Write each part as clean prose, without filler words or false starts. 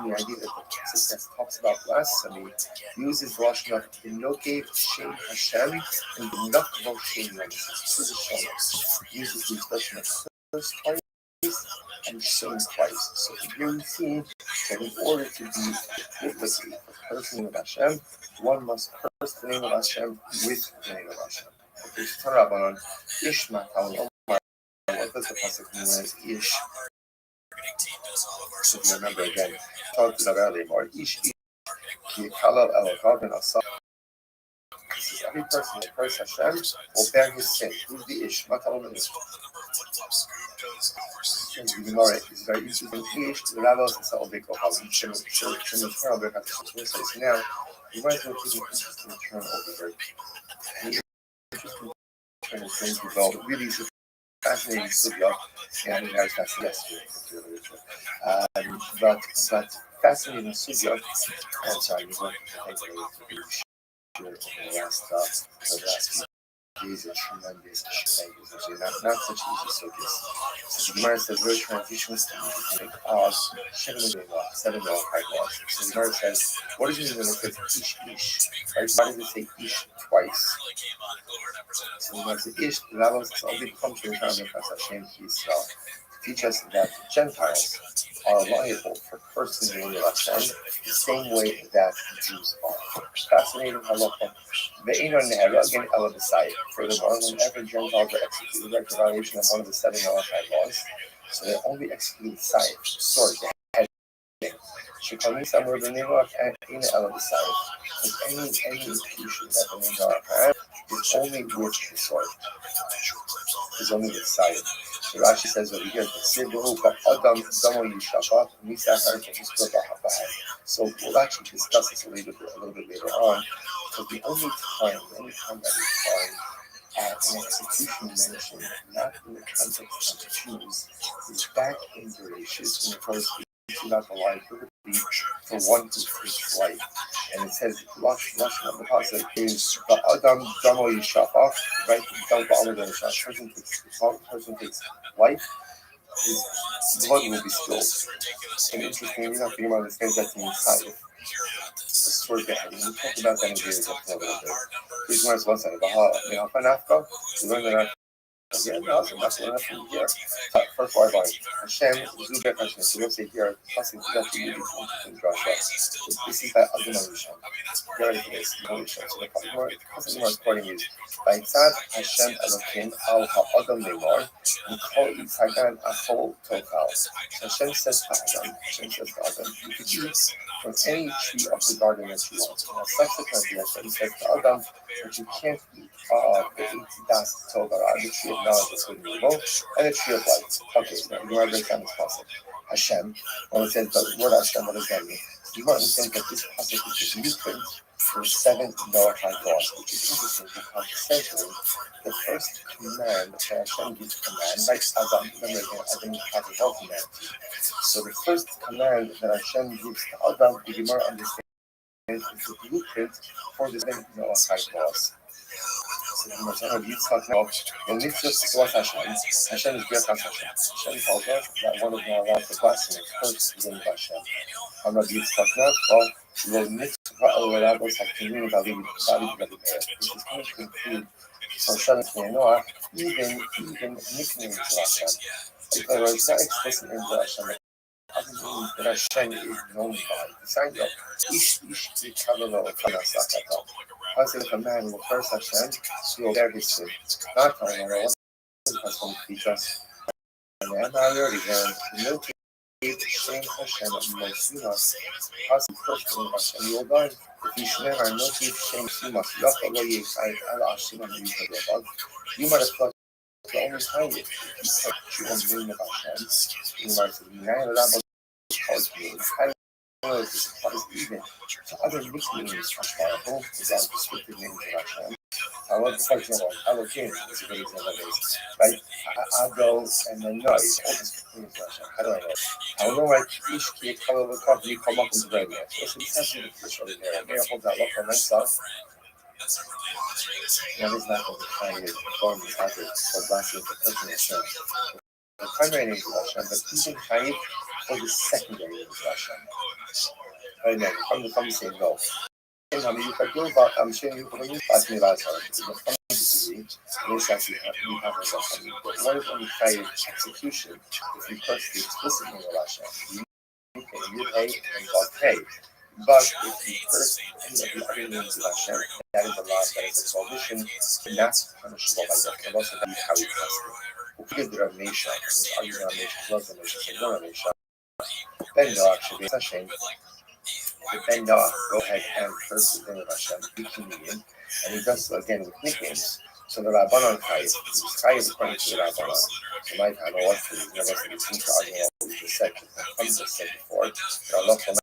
the idea that the passage that talks about blasphemy uses the lashon of "Inokev Shem Hashem" and "V'nachvo Shem Yom." Uses the expression of curse twice and shame twice. So here we see that in order to be biblically a person of Hashem, one must curse the name of Hashem with the name of Hashem. Okay, so Rabbanon, Ish Matal Omar. What does the pasuk mean when it's Ish? So if you remember again, talked about earlier more. Ish Yikalal Elokav and Asa. Every person that curses Hashem will bear his sin. Who's the Ish? Matal Omar. And the Gemara is very interesting. Ish, the Rabbis and Sa'ol Bekohav. So now, you might as well keep an interesting term over here. The interesting term is going to go really fascinating subject, and I was yesterday. But fascinating subject. I'm sorry, you want to take the last few days are tremendous. Not such easy subjects. So the Gemara says very transitions to seven laws. So the Gemara says, what does it mean when it says ish? Right? Why does it say ish twice? So the Gemara says ish, the rabbis all become to the time of Hashem Yisrael. Teach us that Gentiles are liable for cursing the name of Hashem the same way that Jews are. Fascinating halacha. Furthermore, whenever Gentiles are executed by violation of one of the seven Noahide laws, so they only execute side, sword, the head. Shekami somewhere the name of in the side. Because any execution that the name of is only with the sword. Is only with side. So Rashi says over here, so we'll actually discuss this a little bit later on, because the only time that we find an execution mentioned, not in the context of Jews, is back in Bereshit when it goes about the liability for one who takes life. And it says, Lashon of the pasuk is Adam Damo Yishafach, right? Person takes life, his blood will be spilled. And interestingly enough, you might understand that in inside. Let's sort that. We'll talk about that in here just a little bit. Please learn one second. We learn that. Yeah, no, that's enough from here. First word line. Hashem, Zubek Hashem. So we'll say here, passing to that really interesting drasha. This is that Adonai Hashem. Get ready for this. Adonai Hashem. So the passing more according is Baitzad Hashem Elokim Al Ha'adam Lemar and Kol Itzagan Achol Tokal. Hashem says to Adam, you could eat from any tree of the garden that you want. Now subsequently Hashem says to Adam that you can't eat the Itzidas Togara, the tree of knowledge is good and evil, and the tree of light. Okay, so you want to break down this passage. Hashem, when it says the word Hashem, what does that mean? You want to think that this passage is just blueprint for 7 Noahide laws, which is interesting because essentially the first command that Hashem gives command, like Adam, remember again, Adam has a health command. So the first command that Hashem gives to Adam, the Gemara understands, is the blueprint for the 7 Noahide laws. So the Gemara Yitzchak now, when Mitzvah was Hashem is Birkat Hashem. Hashem tells us that one is not allowed to blaspheme first the name of Hashem. Rabbi Yitzchak now, well, Mitzvah el-Rabos HaKinim David, which is going to include for Shabbat Noah, even nicknames of Hashem. In other words, not explicit names of Hashem. Doesn't mean that Hashem is known by. Besides that, Ish Yitzchak Sakata. Once if a man will curse Hashem, he will bear his sin. Not telling him what has come to teach us. And then I already learned no shame Hashem Mosimas. As he cursed Hashem, you will die. If you should never know shame Simas, you might have thought the only time if you won't dream of Hashem, you might have said, I don't know if this applies even to other nicknames of powerful without descriptive names of Hashem. For example, Elohim is a good example of this, right? Ado and then Noise, all these nicknames of Hashem. How do I know? I don't know, like, each kid, color the coffee, you come up with the very much. What's the essence of this over there? I'm going to hold that up for myself. That is not going to try to form the habit of blasphemy for person Hashem. The primary name of Hashem, but even Chayiv or the secondary image of Hashem. Right now, come say no. I'm showing you when you ask me last time, it's a funny disagree. This actually we have ourselves something. But what if only chayiv execution if you curse the explicit name of Hashem? You pay and God pay. But if you curse any of the other names of Hashem, that is a law, that is a prohibition, and that's punishable by death. And also that is how we test it. We'll give the Rav Mesha, and there's argument on Mesha, love the Mesha, so no Rav Mesha. Then Noah should be Hashem. But then Noah go ahead and curse the name of Hashem, be communion, and he does so again with nicknames. So the Rabbanon Chayiv, Chayiv according to the Rabbanon. So my time, I want to never say this to argue what we just said, I just said before. There are lots of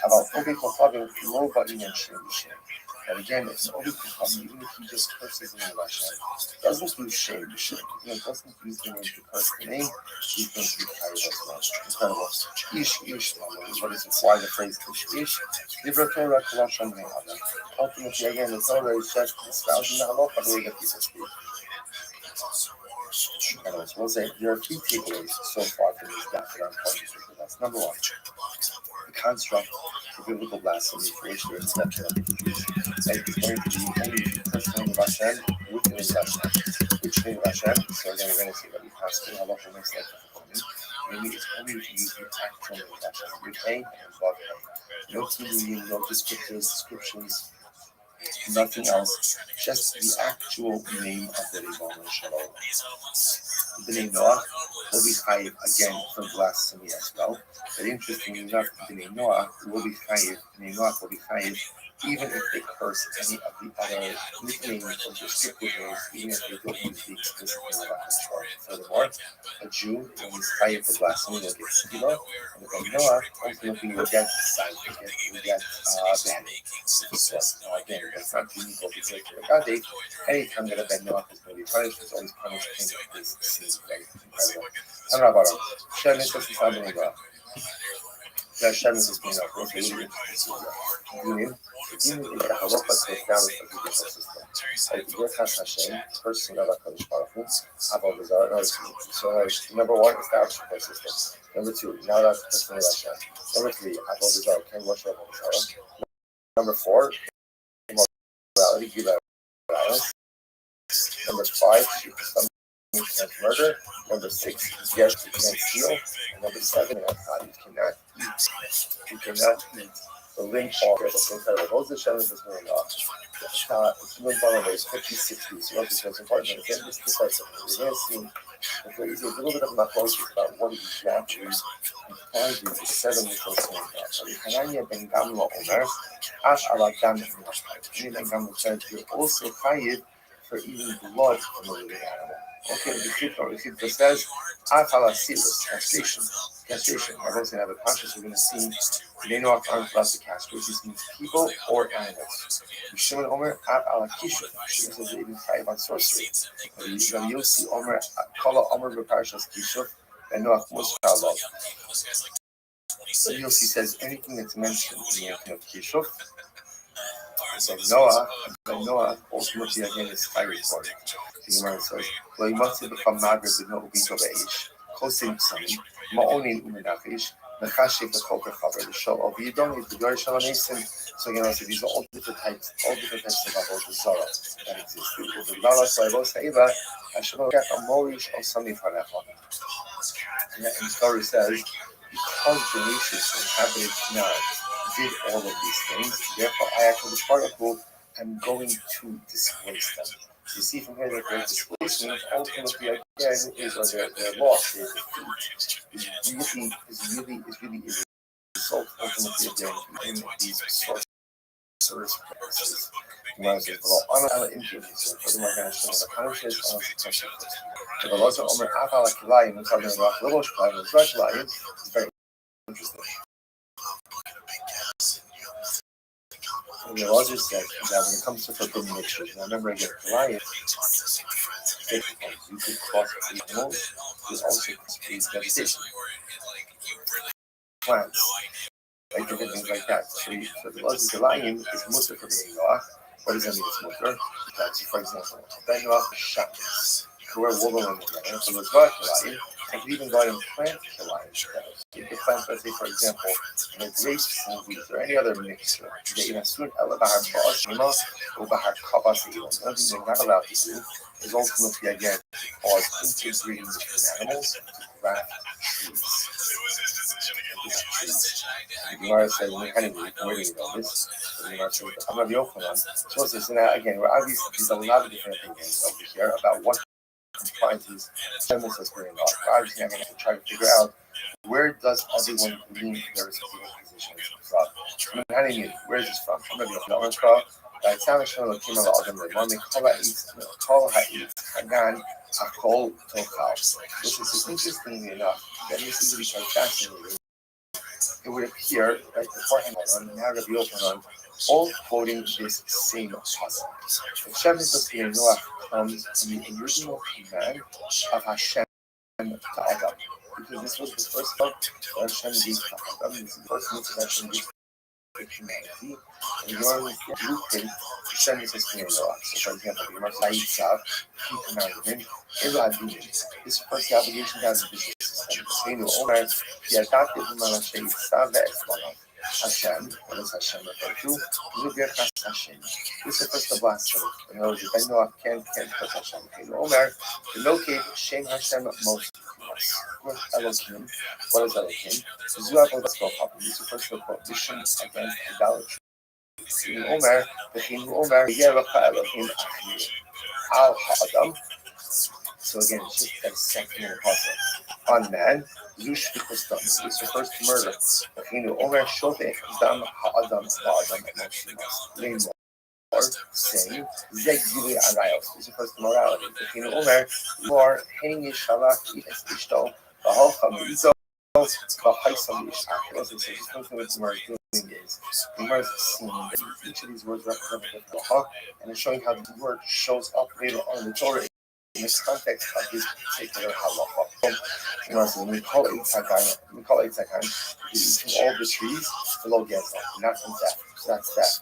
about Obi Kochadim, nobody mentioned Hashem. And again, it's Obi Kochadim, even if he just curses the name of Hashem, doesn't use shame, doesn't use the name to curse the name, he's going to be carried as well. Incredible. Ish, what is it? Why the phrase Ish? Libra Torah, Kalash, and Adam. Ultimately, again, the Torah is just espousing the halakha the way that people speak. Anyways, we'll say there are a few takeaways so far from this daf that I'm going to share with us. Number one, the construct of biblical blasphemy for which there is exception of the Jews. And it's going to be only the name of Hashem with the name of Hashem. Which name of Hashem? So again, we're going to see that we pass through halacha next like performing. Maybe it's only to use the actual name of Hashem. With A and God. No meaning, no descriptions, nothing else, just the actual name of the Ribbon Shalom. The name Noah will be chayiv again for blasphemy as well. But interestingly enough, the name Noah will be chayiv. The name Noah will be chayiv even if they curse any of the other nicknames or descriptive names, even if they don't use the explicit name of Hashem. Furthermore, a Jew, when he's chayiv for blasphemy, will get skila, and the name Noah ultimately will get sight, will get banned. Again, that's not unique over here to the Gadi. Anytime that a Ben Noach is going to be punished, it's always punished in this scene. Very incredible. And Rabbi, Shem is just a family God. Shem is just being up. Okay, Union is the halacha to establish a judicial system. Yirchas Hashem, person of HaKadosh Baruch Hu, Abba V'Zara. So, number one, establish a system. Number two, now that's person of Hashem. Number three, Abba V'Zara, can worship Abba V'Zara. Number four, immorality, give out violence. Number five, you can't murder. Number six, yes, you can't steal. And number seven, you cannot eat. You cannot eat the link off was incredible. Those are Shem is going off. It's moved on over 50, 60. So it's important. Again, this is the question. We're going to see if there is a little bit of an approach about what exactly implies the 7 little things. Hanania ben Gamla Omer, Ash ala Gam ben Gamla said you're also chayiv for eating blood from a living animal. Okay, the Chipra says, Afala Silas, castration. Castration. I don't say have a conscious, we're going to see they know our arms about to castrate. This means people or animals. Shimon Omer, Afala Kishu. She says they even chayiv on sorcery. You'll see Omer, Kala Omer Beparshas Kishu, and Noach Mushalov. So you'll see says anything that's mentioned in the making of Kishu. So Noah ultimately again is fired for it. The Gemara says, well, you must have become magra with no obito be'ish, chosim psanim, ma'onin umenachish, mechashik v'chol chaver, the show of Yidon is the Gari Shalom Mason. So again, also these are all different types of avodah zara that exist. The Lala Saivos Haiva, Hashem Kef Amorish or Sami Farefon. And the story says, because the nations inhabited Canaan did all of these things, therefore I am going to displace them. So you see from here that their displacement ultimately again is their loss, their defeat is really a result ultimately again in these sorcerous practices. Whereas the law on injuries, so for the Morgan the punishes on succession. The law of Omer Afala Kilayim and something about Lilosh Kilayim and Rothschild is very interesting. And the Roger said that when it comes to forbidden mixtures, and I remember again, Kilayim, you could cross animals, you also create vegetation, plants, like different things like that. So the Roger Kilayim is mutter for being Noach. What does that mean? It's mutter? That's, for example, Ben Noach is shackles. Where woven in the ground, so there's not Kilayim. I could even go ahead and plant Kilayim. You could plant, let's say, for example, grapes and wheat or any other mixture. The only thing they're not allowed to do is ultimately, again, cause interbreeding between animals to graft trees. The Gemara said, when you're waiting on this, the Gemara said, I'm not the Yochanan. So again, we're obviously, there's a lot of different opinions over here about what comprises premises going off. Obviously, I'm going to try to figure out where does everyone lean their respective positions from. Where is this from? I'm going to be a Yomashka. That sounds like a Kim of Adam, the one they call Ha'it, Hagan, Akol, Tochal. Which is interestingly enough, that this is really quite fascinating. It would appear that beforehand, now Rabbi Yochanan, all quoting this same passage. The Shem is the Noach comes from the original command of Hashem to Adam. Because this was the first book that Hashem gave to Adam. This is the first book that Hashem gave to humanity. And the only blueprint, Hashem is his Noach. So for example, the Gemara Saitzav, he commanded him, this first obligation to have a business system. He adopted him on Hashem, Hashem, what does Hashem refer to? Hashem. This refers to blasphemy. In other words, Ben Noach can't touch Hashem. Omer, to locate Shem Hashem most Elohim. What is Elohim? This refers to a prohibition against idolatry. Omer, Omer, Yerecha Elohim Al Ha'adam. So again, it's just that second in the puzzle. On man, Zush Fikustam. This refers to murder. Omer Shofech Dam Ha'adam Ha'adam Lemor, saying Zegili Arayos. This refers to morality. Omer Lor Hani Shalach Ishto Bahalcham Izo Bahaisam Ishach. This is something that Gemara is doing is the Gemara is seeing that each of these words represent the Baha, and it's showing how the word shows up later on in the Torah. In the context of this particular halacha. We call it Eitzakan, eating all the trees below Gezal, not from death. So that's that.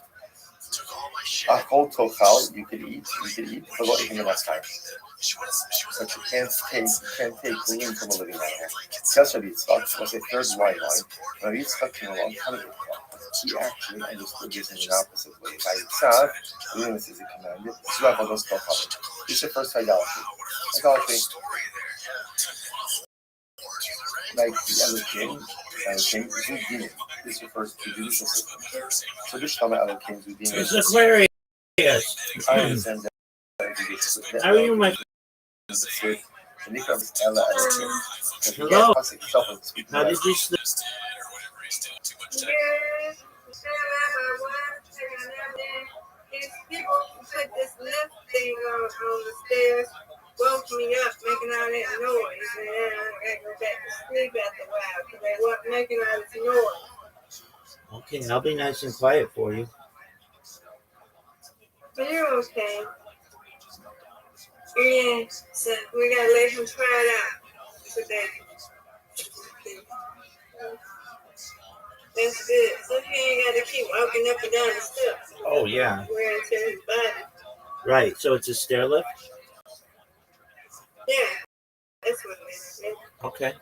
Akol Tochal, you could eat below even the last time. But you can't take lean from a living animal. That's what Yitzchak was a third white line. When Yitzchak came along, kind of he actually understood this in an opposite way. By Yitzchak, this is a commandment. This is the first idolatry. Idolatry, like the Elohim, King Zudin. This refers to the judicial system. So this Shama Alo King Zudin. It's Aquarius. I understand that. How are you, my Hello. How did you sleep? These people put this lift thing on the stairs, woke me up making all that noise, and then I got to go back to sleep after a while because they weren't making all this noise. Okay, I'll be nice and quiet for you. But you're okay. Yeah, so we got to let him try it out today. That's good. So he ain't got to keep walking up and down the steps. Oh, yeah. Wear into his body. Right, so it's a stair lift? Yeah, that's what it is. Okay.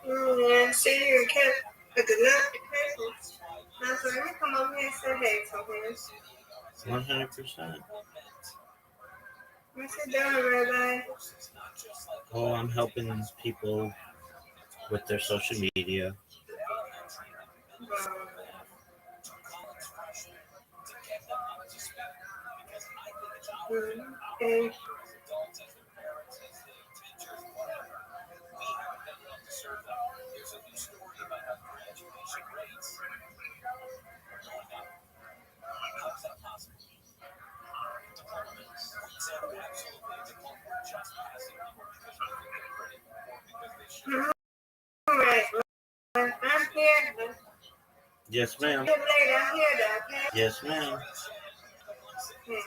Yeah, see you can at the left. Now, so let me come over here and say hey to him. 100%. What's he doing, Rabbi? Oh, I'm helping people with their social media. Okay. All right. I'm here. Yes, ma'am. I'm here, okay? Yes, ma'am. Okay.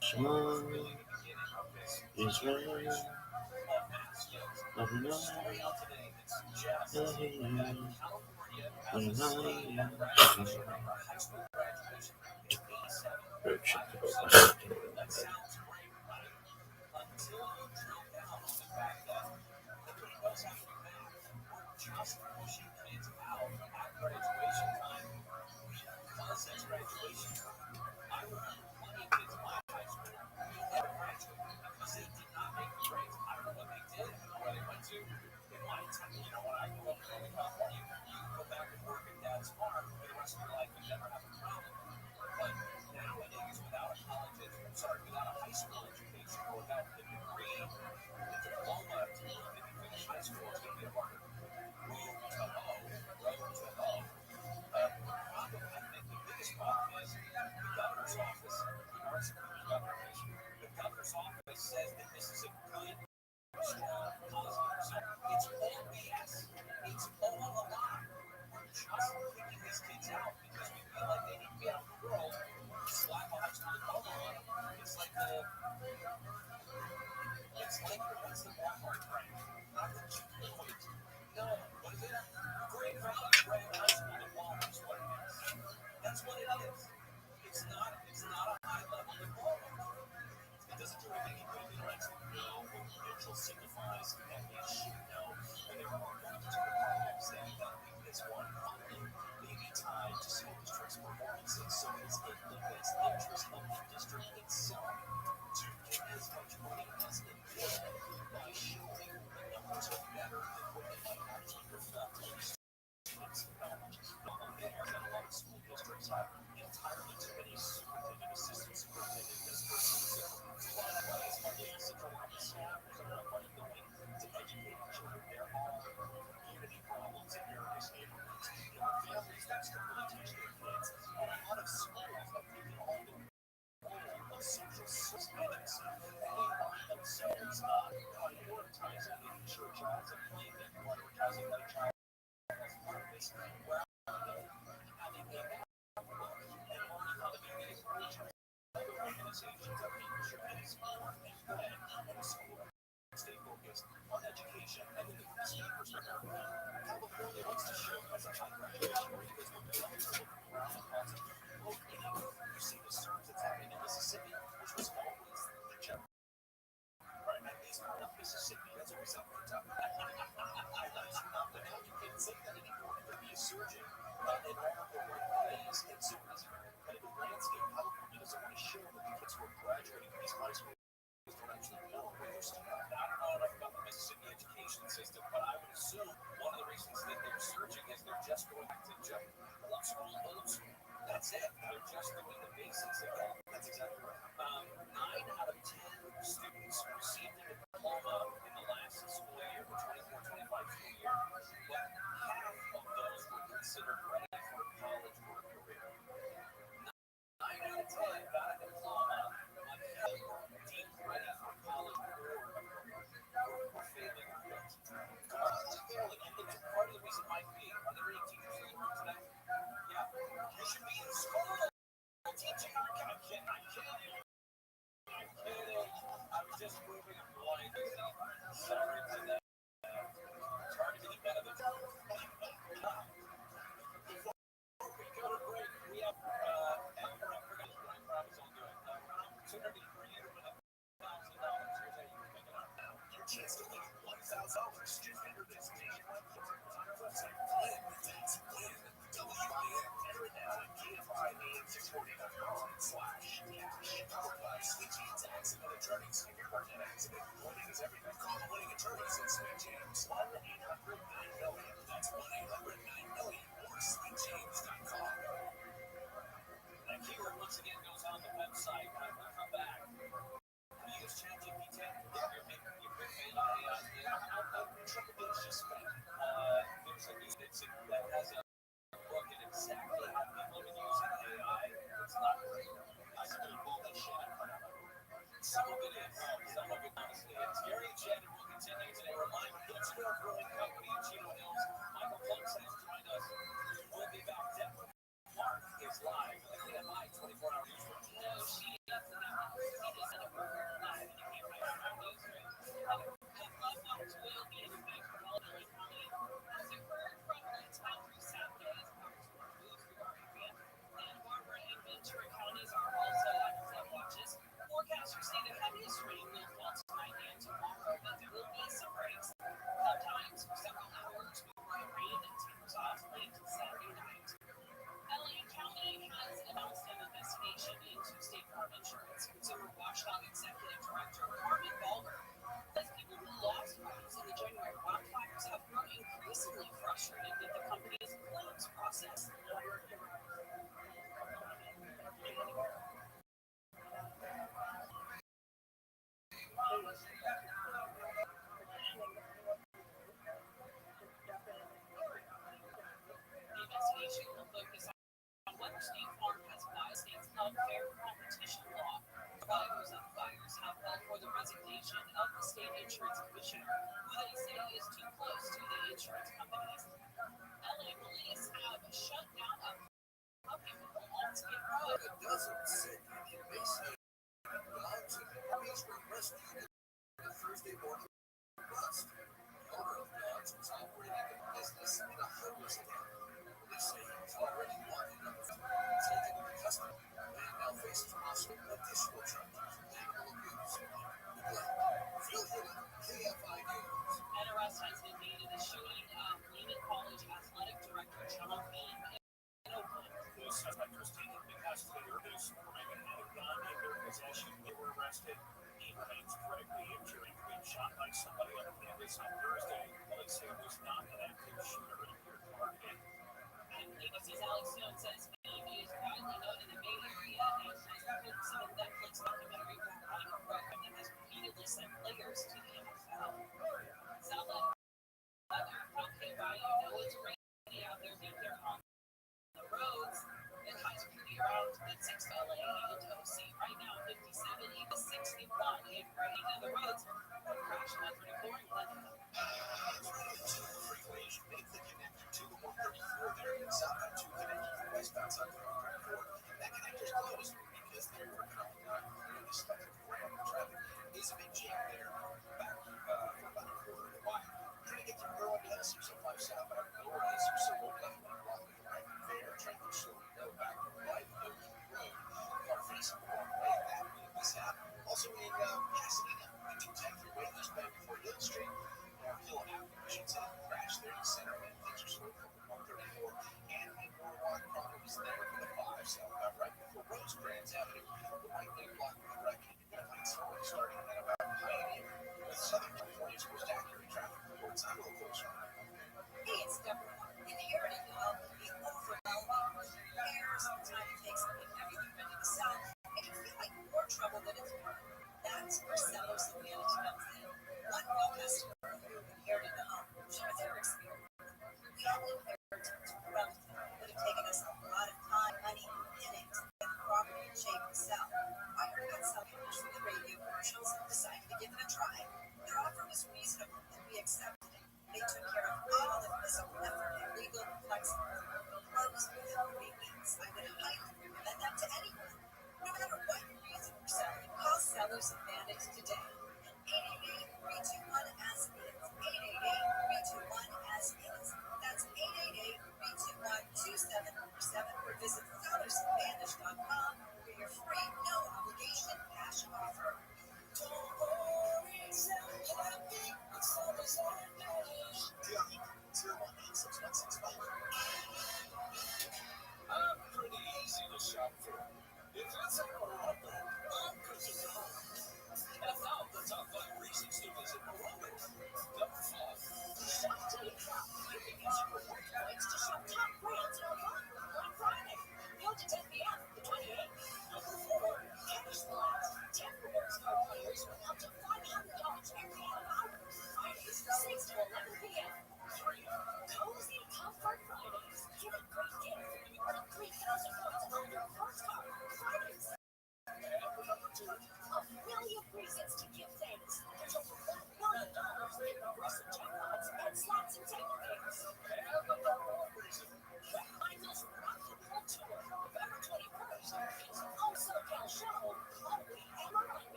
Shema Israel, Adonai Elohim, Adonai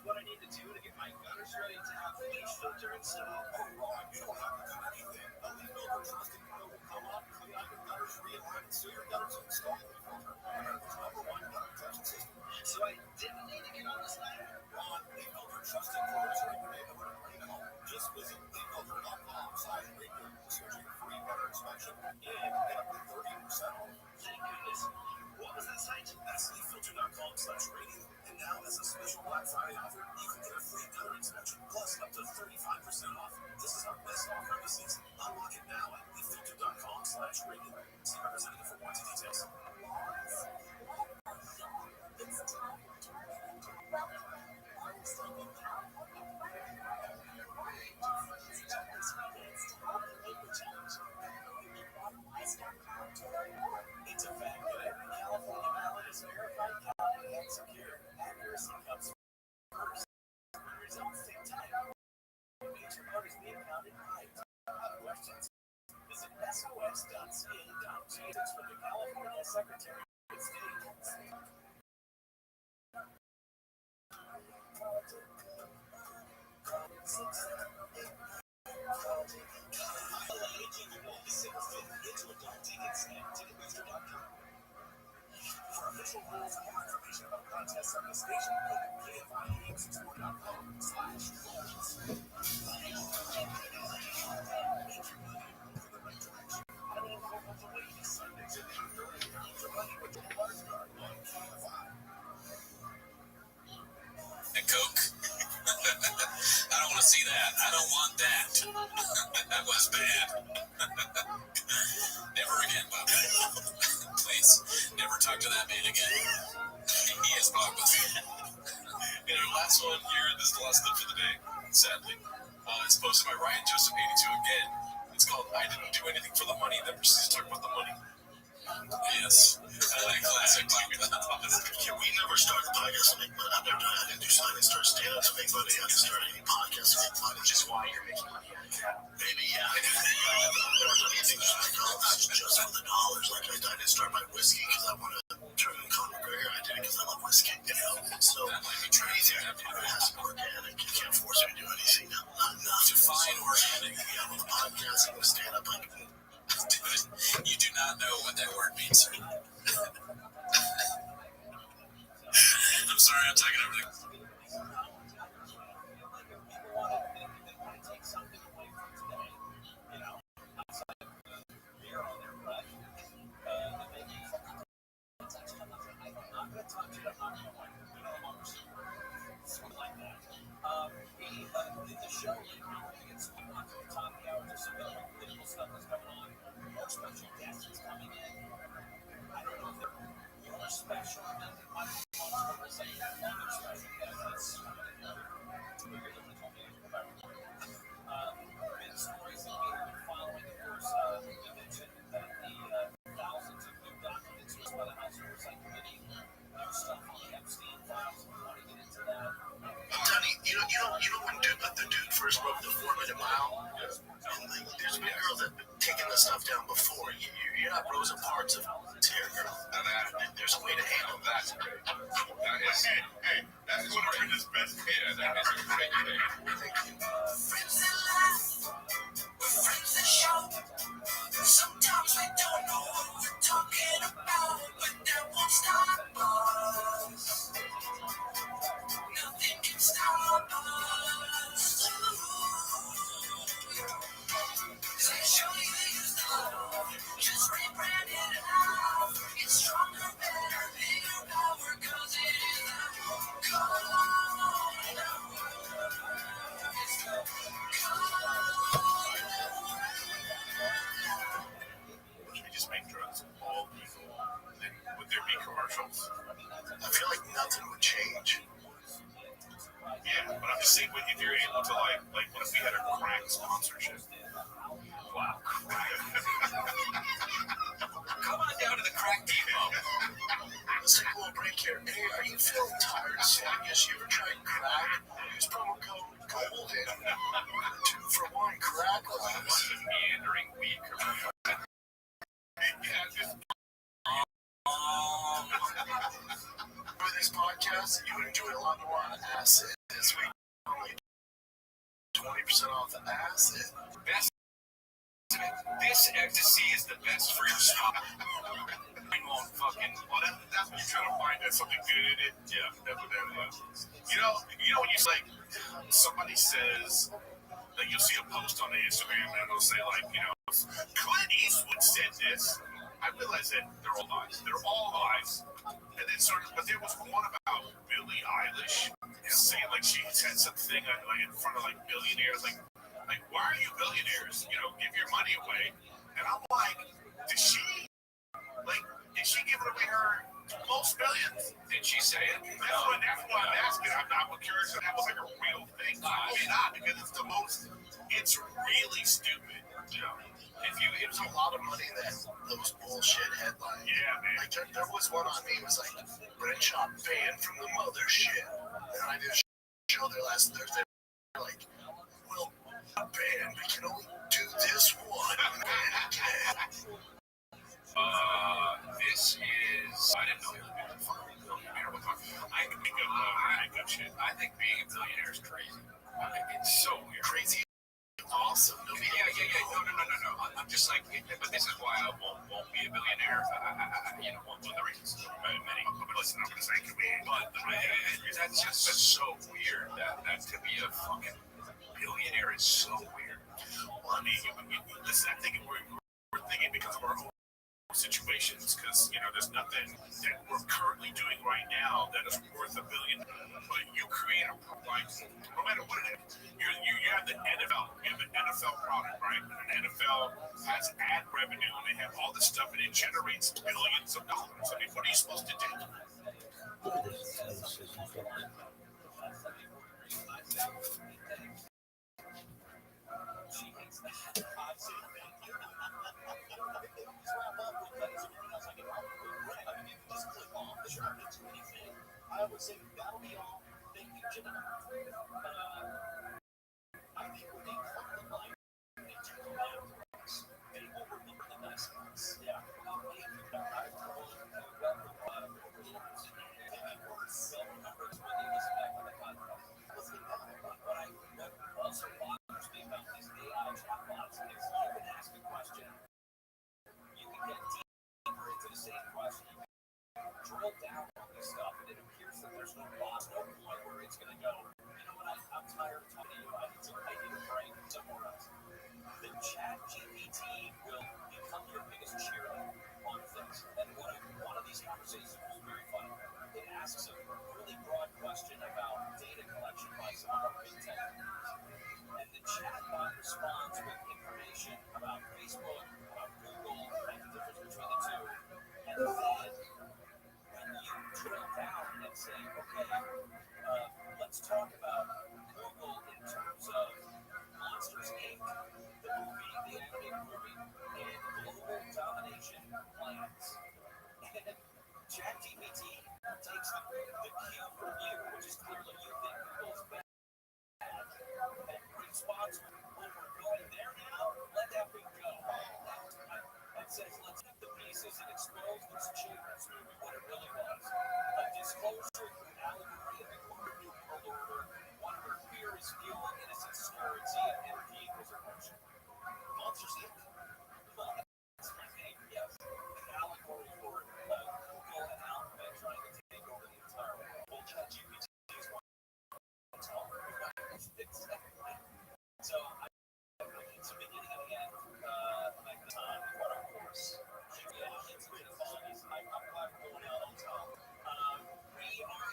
What I need to do to get my gutters ready to have leach filter installed. Oh, Ron, you don't have to do And Coke. I don't want to see that. I don't want that. That was bad. Never again, Bobby. Please, never talk to that man again. He is Bogus. And our last one here, this is the last clip for the day, sadly. It's posted by Ryan Joseph 82 again. It's called I Didn't Do Anything for the Money. Then proceeds to talk about the money. Yes. Classic. Yeah, we never started a podcast to make money. I've never done it. I didn't do something and start stand-up to make money. I didn't start any podcast to make money. Which is why you're making money. Maybe, yeah. I've never done anything just like, oh, that's just for the dollars. Like, I didn't start my whiskey because I want to turn into Conor McGregor. I did it because I love whiskey, you know? So, anything I do, it has to be organic. You can't force me to do anything. Not enough. Define organic. Yeah, with the podcast and the stand-up, like, you do not know what that word means. I'm sorry, I'm talking over the... You know when the dude first broke the 4-minute mile? And like, there's been girls that have been taking the stuff down before. You're not frozen parts of tear, girl. There's a way to handle that. Hey, that's one of Brenda's best. Yeah, that is a great thing. Thank you. Friends that laugh, friends that shout. Sometimes we don't know what we're talking about, but that won't stop us. Nothing can stop us. Cause I show you use the love, just rebrand it out. It's stronger, better, bigger power, cause it is the code. It's the code. Should we just make drugs all legal? Then would there be commercials? I feel like nothing would change. Yeah, but I'm just saying, if you're able to like what if we had a crack sponsorship? Wow, crack. Come on down to the crack depot. Let's take a little break here. Hey, are you feeling tired, sluggish? You ever tried crack? Use promo code GOLDEN. 2-for-1 crack What's a meandering weed commercial? For this podcast, you would enjoy a lot more on acid this week. Only 20% off the acid. Best This ecstasy is the best for your spine. Won't fucking. Well, that's what you're trying to find. That's something good in it. Yeah, that's what that is. You know when you like somebody says that you'll see a post on the Instagram and it'll say like, Clint Eastwood said this. I realize that they're all lies. They're all lies. And then but there was one about Billie Eilish saying like she said something like in front of like billionaires, like why are you billionaires? Give your money away. And I'm like, did she give away her most billions? Did she say it? That's what I'm asking. I'm curious if that was like a real thing. Probably not, because it's really stupid. It was a lot of money that those bullshit headlines. Yeah, man. Like there was one on me. It was like Brenshaw banned from the mothership, and I did show there last Thursday. Like, well, banned. We can only do this one. This is. I didn't know you were a billionaire. I can think of good shit. I think being a billionaire is crazy. I think it's so weird. Crazy. Awesome. No. I'm just like, but this is why I won't be a billionaire. One of the reasons. Many. But listen, I'm going to say it can be. But that's so weird that to be a fucking billionaire is so weird. Well, I mean, listen, I think we're thinking because of our own situations, because there's nothing that we're currently doing right now that is worth $1 billion. But you create a product, no matter what it is. You have the NFL. You have an NFL product, right? And an NFL has ad revenue, and they have all this stuff, and it generates billions of dollars. I mean, what are you supposed to do? I would say that'll be all. Thank you, Jimmy. I think when they cut the line, they took them out. They overlooked the nice ones. Yeah. What also bothers me about these AI chatbots is you can ask a question, you can get deeper into the same question, drill down on this stuff, and it appears that there's no point where it's going to go, I'm tired of talking to you, I need a break somewhere else. The chat GPT will become your biggest cheerleader on things. And one of these conversations was very funny. It asks a really broad question about data collection by some of our big tech companies. And the chatbot responds with information about Facebook, about Google, and the difference between the two. And then when you drill down and say, okay, let's talk about Google in terms of Monsters Inc., the movie, the animated movie, and global domination plans. And ChatGPT takes the cue from you, which is clearly you think Google's bad, and responds, we're going there now, let that thing go. And says, let's get the pieces and expose this children's movie, what it really was. A disclosure allegory of the corner new world order. One of her fears is fueling innocent security and energy preservation. Monsters Inc. Well, that's my name, yes. An allegory for Google and Alphabet trying to take over the entire world. Well, ChatGPT is one. So, it's the beginning of the end. Like the time, what of course. Yeah, it's been fun. I'm going out on top. We are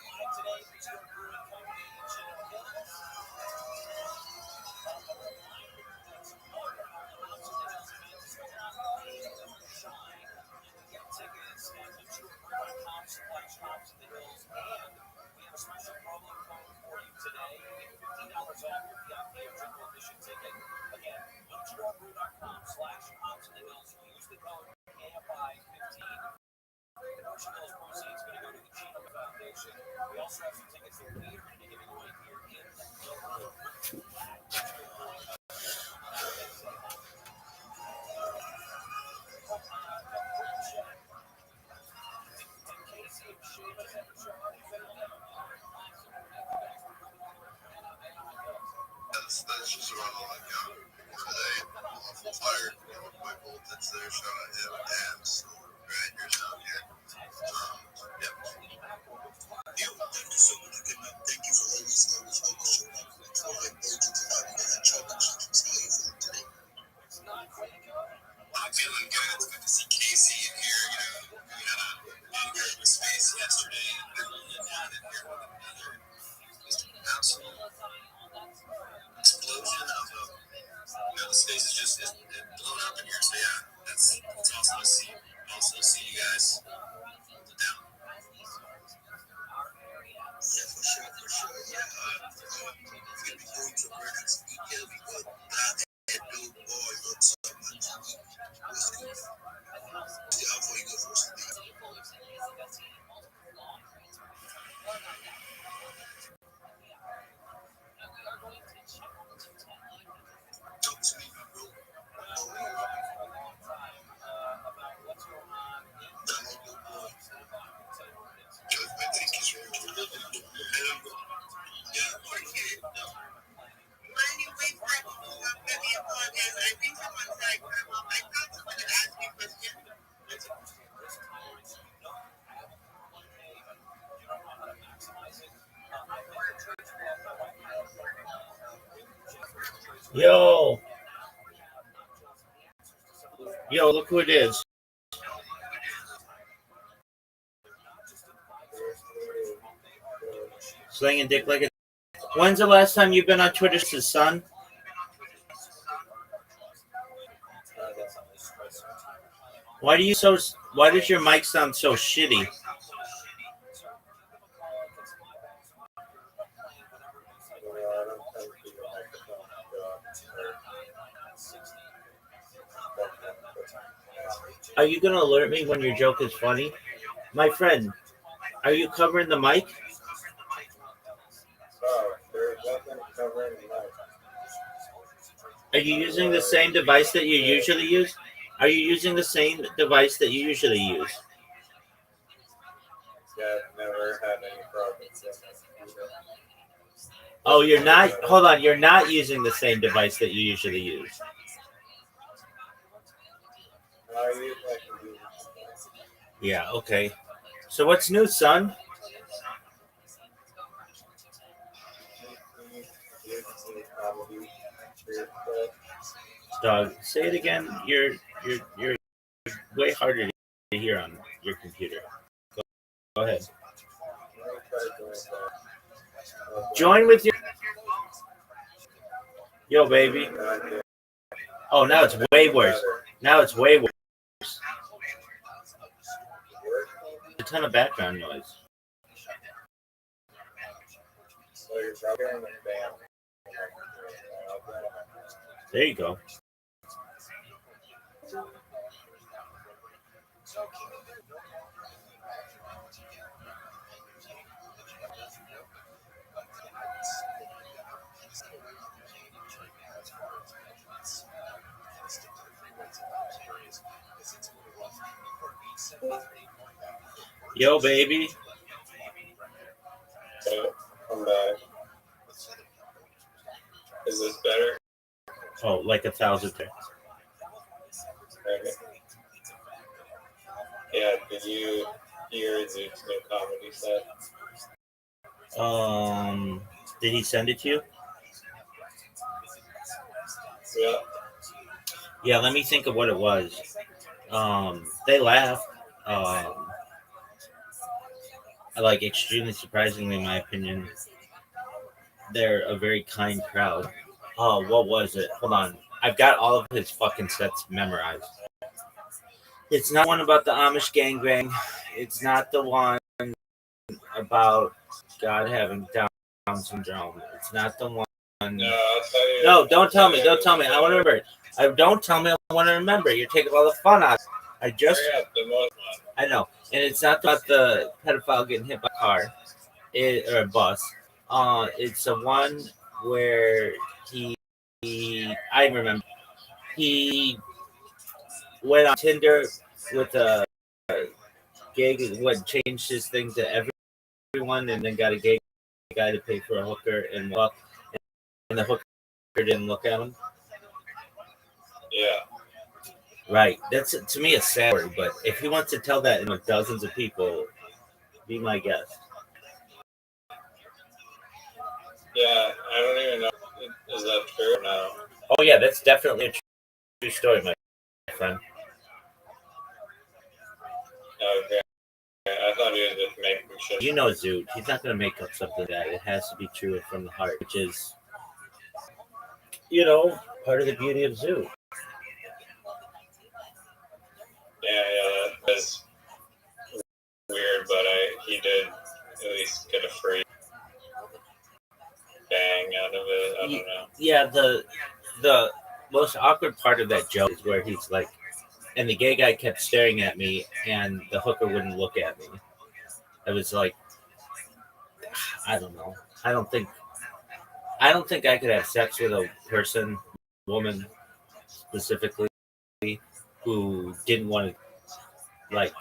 Just around the line, today, awful tired. My voltage there, shout out him and Rangers out here. Yeah. Yo, thank you so much again, man. Thank you for always showing up. It's always important to have you that chocolate chip to tell you for today. I'm feeling good. It's good to see Casey in here. We had a big space yesterday, and now that we're with another absolute explosion of the space is just blown up in here. So yeah, it's awesome to see. Also see you guys hold it down. Yeah, for sure. Yeah, we're gonna be going to our next detail because that big boy looks so much. See how far you go first. Talk to me, bro. I think he's right. Yeah, appreciate it. Anyway, maybe apologize. I think someone's like, I thought someone had asked me a question. Yo, look who it is. Slinging dick like a... When's the last time you've been on Twitter, son? Why does your mic sound so shitty? Are you gonna alert me when your joke is funny? My friend, are you covering the mic? Are you using the same device that you usually use? Are you using the same device that you usually use? Yeah, I've never had any problems. Oh, you're not? Hold on, you're not using the same device that you usually use. Yeah, okay. So what's new, son? Dog, say it again. You're way harder to hear on your computer. Go ahead. Join with your... Yo, baby. Oh, now it's way worse. A ton of background noise. There you go. Yo, baby. I'm back. Is this better? Oh, like 1,000 times. Okay. Yeah, did you hear Zeke's new comedy set? Did he send it to you? Yeah. Yeah, let me think of what it was. They laughed. Like, extremely surprisingly, in my opinion, they're a very kind crowd. Oh, what was it? Hold on. I've got all of his fucking sets memorized. It's not one about the Amish gangbang. It's not the one about God having Down syndrome. It's not the one. No, I'll tell you. No, don't tell me. Don't tell me. I want to remember. Don't tell me. I want to remember. You're taking all the fun out. I just. The most fun. I know, and it's not about the pedophile getting hit by a car, or a bus. It's the one where I remember. He went on Tinder with a gay. What changed his thing to everyone, and then got a gay guy to pay for a hooker, and the hooker didn't look at him. Yeah. Right. That's to me a sad story, but if he wants to tell that in dozens of people, be my guest. Yeah, I don't even know. Is that true or no? Oh yeah, that's definitely a true story, my friend. Okay. I thought he was just making shit. You know Zoot, he's not gonna make up something like that. It has to be true from the heart, which is part of the beauty of Zoot. Yeah, that is weird, but he did at least get a free bang out of it. I don't know. Yeah, the most awkward part of that joke is where he's like, and the gay guy kept staring at me, and the hooker wouldn't look at me. It was like, I don't know. I don't think I could have sex with a woman specifically, who didn't want to, like,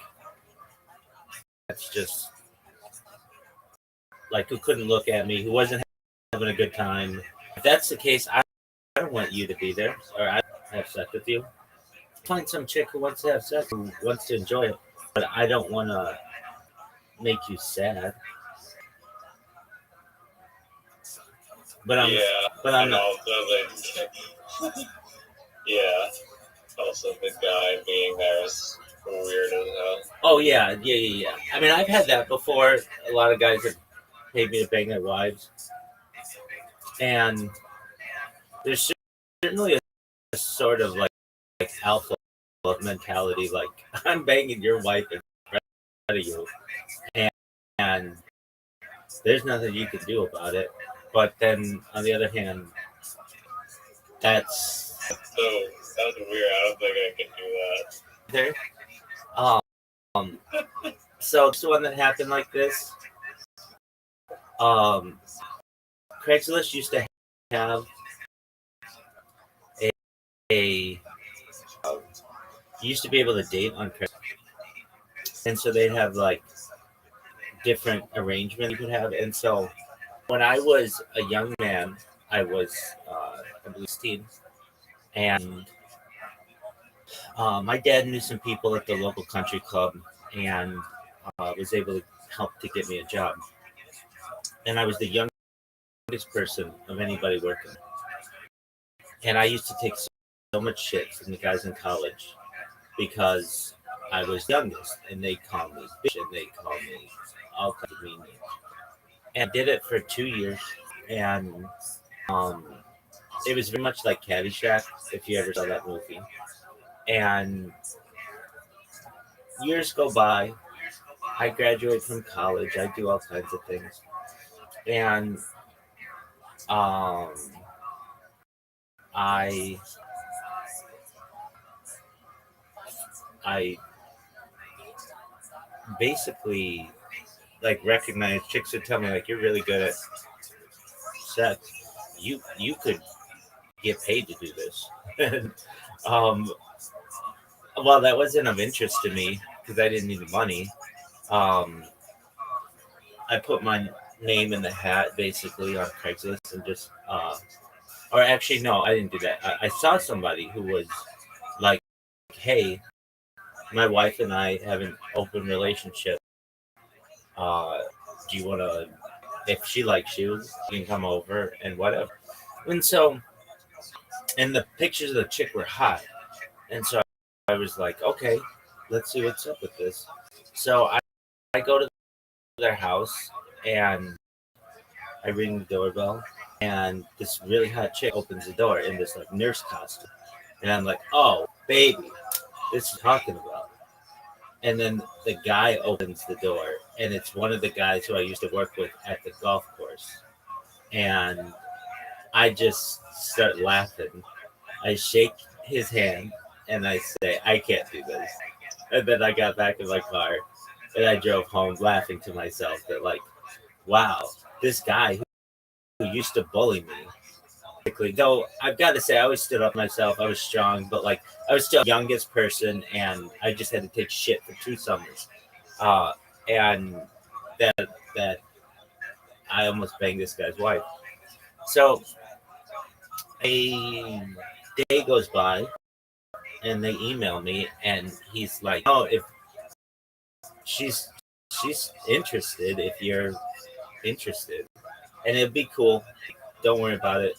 that's just like, who couldn't look at me, who wasn't having a good time. If that's the case, I don't want you to be there, or I don't have sex with you. Find some chick who wants to have sex, who wants to enjoy it, but I don't want to make you sad. But I'm not. Also yeah. Also, the guy being there is weird as hell. Oh yeah. I mean, I've had that before. A lot of guys have paid me to bang their wives, and there's certainly a sort of like alpha mentality, like, I'm banging your wife in front of you, and there's nothing you can do about it. But then on the other hand, that's weird. I don't think I can do that. There. So it's the one that happened like this. Craigslist used to have you used to be able to date on Craigslist, and so they'd have like different arrangements you could have. And so when I was a young man, I was I believe 16, and my dad knew some people at the local country club, and was able to help to get me a job. And I was the youngest person of anybody working, and I used to take so much shit from the guys in college because I was youngest, and they called me bitch, and they called me all kinds of mean names. And I did it for 2 years, and it was very much like Caddyshack, if you ever saw that movie. And years go by, I graduate from college, I do all kinds of things, and I basically like recognize chicks would tell me, like, you're really good at sex. You could get paid to do this. Well, that wasn't of interest to me because I didn't need the money. I put my name in the hat basically on Craigslist and just or actually no, I didn't do that. I saw somebody who was like, hey, my wife and I have an open relationship. Do you want to, if she likes you, you can come over and whatever. And so, and the pictures of the chick were hot. And so I was like, okay, let's see what's up with this. So I go to their house and I ring the doorbell, and this really hot chick opens the door in this like nurse costume. And I'm like, oh, baby, this is talking about. And then the guy opens the door, and it's one of the guys who I used to work with at the golf course. And I just start laughing. I shake his hand, and I say, I can't do this. And then I got back in my car, and I drove home laughing to myself that, like, wow, this guy who used to bully me. Though I've got to say, I always stood up myself. I was strong, but like I was still the youngest person, and I just had to take shit for 2 summers. And that I almost banged this guy's wife. So a day goes by, and they email me, and he's like, "Oh, if she's interested, if you're interested, and it'd be cool. Don't worry about it."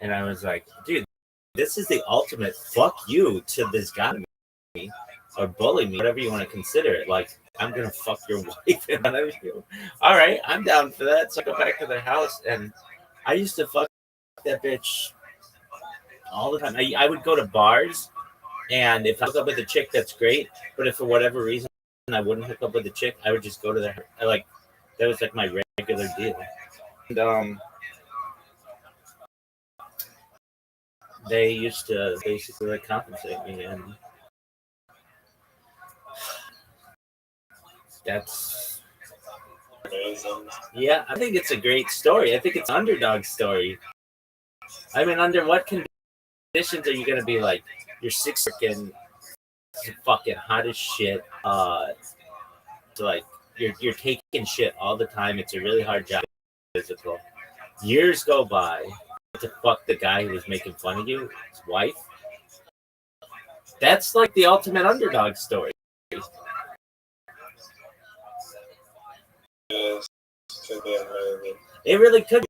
And I was like, "Dude, this is the ultimate fuck you to this guy, or bully me, whatever you want to consider it. Like, I'm gonna fuck your wife in front of you. All right, I'm down for that." So I go back to their house, and I used to fuck that bitch all the time. I would go to bars, and if I hook up with a chick, that's great. But if for whatever reason I wouldn't hook up with a chick, I would just go to their that was like my regular deal. And they used to basically like compensate me, and that's Amazing. yeah. I think it's a great story. I think it's an underdog story. I mean, under what conditions are you gonna be like? You're six and fucking hot as shit. So like you're taking shit all the time. It's a really hard job. Physical. Years go by to fuck the guy who was making fun of you, his wife. That's like the ultimate underdog story. Yes, could be amazing. It really could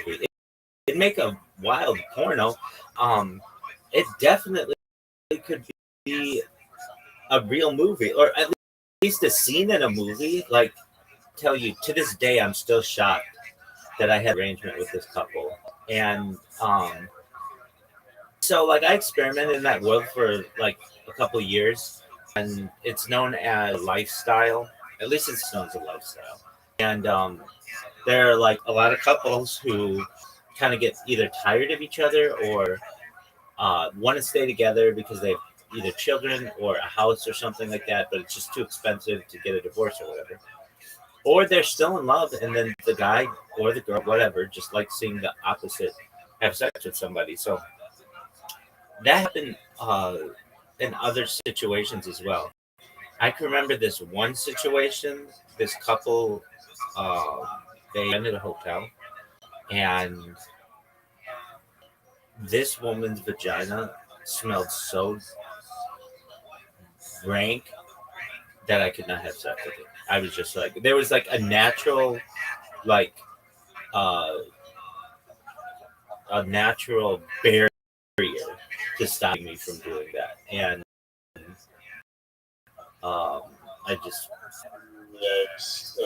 be. It'd make a wild porno. It definitely could be a real movie, or at least a scene in a movie. Like, tell you to this day, I'm still shocked that I had arrangement with this couple, and so like I experimented in that world for like a couple years, and it's known as lifestyle. At least it's known as a lifestyle, and there are like a lot of couples who kind of get either tired of each other or want to stay together because they have either children or a house or something like that, but it's just too expensive to get a divorce or whatever. Or they're still in love, and then the guy or the girl, whatever, just like seeing the opposite have sex with somebody. So that happened in other situations as well. I can remember this one situation. This couple, they rented a hotel, and this woman's vagina smelled so rank that I could not have sex with it. I was just like, there was like a natural, like, uh, a natural barrier to stop me from doing that, and I just, Yikes.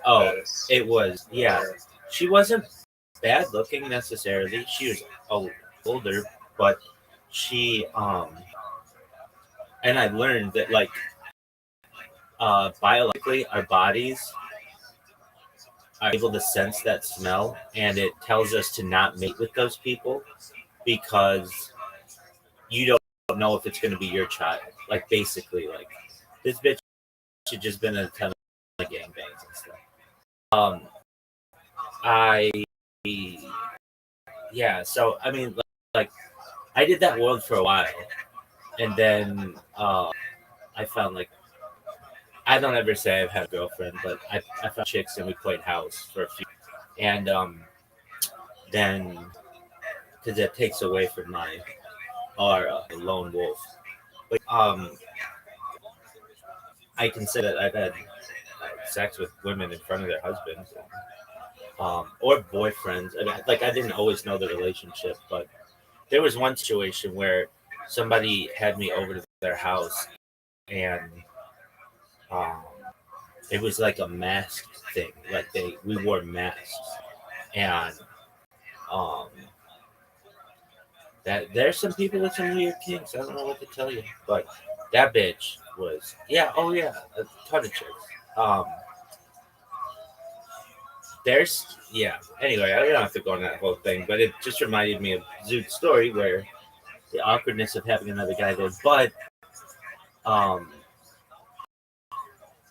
oh, it was, yeah. She wasn't bad looking necessarily. She was older, but she, and I learned that like, biologically, our bodies are able to sense that smell, and it tells us to not mate with those people because you don't know if it's going to be your child. Like basically, like this bitch had just been in a ton of gangbangs and stuff. I yeah. So I mean, like I did that world for a while, and then I found like I don't ever say I've had a girlfriend, but I found chicks and we played house for a few, and then because that takes away from my aura, lone wolf. But I can say that I've had sex with women in front of their husbands, or boyfriends. I mean, like I didn't always know the relationship, but there was one situation where somebody had me over to their house, and um, it was like a masked thing. Like we wore masks, and um, that there's some people with some weird kinks. I don't know what to tell you, but that bitch was oh yeah, a ton of chicks. Um, there's Anyway, I don't have to go on that whole thing, but it just reminded me of Zoot's story where the awkwardness of having another guy there. But um,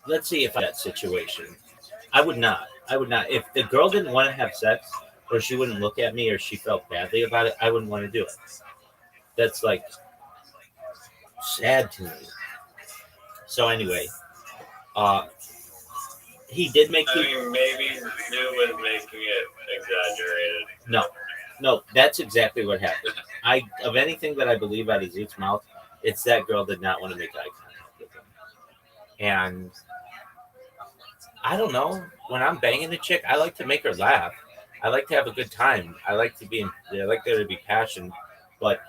let's see if that situation. I would not. If the girl didn't want to have sex, or she wouldn't look at me, or she felt badly about it, I wouldn't want to do it. That's like sad to me. So anyway, he did make. I mean, maybe New was making it exaggerated. No, No, that's exactly what happened. Of anything that I believe out of Zoot's mouth, it's that girl did not want to make eye contact with him. And I don't know. When I'm banging a chick, I like to make her laugh. I like to have a good time. I like there to be passion. But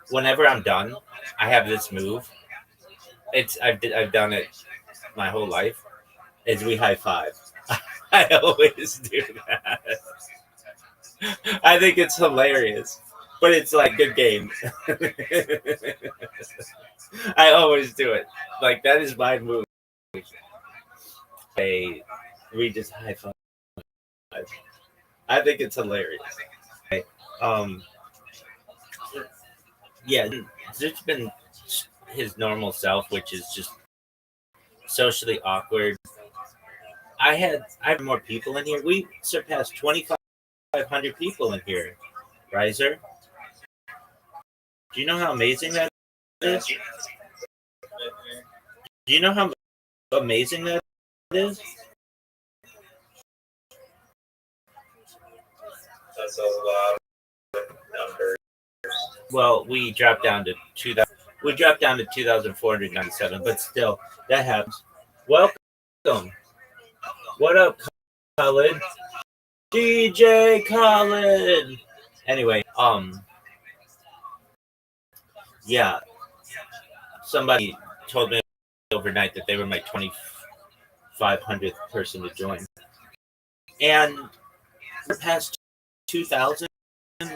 whenever I'm done, I have this move. I've done it my whole life. Is we high five. I always do that. I think it's hilarious, but it's like good game. I always do it. Like that is my move. Hey, we just high five. I think it's hilarious. Um, yeah, it's been his normal self, which is just socially awkward. I have more people in here. We surpassed 2,500 people in here. Riser, do you know how amazing that is? Do you know how amazing that is? That's a lot of numbers. Well, we dropped down to 2,000. We dropped down to 2,497, but still, that happens. Welcome. What up, Khaled? DJ Khaled. Anyway, yeah, somebody told me overnight that they were my 2,500th person to join, and we're past 2,000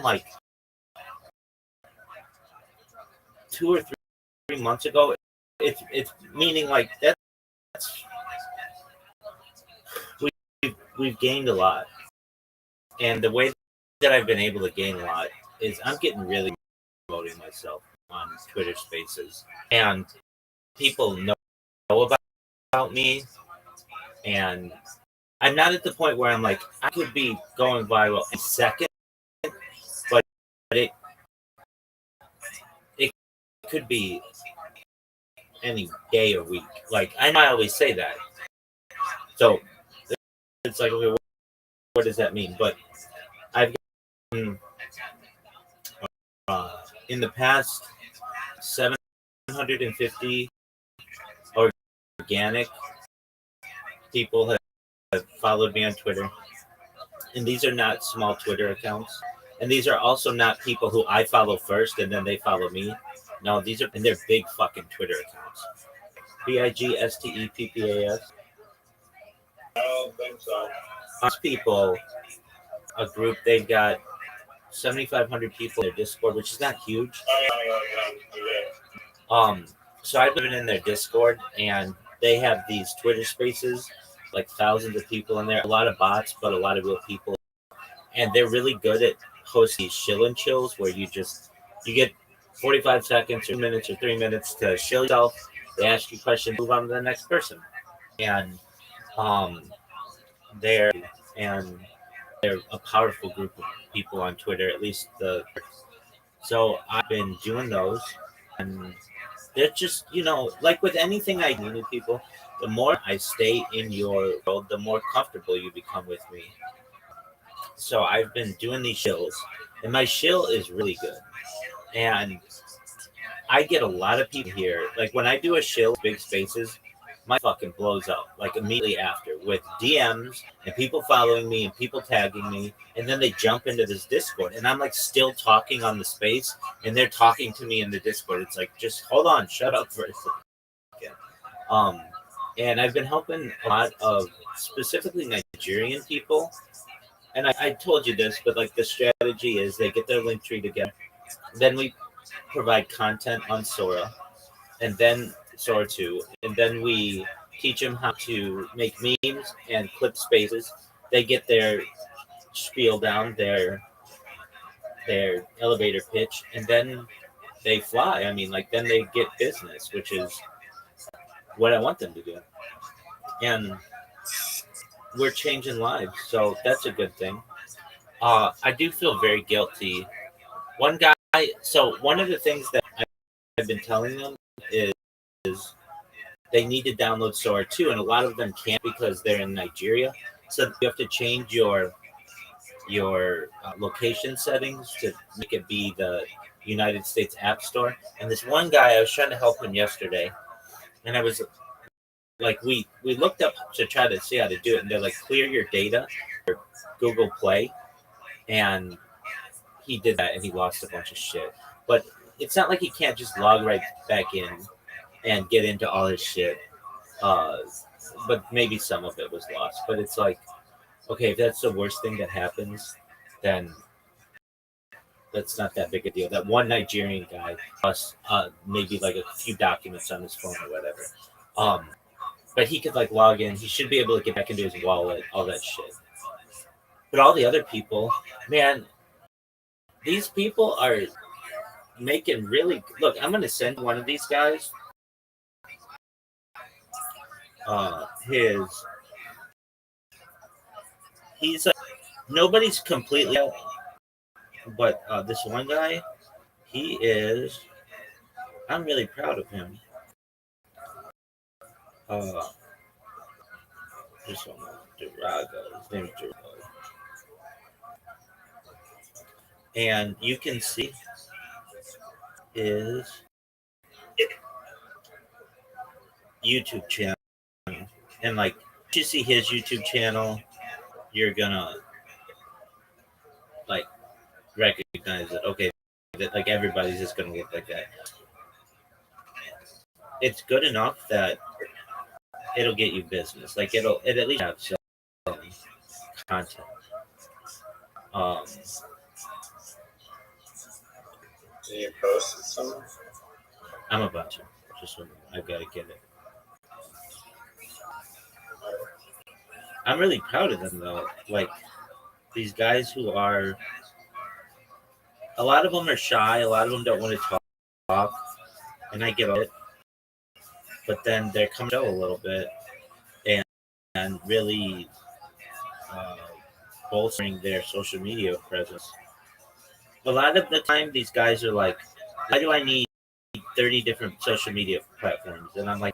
like 2 or 3 months ago. It's meaning like that's we've gained a lot, and the way that I've been able to gain a lot is I'm getting really promoting myself on Twitter Spaces, and people know about me, and I'm not at the point where I'm like I could be going viral in a second, but it could be any day or week. Like I always say that, so it's like okay, what does that mean? But I've gotten in the past 750 organic people have followed me on Twitter, and these are not small Twitter accounts, and these are also not people who I follow first and then they follow me. No, these are and they're big fucking Twitter accounts. BIGSTEPPAS. I don't think so. These people, a group, they've got 7,500 people in their Discord, which is not huge. So I've been in their Discord, and they have these Twitter Spaces, like thousands of people in there. A lot of bots, but a lot of real people, and they're really good at hosting these chill and chills where you get 45 seconds or 2 minutes or 3 minutes to chill yourself. They ask you questions, move on to the next person, and um, they're and they're a powerful group of people on Twitter, at least the. So I've been doing those, and they're just like with anything I do to people, the more I stay in your world, the more comfortable you become with me. So I've been doing these shills, and my shill is really good, and I get a lot of people here. Like when I do a shill, big spaces, my fucking blows up like immediately after with DMs and people following me and people tagging me, and then they jump into this Discord, and I'm like still talking on the space, and they're talking to me in the Discord. It's like just hold on, shut up for a second. And I've been helping a lot of specifically Nigerian people, and I told you this, but like the strategy is they get their link tree together, then we provide content on Sora, and then Sora 2, and then we teach them how to make memes and clip spaces. They get their spiel down, their elevator pitch, and then they fly. I mean, like then they get business, which is what I want them to do. And we're changing lives, so that's a good thing. I do feel very guilty. One guy, so one of the things that I've been telling them is they need to download Sora 2, and a lot of them can't because they're in Nigeria. So you have to change your your location settings to make it be the United States App Store. And this one guy, I was trying to help him yesterday, and I was like, we looked up to try to see how to do it, and they're like, clear your data, or Google Play, and he did that, and he lost a bunch of shit. But it's not like he can't just log right back in and get into all his shit. But maybe some of it was lost. But it's like, okay, if that's the worst thing that happens, then that's not that big a deal. That one Nigerian guy plus maybe like a few documents on his phone or whatever. But he could like log in. He should be able to get back into his wallet, all that shit. But all the other people, man, these people are making really. Look, I'm gonna send one of these guys he's nobody's completely out, but this one guy, he is. I'm really proud of him. This one, Durago. His name is Durago, and you can see his YouTube channel, and like if you see his YouTube channel, you're gonna like recognize it. Okay, that like everybody's just gonna look like that. It's good enough that it'll get you business. Like it at least have some content. Do you post some? I'm about to. Just I've got to get it. I'm really proud of them though. Like these guys who are, a lot of them are shy. A lot of them don't want to talk, and I get it. But then they're coming out a little bit and really bolstering their social media presence. A lot of the time, these guys are like, why do I need 30 different social media platforms? And I'm like,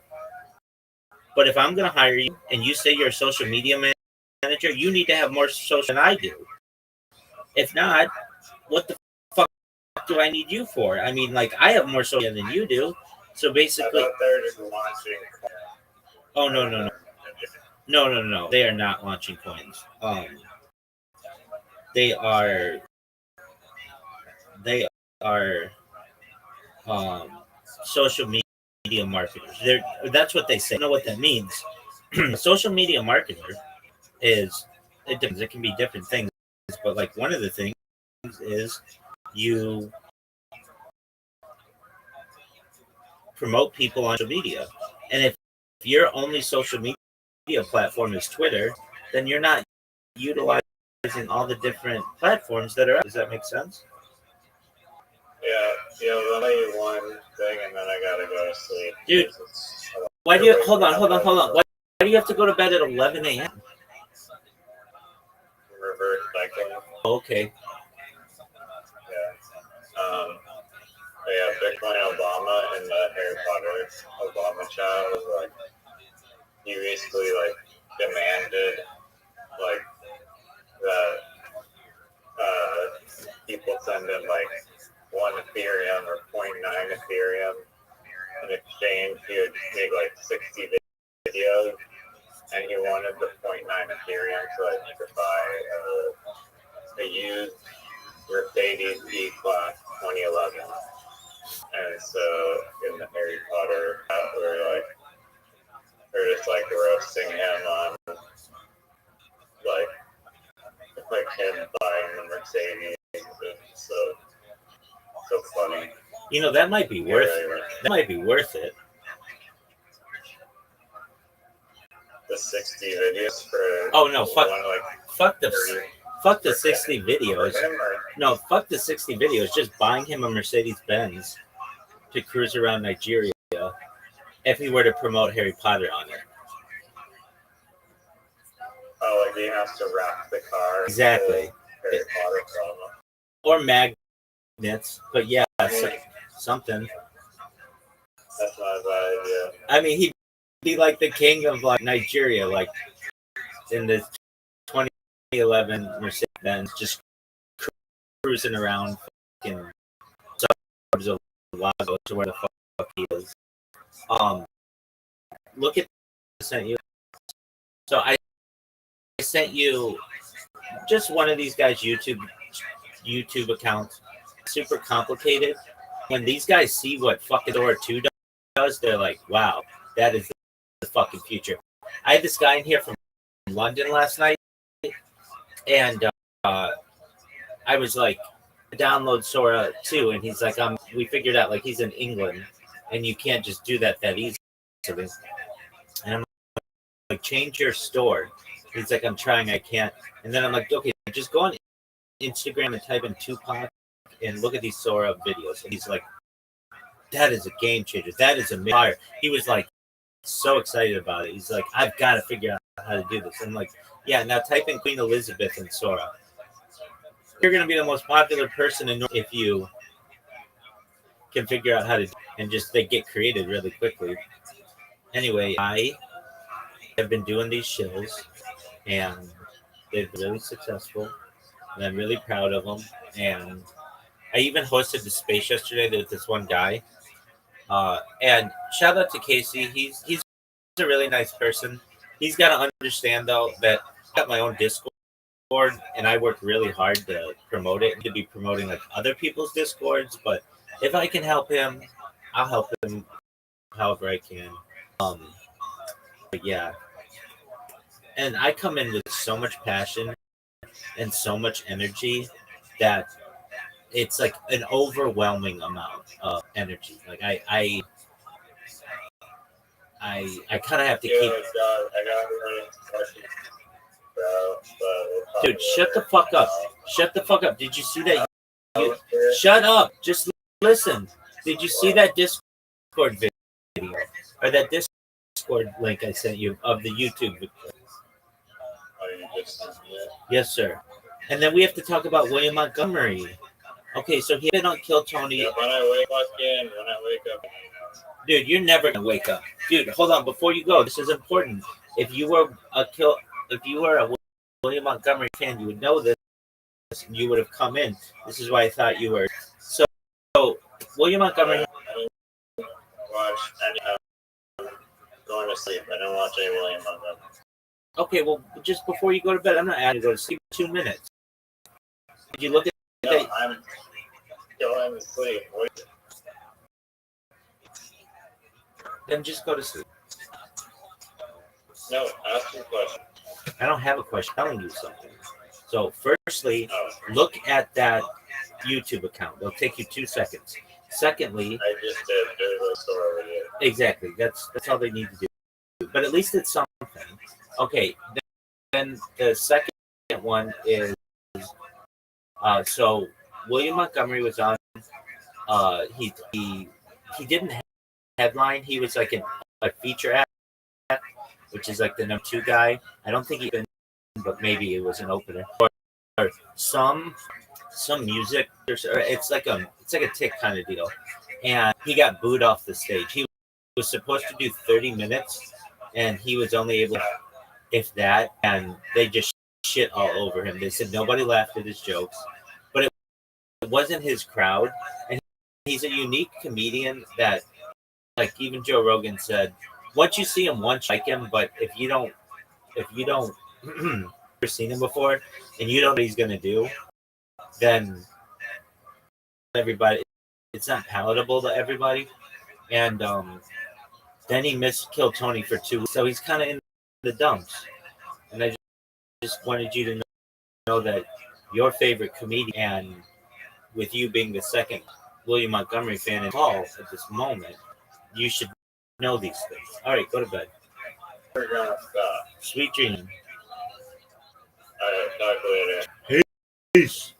but if I'm going to hire you and you say you're a social media manager, you need to have more social than I do. If not, what the fuck do I need you for? I mean, like, I have more social than you do. So basically, I thought they're just launching. Oh, no. No. They are not launching coins. They are social media marketers. That's what they say. I don't know what that means. A social media marketer is, it depends. It can be different things, but like one of the things is you promote people on social media, and if your only social media platform is Twitter, then you're not utilizing all the different platforms that are out. Does that make sense? Yeah, let me one thing and then I gotta go to sleep. Dude, why do you hold on? Why do you have to go to bed at 11 a.m.? Reverse cycling. Okay. Yeah, Bitcoin Obama and the Harry Potter Obama child was like, he basically like demanded like that people send him like 1 Ethereum or 0.9 Ethereum. In exchange, he would make like 60 videos, and he wanted the 0.9 Ethereum so that he could buy a used Mercedes E-Class 2011. And so in the Harry Potter, we're just like roasting him on like him buying the Mercedes. So funny. You know, that might be worth it. That might be worth it. The 60 videos for Oh no, fuck the 60 videos. No, fuck the 60 videos. Just buying him a Mercedes Benz to cruise around Nigeria if he were to promote Harry Potter on it. Oh, like he has to wrap the car. Exactly. Harry Potter promo. Or magnets, but yeah, something. That's not a bad idea. I mean, he'd be like the king of like Nigeria, like in the 2011 Mercedes then just cruising around fucking suburbs of Lagos or where the fuck he is. Look at I sent you. So I sent you just one of these guys' YouTube accounts. Super complicated. When these guys see what fucking Dora 2 does, they're like, wow, that is the fucking future. I had this guy in here from London last night, and I was like, download Sora 2, and he's like, we figured out like he's in England, and you can't just do that easily. And I'm like, change your store. He's like, I'm trying, I can't. And then I'm like, okay, just go on Instagram and type in Tupac and look at these Sora videos. And he's like, that is a game changer. That is a fire. He was like so excited about it. He's like, I've got to figure out how to do this. I'm like, yeah, now type in Queen Elizabeth and Sora. You're going to be the most popular person in if you can figure out how to, and just they get created really quickly. Anyway, I have been doing these shows, and they've been really successful, and I'm really proud of them. And I even hosted the space yesterday with this one guy. And shout out to Casey. He's a really nice person. He's got to understand though that I got my own Discord, and I work really hard to promote it and to be promoting like other people's Discords. But if I can help him, I'll help him however I can. But yeah, and I come in with so much passion and so much energy that it's like an overwhelming amount of energy. Like I kind of have to keep. I got questions, bro. Dude, shut the fuck up! Shut the fuck up! Did you see that? Shut up! Just listen. Did you see that Discord video or that Discord link I sent you of the YouTube video? Yes, sir. And then we have to talk about William Montgomery. Okay, so he been on Kill Tony. Yeah, when I wake up. Dude, you're never gonna wake up. Dude, hold on. Before you go, this is important. If you were a William Montgomery fan, you would know this. And you would have come in. This is why I thought you were. So William Montgomery. I don't watch any. Going to sleep. I don't watch any William Montgomery. Okay, well, just before you go to bed, I'm not asking you to go to sleep. 2 minutes. Did you look at that? I'm going to sleep. Then just go to sleep. No, ask your question. I don't have a question. I'm telling you something. So, firstly, look at that YouTube account. It'll take you 2 seconds. Secondly, I just did a story with you. Exactly. That's all they need to do. But at least it's something. Okay. Then the second one is so William Montgomery was on. He didn't headline. He was like a feature act, which is like the number 2 guy. I don't think he been, but maybe it was an opener or some music. It's like a tick kind of deal. And he got booed off the stage. He was supposed to do 30 minutes, and he was only able, if that, and they just shit all over him. They said nobody laughed at his jokes, but it wasn't his crowd. And he's a unique comedian that, like even Joe Rogan said, once you see him once, you like him, but if you don't ever seen him before and you don't know what he's gonna do, then everybody, it's not palatable to everybody. And then he missed Kill Tony for 2 weeks, so he's kind of in the dumps. And I just wanted you to know that your favorite comedian, and with you being the second William Montgomery fan in Paul at this moment, you should know these things. All right, go to bed. We're gonna stop. Sweet dream. All right, talk later. Peace.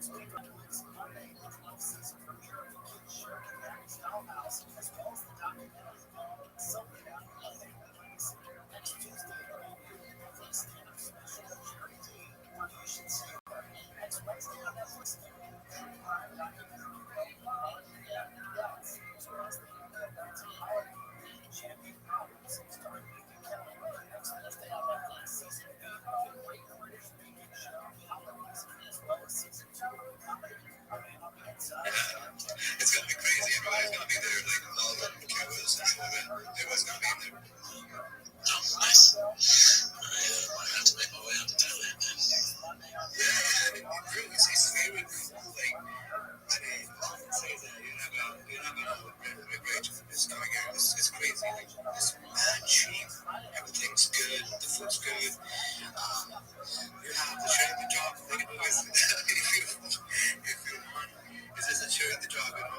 It's gonna be crazy. Everybody's gonna be there, like all the cameras and shit. Everybody's gonna be in there. Oh, nice. I might have to make my way out to Thailand then. Yeah, I mean, really, it's very cool. Like, I mean, say that you're not gonna regret this going here. It's crazy. Like, it's mad cheap. Everything's good. The food's good. You have the shirt and the job. Like, if you want, it's just a shirt and the job, you know.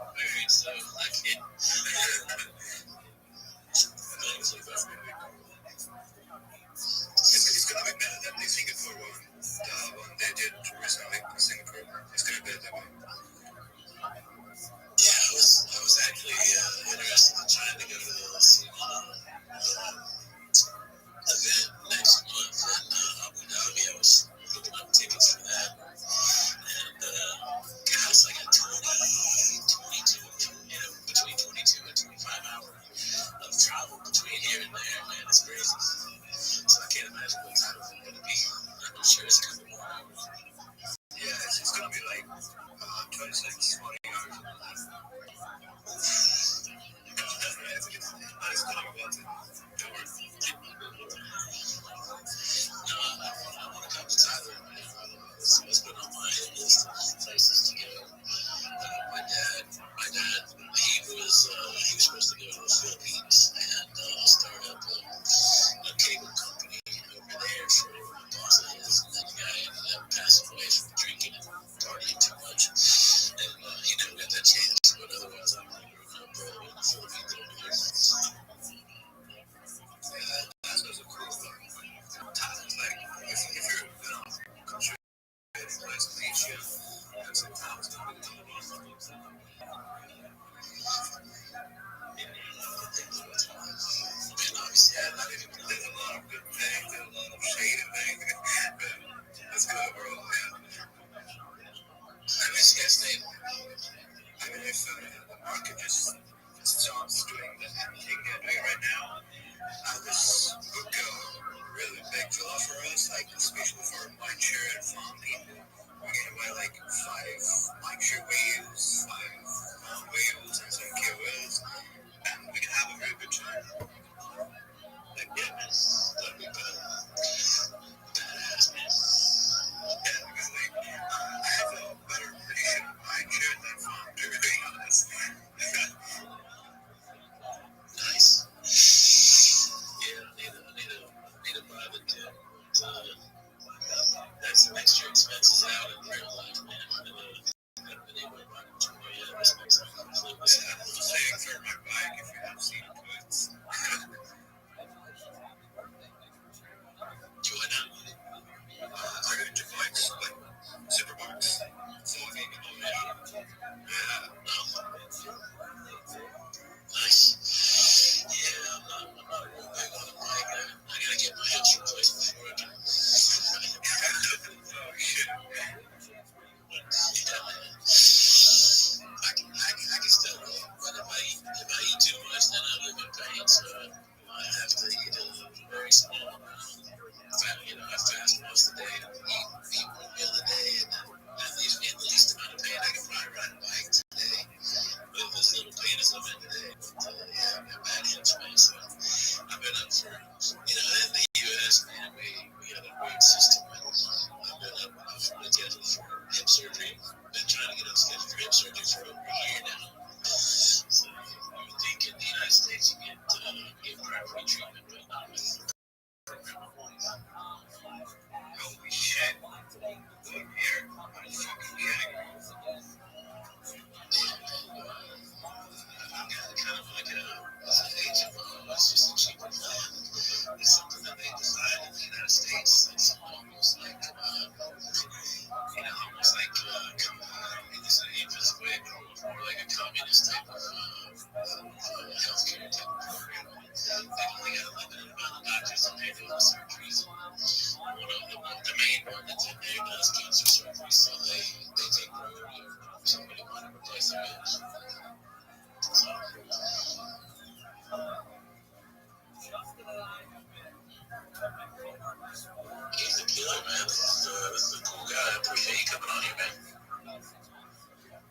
Alright, so I can't. It's gonna be better than the Singapore one. The one they did recently in Singapore. It's gonna be better that way. Yeah, I was actually interested in trying to go to this event next month in Abu Dhabi. I was looking up tickets for that, and God, it's like a 22, between 22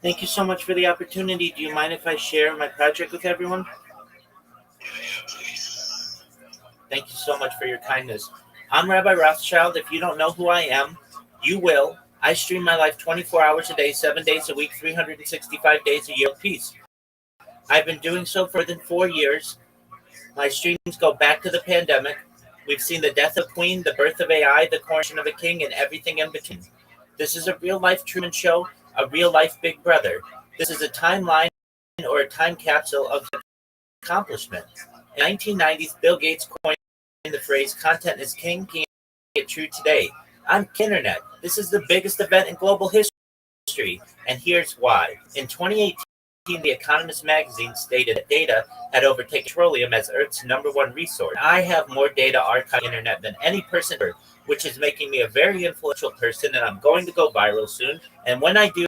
Thank you so much for the opportunity. Do you mind if I share my project with everyone? Yeah, please. Thank you so much for your kindness. I'm Rabbi Rothschild. If you don't know who I am, you will. I stream my life 24 hours a day, 7 days a week, 365 days a year with peace. I've been doing so for more than 4 years. My streams go back to the pandemic. We've seen the death of Queen, the birth of AI, the coronation of a king, and everything in between. This is a real life Truman Show, a real life Big Brother. This is a timeline or a time capsule of accomplishment. In 1990s, Bill Gates coined the phrase "content is king." Can it true today? On internet, this is the biggest event in global history, and here's why. In 2018, The Economist magazine stated that data had overtaken petroleum as Earth's #1 resource. I have more data archived on the internet than any person ever, which is making me a very influential person, and I'm going to go viral soon. And when I do,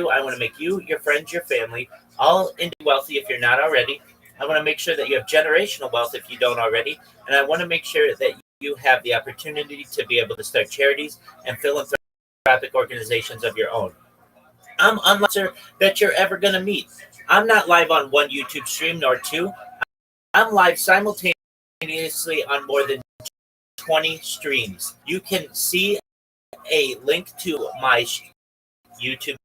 I want to make you, your friends, your family, all into wealthy if you're not already. I want to make sure that you have generational wealth if you don't already. And I want to make sure that you have the opportunity to be able to start charities and philanthropic organizations of your own. I'm unlike that you're ever going to meet. I'm not live on one YouTube stream nor two. I'm live simultaneously on more than 20 streams. You can see a link to my YouTube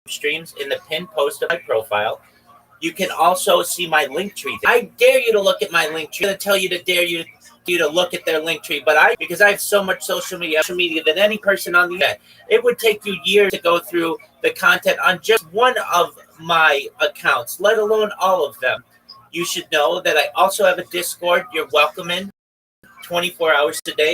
streams in the pinned post of my profile. You can also see my link tree. I dare you to look at my link tree. I'm going to tell you to dare you to look at their link tree, but because I have so much social media than any person on the internet, it would take you years to go through the content on just one of my accounts, let alone all of them. You should know that I also have a Discord. You're welcome in 24 hours a day.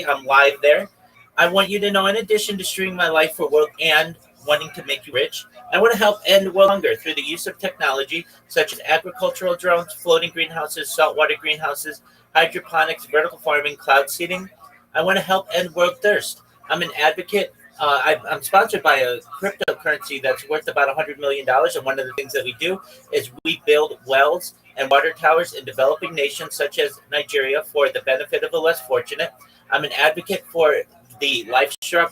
I'm live there. I want you to know, in addition to streaming my life for work and wanting to make you rich, I want to help end world hunger through the use of technology such as agricultural drones, floating greenhouses, saltwater greenhouses, hydroponics, vertical farming, cloud seeding. I want to help end world thirst. I'm an advocate. I'm sponsored by a cryptocurrency that's worth about $100 million. And one of the things that we do is we build wells and water towers in developing nations such as Nigeria for the benefit of the less fortunate. I'm an advocate for the Life Straw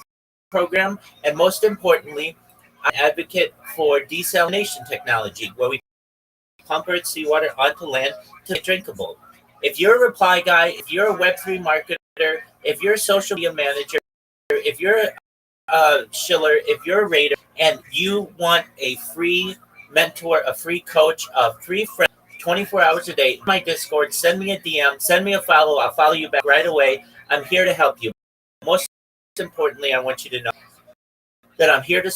program. And most importantly, I'm an advocate for desalination technology, where we pump Earth seawater onto land to make it drinkable. If you're a reply guy, if you're a Web3 marketer, if you're a social media manager, if you're a shiller, if you're a raider, and you want a free mentor, a free coach, a free friend, 24 hours a day, my Discord, send me a DM, send me a follow. I'll follow you back right away. I'm here to help you. Most importantly, I want you to know that I'm here to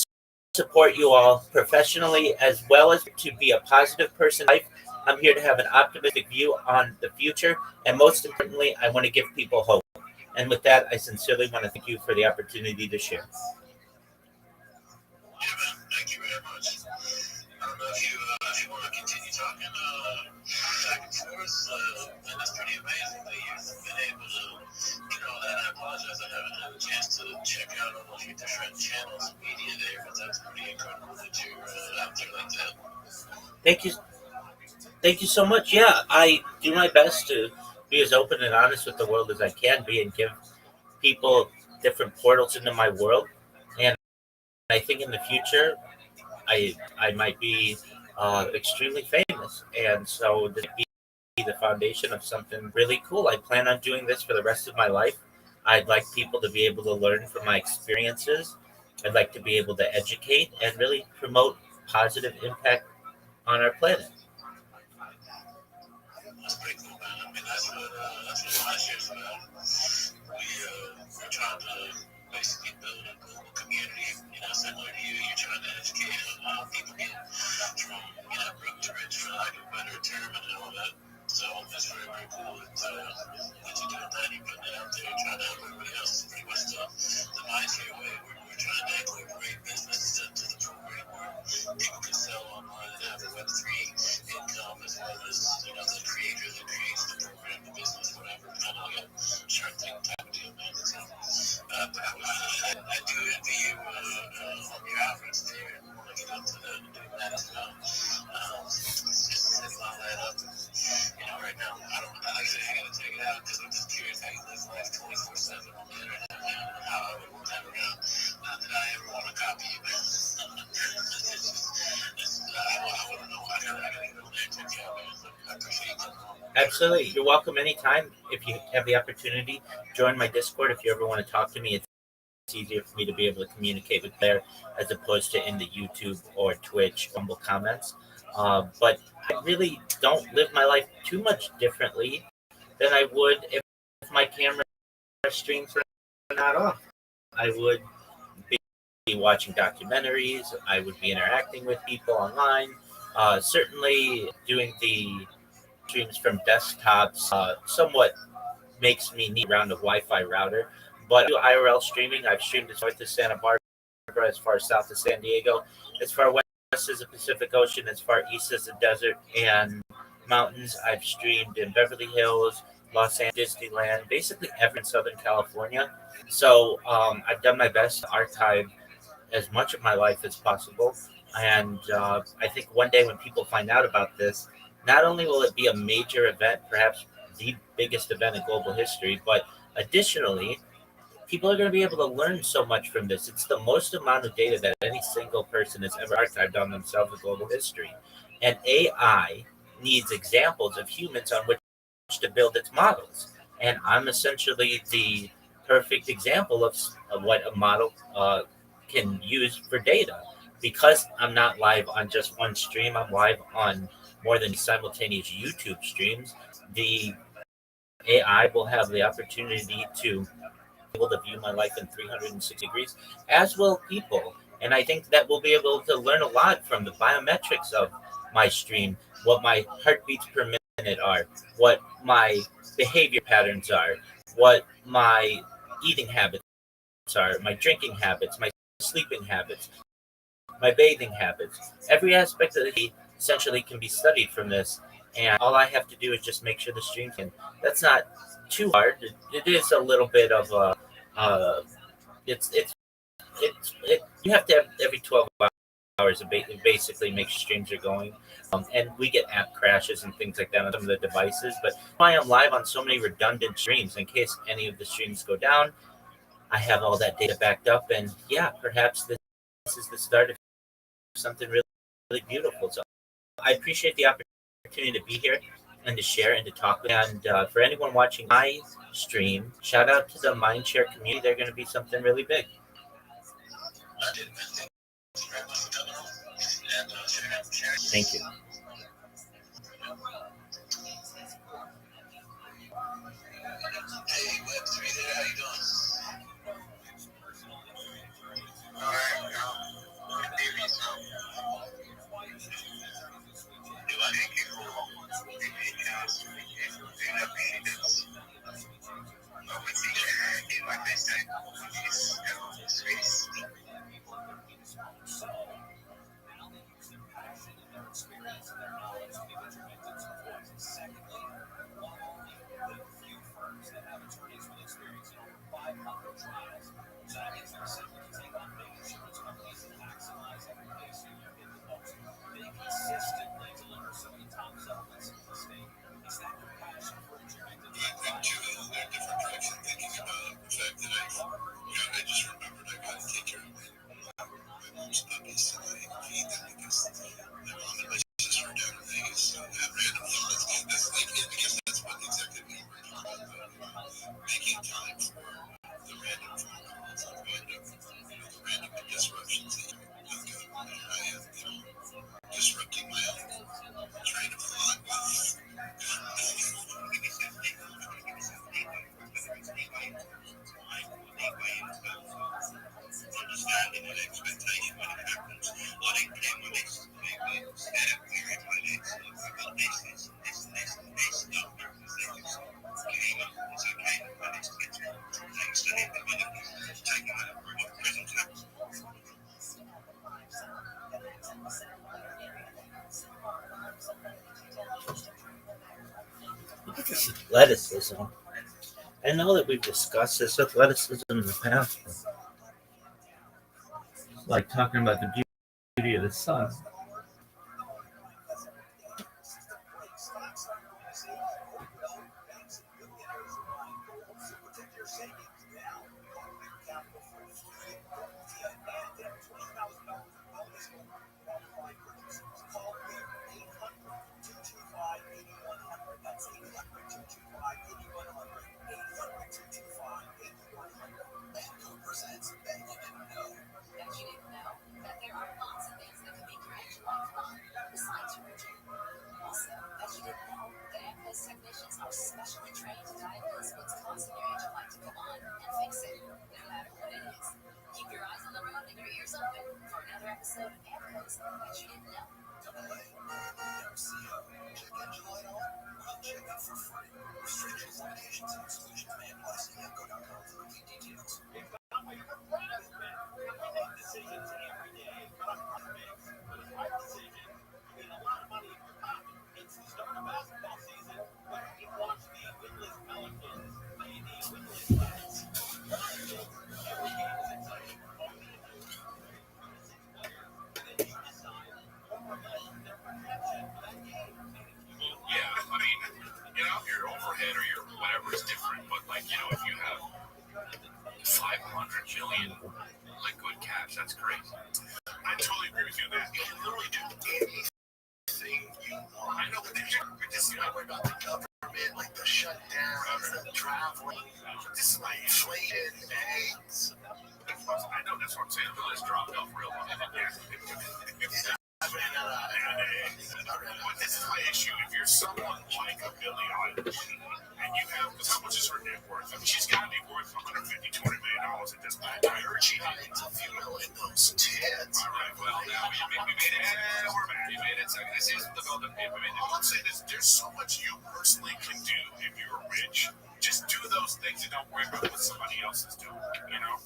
support you all professionally as well as to be a positive person in life. I'm here to have an optimistic view on the future. And most importantly, I want to give people hope. And with that, I sincerely want to thank you for the opportunity to share. Yeah, man. Thank you very much. I don't know if you want to continue talking back and forth, and that's pretty amazing that you've been able to get all that. I apologize, I haven't had a chance to check out all of your different channels of media there, but that's pretty incredible that you're out there like that. Thank you. Thank you so much. Yeah, I do my best to be as open and honest with the world as I can be and give people different portals into my world. And I think in the future, I might be extremely famous, and so this might be the foundation of something really cool. I plan on doing this for the rest of my life. I'd like people to be able to learn from my experiences. I'd like to be able to educate and really promote positive impact on our planet. That's pretty cool, man. I mean, that's what my shit's about. We're trying to basically build a global community, similar to you. You're trying to educate people get from, broke to rich, for lack of a better term, and all that. So that's very, very cool that you're doing that. You're putting it out there, you're trying to help everybody else. It's pretty much the mindset way. We're trying to incorporate business into the program where people can sell online and have a Web3 income as well as, the creator that creates the program, the business, whatever, kind of like a Shark Tank type of deal, man. So, I do envy you on your efforts there and want to get up to that and do that as well. Just setting all that up. Right now, I don't, like I said, I gotta take it out. Absolutely. You're welcome anytime. If you have the opportunity, join my Discord. If you ever want to talk to me, it's easier for me to be able to communicate with there as opposed to in the YouTube or Twitch Rumble comments. But I really don't live my life too much differently than I would if my camera streams were not off. I would be watching documentaries. I would be interacting with people online. Certainly, doing the streams from desktops somewhat makes me need around a Wi-Fi router. But IRL streaming, I've streamed as north as Santa Barbara, as far south as San Diego, as far west as the Pacific Ocean, as far east as the desert and mountains. I've streamed in Beverly Hills, Los Angeles, Disneyland, basically every in Southern California. So I've done my best to archive as much of my life as possible. And I think one day when people find out about this, not only will it be a major event, perhaps the biggest event in global history, but additionally, people are going to be able to learn so much from this. It's the most amount of data that any single person has ever archived on themselves in global history. And AI needs examples of humans on which to build its models. And I'm essentially the perfect example of what a model can use for data. Because I'm not live on just one stream, I'm live on more than simultaneous YouTube streams. The AI will have the opportunity to able to view my life in 360 degrees, as will people. And I think that we'll be able to learn a lot from the biometrics of my stream, what my heartbeats per minute are, what my behavior patterns are, what my eating habits are, my drinking habits, my sleeping habits, my bathing habits. Every aspect of the essentially can be studied from this. And all I have to do is just make sure the stream can. That's not too hard. It is a little bit of a uh, you have to have every 12 hours to basically make sure streams are going. And we get app crashes and things like that on some of the devices. But why I'm live on so many redundant streams in case any of the streams go down. I have all that data backed up, and yeah, perhaps this is the start of something really, really beautiful. So I appreciate the opportunity to be here and to share and to talk. And for anyone watching my stream, shout out to the Mindshare community. They're going to be something really big. Thank you. Hey, Web3 there, how you doing? Alright, maybe so. Do I think it will end up being this? With the, like they say, it's really sweet. I just remembered I got to take care of my mom's puppies and I feed them because I'm on the basis for down in Vegas. Have random thoughts. That's like it because that's what exactly we were talking about. Making time for the random phone calls and the random disruptions that you have. I am, disrupting my own train of thought with understanding and expectation when it happens. What I claim when it's very financial about this and this doctor things came up it's okay but it's thanks to him taking that approach to present times. Look at this athleticism. I know that we've discussed this athleticism in the past, but like talking about the beauty of the sun. head or your whatever is different. But like, you know, if you have 500 million liquid cash, that's crazy. I totally agree with you on that. You can literally do anything you want. I know, but then you're just not worried about the government, like the shutdowns, the traveling. This is my inflated eggs. I know, that's what I'm saying. The list dropped off real low. Yeah. But this is my issue. If you're someone like a Billie Eilish, and you have, because how much is her net worth? I mean, she's got to be worth $150, $200 million at this point. I heard she hides a few million in those tits. All right, well, now we made it. We're back. We made it. So this is the build-up. We made it. All I'm saying is there's so much you personally can do if you're rich. Just do those things and don't worry about what somebody else is doing, you know?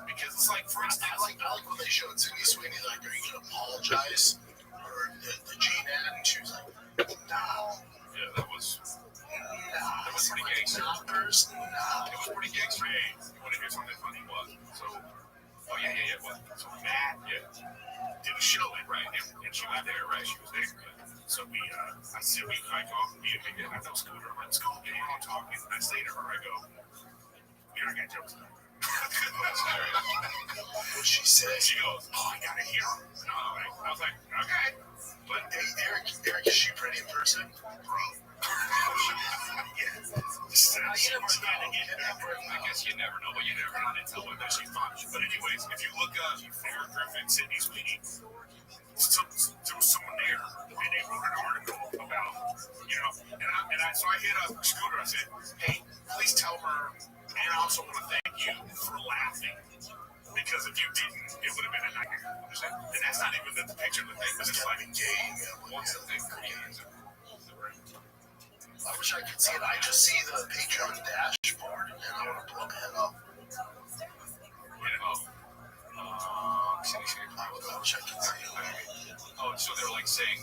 Because it's like, for instance, I like when they showed Sydney Sweeney, like, are you going to apologize for the Gene ad? And she was like, no. Yeah, that was pretty gangster. It was pretty gangster. Hey, you want to hear something funny? What? So, oh, yeah. What? So, Matt, did a show, right? And she was there, right? She was there. So I said, I go, I know Scooter, let's go, we're all talking. And I say to her, I go, I got jokes. What she said? She goes, I got to hear him. And I was like, okay. But hey, Eric, is she pretty in person? Bro. Yeah. I guess you never know, but you never know until whether she's fun. But anyways, if you look up Eric Griffin, Sydney Sweeney, there was someone there, and they wrote an article about, you know, so I hit up Scooter. I said, hey, please tell her, and I also want to thank you for laughing, because if you didn't, it would have been a nightmare. And that's not even the picture of the thing, but it's like a game. Once the thing begins. I wish I could see it. I just see the Patreon dashboard, and I want to blow my head off. I wish I could see it. Oh, so they're like saying,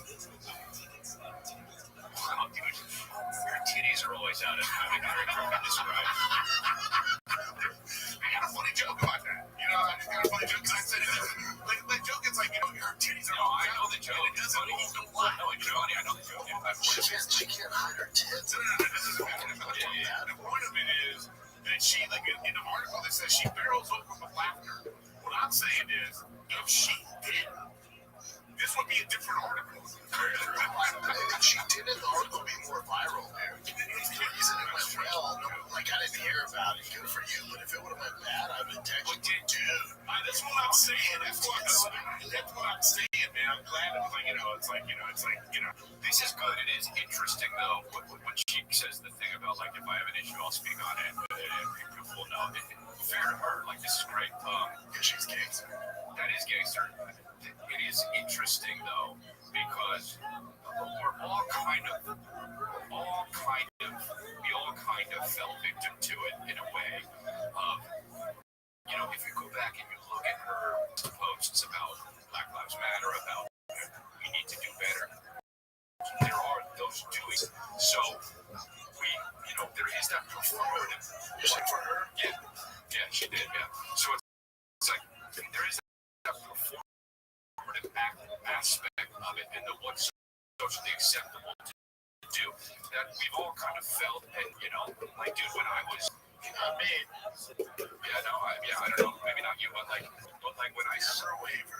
wow, dude, your titties are always out. I got a funny joke about that. You know, I got a funny joke because I said it. The joke is like, you know, your titties are always out. I know the joke. It doesn't move the plot. No, it's funny. I know the joke. She can't hide her tits. The point of it is that she, like in the article that says she barrels over with laughter. What I'm saying is, if she did, this would be a different article. If she did it, the article would be more viral. The reason it went well, like I didn't hear about it, good for you. But if it would have went bad, I would have texted you, dude. That's what I'm saying. That's what I'm saying, man. I'm glad it was like, it's like, this is good. It is interesting, though, when she says the thing about, like, if I have an issue, I'll speak on it. And people will know. Fair to her. Like, this is great. Because she's gangster. That is gangster. It is interesting, though, because we all kind of fell victim to it in a way of, if you go back and you look at her posts about Black Lives Matter, about we need to do better, there are those doing. So there is that performative. You said for her? Yeah, she did, yeah. So it's like, there is that performative aspect of it, and what's socially acceptable to do, that we've all kind of felt, and like, dude, when I was, not me. I don't know, maybe not you, but like when I saw a waiver,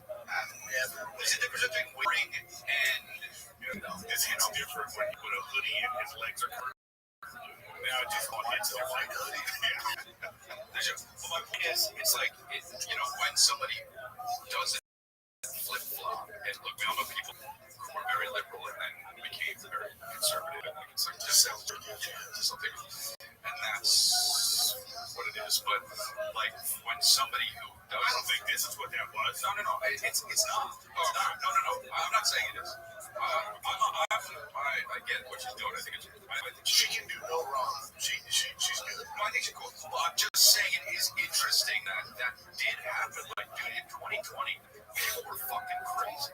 there's a difference between wearing and this hits different when you put a hoodie and his legs are curved. Now it just hits a white hoodie. My point is, it's like, when somebody does it flip-flop, and look, we all know people who were very liberal and then became very conservative, and it's like, just sounds something, and that's what it is. But like, when somebody who does, I don't think this is what that was. No, it's not. No. I'm not saying it is. I get what she's doing. I think she can do no wrong. She's good. No, I think she's cool. Well, I'm just saying it is interesting that did happen. Like, dude, in 2020, people were fucking crazy.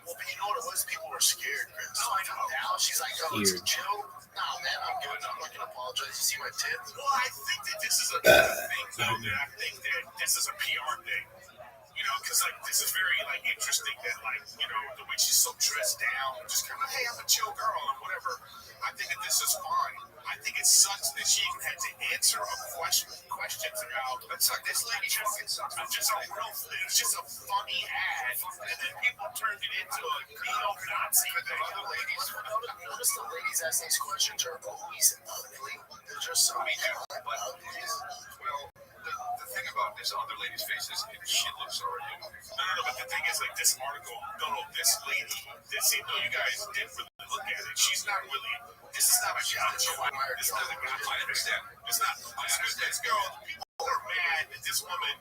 Well, but you know what it was? People were scared, Chris. No, I know. Now she's like, it's chill. No, man, I'm good. I'm not going to apologize. You see my tits? Well, I think that this is a thing, though. I think that this is a PR thing. Because, like, this is very, like, interesting that, like, the way she's so dressed down, just kind of, hey, I'm a chill girl, or whatever. I think that this is fine. I I think it sucks that she even had to answer questions about. It sucks. This lady just a funny ad, and then people turned it into a neo-Nazi thing. Notice the ladies ask these questions are always ugly. They're just so the thing about this other lady's face is she looks already. No, but the thing is, like, this article, this lady, even though you guys didn't really look at it, she's not really. This is not a gotcha. This is not a gotcha. I understand. It's not. I understand. This girl, people are mad that this woman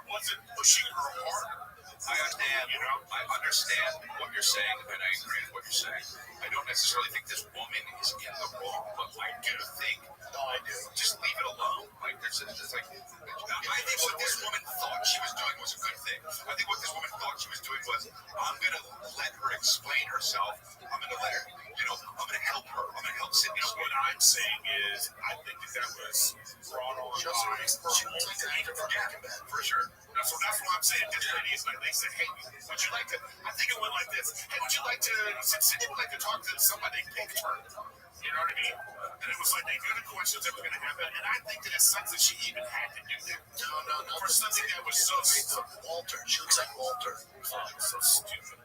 wasn't pushing her harder. I understand, I understand what you're saying, and I agree with what you're saying. I don't necessarily think this woman is in the wrong, but I do think, just leave it alone. Like, I think what this woman thought she was doing was a good thing. I think what this woman thought she was doing was, I'm going to let her explain herself. I'm going to let her, I'm going to help her. I'm going to help Sydney. What I'm saying is, I think that was brought on by... For sure. That's what I'm saying. This lady is like, they said, hey, would you like to, I think it went like this. Hey, would you like to, Sydney would like to talk to somebody they picked her. You know what I mean? And it was like, they knew the questions that were going to happen. And I think that it sucks that she even had to do that. No. For something that was so stupid. Walter. She looks like Walter. So stupid.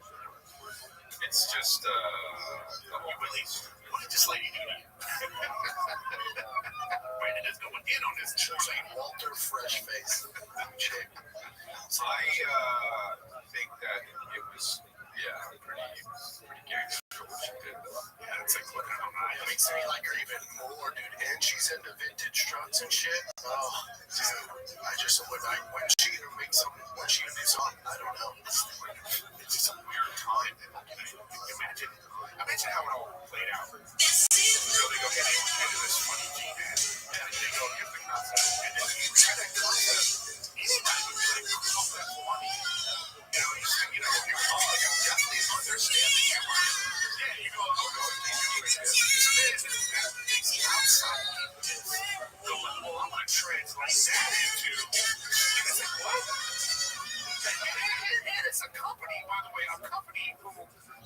It's just, what did this lady do to you? Why did no one in on this? She looks like Walter Fresh Face. Chick. I think that it was, pretty gangster what she did. Yeah, it's like looking at her eyes. It makes me like her even more, dude. And she's into vintage trucks and shit. Oh, dude. I just when she gonna make something, when she gonna do something, I don't know. It's just a weird time. Imagine how it all played out. So they go, hey, we're going to this funny G-Man. And they go give the concept. And then you try that concept. Anybody would really come that funny. You definitely understand the humor. Yeah, you go, the outside go, well, I'm going to translate that into. It's like, what? And it's a company, by the way, who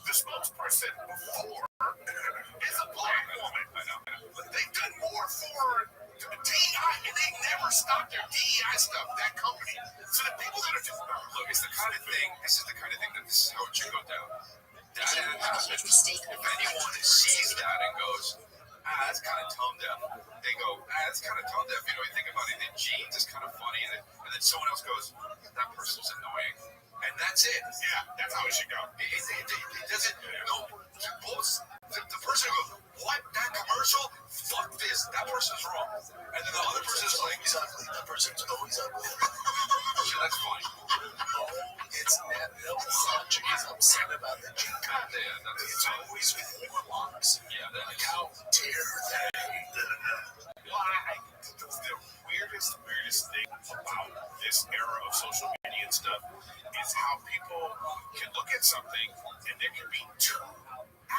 the spokesperson before is a black woman. I know. But they've done more for DEI, and they never stopped their DEI stuff, that company. So the people that are just, look, it's the kind of thing, this is how it should go down. That happens. If anyone sees that and goes, that's kind of tone deaf, they go, that's kind of tone deaf. You think about it, the jeans is kind of funny, and then someone else goes, that person's annoying. And that's it. Yeah, that's how it should go. It doesn't, the person goes, what? That commercial? Fuck this. That person's wrong. And then the other person's like, he's ugly. That person's always ugly. Yeah, that's funny. It's not he's upset about the G. It's always with more locks. Yeah, like how dare they? Why? The weirdest thing about this era of social media and stuff is how people can look at something and there can be two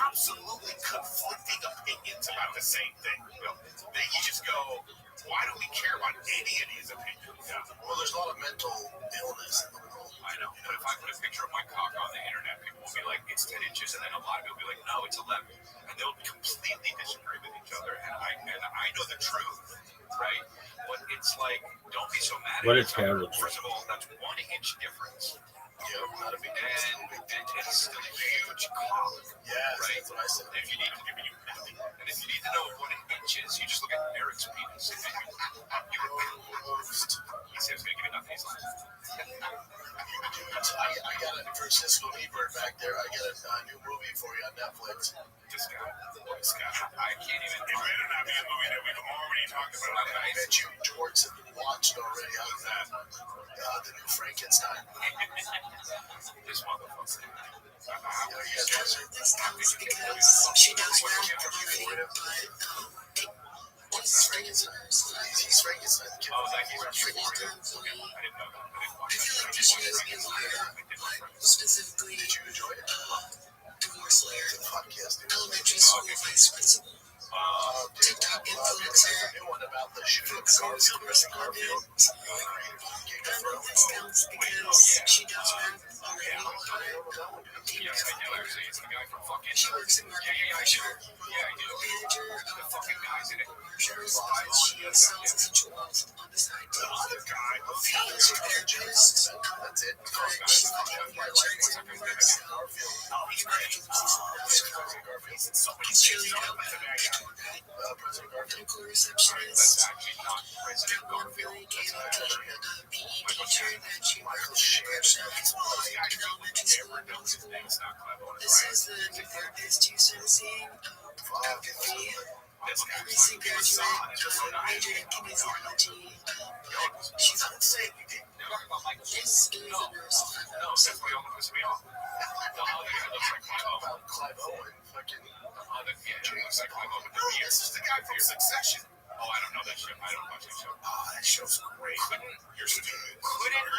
absolutely conflicting opinions about the same thing. They can just go, why do we care about any of these opinions? Yeah. Well, there's a lot of mental illness in the world. I know. But if I put a picture of my cock on the internet, people will be like, it's 10 inches, and then a lot of people will be like, no, it's 11. And they'll completely disagree with each other. And I know the truth, right? But it's like, don't be so mad at each other. First of all, that's 1 inch difference. Yeah, not a big deal. And it's still a huge cock. Yeah, right? That's what I said. And if you need to give you nothing, and if you need to know what an inch is, you just look at Eric's penis. He said he was going to give you nothing. He's like, I got it for Cisco Lieber back there. I got a new movie for you on Netflix. This guy. I can't even. It better not be a movie that we've already talked about. I bet you George watched already. How's that? The new Frankenstein. This motherfucker. This comes because she knows where I'm from, but He's Frankenstein. Oh, that he's Frankenstein. I didn't know that. I feel like this year is being weird. Specifically, did you enjoy it? Divorce lawyer, Podcast, elementary school vice principal. TikTok influencer. The new one about the shooting of Fox's Garfield. correspondent. Got no discounts because she does rap already. Yes, I do actually. It's the guy from fucking. She works in marketing for sure. Yeah, I do. Manager The of fucking guys in it. commercials. She sells essential oils on the side. The other guy. She's a therapist. That's it. But she's taking more insurance and more, so you might have to see some of that stuff. He's truly dope. President Garfield. Medical receptionist. Got one really gay PE teacher that she worked with in elementary school and middle school. This is the new therapist you started seeing. Photography. Recent graduate, majored in kinesiology. She's on site. This is a nurse. About Clive Owen. Fucking. This is the guy from Succession. Oh, I don't know that shit. I don't watch that show. Oh, that show's great. You're stupid.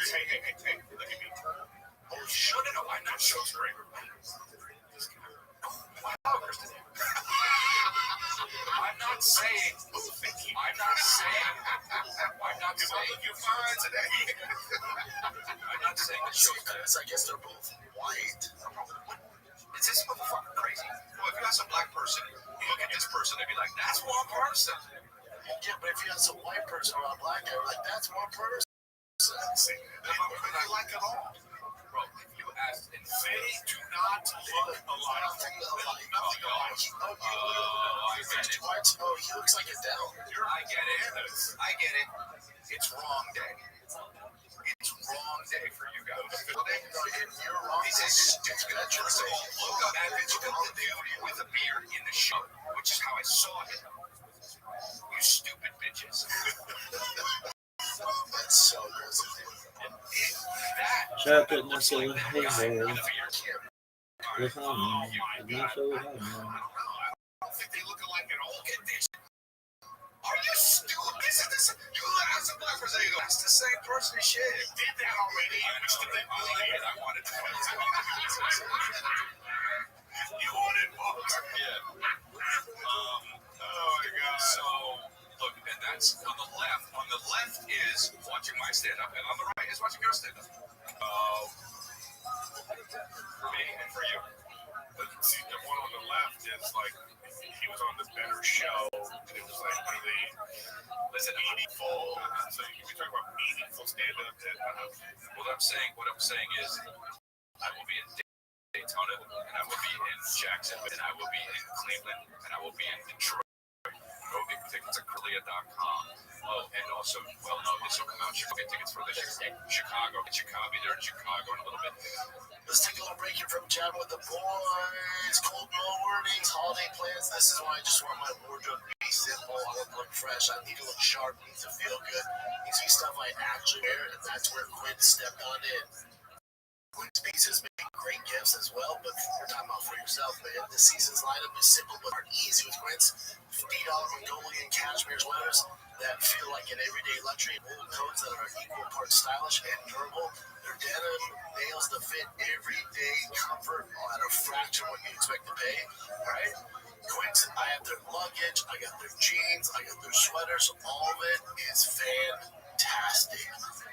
Hey, look at me. Oh, shouldn't know. I'm not show's great. Wow, Kristen. I'm not saying. You're fine today. I'm not saying the show's bad. I guess they're both white. Is this motherfucker crazy? Well, if you ask a black person, you look at this person, they'd be like, that's one person. Yeah, but if you ask a white person or a black guy, like, that's one person. They like it all. Bro, if you ask, and they do not look alike. Nothing alike. Oh, he looks like a down. I get it. It's wrong day. It's wrong day for you guys. You're wrong. This is stupid. So look up at the dude with a beard in the show, which is how I saw him. You stupid bitches. That's so aggressive. Shut up, my soul. Hey, hey. I Look on me. I'm not so high. don't think they look alike at all. Look at this. Are you stupid? This you look as a black person. You go, that's the same person. Shit. You did that already. I wanted to. You wanted more. Yeah. Oh my God. So look, and that's on the left. On the left is watching my stand-up, and on the right is watching your stand-up. For me and for you. See, the one on the left is like he was on the better show. It was like really meaningful. So you can talk about meaningful stand-up. What I'm saying is, I will be in Daytona, and I will be in Jackson, and I will be in Cleveland, and I will be in Detroit. Go get tickets at Corlia.com. Oh, and also, well, no, this will come out. You get tickets for the Chicago. They're in Chicago in a little bit. Let's take a little break here from Jabbing with the Boys. Cold mornings, holiday plans. This is why I just want my wardrobe to be simple. I want to look fresh. I need to look sharp. I need to feel good. It needs to be stuff I actually wear, and that's where Quinn stepped on in. Quinn's pieces make great gifts as well, but we're talking about for yourself, man. The season's lineup is simple but easy with Quinn's. $50 Mongolian cashmere sweaters that feel like an everyday luxury. Wool coats that are equal parts stylish and durable. Their denim nails the fit everyday comfort at a fraction of what you expect to pay, right? Quinn's, I have their luggage, I got their jeans, I got their sweaters. All of it is fantastic.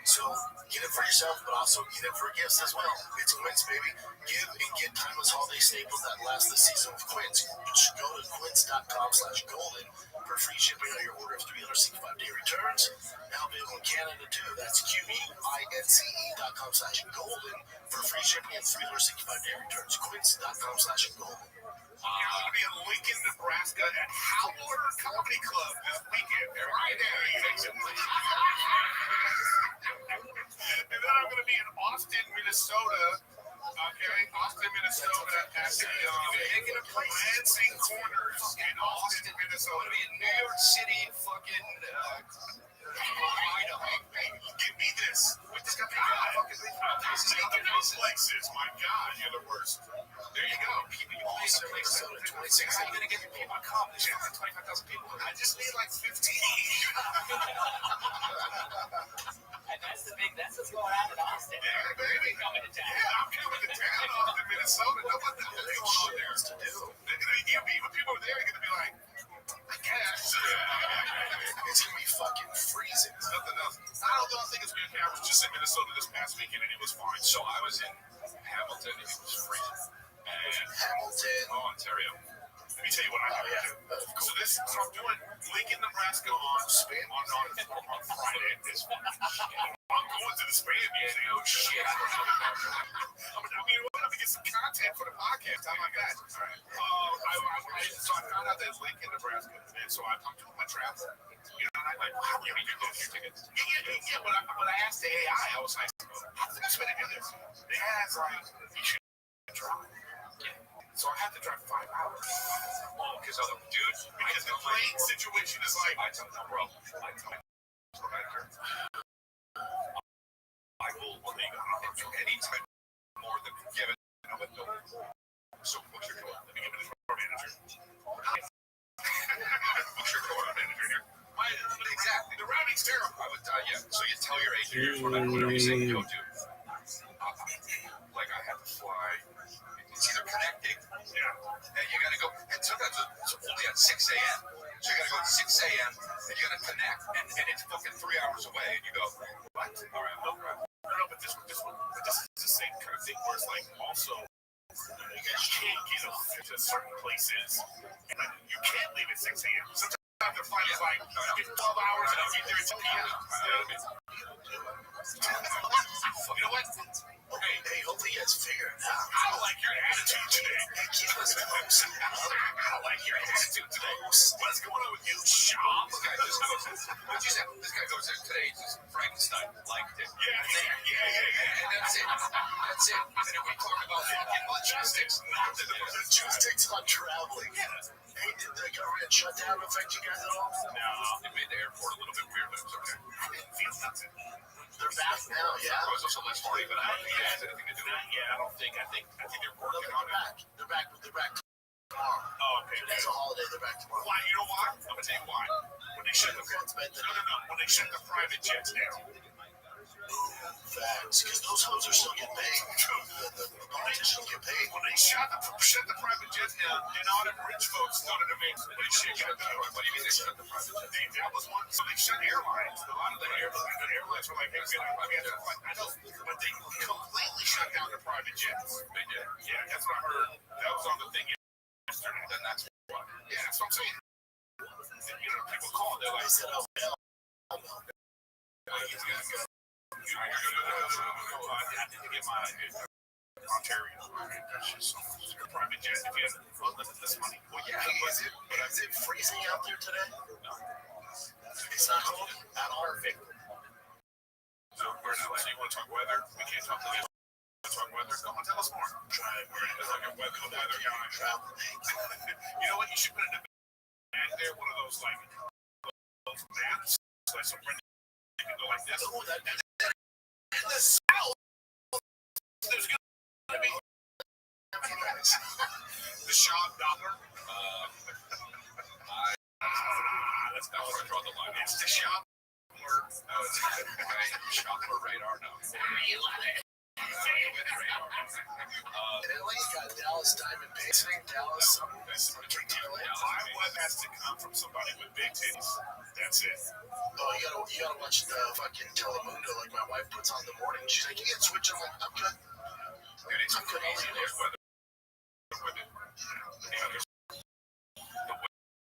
So get it for yourself, but also get it for gifts as well. It's Quince, baby. Give and get timeless holiday staples that last the season with Quince. Just go to quince.com/golden for free shipping on your order of 365-day returns. Now available in Canada too. That's QUINCE.com/golden for free shipping and 365-day returns. Quince.com/golden. You're going to be in Lincoln, Nebraska at Howler Comedy Club this weekend. Right there. And then I'm going to be in Austin, Minnesota. Okay, Austin, Minnesota at the Lansing Corners in Austin, Minnesota. In New York City, fucking Idaho. Hey, give me this. What this guy fucking those places. My God, you're the worst. There you go. People, you always say Minnesota 26. How are you going to get people to come? There's 25,000 people. I just need like 15. And that's what's going on in Austin. Yeah, baby. Coming to town. Yeah, I'm coming to town, Austin, Minnesota. Know what the hell's going on there to do? They're going to give me, when people are there, they're going to be like, weekend and it was fine. So I was in Hamilton and it was freezing. And Hamilton, Ontario. Let me tell you what I have to do. So I'm doing Lincoln, Nebraska on Friday. I'm going to the spam museum. Oh shit! I'm gonna get some content for the podcast. How about that? So I found out that it's Lincoln, Nebraska, and so I'm doing my travel. You know, and I'm like, how do you get your tickets? Yeah. But I asked the AI. I was like, how do you do this? It has like you should drive. So I had to drive 5 hours. Oh, because the plane situation is like, I don't know, bro. I will anytime more than give it. So what's your door? Let me give it to our manager. What's your door manager here? Exactly. The routing's terrible. I would yeah. So you tell your agent, here's what you say, yo, dude. Like I have to fly. It's either connecting, and you gotta go, and sometimes it's only at 6 a.m. So you gotta go at 6 a.m. and you gotta connect, and it's fucking 3 hours away, and you go, what? All right, no, but this is the same kind of thing where it's like also you can't get to certain places, and you can't leave at 6 a.m. Sometimes the flight is like 12 hours, and I'll get there at 2 p.m. You know what? Hey, hopefully you guys figure it out. I don't like your attitude today. Keep listening, folks. I don't like your attitude today. What's going on with you, Sean? Okay, what you said? This guy goes there today. He's Frankenstein. Liked it. Yeah. And that's it. And then we talk about fucking logistics. Logistics on traveling. Yeah. Hey, did the government shutdown affect you guys at all? No, it made the airport a little bit weird, but it was okay. I didn't feel nothing. They're back now, yeah. It was also less party, but I don't think it has anything to do with it. Yeah, I don't think. I think they're working on it. They're back tomorrow. Oh, okay. Today's a holiday. They're back tomorrow. Why? You know why? I'm gonna tell you why. When they shut the when they shut the private jets down. Facts, because those hoes are still getting paid. The politicians get paid. When they shut the private jets down, and all them rich folks started to make shit got done. What do you mean they shut the private jets? That was one. So they shut airlines. A lot of the airlines were like, hey, I know, but they completely shut down the private jets. They did. Yeah, that's what I heard. That was on the thing yesterday. Then that's what. Yeah, that's what I'm saying. You know, people call. They're like, I didn't get my Ontario. That's just private jet. If you have unlimited this money. Well, yeah. Is it freezing out there today? No. It's not cold at all. Perfect. So we're not. So you want to talk weather? We can't talk weather. Talk weather. Come on, tell us more. Try. We're going to talk weather. Travel. You know what? You should put in there one of those like those maps. Like some you can go like this. Oh, that in the south, there's gonna be the shop dollar. That's not where I draw the line. It's the shop or shopper radar. No, you love it. LA got Dallas Diamond Pacing, Dallas. Iowa has to come from somebody with big titties. That's it. Oh, you gotta watch the fucking Telemundo like my wife puts on in the morning. She's like, you can switch it. I'm like, I'm good. Dude, it's good. There's weather.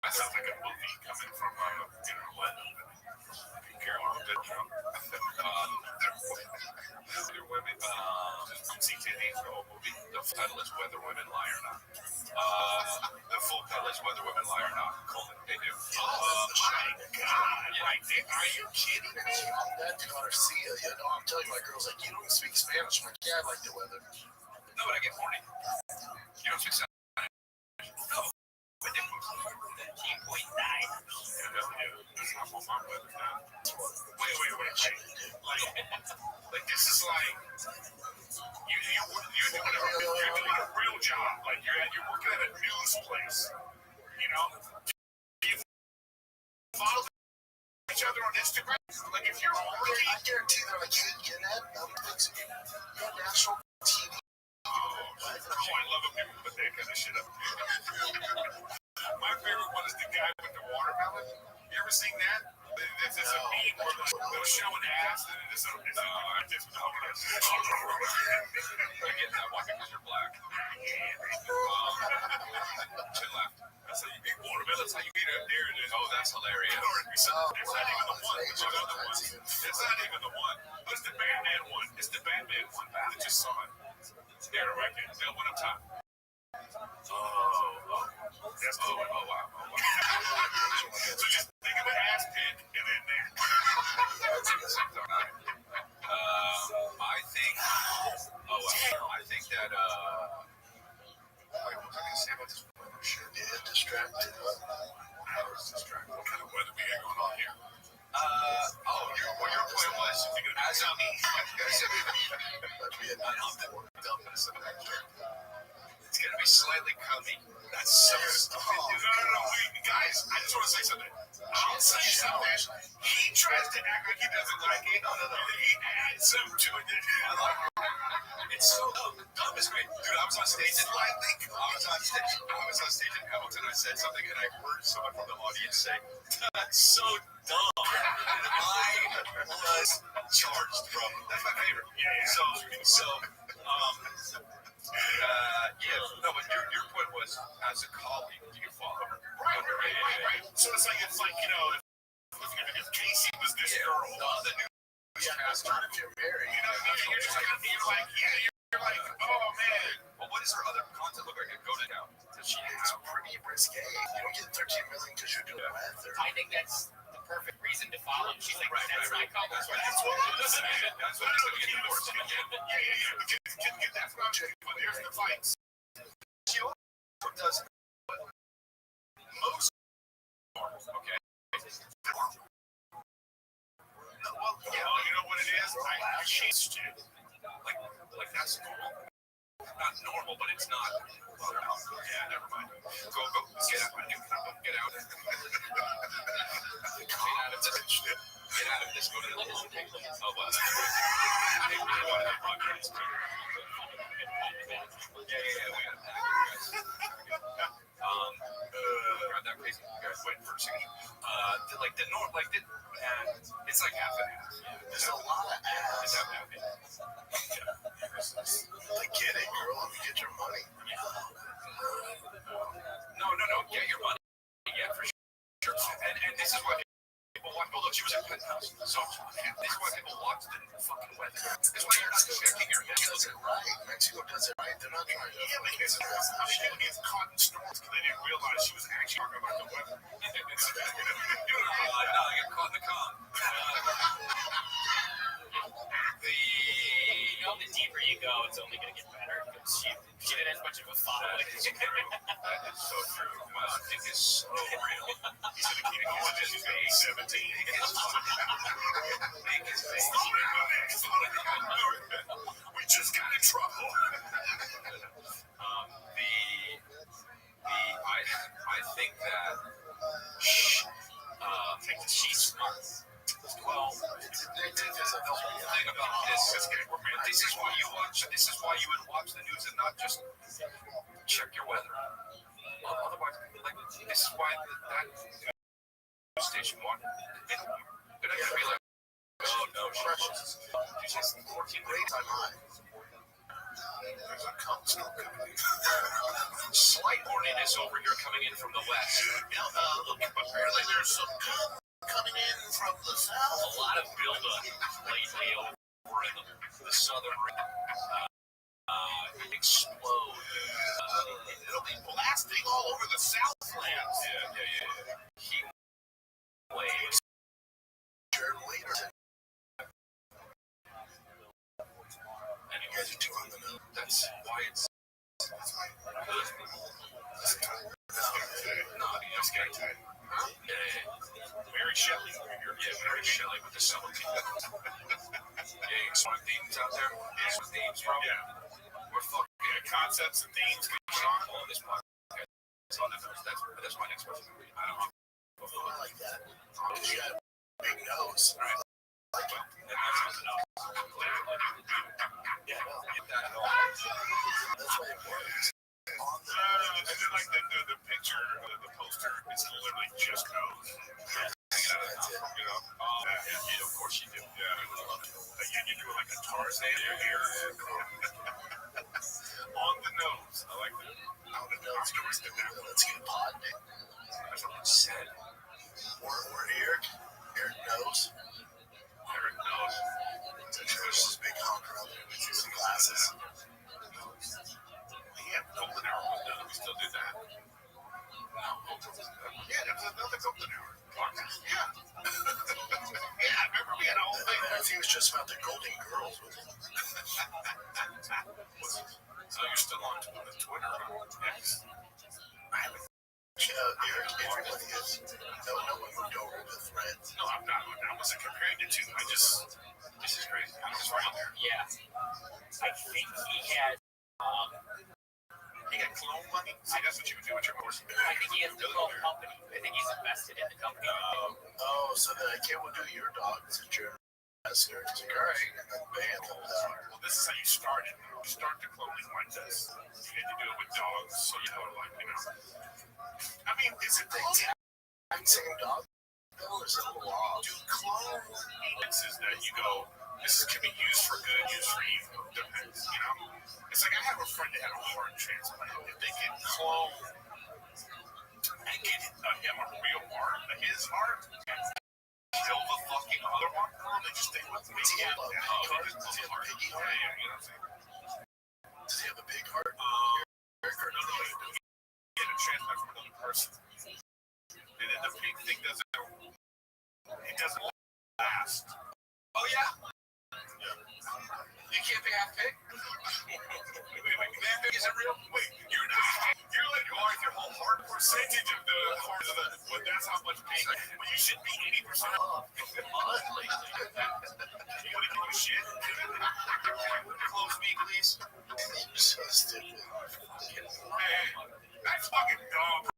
That sounds like a movie coming from London. Carolina, Weather Women, see titties, the whole movie. The title is Whether Women Lie or Not. The full title is Whether Women Lie or Not. They do. Oh my God! Like, are you kidding me? That Garcia, I'm telling you, my girl's like, you don't speak Spanish. I'm like, yeah, I like the weather. No, but I get horny. You don't speak Spanish? No. 13.9. Wait. Like this is like you're doing a real job. Like you're working at a news place. You know, you follow each other on Instagram. Like if you're really, I guarantee they're like, hey, you know, you're national TV. Oh, I love it when people put that kind of shit up. My favorite one is the guy with the watermelon. You ever seen that? This is a meme where they're showing ass and it's I get that one because you're black. She laughed. That's how you beat watermelon. That's how you beat it there. Oh, that's hilarious. It's not even the one. It's another one. It's not even the one. It's the Batman one. It's the Batman one. I just saw it. There, right there. That one up top. Oh. That's cool. Oh, wow. So just think of the ass pick and then that. I think that, what was I going to say about this weather shit? Yeah, distracted. I was distracted. What kind of weather we got going on here? Your point was, as of me, it's going to be slightly coming. That's so stupid, dude. No, wait, guys, I just want to say something. I'll say something. He tries to act like he doesn't like it. No. He adds something to it. I like it. It's so dumb. Dumb is great. Dude, I was on stage in Hamilton. I said something and I heard someone from the audience say, that's so dumb. And I was charged, bro. That's my favorite. But your point was, as a colleague, do you follow her? Right. So it's like, if Casey was this girl, the newscaster, you're married. You know what I mean? You're just like, oh man. Well, what does her other content look like? Go to now. It's pretty risque. You don't get 13 million because you're doing math. I think that's the perfect reason to follow. She's like, that's my call. That's what it's going to get divorced again. Yeah. That's what I'm saying. But there's the fights. She also does most okay. Well, you know what it is? I changed it. Like that's normal. Not normal, but it's not. Yeah, never mind. Go. Get out. Get out. Get out of this. Go to the level. Oh, well, that's right. I wanted to broadcast. Yeah. We got that. Not that crazy. You guys waiting for a second. It's like half and half. There's a lot of ass. It's half and half. I get it, girl. You get your money. No. Get your money. Yeah, for sure. And this is why people watch. Although she was at Penthouse, so this is why people watch the fucking weather. This is why you're not checking your Mexico does it right. Mexico does it right. They're not trying to. Yeah, because how many people get caught in storms because they didn't realize she was actually talking about the weather. No, I get caught in the con. The deeper you go, it's only going to get better. She didn't have much of a following. That is so true. My dick is so real. He's going to keep going. This is going to be 17. We just got in trouble. I think that she's smart. Well, the whole thing about this is why you would watch the news and not just check your weather. Otherwise, this is why that news station wanted. They're not going to be like, oh no, she's 14 grades on mine. There's a constant slight horniness over here coming in from the west. Apparently there's some coming in from the south. A lot of buildup lately over in the southern explode. It'll be blasting all over the Southlands. Yeah. Heat waves. And you guys are too on the nose. That's why it's good. No, you just got tired. Mary Shelley over here. Yeah, Mary Shelley with the summer team. Yeah, some themes out there. Yeah, some themes from. Yeah. We're fucking concepts and themes on this podcast. That's my next question. I don't know. I like that. Because you got a big nose. Right. Well, and that's enough. Yeah, that's why it works. And then like the picture, the poster, it's literally just nose. Hanging out of the top. Of course you do. Yeah, you do like a Tarzan in your hair. On the nose. I like that. On the nose. Let's get a pod, man. That's what I said. Or Eric. Eric knows. Eric knows. There's this big honker out there with some glasses. Yeah, golden hour was done. We still did that. No, golden was done. Yeah, there was another golden hour. Yeah. Yeah, remember we had a whole thing. I think it was just about the golden girls with it. So you're still on Twitter or X? I haven't. Eric, everybody is. No one moved over to Threads. No, I'm not. I wasn't comparing the two. This is crazy. I'm just right there. Yeah. I think he had, He got clone money. See, that's what you would do with your horse. I think he has the whole company. I think he's invested in the company. So then I can't do your dog since you're a master. It's like, all right, and then bam, comes out. Well, this is how you start it. You start the cloning like this. You had to do it with dogs, so you know, like, I mean, is it the exact same dog? Or is it a little off? Do clone is that you go, this can be used for good, used for evil. Depends, you know? It's like I have a friend that had a heart transplant. If they can clone and get him a real heart, his heart, and kill the fucking other one, they just stay with me. Does he have a big heart? Does he have a piggy heart? Yeah, you know what I'm saying? Does he have a big heart? No. Get a transplant from another person. And then the pig thing doesn't last. Oh, yeah? You can't be half pig? Wait, that pig isn't real? Wait, you're letting your whole heart percentage of the heart of the, well, that's how much pig. Well, you should be 80% off. You want to give a shit? Close me, please. You're so stupid. Man, that's fucking dumb.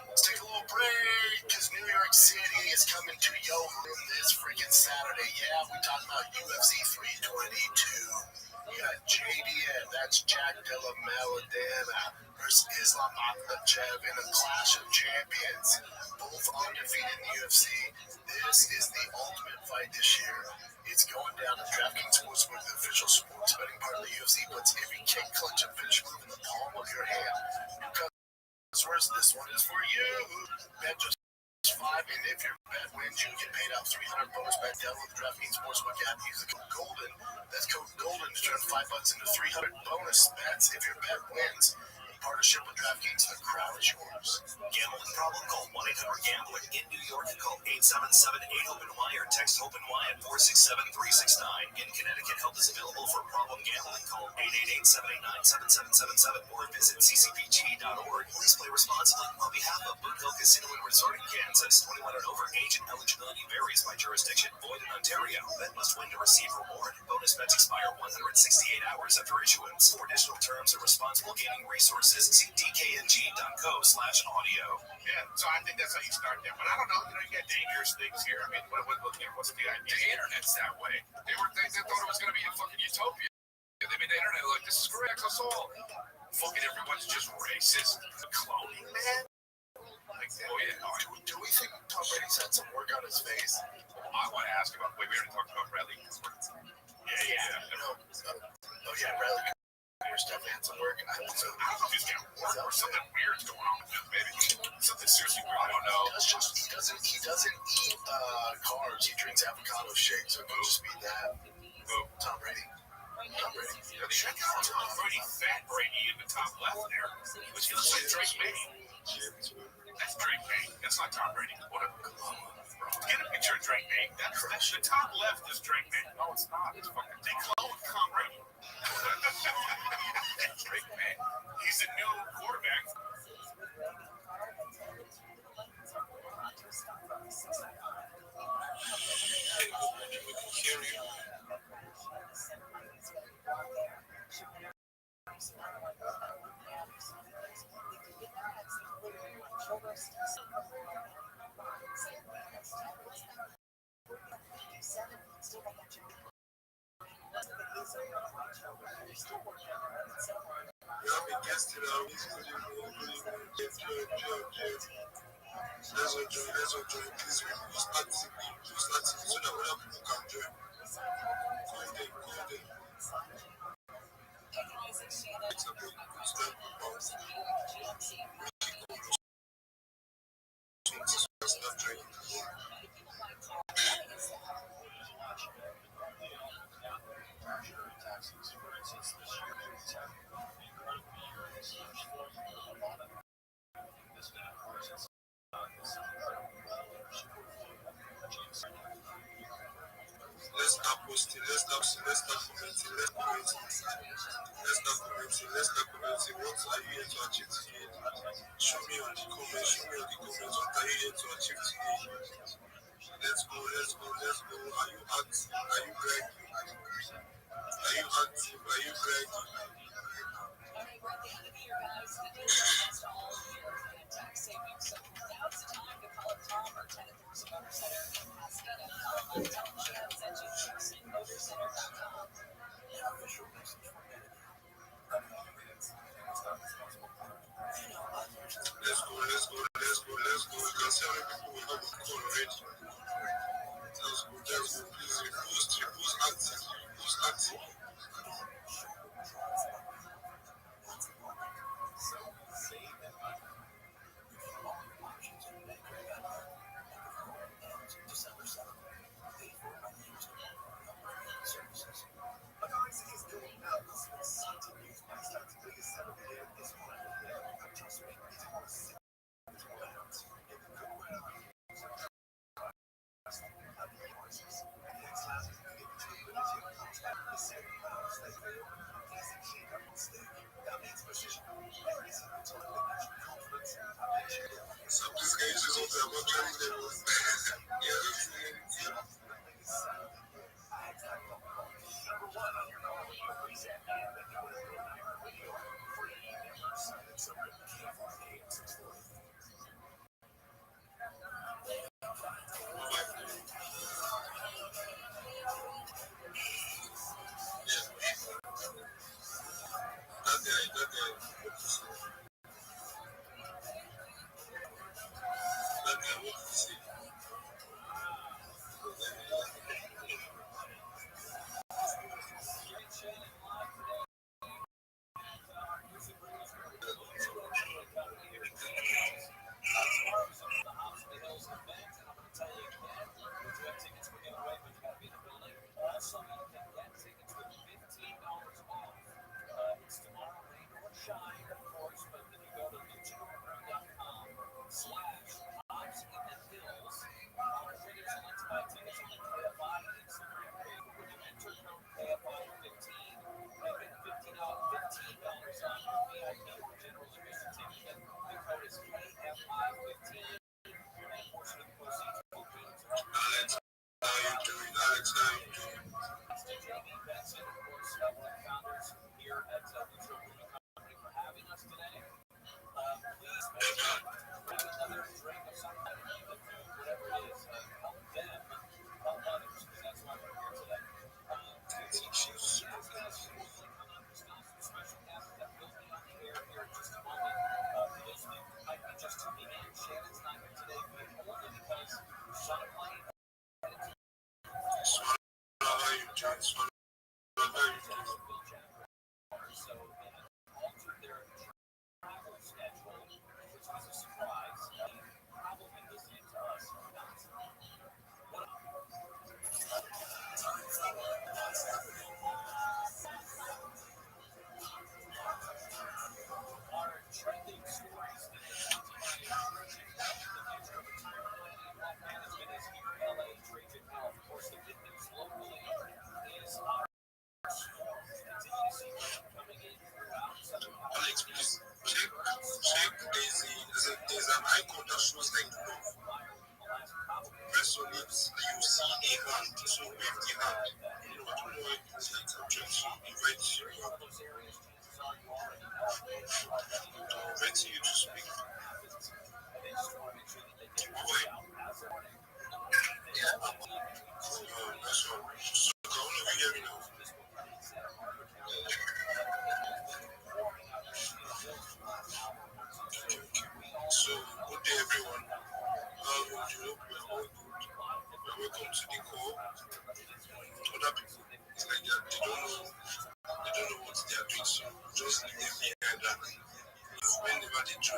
Let's take a little break, because New York City is coming to your room this freaking Saturday. Yeah, we're talking about UFC 322. We got JDM, that's Jack Della Maladena, versus Islam Makhachev in a clash of champions. Both undefeated in the UFC. This is the ultimate fight this year. It's going down to DraftKings Sportsbook, the official sports betting part of the UFC, puts every kick, clinch, and finish move in the palm of your hand. This one is for you. Bet just $5, and if your bet wins, you get paid out $300 bonus bet. Download the DraftKings Sportsbook app. Use the code GOLDEN. That's code GOLDEN to turn $5 into $300 bonus bets if your bet wins. In partnership with DraftKings, the crowd is yours. Gambling problem? Call 1-800-GAMBLER. In New York, call 877-8-OPEN-Y or text OPEN-Y at 467-369. In Connecticut, help is available for problem gambling. Call 888-789-7777 or visit ccpg.org. Please play responsibly. On behalf of Boot Hill Casino and Resort in Kansas, 21 and over, age and eligibility varies by jurisdiction. Void in Ontario. Bet must win to receive reward. Bonus bets expire 168 hours after issuance. For additional terms and responsible gaming resources, see dkng.co/audio. Yeah, so I think that's how you start there. But I don't know, you got dangerous things here. I mean, what's the idea? The internet's that way. They thought it was going to be a fucking utopia. They made the internet like, this is correct, us all. Fucking everyone's just racist. Cloning, man? Like, oh, yeah. Do we think Tom Brady's had some work on his face? I want to ask about, we already talked about Bradley. Yeah, Bradley Cooper's definitely had some work. I don't know if he's getting work or something weird's going on with him. Maybe something seriously weird. I don't know. He doesn't eat carbs. He drinks avocado shake, so it could just be that. Tom Brady. Check out Tom Brady, fat Brady in the top left there. Which looks like Drake May. That's Drake May. That's not Tom Brady. What a get a picture of Drake May. That's the top left is Drake May. No, it's not. It's fucking they clone Tom Brady. That's Drake May. He's the new quarterback. guys are joining, please repost actively so that other people can join. Go there. Start joining. Let's start posting, let's start commenting, let's start commenting. What are you here to achieve today? Show me on the comments, what are you here to achieve today? Let's go. Are you active? Are you ready? Let's go. You can see how many people we have on call already. Let's go. Please repost active.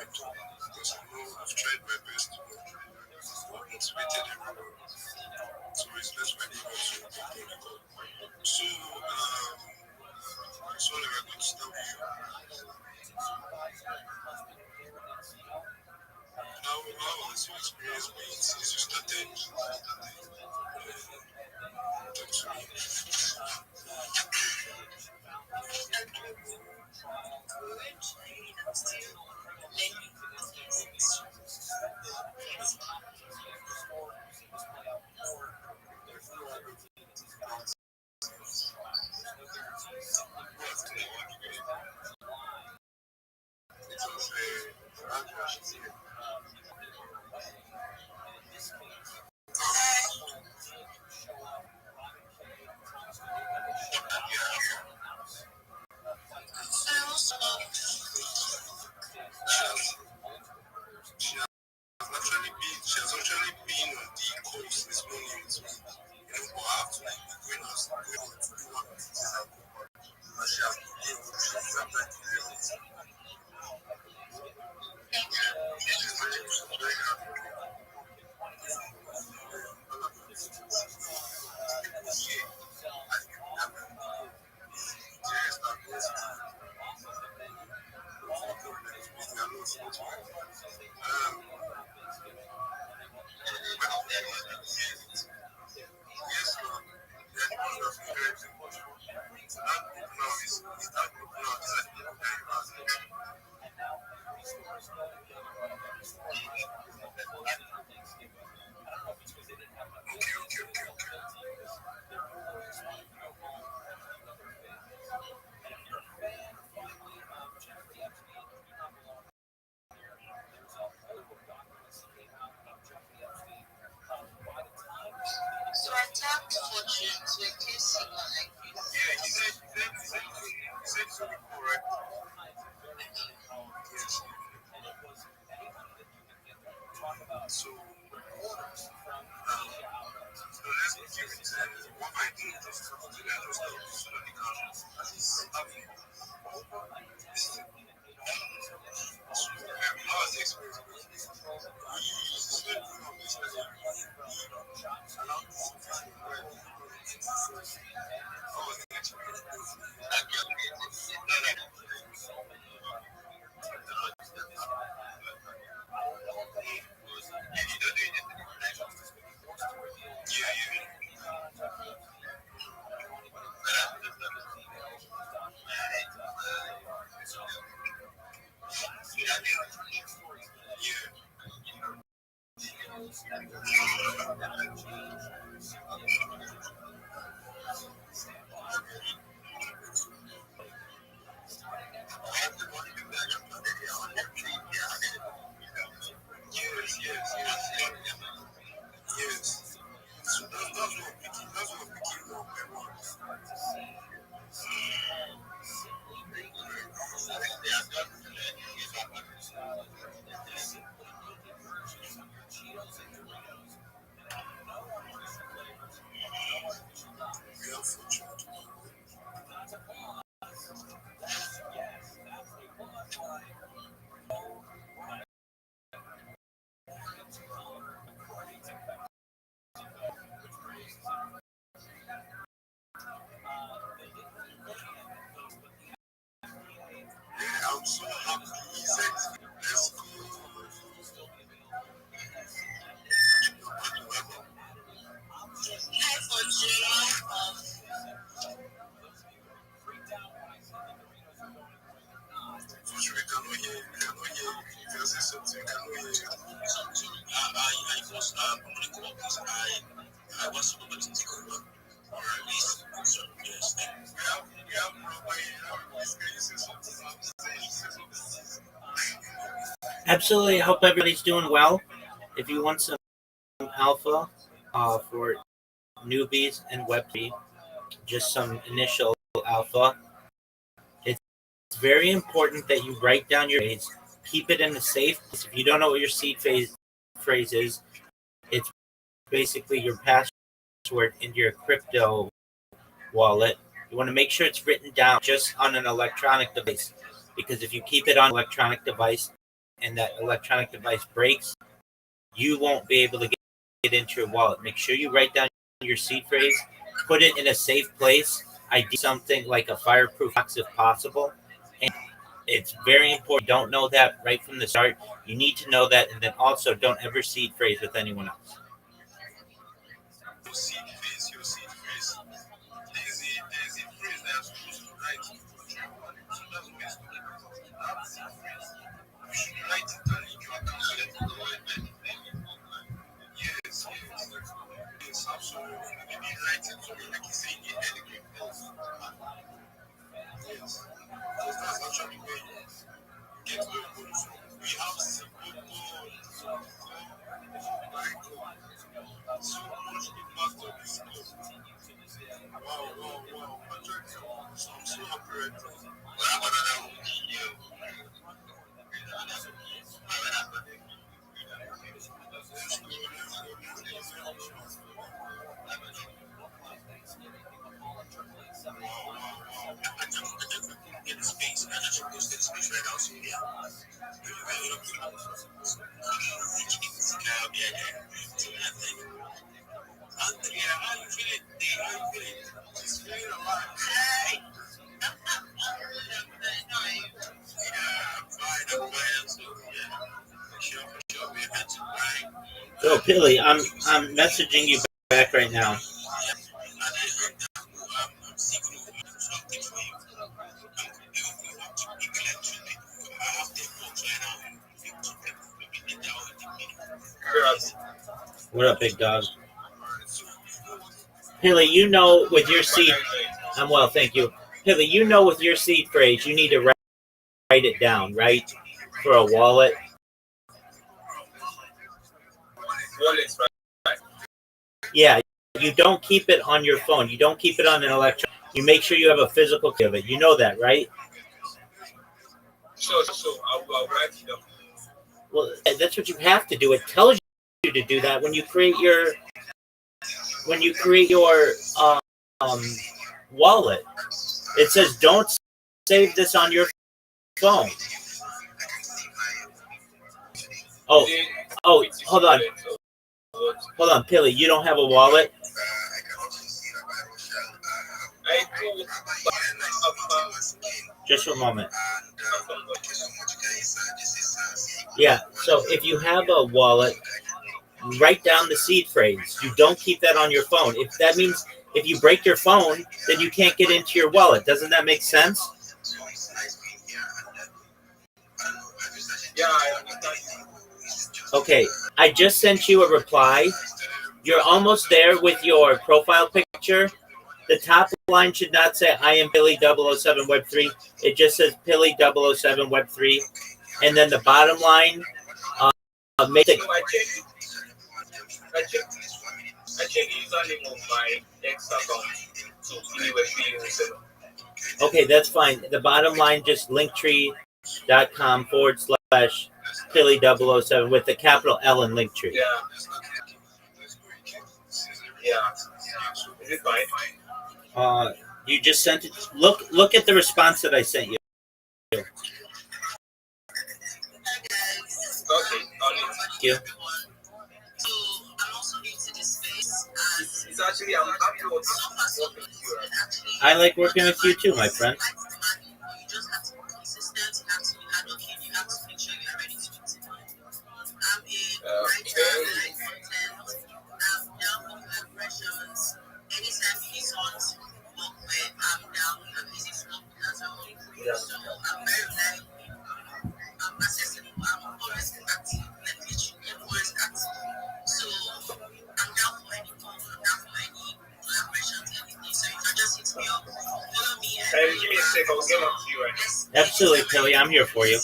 crypto because I know I've tried my best to motivated everyone. So it's less likely to be record. So, sorry, we're going to start with you. How has your experience been since you started? Talk to me. It was she has actually been on the coast this morning with me. But I have to like be going out to do one of the things I go. And she has been there with me. She's not like she's very happy. So I tapped Fortune to a case like Yeah, he said so before, right? Yes. So, let's begin with what I did just today. I just thought this would be at least having how was the experience? How was the experience? Yes. So that's what became more memorable. We are fortunate. I'm so happy. He said, let's go. Hi Fortune. We cannot hear you. We cannot hear you. If you say something, we cannot hear you. I was coming up because I was supposed to take over. Or at least yes. We have Rabbi here. Please, can you say something? Absolutely. I hope everybody's doing well. If you want some alpha for newbies and Web3, just some initial alpha, it's very important that you write down your phrase, keep it in a safe place. If you don't know what your seed phrase is, it's basically your password into your crypto wallet. You want to make sure it's written down just on an electronic device, because if you keep it on an electronic device, and that electronic device breaks, you won't be able to get into your wallet. Make sure you write down your seed phrase, put it in a safe place, ID something like a fireproof box if possible. And it's very important. Don't know that right from the start. You need to know that, and then also don't ever seed phrase with anyone else. Your seed phrase. There's a phrase that I'm supposed to write to control wallet. So that's what it's talking about. That seed phrase. You should write it down in your account so that you know where the name is online. Yes, yes. Yes, absolutely. Maybe write it somewhere like you say in the elegant place. Yes. Because that's actually where you get where you go from. We have simple code. So much impact on this code. Wow. So I'm so happy right now. So Billy, I'm messaging you back right now. What up, big dog? Billy, you know with your seed, I'm well, thank you. Billy, you know with your seed phrase, you need to write it down, right? For a wallet. Wallets, right? Yeah, you don't keep it on your phone. You don't keep it on an electronic. You make sure you have a physical copy of it. You know that, right? Sure. I'll write it down. Well, that's what you have to do. It tells you to do that when you create your wallet. It says don't save this on your phone. Oh, hold on, Pilly. You don't have a wallet? Just for a moment. Yeah, so if you have a wallet, write down the seed phrase. You don't keep that on your phone. If that means if you break your phone, then you can't get into your wallet. Doesn't that make sense? Yeah, Okay, I just sent you a reply. You're almost there with your profile picture. The top line should not say I am Billy 007 Web 3. It just says Billy 007 Web 3. And then the bottom line, make it. I checked the username of my ex account to Billy Web 307. Okay, that's fine. The bottom line, just linktree.com/Billy007 with the capital L in Linktree. Yeah. Is it fine? You just sent it. Look at the response that I sent you. Okay. Thank you. It's actually, I'm happy working with you. I like working with you too, my friend. Hey, give me a sec, I'll get up to you right now. Absolutely, Pilly. I'm here for you.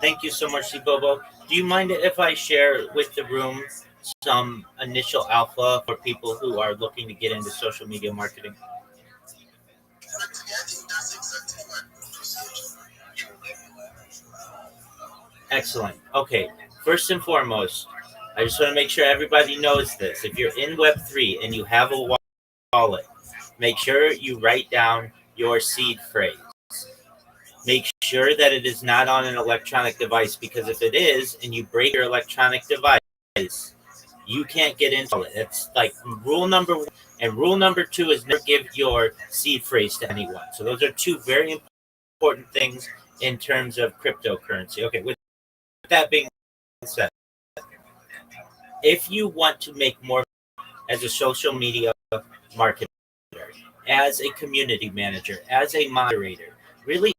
Thank you so much, Sibobo. Do you mind if I share with the room some initial alpha for people who are looking to get into social media marketing? Excellent. Okay, first and foremost, I just want to make sure everybody knows this. If you're in Web3 and you have a wallet, make sure you write down your seed phrase. Make sure that it is not on an electronic device, because if it is and you break your electronic device, you can't get into it. It's like rule number one. And rule number two is never give your seed phrase to anyone. So those are two very important things in terms of cryptocurrency. Okay, with that being said, if you want to make more as a social media marketer, as a community manager, as a moderator, really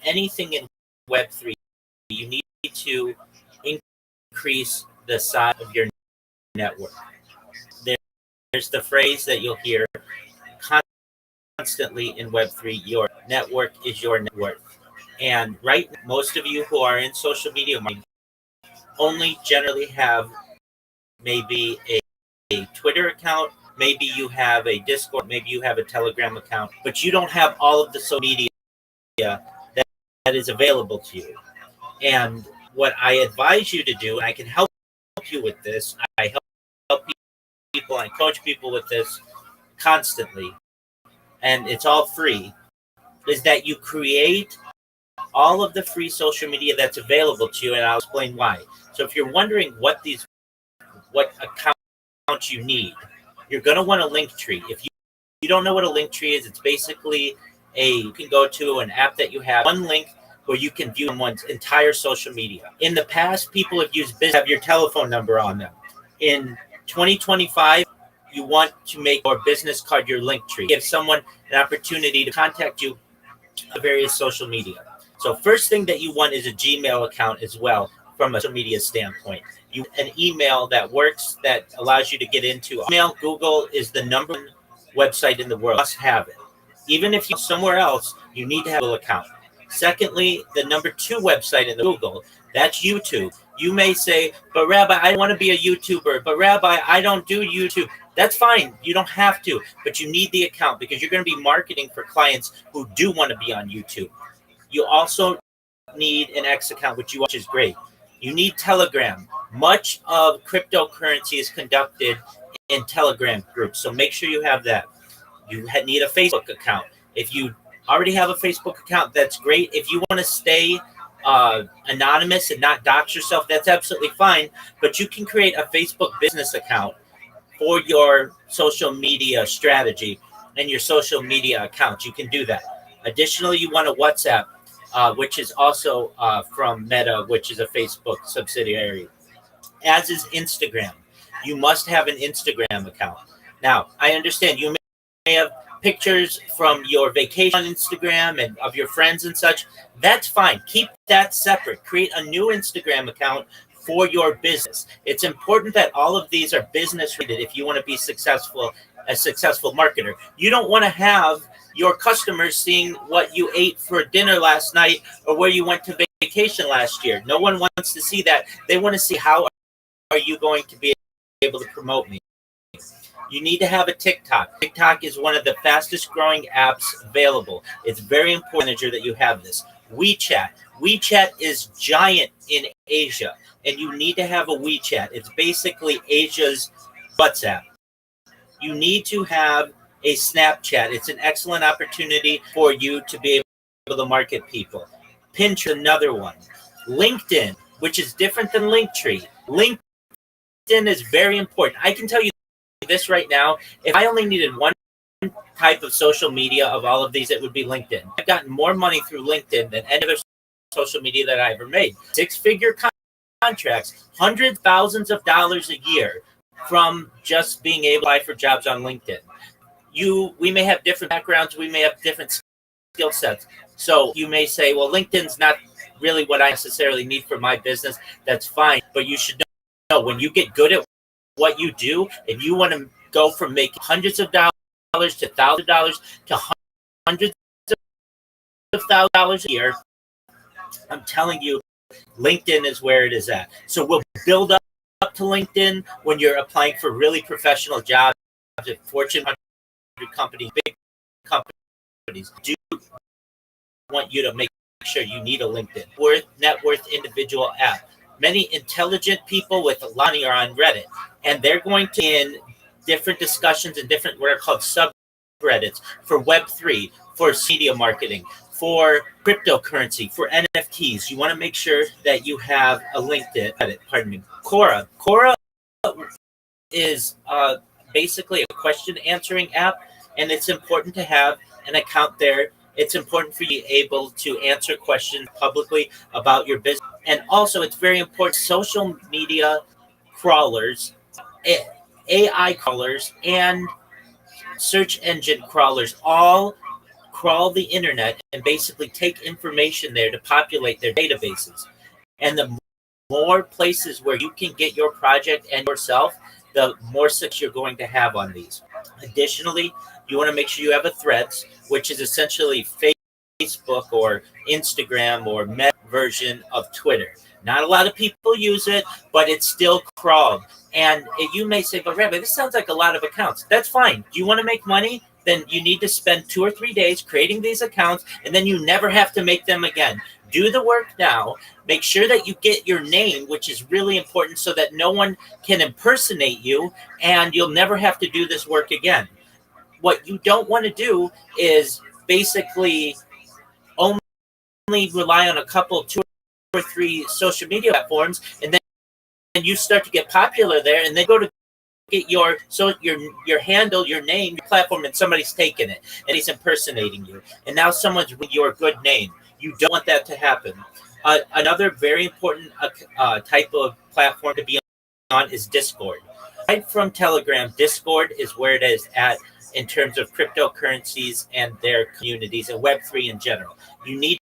anything in Web3, you need to increase the size of your network. There's the phrase that you'll hear constantly in Web3, your network is your net worth. And right, most of you who are in social media marketing only generally have maybe a Twitter account, maybe you have a Discord, maybe you have a Telegram account, but you don't have all of the social media that is available to you. And what I advise you to do, and I can help you with this, I help people, I coach people with this constantly, and it's all free, is that you create all of the free social media that's available to you, and I'll explain why. So if you're wondering what accounts you need, you're going to want a link tree. If you don't know what a link tree is, it's basically you can go to an app that you have, one link where you can view someone's entire social media. In the past, people have used business, have your telephone number on them. In 2025, you want to make your business card your link tree. Give someone an opportunity to contact you on various social media. So first thing that you want is a Gmail account as well from a social media standpoint. You an email that works, that allows you to get into email. Google is the number one website in the world. You must have it. Even if you're somewhere else, you need to have an account. Secondly, the number two website in the Google, that's YouTube. You may say, but Rabbi, I want to be a YouTuber. But Rabbi, I don't do YouTube. That's fine. You don't have to, but you need the account because you're going to be marketing for clients who do want to be on YouTube. You also need an X account, which is great. You need Telegram. Much of cryptocurrency is conducted in Telegram groups, so make sure you have that. You need a Facebook account. If you already have a Facebook account, that's great. If you want to stay anonymous and not dox yourself, that's absolutely fine. But you can create a Facebook business account for your social media strategy and your social media account. You can do that. Additionally, you want a WhatsApp, which is also from Meta, which is a Facebook subsidiary, as is Instagram. You must have an Instagram account. Now, I understand you may have pictures from your vacation on Instagram and of your friends and such. That's fine. Keep that separate. Create a new Instagram account for your business. It's important that all of these are business related if you want to be successful, a successful marketer. You don't want to have your customers seeing what you ate for dinner last night or where you went to vacation last year. No one wants to see that. They want to see how are you going to be able to promote me. You need to have a TikTok. TikTok is one of the fastest growing apps available. It's very important that you have this. WeChat. WeChat is giant in Asia, and you need to have a WeChat. It's basically Asia's WhatsApp. You need to have a Snapchat. It's an excellent opportunity for you to be able to market people. Pinterest, another one. LinkedIn, which is different than Linktree. LinkedIn is very important. I can tell you this right now. If I only needed one type of social media of all of these, it would be LinkedIn. I've gotten more money through LinkedIn than any other social media that I ever made. Six-figure contracts, hundreds, thousands of dollars a year from just being able to apply for jobs on LinkedIn. We may have different backgrounds, we may have different skill sets. So you may say, well, LinkedIn's not really what I necessarily need for my business. That's fine. But you should know when you get good at what you do, if you want to go from making hundreds of dollars to thousands of dollars to hundreds of thousands of dollars a year, I'm telling you, LinkedIn is where it is at. So we'll build up to LinkedIn when you're applying for really professional jobs at Fortune 100 companies, big companies. Do want you to make sure you need a LinkedIn. Net worth individual app. Many intelligent people with a lot of money are on Reddit, and they're going to in different discussions and different what are called subreddits for Web3, for media marketing, for cryptocurrency, for NFTs. You want to make sure that you have a LinkedIn. Pardon me. Quora. Quora is basically a question answering app, and it's important to have an account there. It's important for you to be able to answer questions publicly about your business. And also, it's very important, social media crawlers, AI crawlers, and search engine crawlers all crawl the internet and basically take information there to populate their databases. And the more places where you can get your project and yourself, the more success you're going to have on these. Additionally, you want to make sure you have a Threads, which is essentially Facebook or Instagram or Meta version of Twitter. Not a lot of people use it, but it's still crawled. And you may say, but Rabbi, this sounds like a lot of accounts. That's fine. Do you want to make money? Then you need to spend 2 or 3 days creating these accounts, and then you never have to make them again. Do the work now. Make sure that you get your name, which is really important, so that no one can impersonate you, and you'll never have to do this work again. What you don't want to do is basically only rely on a couple, 2 or 3 social media platforms, and then you start to get popular there, and then go to get your handle, your name, your platform, and somebody's taken it and he's impersonating you, and now someone's with your good name. You don't want that to happen. Another very important type of platform to be on is Discord. Aside from Telegram, Discord is where it is at in terms of cryptocurrencies and their communities and Web3 in general. You need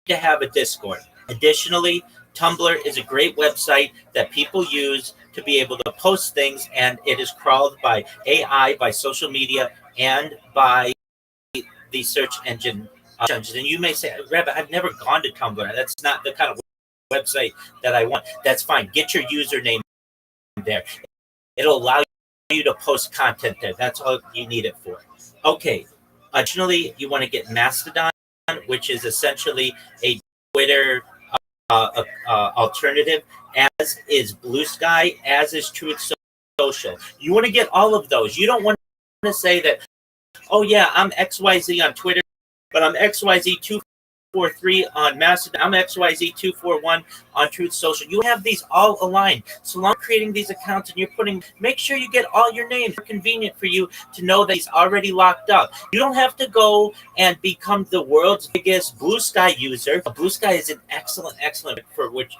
to have a Discord. Additionally, Tumblr is a great website that people use to be able to post things, and it is crawled by AI, by social media, and by the search engine. And you may say, Rabbi, I've never gone to Tumblr. That's not the kind of website that I want. That's fine. Get your username there. It'll allow you to post content there. That's all you need it for. Okay. Additionally, you want to get Mastodon, which is essentially a Twitter alternative, as is Blue Sky, as is Truth Social. You want to get all of those. You don't want to say that, oh yeah, I'm XYZ on Twitter, but I'm XYZ243 on Mastodon. I'm XYZ241 on Truth Social. You have these all aligned. So long as creating these accounts and make sure you get all your names. It's convenient for you to know that he's already locked up. You don't have to go and become the world's biggest Blue Sky user. Blue Sky is an excellent for which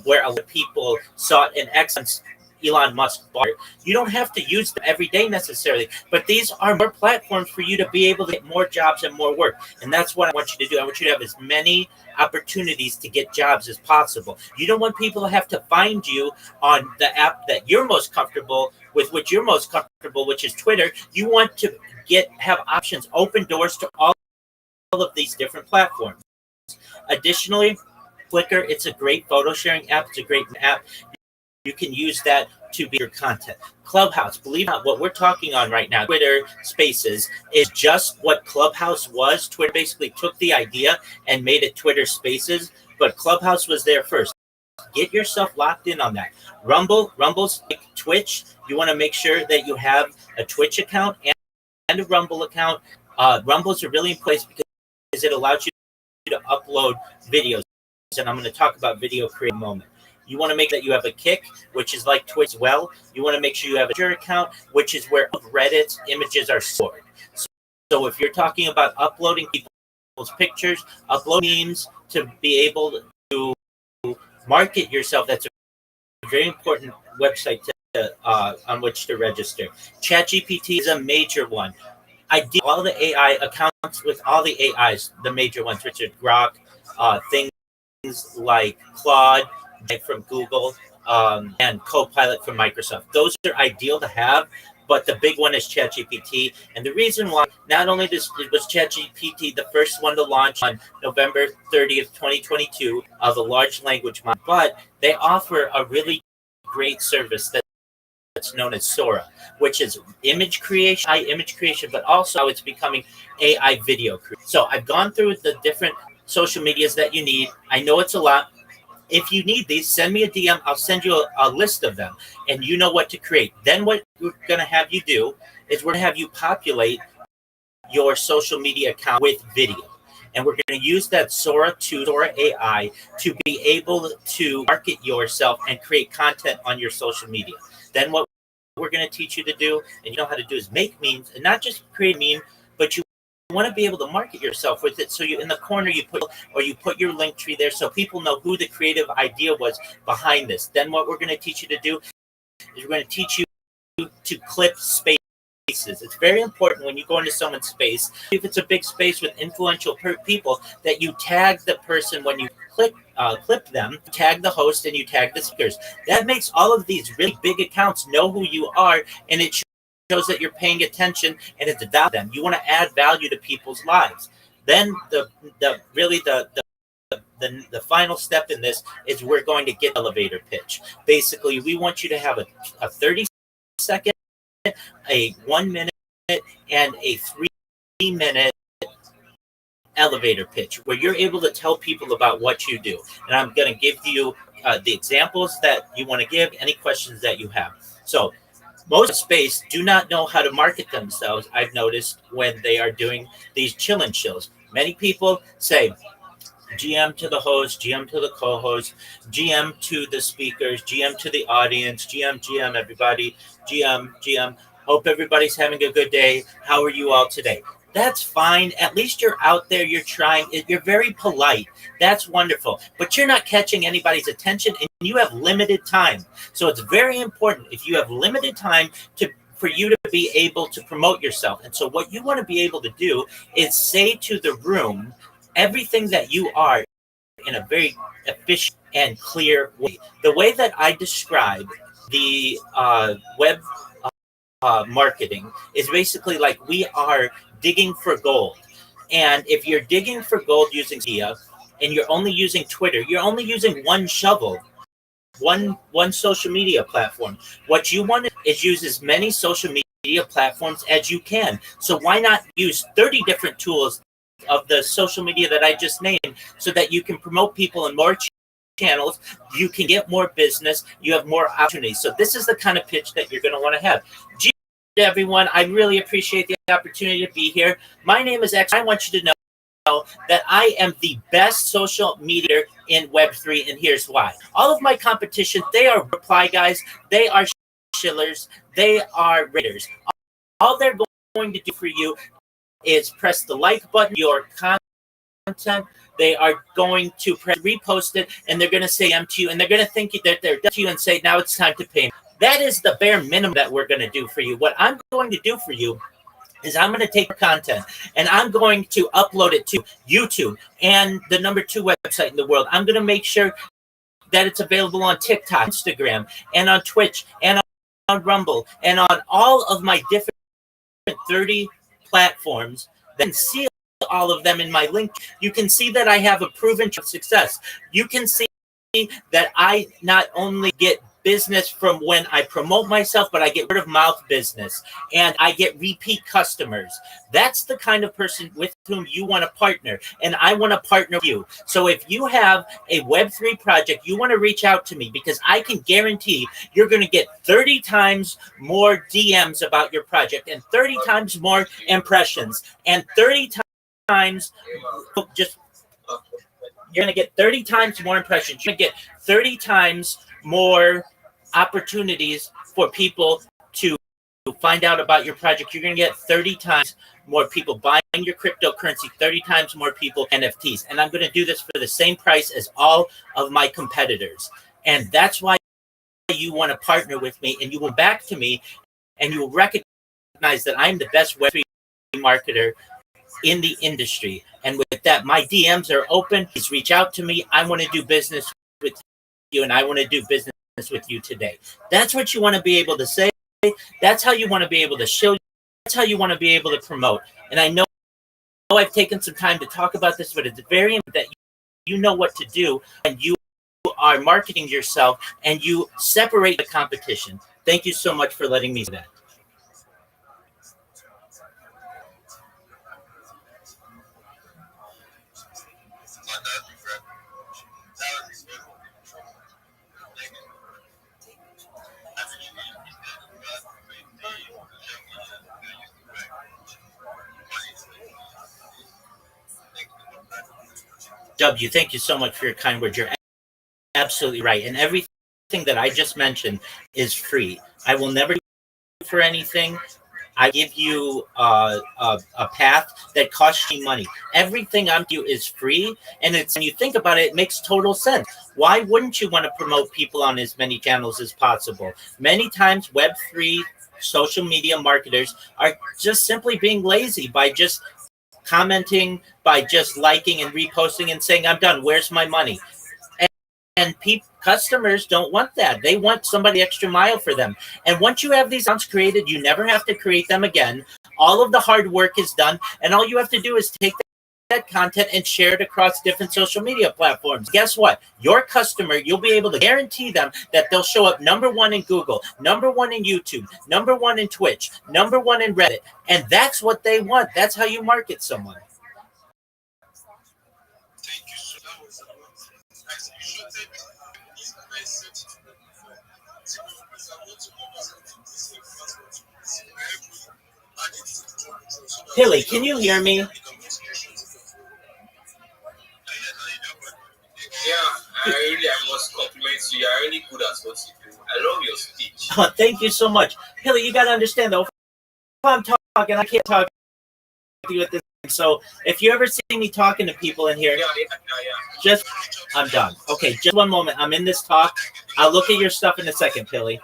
where a lot of people sought an excellent Elon Musk bar. You don't have to use them every day necessarily, but these are more platforms for you to be able to get more jobs and more work. And that's what I want you to do. I want you to have as many opportunities to get jobs as possible. You don't want people to have to find you on the app that you're most comfortable with, which is Twitter. You want to have options, open doors to all of these different platforms. Additionally, Flickr, it's a great photo sharing app. It's a great app. You can use that to be your content. Clubhouse, believe it or not, what we're talking on right now, Twitter Spaces, is just what Clubhouse was. Twitter basically took the idea and made it Twitter Spaces, but Clubhouse was there first. Get yourself locked in on that. Rumble's like Twitch. You want to make sure that you have a Twitch account and a Rumble account. Rumble's a really important place because it allows you to upload videos, and I'm going to talk about video creating in a moment. You want to make that you have a Kick, which is like Twitch as well. You want to make sure you have a Twitter account, which is where Reddit's images are stored. So if you're talking about uploading people's pictures, upload memes to be able to market yourself, that's a very important website on which to register. ChatGPT is a major one. I did all the AI accounts with all the AIs, the major ones, which are Grok, things like Claude from Google, and Copilot from Microsoft. Those are ideal to have, but the big one is ChatGPT. And the reason why, not only was ChatGPT the first one to launch on November 30th, 2022, of the large language model, but they offer a really great service that's known as Sora, which is image creation, but also it's becoming AI video creation. So I've gone through the different social medias that you need. I know it's a lot. If you need these, send me a DM. I'll send you a list of them, and you know what to create. Then what we're going to have you do is we're going to have you populate your social media account with video. And we're going to use that Sora AI to be able to market yourself and create content on your social media. Then what we're going to teach you to do, and you know how to do, is make memes, and not just create a meme, but you want to be able to market yourself with it. So you, in the corner, you put your link tree there so people know who the creative idea was behind this. Then what we're going to teach you to do is we're going to teach you to clip spaces. It's very important when you go into someone's space, if it's a big space with influential people, that you tag the person when you clip them, tag the host, and you tag the speakers. That makes all of these really big accounts know who you are, and it shows that you're paying attention and it's about them. You want to add value to people's lives. Then the final step in this is we're going to get elevator pitch. Basically, we want you to have a 30-second, a 1 minute, and a 3-minute elevator pitch where you're able to tell people about what you do. And I'm going to give you the examples that you want to give, any questions that you have. So most space do not know how to market themselves, I've noticed, when they are doing these chill and chills. Many people say GM to the host, GM to the co-host, GM to the speakers, GM to the audience, GM, everybody, GM. Hope everybody's having a good day. How are you all today? That's fine. At least you're out there. You're trying. You're very polite. That's wonderful. But you're not catching anybody's attention, and you have limited time. So it's very important, if you have limited time, for you to be able to promote yourself. And so what you want to be able to do is say to the room everything that you are in a very efficient and clear way. The way that I describe the web marketing is basically like we are digging for gold. And if you're digging for gold using Zia and you're only using Twitter, you're only using one shovel, one social media platform. What you want to is use as many social media platforms as you can. So why not use 30 different tools of the social media that I just named, so that you can promote people in more channels, you can get more business, you have more opportunities. So this is the kind of pitch that you're going to want to have. Everyone, I really appreciate the opportunity to be here. My name is X. I want you to know that I am the best social media in Web3, and here's why. All of my competition, they are reply guys, they are shillers, they are raiders. All they're going to do for you is press the like button, your content. They are going to repost it, and they're going to say to you, and they're going to think that they're done to you and say, now it's time to pay. That is the bare minimum that we're going to do for you. What I'm going to do for you is I'm going to take your content and I'm going to upload it to YouTube and the #2 website in the world. I'm going to make sure that it's available on TikTok, Instagram, and on Twitch, and on Rumble, and on all of my different 30 platforms. Then see all of them in my link. You can see that I have a proven success. You can see that I not only get business from when I promote myself, but I get word of mouth business and I get repeat customers. That's the kind of person with whom you want to partner, and I want to partner with you. So if you have a Web3 project, you want to reach out to me, because I can guarantee you're going to get 30 times more DMs about your project, and 30 times more impressions, and 30 times just you're going to get 30 times more impressions. You're going to get 30 times more opportunities for people to find out about your project. You're going to get 30 times more people buying your cryptocurrency, 30 times more people NFTs. And I'm going to do this for the same price as all of my competitors. And that's why you want to partner with me, and you will back to me, and you will recognize that I'm the best Web3 marketer in the industry. And with that, my DMs are open. Please reach out to me. I want to do business with you, and I want to do business with you today. That's what you want to be able to say. That's how you want to be able to show. That's how you want to be able to promote. And I know I've taken some time to talk about this, but it's very important that you know what to do, and you are marketing yourself, and you separate the competition. Thank you so much for letting me say that. W, thank you so much for your kind words. You're absolutely right. And everything that I just mentioned is free. I will never do for anything. I give you a path that costs you money. Everything I'm you is free, and it's when you think about it, it makes total sense. Why wouldn't you want to promote people on as many channels as possible? Many times, Web3 social media marketers are just simply being lazy by just commenting, by just liking and reposting and saying, "I'm done. Where's my money?" And customers don't want that. They want somebody extra mile for them. And once you have these accounts created, you never have to create them again. All of the hard work is done, and all you have to do is take that content and share it across different social media platforms. Guess what? Your customer, you'll be able to guarantee them that they'll show up number one in Google, number one in YouTube, number one in Twitch, number one in Reddit. And that's what they want. That's how you market someone. Thank you so much. As you should take this message to the people. Because I want to understand this Hilly, can you hear me? I must compliment you. You're really good at what you do. I love your speech. Oh, thank you so much. Hilly, you got to understand, though, if I'm talking, I can't talk to you at this time. So if you ever see me talking to people in here, just, I'm done. Okay, just one moment. I'm in this talk. I'll look at your stuff in a second, Hilly.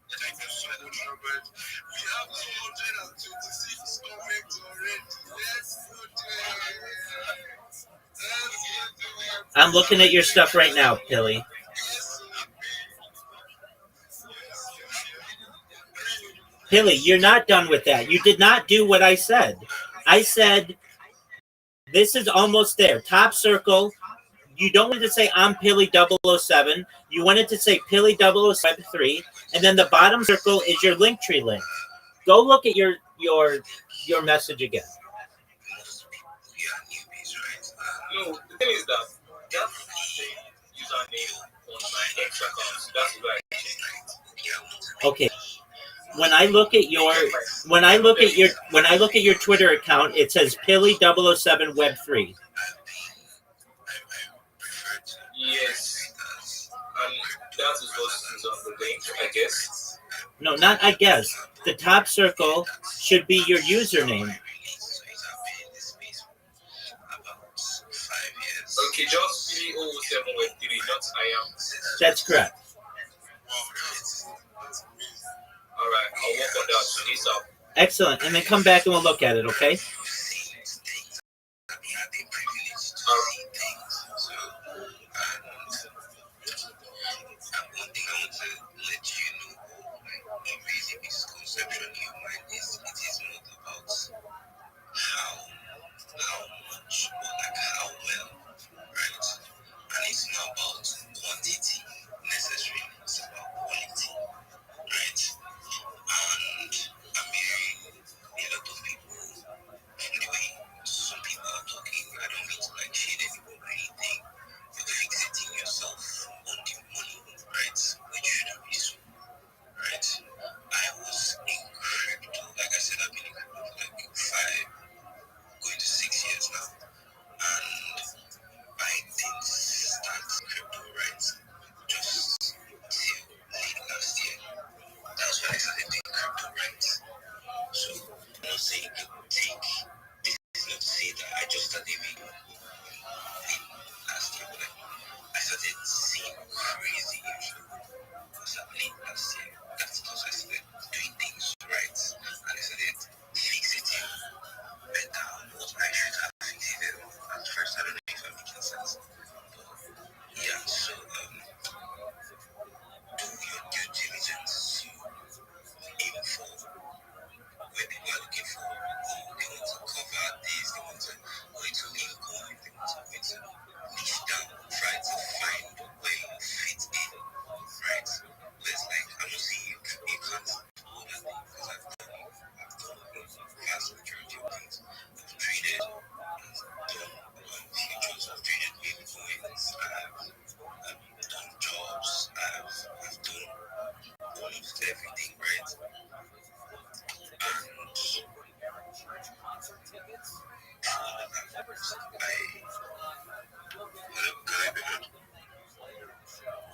Thank you so much, Robert. We have 226 comments already. Let's go there. I'm looking at your stuff right now, Hilly. Hilly, you're not done with that. You did not do what I said. I said, this is almost there. Top circle. You don't want to say I'm Pilly 007. You wanted to say Pilly 007 and then the bottom circle is your Linktree link. Go look at your message again. No, the thing is that that's the username on my X account. That's why I changed. Okay. When I look at your Twitter account, it says Pilly 007 Web 3. Yes. And that is what is on the link, I guess. No, not I guess. The top circle should be your username. Okay, just Pilly 007 Web 3, not I am. That's correct. Alright, I'll work on that. Peace out. Excellent. And then come back and we'll look at it, okay?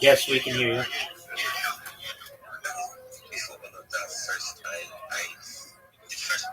Yes, we can hear you. Before one of that first, the first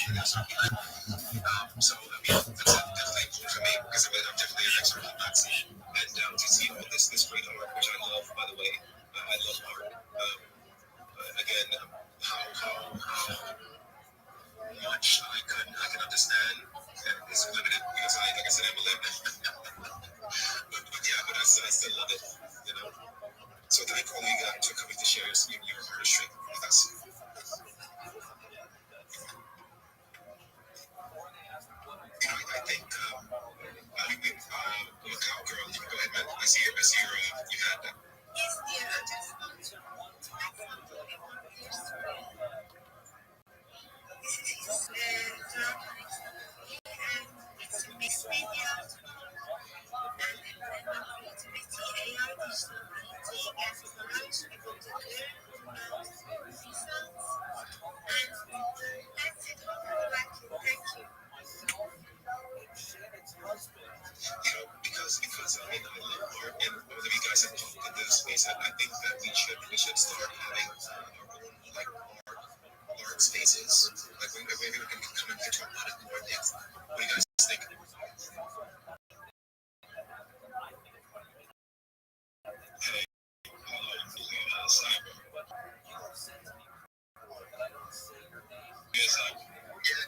So I mean, that's definitely cool for me because I'm definitely an expert in Nazi, and to see all this great art, which I love, by the way, I love art. Again, how much I can understand is limited because like I said, I'm a limit. but I still love it, you know. So thank all you guys for coming to share your artistry with us. I think Macau girl, you can go ahead, man. I see your you had that. Yes, dear, I just want to it's a mixed media Because I mean I love art and all of you guys have talked in this space. I think that we should start having our own like art spaces. Like maybe we can come and talk about it more things. What do you guys think? Hey, hello, Cyber. Yes,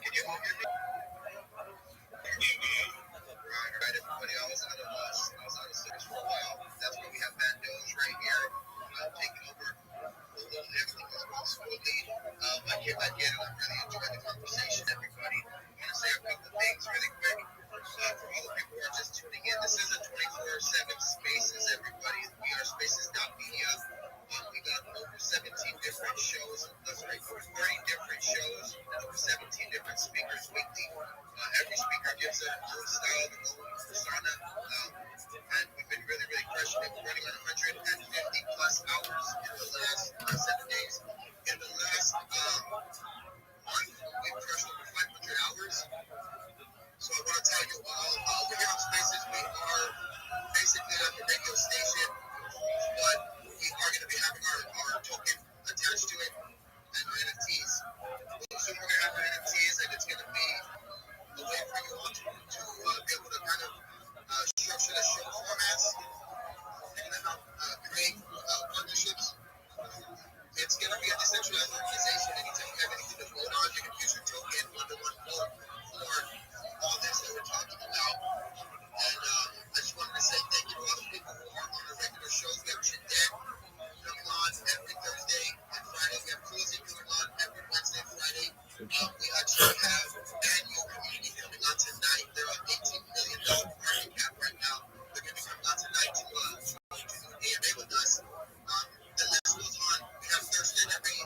can you hear me? Right, everybody, I was out of service for a while. That's why we have bandos right here, taking over everything responsibility. I get it. I really enjoyed the conversation, everybody. I want to say a couple of things really quick. For all the people who are just tuning in, this is a 24/7 Spaces, everybody. We are Spaces.media. We got over 17 different shows. That's right, over 30 different shows and over 17 different speakers weekly. Every speaker gives their own style, their own persona, and we've been really, really crushing it. We're running on 150 plus hours in the last 7 days. In the last month, we've crushed over 500 hours. So I want to tell you, over here on Spaces, we are basically like a radio station, but we are going to be having our token attached to it and our NFTs. Soon we're going to have our NFTs, and it's going to be a way for you all to be able to kind of structure the show formats and create partnerships. It's going to be a decentralized organization. Anytime you have anything to vote on, you can use your token, one-to-one vote for all this that we're talking about. And I just wanted to say thank you to all the people who are on our regular shows. We have Chindet coming on every Thursday and Friday. We have Cozy coming on every Wednesday and Friday. We actually have Annual Community coming on tonight. They're on $18 million market cap right now. They're going to be coming on tonight to do an AMA with us. The list goes on. We have Thursday every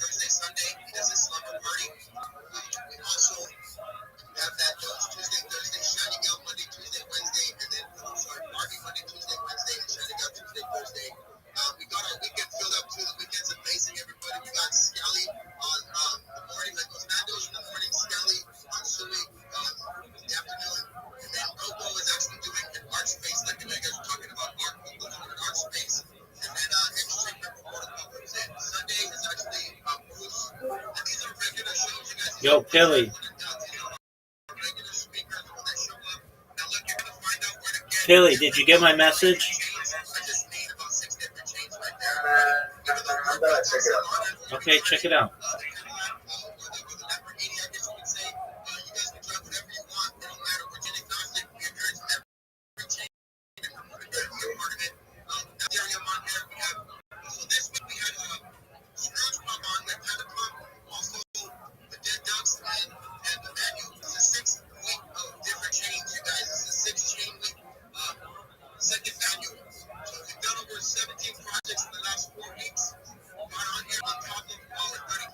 Thursday, Sunday. He does a slumber party. We also have that Tuesday, Thursday, Shining Out Monday, Tuesday, Wednesday, and then Barbie Monday, Tuesday, Wednesday, and Shining Out Tuesday, Thursday. We got our weekend filled up too. The weekend's amazing, everybody. We got Scally on the morning, like those Nando's in the morning, Scally on Sui in the afternoon, and then Coco is actually doing an art space, like you guys were talking about art. Coco's doing an art space, and then Exchange Member Protocol comes in. Sunday is actually Bruce, and these are regular shows, you guys. Yo, Pilly. Pilly, did you get my message? Okay, check it out. Second annual. So we've done over 17 projects in the last 4 weeks. We're on here on top of all the 30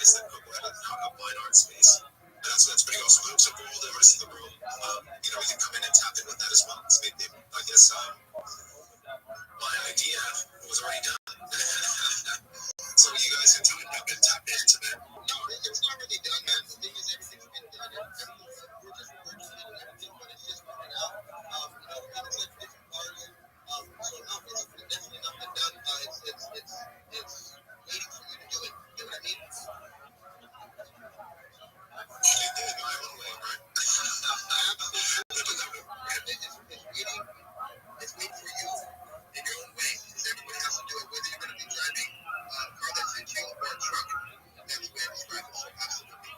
artists that go ahead and fine art space. And that's pretty awesome. So for all the artists in the room, we can come in and tap in with that as well. So maybe, I guess my idea was already done. So you guys can tap into that. No, it's not really done, man. The thing is, everything's been done. We're just getting everything, but it's just coming out. It's like different parts. So no, it's definitely not been done. It's waiting for you to do it. You know what I mean? I did it my own way, right? It's waiting for you in your own way. Because everybody has to do it, whether you're going to be driving a car that's hitching or a truck. That's the way I describe it. So absolutely.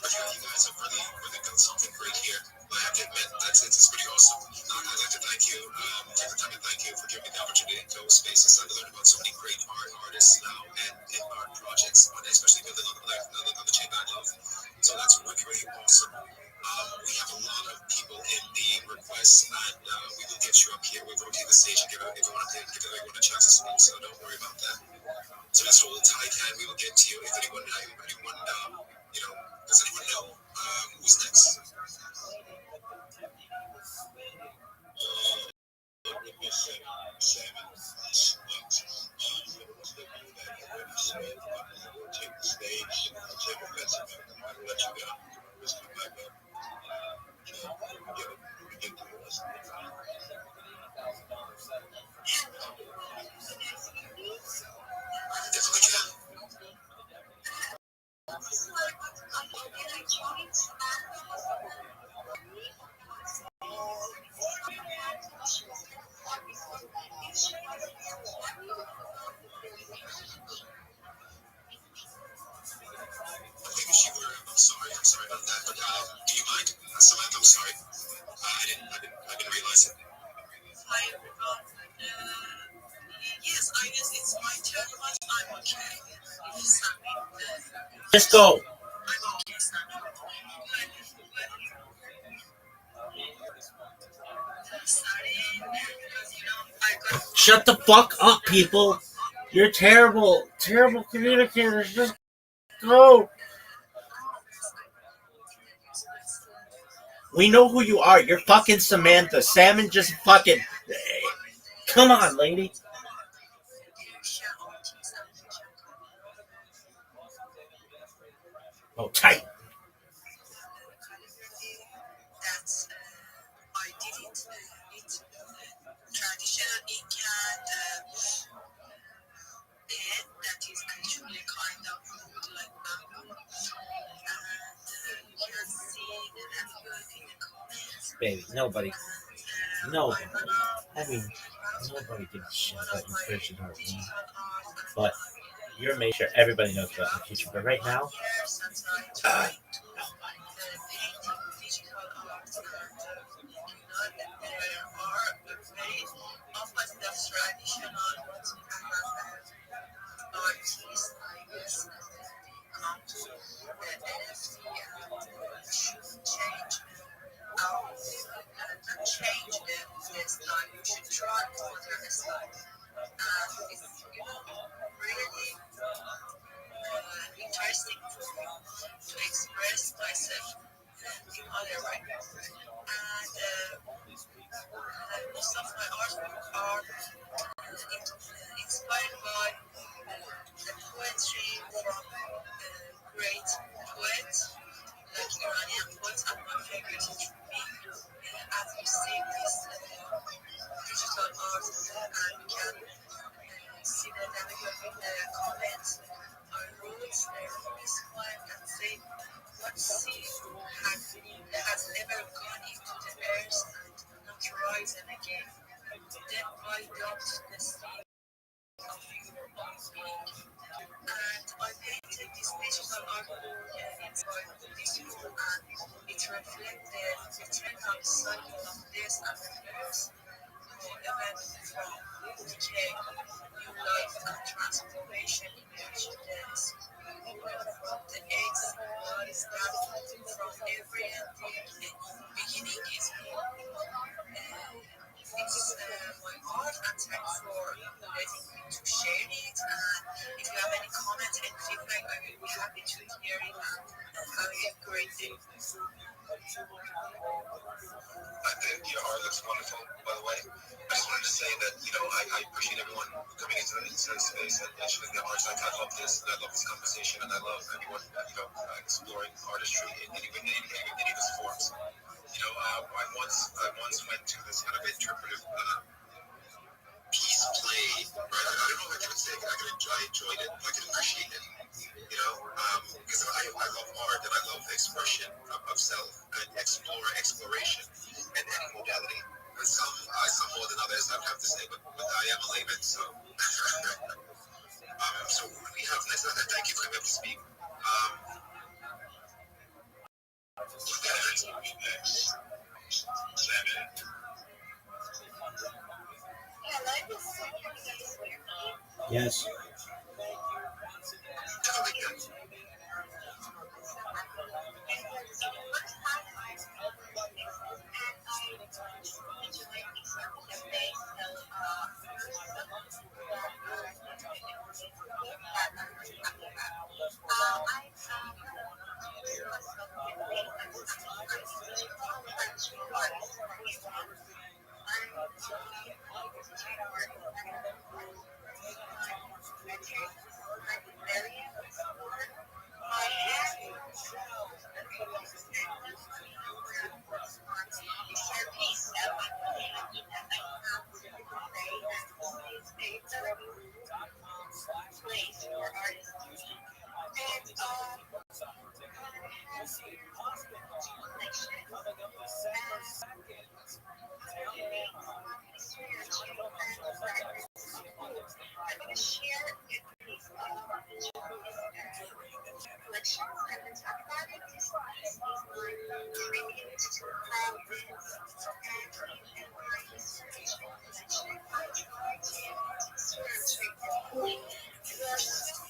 You guys have really done something great here. I have to admit, it's pretty awesome. I'd like to thank you, take the time and thank you for giving me the opportunity to host spaces. I've learned about so many great artists now and art projects, especially building on the chain I love. So that's really awesome. We have a lot of people in the requests, and we will get you up here. We'll rotate the stage and give everyone a chance to speak, so don't worry about that. So just hold tight, and we will get to you. If anyone does anyone know who's next? Salmon. Take the stage, take a fence, and let you go. Just come back up. We get through the rest of the time. Definitely can. I'm sorry about that, but do you mind? Samantha, I'm sorry. I didn't realize it. Hi, everyone. Yes, I guess it's my turn, but I'm okay. If Sammy, Just go. I'm okay, Sammy. Shut the fuck up, people. You're terrible communicators. Just go. We know who you are. You're fucking Samantha. Salmon just fucking... Come on, lady. Oh, tight. I did it. It's traditional Incan pen that is actually kind of like bamboo. And you can see the navigate in the comments. Baby, nobody. I mean, nobody gives a shit about your Christian art, man. But you're making sure everybody knows about the future. But right now, change the style. You should try modern style. It's really interesting for me to express myself in other way. And most of my artwork are inspired by the poetry from great poets like Iranian poets, and my favorite is Rabbi. As you see this digital art, and you can see the navigation in the comments. I wrote this poem and say, what sea has never gone into the earth and not risen again? Then I dumped the sea of your own being. And I painted this digital artwork inside this room, and it reflects the eternal cycle of death and rebirth, even from decay, new life, and transformation emerged death. The eggs is that from every ending, a new beginning is born. It's my art, and thanks for letting me to share it. And if you have I'm happy to hear how you have great things. I think your art looks wonderful, by the way. I just wanted to say that, I appreciate everyone coming into the space and mentioning the arts. I love this, and I love this conversation, and I love everyone, exploring artistry in any of its forms. I once went to this kind of interpretive piece play, right? I don't know if I can say I enjoyed it, I can appreciate it, because I love art and I love the expression of self and exploration and any modality. And some more than others, I would have to say, but I am a layman, so. So who do we have next? Thank you for coming up to speak. Yes.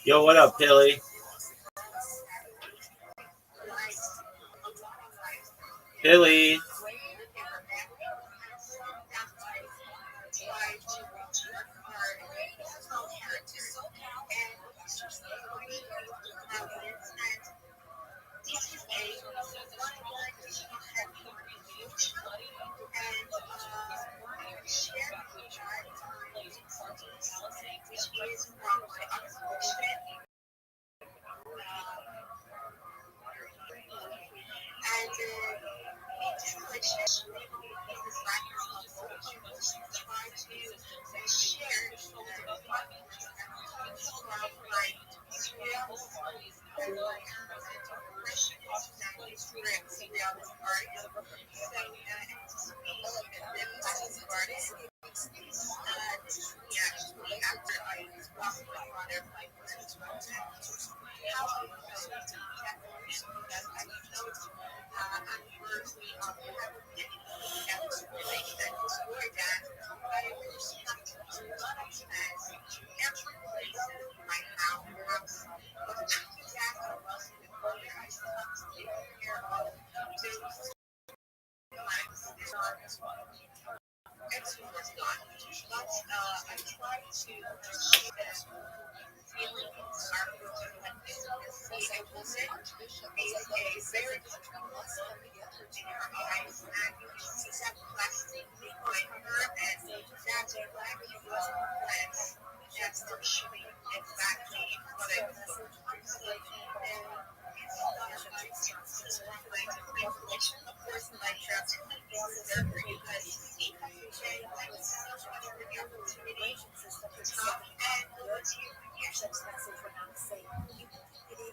Yo, what up, Pilly? Pilly.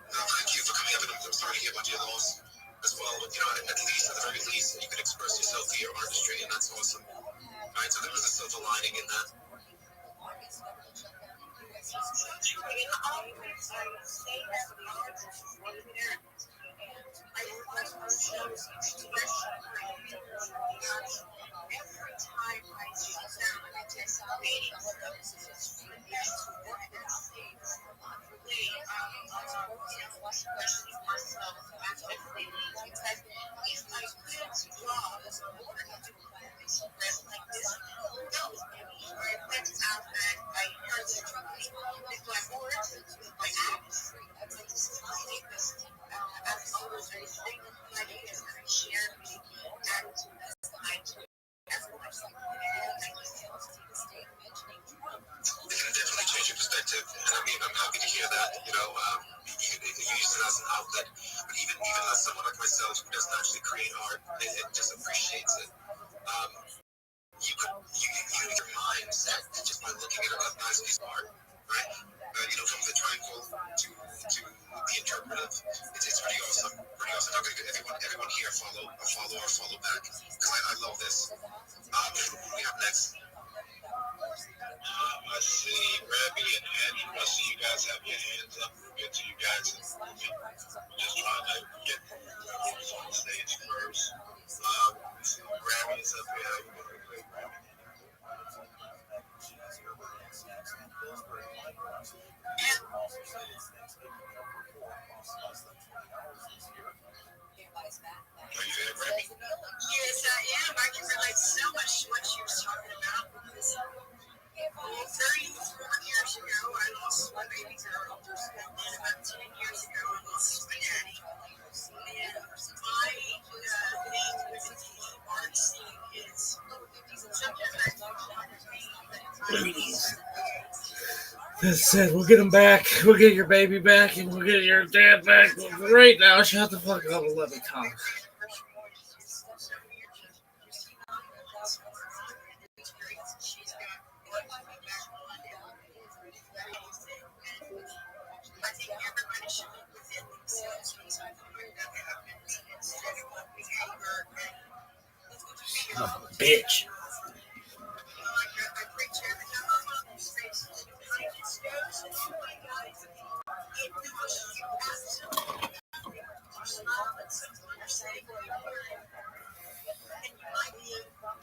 Thank you for coming up, and I'm sorry to hear about your loss as well. But at the very least, you can express yourself through your artistry, and that's awesome. All right, so there was a silver lining in that. I'm happy to hear that. You use it as an outlet. But even as someone like myself who doesn't actually create art and just appreciates it, you can your mind set just by looking at a nice piece of art, right? From the tranquil to the interpretive. It's pretty awesome. Pretty awesome. Everyone here follow back because I love this. Who do we have next? I see Rabbi and Annie. I see you guys have your hands up. We'll get to you guys in a moment. Just trying to get who's on stage first. Rabbi is up here. Are you there, Rabbi? Yes, I am. I can relate so much to what she was talking about because 34 years ago, I lost my baby girl, and about 10 years ago, I lost my daddy. And my thing with the art scene is sometimes That's it. We'll get him back. We'll get your baby back, and we'll get your dad back. Right now, shut the fuck up and let me talk. Son of a bitch.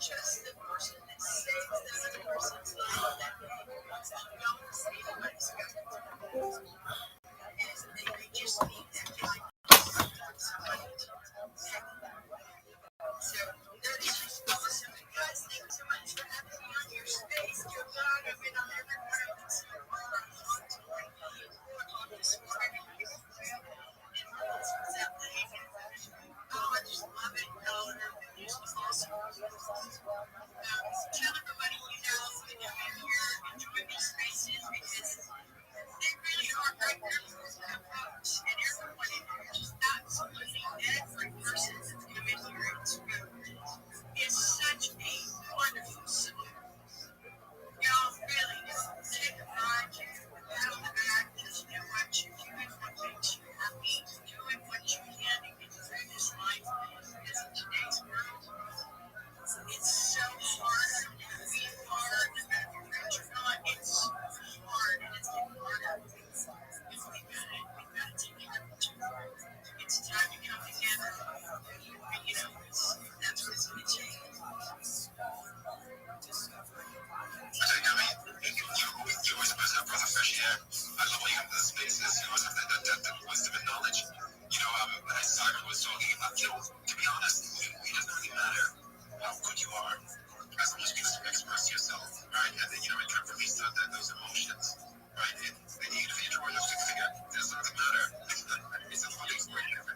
just the person that saves the other person's life that day. Don't say anybody's got it. And they just need that kind of somebody to protect them. So that is just awesome. Guys, thank you so much for having me on your space. Dear God, I've been on every part of this I just love it. It's awesome. Tell everybody you know that you're here, enjoy these spaces because they really are great miracles to have folks. And everyone in here, just absolutely every person that's come in here is such a wonderful soul. Y'all really take a ride, pat on the back, just do what you do and what makes you happy, doing what you can to get through this life because in today's world, it's so hard to be hard, no matter if you're rich or not, it's hard and it's getting harder. If we've got to take care of each other. It's time to come together. And, that's what it's going to take. You always have breath of fresh air. I love when you have the spaces. You always have that wisdom and knowledge. As Simon was talking about, to be honest, it doesn't really matter how good you are, as long as you can express yourself, right? And then, it can release those emotions, right? And even if you enjoy those things together, it doesn't really matter. It's a fun experience.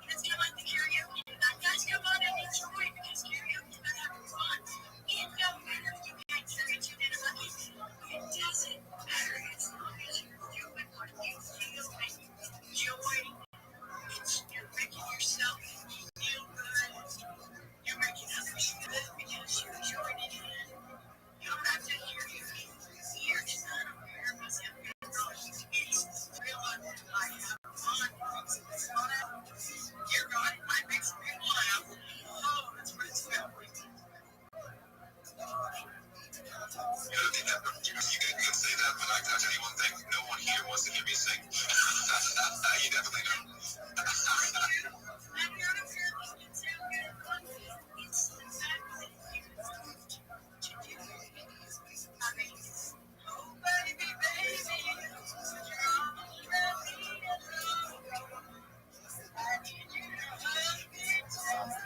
It's kind of like the karaoke tonight. Guys, come on and enjoy because karaoke is not having fun. It don't matter if you can't sing it, you did it right. It doesn't matter as long as you're doing what you feel and you enjoy. You're making yourself feel good. You're making others good because you're joining in. You don't have to hear your ears. I don't care if it's it's real I have fun. Dear God, it might make some people laugh. Oh, that's what it's about. You can say that, but I tell you one thing, no one here wants to hear me sing. You definitely don't.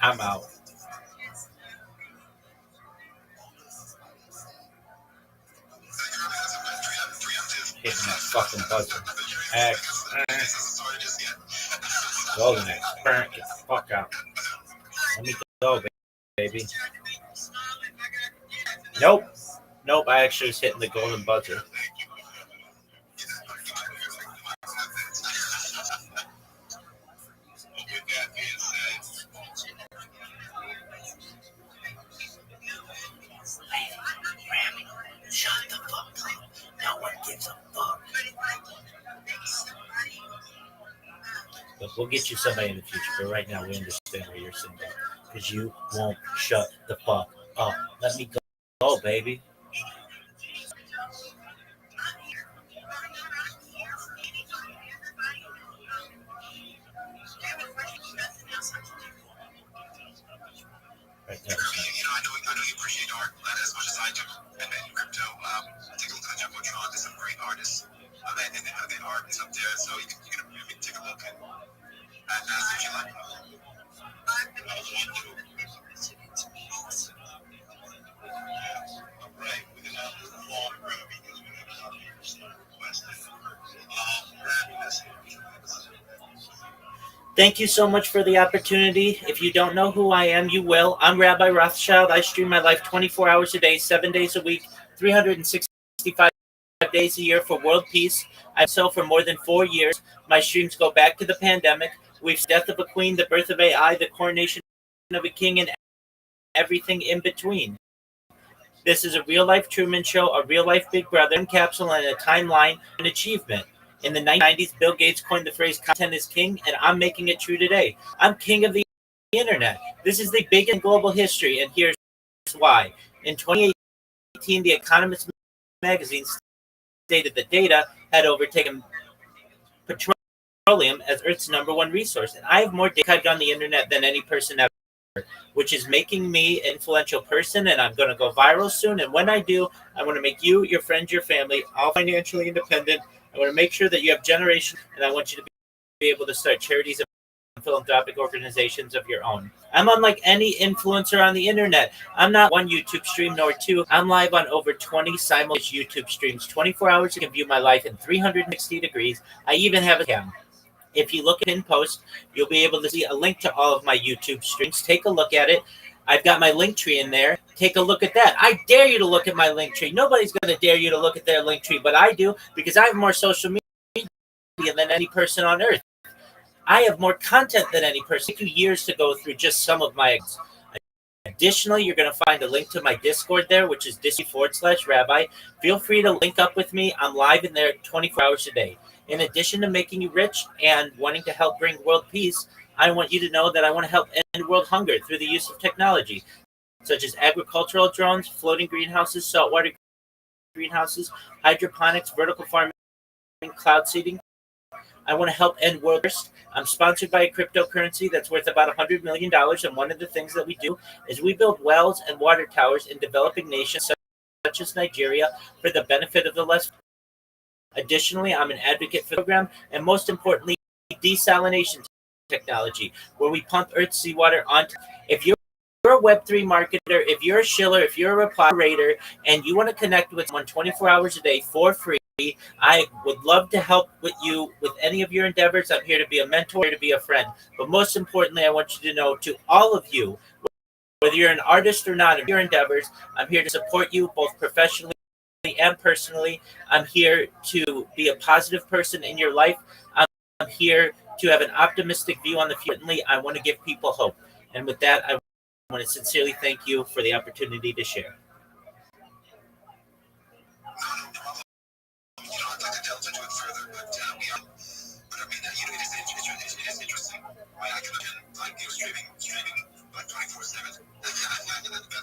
I'm out. Hitting that fucking buzzer. X. Golden X. Get the fuck out. Let me go, baby. Nope. I actually was hitting the golden buzzer. But we'll get you somebody in the future. But right now, we understand where you're single because you won't shut the fuck up. Let me go, baby. Right there. I know you appreciate art as much as I do, and in crypto. Take a look at the Jumbotron. There's some great artists, and the art is up there, so you can take a look and see what you like. Right, we can have a long road because we have a lot of people still requesting. Thank you so much for the opportunity. If you don't know who I am, you will. I'm Rabbi Rothschild. I stream my life 24 hours a day, 7 days a week, 365 days a year for world peace. I've sold for more than 4 years. My streams go back to the pandemic. We've death of a queen, the birth of AI, the coronation of a king, and everything in between. This is a real-life Truman Show, a real-life Big Brother capsule, and a timeline and achievement. In the 1990s, Bill Gates coined the phrase content is king, and I'm making it true today. I'm king of the internet. This is the biggest global history, and here's why. In 2018, The Economist magazine stated that data had overtaken petroleum as Earth's #1 resource, and I have more data on the internet than any person ever, which is making me an influential person, and I'm going to go viral soon. And when I do, I want to make you, your friends, your family, all financially independent. I want to make sure that you have generations, and I want you to be able to start charities and philanthropic organizations of your own. I'm unlike any influencer on the internet. I'm not one YouTube stream nor two. I'm live on over 20 simultaneous YouTube streams, 24 hours. You can view my life in 360 degrees. I even have a cam. If you look at in post, you'll be able to see a link to all of my YouTube streams. Take a look at it. I've got my link tree in there. Take a look at that. I dare you to look at my link tree. Nobody's going to dare you to look at their link tree, but I do because I have more social media than any person on earth. I have more content than any person. It took you years to go through just some of my. Additionally, you're going to find a link to my Discord there, which is discord.com/rabbi. Feel free to link up with me. I'm live in there 24 hours a day. In addition to making you rich and wanting to help bring world peace, I want you to know that I want to help end world hunger through the use of technology, such as agricultural drones, floating greenhouses, saltwater greenhouses, hydroponics, vertical farming, cloud seeding. I want to help end world thirst. I'm sponsored by a cryptocurrency that's worth about $100 million, and one of the things that we do is we build wells and water towers in developing nations such as Nigeria for the benefit of the less. Additionally, I'm an advocate for the program, and most importantly, desalination technology, where we pump Earth's seawater onto. If you're a Web3 marketer, if you're a shiller, if you're a operator, and you want to connect with someone 24 hours a day for free, I would love to help with you with any of your endeavors. I'm here to be a mentor, here to be a friend. But most importantly, I want you to know, to all of you, whether you're an artist or not, in your endeavors, I'm here to support you both professionally and personally. I'm here to be a positive person in your life. I'm here to have an optimistic view on the future. I want to give people hope. And with that, I want to sincerely thank you for the opportunity to share. I'd like to delve into it further, but I mean, it is interesting. I could have been like streaming like 24/7. That's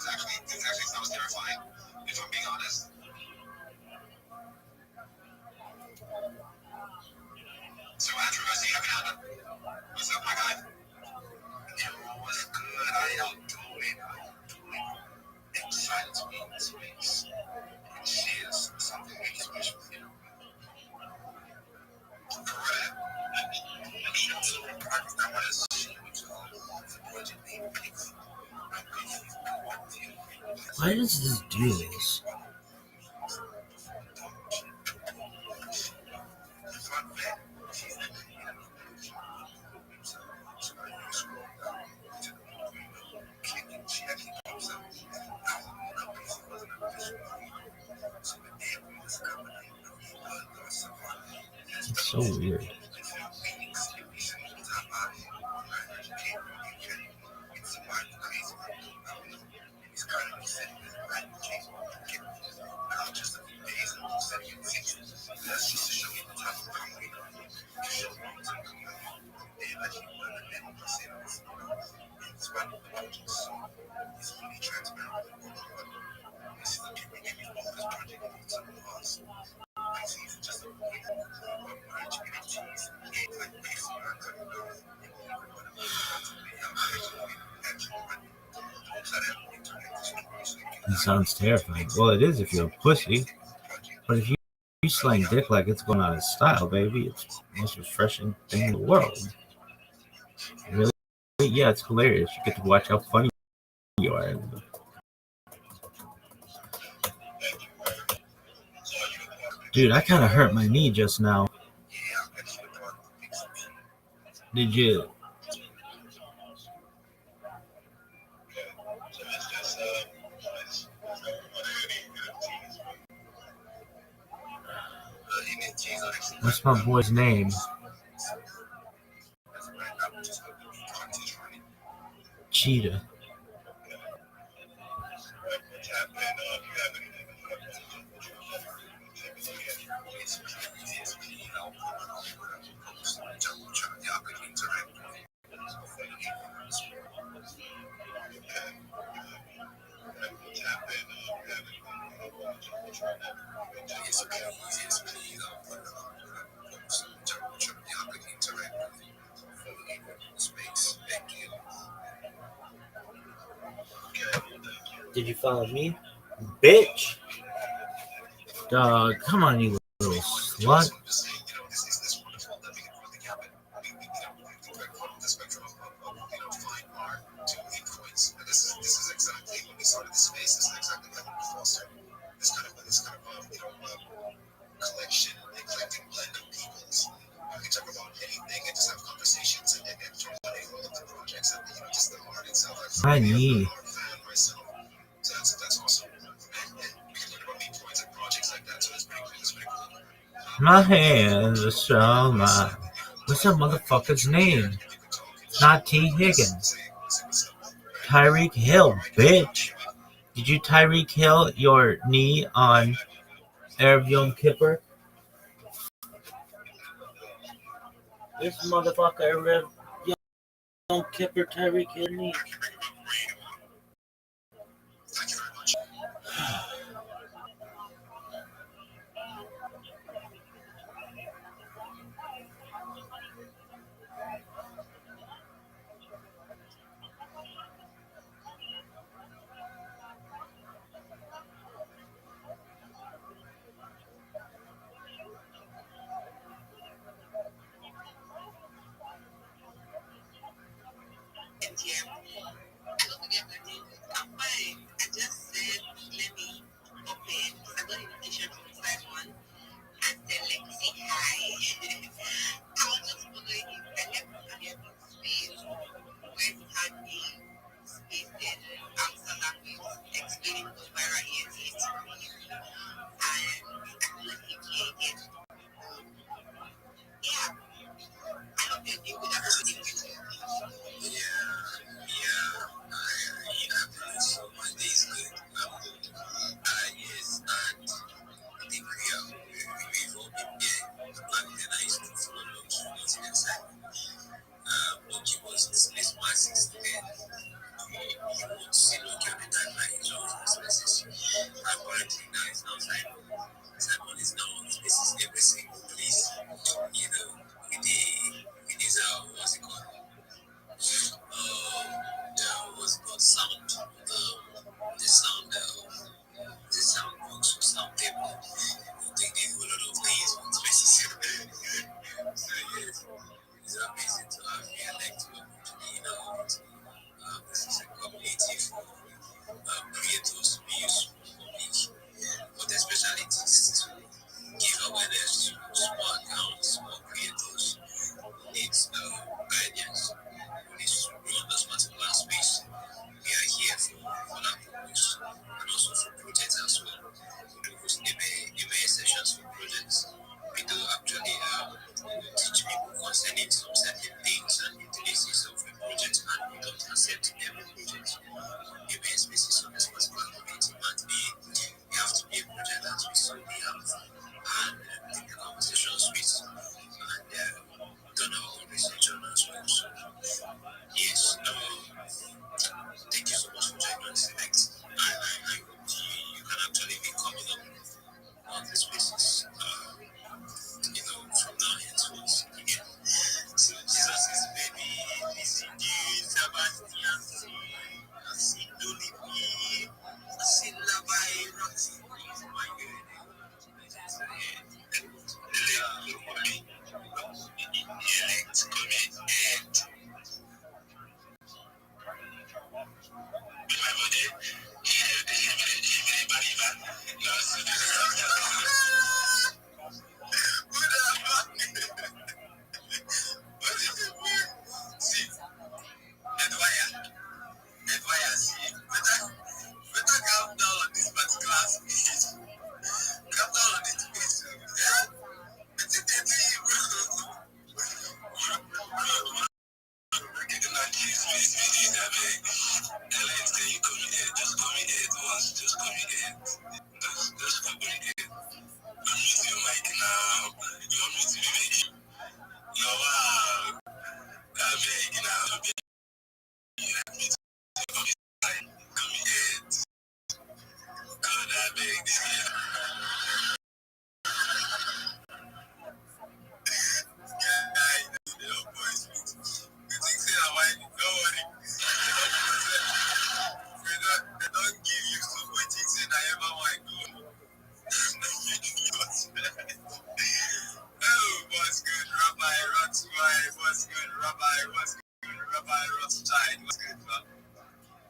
actually sounds terrifying, if I'm being honest. So Andrew, I see you have an hand up. What's up, my guy? What's good? I don't do it. And silence means and shares something really special with you. Correct. So I want to share with you all the project name. Why does this do this? It's so weird. It sounds terrifying. Well, it is if you're a pussy. But if you slang dick like it's going out of style, baby, it's the most refreshing thing in the world. Really? Yeah, it's hilarious. You get to watch how funny you are. Dude, I kind of hurt my knee just now. Did you? What's my boy's name? Cheetah. Did you follow me? Bitch! Dog, come on, you little slut. My knee. My hands are so mine. What's that motherfucker's name? Not T. Higgins. Tyreek Hill, bitch. Did you Tyreek Hill your knee on Erev Yom Kippur? This motherfucker Erev Yom Kippur Tyreek Hill knee.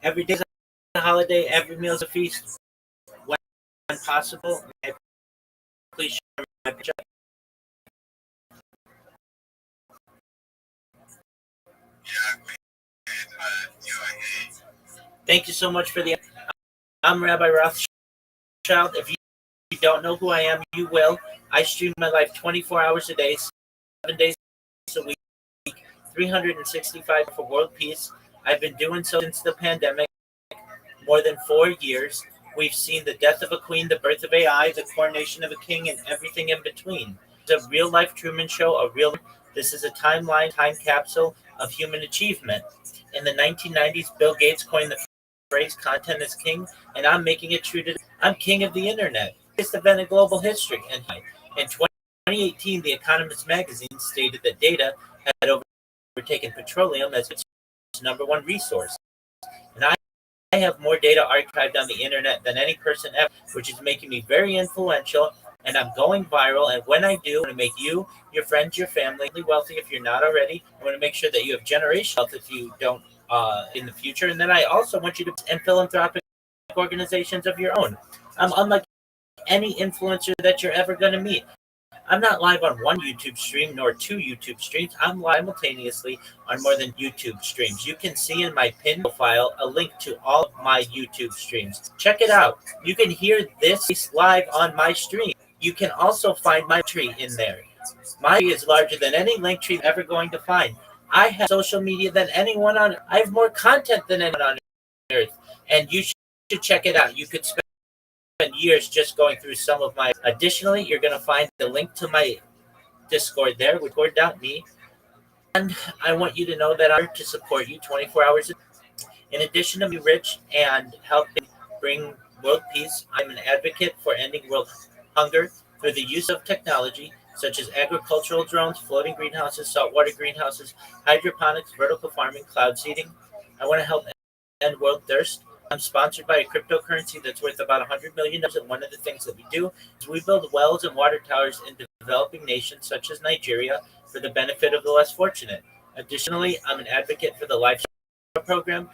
Every day is a holiday. Every meal is a feast. When possible, may I please share my picture? Thank you so much for the. I'm Rabbi Rothschild. If you don't know who I am, you will. I stream my life 24 hours a day, 7 days a week, 365 for world peace. I've been doing so since the pandemic, more than 4 years. We've seen the death of a queen, the birth of AI, the coronation of a king, and everything in between. It's a real life Truman Show, this is a timeline, time capsule of human achievement. In the 1990s, Bill Gates coined the phrase content is king, and I'm making it true today. I'm king of the internet. It's the event in global history. And in 2018, The Economist magazine stated that data had overtaken petroleum as its number one resource. And I have more data archived on the internet than any person ever, which is making me very influential, and I'm going viral. And when I do, I want to make you, your friends, your family wealthy if you're not already. I want to make sure that you have generational wealth if you don't in the future. And then I also want you to and philanthropic organizations of your own. I'm unlike any influencer that you're ever going to meet. I'm not live on one YouTube stream nor two YouTube streams. I'm live simultaneously on more than YouTube streams. You can see in my pinned profile a link to all of my YouTube streams. Check it out. You can hear this live on my stream. You can also find my tree in there. My tree is larger than any link tree you're ever going to find. I have social media than anyone on. I have more content than anyone on earth, and you should check it out. You could spend years just going through some of my. Additionally, you're going to find the link to my Discord there, discord.me, and I want you to know that I'm here to support you 24 hours a day. In addition to being rich and helping bring world peace, I'm an advocate for ending world hunger through the use of technology such as agricultural drones, floating greenhouses, saltwater greenhouses, hydroponics, vertical farming, cloud seeding. I want to help end world thirst. I'm sponsored by a cryptocurrency that's worth about $100 million. And one of the things that we do is we build wells and water towers in developing nations such as Nigeria for the benefit of the less fortunate. Additionally, I'm an advocate for the Life program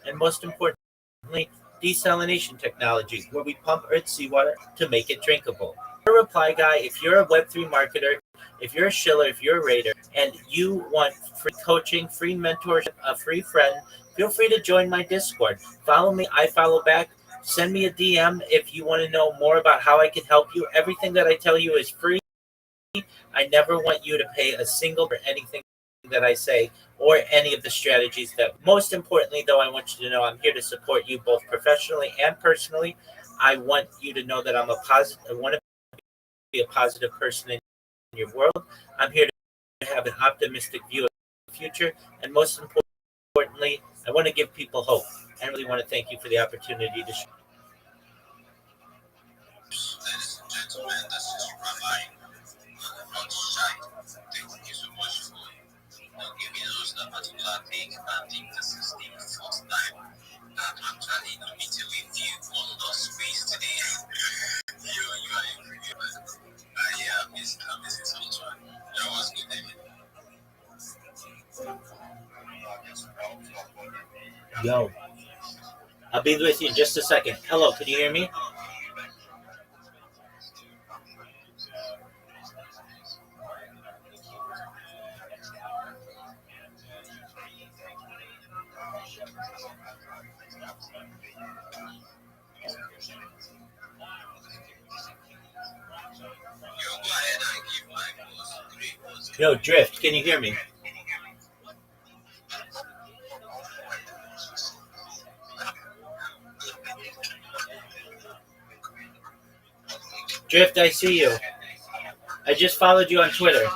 and most importantly, desalination technology, where we pump Earth's seawater to make it drinkable. You're a reply guy, if you're a Web3 marketer, if you're a shiller, if you're a raider, and you want free coaching, free mentorship, a free friend, feel free to join my Discord. Follow me, I follow back. Send me a DM if you want to know more about how I can help you. Everything that I tell you is free. I never want you to pay a single for anything that I say or any of the strategies that. Most importantly, though, I want you to know I'm here to support you both professionally and personally. I want you to know that I'm a positive. I want to be a positive person in your world. I'm here to have an optimistic view of the future, and most importantly, I want to give people hope. I really want to thank you for the opportunity to. Ladies and gentlemen, this is Rabbi Rothschild. Thank you so much for giving us that particular take. I think this is the first time that I'm trying to meet with you on the space today. you are a pretty man. I miss this one. That was good, David. Yo, I'll be with you in just a second. Hello, can you hear me? Yo, Drift, can you hear me? Drift, I see you. I just followed you on Twitter.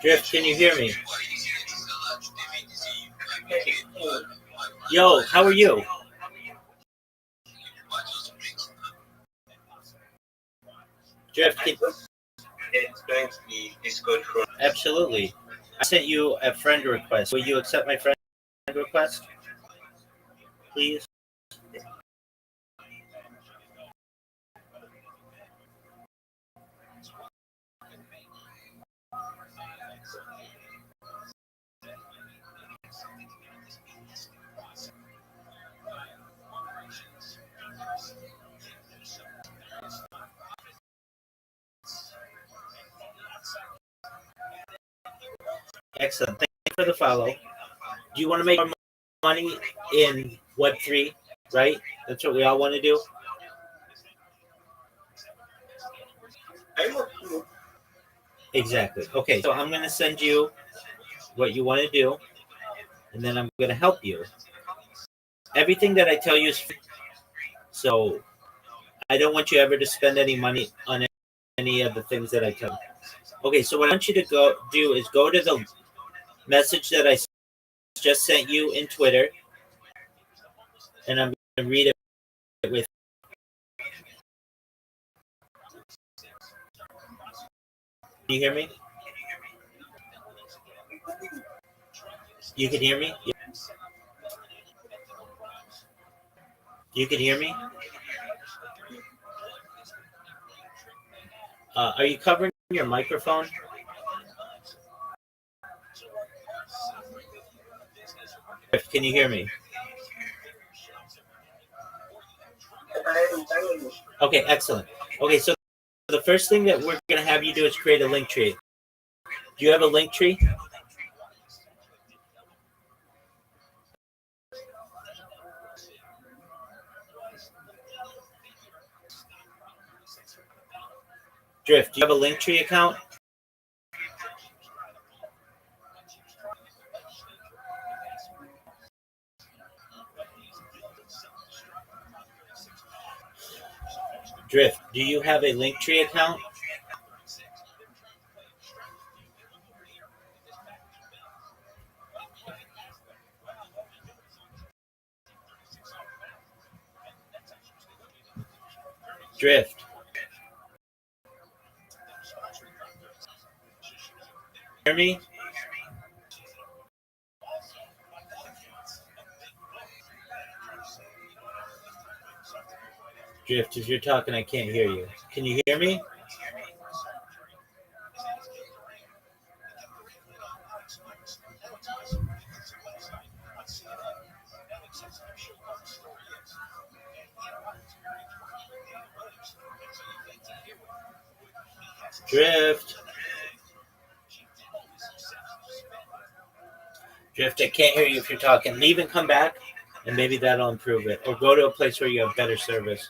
Drift, can you hear me? Yo, how are you? Drift, It's going to be Discord from. absolutely. I sent you a friend request. Will you accept my friend request? Please? Excellent. Thank you for the follow. Do you want to make more money in Web3, right? That's what we all want to do. Exactly. Okay, so I'm going to send you what you want to do, and then I'm going to help you. Everything that I tell you is free, so I don't want you ever to spend any money on any of the things that I tell you. Okay, so what I want you to do is go to the message that I just sent you in Twitter, and I'm going to read it with. Can you hear me? You can hear me? You can hear me? Are you covering your microphone? Can you hear me? Okay, excellent. Okay, so the first thing that we're going to have you do is create a link tree. Do you have a link tree? Drift, do you have a link tree account? Drift, do you have a link tree account? Drift. Hear me? Drift, if you're talking, I can't hear you. Can you hear me? Drift. Drift, I can't hear you if you're talking. Leave and come back, and maybe that'll improve it. Or go to a place where you have better service.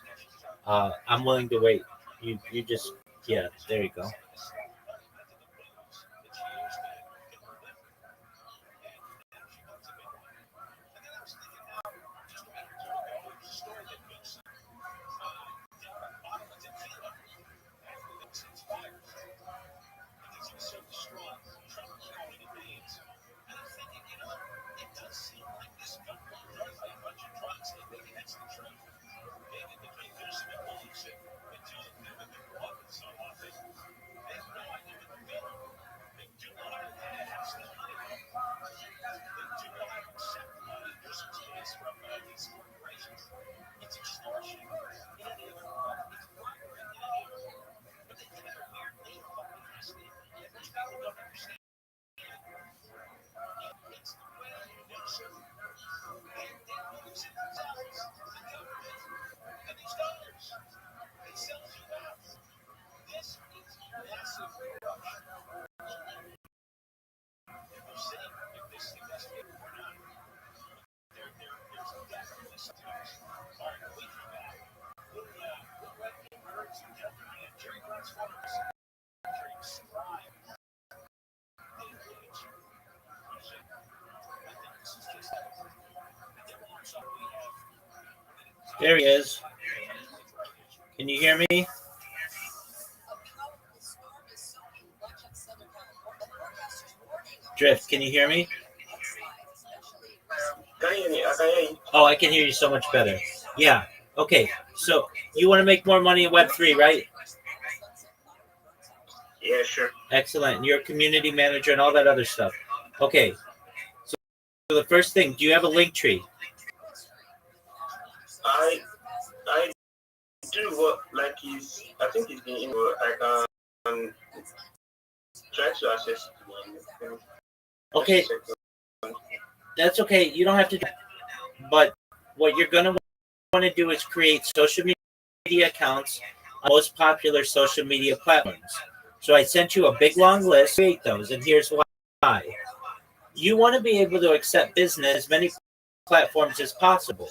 I'm willing to wait. You just, yeah, there you go. There he is. Can you hear me? Drift, can you hear me? Oh, I can hear you so much better. Yeah. Okay. So you want to make more money in Web3, right? Yeah, sure. Excellent. And you're a community manager and all that other stuff. Okay. So the first thing, do you have a link tree? I do what like I think he's been I can try to access. Okay. That's okay. You don't have to do that. But what you're going to want to do is create social media accounts on most popular social media platforms. So I sent you a big long list. Create those, and here's why. You want to be able to accept business as many platforms as possible.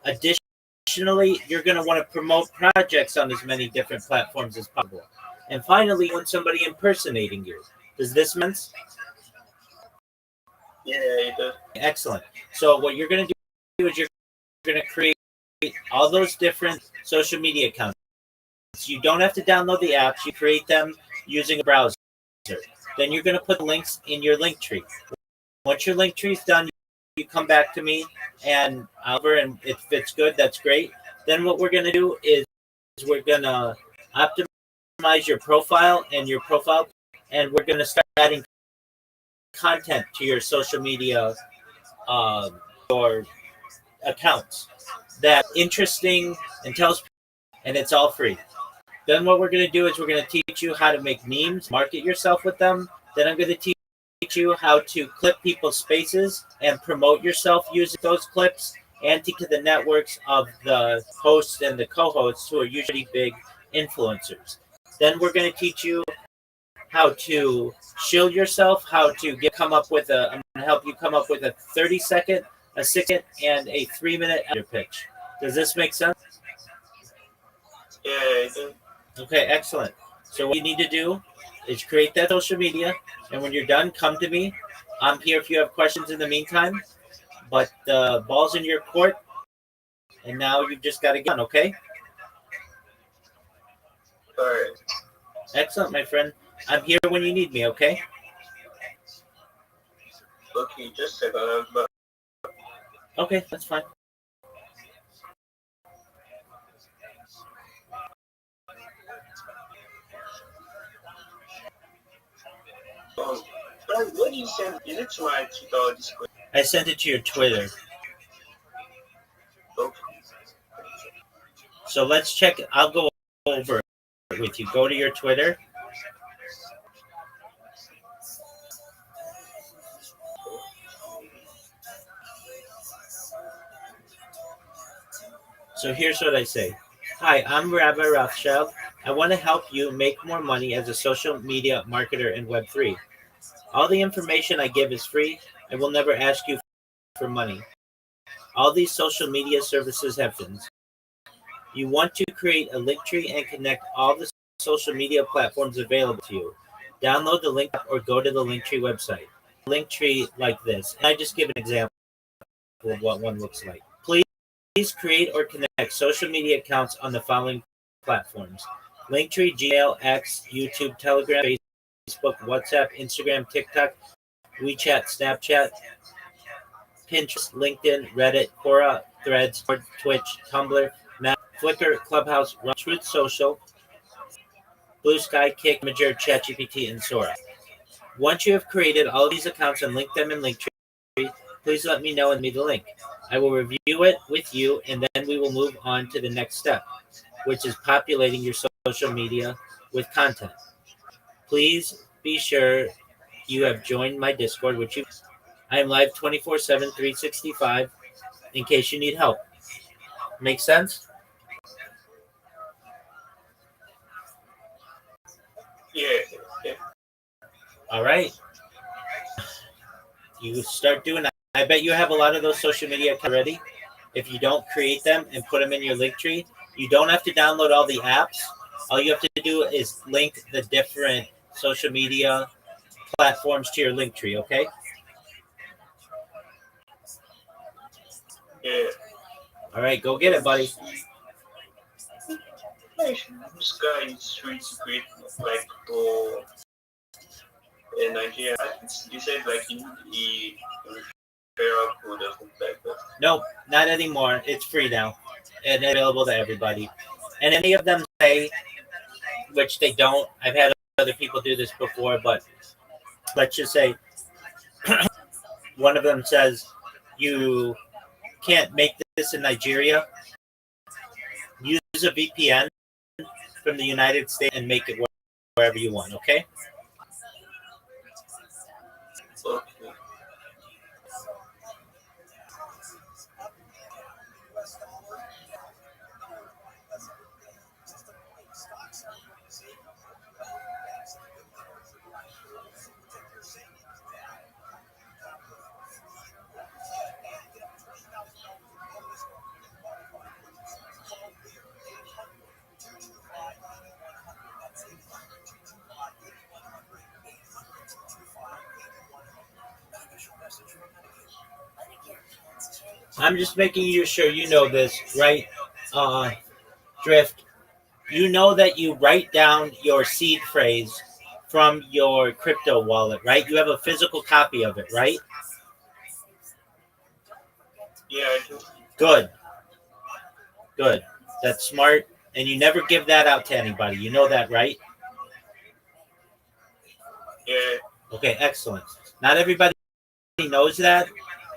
Additionally, you're going to want to promote projects on as many different platforms as possible. And finally, you want somebody impersonating you. Does this make sense? Yeah, it does. Excellent. So what you're going to do is you're going to create all those different social media accounts. You don't have to download the apps. You create them using a browser. Then you're going to put links in your link tree. Once your link tree is done, you come back to me and if it's good, that's great. Then what we're going to do is we're going to optimize your profile, and we're going to start adding content to your social media or accounts that interesting and tells, and it's all free. Then what we're going to do is we're going to teach you how to make memes, market yourself with them. Then I'm going to teach you how to clip people's spaces and promote yourself using those clips, and to the networks of the hosts and the co-hosts who are usually big influencers. Then we're going to teach you how to shield yourself, how to I'm going to help you come up with a 30-second, a 6-second, and a 3-minute pitch. Does this make sense? Yeah, it does. Okay, excellent. So what you need to do is create that social media, and when you're done, come to me. I'm here if you have questions in the meantime, but the ball's in your court, and now you've just got to get on, okay? All right. Excellent, my friend. I'm here when you need me, okay? Okay, just a second. But Okay, that's fine. what do you send? Is it to my Twitter or Discord? I sent it to your Twitter. Okay. So let's check. I'll go over it with you. Go to your Twitter. So here's what I say. Hi, I'm Rabbi Rothschild. I want to help you make more money as a social media marketer in Web3. All the information I give is free. I will never ask you for money. All these social media services have fins. You want to create a link tree and connect all the social media platforms available to you. Download the link or go to the Linktree website. Link tree like this. And I just give an example of what one looks like. Please create or connect social media accounts on the following platforms: Linktree, Gmail, X, YouTube, Telegram, Facebook, WhatsApp, Instagram, TikTok, WeChat, Snapchat, Pinterest, LinkedIn, Reddit, Quora, Threads, Twitch, Tumblr, Flickr, Clubhouse, Truth Social, Blue Sky, Kick, Imager, ChatGPT, and Sora. Once you have created all these accounts and linked them in Linktree, please let me know and send me the link. I will review it with you, and then we will move on to the next step, which is populating your social media with content. Please be sure you have joined my Discord, I am live 24/7, 365, in case you need help. Make sense? Yeah. All right. You start doing that. I bet you have a lot of those social media accounts already. If you don't, create them and put them in your link tree. You don't have to download all the apps. All you have to do is link the different social media platforms to your link tree, okay? Yeah. All right, go get it, buddy. This guy is free to create like for in Nigeria. You said like you need the referral code or something like that. Nope, not anymore. It's free now and available to everybody. And any of them say, which they don't, I've had other people do this before, but let's just say one of them says you can't make this in Nigeria. Use a VPN from the United States and make it wherever you want, okay? Okay. I'm just making sure you know this, right? Drift. You know that you write down your seed phrase from your crypto wallet, right? You have a physical copy of it, right? Yeah, I do. Good. Good. That's smart. And you never give that out to anybody. You know that, right? Yeah. Okay, excellent. Not everybody knows that.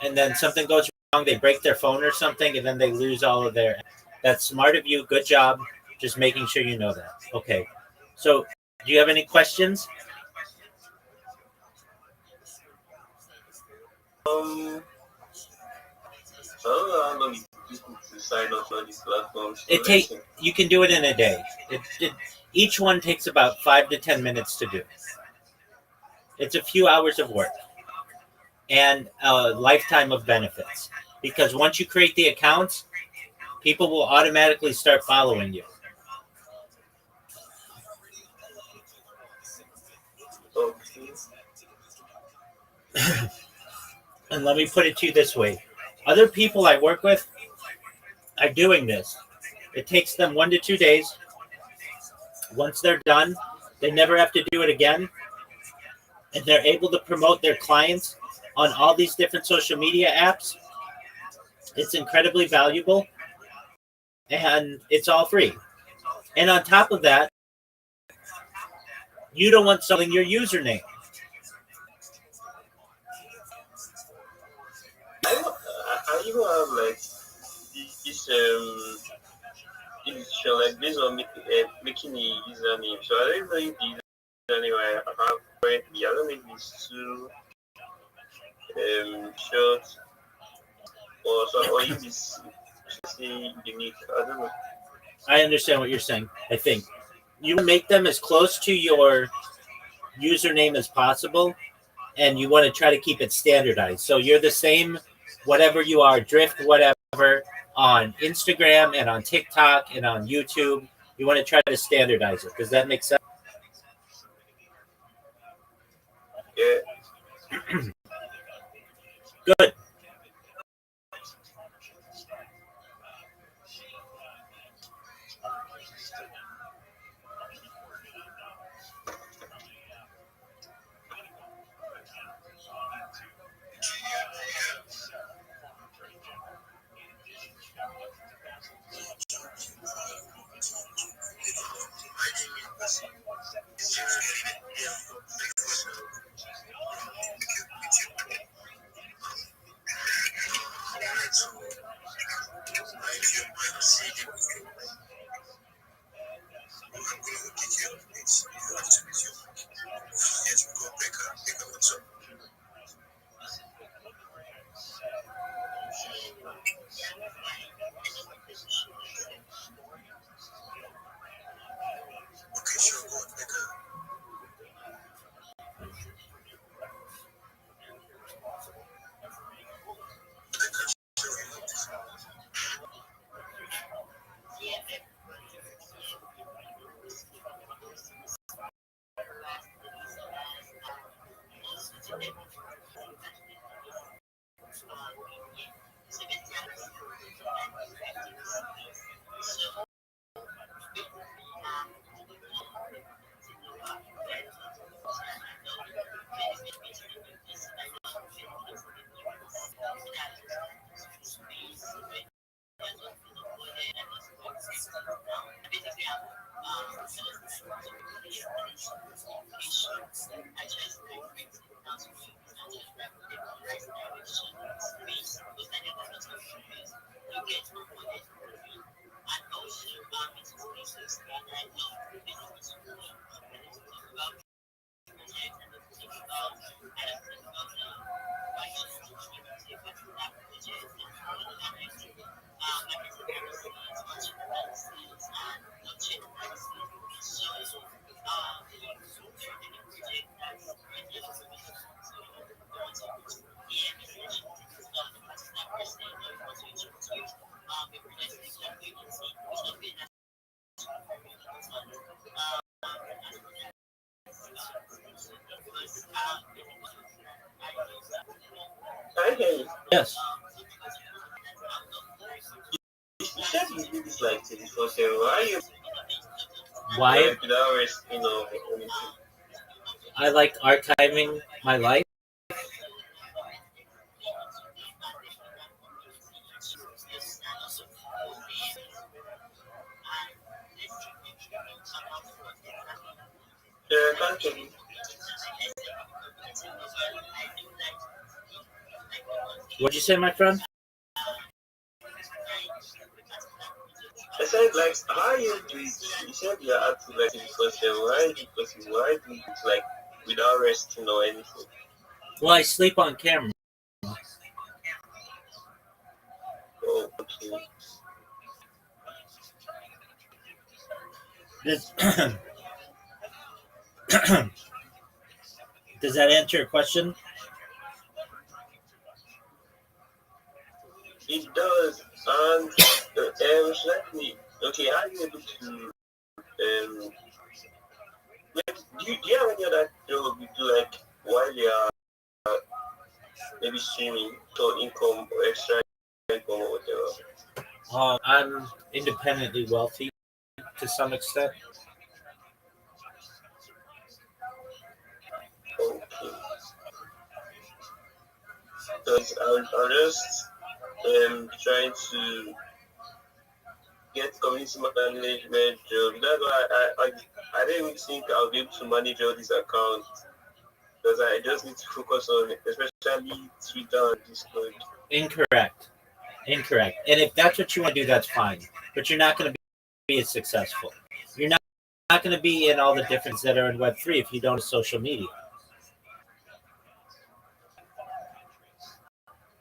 And then something goes wrong, they break their phone or something, and then they lose all of their. That's smart of you. Good job. Just making sure you know that. Okay. So, do you have any questions? I don't know how long it takes to sign up on these platforms. You can do it in a day. Each one takes about 5 to 10 minutes to do. It's a few hours of work and a lifetime of benefits. Because once you create the accounts, people will automatically start following you. Okay. And let me put it to you this way. Other people I work with are doing this. It takes them 1 to 2 days. Once they're done, they never have to do it again. And they're able to promote their clients on all these different social media apps. It's incredibly valuable. And it's all free. And on top of that, you don't want selling your username. I even have like this show like based on making a username. So I don't know if the username I have currently, I don't know if it's too short or if it's unique. I don't know. I understand what you're saying. I think you make them as close to your username as possible, and you want to try to keep it standardized. So you're the same, whatever you are, Drift, whatever, on Instagram and on TikTok and on YouTube. You want to try to standardize it. Does that make sense? Yeah. Good. I hear you. Yes. You said you do this like 24/7. Why are you Why like without resting or anything? I like archiving my life? Yeah, actually, What'd you say, my friend? I said like how you do it. You said you're active like 24/7. Why is it possible? Why do you do it like without resting or anything? Well, I sleep on camera. Oh, okay. Does, does that answer your question? It does. And slightly. Okay, how are you able to do you have any other job you do like while you are maybe streaming or income or extra income or whatever? I'm independently wealthy to some extent. Okay. Because I'll just trying to get community management job. That's why I don't even think I'll be able to manage all these accounts because I just need to focus on it, especially Twitter and Discord. Incorrect. Incorrect. And if that's what you want to do, that's fine. But you're not going to be as successful. You're not going to be in all the difference that are in Web3 if you don't have social media.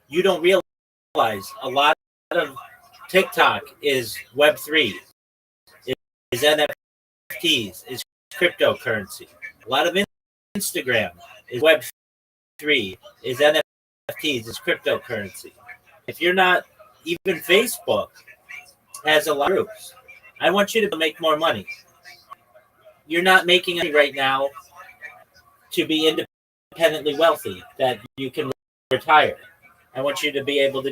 You don't realize a lot of TikTok is Web3, is NFTs, is cryptocurrency. A lot of Instagram is Web3, is NFTs, is cryptocurrency. If you're not, even Facebook has a lot of groups. I want you to make more money. You're not making any right now to be independently wealthy that you can retire. I want you to be able to.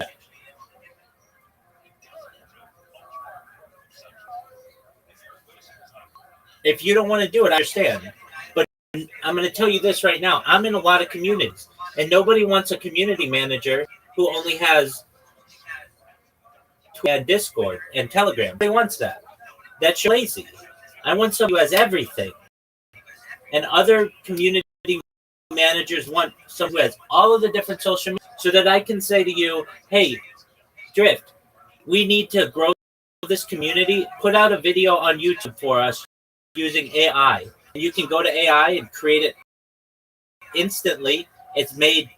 If you don't want to do it, I understand. But I'm going to tell you this right now. I'm in a lot of communities, and nobody wants a community manager who only has Twitter and Discord and Telegram. Nobody wants that. That's lazy. I want someone who has everything. And other community managers want someone who has all of the different social media so that I can say to you, hey, Drift, we need to grow this community. Put out a video on YouTube for us using AI. You can go to AI and create it instantly. It's made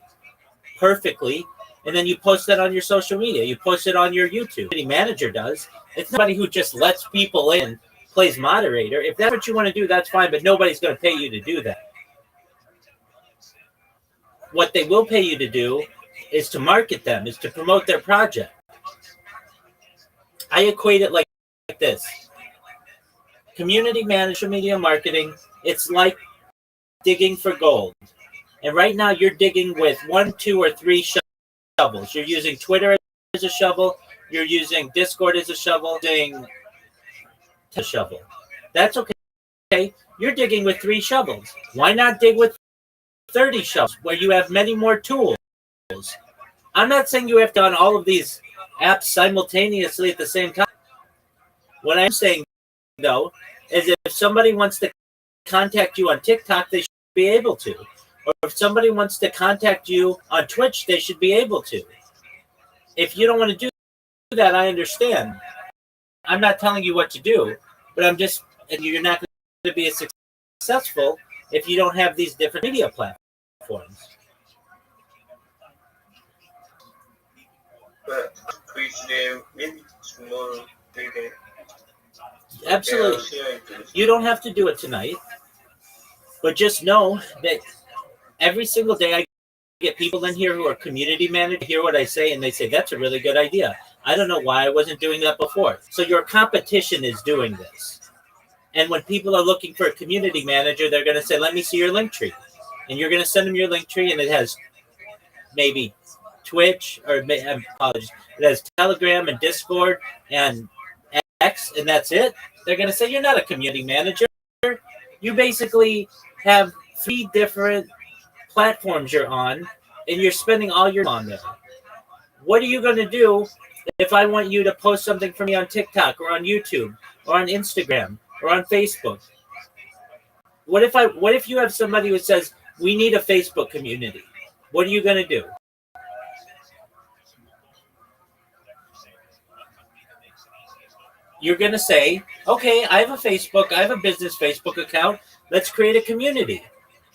perfectly. And then you post that on your social media. You post it on your YouTube. Any manager does. It's nobody who just lets people in, plays moderator. If that's what you want to do, that's fine, but nobody's going to pay you to do that. What they will pay you to do is to market them, is to promote their project. I equate it like this. Community management, media marketing, it's like digging for gold. And right now you're digging with 1, 2, or 3 shovels. You're using Twitter as a shovel. You're using Discord as a shovel. Using a shovel. That's okay. You're digging with 3 shovels. Why not dig with 30 shovels where you have many more tools? I'm not saying you have to on all of these apps simultaneously at the same time. What I'm saying, though, is if somebody wants to contact you on TikTok, they should be able to. Or if somebody wants to contact you on Twitch, they should be able to. If you don't want to do that, I understand. I'm not telling you what to do, but you're not going to be as successful if you don't have these different media platforms. But preach them maybe tomorrow. Absolutely. You don't have to do it tonight, but just know that every single day I get people in here who are community managers, hear what I say, and they say, that's a really good idea. I don't know why I wasn't doing that before. So your competition is doing this. And when people are looking for a community manager, they're going to say, let me see your link tree. And you're going to send them your link tree, and it has maybe Twitch, or apologies, it has Telegram and Discord and X, and that's it, they're going to say you're not a community manager. You basically have 3 different platforms you're on, and you're spending all your time on there. What are you going to do if I want you to post something for me on TikTok or on YouTube or on Instagram or on Facebook? What if you have somebody who says, we need a Facebook community? What are you going to do? You're going to say, okay, I have a Facebook, I have a business Facebook account. Let's create a community.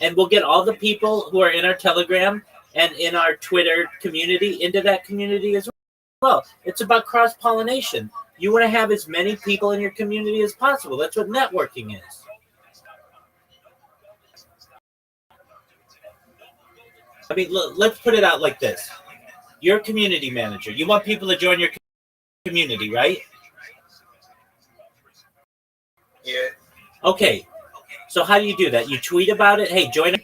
And we'll get all the people who are in our Telegram and in our Twitter community into that community as well. It's about cross-pollination. You want to have as many people in your community as possible. That's what networking is. I mean, let's put it out like this. You're a community manager. You want people to join your community, right? Yeah. Okay. So how do you do that? You tweet about it. Hey, join,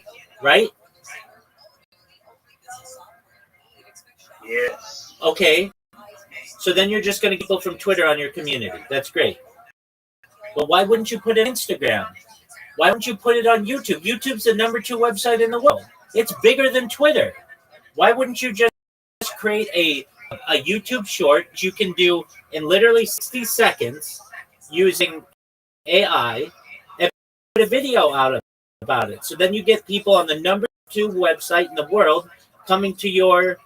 right? Yes. Okay. So then you're just going to get people from Twitter on your community. That's great. But why wouldn't you put it on Instagram? Why don't you put it on YouTube? YouTube's the #2 website in the world. It's bigger than Twitter. Why wouldn't you just create a YouTube short you can do in literally 60 seconds using AI and put a video out about it? So then you get people on the #2 website in the world coming to your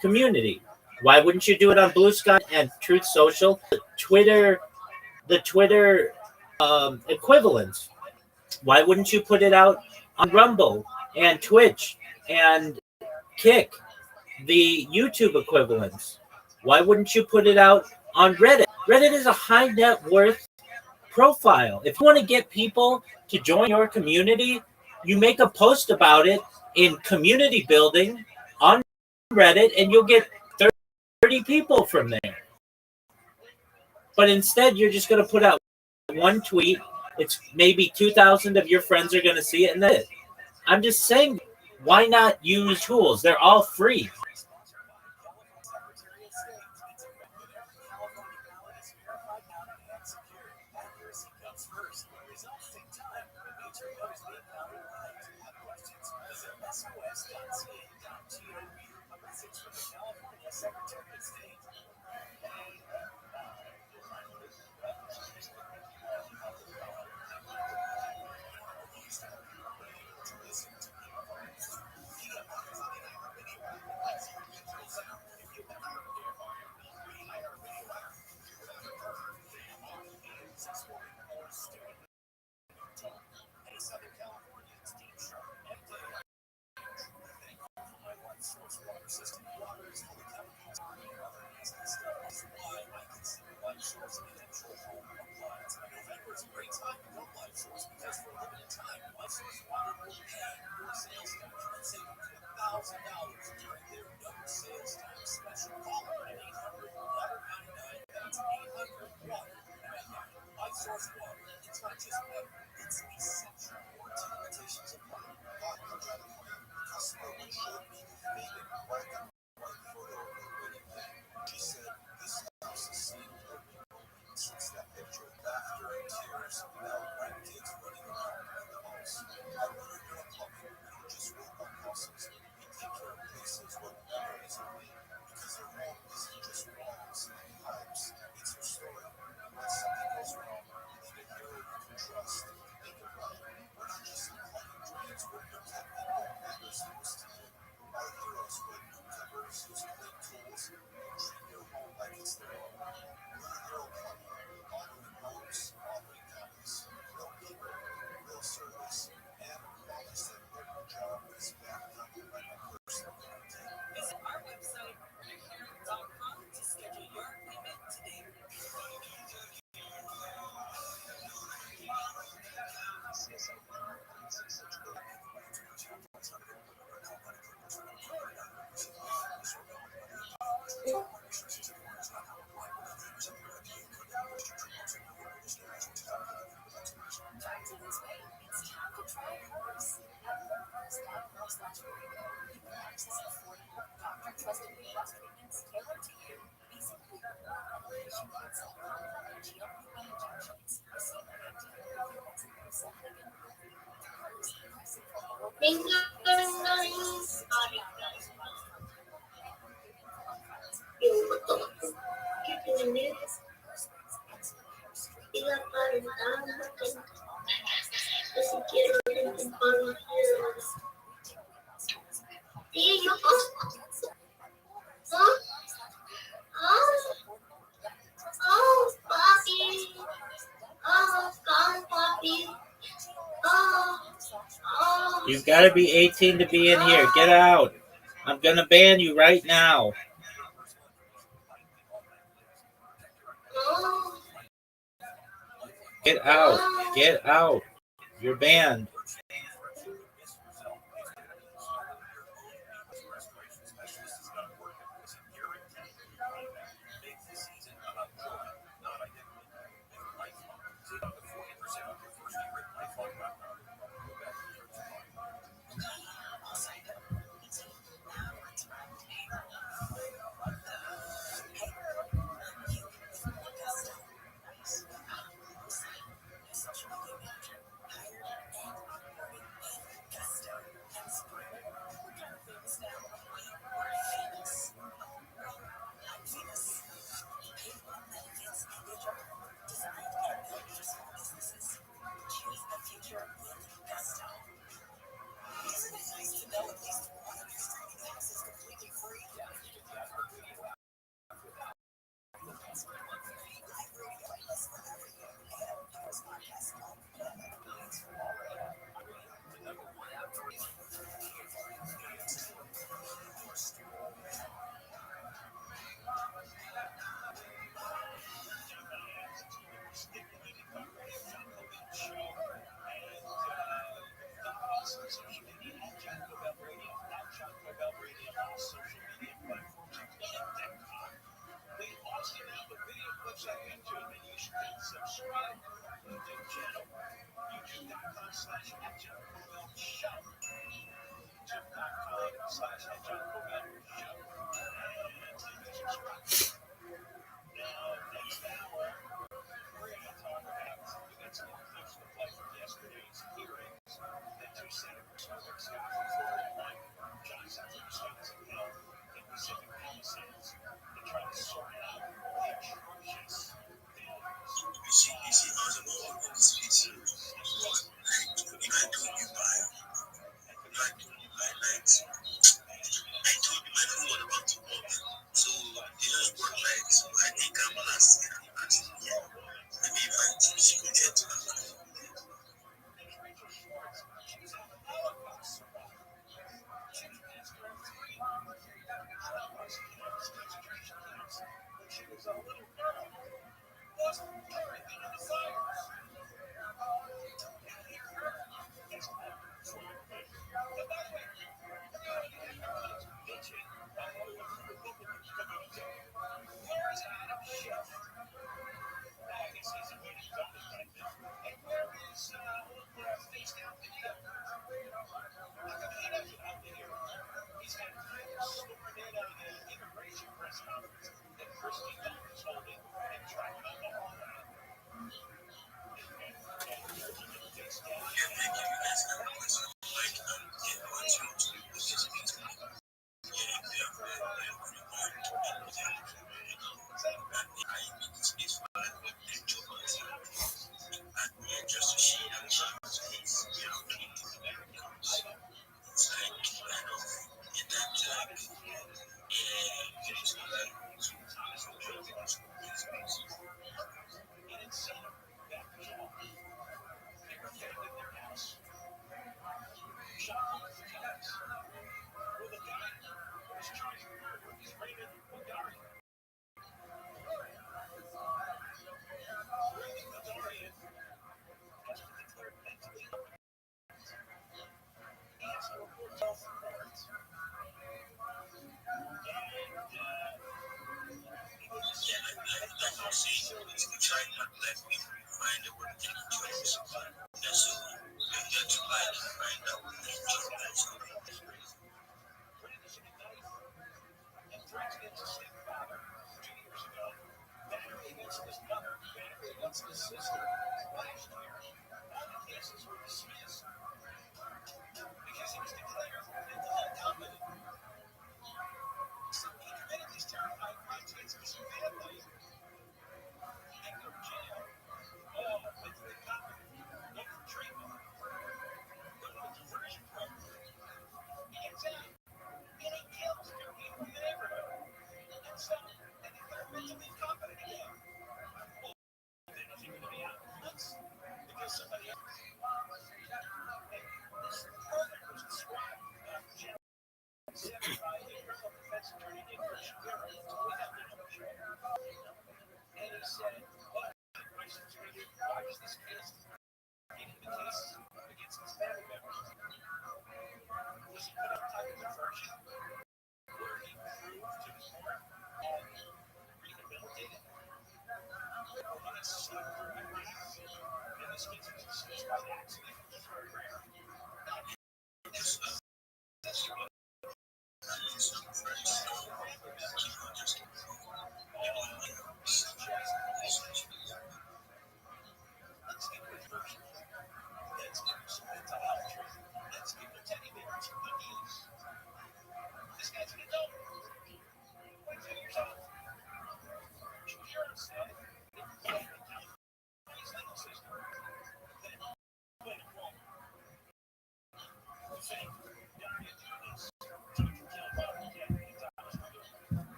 community. Why wouldn't you do it on Blue Sky and Truth Social? The Twitter equivalents. Why wouldn't you put it out on Rumble and Twitch and Kick, the YouTube equivalents? Why wouldn't you put it out on Reddit? Reddit is a high net worth profile. If you want to get people to join your community, you make a post about it in community building on Reddit, and you'll get 30 people from there. But instead, you're just going to put out one tweet. It's maybe 2,000 of your friends are going to see it, and that's it. I'm just saying, why not use tools? They're all free. Finger nice. Yung betul. Kita ini. Bila pandang makin. Berpikir dengan panggil. Iya. Oh, papi. Oh, come, papi. Oh. You've got to be 18 to be in here. Get out. I'm going to ban you right now. Get out. Get out. You're banned.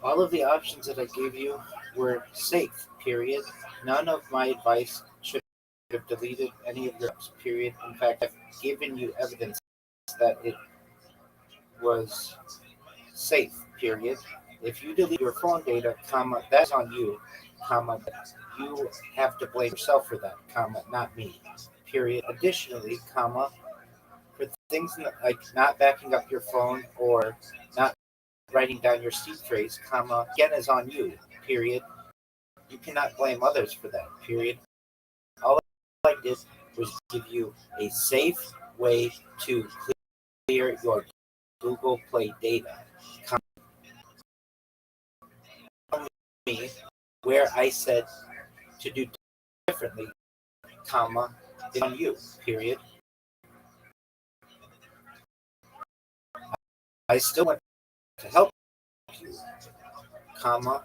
All of the options that I gave you were safe, period. None of my advice should have deleted any of your apps, period. In fact, I've given you evidence that it was safe, period. If you delete your phone data, comma, that's on you, comma, you have to blame yourself for that, comma, not me, period. Additionally, comma, for things like not backing up your phone or not writing down your seed phrase, comma, again is on you, period. You cannot blame others for that, period. All I did was give you a safe way to clear your Google Play data. Me where I said to do differently, comma, is on you, period. I still want to help you, comma,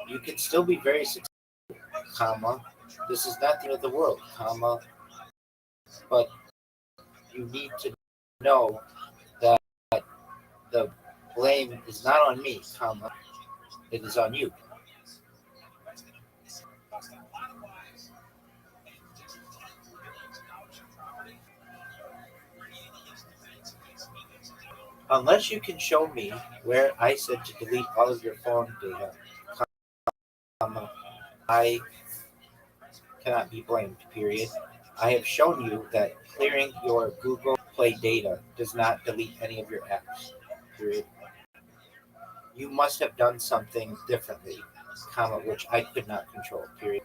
you can still be very successful, comma, this is not the end of the world, comma, but you need to know that the blame is not on me, comma, it is on you. Unless you can show me where I said to delete all of your phone data, comma, I cannot be blamed, period. I have shown you that clearing your Google Play data does not delete any of your apps, period. You must have done something differently, comma, which I could not control, period.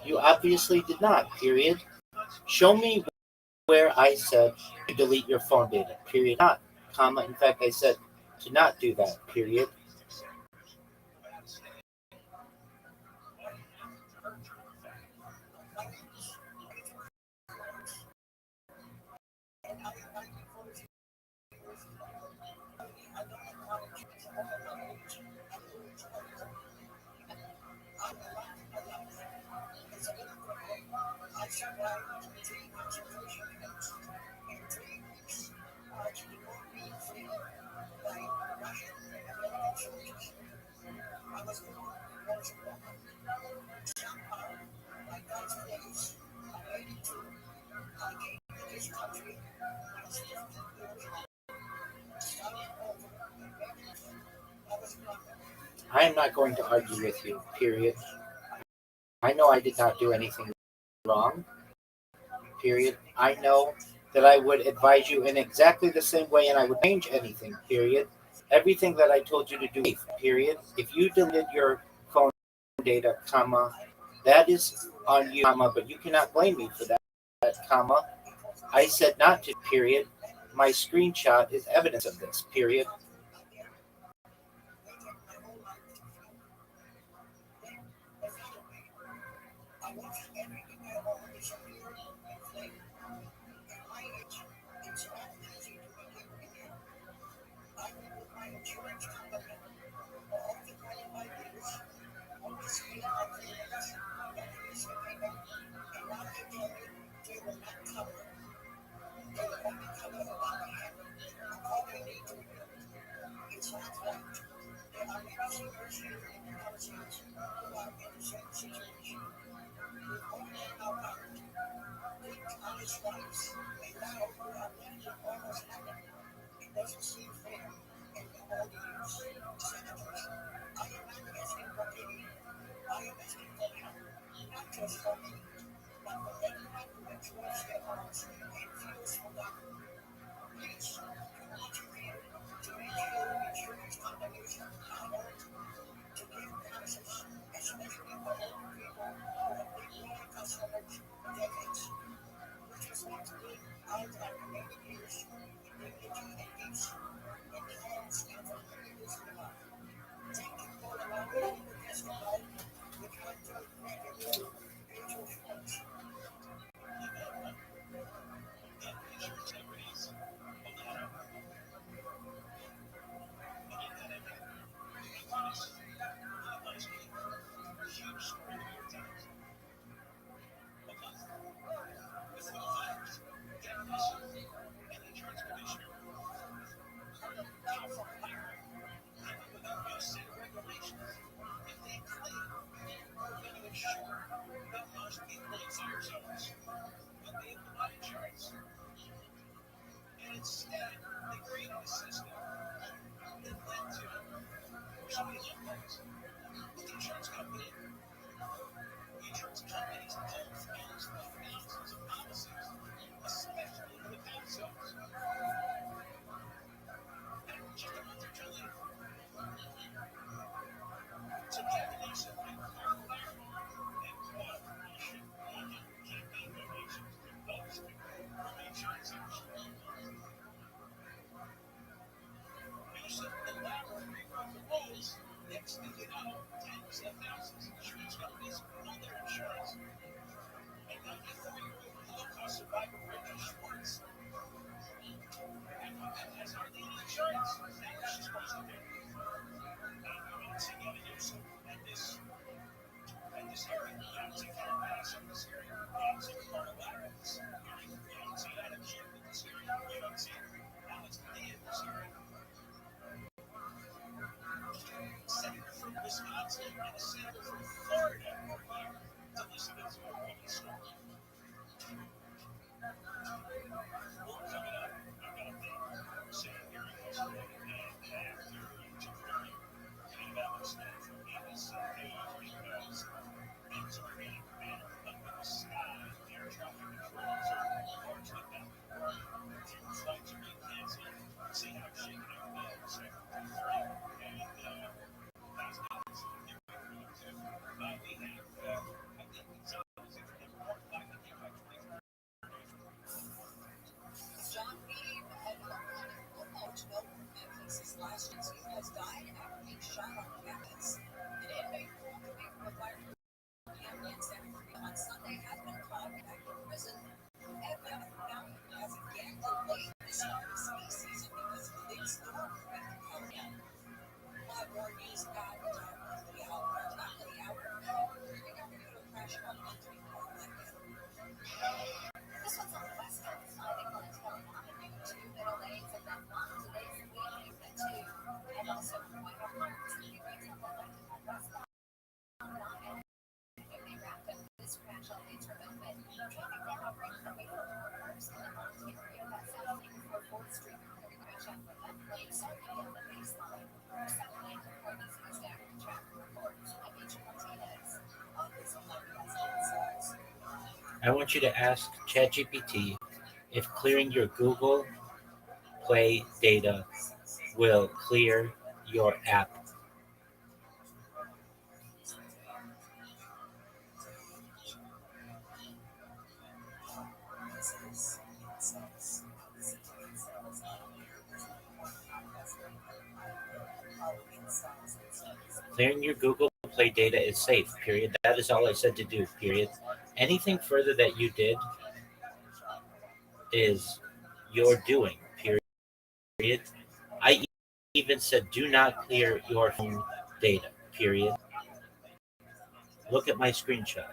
You obviously did not, period. Show me where I said to delete your phone data, period. Not, comma. In fact, I said to not do that, period. I am not going to argue with you, period. I know I did not do anything wrong, period. I know that I would advise you in exactly the same way and I would change anything, period. Everything that I told you to do, period. If you deleted your phone data, comma, that is on you, comma, but you cannot blame me for that, comma. I said not to, period. My screenshot is evidence of this, period. I want you to ask ChatGPT if clearing your Google Play data will clear your app. Clearing your Google Play data is safe, period. That is all I said to do, period. Anything further that you did is your doing, period. I even said do not clear your phone data, period. Look at my screenshot.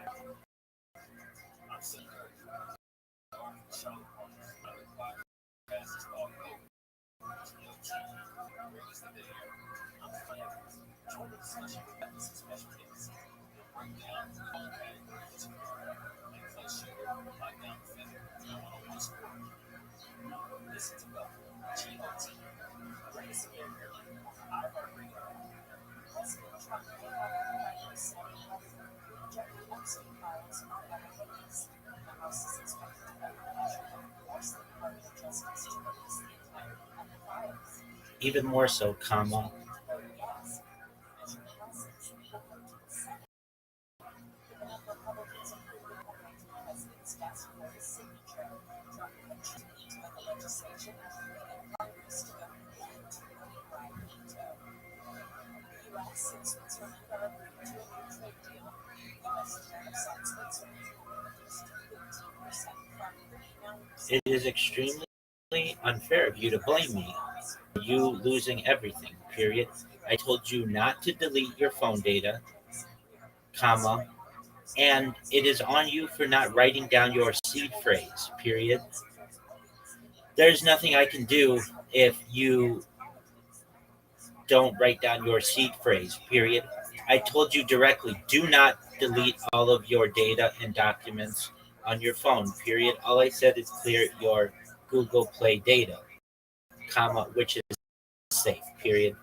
Even more so, comma. It is extremely unfair of you to blame me for you losing everything, period. I told you not to delete your phone data, comma, and it is on you for not writing down your seed phrase, period. There's nothing I can do if you don't write down your seed phrase, period. I told you directly, do not delete all of your data and documents on your phone, period. All I said is clear your Google Play data, comma, which is safe, period.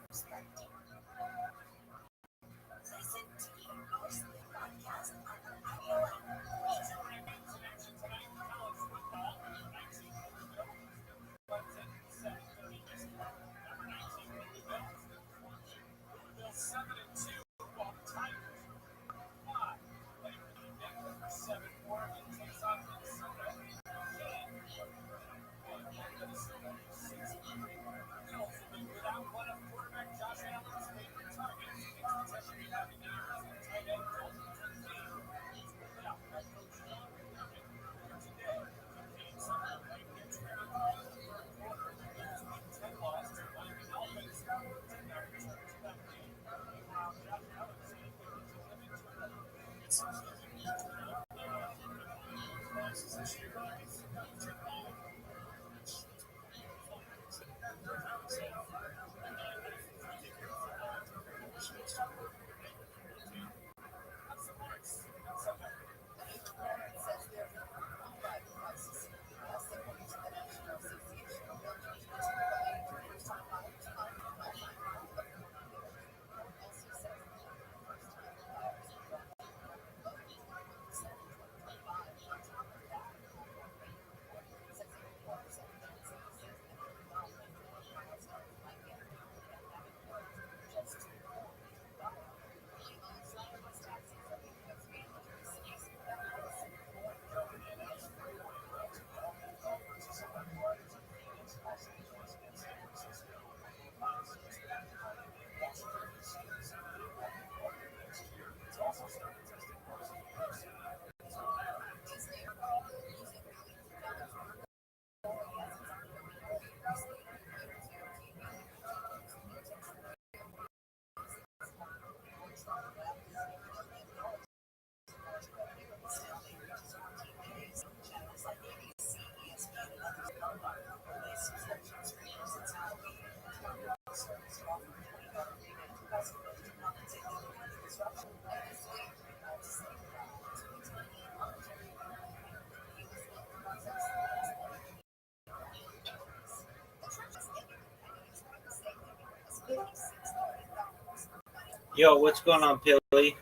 Yo, what's going on, Pilly?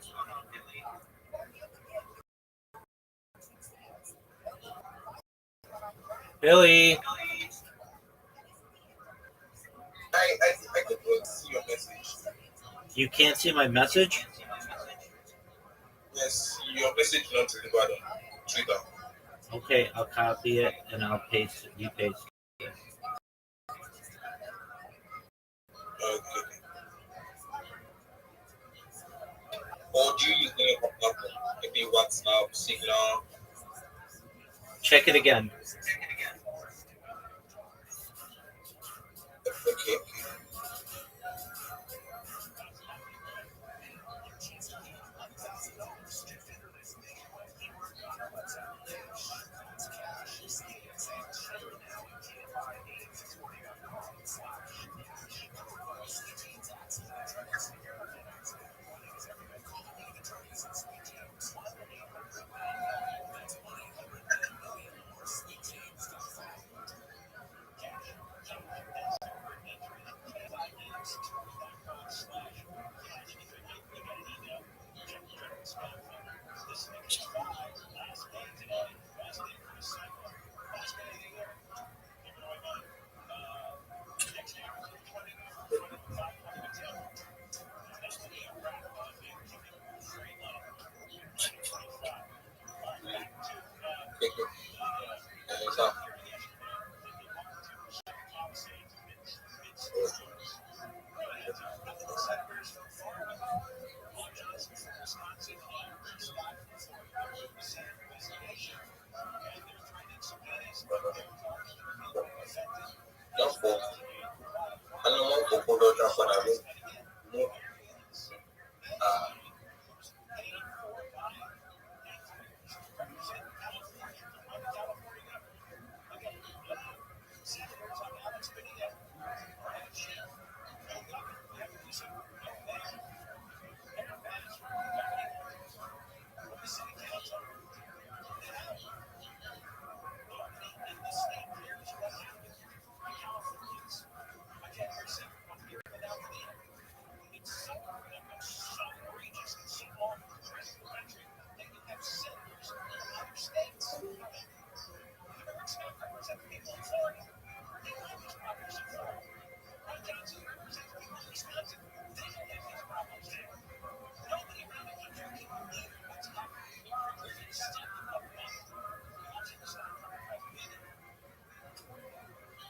Billy, I could not see your message. you can't see my message? Yes, your message not delivered on Twitter. Okay, I'll copy it and I'll paste it. You paste it. Okay. Or do you use any other platform? Maybe WhatsApp, Signal? Check it again. Okay. Okay. So, just for anyone for production for that no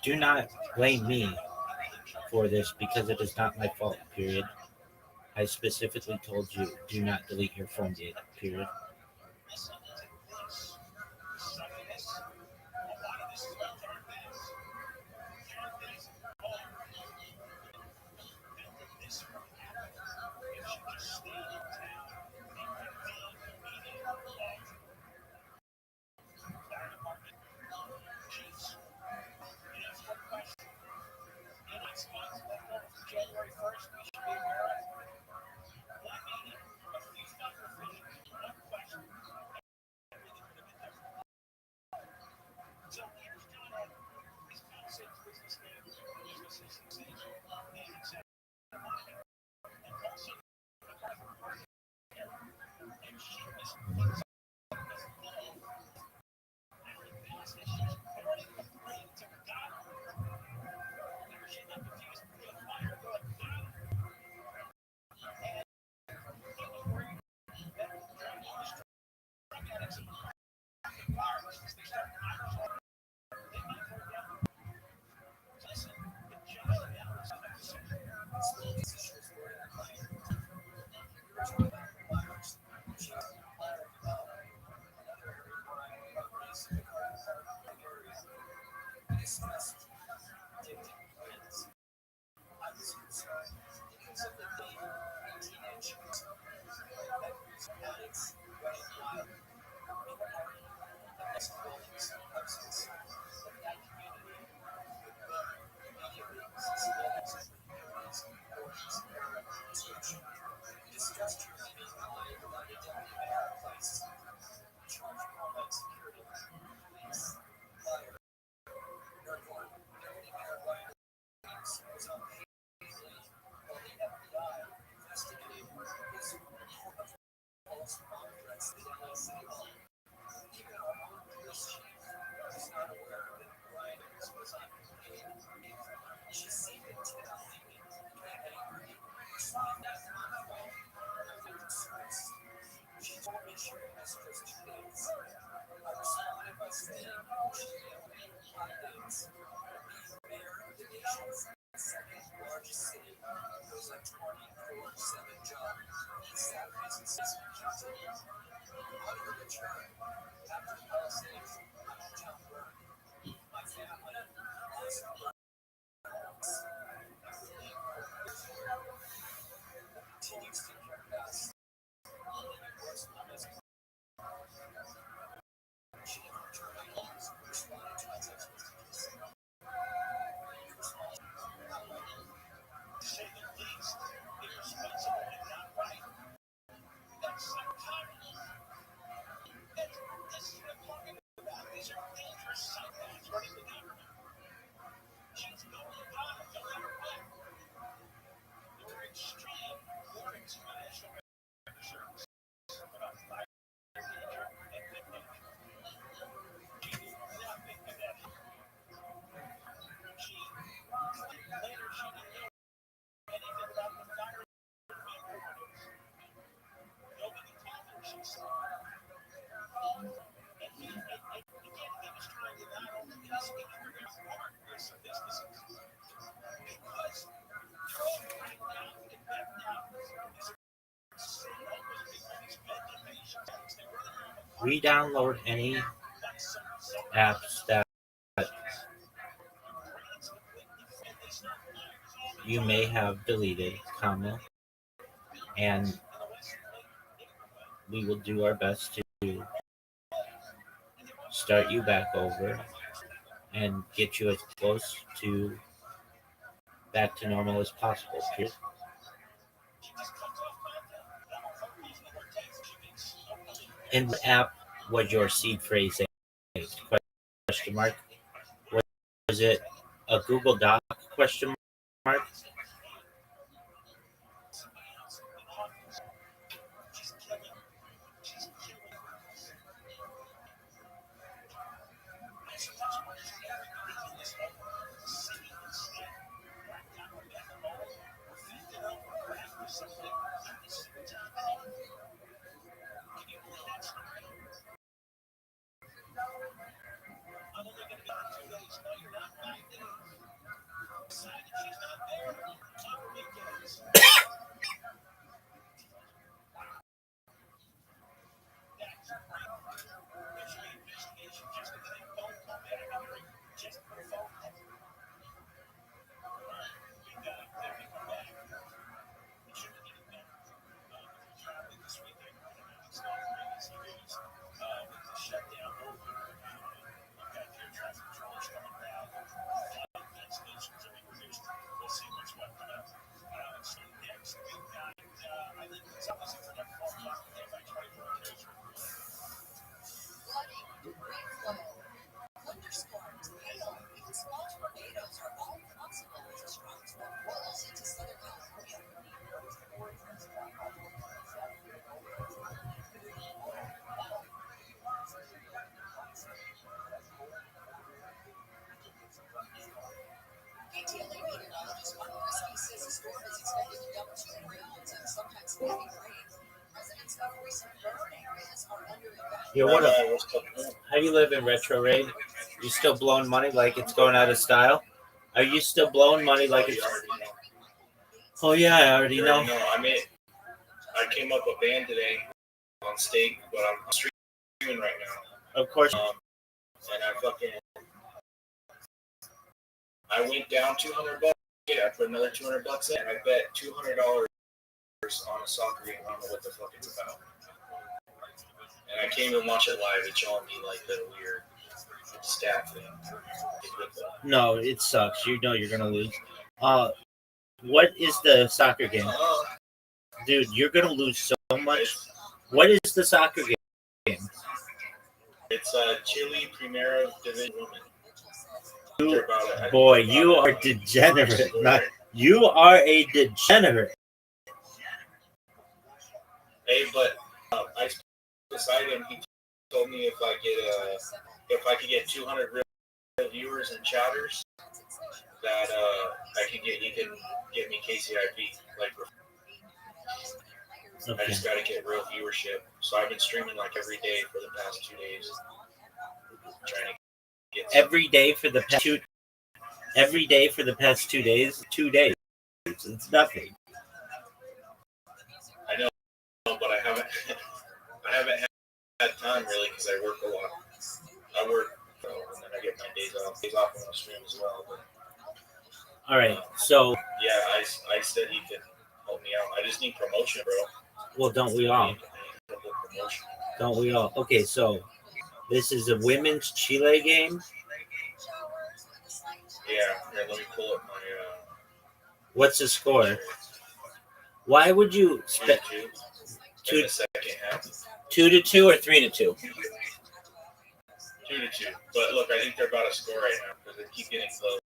Do not blame me for this because it is not my fault, period. I specifically told you do not delete your phone data, period. Re-download any apps that you may have deleted, and we will do our best to start you back over and get you as close to back to normal as possible. Period. In what app was your seed phrase saved? Question mark. Was it a Google Doc? Question mark. Yo, what up? How you live in Retro Raid? You still blowing money like it's going out of style? Are you still blowing money like it's? Oh yeah, I already know. I came up a band today on stake, but I'm streaming right now. Of course. And I went down $200. I put another $200 in. I bet $200 on a soccer game. I don't know what the fuck it's about. And I came and watched it live. It's showing me like the weird stat thing. No, it sucks. You know you're gonna lose. What is the soccer game? Dude, you're gonna lose so much. What is the soccer game? It's Chile Primera Division Women. Boy, you are degenerate. You are a degenerate. Hey, but I beside him, he told me if I could get 200 real viewers and chatters, that he can get me KCIP. Like, okay. I just gotta get real viewership. So I've been streaming like every day for the past 2 days. Trying to get every day for the past 2 days. 2 days. It's nothing. I know, but I haven't. I haven't had time really because I work a lot. I work, and then I get my days off on the stream as well. But All right. So, yeah, I said he could help me out. I just need promotion, bro. well, don't we all? I need promotion. Don't we all? Okay, so this is a women's Chile game. Yeah, here, let me pull up my. What's the score? Why would you spend 2-2 in the second half? 2-2 or 3-2? 2-2. But look, I think they're about to score right now because they keep getting close.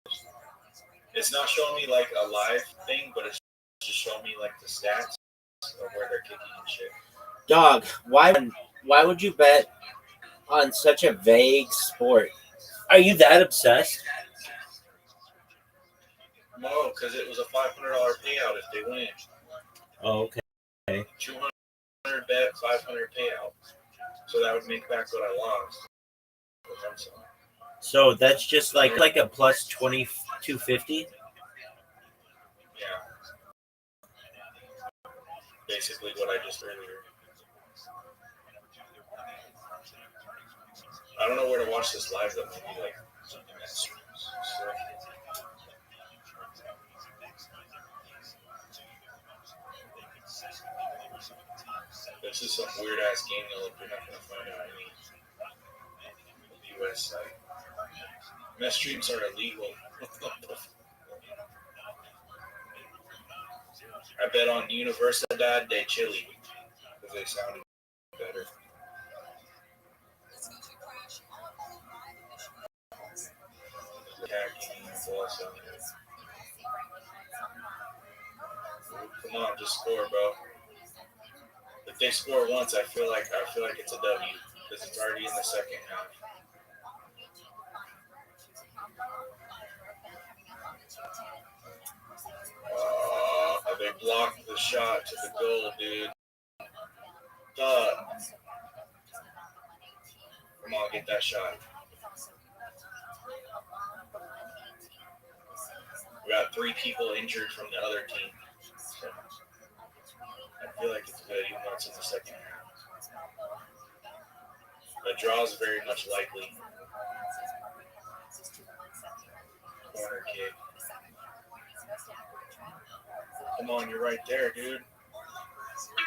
It's not showing me like a live thing, but it's just showing me like the stats of where they're kicking and shit. Dog, why would you bet on such a vague sport? Are you that obsessed? No, because it was a $500 payout if they win. Oh, okay. 200 bet, 500 payout. So that would make back what I lost. So that's just like a plus 2250. Yeah. Basically what I just earlier. I don't know where to watch this live though. Maybe like something that's this is some weird ass game though. Like, you're not gonna find it on any US site. Mess streams are illegal. I bet on Universidad de Chile because they sounded better. Come on, just score, bro. If they score once, I feel like it's a W because it's already in the second half. They blocked the shot to the goal, dude. Come on, get that shot. We got 3 people injured from the other team. So I feel like it's good, even though it's in the second half. A draw is very much likely. Corner kick. Come on, you're right there, dude.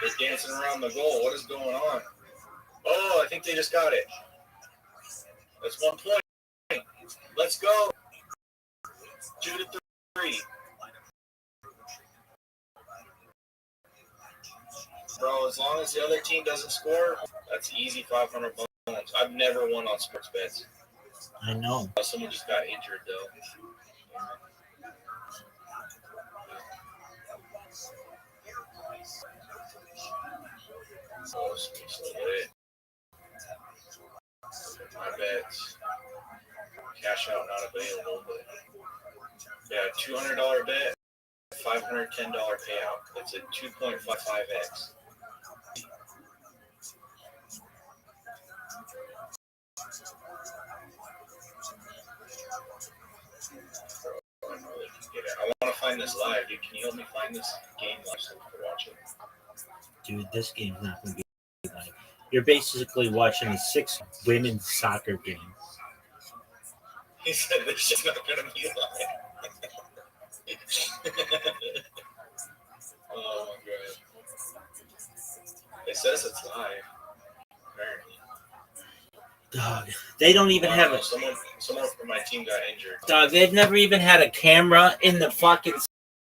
They're dancing around the goal. What is going on? Oh, I think they just got it. That's 1 point. Let's go. 2-3. Bro, as long as the other team doesn't score, that's easy 500 bones. I've never won on sports bets. I know. Someone just got injured, though. Oh, so lit. My bets. Cash out not available, but yeah, $200 bet, $510 payout. It's a 2.55x. I want to find this live, dude. Can you help me find this game live so we can watch it? Dude, this game's not going to be live. You're basically watching a 6 women's soccer game. He said this shit's not going to be live. Oh my god. It says it's live. Apparently. Dog, they don't even have it. Someone from my team got injured. Dog, they've never even had a camera in the fucking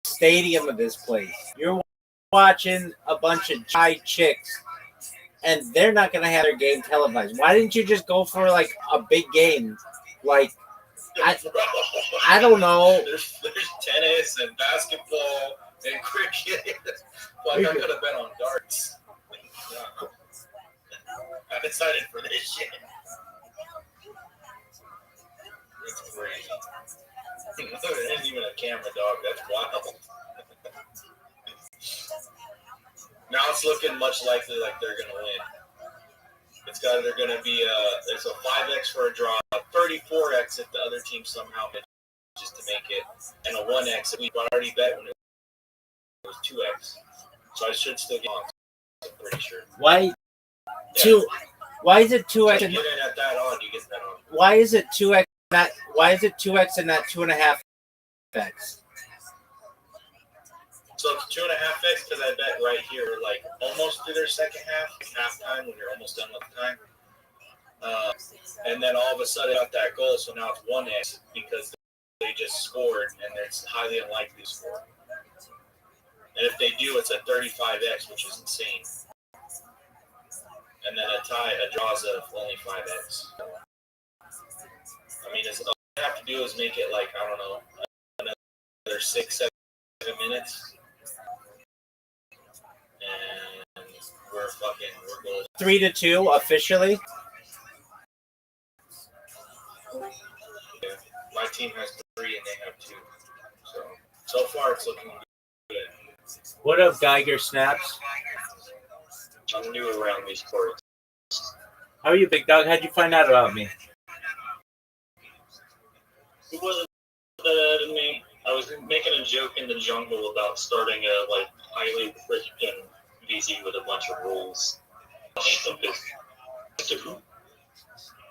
stadium of this place. You're watching a bunch of shy chicks, and they're not going to have their game televised. Why didn't you just go for like a big game? Like, I don't know. There's tennis and basketball and cricket. Like, I could have been on darts. I decided for this shit. It's crazy. There isn't even a camera, dog. That's wild. Now it's looking much likely like they're gonna win. They're gonna be there's a 5x for a draw, 34x if the other team somehow manages to make it, and a 1x if we already bet when it was 2x. So I should still get on. I'm pretty sure. Why Why is it 2x? You get it at that on, you get that on. Why is it 2x? Why is it 2x and not 2.5x? So it's 2.5x because I bet right here, like almost through their second halftime when you're almost done with the time. And then all of a sudden got that goal, so now it's 1x because they just scored and it's highly unlikely to score. And if they do, it's a 35x, which is insane. And then a draw's of only 5x. I mean, all you have to do is make it like, I don't know, another 6-7 minutes. And we're golden. 3-2 officially. Yeah. My team has 3 and they have 2. So far it's looking good. What up, Geiger Snaps? I'm new around these courts. How are you, big dog? How'd you find out about me? It wasn't that me. I was making a joke in the jungle about starting a highly Christian VC with a bunch of rules.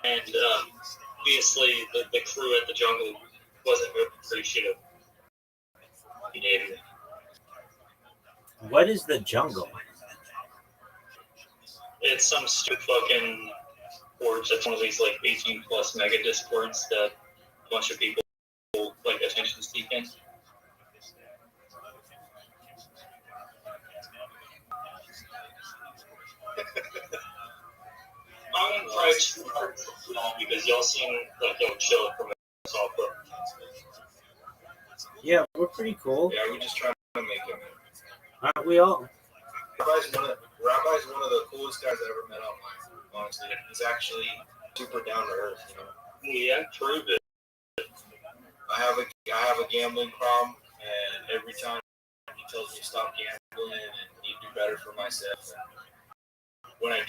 And obviously the crew at the jungle wasn't appreciative behavior. What is the jungle? It's some stupid fucking boards. It's one of these 18 plus mega discords that a bunch of people attention seeking. I'm probably too hard because y'all seem like y'all chill from the software. Yeah, we're pretty cool. Yeah, we're just trying to make it. Aren't we all? Rabbi's one of the coolest guys I ever met online. Honestly, he's actually super down to earth. Yeah, prove it. I have a gambling problem, and every time he tells me to stop gambling and need to do better for myself. And when I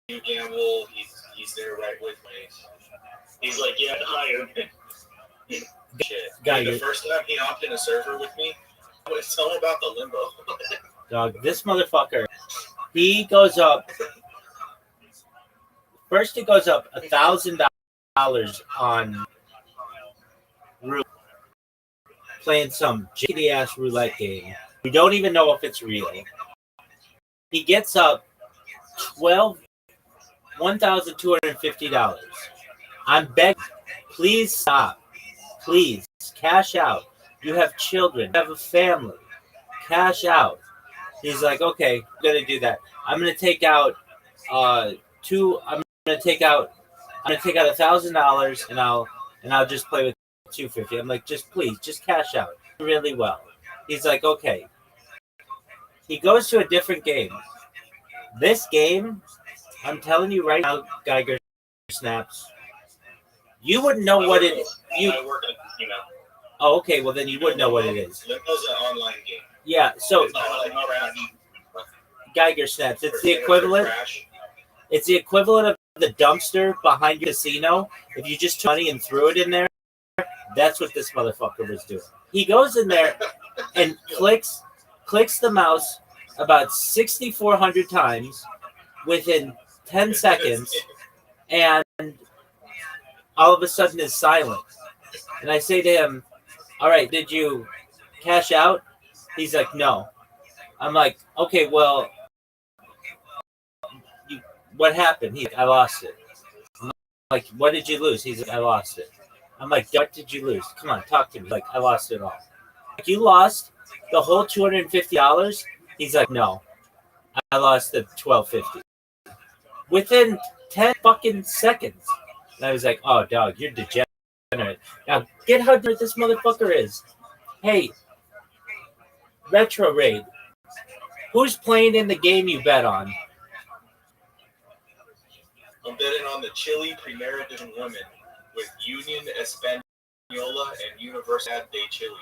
do gamble, he's there right with me. He's like, yeah, hire me. Shit. The first time he hopped in a server with me, I would tell him about the limbo. Dog, this motherfucker, he goes up. First, it goes up $1,000 on roulette, playing some jiggity ass roulette game. We don't even know if it's real. He gets up $1,250. I'm begging, please stop. Please cash out. You have children. You have a family. Cash out. He's like, okay, I'm gonna do that. I'm gonna take out $1,000 and I'll just play with $250. I'm like, just cash out really well. He's like, okay. He goes to a different game. This game, I'm telling you right now, Geiger Snaps, you wouldn't know what it is. I work in a casino. Oh, okay. Well, then you would know what it is. Limbo's an online game. Yeah. So Geiger Snaps, it's the equivalent. It's the equivalent of the dumpster behind your casino. If you just took money and threw it in there, that's what this motherfucker was doing. He goes in there and clicks the mouse about 6,400 times within 10 seconds, and all of a sudden is silent. And I say to him, all right, did you cash out? He's like, no. I'm like, okay, well, what happened? He's like, I lost it. I'm like, what did you lose? He's like, I lost it. I'm like, what did you lose? Come on, talk to me. Like, I lost it all. Like, you lost the whole $250? He's like, no. I lost the $1,250. Within 10 fucking seconds. And I was like, oh, dog, you're degenerate. Now, get how good this motherfucker is. Hey, Retro Raid, who's playing in the game you bet on? I'm betting on the Chile Primera Division women with Union Española and Universidad de Chile.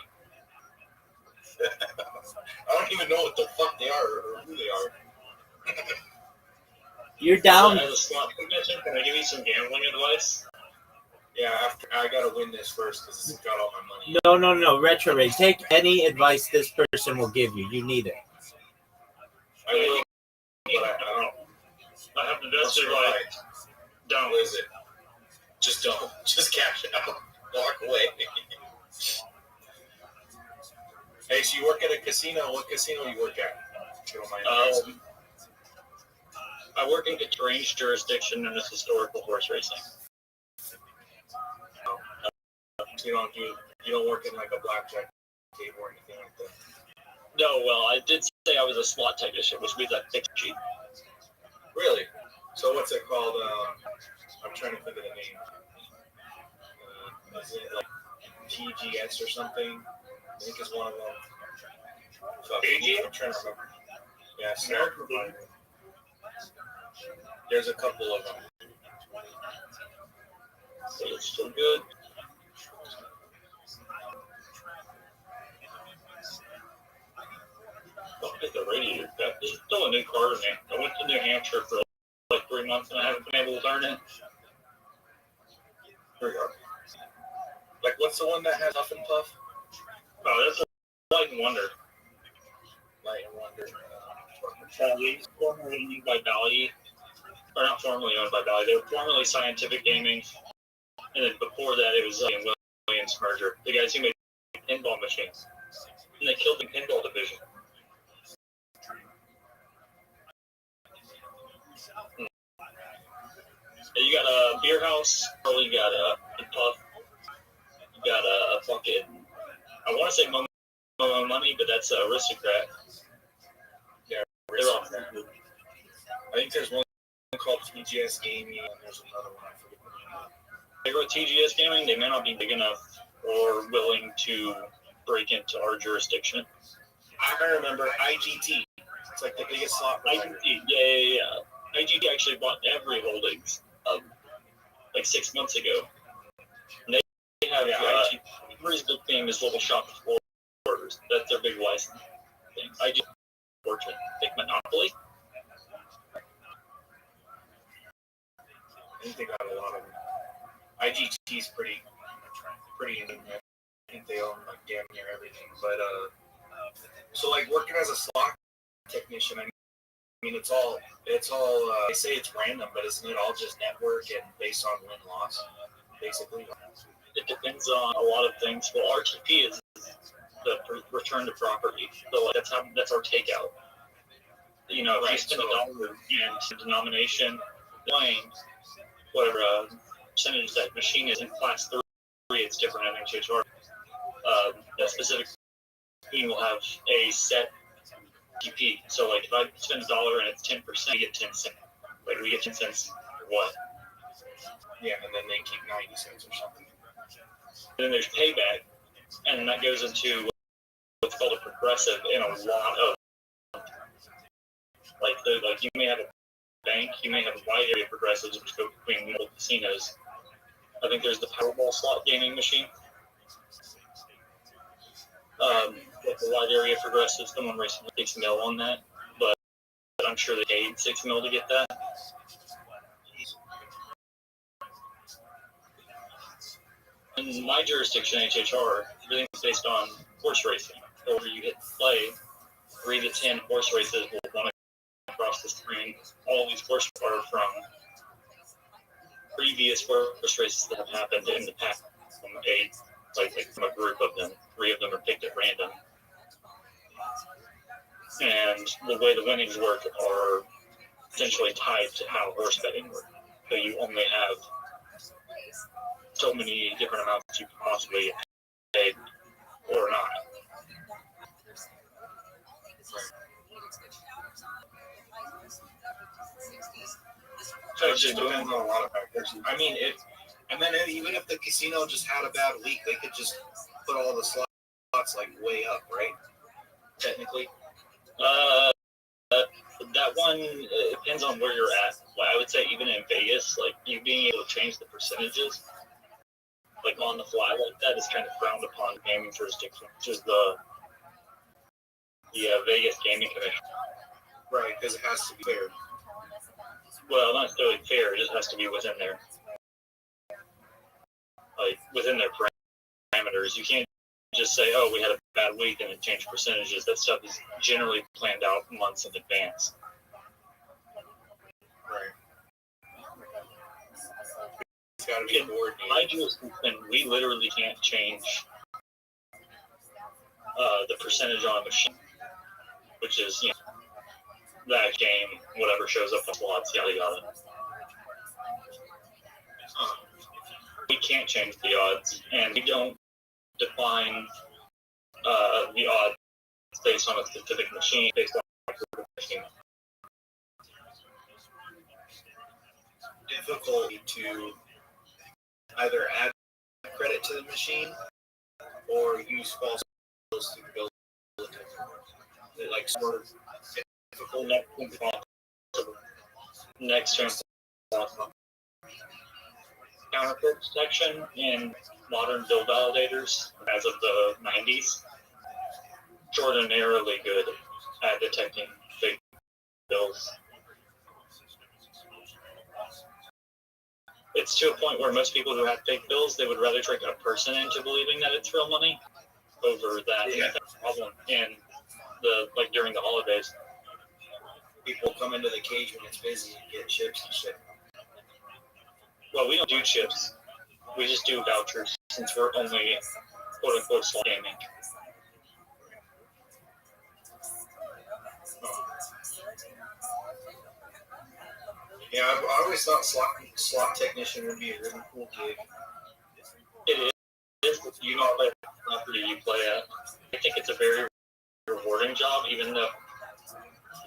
I don't even know what the fuck they are or who they are. You're down. As a slot convention, can I give you some gambling advice? Yeah, after I gotta win this first because it's got all my money. No. Retro Raid, take any advice this person will give you. You need it. I will, but I I have invested What's your like, don't. What is it? Just don't. Just cash out. Walk away. Hey, so you work at a casino. What casino you work at? If you don't mind asking. I work in a range jurisdiction and it's historical horse racing. You don't work in like a blackjack table or anything like that. No, well, I did say I was a slot technician, which means I fix cheap. Really? So what's it called? I'm trying to think of the name. Is it like TGS or something? I think it's one of them. I'm trying to remember. Yeah, Snare Provider. There's a couple of them. So it's still good. I'll get the radiator back. This is still a new car to me. I went to New Hampshire for like 3 months and I haven't been able to learn it. Here we go. Like, what's the one that has Huff and Puff? Oh, that's a Light and Wonder. Light and Wonder. It's formerly owned by Bally. Or not formerly owned by Bally. They were formerly Scientific Gaming. And then before that, it was Williams merger. The guys who made pinball machines. And they killed the pinball division. You got a beer house, or you got a puff, you got a fucking, I want to say Momo Money, but that's Aristocrat. Yeah, Aristocrat. I think there's one called TGS Gaming, and there's another one, I forget the name. With TGS Gaming, they may not be big enough or willing to break into our jurisdiction. I remember IGT. It's like the biggest slot provider. IGT, yeah. IGT actually bought every holdings like 6 months ago. And they have reasonable famous little shop of orders. That's their big license thing. IGT, fortune, big monopoly. I think they got a lot of them. IGT's pretty in there. I think they own like damn near everything. But so like working as a slot technician, I mean it's all they say it's random, but isn't it all just network and based on win-loss, basically? It depends on a lot of things. Well, RTP is the return to property. So that's our takeout. You know, if you spend $1 and denomination playing whatever percentage that machine is in class 3, it's different in HHR. That specific machine will have a set GP. So like if I spend $1 and it's 10%, we get 10 cents. Like we get 10 cents for what? Yeah, and then they keep 90 cents or something. And then there's payback, and that goes into what's called a progressive in a lot of like you may have a bank, you may have a wide area progressives which go between multiple casinos. I think there's the Powerball slot gaming machine. With the wide area progressives, someone recently $6 million on that, but I'm sure they paid $6 million to get that. In my jurisdiction, HHR, everything's based on horse racing. So where you hit play, 3 to 10 horse races will run across the screen. All these horses are from previous horse races that have happened in the past. From a group of them, 3 of them are picked at random. And the way the winnings work are essentially tied to how horse betting works. So you only have so many different amounts you can possibly get paid or not. So it just depends on a lot of factors. I mean, even if the casino just had a bad week, they could just put all the slots like way up, right? Technically. That one depends on where you're at. Well, I would say even in Vegas, like you being able to change the percentages, like on the fly like that, is kind of frowned upon in gaming jurisdiction, which is the Vegas Gaming Commission. Right, because it has to be fair. Well, not necessarily fair. It just has to be within their parameters. You can't just say, "Oh, we had a bad week," and then change percentages. That stuff is generally planned out months in advance. Right. It's got to be coordinated. My jurisdiction, we literally can't change the percentage on a machine, which is, you know, that game, whatever shows up on slots, yada yada. We can't change the odds, and we don't define the odds based on a specific machine, based on a machine. Difficult to either add credit to the machine or use false bills to build it. Like sort of difficult Next turn. Counterfeit detection in modern bill validators as of the 90s. Extraordinarily good at detecting fake bills. It's to a point where most people who have fake bills, they would rather trick a person into believing that it's real money over that problem. And during the holidays, people come into the cage when it's busy and get chips and shit. well, we don't do chips. We just do vouchers since we're only quote unquote slot gaming. Yeah, I always thought slot technician would be a really cool gig. It is. You know what property you play at. I think it's a very rewarding job, even though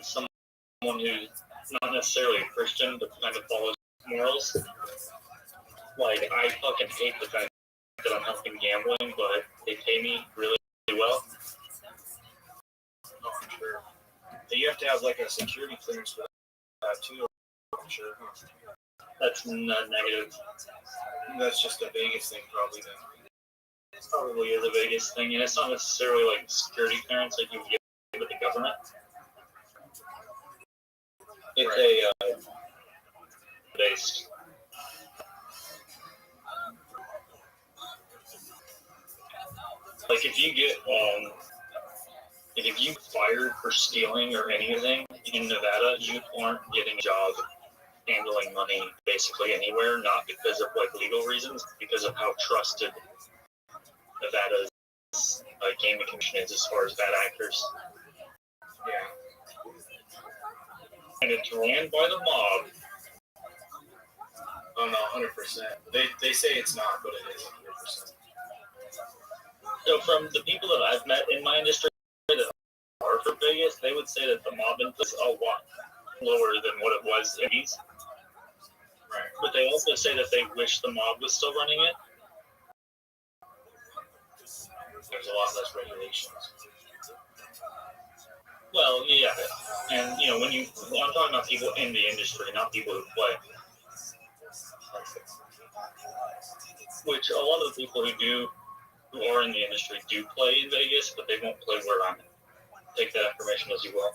someone who's not necessarily a Christian but kind of follows morals. Like, I fucking hate the fact that I'm helping gambling, but they pay me really, really well. Oh, I'm sure. But you have to have like a security clearance for that too. I'm sure. That's not negative. That's just the biggest thing, probably. Then. It probably is the biggest thing, and it's not necessarily like security clearance like you get with the government. It's a based. Like if you get if you fired for stealing or anything in Nevada, you aren't getting a job handling money basically anywhere, not because of like legal reasons, because of how trusted Nevada's gaming commission is as far as bad actors. Yeah. And it's ran by the mob. Oh no, 100%. They say it's not, but it is 100%. So from the people that I've met in my industry that are from Vegas, they would say that the mob influence is a lot lower than what it was in these. Right. But they also say that they wish the mob was still running it. There's a lot less regulations. Well, yeah, and you know I'm talking about people in the industry, not people who play. Which a lot of the people who are in the industry do play in Vegas, but they won't play where I'm at. Take that information as you will.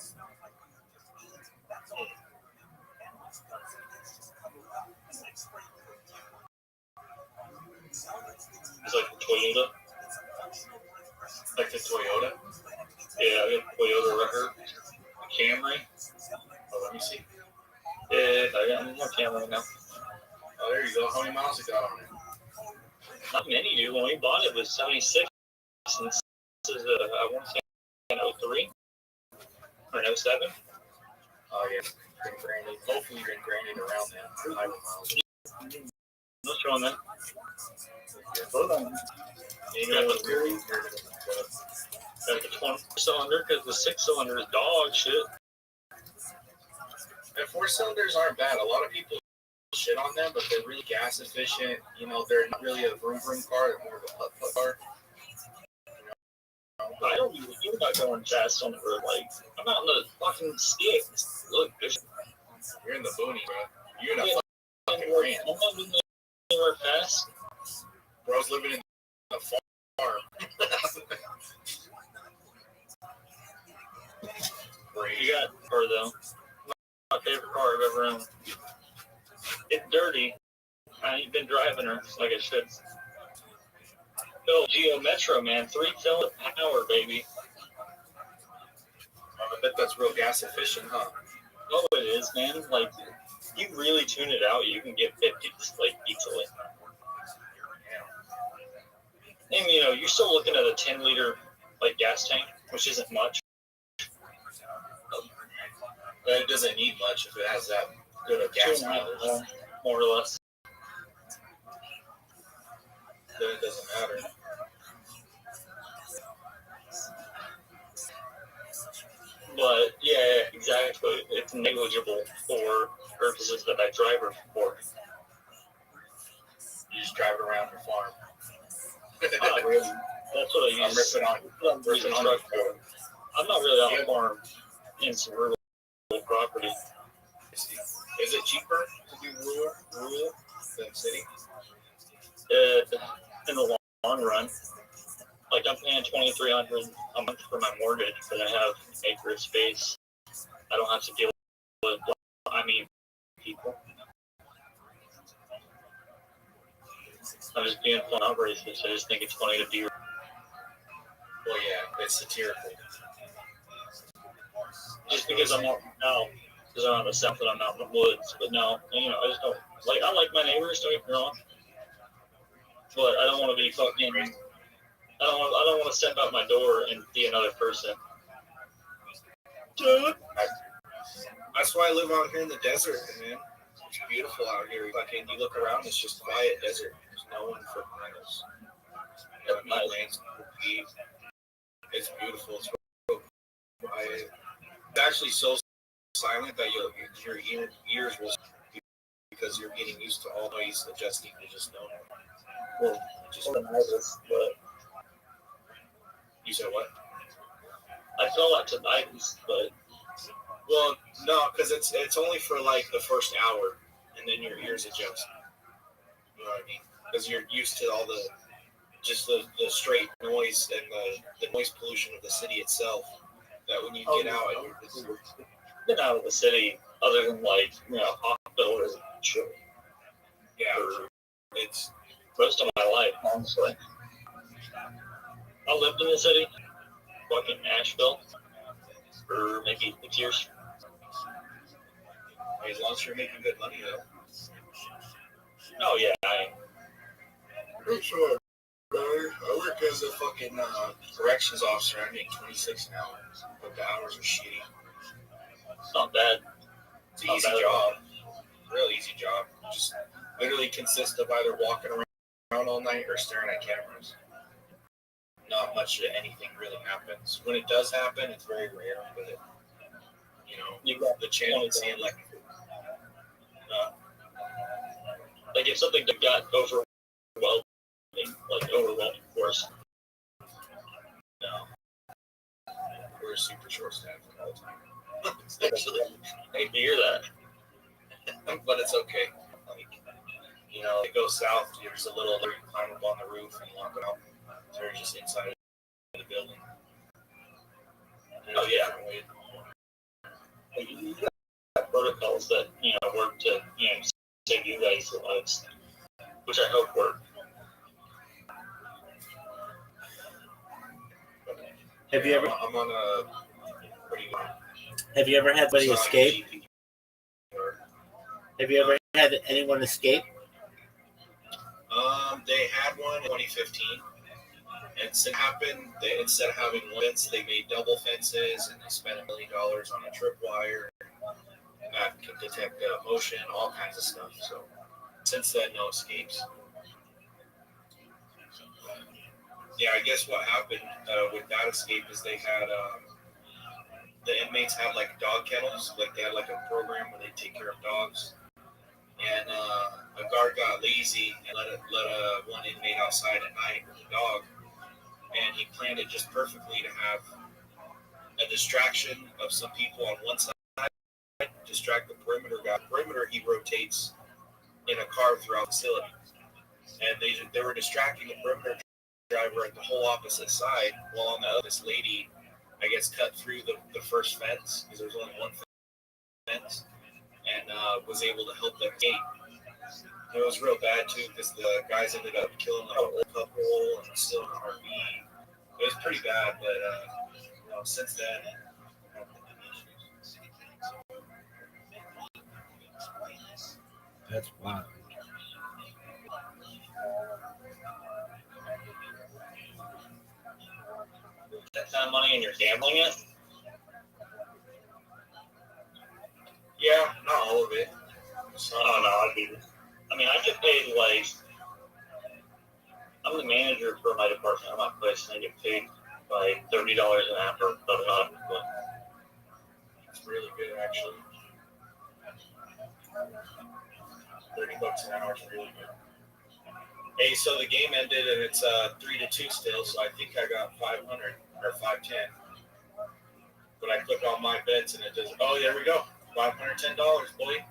It's like the Toyota. Like the Toyota? Yeah, I got Toyota record. Camry. Oh, let me see. Yeah, I got more Camry now. Oh, there you go. How many miles it got on it? Not many, dude. When we bought it, it was 76. And this is, I want to say, an 03 or an 07. Oh, yeah. Been granted. Hopefully, been granted around that. Highway miles. No showing that. Hold on. Got the 20-cylinder because the 6-cylinder is dog shit. And 4-cylinders aren't bad. A lot of people shit on them, but they're really gas efficient. You know, they're not really a vroom vroom car. They're more of a putt car. I don't even think about going fast on the road. Like, I'm out in the fucking sticks. Look, you're in the boonies, bro. You're in a fucking I'm ranch. not moving anywhere fast. Bro's living in a farm. You got a car, though. My favorite car I've ever owned. It's dirty. I ain't been driving her like I should. Oh, Geo Metro, man. 3-cylinder power, baby. I bet that's real gas efficient, huh? Oh, it is, man. Like, you really tune it out, you can get 50s like easily. And you know, you're still looking at a 10-liter like gas tank, which isn't much. But it doesn't need much if it has that good of gas 2.5, mileage. more or less. Then it doesn't matter. But yeah, exactly. It's negligible for purposes that I drive it for. You just drive it around your farm. Not really. That's what I I'm use. ripping on I'm ripping on truck for. I'm not really on a farm in some rural property. Is it cheaper to do rural than city? In the long run, like I'm paying $2,300 a month for my mortgage, but I have an acre of space. I don't have to deal with, people. I'm just being fun out racist. I just think it's funny to be. Well, yeah, it's satirical. Just because I'm out now, because I'm out in the south and I'm out in the woods. But no, you know, I just don't like. I like my neighbors. Don't get me wrong. But I don't want to be fucking. I don't want to step out my door and be another person. That's why I live out here in the desert, man. It's beautiful out here. You look around, it's just quiet desert. There's no one for miles. It's beautiful. It's real quiet. It's actually so silent that your ears will, because you're getting used to all noise, adjusting to just no. Well, just nervous, but you said what? I feel like tinnitus, but well, no, because it's only for like the first hour, and then your ears adjust. You know what I mean? Because you're used to all the straight noise and the noise pollution of the city itself. That when you get out, been out of the city, other than like hospitals and shit. Yeah, it's most of my life, honestly. I lived in the city, fucking Asheville, for maybe 6 years. As long as you're making good money, though. Oh yeah, I'm sure. I work as a fucking corrections officer. I make $26 an hour, but the hours are shitty. It's not bad. It's an easy job. Real easy job. Just literally consists of either walking around all night or staring at cameras. Not much of anything really happens. When it does happen, it's very rare, but you got the channel to see it like if something got overwhelming, of course. No. We're super short staffed all the time. Actually, I hate to hear that. But it's okay. It goes south. There's a little where you climb up on the roof and walk out. So you're just inside of the building. Oh yeah. You got protocols that work to save you guys lives, which I hope work. Have you ever? I'm on a. Have you ever had anybody escape? Have you ever had anyone escape? They had one in 2015. And it happened. Instead of having one fence, they made double fences, and they spent $1 million on a tripwire that can detect motion, all kinds of stuff. So since then, no escapes. Yeah, I guess what happened with that escape is they had the inmates had like dog kennels, like they had like a program where they take care of dogs. And a guard got lazy and let one inmate outside at night with a dog. And he planned it just perfectly to have a distraction of some people on one side, distract the perimeter guy. Perimeter, he rotates in a car throughout the facility. And they were distracting the perimeter driver at the whole opposite side, while on the other, this lady, I guess, cut through the first fence, because there was only one fence, and was able to help them escape. It was real bad too, because the guys ended up killing the whole couple and stealing an RV. It was pretty bad, but since then. That's wild. That kind of money and you're gambling it? Yeah, not all of it. Oh no, I mean, I get paid like, I'm the manager for my department at my place, and I get paid like $30 an hour, but not. It's really good, actually. $30 an hour is really good. Hey, so the game ended and it's 3-2 still, so I think I got 500 or 510. But I click on my bets and it does. Oh, there we go, $510, boy.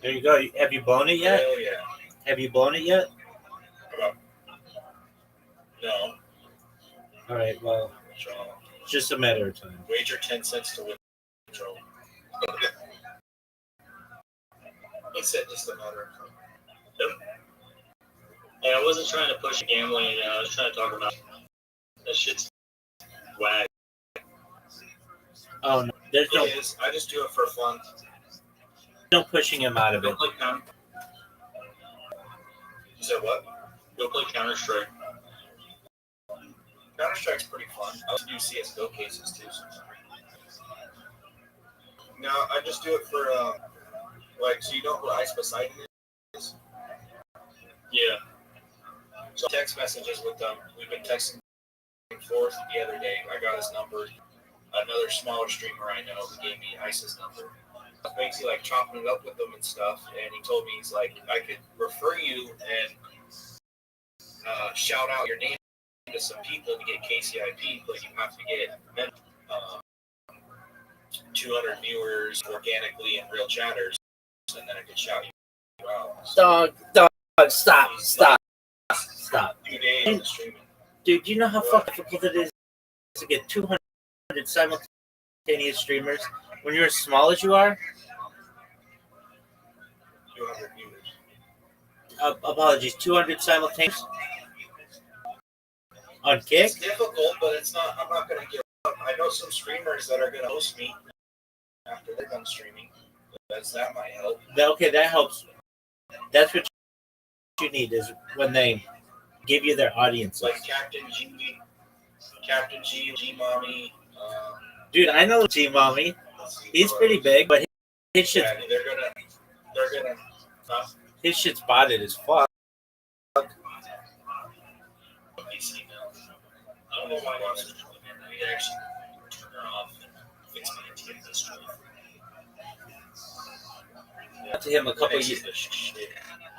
There you go. Have you blown it yet? Hell yeah. Have you blown it yet? No. All right. Well, it's just a matter of time. Wager 10 cents to win. He said just a matter of time. Hey, I wasn't trying to push gambling. I was trying to talk about that shit's whack. Oh no, there's no. It is. I just do it for fun. No pushing him out of it. Go play Counter. You said what? Go play Counter Strike. Counter Strike's pretty fun. I also do CS:GO cases too. No, I just do it for like, so you know who Ice Poseidon is? Yeah. So text messages with them. We've been texting forth the other day. I got his number. Another smaller streamer I know who gave me Ice's number. Basically, like chopping it up with them and stuff. And he told me, he's like, I could refer you and shout out your name to some people to get KCIP, but you have to get 200 viewers organically and real chatters, and then I could shout you out. Dog, stop. 2 days of streaming. Dude, do you know how fucking difficult it is to get 200 simultaneous streamers when you're as small as you are? 200 viewers. Apologies, 200 simultaneous on Kick? It's difficult, but it's not. I'm not going to give up. I know some streamers that are going to host me after they're done streaming. That might help. Okay, that helps. That's what you need, is when they give you their audiences. Like Captain G, G Mommy. Dude, I know G Mommy. He's pretty big, but his shit's, they're gonna. his shit's botted as fuck. PC now. I don't know why I was we actually turn her off and fix my TV this To him a couple years.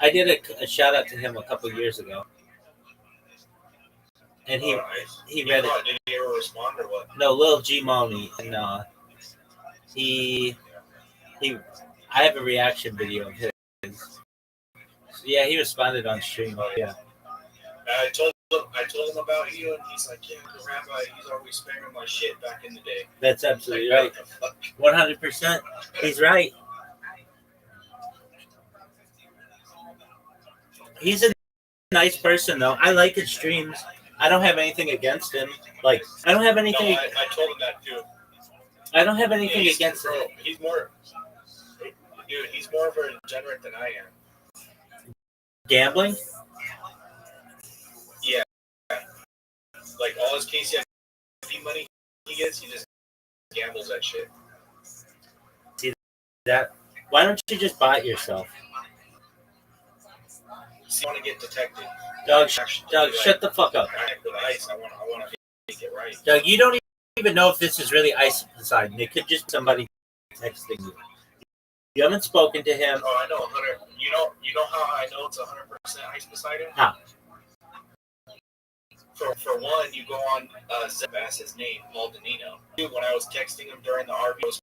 I did a shout out to him a couple years ago, and he read it. Did he ever respond or what? No, Lil G Money, and he. I have a reaction video of his. So, yeah, he responded on stream. Yeah. I told him about you, and he's like, "Yeah, the Rabbi, he's always spamming my shit back in the day." That's absolutely right. 100%. He's right. He's a nice person, though. I like his streams. I don't have anything against him. Like, I don't have anything. No, I told him that too. I don't have anything against him. He's more, dude. He's more of a degenerate than I am. Gambling? Yeah. Like all his KCIP money he gets, he just gambles that shit. See that? Why don't you just buy it yourself? So I want to get detected. Doug, shut the fuck up. With Ice, I want to make it right. Doug, you don't even know if this is really Ice Poseidon. It could just be somebody texting you. You haven't spoken to him. Oh, I know, 100. You know how I know it's 100% Ice Poseidon? How? For one, you go on Zebas's name, Paul Danino. Dude, when I was texting him during the RV, I was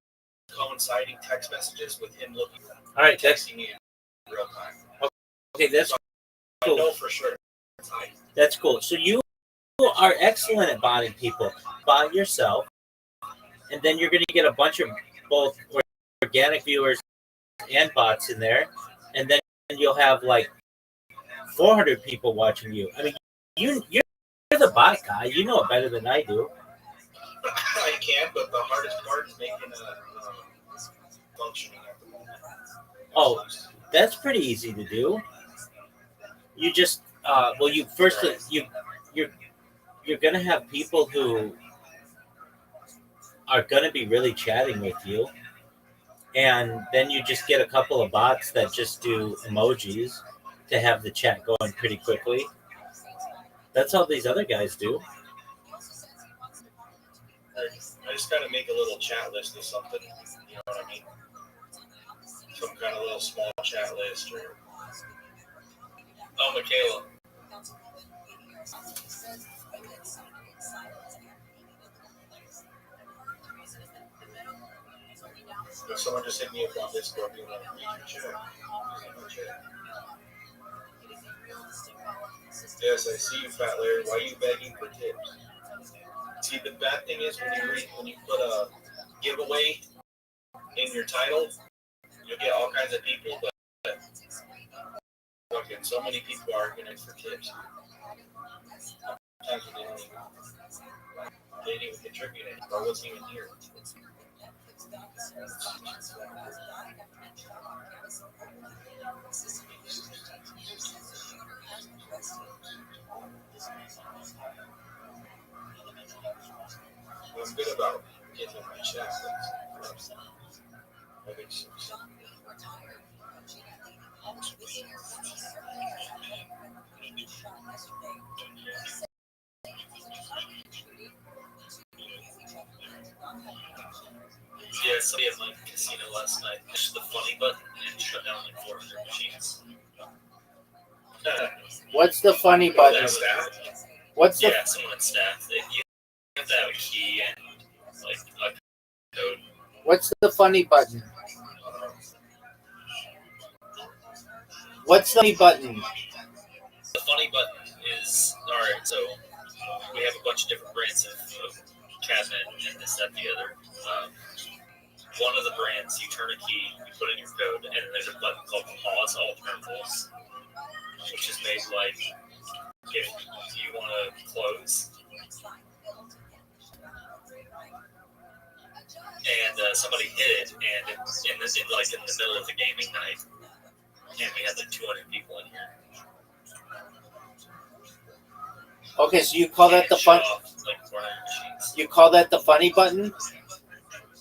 coinciding text messages with him looking. All right, texting me in real time. Okay, that's cool. I know for sure. That's cool. So you are excellent at botting people. Bot yourself, and then you're going to get a bunch of both organic viewers and bots in there, and then you'll have like 400 people watching you. I mean, you're the bot guy. You know it better than I do. I can, but the hardest part is making a functioning at the moment. Oh, That's pretty easy to do. You just well, you first you're you're gonna have people who are gonna be really chatting with you, and then you just get a couple of bots that just do emojis to have the chat going pretty quickly. That's all these other guys do. I just gotta make a little chat list of something. You know what I mean? Some kind of little small chat list or. Oh, Michaela. Someone just hit me up on Discord being like, read your chat. Yes, I see you, Fat Larry. Why are you begging for tips? See, the bad thing is when you put a giveaway in your title, you'll get all kinds of people, but fucking so many people are arguing for tips. Sometimes they didn't even contribute it, or wasn't even here. What's good about getting my chat? Yeah, somebody at my casino last night pushed the funny button and shut down like 400 machines. What's the funny button? What's the Yeah, someone at staff. You have to have a key and like a code. What's the funny button? What's the funny button? The funny button is alright. So we have a bunch of different brands of cabinet and this, that, the other. One of the brands, you turn a key, you put in your code, and then there's a button called Pause Alternatives, which is made like if you want to close. And somebody hit it, and in the middle of the gaming night, and we had like 200 people in here. Okay, so you call that the fun? Like 400 machines. You call that the funny button?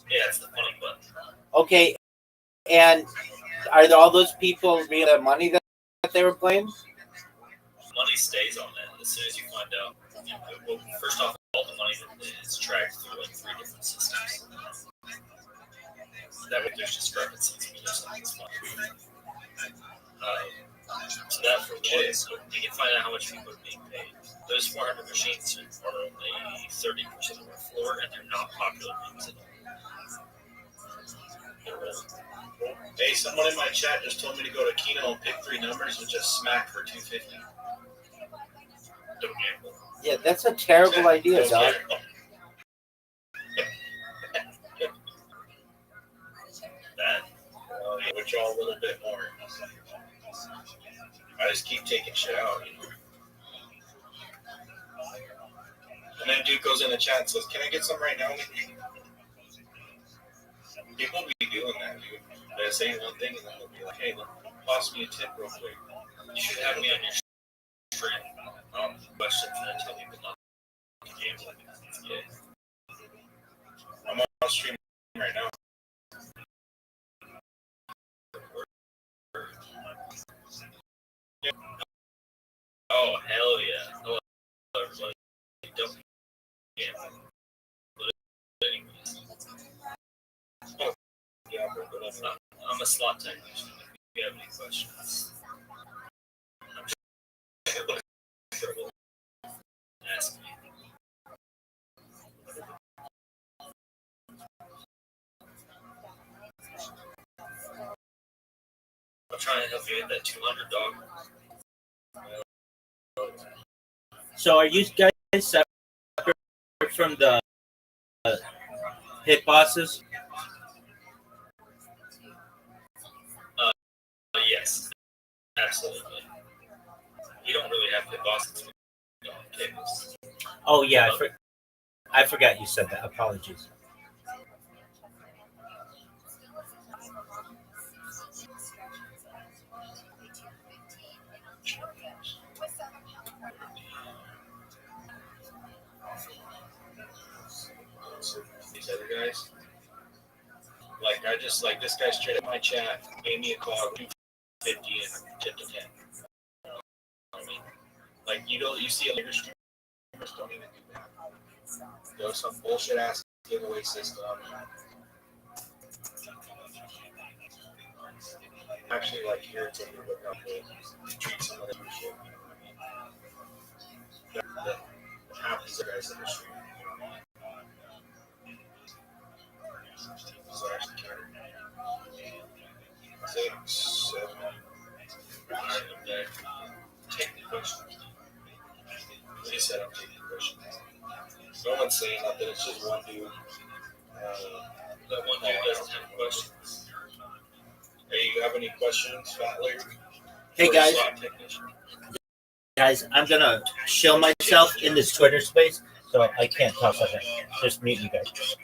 Yeah, it's the funny button. Okay, and are all those people real the money that they were playing? Money stays on that as soon as you find out. Well, first off, all the money is tracked through like 3 different systems. That way there's discrepancies. So that for one, so you can find out how much people are being paid. Those 400 machines are only 30% of our floor, and they're not popular games at all. Hey, someone in my chat just told me to go to Keno and pick 3 numbers and just smack for 250. Don't gamble. Yeah, that's a terrible idea, dog. That, which y'all a little bit more. I just keep taking shit out, you know. And then dude goes in the chat and says, "Can I get some right now?" People be doing that, dude. They say one thing and then they'll be like, "Hey, toss me a tip real quick." You should have me on your stream. Questions and tell me, but not gambling. Yeah. I'm on stream right now. Oh, hell yeah. Hello, everybody. Don't gamble. But anyways. Oh, yeah, but I'm a slot technician. If you have any questions, I'm sure ask me. I'm trying to help you get that 200 dog. So are you guys separate from the hit bosses? Yes, absolutely. You don't really have hit bosses. Cables. Oh yeah, I forgot you said that. Apologies. Like I just like this guy straight up my chat gave me a call 250 and tipped a 10. I mean, like you see a later streamers don't even do that. There's some bullshit ass giveaway system. Actually, like here to look up and treat some of the shit. That half these guys in the stream. So I actually care. 6, 7. Take the questions. He said I'm taking questions. No one's saying nothing. It's just one dude. That one dude doesn't have questions. Hey, you have any questions, Fat Larry? Hey guys, I'm gonna show myself in this Twitter space, so I can't talk like that. Just mute you guys.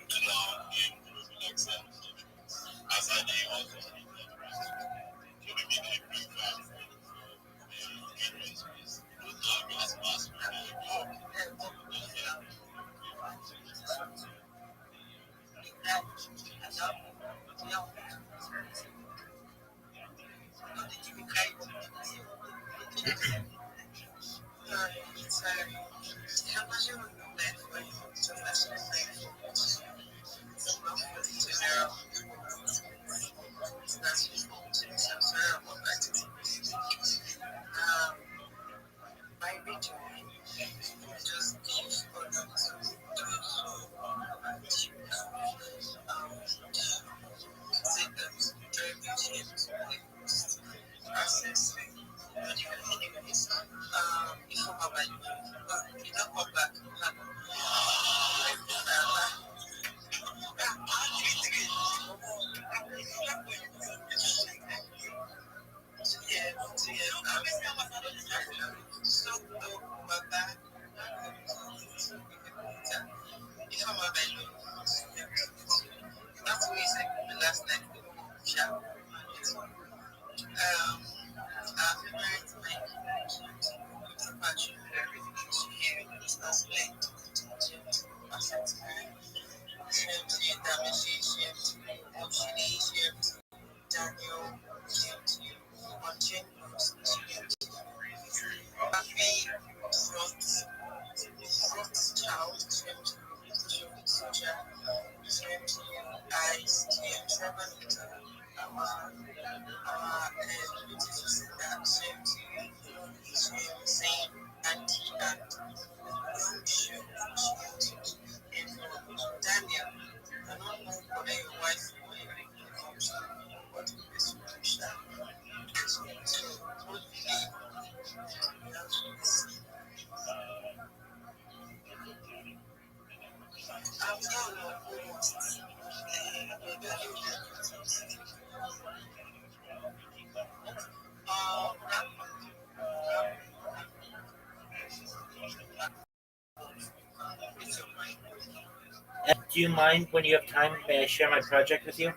Do you mind when you have time, may I share my project with you?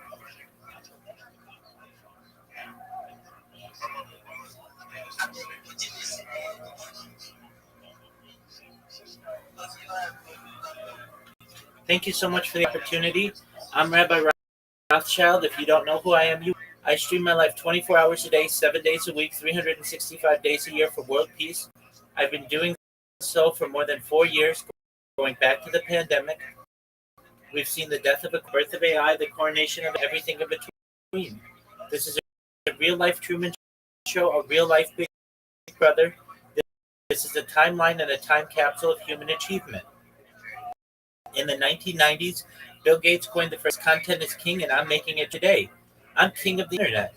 Thank you so much for the opportunity. I'm Rabbi Rothschild. If you don't know who I am, I stream my life 24 hours a day, 7 days a week, 365 days a year for world peace. I've been doing so for more than 4 years, going back to the pandemic. We've seen the death of a birth of AI, the coronation of everything in between. This is a real-life Truman Show, a real-life Big Brother. This is a timeline and a time capsule of human achievement. In the 1990s, Bill Gates coined the phrase "content is king," and I'm making it today. I'm king of the internet.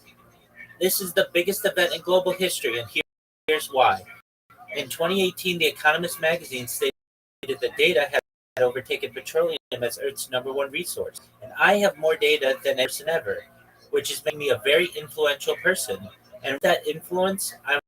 This is the biggest event in global history, and here's why. In 2018, The Economist magazine stated that data had overtaken petroleum as Earth's #1 resource. And I have more data than ever, which is making me a very influential person. And with that influence, I'm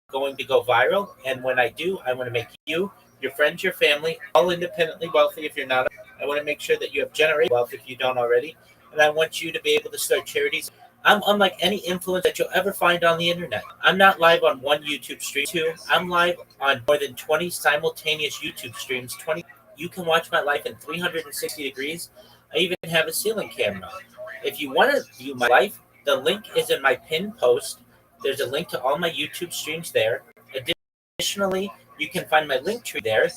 going to go viral. And when I do, I want to make you, your friends, your family, all independently wealthy if you're not. I want to make sure that you have generational wealth if you don't already. And I want you to be able to start charities. I'm unlike any influence that you'll ever find on the internet. I'm not live on one YouTube stream. I'm live on more than 20 simultaneous YouTube streams. You can watch my life in 360 degrees. I even have a ceiling camera. If you want to view my life, the link is in my pinned post. There's a link to all my YouTube streams there. Additionally, you can find my link tree there,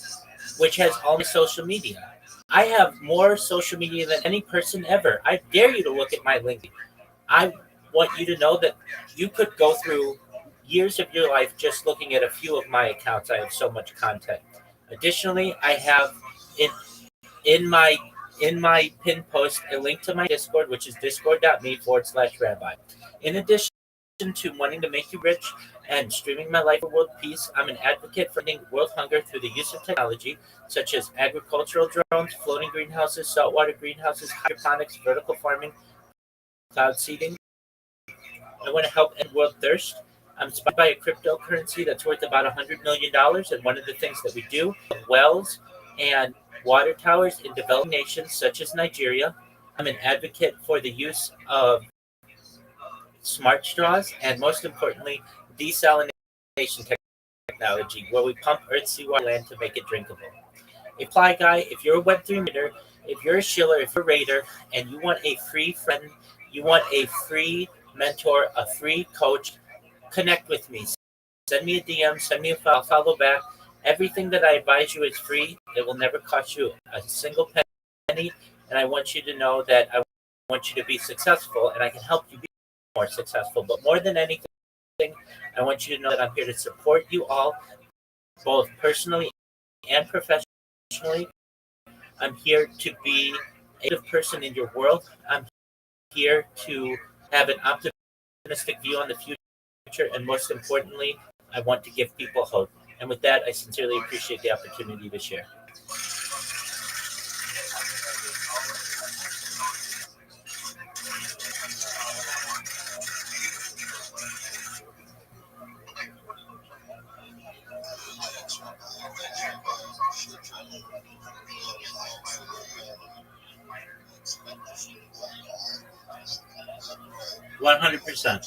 which has all my social media. I have more social media than any person ever. I dare you to look at my link. I want you to know that you could go through years of your life just looking at a few of my accounts. I have so much content. Additionally, I have in in my in my pinned post a link to my Discord, which is discord.me/rabbi. In addition to wanting to make you rich and streaming my life for world peace, I'm an advocate for ending world hunger through the use of technology such as agricultural drones, floating greenhouses, saltwater greenhouses, hydroponics, vertical farming, cloud seeding. I want to help end world thirst. I'm inspired by a cryptocurrency that's worth about $100 million, and one of the things that we do, wells and water towers in developing nations such as Nigeria. I'm an advocate for the use of smart straws and, most importantly, desalination technology, where we pump earth, seawater, land to make it drinkable. Apply guy, if you're a Web3 reader, if you're a shiller, if you're a raider, and you want a free friend, you want a free mentor, a free coach, connect with me. Send me a DM, send me a follow back. Everything that I advise you is free. It will never cost you a single penny. And I want you to know that I want you to be successful, and I can help you be more successful. But more than anything, I want you to know that I'm here to support you all, both personally and professionally. I'm here to be a good person in your world. I'm here to have an optimistic view on the future, and most importantly, I want to give people hope. And with that, I sincerely appreciate the opportunity to share. $100%.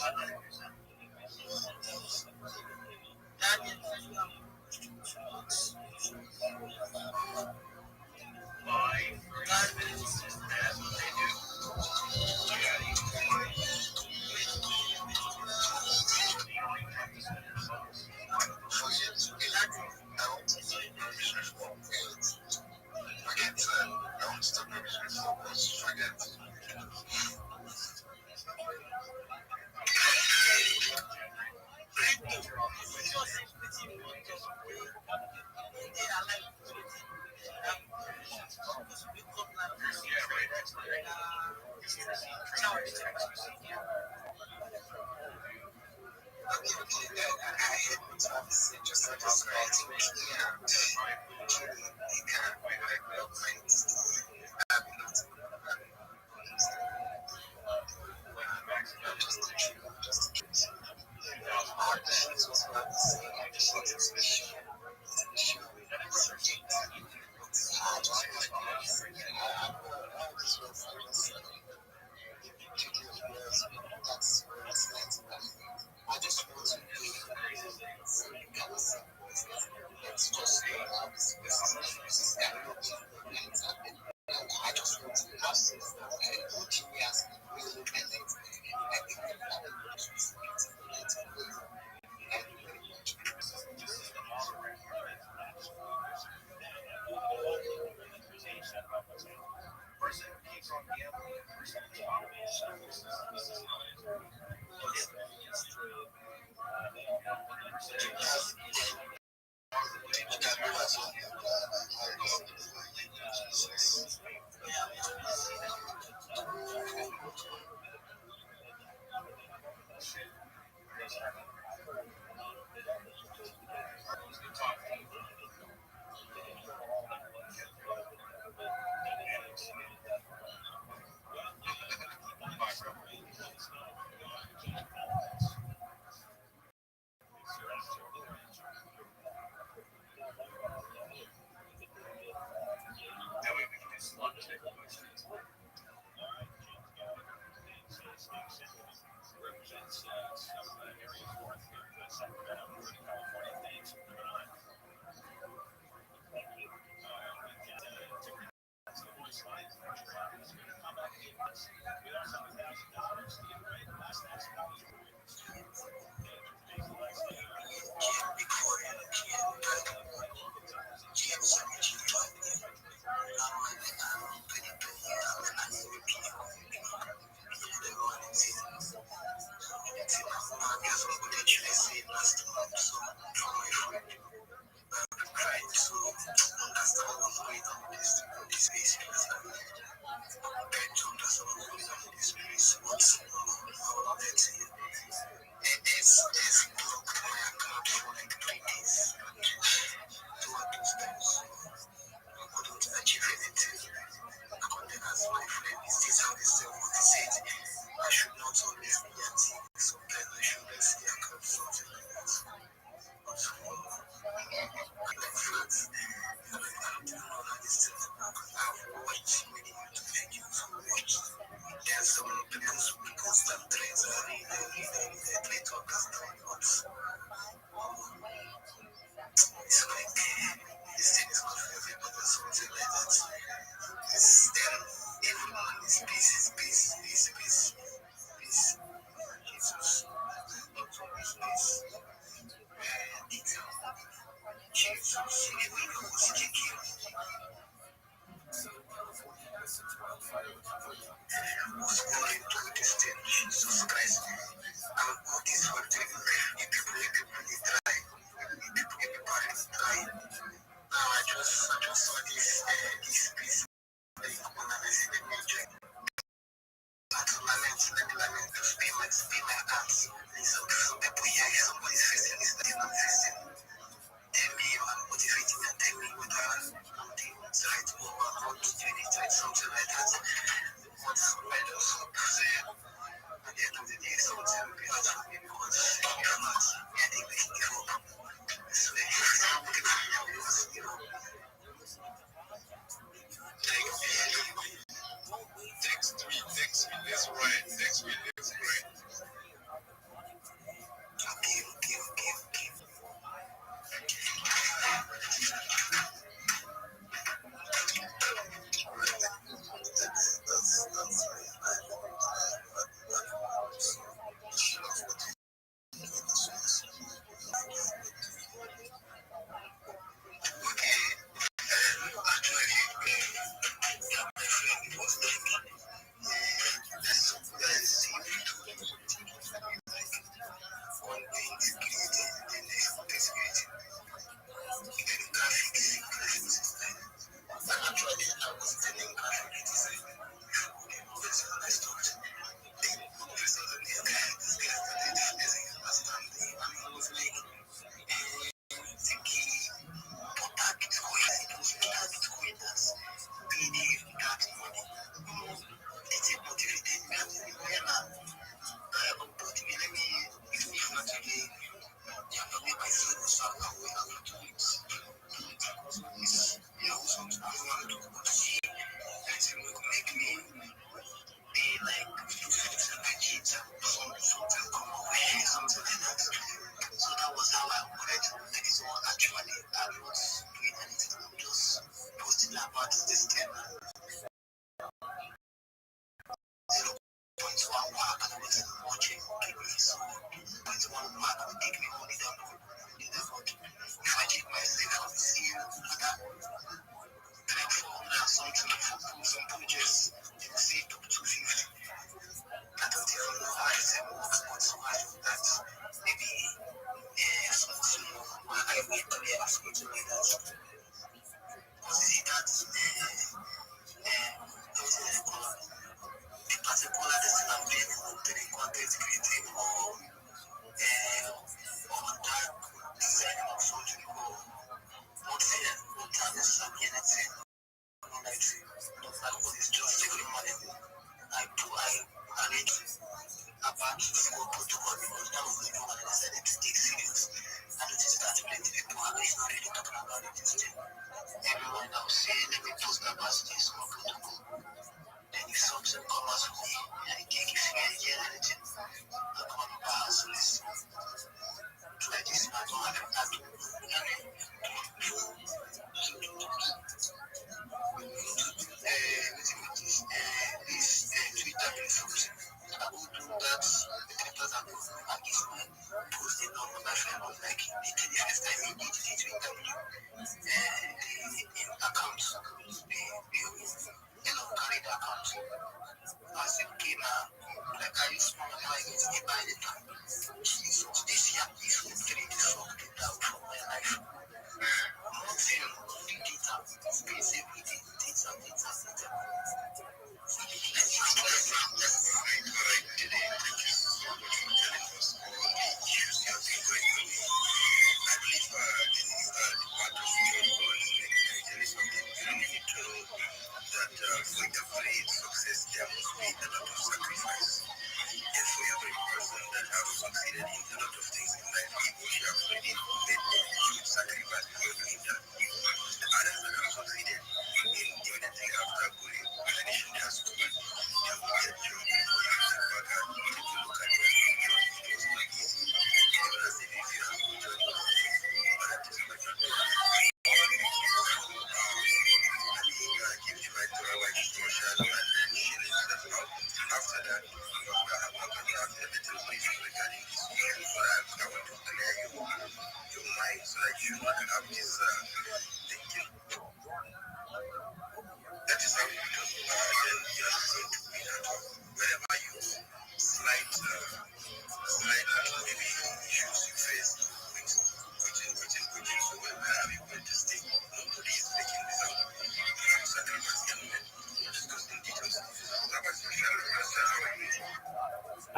So that you can have this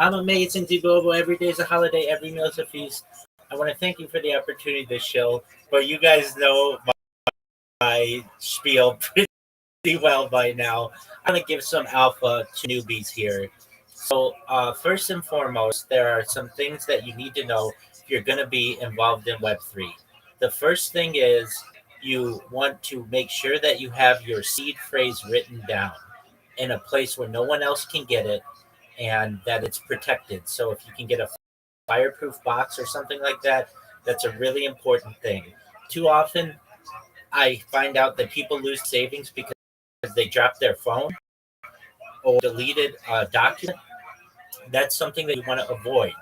I'm amazing, Zibobo. Every day is a holiday. Every meal is a feast. I want to thank you for the opportunity to show. But you guys know my spiel pretty well by now. I'm going to give some alpha to newbies here. So, first and foremost, there are some things that you need to know if you're going to be involved in Web3. The first thing is you want to make sure that you have your seed phrase written down in a place where no one else can get it and that it's protected. So, if you can get a fireproof box or something like that, that's a really important thing. Too often, I find out that people lose savings because they drop their phone or deleted a document. That's something that you want to avoid.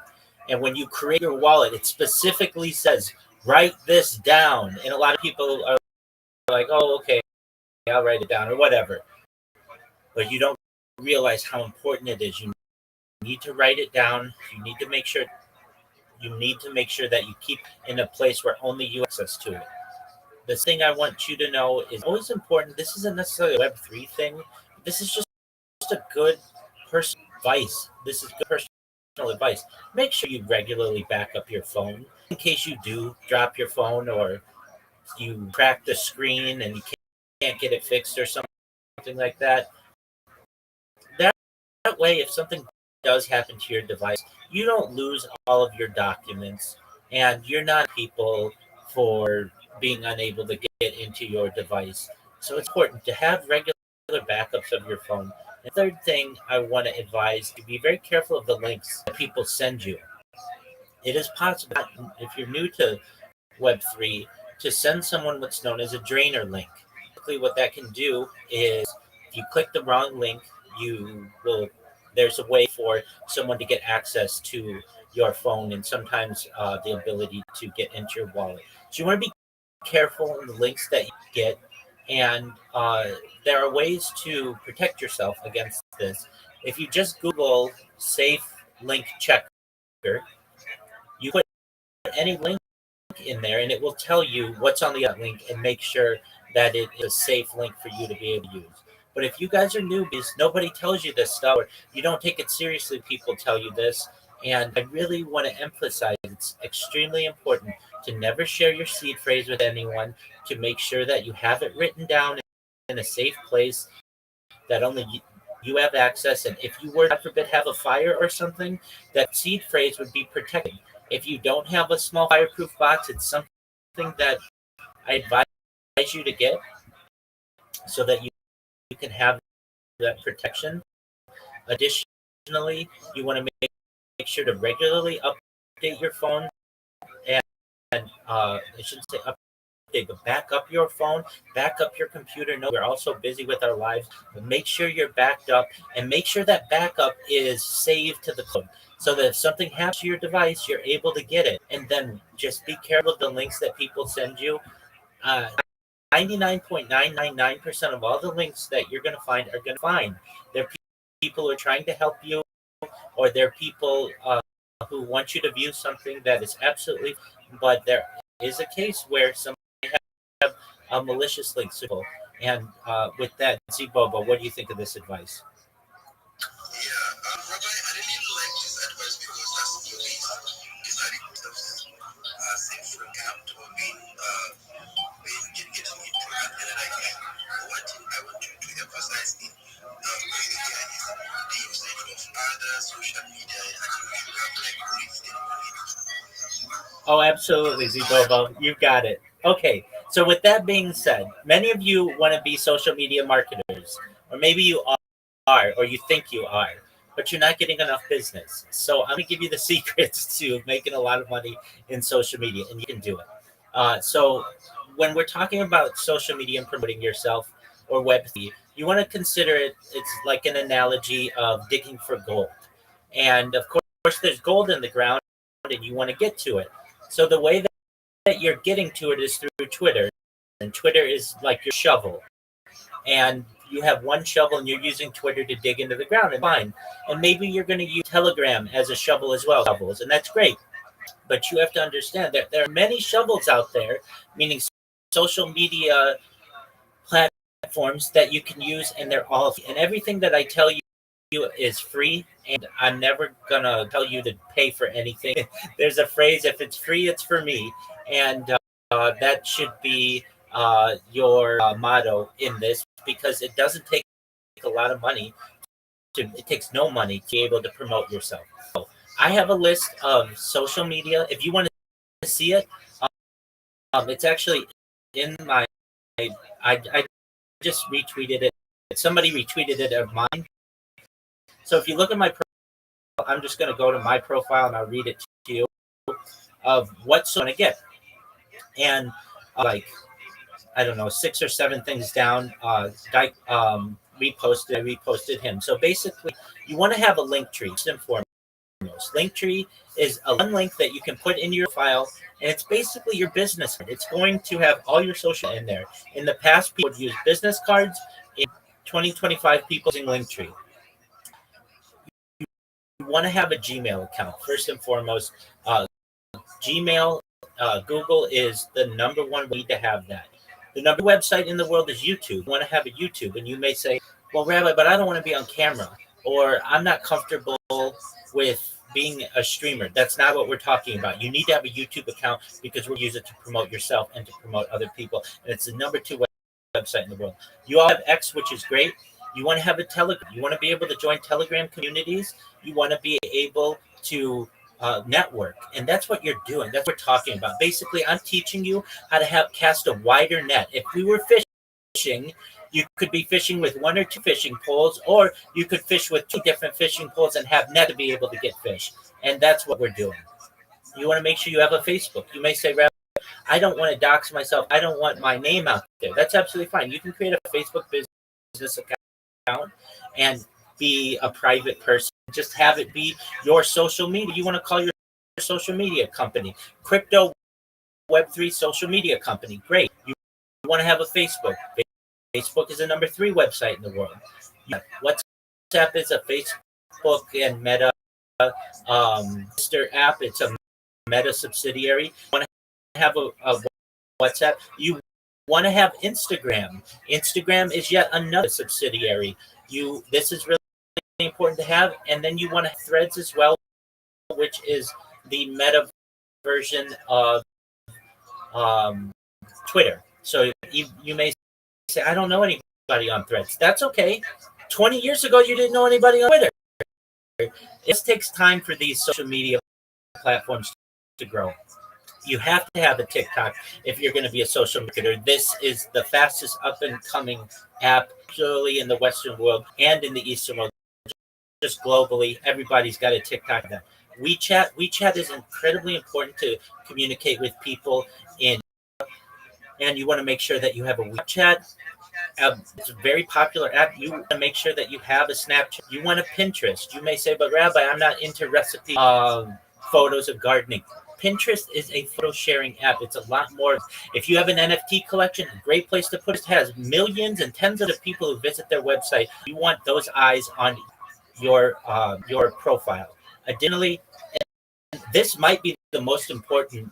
And when you create your wallet, it specifically says, write this down. And a lot of people are like, oh, okay, I'll write it down or whatever. But you don't realize how important it is. You need to write it down. You need to make sure that you keep in a place where only you have access to it. The thing I want you to know is always important. This isn't necessarily a Web3 thing. This is just a good personal advice. This is good personal advice. Make sure you regularly back up your phone in case you do drop your phone or you crack the screen and you can't get it fixed or something like that. That way, if something does happen to your device, you don't lose all of your documents and you're not people for being unable to get into your device. So it's important to have regular backups of your phone. The third thing I want to advise to be very careful of the links that people send you. It is possible, if you're new to Web3, to send someone what's known as a drainer link. Basically, what that can do is if you click the wrong link, there's a way for someone to get access to your phone and sometimes the ability to get into your wallet. So you want to be careful in the links that you get, and there are ways to protect yourself against this. If you just Google safe link checker, you put any link in there and it will tell you what's on the link and make sure that it is a safe link for you to be able to use. But if you guys are newbies, nobody tells you this stuff, or you don't take it seriously, people tell you this. And I really want to emphasize it's extremely important to never share your seed phrase with anyone, to make sure that you have it written down in a safe place that only you have access. And if you were, God forbid, have a fire or something, that seed phrase would be protected. If you don't have a small fireproof box, it's something that I advise you to get so that you can have that protection. Additionally, you want to make sure to regularly update your phone and I shouldn't say update, but back up your phone, back up your computer. No, we're also busy with our lives, but make sure you're backed up and make sure that backup is saved to the cloud so that if something happens to your device, you're able to get it. And then just be careful of the links that people send you. 99.999% of all the links that you're going to find are going to find. They're people who are trying to help you, or they're people who want you to view something that is absolutely, but there is a case where somebody have a malicious link. And with that, Zibobo, what do you think of this advice? Rabbi, I really like this advice because that's the these are the things from camp or getting into that. And then one thing I want you to emphasize in here is the usage of other social media. I think we should have like rules in it. Oh, absolutely, Zibobo. You've got it. Okay, so with that being said, many of you want to be social media marketers, or maybe you are, or you think you are, but you're not getting enough business. So I'm going to give you the secrets to making a lot of money in social media, and you can do it. So when we're talking about social media and promoting yourself or Web3, you want to consider it's like an analogy of digging for gold. And of course, there's gold in the ground, and you want to get to it. So the way that you're getting to it is through Twitter, and Twitter is like your shovel. And you have one shovel and you're using Twitter to dig into the ground, and fine. And maybe you're going to use Telegram as a shovel as well, shovels, and that's great. But you have to understand that there are many shovels out there, meaning social media platforms that you can use, and they're all, and everything that I tell you is free, and I'm never gonna tell you to pay for anything. There's a phrase: if it's free, it's for me, and that should be your motto in this, because it doesn't take a lot of money. It takes no money to be able to promote yourself. I have a list of social media. If you want to see it, it's actually in my. I just retweeted it. Somebody retweeted it of mine. So if you look at my profile, I'm just going to go to my profile and I'll read it to you of what's going to get. And like, I don't know, 6 or 7 things down, reposted him. So basically, you want to have a link tree, first and foremost. Linktree is a one link that you can put in your file, and it's basically your business card. It's going to have all your social in there. In the past, people would use business cards. In 2025, people using Linktree. You want to have a Gmail account first and foremost. Gmail, Google is the number one way to have that. The number one website in the world is YouTube. You want to have a YouTube, and you may say, "Well, Rabbi, but I don't want to be on camera, or I'm not comfortable with being a streamer." That's not what we're talking about. You need to have a YouTube account because we'll use it to promote yourself and to promote other people. And it's the number 2 website in the world. You all have X, which is great. You want to have a Telegram. You want to be able to join Telegram communities. You want to be able to network. And that's what you're doing. That's what we're talking about. Basically, I'm teaching you how to cast a wider net. If we were fishing, you could be fishing with 1 or 2 fishing poles, or you could fish with 2 different fishing poles and have net to be able to get fish. And that's what we're doing. You want to make sure you have a Facebook. You may say, Rabbi, I don't want to dox myself. I don't want my name out there. That's absolutely fine. You can create a Facebook business account and be a private person. Just have it be your social media. You want to call your social media company Crypto Web3 Social Media Company. Great. You want to have a Facebook. Facebook is the number 3 website in the world. WhatsApp is a Facebook and Meta sister app. It's a Meta subsidiary. You want to have a WhatsApp. You want to have Instagram. Instagram is yet another subsidiary. This is really important to have. And then you want to have Threads as well, which is the Meta version of Twitter. So you may say, I don't know anybody on Threads. That's okay. 20 years ago, you didn't know anybody on Twitter. It just takes time for these social media platforms to grow. You have to have a TikTok if you're going to be a social marketer. This is the fastest up and coming app, particularly in the Western world and in the Eastern world. Just globally, everybody's got a TikTok. WeChat is incredibly important to communicate with people and you want to make sure that you have a WeChat. It's a very popular app. You want to make sure that you have a Snapchat. You want a Pinterest. You may say, but Rabbi, I'm not into recipe photos of gardening. Pinterest is a photo sharing app. It's a lot more. If you have an NFT collection, a great place to put it. It has millions and tens of people who visit their website. You want those eyes on your profile. Additionally, this might be the most important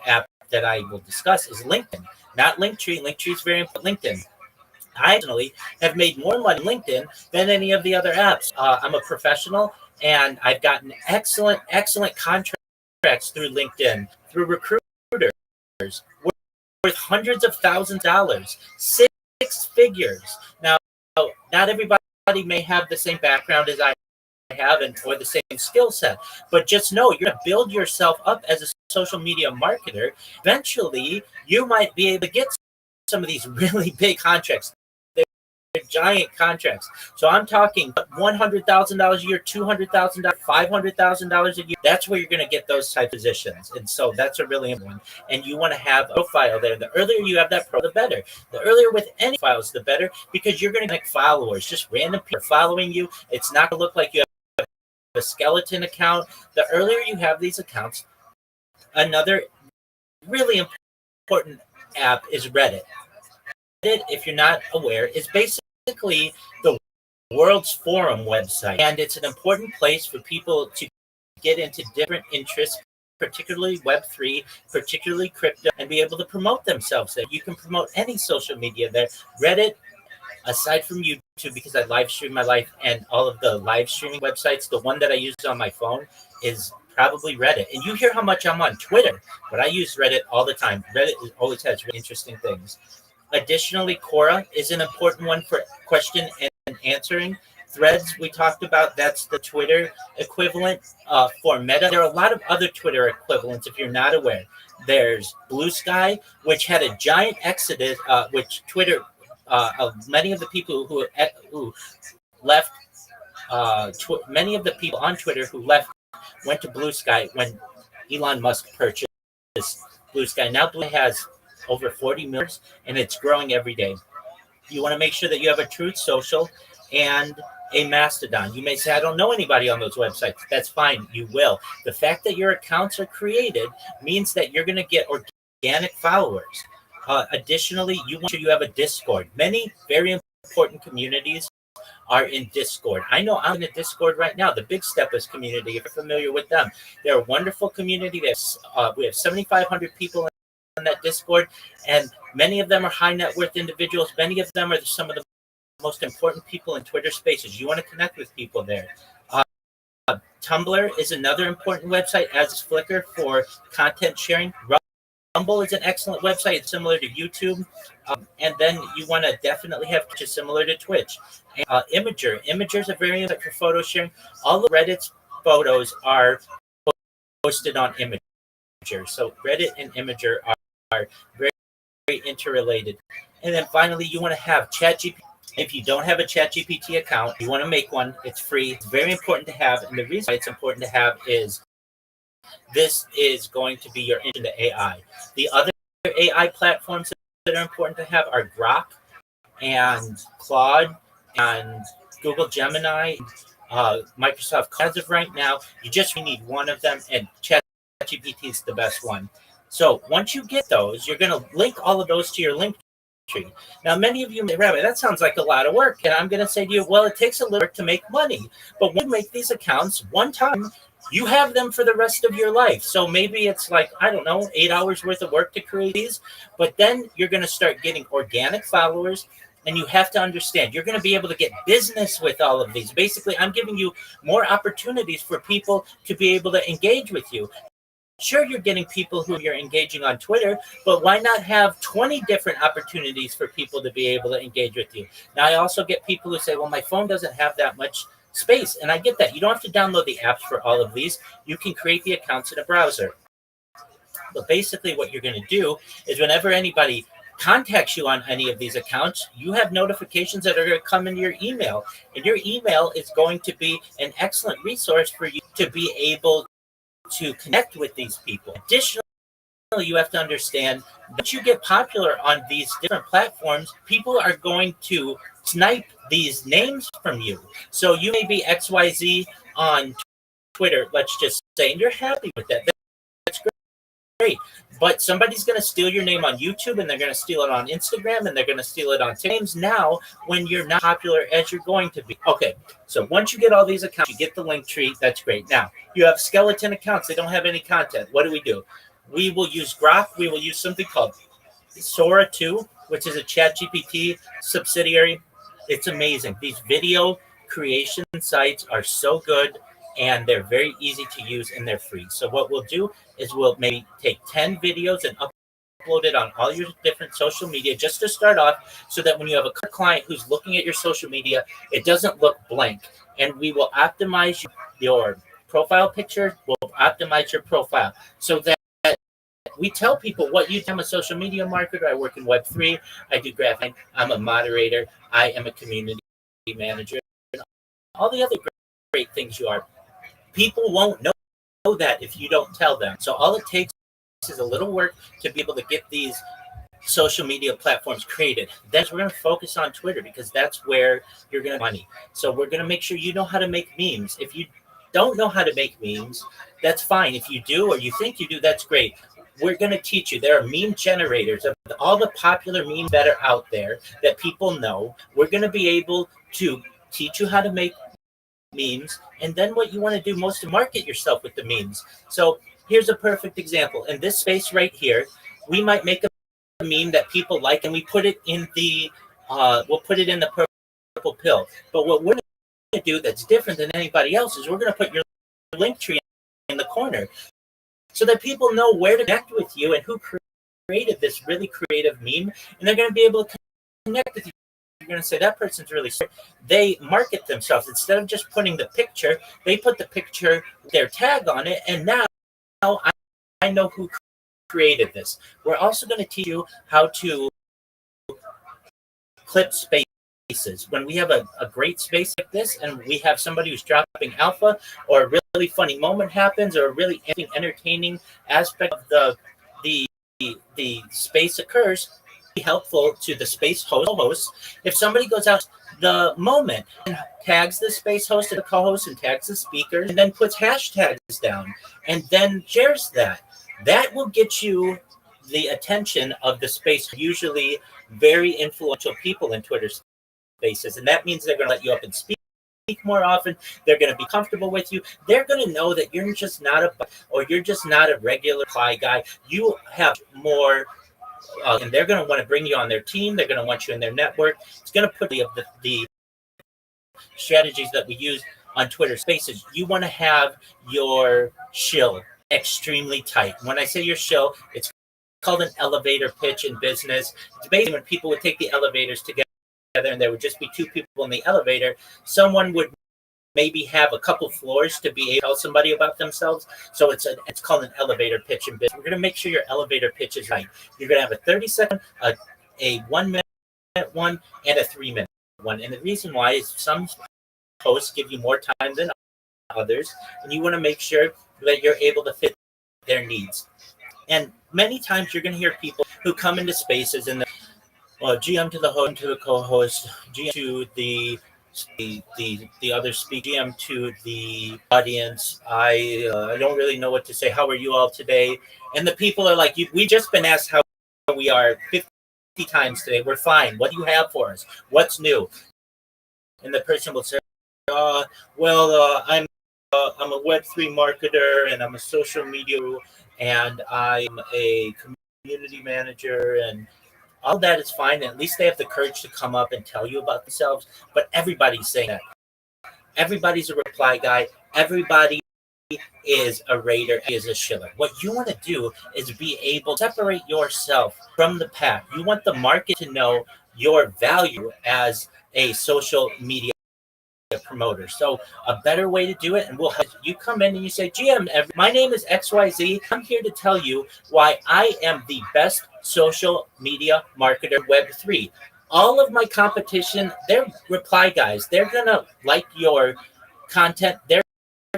app that I will discuss is LinkedIn, not Linktree. Linktree is very important. LinkedIn. I personally have made more money on LinkedIn than any of the other apps. I'm a professional, and I've gotten excellent contracts through LinkedIn, through recruiters, worth hundreds of thousands of dollars, 6 figures. Now, not everybody may have the same background as I have or the same skill set, but just know you're going to build yourself up as a social media marketer. Eventually, you might be able to get some of these really big contracts. They're giant contracts. So I'm talking $100,000 a year, $200,000, $500,000 a year. That's where you're going to get those type of positions. And so that's a really important one. And you want to have a profile there. The earlier you have that profile, the better. The earlier with any files, the better, because you're going to get followers, just random people following you. It's not going to look like you have a skeleton account. The earlier you have these accounts, another really important app is Reddit. Reddit, if you're not aware, is basically the world's forum website, and it's an important place for people to get into different interests, particularly Web3, particularly crypto, and be able to promote themselves there. You can promote any social media there. Reddit aside from YouTube, because I live stream my life and all of the live streaming websites, the one that I use on my phone is probably Reddit. And you hear how much I'm on Twitter, but I use Reddit all the time. Reddit always has really interesting things. Additionally, Quora is an important one for question and answering. Threads, we talked about, that's the Twitter equivalent for Meta. There are a lot of other Twitter equivalents if you're not aware. There's Blue Sky, which had a giant exodus, which Twitter, many of the people who left, many of the people on Twitter who left went to Blue Sky when Elon Musk purchased Blue Sky. Now Blue Sky has over 40 million, and it's growing every day. You want to make sure that you have a Truth Social and a Mastodon. You may say, I don't know anybody on those websites. That's fine. You will. The fact that your accounts are created means that you're going to get organic followers. Additionally, you want sure you have a Discord. Many very important communities are in Discord. I know I'm in a Discord right now, the Big Steppers community, if you're familiar with them. They're a wonderful community. We have 7,500 people in that Discord, and many of them are high net worth individuals. Many of them are some of the most important people in Twitter spaces. You want to connect with people there. Tumblr is another important website, as is Flickr for content sharing. Rumble is an excellent website. It's similar to YouTube. And then you want to definitely have Twitch, similar to Twitch. Imager. Imagers are very important for photo sharing. All of Reddit's photos are posted on Imager. So Reddit and Imager are very, very interrelated. And then finally, you want to have ChatGPT. If you don't have a ChatGPT account, you want to make one. It's free. It's very important to have. And the reason why it's important to have is this is going to be your engine to AI. The other AI platforms that are important to have are Grok and Claude and Google Gemini, Microsoft. As of right now, you just need one of them, and ChatGPT is the best one. So once you get those, you're going to link all of those to your link tree. Now, many of you may, Rabbi, that sounds like a lot of work. And I'm going to say to you, well, it takes a little work to make money. But when you make these accounts one time, you have them for the rest of your life. So maybe it's like, I don't know, 8 hours worth of work to create these. But then you're going to start getting organic followers. And you have to understand, you're going to be able to get business with all of these. Basically, I'm giving you more opportunities for people to be able to engage with you. Sure, you're getting people who you're engaging on Twitter, but why not have 20 different opportunities for people to be able to engage with you? Now, I also get people who say, well, my phone doesn't have that much space. And I get that. You don't have to download the apps for all of these. You can create the accounts in a browser. But basically what you're going to do is whenever anybody contacts you on any of these accounts, you have notifications that are going to come into your email. And your email is going to be an excellent resource for you to be able to connect with these people. Additionally, you have to understand that you get popular on these different platforms, people are going to snipe these names from you. So you may be XYZ on Twitter, let's just say, and you're happy with that. That's great. But somebody's going to steal your name on YouTube, and they're going to steal it on Instagram, and they're going to steal it on names now when you're not popular as you're going to be. Okay, so once you get all these accounts, you get the link tree. That's great. Now, you have skeleton accounts. They don't have any content. What do? We will use Grok. We will use something called Sora 2, which is a ChatGPT subsidiary. It's amazing. These video creation sites are so good, and they're very easy to use, and they're free. So what we'll do is we'll maybe take 10 videos and upload it on all your different social media just to start off, so that when you have a client who's looking at your social media, it doesn't look blank. And we will optimize your profile picture. We'll optimize your profile so that we tell people what you do. I'm a social media marketer. I work in Web3. I do graphic. I'm a moderator. I am a community manager. All the other great things you are. People won't know that if you don't tell them. So all it takes is a little work to be able to get these social media platforms created. Then we're going to focus on Twitter, because that's where you're going to make money. So we're going to make sure you know how to make memes. If you don't know how to make memes, that's fine. If you do, or you think you do, that's great. We're going to teach you. There are meme generators of all the popular memes that are out there that people know. We're going to be able to teach you how to make memes, and then what you want to do most to market yourself with the memes. So here's a perfect example. In this space right here, we might make a meme that people like, and we put it in the we'll put it in the purple pill. But what we're going to do that's different than anybody else is we're going to put your link tree in the corner so that people know where to connect with you and who created this really creative meme, and they're going to be able to connect with you. You're going to say that person's really smart. They market themselves instead of just putting the picture. They put the picture, their tag on it, and now I know who created this. We're also going to teach you how to clip spaces. When we have a great space like this and we have somebody who's dropping alpha, or a really funny moment happens, or a really entertaining aspect of the space occurs, be helpful to the space host. If somebody goes out the moment and tags the space host and the co-host and tags the speaker and then puts hashtags down and then shares that will get you the attention of the space, usually very influential people in Twitter spaces. And that means they're going to let you up and speak more often. They're going to be comfortable with you. They're going to know that you're just not you're just not a regular fly guy. You have more, and they're going to want to bring you on their team. They're going to want you in their network. It's going to put the strategies that we use on Twitter Spaces. You want to have your shill extremely tight. When I say your shill, it's called an elevator pitch in business. It's basically when people would take the elevators together and there would just be two people in the elevator. Someone would maybe have a couple floors to be able to tell somebody about themselves. So it's called an elevator pitch in business. We're going to make sure your elevator pitch is right. You're going to have a 30-second, a 1 minute one, and a 3 minute one. And the reason why is some hosts give you more time than others, and you want to make sure that you're able to fit their needs. And many times you're going to hear people who come into spaces and GM to the host, to the co-host, GM to the other speaker, GM to the audience. I don't really know what to say. How are you all today? And the people are like, we just been asked how we are 50 times today. We're fine. What do you have for us? What's new? And the person will say, I'm a Web3 marketer, and I'm a social media, and I'm a community manager, and all that is fine. At least they have the courage to come up and tell you about themselves. But everybody's saying that. Everybody's a reply guy. Everybody is a raider, is a shiller. What you want to do is be able to separate yourself from the pack. You want the market to know your value as a social media promoter. So a better way to do it, and we'll have you come in and you say, GM, my name is XYZ. I'm here to tell you why I am the best social media marketer Web3. All of my competition, they're reply guys. They're going to like your content. They're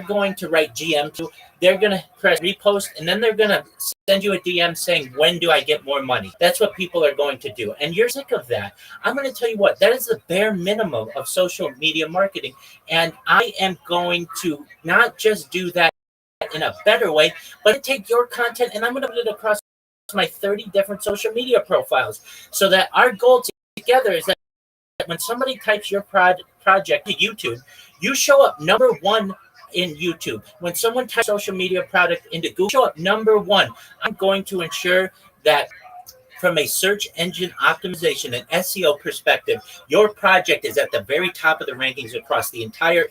going to write GM to. They're going to press repost, and then they're going to send you a DM saying, when do I get more money? That's what people are going to do. And you're sick of that. I'm going to tell you what, that is the bare minimum of social media marketing. And I am going to not just do that in a better way, but take your content and I'm going to put it across my 30 different social media profiles, so that our goal together is that when somebody types your project to YouTube, you show up number one in YouTube. When someone types social media product into Google, show up number one. I'm going to ensure that from a search engine optimization and SEO perspective, your project is at the very top of the rankings across the entire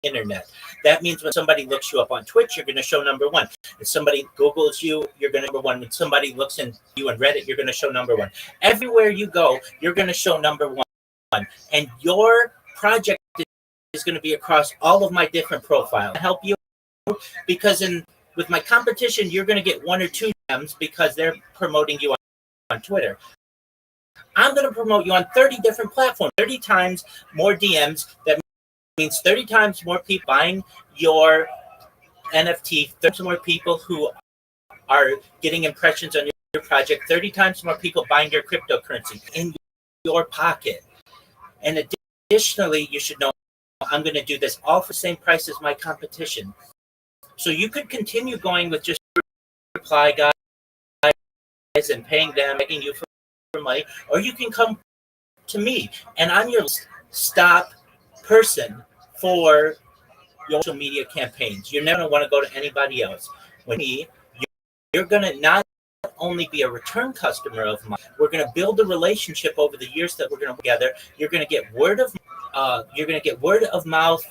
internet. That means when somebody looks you up on Twitch, you're going to show number one. If somebody Googles you, you're going to number one. When somebody looks in you on Reddit, you're going to show number one. Everywhere you go, you're going to show number one. And your project is going to be across all of my different profiles. Help you because with my competition, you're going to get one or two DMs because they're promoting you on Twitter. I'm going to promote you on 30 different platforms, 30 times more DMs. That means 30 times more people buying your NFT, 30 more people who are getting impressions on your project, 30 times more people buying your cryptocurrency in your pocket. And additionally, you should know I'm going to do this all for the same price as my competition. So you could continue going with just reply guys and paying them, begging you for money, or you can come to me and I'm your stop person for your social media campaigns. You're never going to want to go to anybody else. With me, you're going to not only be a return customer of mine. We're going to build a relationship over the years that we're going to together. You're going to get word of mouth.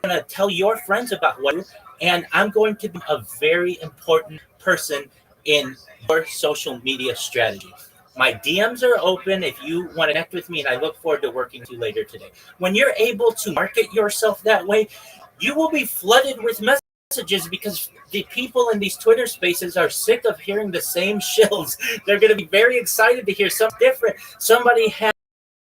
You're going to tell your friends about what you do, and I'm going to be a very important person in your social media strategy. My DMs are open if you want to connect with me, and I look forward to working with you later today. When you're able to market yourself that way, you will be flooded with messages because the people in these Twitter spaces are sick of hearing the same shills. They're going to be very excited to hear something different. Somebody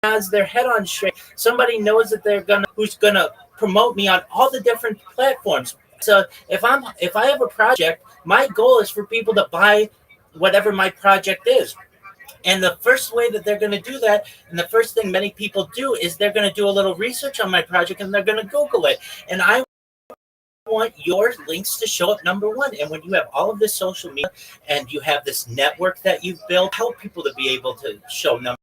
has their head on straight. Somebody knows that who's gonna promote me on all the different platforms. So if I have a project, my goal is for people to buy whatever my project is. And the first way that they're going to do that, and the first thing many people do, is they're going to do a little research on my project and they're going to Google it. And I want your links to show up number one. And when you have all of this social media and you have this network that you've built, help people to be able to show number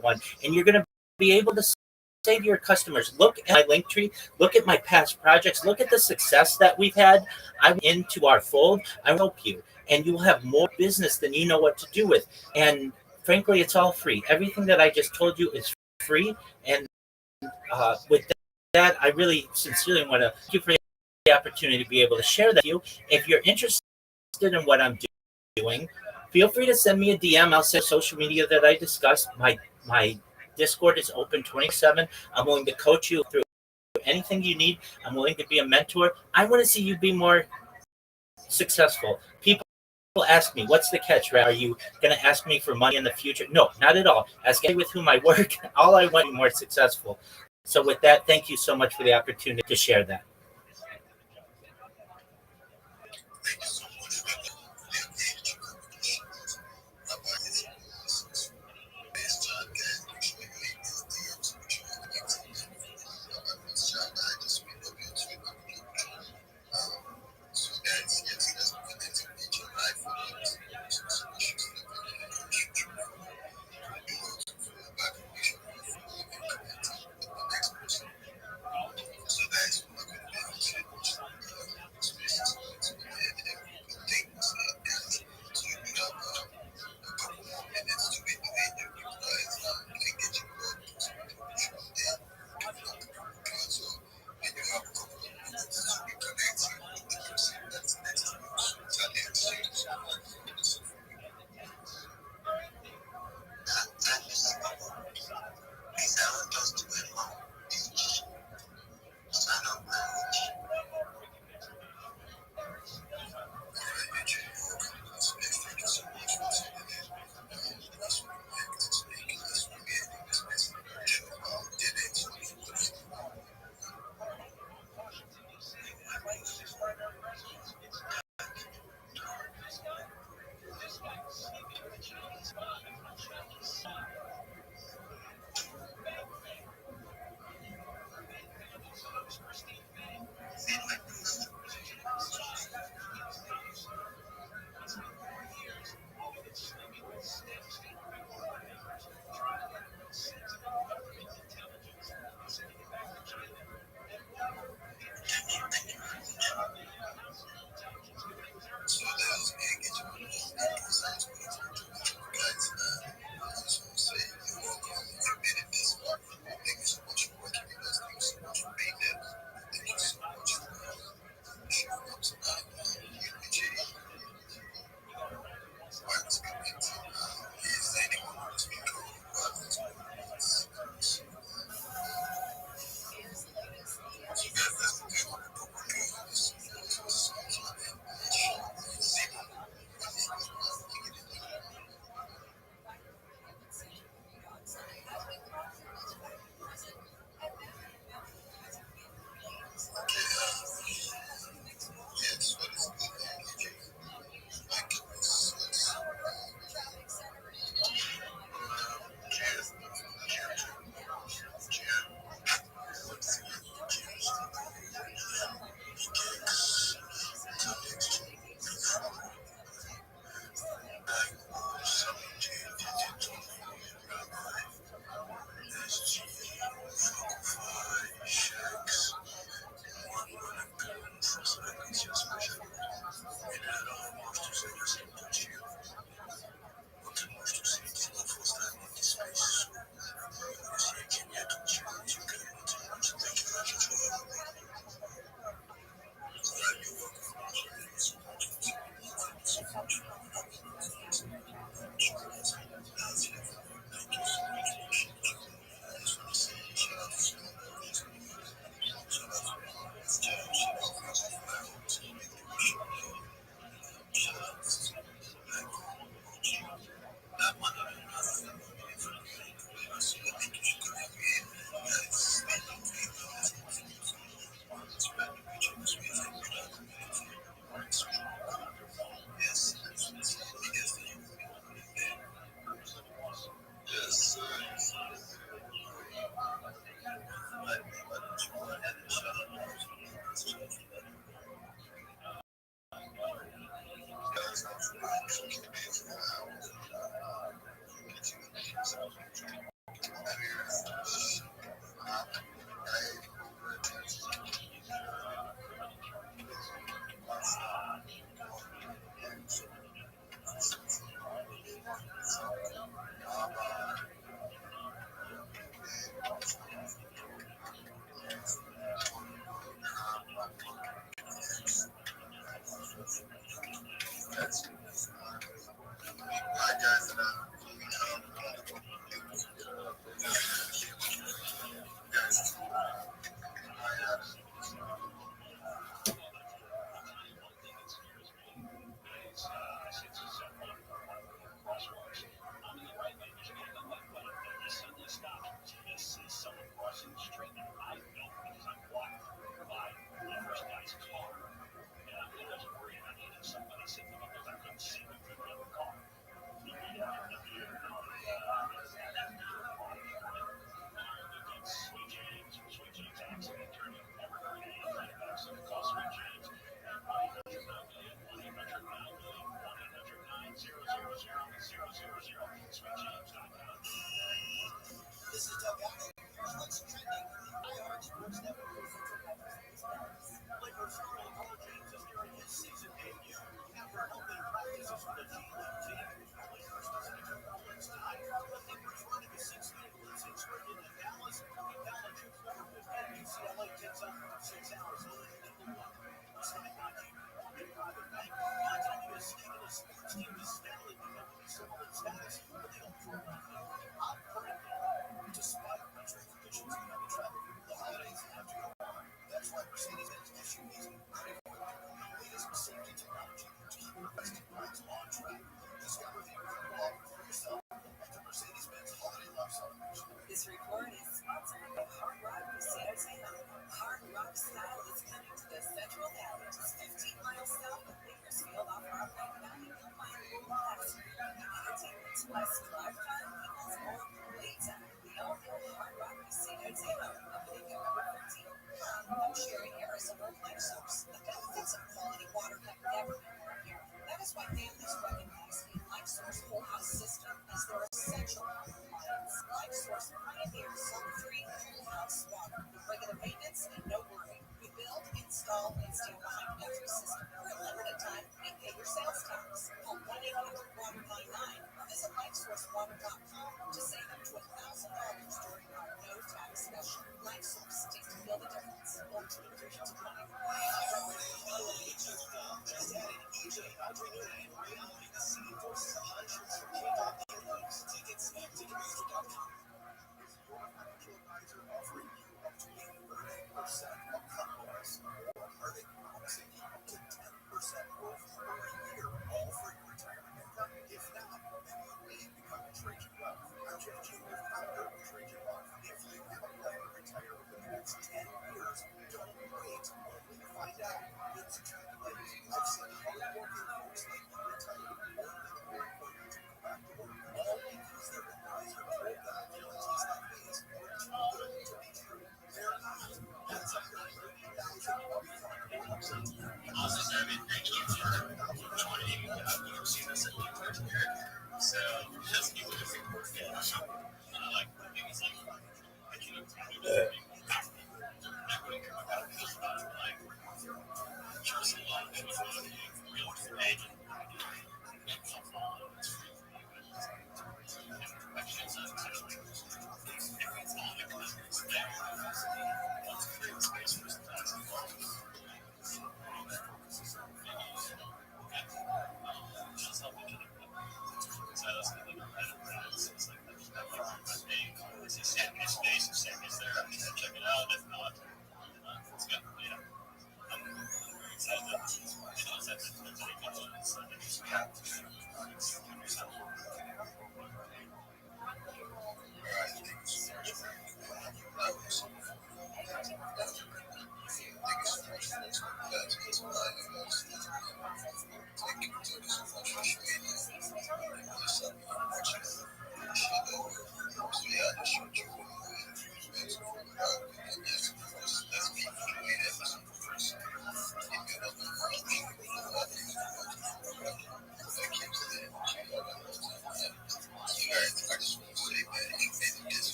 one. And you're going to be able to say to your customers, look at my link tree, look at my past projects, look at the success that we've had. I'm into our fold. I will help you. And you will have more business than you know what to do with. And frankly, it's all free. Everything that I just told you is free. And with that, I really sincerely want to thank you for the opportunity to be able to share that with you. If you're interested in what I'm doing, feel free to send me a DM. I'll send social media that I discussed. My Discord is open 24/7. I'm willing to coach you through anything you need. I'm willing to be a mentor. I want to see you be more successful. People ask me, what's the catch, Rabbi? Are you going to ask me for money in the future? No, not at all. Ask me with whom I work. All I want to be more successful. So with that, thank you so much for the opportunity to share that.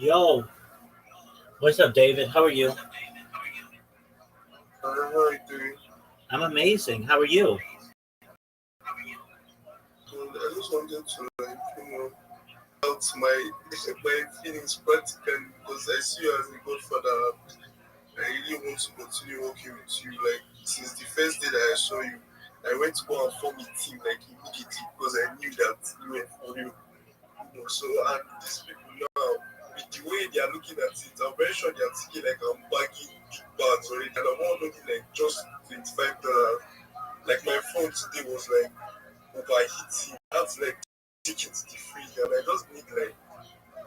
Yo, what's up, David? How are you? How are you doing? I'm amazing. How are you? I just wanted to, out my feelings practically because I see you as a godfather. I really want to continue working with you. Like since the first day that I saw you, I went to go and form a team like immediately because I knew that you were for you. So and these people now, with the way they are looking at it, I'm very sure they are thinking like I'm bagging big bags already, and I'm not looking like just $25. Like my phone today was like overheating. That's like taking to the fridge, and I just need like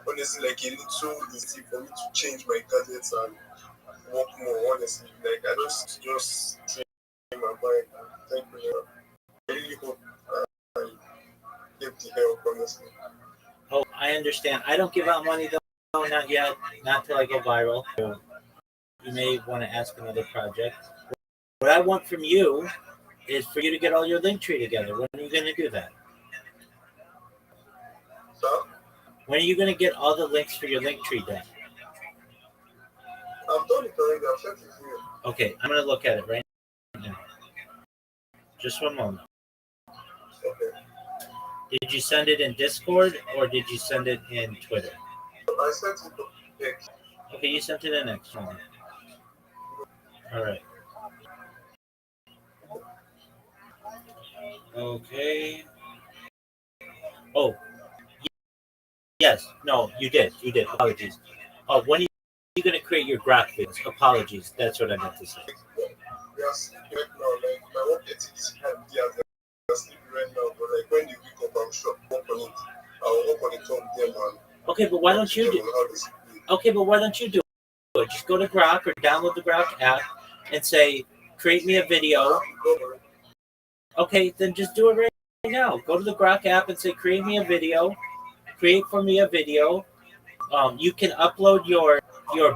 honestly like a little easy for me to change my gadgets and work more. Honestly, like I just change my mind. And thank you. I really hope I get the help. Honestly. Oh, I understand. I don't give out money though, not yet. Not till I go viral. You may want to ask another project. What I want from you is for you to get all your link tree together. When are you going to do that? So When are you going to get all the links for your link tree done? I've done it already. I've sent it to you. Okay, I'm going to look at it right now. Just one moment. Okay. Did you send it in Discord or did you send it in Twitter? I sent it to X. Okay, you sent it in X. All right. Okay. Oh, yes. No, you did. You did. Apologies. Oh, when are you going to create your graphics? Apologies. That's what I meant to say. Yes, right now, like my work ethic is high. I'm sleeping right now, but like when the week up, I'm sure I'll work on it. I'll work on it on them and Okay, but why don't you do? Okay, but why don't you do it? Just go to Grok or download the Grok app and say, create me a video. Okay, then just do it right now. Go to the Grok app and say, create me a video. Create for me a video. You can upload your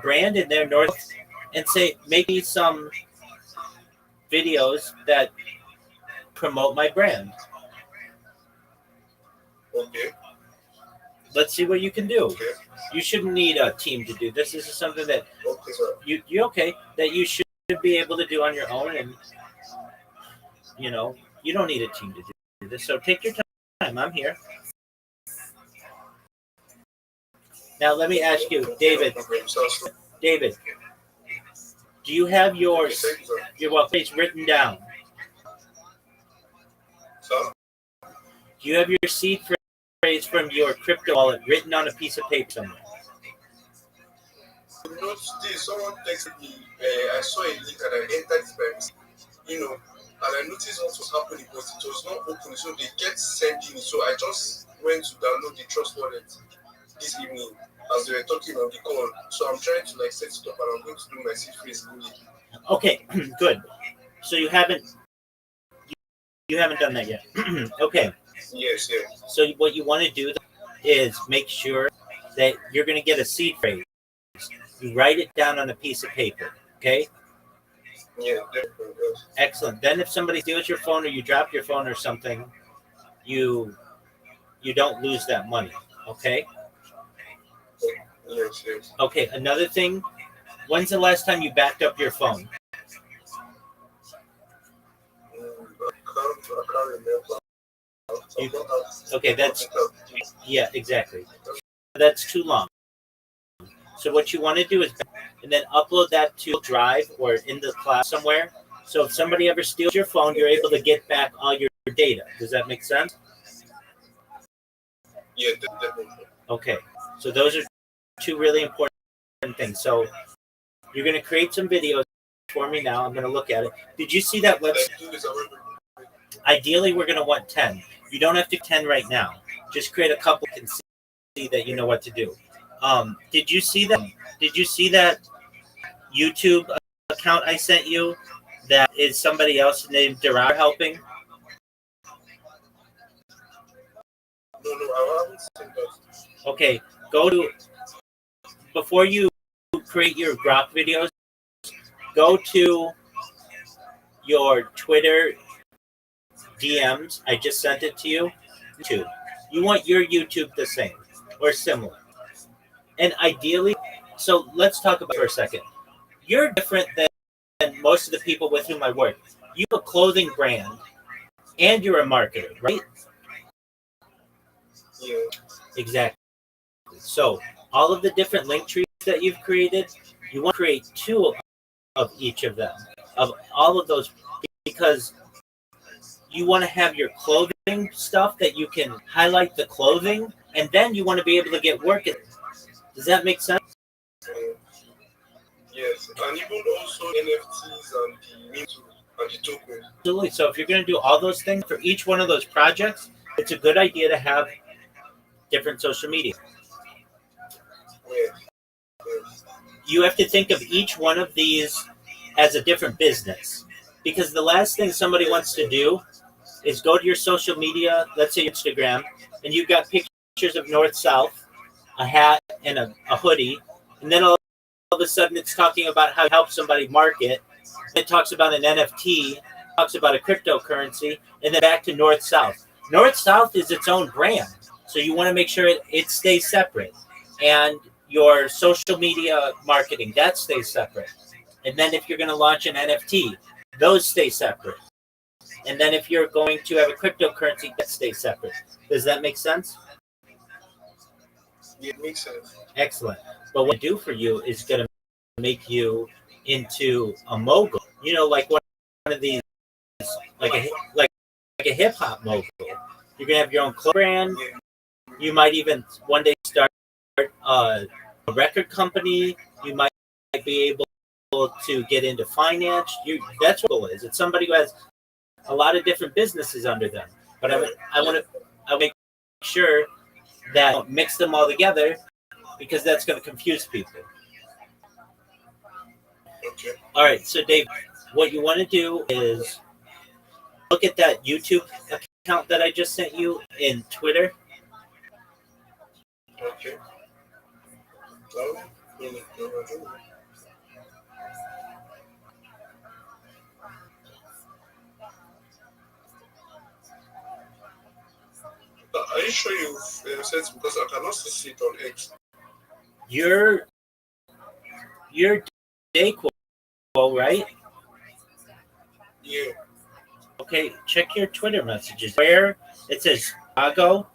brand in there, North, and say, make me some videos that promote my brand. Okay. Let's see what you can do. Okay. You shouldn't need a team to do this. This is something that Okay, sir. that you should be able to do on your own, and you don't need a team to do this. So take your time. I'm here. Now let me ask you, David. David, do you have your face written down? So? Do you have your seed phrase from your crypto wallet written on a piece of paper somewhere? Today someone texted me. I saw a link and I entered it by mistake. And I noticed what was happening, but it was not open, so they kept sending it. So I just went to download the Trust Wallet this evening as they were talking on the call. So I'm trying to set it up, and I'm going to do my seed phrase immediately. Okay, good. So you haven't done that yet. Okay. Yes. So what you want to do is make sure that you're going to get a seed phrase. You write it down on a piece of paper, okay? Yeah, definitely. Yes. Excellent. Then if somebody steals your phone or you drop your phone or something, you don't lose that money, okay? Yes. Okay, another thing, when's the last time you backed up your phone? I can't remember. Okay, yeah, exactly. That's too long. So what you want to do is, and then upload that to Drive or in the cloud somewhere. So if somebody ever steals your phone, you're able to get back all your data. Does that make sense? Yeah, definitely. Okay, so those are two really important things. So you're going to create some videos for me now. I'm going to look at it. Did you see that website? Ideally, we're going to want 10. You don't have to 10 right now. Just create a couple and see that you know what to do. Did you see that? Did you see that YouTube account I sent you? That is somebody else named Derar helping. No, I haven't seen that. Okay, go to before you create your Grok videos. Go to your Twitter DMs. I just sent it to you. YouTube. You want your YouTube the same or similar. And ideally, so let's talk about it for a second. You're different than most of the people with whom I work. You have a clothing brand and you're a marketer, right? Yeah. Exactly. So all of the different link trees that you've created, you want to create two of each of them, of all of those, because you want to have your clothing stuff that you can highlight the clothing, and then you want to be able to get work. Does that make sense? Yes, and even also NFTs and the meme too, and the tokens. Absolutely. So if you're going to do all those things for each one of those projects, it's a good idea to have different social media. Yes. Yes. You have to think of each one of these as a different business, because the last thing somebody wants to do is go to your social media, let's say Instagram, and you've got pictures of North South, a hat, and a hoodie, and then all of a sudden it's talking about how to help somebody market. It talks about an NFT, talks about a cryptocurrency, and then back to North South. North South is its own brand, so you want to make sure it stays separate. And your social media marketing, that stays separate. And then if you're going to launch an NFT, those stay separate. And then if you're going to have a cryptocurrency, that stays separate. Does that make sense? Yeah, it makes sense. Excellent. But what I do for you is going to make you into a mogul. You know, like one of these, like a hip hop mogul. You're going to have your own clothes brand. You might even one day start a record company. You might be able to get into finance. That's what it is. It's somebody who has a lot of different businesses under them. But I want to make sure that I don't mix them all together, because that's going to confuse people. Okay. All right, so Dave, what you want to do is look at that YouTube account that I just sent you in Twitter. Okay. Are you sure you've said it? Because I cannot see it on X. Your day quote, right? Yeah. Okay, check your Twitter messages. Where it says Durago,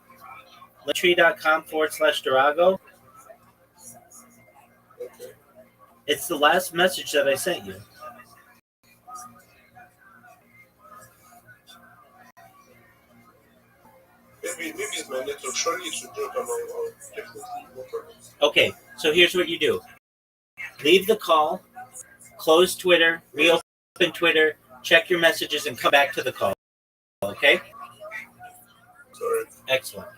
linktree.com/Durago. Okay. It's the last message that I sent you. Maybe it's my network. Surely it should drop, and I'll definitely work on it. Okay, so here's what you do. Leave the call, close Twitter, reopen Twitter, check your messages, and come back to the call. Okay? Sorry. Excellent.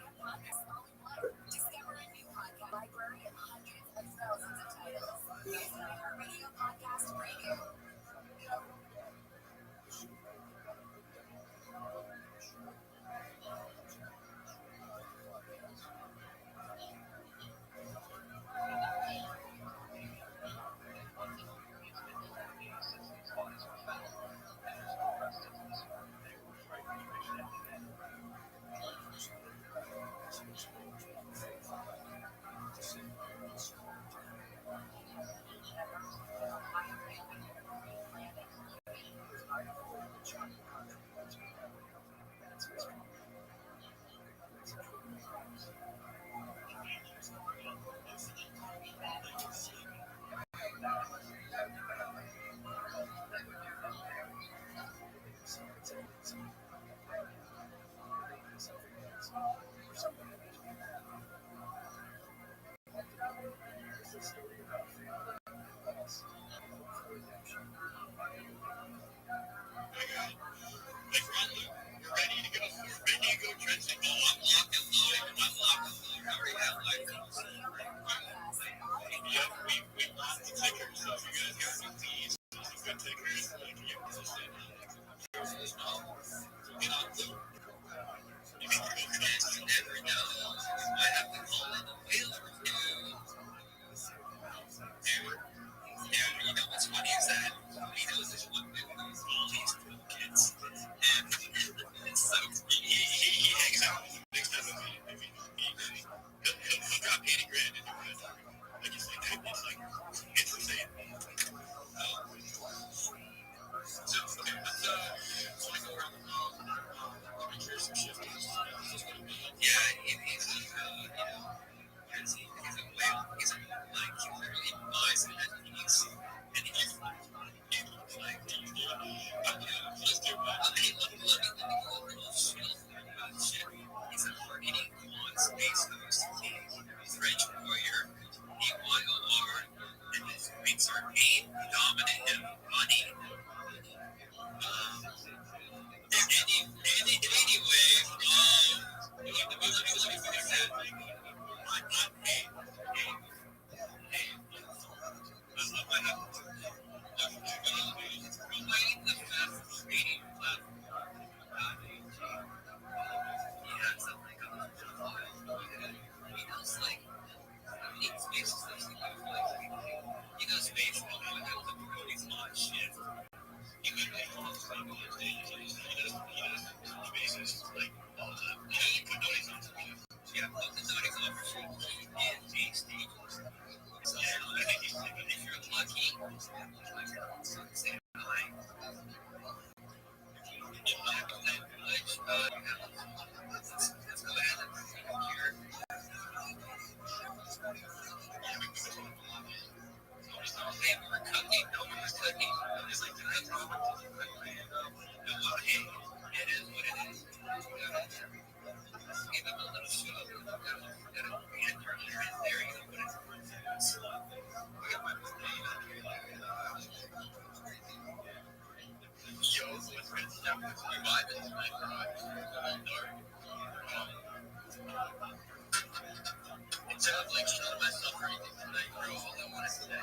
Instead of like trying to mess up or anything tonight, bro, all I want to say,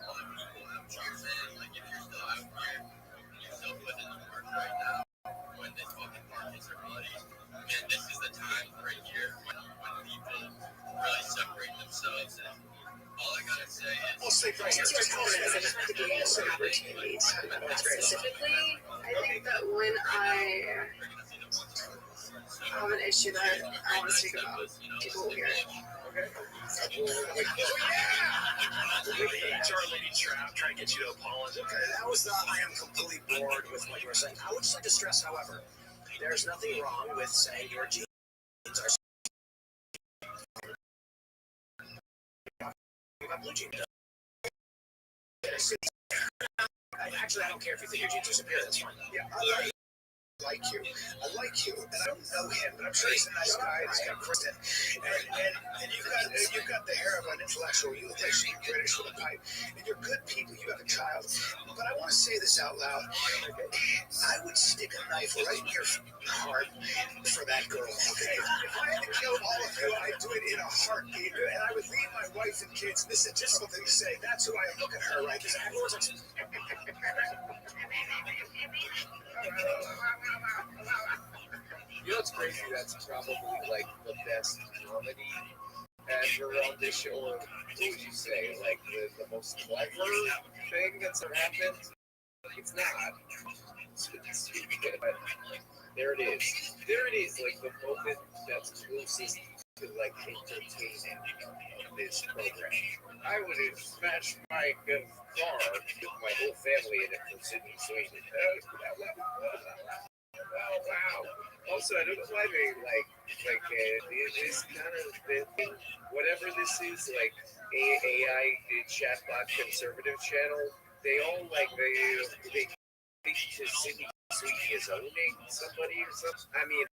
all the people out here, man, like if you're still out here, you're still putting in the work right now, when this fucking markets are bloody, man, this is the time right here when people really separate themselves. And all I gotta say is, Well, specifically, I think that when I have an issue that I want to speak about, people will hear it. Charlie Trap trying to get you to apologize. Okay, that was not. I am completely bored with what you were saying. I would just like to stress, however, there's nothing wrong with saying your jeans are blue jeans. Actually, I don't care if you think your jeans are superior. That's fine. Yeah, I like you. I like you, and I don't know him, but I'm sure he's a nice guy. He's got Kristen, and you've got the hair of an intellectual. You look like she's British with a pipe, and you're good people. You have a child, but I want to say this out loud. I would stick a knife right in your heart for that girl. Okay, if I had to kill all of you, I'd do it in a heartbeat, and I would leave my wife and kids. This is just what they say. That's who I am. Look at her, right? Because everyone's like. You know what's crazy? That's probably like the best comedy ever on this show. Or what would you say? Like the most clever thing that's ever happened? It's not. But there it is. There it is. Like the moment that's closest to like entertaining of this program. I would have smashed my car with my whole family in it from Sydney, Sweden. Wow. Also, I don't know why they this kind of thing, whatever this is, like AI chatbot conservative channel. They all they think to Sydney Sweeney is owning somebody or something. I mean,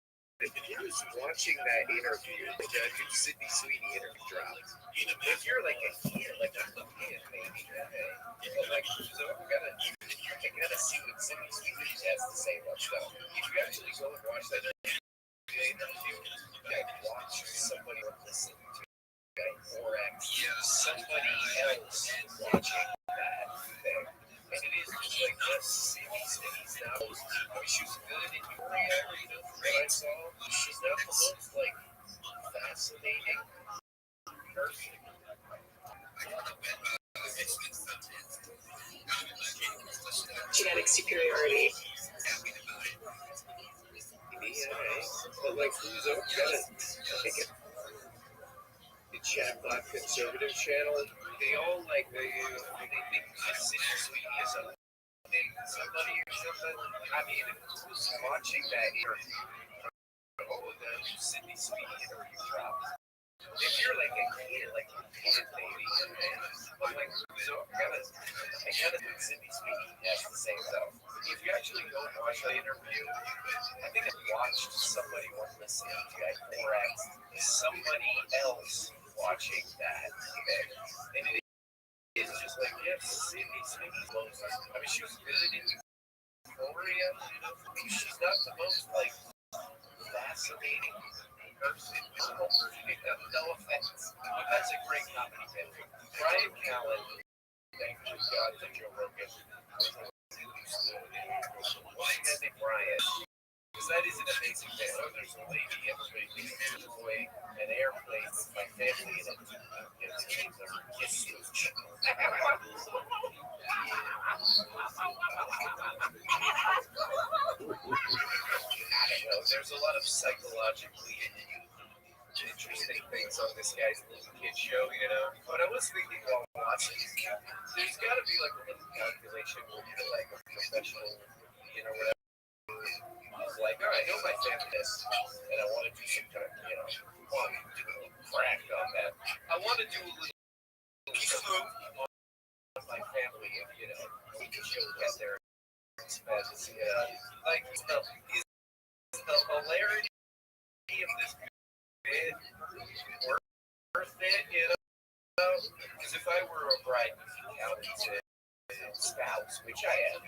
if you was watching that interview, the new Sydney Sweeney interview dropped. If you're like a kid, like I'm a kid, maybe, but like, so I gotta see what Sydney Sweeney has to say about stuff. If you actually go and watch that interview, watch somebody listen to or somebody else watching that thing. And it is just like this. Sydney's now. I mean, she was good in Euphoria, what I saw. She's not the most like fascinating person. Genetic superiority. But like, who's okay? The chatbot conservative channel, they all they think Sydney Sweeney is somebody or something. I mean, who's watching that interview? The Sydney Sweeney interview dropped. If you're like a kid, like a kid, maybe, but like, so I gotta think Sydney Sweeney has to say stuff. If you actually go and watch that interview, I think I watched somebody once listening to that 4X, somebody else watching that, and it is just like, yes, Sydney Sweeney Moses. I mean, she was good in Euphoria. She's not the most like fascinating person. No offense, but that's a great comedy bit. Brian Callen, thank you God that Joe Rogan. Why is it Brian? Because that is an amazing bit. Oh, there's a lady, everybody thinks she's away an airplane with my family in it. It's a kiss smooch. There's a lot of psychologically interesting things on this guy's little kid show, But I was thinking while watching, there's got to be like a little calculation where you're like a professional, whatever. I was like, all right, I know my family is, and I want to do some kind of, want to do a little crack on that. I want to do a little smooth on my family, and we can show get their expenses. Like the hilarity of this bit worth it, because if I were a bride, spouse, which I am.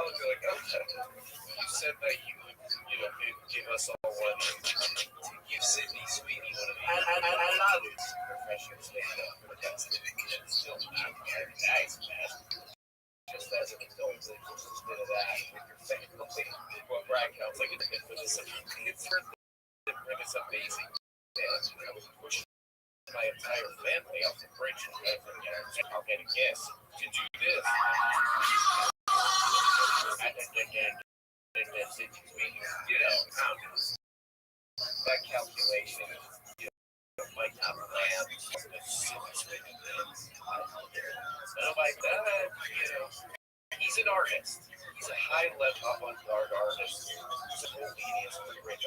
would be like, okay, you said that you would, give us all one. Give Sydney Sweeney one of these. I love it. Professional stand-up, but that's still not very nice, man. Just as an adult, just a bit of that with your family. What Brad counts like it's for this. It's amazing. And I was pushing my entire family off the bridge and I'll get a kiss. To do this. That calculation, might not land. Nobody that, he's an artist. He's a high level avant-garde artist. He's a obedience to the rich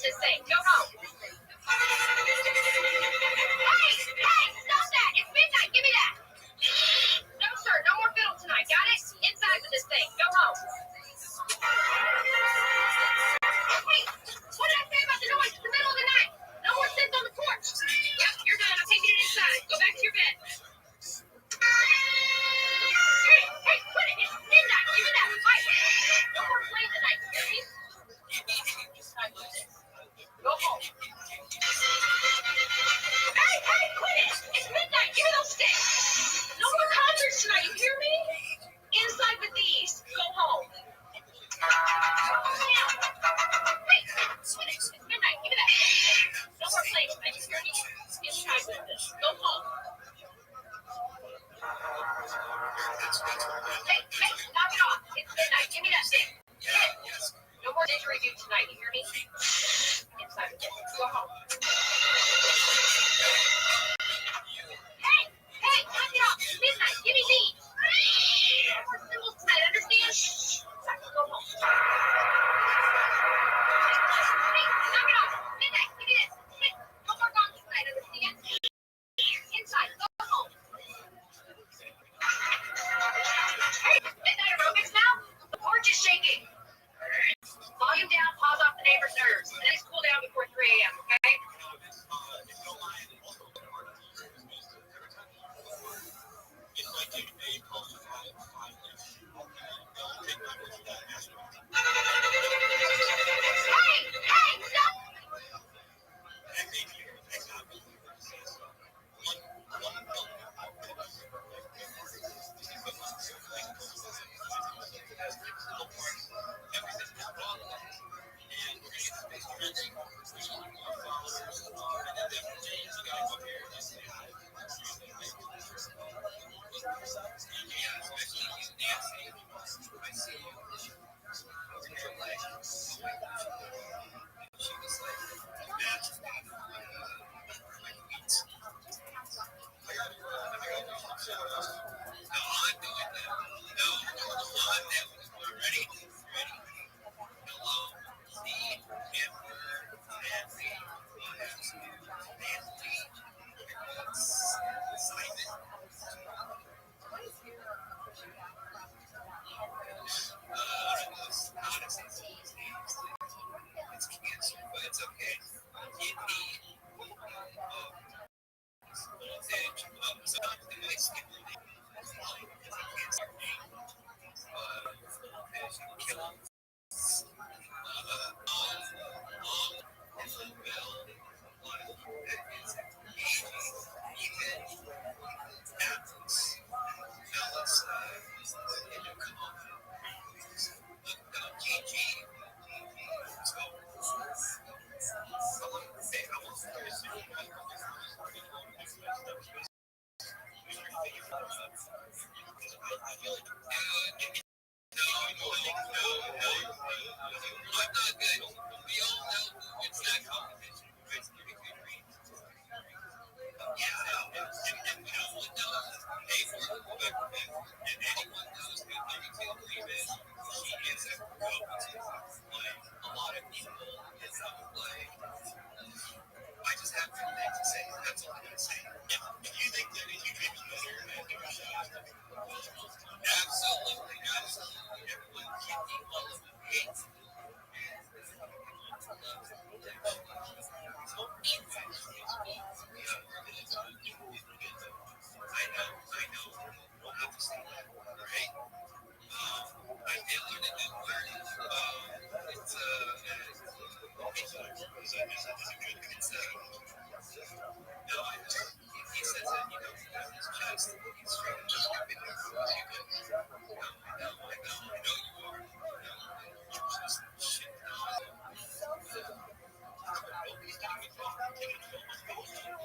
Just say, go home. Hey, stop that. It's midnight. Give me that. No, sir. No more fiddle tonight. Got it? Inside with this thing. Go home. Hey, what did I say about the noise? It's the middle of the night. No more sins on the porch. Yep, you're done. I'm taking it inside. Go back to your bed. Hey, quit it. It's midnight. Give me that. Fight. No more playing tonight. You hear me? Go home. Hey, quit it. It's midnight. Give me those sticks. No more concerts tonight. You hear me? Inside with these. Go home. Hey, quit it. It's midnight. Give me that. No more playing tonight. You hear me? Inside with this. Go home. Hey, knock it off. It's midnight. Give me that thing. No more didgeridoo tonight. You hear me? Inside with this. Go home. Hey, knock it off. It's midnight. Give me these. No more symbols tonight. Understand? Go home. Hey, knock it off. Midnight. Give me this. No more gongs tonight. Understand? Inside. Go home. Hey, midnight aerobics now? The porch is shaking. Volume down, pause off the neighbor's nerves. And then cool down before 3 a.m., okay? Hey, stop!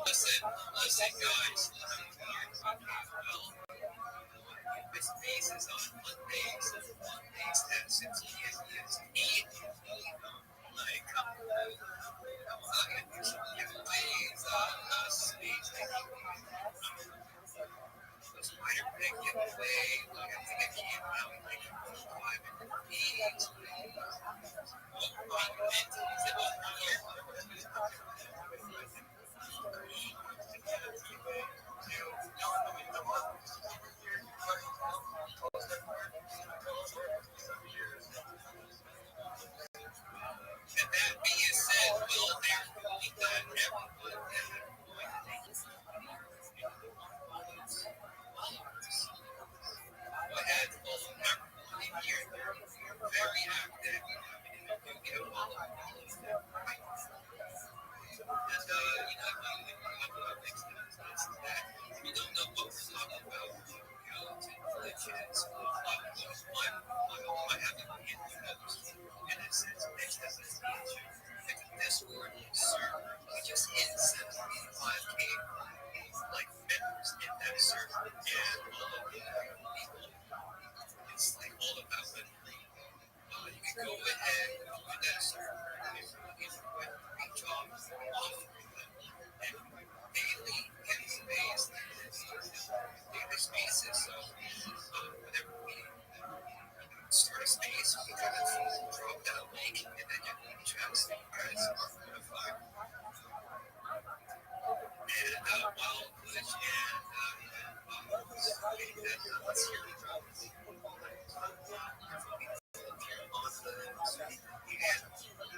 Listen, guys. This base is on Mondays. Mondays have 6 p.m. EST. Like, there's some giveaways, space. Spider Pig giveaway. Like, I think it came out like 5 days. And that being said, will there be that everyone I had everyone in here. They're very active. You get all of them. And, we don't know what we're talking about. The kids, I haven't been in a sense, next to this Discord server, we just hit 75K like members in that server, and it's like all about it. You can go ahead on that server and reach off and daily get space, daily spaces. So whenever we start a space, we can drop that link and then you can reach out to you guys are notified. And while Glitch and let's hear it from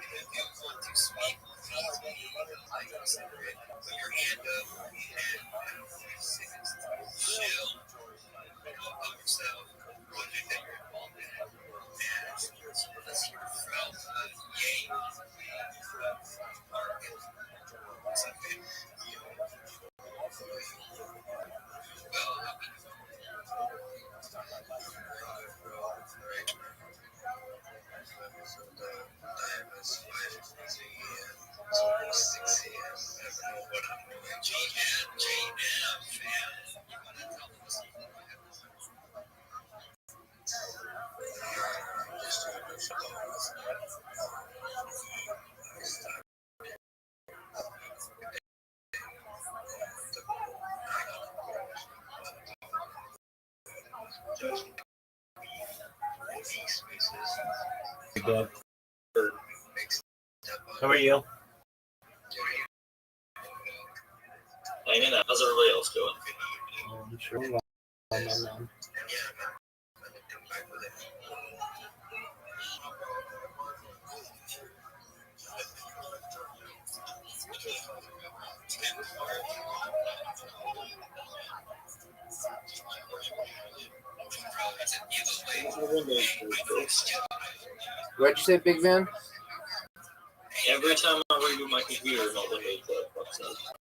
if you want to speak, like I said, put your hand up and chill about yourself, project that you're involved in. And so let's hear from Yay. Something. Good. How are you? Hanging out. How's everybody else doing? I'm sure. Well, man. What'd you say, Big Man? Every time I reboot my computer, my Windows pops up.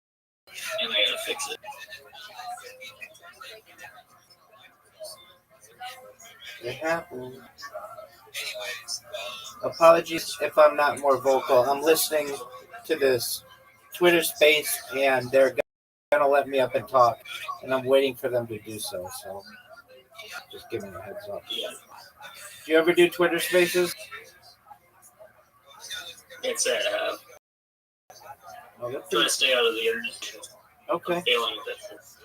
And I gotta fix it. It happened. Apologies if I'm not more vocal. I'm listening to this Twitter space, and they're gonna let me up and talk, and I'm waiting for them to do so. So, just giving you a heads up. Yeah. Do you ever do Twitter spaces? Can't say I have. Oh, that's Trying to stay out of the internet. okay. I'm failing at this.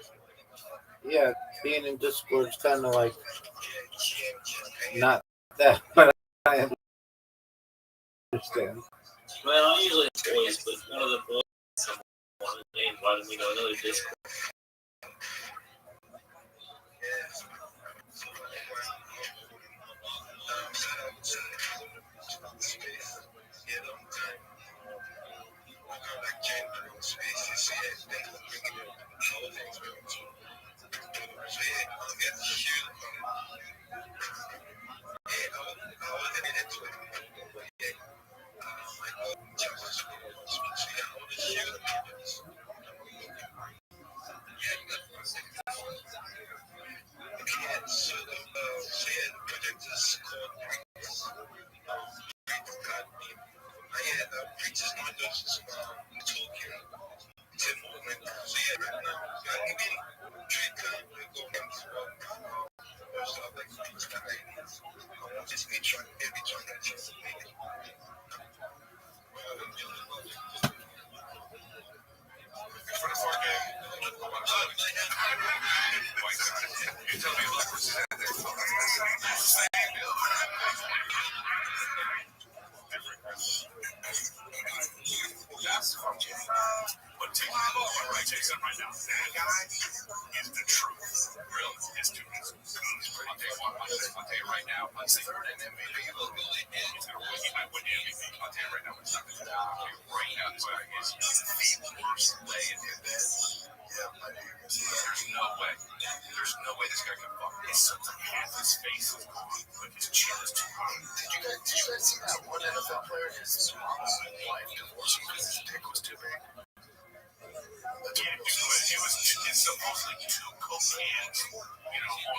Yeah, being in Discord's kind of like not that, but I understand. Well, I usually have boys, but one of the boys they invited me to another Discord. Did you guys see that one NFL player? His mom's wife divorced him because his dick was too big. It was supposedly two cocaines, on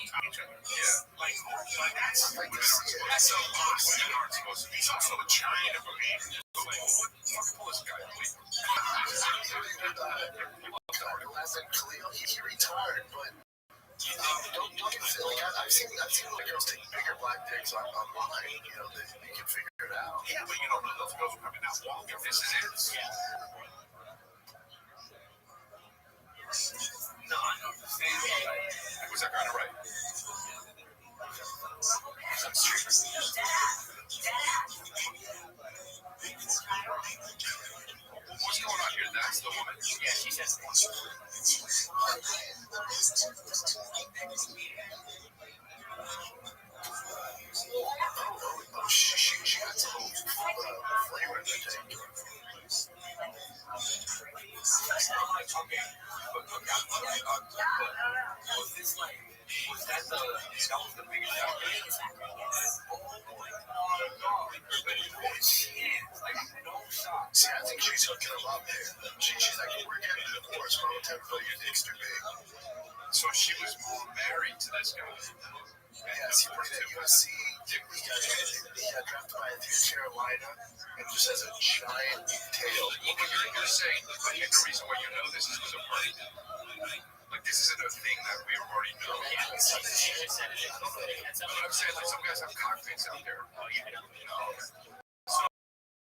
top of each other. Yeah, that's a lot. Women aren't supposed to be. He's also a giant of a man. What pull this guy? He retired, but don't get silly. I've seen girls take bigger black dicks online. They can figure it out. Yeah, but those girls are coming out walking. This is it. No, was that kind of right? What's going on here? That's the woman? Yeah, she says. She got some flavor in the tank. Was that the biggest See, I think she's hooking him up there. She's like, we're getting a divorce, but I'll tell you your dick's too big. So she was married to this guy. Yes, he worked at USC. He got drafted by Carolina and just has a giant tail. Well, you're saying the reason why you know this is because of party. Like, this isn't a thing that we already know. Yeah, I'm saying, some guys have cockpits out there.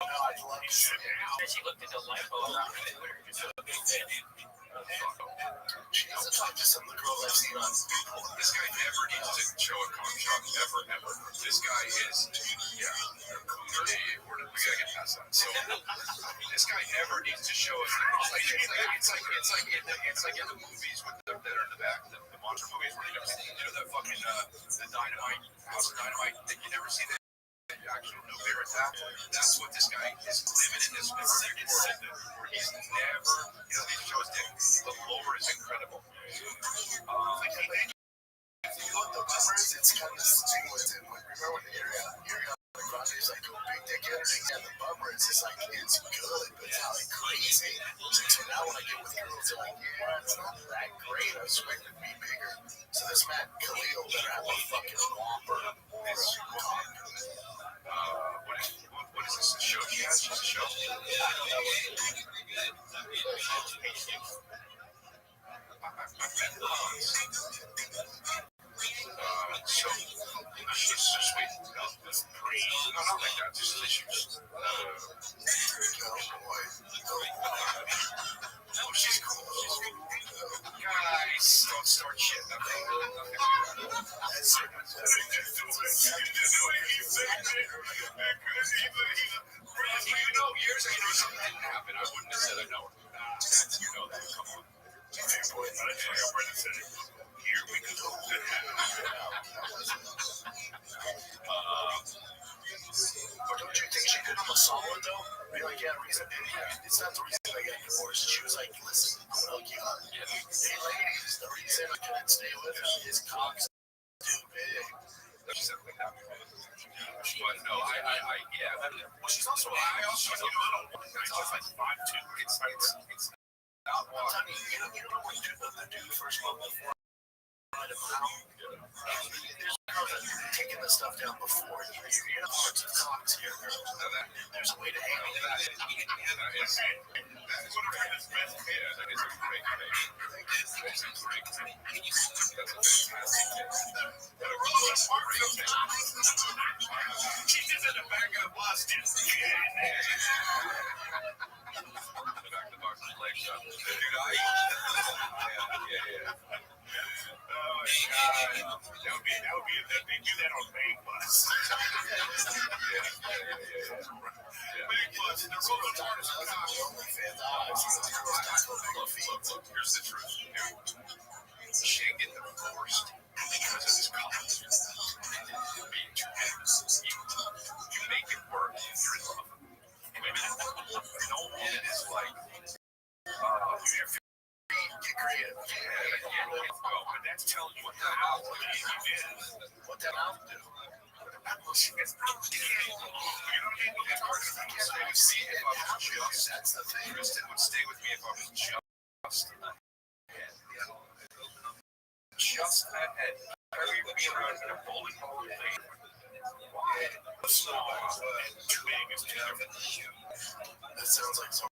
I'd love to see it. She looked at the light bulb. She doesn't talk to some of the girls I've seen on Billboard. This guy never needs to show a cock shop. Ever. This guy is, we gotta get past that. So, this guy never needs to show us. It's like in the movies that are in the back, the monster movies where you never see, that fucking, the dynamite, House of Dynamite, that you never see the actual nuclear attack. That's what this guy is living in this world where he's never, they show his dick. The lower is incredible. If you look at the numbers, it's kind of stimulating. Remember when Ariana Grande is like, go big dick energy? Yeah, the bummer is just like, it's good, but it's not like crazy. So now when I get with girls, they're like, yeah, it's not that great. I was expecting it to be bigger. So this Matt Khalil better have a fucking whopper. What is this, a show? Yeah, it's just a show. I've met her once. So, she's so sweet. No, not like that, just issues. She's cool. Guys, don't start shit. Years ago, something didn't happen. I wouldn't have said I know her. You know that. Come on. Here we go. But don't you think she did him a solid though? Be like, it's not the reason I got divorced. She was like, listen, I'm gonna hook you up. Hey ladies, the reason I couldn't stay with him is cock's too big. She's definitely happy with it. But no, yeah. Well, she's also a little. She's like 5'2". It's not one. I'm telling you, you know when the dude first moved before. There's girls that are taking the stuff down before you know parts of cocks here. There's a way to handle that. That is one of his best kids. That is a great thing. That's a great thing. That's a fantastic thing. She's just in the back of the bus, just getting there. The back of the box is legs up. Yeah. Oh my God. That would be they do that on Bank Bus. Bank Bus, the roller tires are not only fans. Here's the truth. She didn't get divorced because of his college. Being too big. You make it work if you're in love. No woman is like, get creative. But that's telling you what the hell you did. What that album do? That's the thing. Kristen would stay with me if I was just ahead. I would be around in a bowling ball thing. Small and too big is too different. That sounds like something.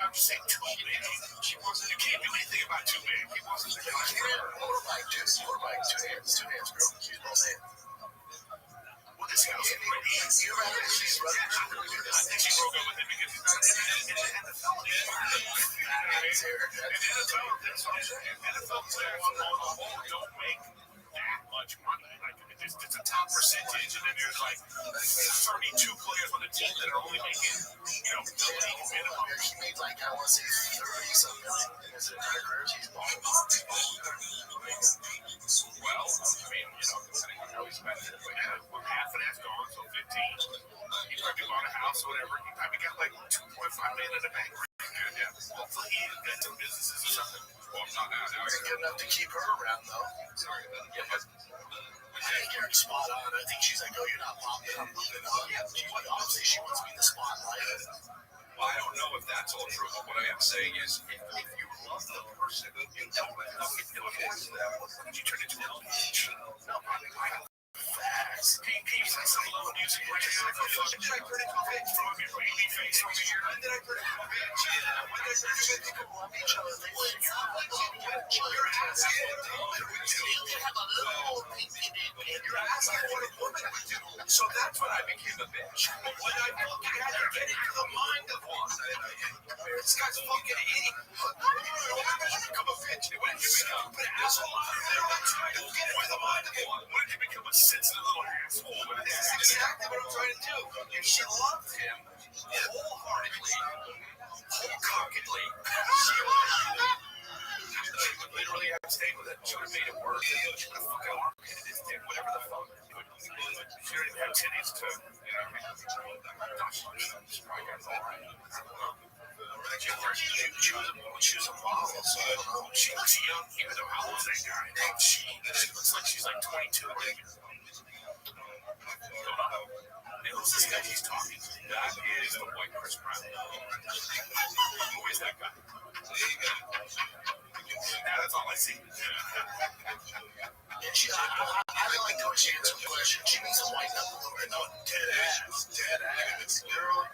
I'm just saying too big. You can't do anything about too big. Motorbike, two hands, girl. She's both hands. Well, this guy's ready. I think she broke up with him because he's not in the felony. NFL players on the whole don't make that much money. Like, it's a top percentage, and then there's like 32 players on the team that are only making, the league minimum. He made like, I want to say 30-something million in his entire career. He's bought. Well, depending on how he spent it, but half of that's gone, so 15. He probably bought a house or whatever. He probably got like 2.5 million in the bank. Yeah. Hopefully he got some businesses or something. Well, not now. It's good enough to keep her around, though. Sorry. Yeah, but I think you're spot on. I think she's like, oh, you're not popping. I'm moving up. Obviously, she wants to be the spotlight. Well, I don't know if that's all true, but what I am saying is, if you love the person, you don't let them get to them. You turn into a bitch. No, facts. Can you say some love music right now? Did I turn into a bitch from your baby face over here? When did I turn into a bitch? When did I turn into a bitch? People love each other. They want your ass. They have a little You're asking what a woman would do. So that's when I became a bitch. When I had to get into the mind of one. This guy's a fucking idiot. When did you become a bitch? When did you become an asshole? Get with the mind of one. When did you become a sensitive little asshole? That's exactly what I'm trying to do. If she loved him wholeheartedly, wholecockedly, she would literally have stayed with it. She would have made it work. She would have fucking marketed his dick, whatever the fuck. She didn't have titties to, she probably got all right. She was a model, so she looks young, even though how old is that guy? She looks like she's like 22. And who's this guy he's talking to? That is the white Chris Brown. Who is that guy? Yeah, that's all I see. Yeah, she's like, I don't like the way she answers the question. She needs to whiten up a little bit. No, dead ass. Girl,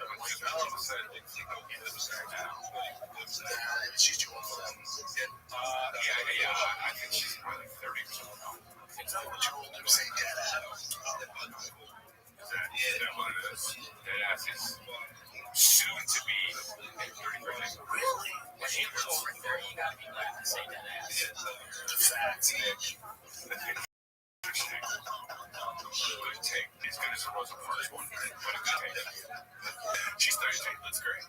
she's too old for them. Yeah. I think she's probably 30 or something. Is that what you will never say, dead ass? Is that what it is? Dead ass is soon to be 33. Really? When you were over 30, you gotta be glad to say that ass. The facts, Good take. As good as it was the first one, but a good take. She's 33. That's great.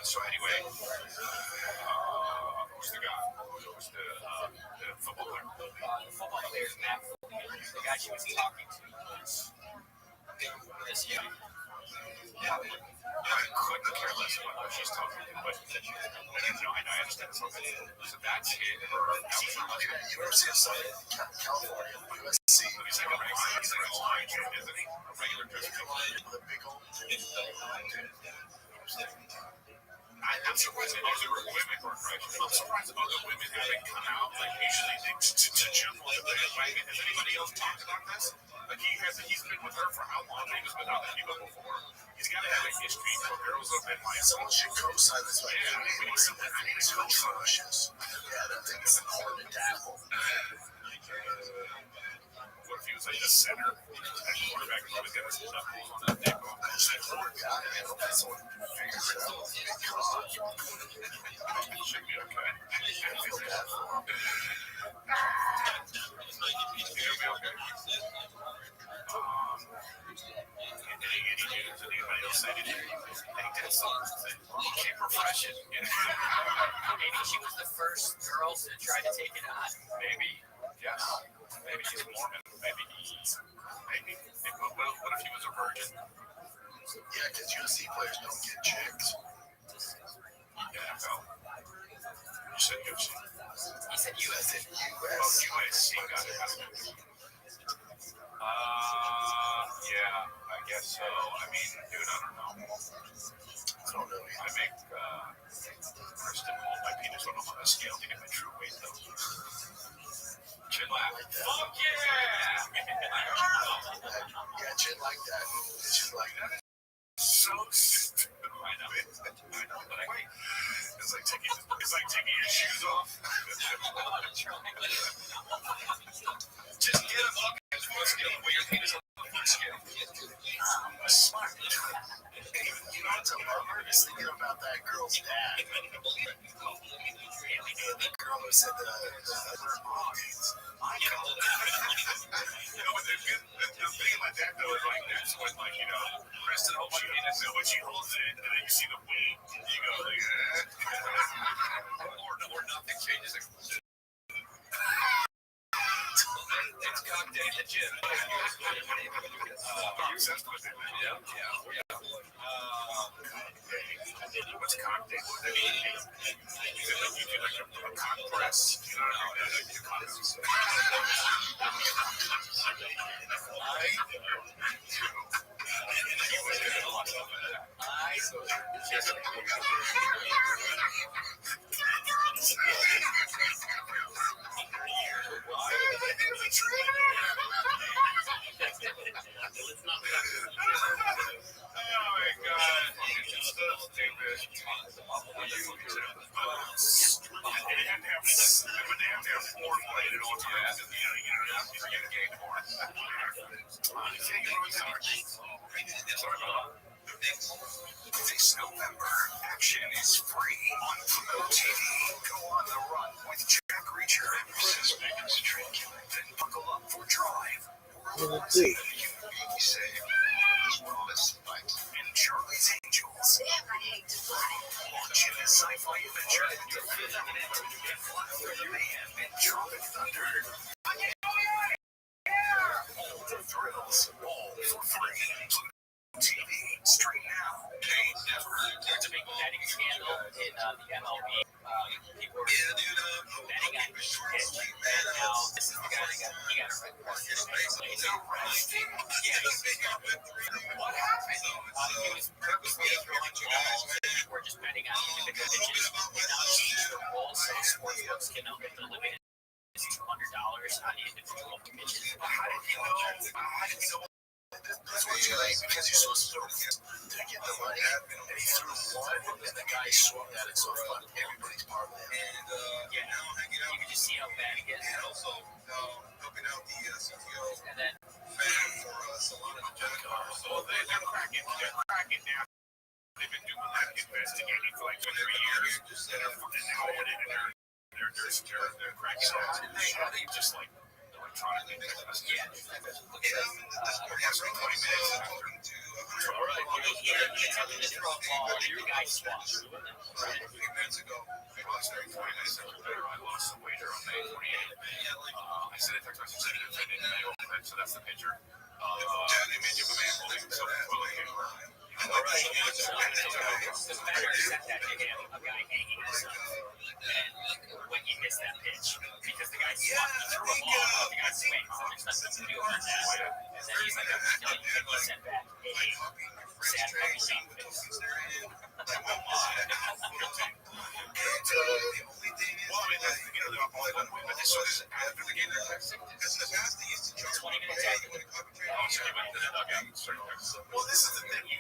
So anyway, who's the guy? Who's the football player? The football player is Matt. The guy she was talking to was this young. I couldn't care less about what she's talking about, but I understand something. So that's it. University of Southern California, USC. He's like a line kid, isn't he? A regular person. With a big old I'm surprised other women were pregnant. I'm surprised other women haven't come out. Like, usually they to jump on the bandwagon. Has anybody else talked about this? Like, he's been with her for how long? He was with other people before. He's got to have a history for girls who have been like, someone should co-sign this. I need to go cautious. Yeah, that thing is important to tackle. What if he was like the center? And quarterback is always got his knuckles on that dick. Poor guy, that's what figures it out. It should be okay. I feel bad for him. It'll be okay. Any news? Anybody else say anything? I think that's something. Keep refreshing. Maybe she was the first girl to try to take it on. Maybe. Yes. Maybe she's Mormon. Maybe. Well, what if he was a virgin? Yeah, because UFC players don't get chicks. NFL. You said UFC. He said US. US. Oh, USC got it. So, I mean, dude, I don't know. I don't know. I make Kristen hold my penis on a scale to get my true weight, though. Chin laugh. Fuck yeah! Yeah, chin like that. Chin like that. So stupid. I know. But it's like taking your shoes off. Just get a fucking foot scale. Put your penis on the foot scale. Smart. Hey, you know what's a bummer is thinking about that girl's dad. The girl who said the mom dates. You know, the thing about that though is like that's when like Kristen holds she when she holds it and then you see the wing, you go like or nothing changes. It's cocktail at the gym. Obsessed with it, man. Yeah. What's cocktail? I mean, you do like a cock press. You know what I mean? You condoms. This November, action is free on Pluto TV. Go on the run with Jack Reacher. Then buckle up for Drive. World War and Charlie's Angels. Never hate to fly. Launch in a sci-fi adventure into Fly Through the Mayhem and Tropic Thunder. All the thrills, all for free. Pluto TV, stream now. Pay never. There's a big betting scandal in the MLB. People were betting on each pitch, and now this is the guy he got a red card. He's arrested. Yeah, what happened? He was purposely throwing balls. People were just betting on individual pitches. They now changed the rules so sportsbooks can now make the limit is $200 on the individual pitches. How did you know? That's what you like because you're supposed to get the money, and he threw one, and the guy swung at it so fun. Everybody's part of it. And yeah, you can just see how bad it gets. And also helping out the CTO And then fan for Solana and Jennifer. So they're cracking down. They've been doing that investigating for like 2 or 3 years, and they're owning it, and they're cracking down. They just like electronically. yeah, Look at them. Every 20 minutes. all right, it's a throw ball, and your guy swaps. A few minutes ago, I lost 20 minutes after better. I lost some wager on May 28th. I sent a text message saying it didn't open it, so that's the picture. They made you a man holding himself in toilet paper. The better is that they have a guy hanging himself. And when he missed that pitch, because the guy swapped, he threw a ball, the guy swings, and there's nothing to do with that. And then he's like, I'm just telling you, he sent back a sad puppy scene. But this was after the game. Because in the past, they used to charge 20 minutes after. Well, this is the thing. You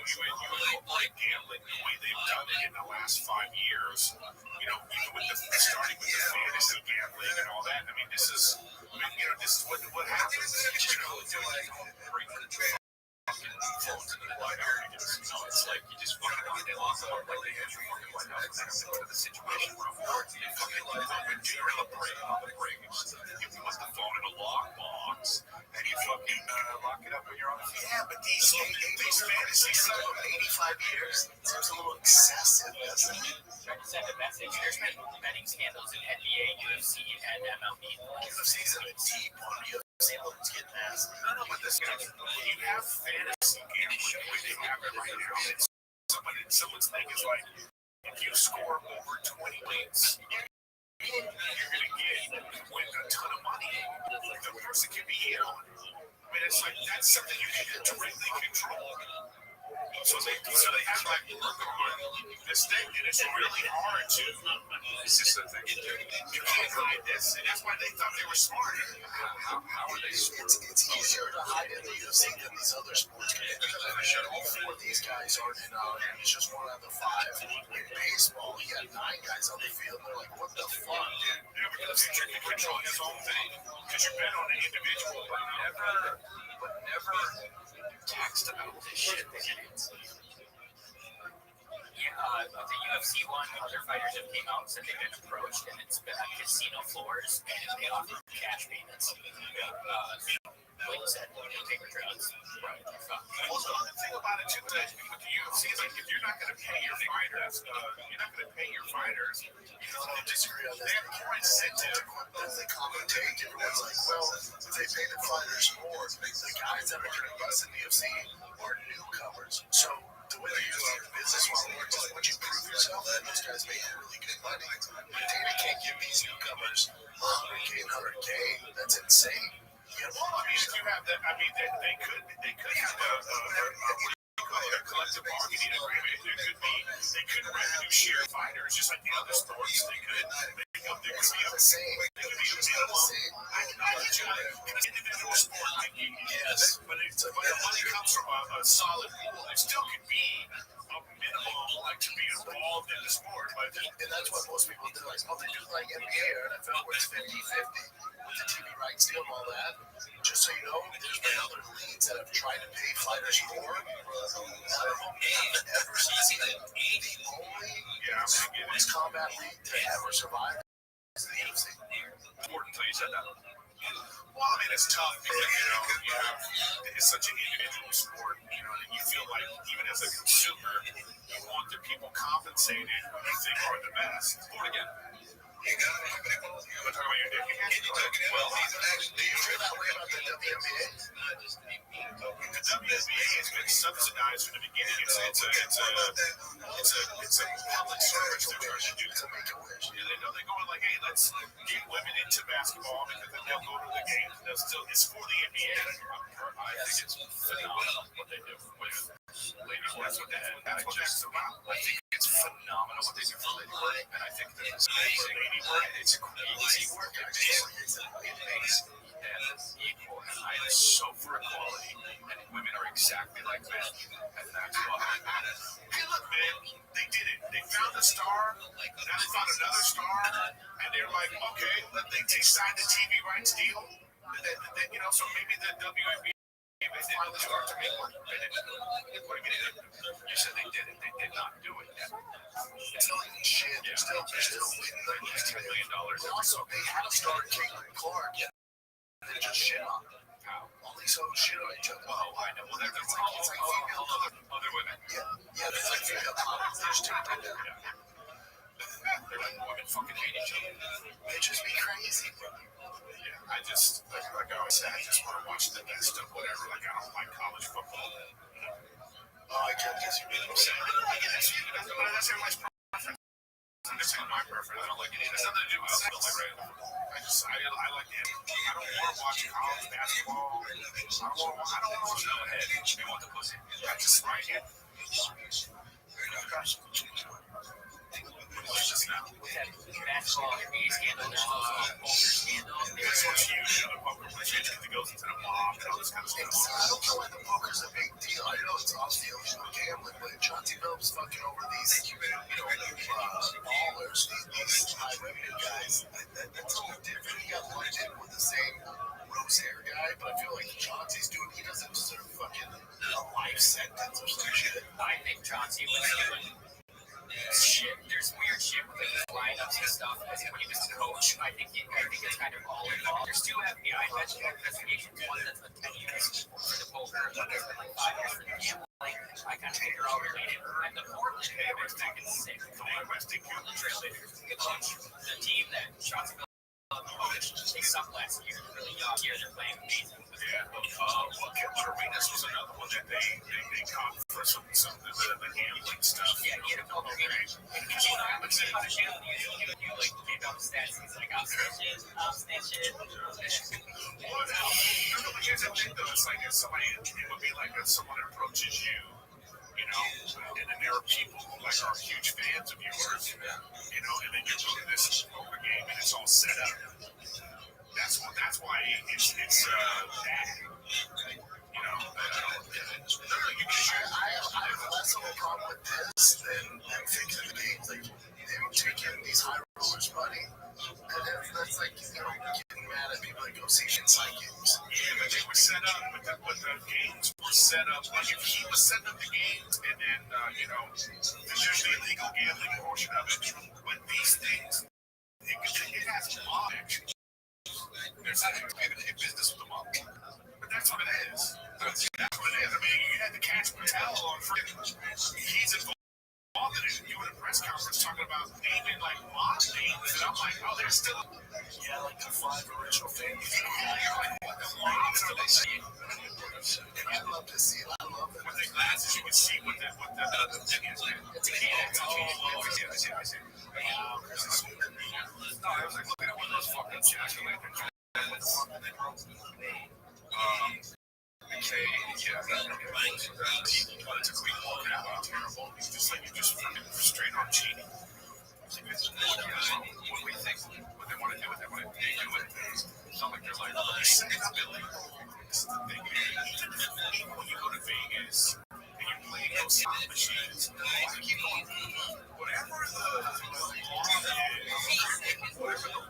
like gambling the way they've done it in the last 5 years. Even with starting with the fantasy gambling and all that. I mean, this is what happens. It's like you just fucking on it off like they had you fucking White House and then go to the situation room or you fucking like you're in the break. You put the phone in a lockbox and you fucking lock it up when you're on the phone. yeah, but these fantasy stuff of 85 years seems a little excessive, doesn't it? Trying to send a message. There's been betting scandals in NBA, UFC, and MLB. UFC's in a deep one. UFC looks getting nasty. No, but this guy, when you have fantasy gambling, the way they have it right now, it's someone's thing is like, if you score over 20 wins, you're going to win a ton of money. The person can be in on it. I mean, it's like that's something you can directly control. So they have like work on this thing, and it's really hard to. It's just a thing. You can't hide this, and that's why they thought they were smart. How are they smart? It's easier to hide in the UFC than these other sports. All four of these guys aren't in. It's just one out of the five. In baseball, he had 9 guys on the field. They're like, what the fuck, dude? Yeah, because you can control his own thing. Because you bet on an individual, but never text about this shit. Yeah, the UFC one, other fighters have came out and said they've been approached, and it's been on casino floors, and they offer cash payments. Like you said, paper drugs. Right. Well, the other thing about it too with the UFC is like if you're not going to pay your fighters, I disagree on they have more incentive. As they commentate, everyone's like, well, if they pay the fighters more, the guys that are getting us in the UFC are newcomers. So the way they use their business model works is once you prove yourself, then those guys make really good money. But Dana can't give these newcomers 100K and 100K. That's insane. Yeah, well, I mean, if you have that, I mean, they could have a collective bargaining agreement. They could revenue share fighters, just like the other sports. They could make up their individual sport. Yes, but the money comes from a solid pool. There still could be a minimum like to be involved in the sport, and that's what most people do. Like, oh, they do like NBA or NFL where it's 50-50 with the TV rights deal and all that. Just so you know, there's been other leagues that have tried to pay fighters more. None of them have ever succeeded. The only sports combat league to ever survive is the UFC. Important until you said that. Well, I mean, it's tough because, it's such an individual sport, that you feel like even as a consumer, you want the people compensated who you think are the best. Sport again. You got it. I'm talking about your dick. Well, do you feel that way about the WNBA? The WNBA has been subsidized from the beginning. It's a public service they're trying to do to make a wish. They're going like, hey, let's get women into basketball because then they'll go to the games. It's for the NBA. I think it's phenomenal what they do with ladies. That's what that's about. I think it's phenomenal what they do for ladies. And I think that it's amazing. It's easy work. It makes men equal. And I am so for equality. And women are exactly like men. And that's why. Hey, look, man, they did it. They found a star. Now they found another star. And they're like, okay, they signed the TV rights deal. So maybe the WNBA finally start to make money. They didn't do it. What do you mean? You said they did it. They did not do it yet. Still eating shit. They're still winning like $10 million every so they had to start Caitlin Clark and they just shit on them. All these hoes shit on each other. Oh, I know. Well, it's like female other women. Yeah, it's like female power. There's two of them. They're like women fucking hate each other. They just be crazy, bro. Yeah, I just, like I always say, I just want to watch the best of whatever. Like, I don't like college football. Oh, I can't disagree. I'm saying, I don't like it. That's everybody's preference. I'm just saying my preference. I don't like it. It has nothing to do with it. I don't like regular football. I like it. I don't want to watch college basketball. I don't want to know ahead. They want the pussy. I just right here. Just now. Basketball, NBA scandal, poker scandal. This one's huge. The poker shit that goes into the mob and all this kind of stuff. I don't know why the poker's a big deal. I know it's off deal, gambling, but Chauncey Billups fucking over these, ballers, these high revenue guys. That's all different. He got lumped in with the same rose hair guy, but I feel like Chauncey's doing. He doesn't deserve fucking a life sentence or some shit. I think Chauncey was doing shit. There's weird shit with like lineups and stuff. When he was a coach, I think it's kind of all involved. There's 2 FBI investigations. One that's been 10 years for the poker, and there's been like 5 years for the gambling. I kind of think they're all related. And the Portland Panthers back in the 6th, the team that Chauncey Billups, they sucked last year. Really young year, they're playing amazing. Yeah, Arenas was another one that they caught for some of the gambling stuff. Yeah, he had a couple of games. And I would say on the channel, you like gave out the stats. He's like, I'm snitching. Well, here's the thing. think though, it's like if somebody, it would be like if someone approaches you, you know, and then there are people who like are huge fans of yours, you know, and then you go to this poker game and it's all set up. That's why it's that. You know, you can share. I have less of a problem with this than fixing the games. Like them taking these high rollers' money. And that's like, you know, getting mad at people that go see inside games. Yeah, but they were set up, but the games were set up. Like if he was setting up the games, and then you know, there's usually a legal gambling portion of it. But these things, it has law action. There's nothing to do business with the mob. But that's what it is. That's what it is. I mean, you had the Catch Patel on freaking. He's involved in it. You in a press conference talking about naming like mob names, and I'm like, oh, there's still. Yeah, like the 5 original things. You're like, what the mobs are they saying? I'd love to see it. I love it. With the glasses, you can see what the thing is. It's a kid. I see. No, I was like looking at one of those fucking calculators. It's a clean walk out. Terrible. It's just like you just fucking straight on cheating. What do we think? What they want to do with it? What they do with it? It's not like they're like, oh, they're setting up Billy. This is the thing. Even when you go to Vegas and you play those slot machines, you keep going. Whatever the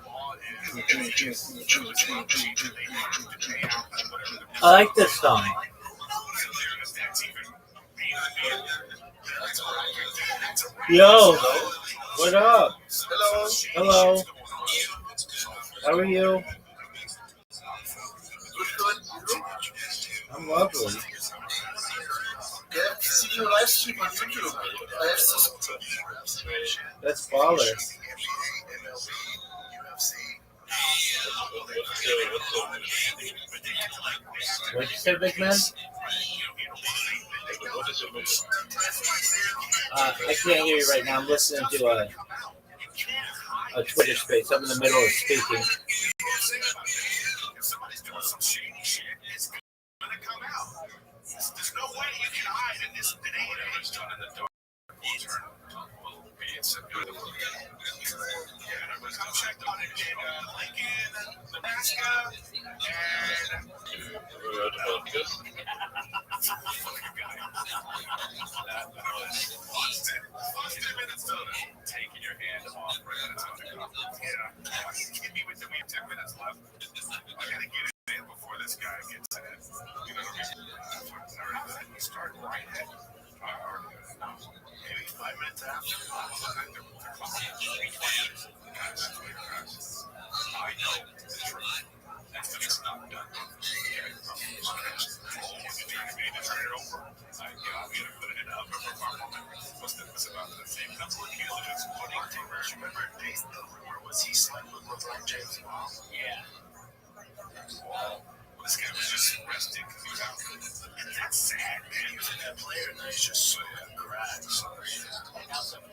law is, I like this song. Yo, what up? Hello. How are you? I'm lovely. Yeah, see your live stream on YouTube. That's baller. What'd you say, big man? I can't hear you right now. I'm listening to a Twitter space. I'm in the middle of speaking. If somebody's doing some shady shit, it's gonna come out. There's no way you can hide in this day and age. Done in the dark. Come check out in Lincoln, Nebraska, and Boston, Minnesota. Taking your hand off right now. Yeah. Give me with them. We have 10 minutes left. I gotta get it in before this guy gets in it. You know what I mean? Start right at maybe 5 minutes after. I know the truth. That's the truth. Not done. Turn it over. I put it in a what's about the same couple of kilos. Remember the rumor was he slept with LeBron James' mom? Yeah. Well, this guy was just arrested because he was out. And that's sad, man. He was a good player, and now he's just so cracks. And now some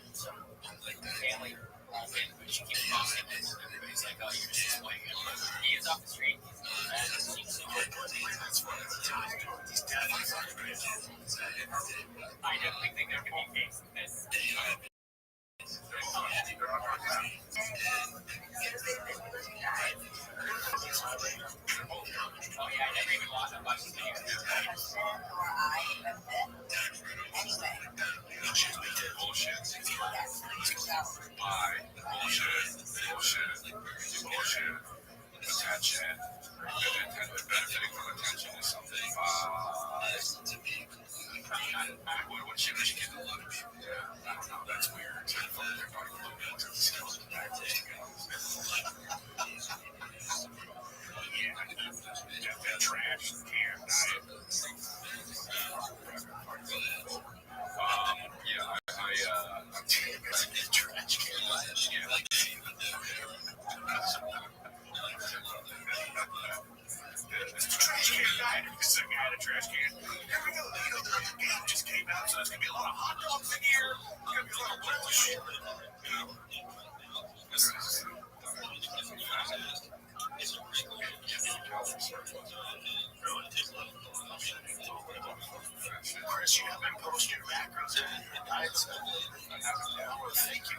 like the family, but she keeps talking and everybody's like, oh, you're just playing him. He is off the street. That's one of the times these daddies are crazy. I definitely think there could be cases this. Oh yeah, I never even watched a bunch of videos. Bullshit. Attention. Benefiting from attention is something. What shit is she getting a lot of people? Yeah, I don't know. That's weird. That trash can diet. Trash can. It's a trash can diet. It's a guy in a trash can. Here we go. You know, the game just came out, so there's gonna be a lot of hot dogs in here. There's gonna be a lot of bullshit. You know. you have been posting your macros and your diets. Well, thank you.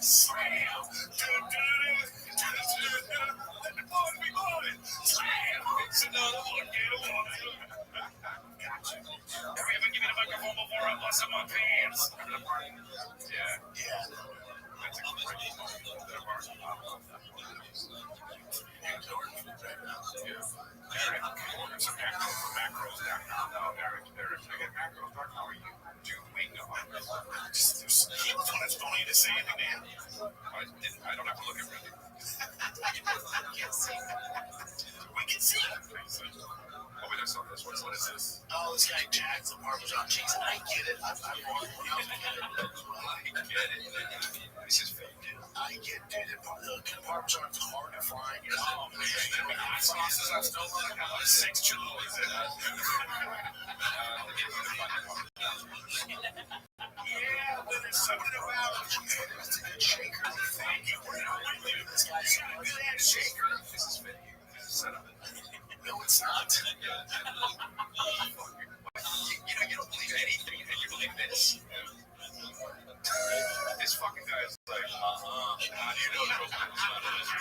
Slam! Let the fun be mine! Slam! It's another one, get along. Gotcha. Have you ever given a microphone before I bust up my pants? Yeah. That's a great one. Eric, order some macros from macros.com. No, Eric, I get macros.com. Are you doing? No, he was one that's phony to say anything, man. I don't have to look at it. We can see. Oh, wait, I saw this. What is this? Oh, this guy Jack's some Parmesan cheese, and I get it. I get it. This is fake. I get it. The Parmesan's hard to find. You know? Oh, man. Hot sauces, I still got 6 chilos in it. Yeah, but there's something about it. Shaker. Thank you. This guy's a good ass shaker. This is fake. Set up. No, it's not. You don't believe anything, and you believe this. This fucking guy is like, how do you know Joe Biden's not a lizard?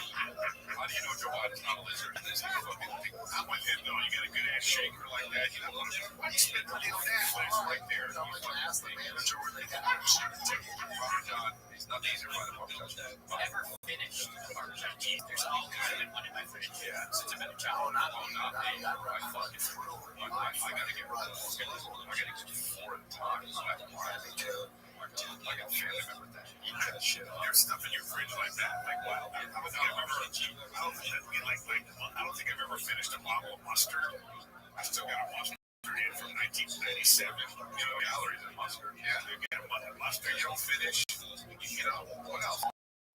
How do you know Joe Biden's not a lizard? This is fucking thing. I'm with him, though. You get a good ass shaker like that. You know, why do you spend money on that? It's right there. I'm going to ask the manager where they got Parmesan. It's not easy to find a Parmesan. Never finished Parmesan cheese. There's all kind of one in my fridge. Yeah. Since I've been a child. Not me. I fucking I gotta get rid of those. I gotta get 4 times. I got family members that eat that shit. There's stuff in your fridge like that. Like, wow. I don't think I've ever finished a bottle of mustard. I still got a mustard in from 1997. Calories in mustard. Yeah, you get a mustard you don't finish. What else?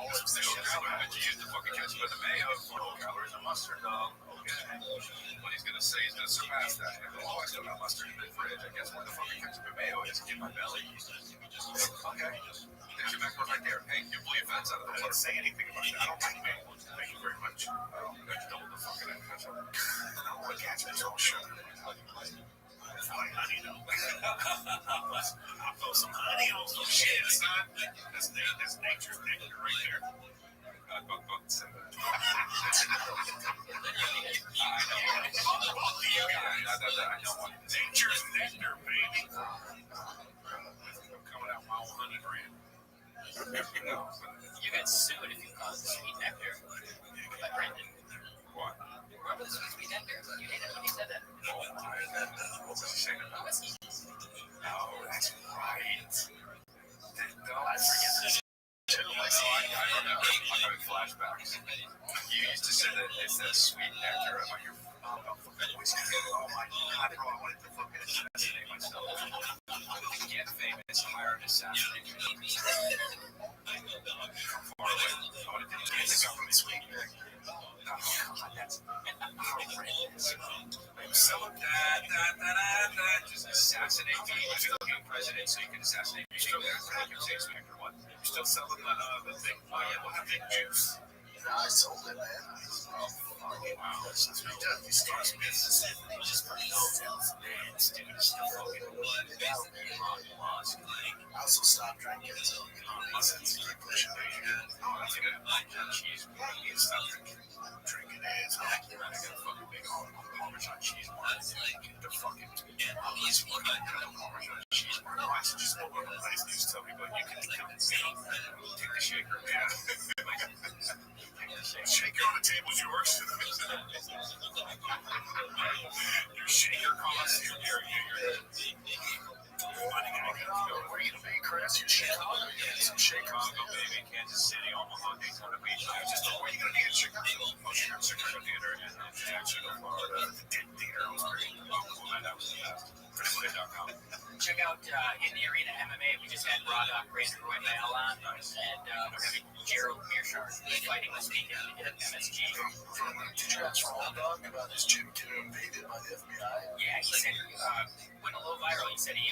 You use the fucking ketchup and the mayo. 4 calories of mustard. Okay. What he's gonna say is gonna surpass that. Oh, I still got mustard in the fridge. I guess what the fucking ketchup and mayo is in my belly. Okay. There's your macros right there. Hey, you pull your fence out of the water. Say anything about that. I don't like mayo. Thank you very much. Double the fucking ketchup. No, the ketchup is all sugar. It's like honey, though. I'll throw some honey on some shit, son. That's nature's nectar right there. I know. Nature's nectar, baby. I'm coming out my own 100 grand. You got sued if you caused the sweet nectar by Brendan. What? Remember the sweet nectar? You hated when he said that. What was he saying about it? Oh, that's right. I forget this. I remember. I'm having flashbacks. You used to say that it's that sweet nectar about your whiskey. Oh my God, bro, I wanted to fucking assassinate myself. To get famous, hire an assassination. From far away. I wanted to get the government sweet nectar. Oh, God, that's horrendous. So just assassinate me. You're looking president, so you can assassinate me. You're still selling the thing. Oh, yeah, we'll have big juice. I sold it, man. Wow. Since we done these stars business, they just put hotels, man. Dude, it's still fucking blood. I also stopped drinking, so listen, keep pushing me. Oh, that's a good cheese. You stop drinking ass. I got a fucking big Parmesan cheese mark. The fucking he's one of the Parmesan cheese mark. No, I should just go over the place. You just tell people you can take the shaker. Yeah. Shaker on the table's yours. Your shaker costs your money. Where are you gonna be, Chris? You're Chicago. Some Chicago, baby, Kansas City, Omaha, Daytona Beach. Just where are you gonna be in Chicago? Oh, Chicago Theater and Jacksonville, Florida. The theater was great. That was the best. PrettyBlade.com. Check out in the arena MMA. We just had Rothschild Razor Royale on, and we're having Gerald Mearshart fighting this weekend at MSG. Did you ask Rothschild about his gym getting invaded by the FBI? Yeah, he said went a little viral. He said he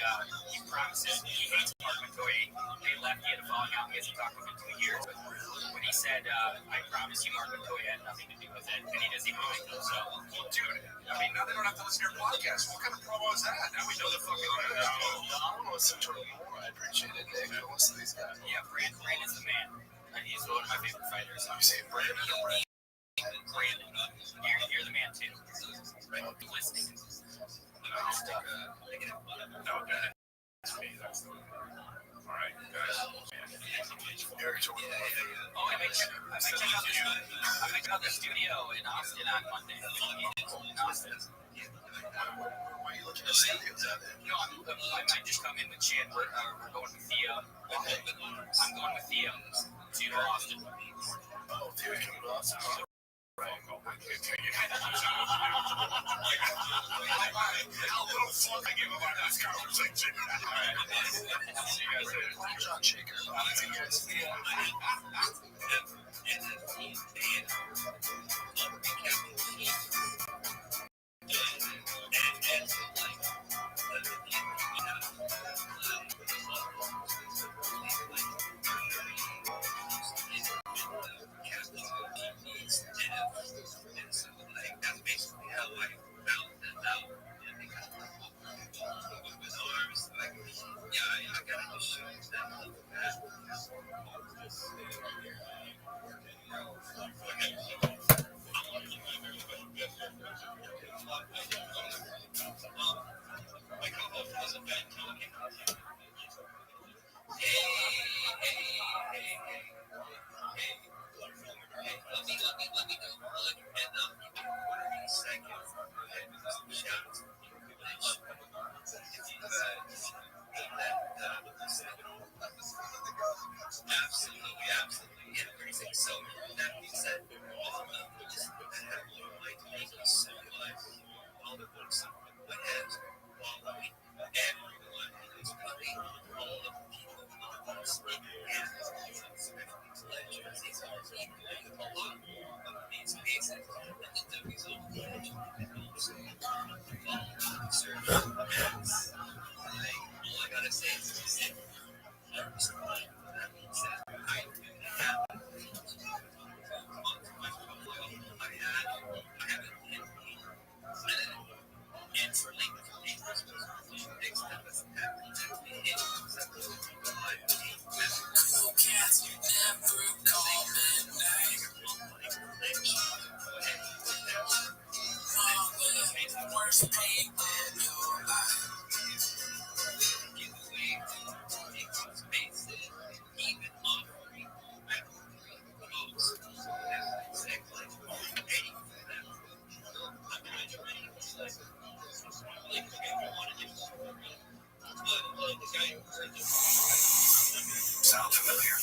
promises he hates Mark McCoy. They left. He had a falling out. He hasn't talked with him in 2 years. But when he he said, I promise you Mark Montoya had nothing to do with it, and he doesn't even think so. Well, dude, I mean, now they don't have to listen to your podcast. What kind of promo is that? Now we know the fucking. I want to listen to it more. I appreciate it, Nick. What's these guys? Yeah, Brand is the man. And he's one of my favorite fighters. You say Brandon or Brandon? Brandon, you're the man too. Listening. Stuff. No, that's me. That's the one. All right, guys. Eric, so Oh, I might check out the studio in Austin on Monday. In Austin. why are you looking at studios out there? No, I might just come in with Chad. We're going with Theo. I'm going with Theo to Austin. Oh, Theo coming to Austin. Right. I can't tell you. How little fuck I give about this conversation. All right. See you guys later. John Shaker. See you guys. Sound familiar?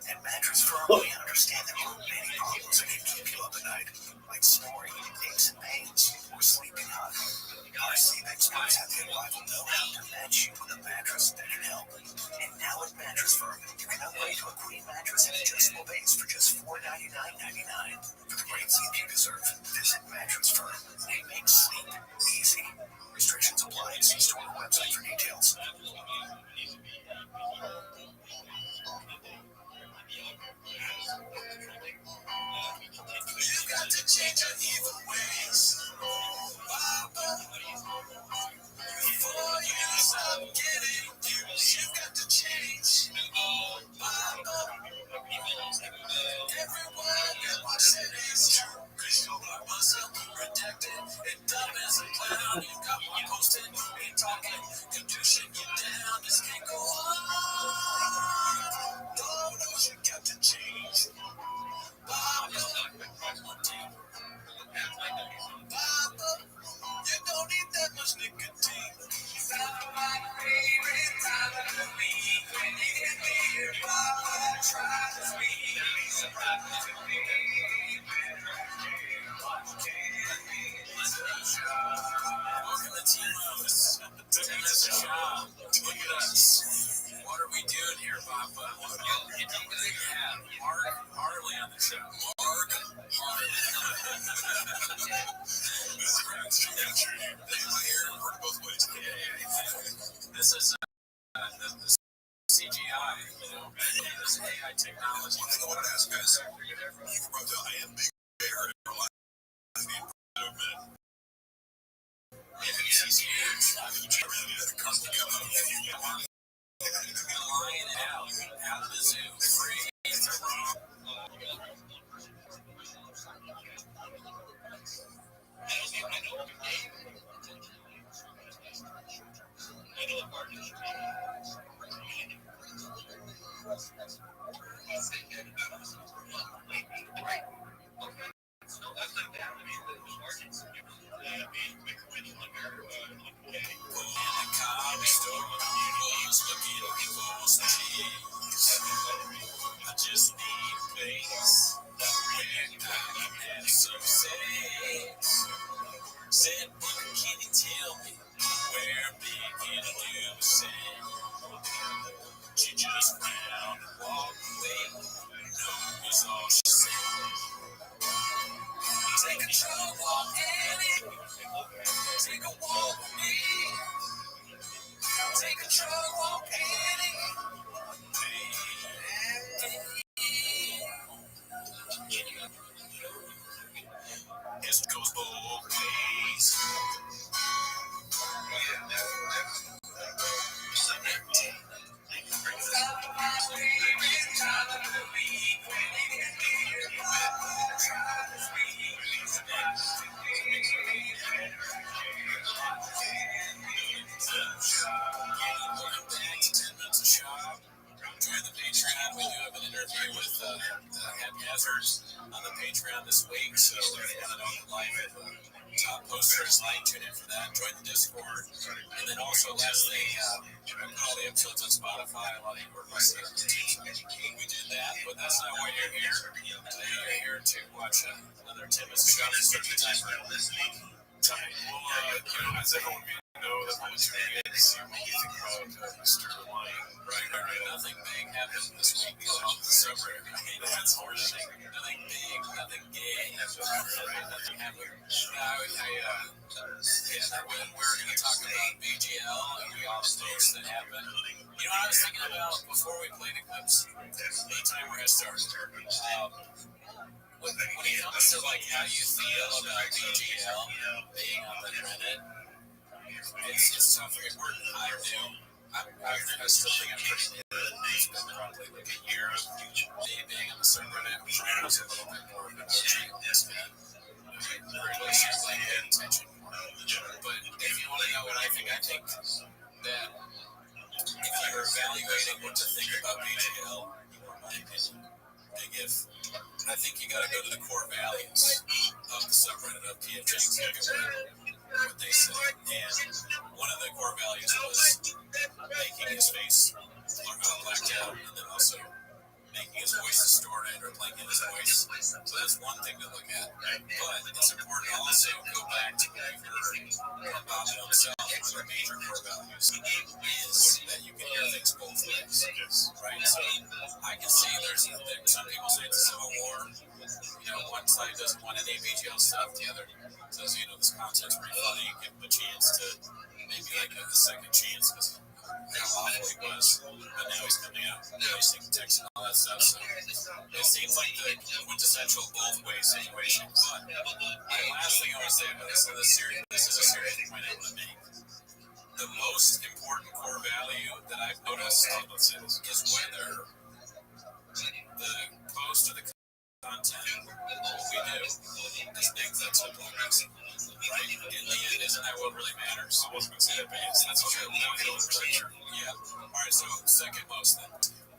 At Mattress Firm, we understand there are many problems that can keep you up at night, like snoring, aches and pains, or sleeping hot. Our sleep experts have the arrival know-how to match you with a mattress that can help. And now at Mattress Firm, you can upgrade to a queen mattress and adjustable base for just $499.99. For the great sleep you deserve, visit Mattress Firm. They make sleep easy. Restrictions apply. See store website for details. You've got to change your evil ways. Before you stop getting used, you've got to change. Everyone that watched it is true. Cause your blood was unprotected and dumb as a clown. You got one posted, ain't talking, condition you down. This can't go on. No, you got to change. I am big bear. Lion out of the zoo. Free. I just need a place where I some sex. Said, can you tell me where big you said? She just round and walked away. No, was all she said. Take a control, walk in it. Take a walk with me. Take control, walk in it. Guess it goes both ways. Join the Patreon. We do have an interview with Haphazards on the Patreon this week. So if you want to know the live top posters, tune in for that. Join the Discord. And then also, last thing, all the episodes on Spotify. A lot of you work on it. We do that, but that's not why you're here. You're here to watch another Timmons show. Well, as everyone may know, that's what tuning in to see what you think about Mr. Lion. Right. Nothing big happened this week on the subreddit. That's horseshit. Nothing big, nothing gay. Nothing happened. We're going to talk about BGL and all the things that happened. You know what I was thinking about before we played the clips? The time we're going to start. When it comes to like how you feel about BGL being on the Reddit, it's tough to get word. I still think I'm pretty good. It's been probably like a year of me being on the subreddit, which was a little bit more of an OG. It's been very close to paying attention more. But if you want to know what I think that if you're evaluating what to think about BGL, my opinion, I think you got to go to the core values of the subreddit of PFJs. Look at what they say. And one of the core values was making his face blacked out, and then also making his voice distorted or blanking his voice. So that's one thing to look at. But it's important to also go back to what we've heard about himself. One of the major core values is that you can hear things both ways. Right? So I can see there's some people say it's a civil war. You know, one side doesn't want any BGL stuff, the other says, this content's pretty funny, give him a chance to maybe like a second chance because how awful he was, but now he's coming out releasing text and all that stuff. So it seems like the quintessential both way situation. But the last thing I want to say about this is a serious point I want to make. The most important core value that I've noticed is whether the post or the content what we do is things that's simple. Right? In the end, isn't that what really matters? I wasn't going to say that, but yes, that's what I'm sure. Yeah. All right, so second most then.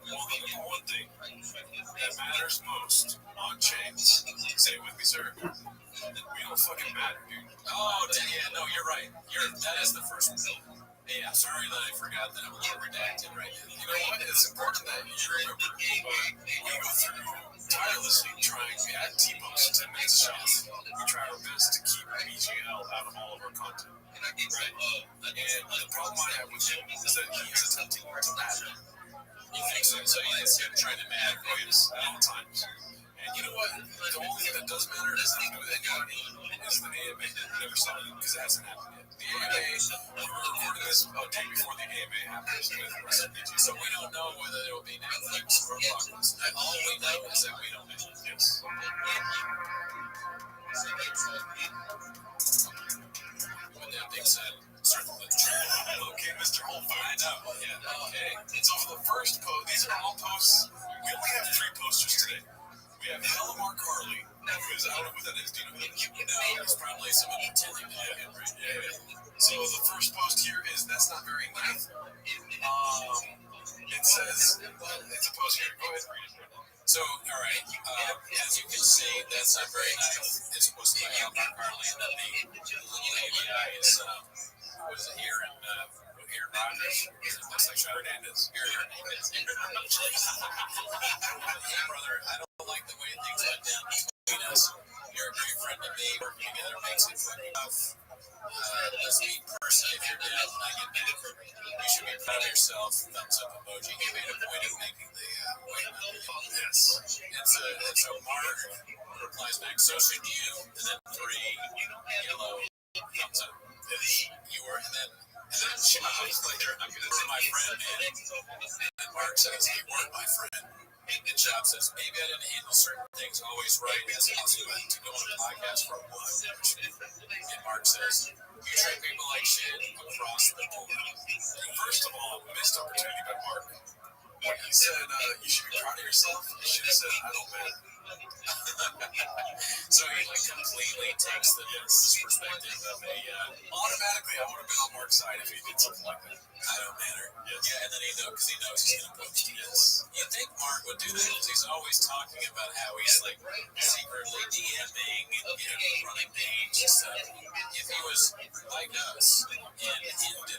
One thing that matters most on chains. Say it with me, sir. We don't fucking matter, dude. Oh, yeah, no, you're right. That is the first one. Yeah, sorry that I forgot that I'm a little redacted right now. You know what? It's important that you remember. We go through tirelessly trying to add T-Post 10 minutes a shot. We try our best to keep BGL out of all of our content. Right? And the problem I have with him is that he is attempting to matter. You think so? So yes, him trying to matter at all times. And you know what? The only thing that does matter is the AMA. Never saw it because it hasn't happened yet. The AMA, we're recording this a day before the AMA happens with WrestleMania, so we don't know whether it will be Netflix or Blockbuster. All we know is that we don't know. Yes. With that being said, start the list. Okay, Mr. Holford. I know. Yeah, okay. So for the first post, these are all posts. We only have 3 posters today. We have Hellamar Carly, who's I don't know who that is. Do you know who that is? No, it's probably someone pretending to be him, right? Yeah. So the first post here is that's not very nice. It says it's a post here. Go ahead and read it. So, all right, as you can see, that's not very nice. It's supposed to be Hellamar Carly, and then the lady is was it Aaron Rodgers? It looks like Hernandez. Aaron Hernandez. Hey, brother, I don't like the way things went down between us. You're a great friend to me. Working together makes it funny enough. Let's meet person if you're dead and I get mad. You should be proud of yourself. Thumbs up emoji. He made a point of making the yes. And so Mark replies back, so should you. And then 3 yellow thumbs up. You were, and then she was like, you're my friend, man. And Mark says, you weren't my friend. And Chop says, maybe I didn't handle certain things always right as a husband to go on a podcast for a while. And Mark says, you treat people like shit across the board. First of all, missed opportunity by Mark. When he said, you should be proud of yourself, he should have said, I don't matter. So he like completely takes this perspective of a automatically I would have been on Mark's side if he did something like that. I don't matter. Yes. Yeah, and then he knows because he knows he's gonna post. Yes. You'd think Mark would do that because he's always talking about how he's like secretly DMing and running page and stuff. If he was like us and into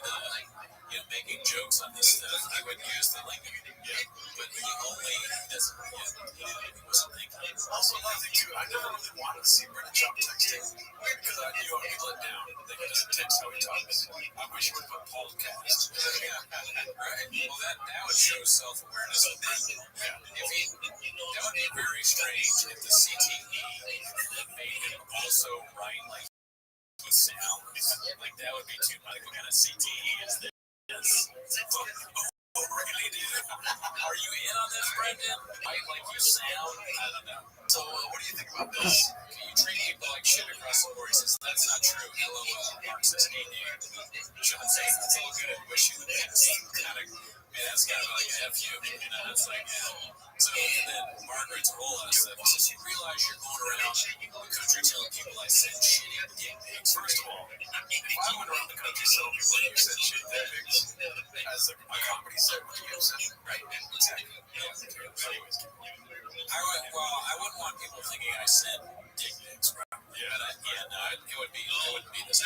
making jokes on this stuff, he would use the link. Yeah. But he only doesn't. He wasn't thinking. Also, another thing too, I never really wanted to see Brendan Chop texting because I knew I'd be let down. That he doesn't text how he talks. I wish he would put Paul's cast. Right. Well, that would show self-awareness of Brendan. Yeah. That would be very strange if the CTE made him also write like with sound. Like that would be too much. What kind of CTE is this? Oh, really, dude? Are you in on this, Brendan? Like you sound? I don't know. So, what do you think about this? You treat people like shit across the board. He says, that's not true. LOL. Mark says, hey, dude. Sean says, it's all good. I wish you the best. That's kind of like F you. It's like, yeah. So, and then Margaret's roll us that says, you realize you're going around the country telling people I send shitty dick pics. First of all, if I went around the country telling people you send shitty dick pics as a comedy set, would you be upset? Right. Exactly. Yeah. Anyways. I wouldn't want people thinking I send dick pics, right? Yeah. It wouldn't be this.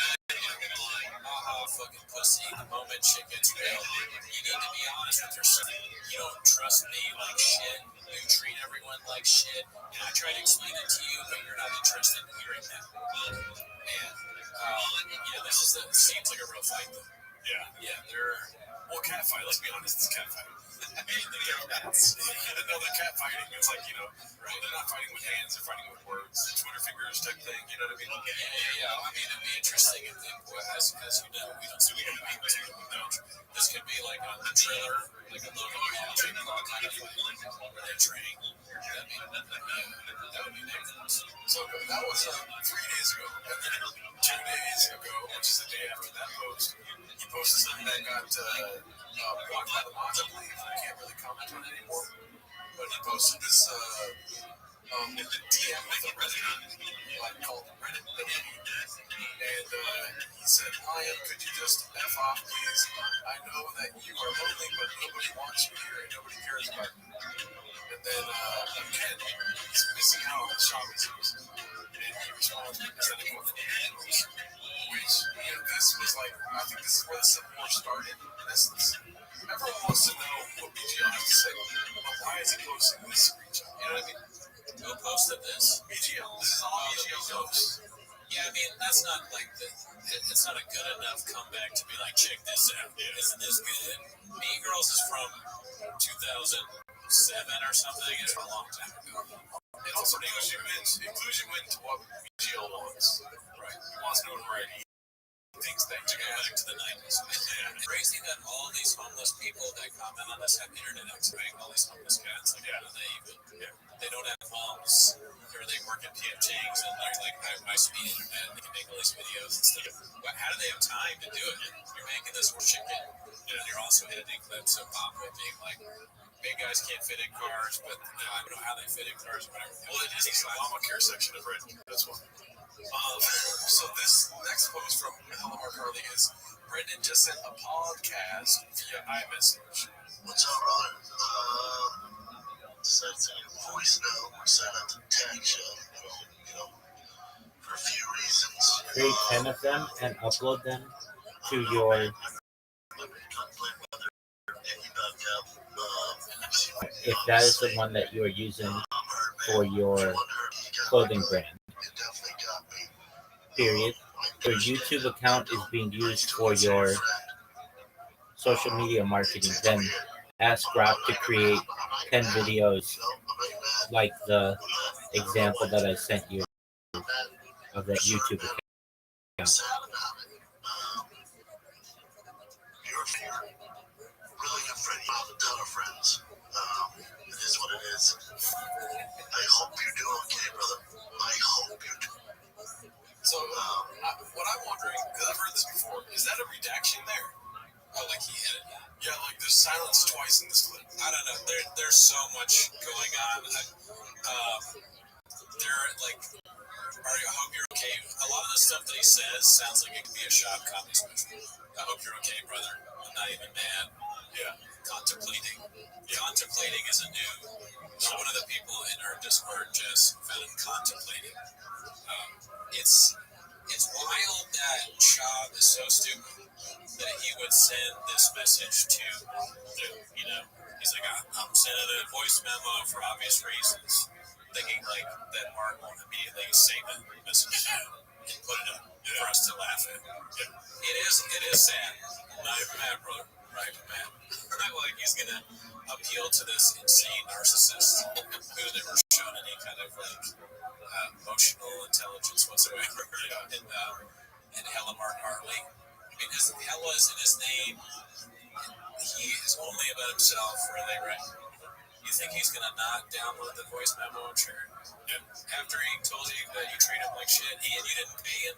Fucking pussy. The moment shit gets real, you need to be honest with yourself. You don't trust me like shit. You treat everyone like shit. And I try to explain it to you, but you're not interested in hearing that. And this seems like a real fight, though. Well, cat fight. Let's be honest, it's cat fight. They're cat fighting. It's like, they're not fighting with hands, they're fighting with words, Twitter fingers type thing, you know what I mean? Yeah. I mean, it'd be interesting if, as you know, we don't see what this could be like on the trailer, like a Logan Paul, Jake Paul kind of fight, where they're training. That would be nice. So that was 3 days ago. And then 2 days ago, which is the day after that post, he posted something that got blocked by the mods, I believe. I can't really comment on it anymore. But he posted this DM with a resident called Reddit. And he said, Ryan, could you just F off, please? I know that you are lonely, but nobody wants you here and nobody cares about you. And then again, he's missing out on the shopping services. And he responds with sending more from which, this was like, I think this is where the Civil War started. In essence, everyone wants to know what BGL has to say. But why is he posting this screenshot? You know what I mean? Who posted this? BGL. This is all BGL posts. Yeah, I mean, that's not like it's not a good enough comeback to be like, check this out. Yeah. Isn't this good? Mean Girls is from 2007 or something. It's a long time ago. It also inclusion went to what BGL wants. Right. He wants notoriety. things back to go back to the 90s. Crazy that all these homeless people that comment on this have internet activity. All these homeless guys, like, how do they even? They don't have homes, or they work at PFTs, and they're like, I speed internet, and they can make all these videos and stuff. But how do they have time to do it? You're making this chicken, and you're also editing clips of Papa being like, big guys can't fit in cars, but I don't know how they fit in cars, whatever. Well, it is the Obamacare section of Reddit. That's one. So this next post from Helmar Carly is Brendan just sent a podcast via iMessage. What's up, brother? Sent a voice note, sent out to text you, for a few reasons. Create 10 of them and upload them to your. If that is the one that you are using for your clothing brand. Period. Your YouTube account is being used for your social media marketing. Then ask Rob to create 10 videos like the example that I sent you of that YouTube account. Really good friend, a ton of friends. It is what it is. I hope you're doing okay, brother. I hope you're doing. So, what I'm wondering, because I've heard this before, is that a redaction there? Oh, like he hit it? Yeah, like there's silence twice in this clip. I don't know. There's so much going on. They're like, I hope you're okay. A lot of the stuff that he says sounds like it could be a shop comedy special. I hope you're okay, brother. I'm not even mad. Yeah. Contemplating. Contemplating is a new. One of the people in our Discord just found contemplating. It's wild that Chab is so stupid that he would send this message to, he's like, I'm sending a voice memo for obvious reasons, thinking like that Mark won't immediately save that message and put it up for us to laugh at. It is sad. Not even mad, brother. Not even mad. Not like he's gonna appeal to this insane narcissist who never shown any kind of emotional intelligence whatsoever. And Hella Mark Hartley. I mean, Hella is in his name. He is only about himself, really, right? You think he's gonna not download the voice memo and share it? After he told you that you treat him like shit and you didn't pay him?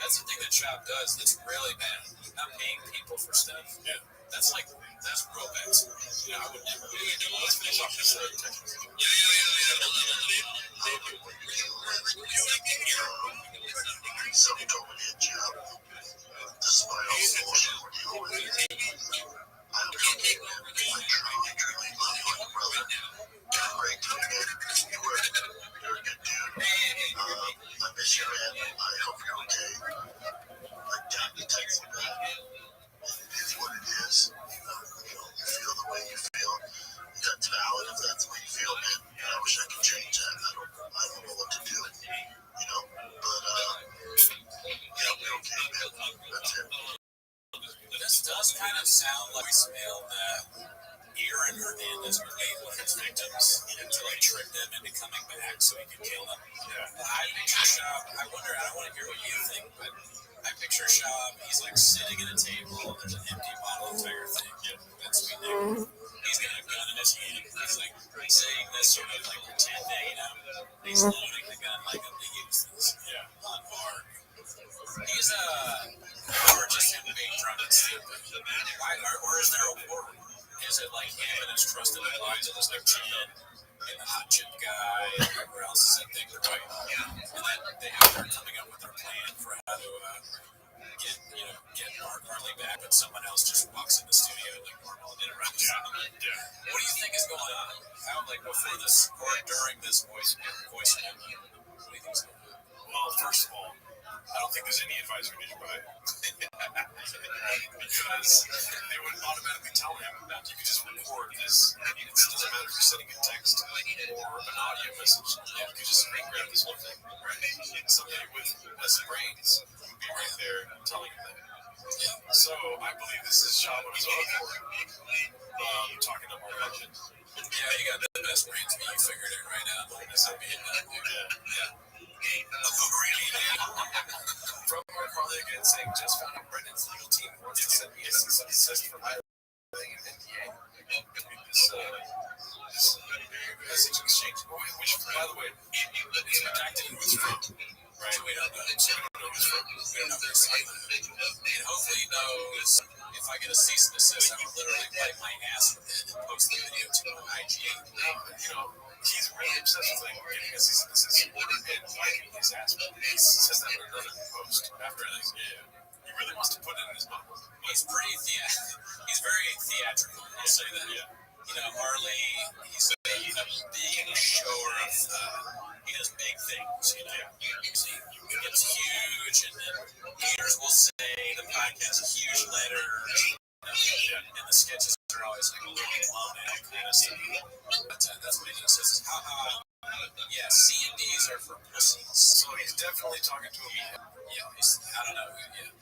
That's the thing that Chop does that's really bad. Not paying people for stuff. Yeah. That's real bad. I would never do it. Let's finish off this Somebody told me to hit you up. This is my own bullshit we're dealing with. I truly love you like a brother. You're a great dude, man. You're a good dude. I miss you, man. I hope you're okay. Like, damn, you text me back. It is what it is. You feel the way you feel. That's valid if that's the way you feel, man. I wish I could change that. I don't know what to do. But we're okay, man. That's it. This does kind of sound like voicemail that Aaron Hernandez would leave with his victims to trick them into coming back so he can kill them. I picture Shab. I want to hear what you think, but I picture Shab. He's sitting at a table. There's an empty bottle of fire thing. That's sweet name. He's got a gun in his hand. He's saying this sort of pretending, he's loading the gun like I'm going to use this on Mark. He's or just him being drunk and stupid. Or is there a war? Is it like him and his trusted advisor, this Chin and the hot chip guy and whoever else is in there, right? And then they're coming up with their plan for how to get Mark Harley back, but someone else just walks in the studio like normal and interrupts. What do you think is going on? How before this or during this voice memo? What do you think is going on? Well, first of all, I don't think there's any advisory needed by it. Because they would automatically tell him that you could just record this. It doesn't matter if you're sending a text or an audio message. You could just screen grab this whole thing. Right? Somebody with less brains would be right there telling him that. So I believe this is Sean on his own for talking to Mark Hutchins. Yeah, you got the best brains, but you figured it right out. From Mark Harley again saying just good enough to say that. And hopefully he knows if I get a cease and desist, I will literally wipe my ass with it and post the video to my IG. You know, he's really obsessed with like getting a cease and desist order and wiping his ass with it. He says that in another post after this. Yeah. He really wants to put it in his mouth. He's pretty he's very theatrical, I'll say that. Yeah. You know, Harley, he's a big shower of, he does big things, you know. He gets huge, and then haters will say the podcast is huge letters, and the sketches are always like a little blown out kind of stuff. But that's what he says, haha, yeah, C and D's are for pussies. So he's definitely talking to me. Yeah, I don't know, yeah.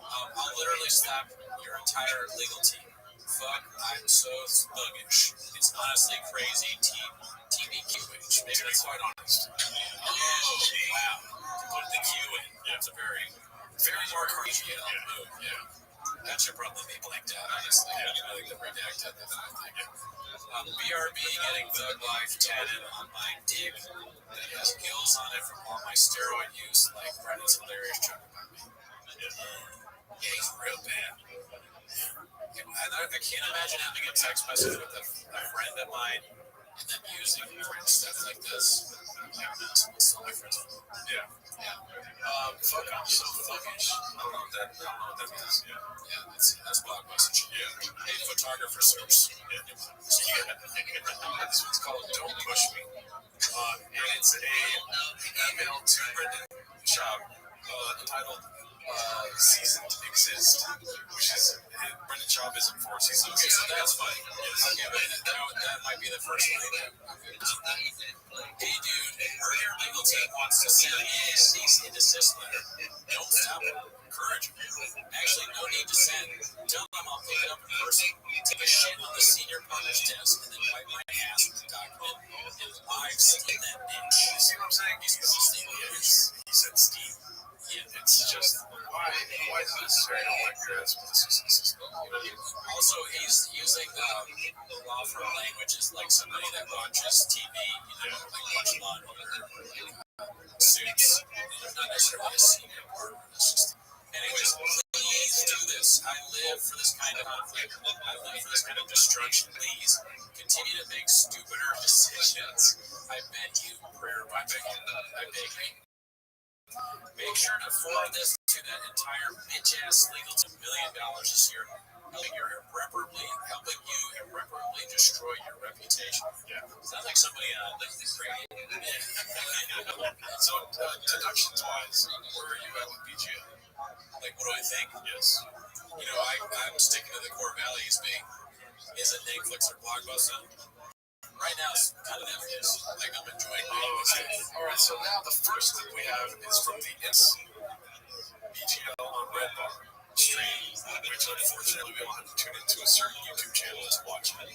I'll literally slap your entire legal team. Fuck, I'm so thuggish. It's honestly crazy. TBQH. Maybe that's quite honest. Oh, wow. Put the Q in. Yeah, it's a very more crazy move. Yeah. That should probably be blanked out, honestly. Yeah. I think the redacted that thing. BRB getting Thug Life tatted on my dick that has gills on it from all my steroid use. Like, Brendan's hilarious joke about me. Yeah, he's real bad. I can't imagine having a text message with a friend of mine and then using French stuff like this. What's my friends? Yeah. Fuck, I'm so thuggish. I don't know what that means. Yeah, that's block message. Yeah. Hey, photographer source. Yeah. This one's called Don't Push Me. And it's a email to Brendan Schaub entitled Season to Exist, which is Brendan Schaub is in 4 seasons. Okay, so that's fine. Yes. Okay, but that might be the first one. Hey, dude, earlier legal team wants to send a cease and desist letter. Don't stop it. Encourage them. Actually, no need to send. Tell them I'll pick it up in person. Take a shit on the senior partner's desk and then wipe my ass with the document and live steam that bitch. You see what I'm saying? He said steam. Yeah, it's just why is it necessary to wipe your ass with a cease and desist? Also, he's using the law firm language is like somebody that watches TV, you know, like watch Law and Order, Suits. Not necessarily a senior partner. It's just, anyways, please do this. I live for this kind of conflict. I live for this kind of destruction. Please continue to make stupider decisions. I beg you, prayer by begging. I beg you. Make sure to forward this to that entire bitch-ass legal team $1 million this year, helping you irreparably destroy your reputation. Yeah. Sounds like somebody licked the crane. So, deductions-wise, where are you at with BGL? Like, what do I think? Yes. You know, I'm sticking to the core values being, is it Netflix or Blockbuster? Right now, it's kind of Netflix. Like, I'm enjoying it. Alright, so now the first clip we have is from the BGL on Red Bar stream, which unfortunately we will have to tune into a certain YouTube channel to watch it.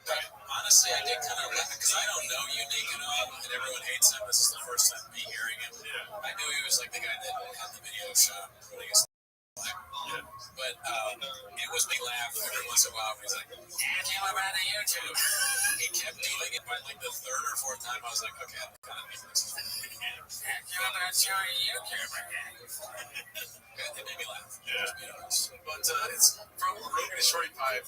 Right. Honestly, I did kind of laugh because I don't know Unique at all, and everyone hates him. This is the first time me hearing him. Yeah. I knew he was like the guy that had the video shot putting his Yeah. but it was me laugh every once in a while. He's like, "Yeah, you were on YouTube." He kept doing it by like the third or fourth time. I was like, "Okay, I'm kind of making this." You were on YouTube. It made me laugh. Yeah. But it's from Rogan and Shorty Pipe.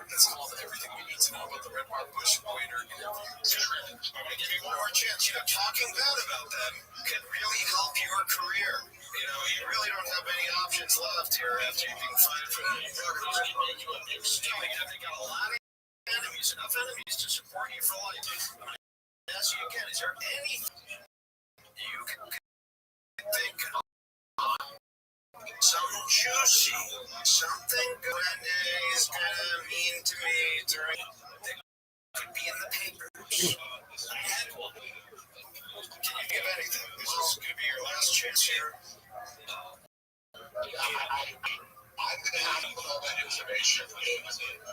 It's called Everything We Need to Know About the Red Bar Bush Waiter Interview. I give you one more chance. Talking bad about them could really help your career. You really don't have any options left here after you've been fired from the Still, you got a lot of enemies, enough enemies to support you for life. I'm going to ask you again, is there anything you can think of? Something juicy, something Renee is going to mean to me during that could be in the papers. Can you give anything? This is going to be your last chance here. I'm going to have to put all that information in.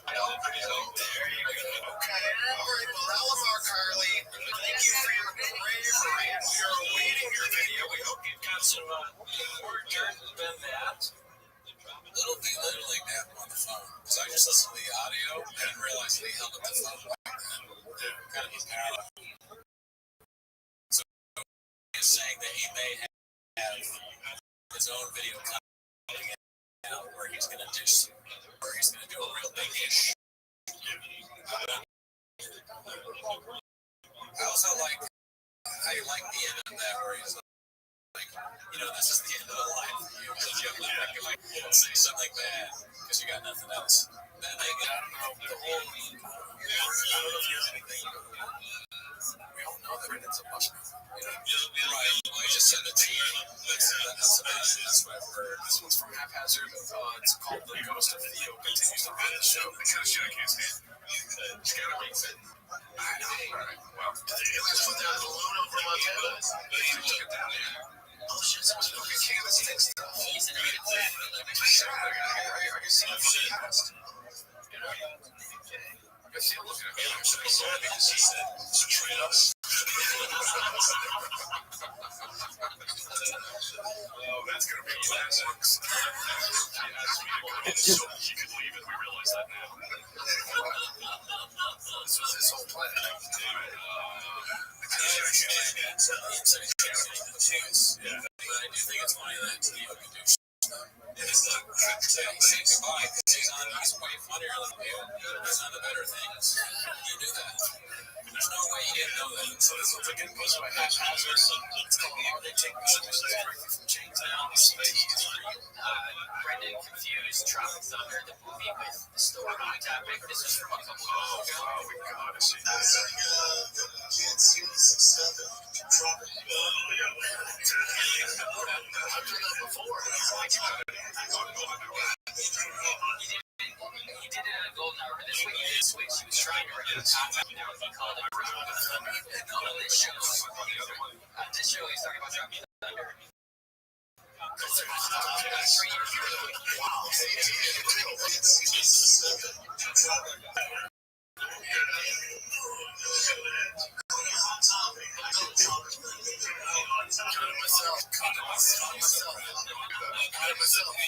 I don't know. There you go. Okay. All right. Well, Alamar Carly, thank you for your bravery, and we are awaiting your video. We hope you've got some more dirt than that. Little like that on the phone. So I just listened to the audio and didn't realize that he held up the phone like that. Kind of parallel. So he's saying that he may have his own video coming out where he's gonna do a real big ish. I also like how you like the end of that where he's like, this is the end of the line for you because you have nothing. Like, say something bad because you got nothing else. Then I don't know the whole. I don't know if you have anything. We all know that Brandon's a mushroom. Right. I just said it to you. That's amazing. That's what I've heard. This one's from Haphazard. It's called The Ghost of Theo Continues to Run the Show. The kind of shit I can't stand. Scatter makes it. I know. Right. Well, did the aliens put down the balloon over Montana? Look at that, man. Oh, shit. Someone's fucking candlestick stuff. He's an idiot. I can see the fucking past. I see him looking at me. I'm so sad because he said, straight up. Oh, that's going to be classics. He asked me to come in so he could leave, and we realize that now. This was his whole plan. Yeah. But I do think it's funny that Theo can do it's not say goodbye because he's way funnier than you. He's on the better things. You knew that. There's no way you didn't know that. So this one's again posted by Haphazard. It's called They Take Messages Directly from Chaintown. Brendan confused Tropic Thunder, the movie, with the story topic. This is from a couple of Oh, wow, we gotta see that. I've done that before. He did it at Golden Hour. This week he did switch. He was trying to record he called it Tropic Thunder. On this show, he's talking about Tropic Thunder.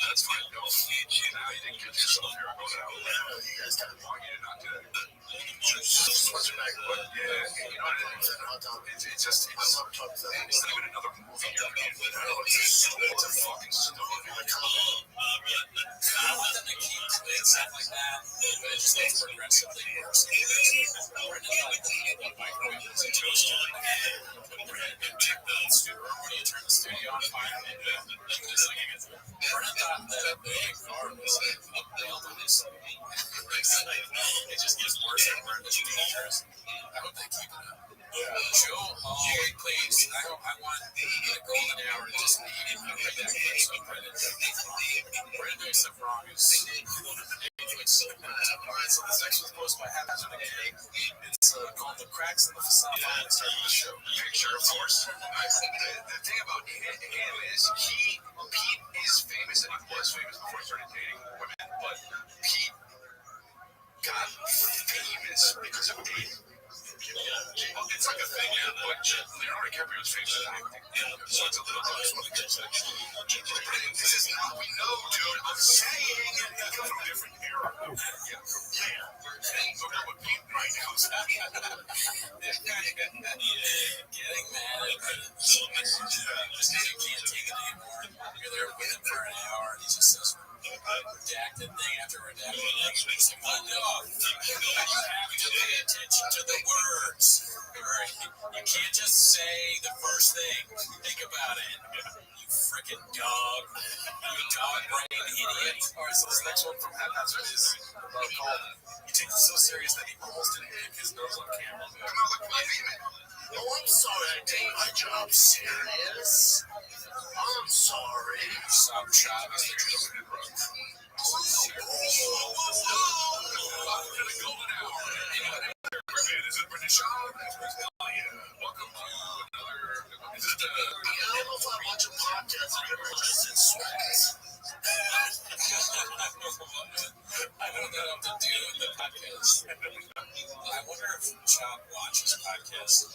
That's fine. Now you didn't get yourself here. Go down. You guys kind of want you to not do that. It's just, it's not even another movie you're in. It's a fucking story. I want them to keep doing stuff like that, but it just gets progressively worse. When you turn the studio on fire, Brent thought that a big car was a bail on this. It just gets worse and worse. It's dangerous. I hope they keep it up. Joe Hall, please. I want the golden hour to just be that clip so Brent doing stuff wrong is alright, so this next one's posted by Haphazard again. It's called The Cracks in the Facade. Let's start the show. Sure, of course. The thing about him is Pete is famous, and he was famous before he started dating women, but Pete got famous because of dating. It's like a thing, but Leonardo DiCaprio is famous so it's a little close. This is not we know, dude. I'm saying it comes from a different era. So now with Pete right now is getting mad at Pete. Just can't take it anymore. You're there with him for an hour, and he just says redacted thing after redacted thing. It's like, enough. You have to pay attention to the words. You can't just say the first thing. Think about it. You freaking dog. You dog brain idiot. Alright, so this next one from Haphazard is called He Takes It So Serious That He Almost Didn't Hit His Nose on Camera. Come on, look at my email. Oh, I'm sorry I take my job serious. I'm sorry. Some job is there. Golden hour. Is it British Sean? Welcome to another. Is it I don't know if I watch a podcast and everyone just said sweat. I don't know what to do in the podcast. I wonder if Chop watches podcasts.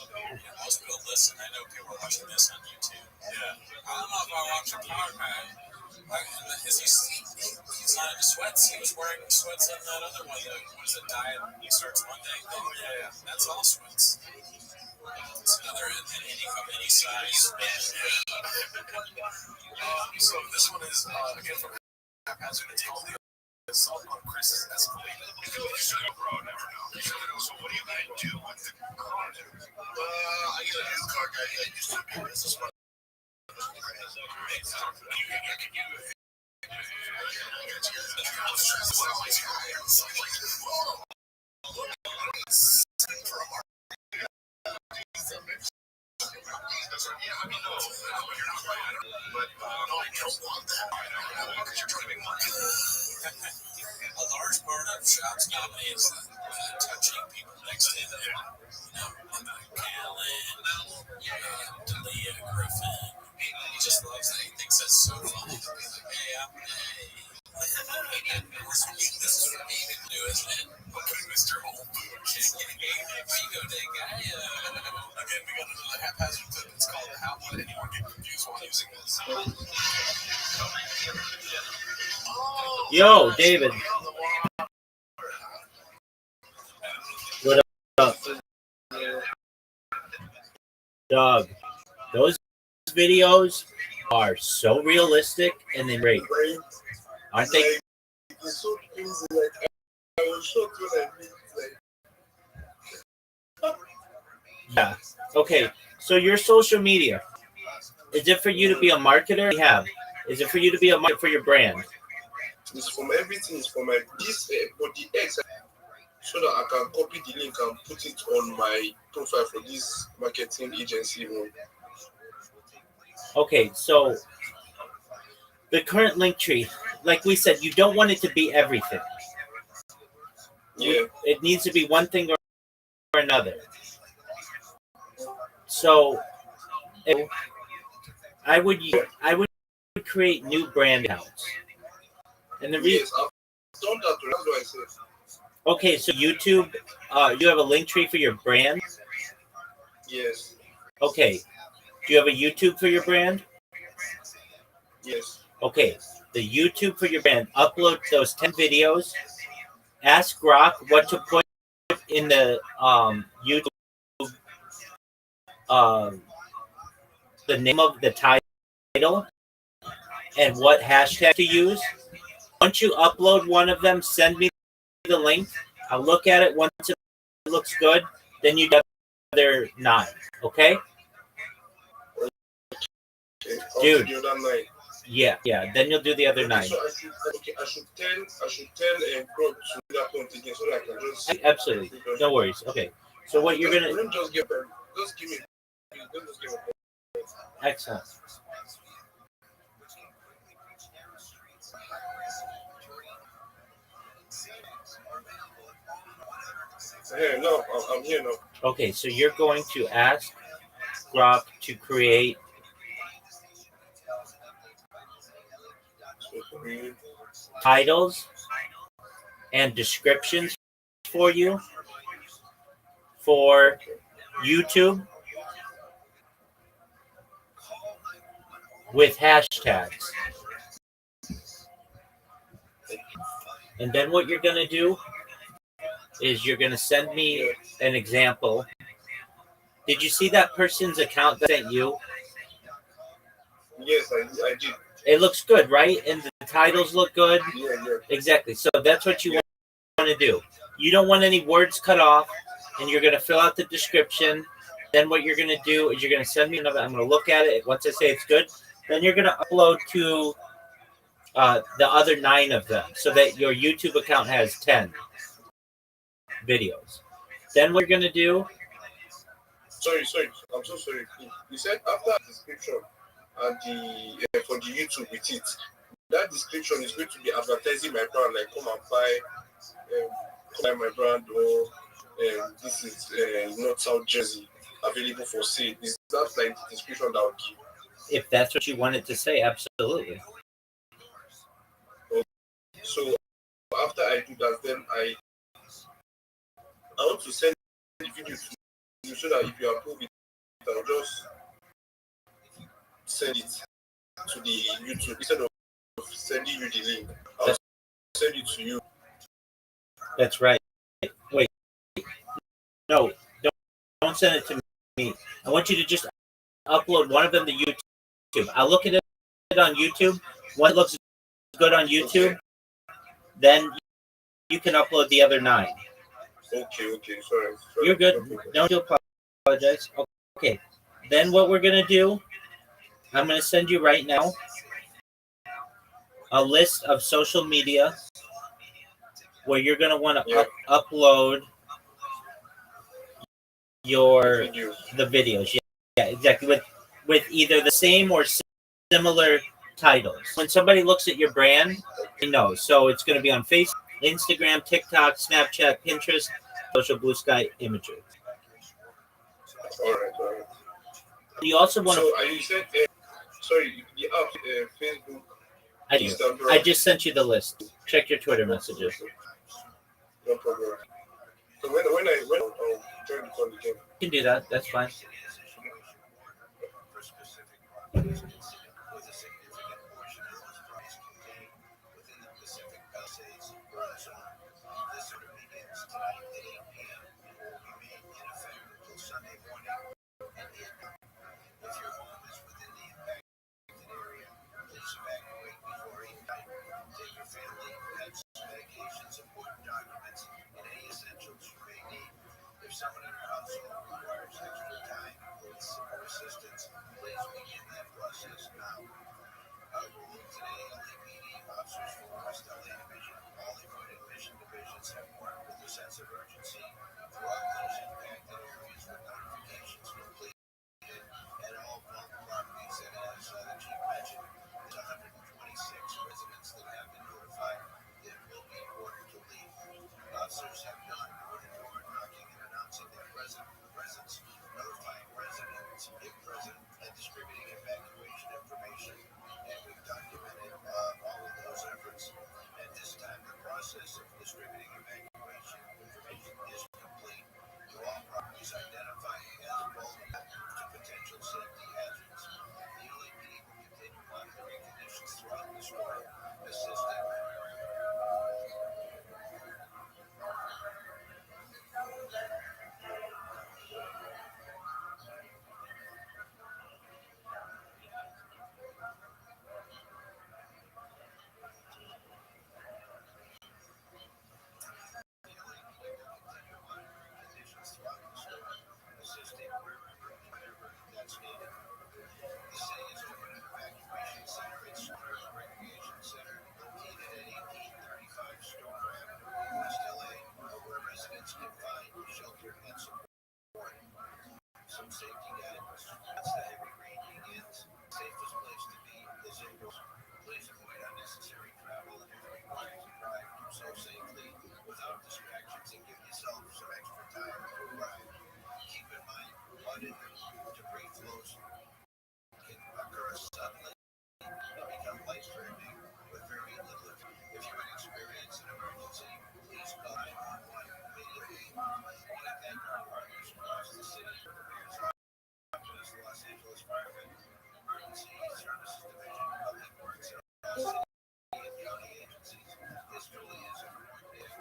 Most people listen. I know people are watching this on YouTube. Yeah. I don't know if I watch a podcast. He's not into sweats. He was wearing sweats on that other one. What is it? Diet. He starts Monday. Oh yeah, that's all sweats. It's another any size. So this one is again from Haphazard. It's called the Assault on Chris's Escalade. Bro, never know. So what do you guys do with the car? I get a new car guy that used to be a business partner. A large part of shops nowadays is touching people next to them. Callan, Delia Griffin. He just loves that. He thinks that's so funny. Hey, this is what he can do, isn't it? Okay, Mr. Old Boot. Bingo day guy. Again, we got another haphazard clip. It's called How Would Anyone Get Confused While Using This? Yo, David. What up? Dog. Those videos are so realistic and then great. Aren't they? It's so crazy. Like, I was shocked when I read like. Yeah. Okay. So your social media, is it for you to be a marketer? Yeah. Is it for you to be a marketer for your brand? It's from everything. It's from my this for the X, so that I can copy the link and put it on my profile for this marketing agency. Okay, so the current link tree, like we said, you don't want it to be everything. Yeah. It needs to be one thing or another. So I would create new brand accounts. And the reason, Yes, I've done that. That's what I said. okay, so YouTube, you have a link tree for your brand? Yes. Okay. Do you have a YouTube for your brand? Yes. Okay. The YouTube for your brand, upload those 10 videos. Ask Grok what to put in the YouTube, the name of the title, and what hashtag to use. Once you upload one of them, send me the link. I'll look at it. Once it looks good, then you do the other 9. Okay? Dude. Yeah. Then you'll do the other 9. So I should tell Grok to do that one again so that I can just. Absolutely. No worries. Okay. So what you're gonna just give me. Excellent. Hey, no, I'm here now. Okay, so you're going to ask Grok to create titles and descriptions for you for YouTube with hashtags. And then what you're going to do is you're going to send me an example. Did you see that person's account that sent you? Yes, I did. It looks good, right? And the titles look good? Yeah. Exactly. So that's what you want to do. You don't want any words cut off, and you're going to fill out the description. Then what you're going to do is you're going to send me another. I'm going to look at it. Once I say it's good, then you're going to upload to the other 9 of them so that your YouTube account has 10 videos. Then what you're going to do... Sorry. I'm so sorry. You said after the description and the for the YouTube with it, that description is going to be advertising my brand, like come and buy my brand, or this is North South Jersey available for sale. Is that like the description that I'll give? If that's what you wanted to say, absolutely. So after I do that, then I want to send the video to you so that if you approve it, I'll just send it to the YouTube instead of sending you the link. I'll send it to you. That's right. Wait. No, don't send it to I want you to just upload one of them to YouTube. I'll look at it on YouTube. One looks good on YouTube, then you can upload the other 9. Okay, sorry. You're good. Don't apologize. Okay. Then what we're gonna do, I'm gonna send you right now a list of social media where you're gonna want to upload the videos. Yeah, exactly. With either the same or similar titles. When somebody looks at your brand, they know. So it's going to be on Facebook, Instagram, TikTok, Snapchat, Pinterest, social blue sky imagery. All right. You also want to. So you said, sorry, the app, Facebook, Instagram. I just sent you the list. Check your Twitter messages. No problem. So when I'll join the call again. You can do that. That's fine.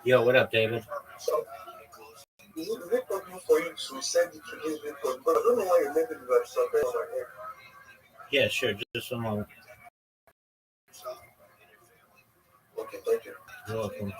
Yo, what up, David? So, is it possible for you to send it to this Discord? But I don't know why your message is disappearing on my head. Yeah, sure. Just a moment. Okay, thank you. You're welcome.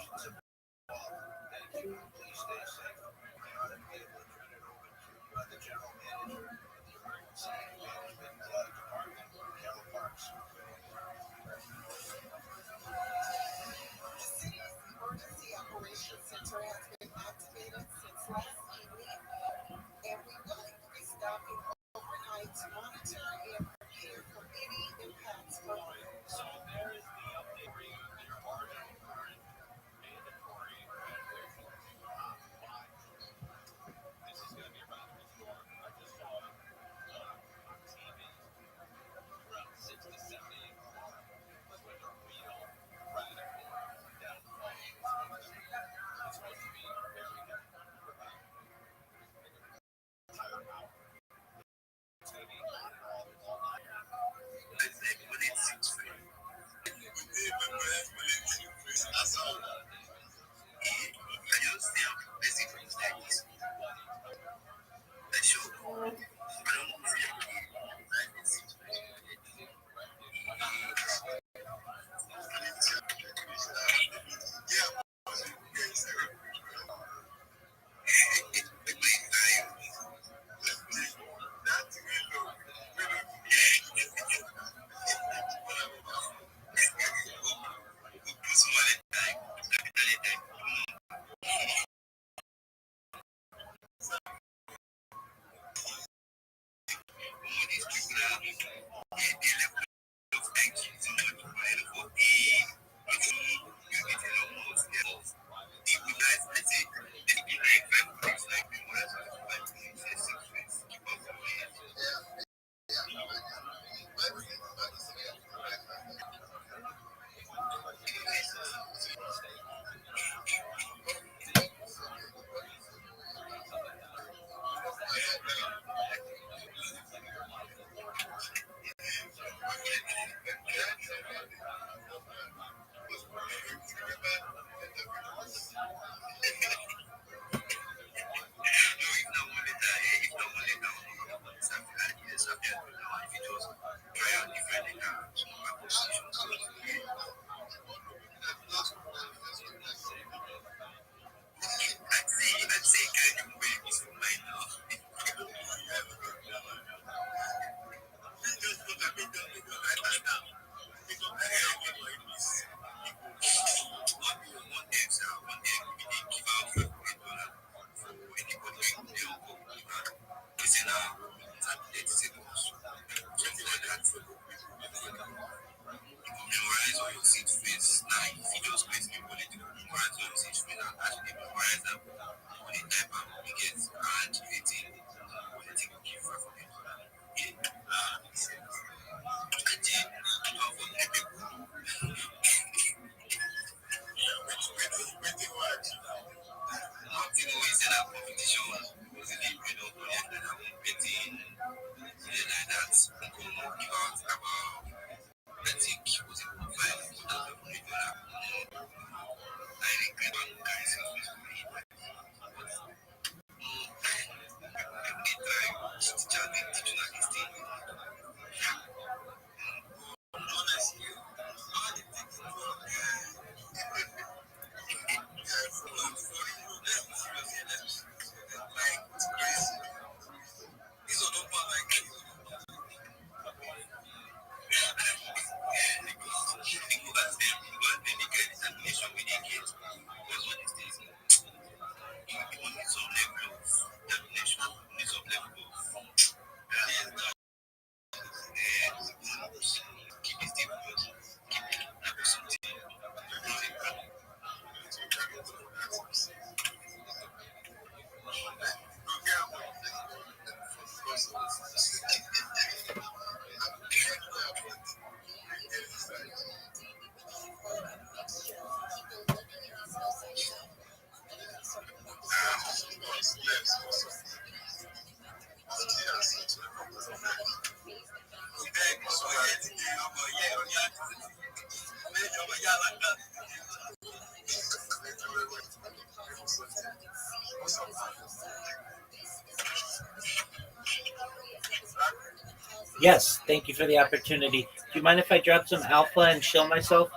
Yes, thank you for the opportunity. Do you mind if I drop some alpha and show myself?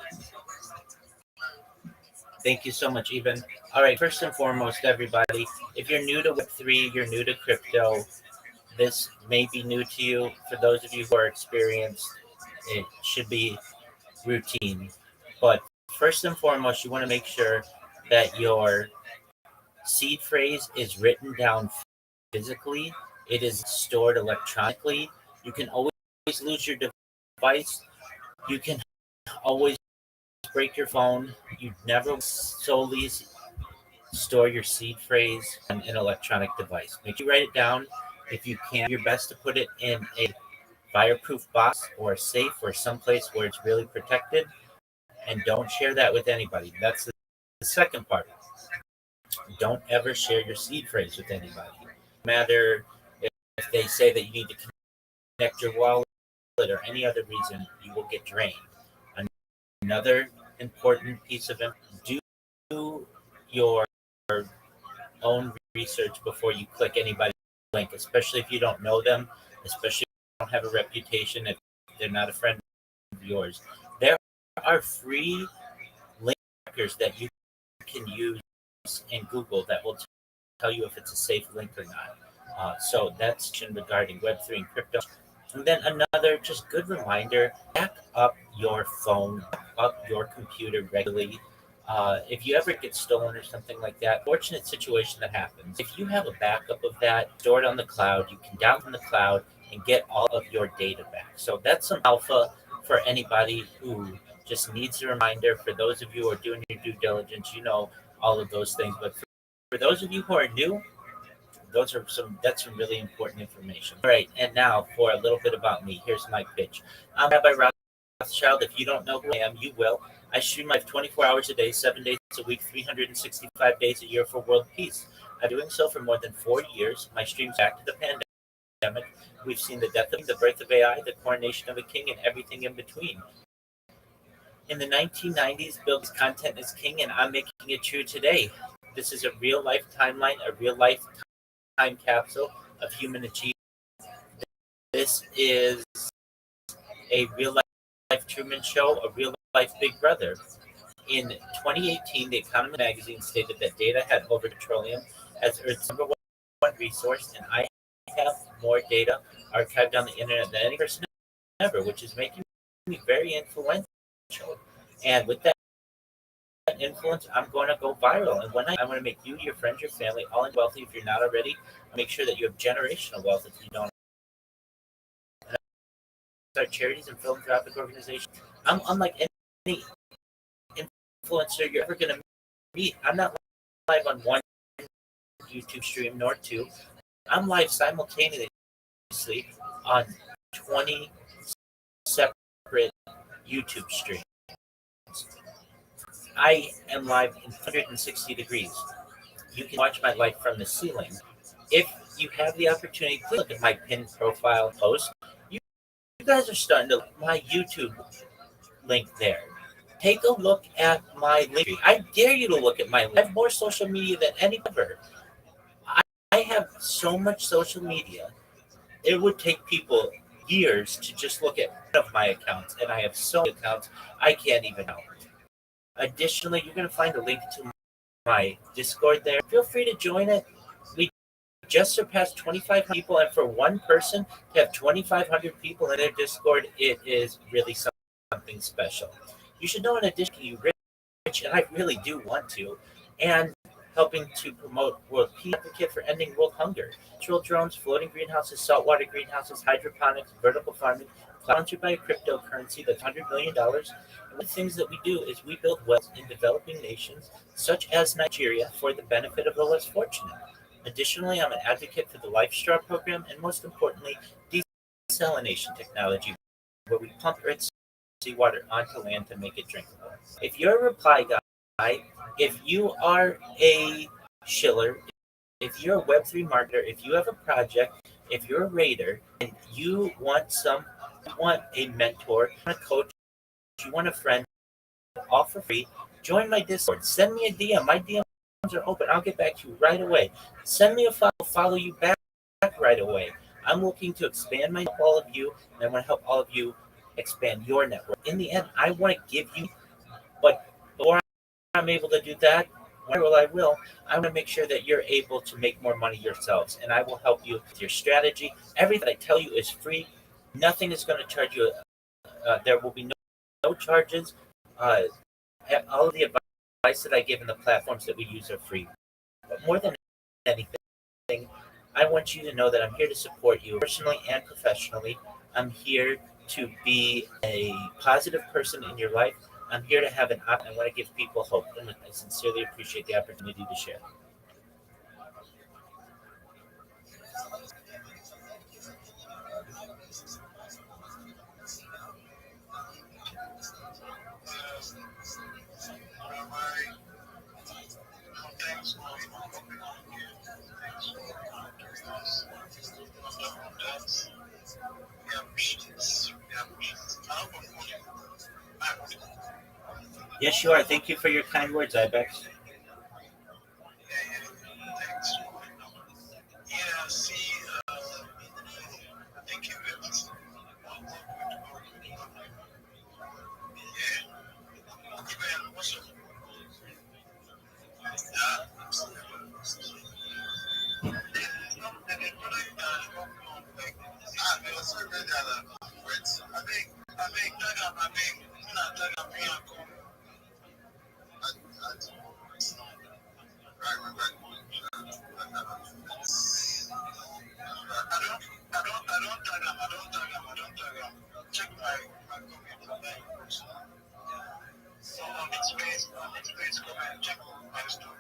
Thank you so much, Eben. All right, first and foremost, everybody, if you're new to Web3, you're new to crypto, this may be new to you. For those of you who are experienced, it should be routine. But first and foremost, you want to make sure that your seed phrase is written down physically, it is stored electronically. You can always lose your device. You can always break your phone. You never solely store your seed phrase on an electronic device. Make sure you write it down. If you can, your best to put it in a fireproof box or a safe or someplace where it's really protected, and don't share that with anybody. That's the second part. Don't ever share your seed phrase with anybody. No matter if they say that you need to connect your wallet or any other reason, you will get drained. Another important piece of info, do your own research before you click anybody's link, especially if you don't know them, especially if you don't have a reputation, if they're not a friend of yours. There are free link trackers that you can use in Google that will tell you if it's a safe link or not. So that's regarding Web3 and crypto. And then another just good reminder, back up your phone, back up your computer regularly. If you ever get stolen or something like that, fortunate situation that happens. If you have a backup of that stored on the cloud, you can download from the cloud and get all of your data back. So that's some alpha for anybody who just needs a reminder. For those of you who are doing your due diligence, you know all of those things. But for those of you who are new, that's some really important information. All right, and now for a little bit about me. Here's my pitch. I'm Rabbi Rothschild. If you don't know who I am, you will. I stream live 24 hours a day, 7 days a week, 365 days a year for world peace. I'm doing so for more than 4 years. My streams back to the pandemic. We've seen the death of the birth of AI, the coronation of a king, and everything in between. In the 1990s, Bill's content is king, and I'm making it true today. This is a real life timeline, a real life time capsule of human achievement. This is a real life Truman Show, a real life Big Brother. In 2018, The Economist magazine stated that data had over petroleum as Earth's number one resource, and I have more data archived on the internet than any person ever, which is making me very influential. And with that influence, I'm going to go viral. And I'm going to make you, your friends, your family, all wealthy if you're not already. Make sure that you have generational wealth if you don't. Start charities and philanthropic organizations. I'm unlike any influencer you're ever going to meet. I'm not live on one YouTube stream nor two. I'm live simultaneously on 20 separate YouTube streams. I am live in 160 degrees. You can watch my life from the ceiling. If you have the opportunity, please look at my pinned profile post. You guys are starting to like my YouTube link there. Take a look at my link. I dare you to look at my link. I have more social media than any ever. I have so much social media. It would take people years to just look at one of my accounts, and I have so many accounts I can't even help. Additionally, you're going to find a link to my Discord there. Feel free to join it. We just surpassed 2,500 people, and for one person to have 2,500 people in their Discord, it is really something special. You should know, in addition to you rich, and I really do want to, and helping to promote world peace, advocate for ending world hunger. Natural drones, floating greenhouses, saltwater greenhouses, hydroponics, vertical farming, sponsored by a cryptocurrency that's $100 million. And one of the things that we do is we build wealth in developing nations such as Nigeria for the benefit of the less fortunate. Additionally, I'm an advocate for the Life Straw program and, most importantly, desalination technology, where we pump Earth's seawater onto land to make it drinkable. If you're a reply guy, if you are a shiller, if you're a Web3 marketer, if you have a project, if you're a raider, and you want a mentor, you want a coach, you want a friend, all for free, join my Discord. Send me a DM. My DMs are open. I'll get back to you right away. Send me a follow you back right away. I'm looking to expand my all of you, and I want to help all of you expand your network. In the end, I want to give you, but before I'm able to do that, I will. I want to make sure that you're able to make more money yourselves, and I will help you with your strategy. Everything that I tell you is free. Nothing is going to charge you. There will be no charges. Uh, all of the advice that I give in the platforms that we use are free. But more than anything, I want you to know that I'm here to support you personally and professionally. I'm here to be a positive person in your life. I'm here to have an op. I want to give people hope, and I sincerely appreciate the opportunity to share. Thanks for coming on here. Thanks for giving us wonderful dance. We appreciate it. We appreciate it. I hope I'm audible. Yes, you are. Thank you for your kind words, Ibex. Thanks for yeah, see, thank you very much. Yeah. Even what's up? Check my comment. So on its face, comment, check my story.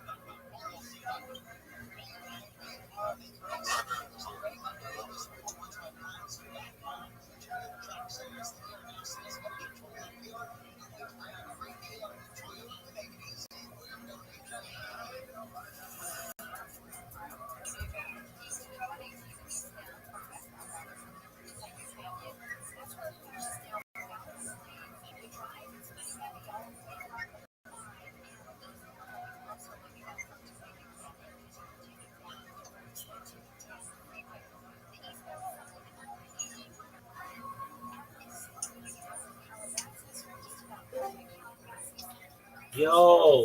Yo,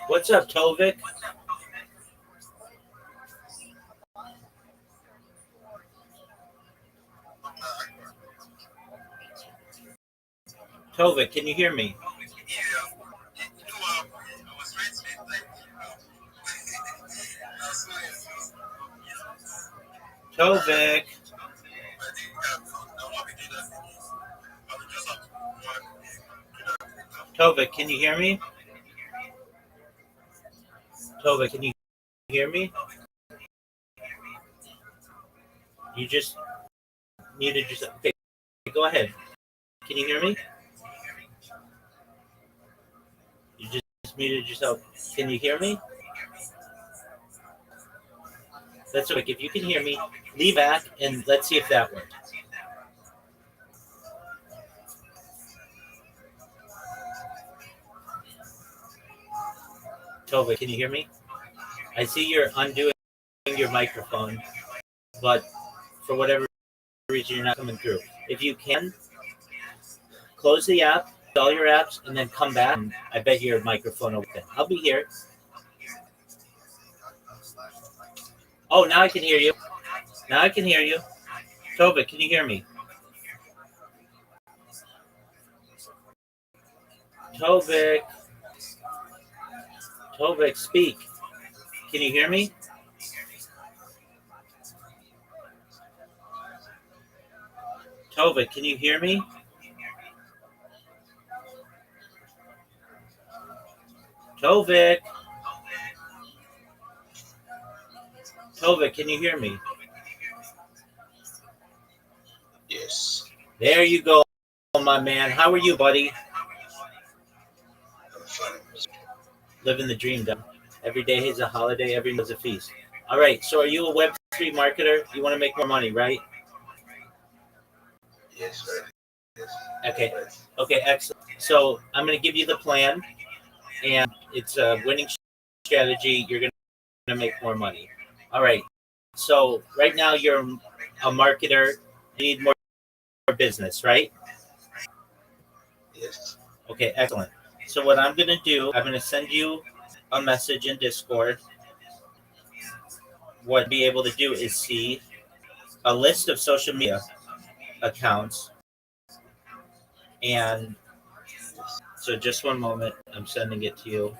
what's up, Tovik? Tovik, can you hear me? Tovik. Tovik, can you hear me? Tovik, can you hear me? You just muted yourself. Okay, go ahead. Can you hear me? You just muted yourself. Can you hear me? That's okay. If you can hear me, leave back and let's see if that worked. Tova, can you hear me? I see you're undoing your microphone, but for whatever reason, you're not coming through. If you can, close the app, all your apps, and then come back. And I bet your microphone will open. I'll be here. Oh, now I can hear you. Now I can hear you. Tova, can you hear me? Tovik. Tovik, speak. Can you hear me? Tovik, can you hear me? Tovik. Tovik, can you hear me? Yes. There you go, my man. How are you, buddy? I'm fine. Living the dream, done. Every day is a holiday, every day is a feast. All right, so are you a Web3 marketer? You want to make more money, right? Yes, right. Yes. Okay. Okay, excellent. So I'm going to give you the plan, and it's a winning strategy. You're going to make more money. All right. So right now you're a marketer, you need more business, right? Yes. Okay, excellent. So what I'm going to do, I'm going to send you a message in Discord. What I'll be able to do is see a list of social media accounts. And so just one moment, I'm sending it to you.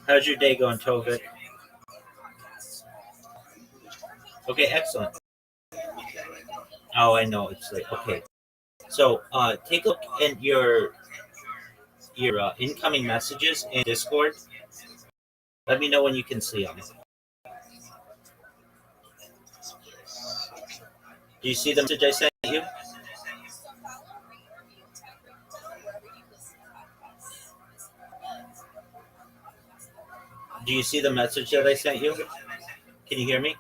How's your day going, Tovik? Okay, excellent. Oh, I know it's late. Okay, so take a look at your incoming messages in Discord. Let me know when you can see them. Do you see the message I sent you? Do you see the message that I sent you? Can you hear me?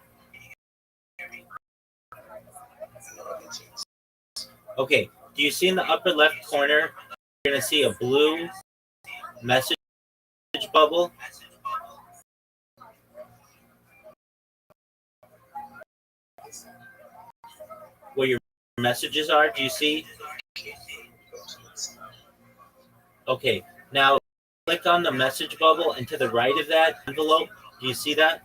Okay. Do you see in the upper left corner, you're going to see a blue message bubble? Where your messages are? Do you see? Okay. Now, click on the message bubble, and to the right of that envelope, do you see that?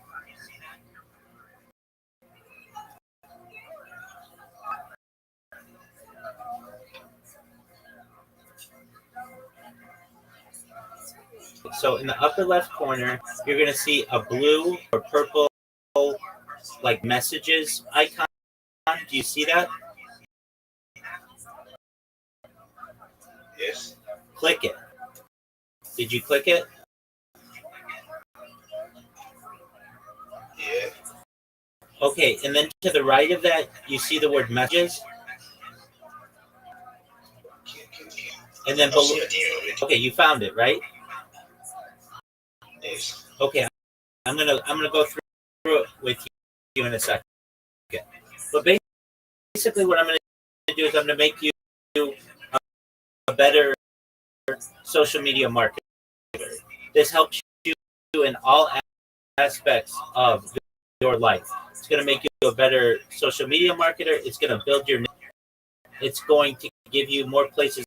So in the upper left corner, you're going to see a blue or purple like messages icon. Do you see that? Yes. Click it. Did you click it? Yeah. Okay, and then to the right of that, you see the word messages? And then below. Okay, you found it, right? Yes. Okay, I'm gonna go through it with you in a second. Okay. But basically, what I'm gonna do is I'm gonna make you a better social media marketer. This helps you in all aspects of your life. It's gonna make you a better social media marketer. It's gonna build your. It's going to give you more places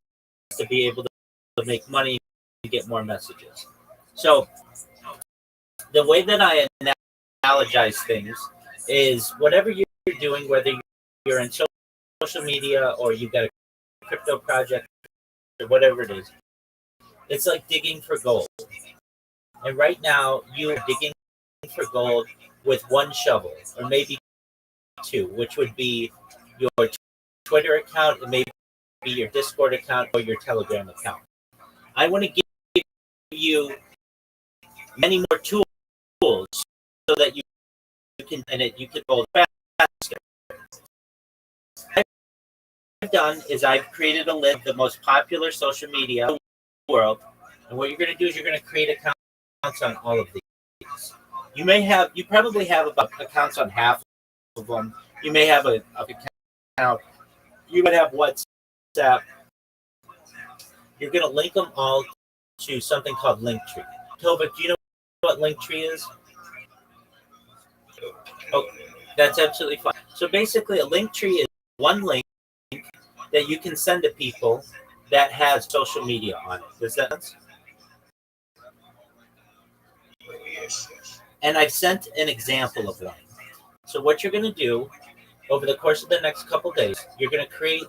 to be able to make money and get more messages. So the way that I analogize things is whatever you're doing, whether you're in social media or you've got a crypto project or whatever it is, it's like digging for gold. And right now you are digging for gold with one shovel or maybe two, which would be your Twitter account and maybe your Discord account or your Telegram account. I want to give you many more tools so that you can go faster. What I've done is I've created a list of the most popular social media in the world, and what you're going to do is you're going to create accounts on all of these. You probably have about accounts on half of them. You may have an account. You would have WhatsApp. You're going to link them all to something called Linktree. Tova, do you know what Linktree is? Oh, that's absolutely fine. So basically, a Linktree is one link that you can send to people that has social media on it. Does that make sense? Yes. And I've sent an example of one. So what you're going to do over the course of the next couple days, you're going to create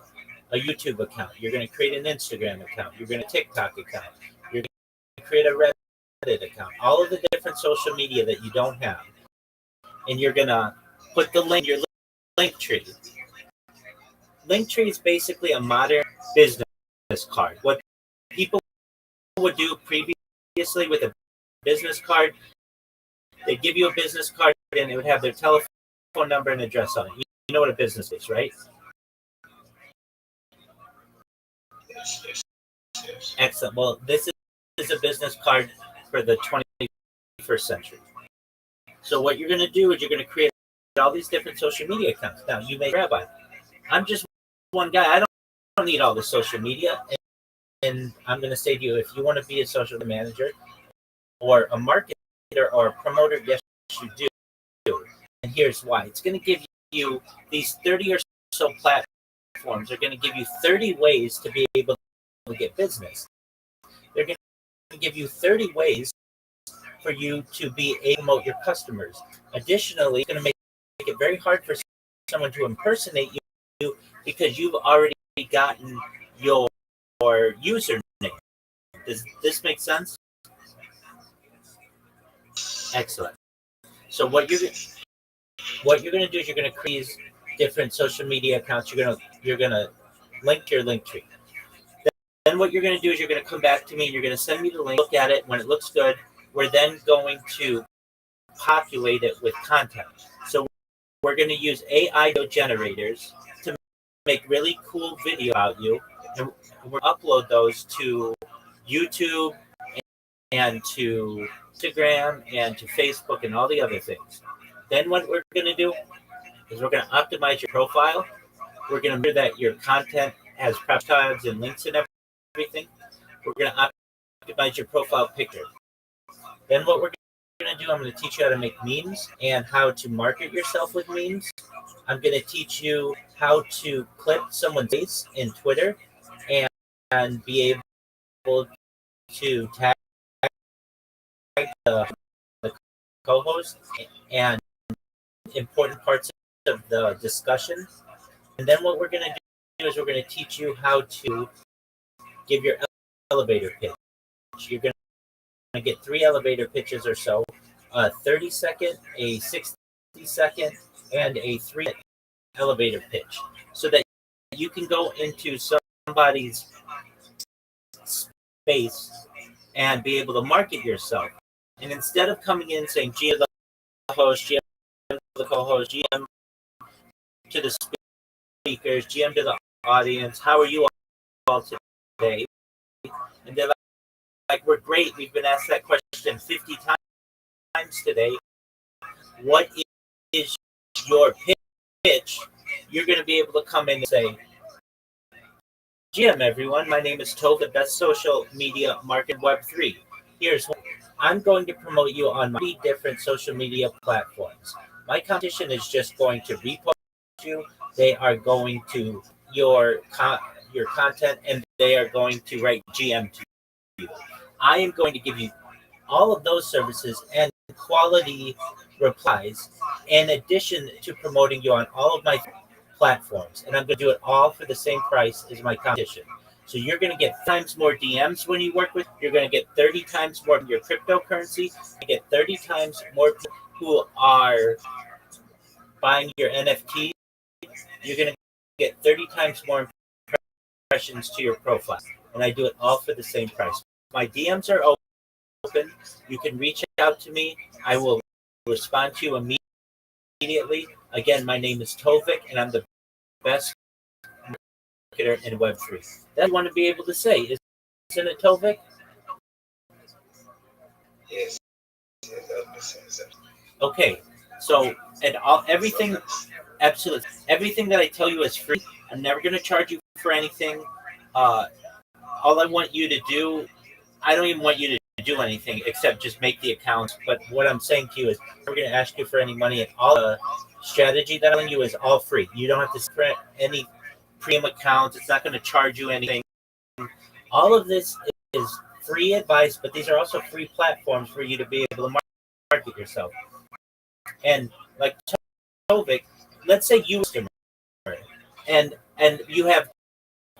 a YouTube account. You're going to create an Instagram account. You're going to TikTok account. You're going to create a Reddit account. All of the different social media that you don't have. And you're going to put the link, your Linktree. Linktree is basically a modern business card. What people would do previously with a business card, they'd give you a business card and it would have their telephone number and address on it. You know what a business is, right? Yes. Excellent. Well, this is a business card for the 21st century. So what you're going to do is you're going to create all these different social media accounts. Now, you may Rabbi. I'm just one guy. I don't need all the social media. And I'm going to say to you, if you want to be a social manager or a marketer or a promoter, yes, you do. And here's why. It's going to give you these 30 or so platforms are going to give you 30 ways to be able to get business. They're going to give you 30 ways for you to be able to promote your customers. Additionally, it's going to make it very hard for someone to impersonate you because you've already gotten your username. Does this make sense? Excellent. So what you're going to do is you're going to create different social media accounts. You're going to link your link tree. Then what you're going to do is you're going to come back to me and you're going to send me the link. Look at it. When it looks good, we're then going to populate it with content. So we're going to use AI generators to make really cool video about you, and we'll upload those to YouTube and to Instagram and to Facebook and all the other things. Then what we're going to do is we're going to optimize your profile. We're going to make sure that your content has prep tags and links and everything. We're going to optimize your profile picture. Then what we're going to do, I'm going to teach you how to make memes and how to market yourself with memes. I'm going to teach you how to clip someone's face in Twitter and be able to tag the co-host and important parts of the discussion. And then what we're going to do is we're going to teach you how to give your elevator pitch. You're going to get 3 elevator pitches or so, a 30-second, a 60-second, and a 3-minute elevator pitch, so that you can go into somebody's space and be able to market yourself. And instead of coming in saying GM to the host, GM to the co-host, GM to the speakers, GM to the audience, how are you all today? And they're like, we're great. We've been asked that question 50 times today. What is your pitch? You're going to be able to come in and say, GM, everyone, my name is Tove, the best social media market Web3. Here's what I'm going to promote you on 3 different social media platforms. My competition is just going to repost you. They are going to your content, and they are going to write GM to you. I am going to give you all of those services and quality replies in addition to promoting you on all of my platforms. And I'm going to do it all for the same price as my competition. So you're going to get times more DMs when you work with. You're going to get 30 times more of your cryptocurrency. You get 30 times more people who are buying your NFT. You're going to get 30 times more impressions to your profile. And I do it all for the same price. My DMs are open. You can reach out to me. I will respond to you immediately. Again, my name is Tovik, and I'm the best marketer in Web3. That I want to be able to say, isn't it, Tovik? Yes. Okay, so everything, absolutely, everything that I tell you is free. I'm never going to charge you for anything. All I want you to do, I don't even want you to do anything except just make the accounts. But what I'm saying to you is, we're going to ask you for any money, and all the strategy that I'm telling you is all free. You don't have to spend any premium accounts. It's not going to charge you anything. All of this is free advice, but these are also free platforms for you to be able to market yourself. And like Tovik, let's say you and you have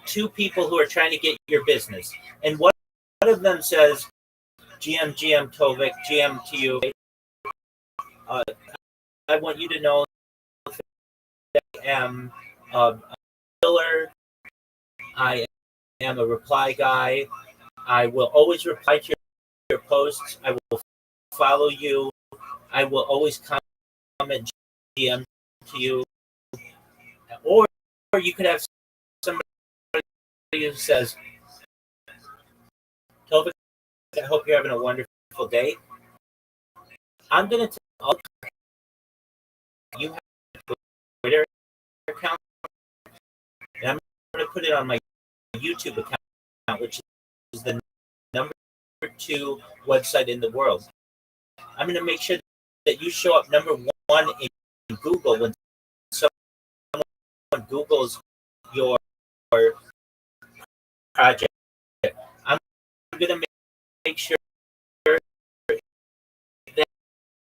2 people who are trying to get your business, and one of them says, GM Tovik, GM to you. I want you to know that I am a filler. I am a reply guy. I will always reply to your posts. I will follow you. I will always comment GM to you. Or you could have somebody who says, Tovik, I hope you're having a wonderful day. I'm going to tell you have a Twitter account. put it on my YouTube account, which is the number 2 website in the world. I'm going to make sure that you show up number 1 in Google when someone Googles your project. I'm going to make sure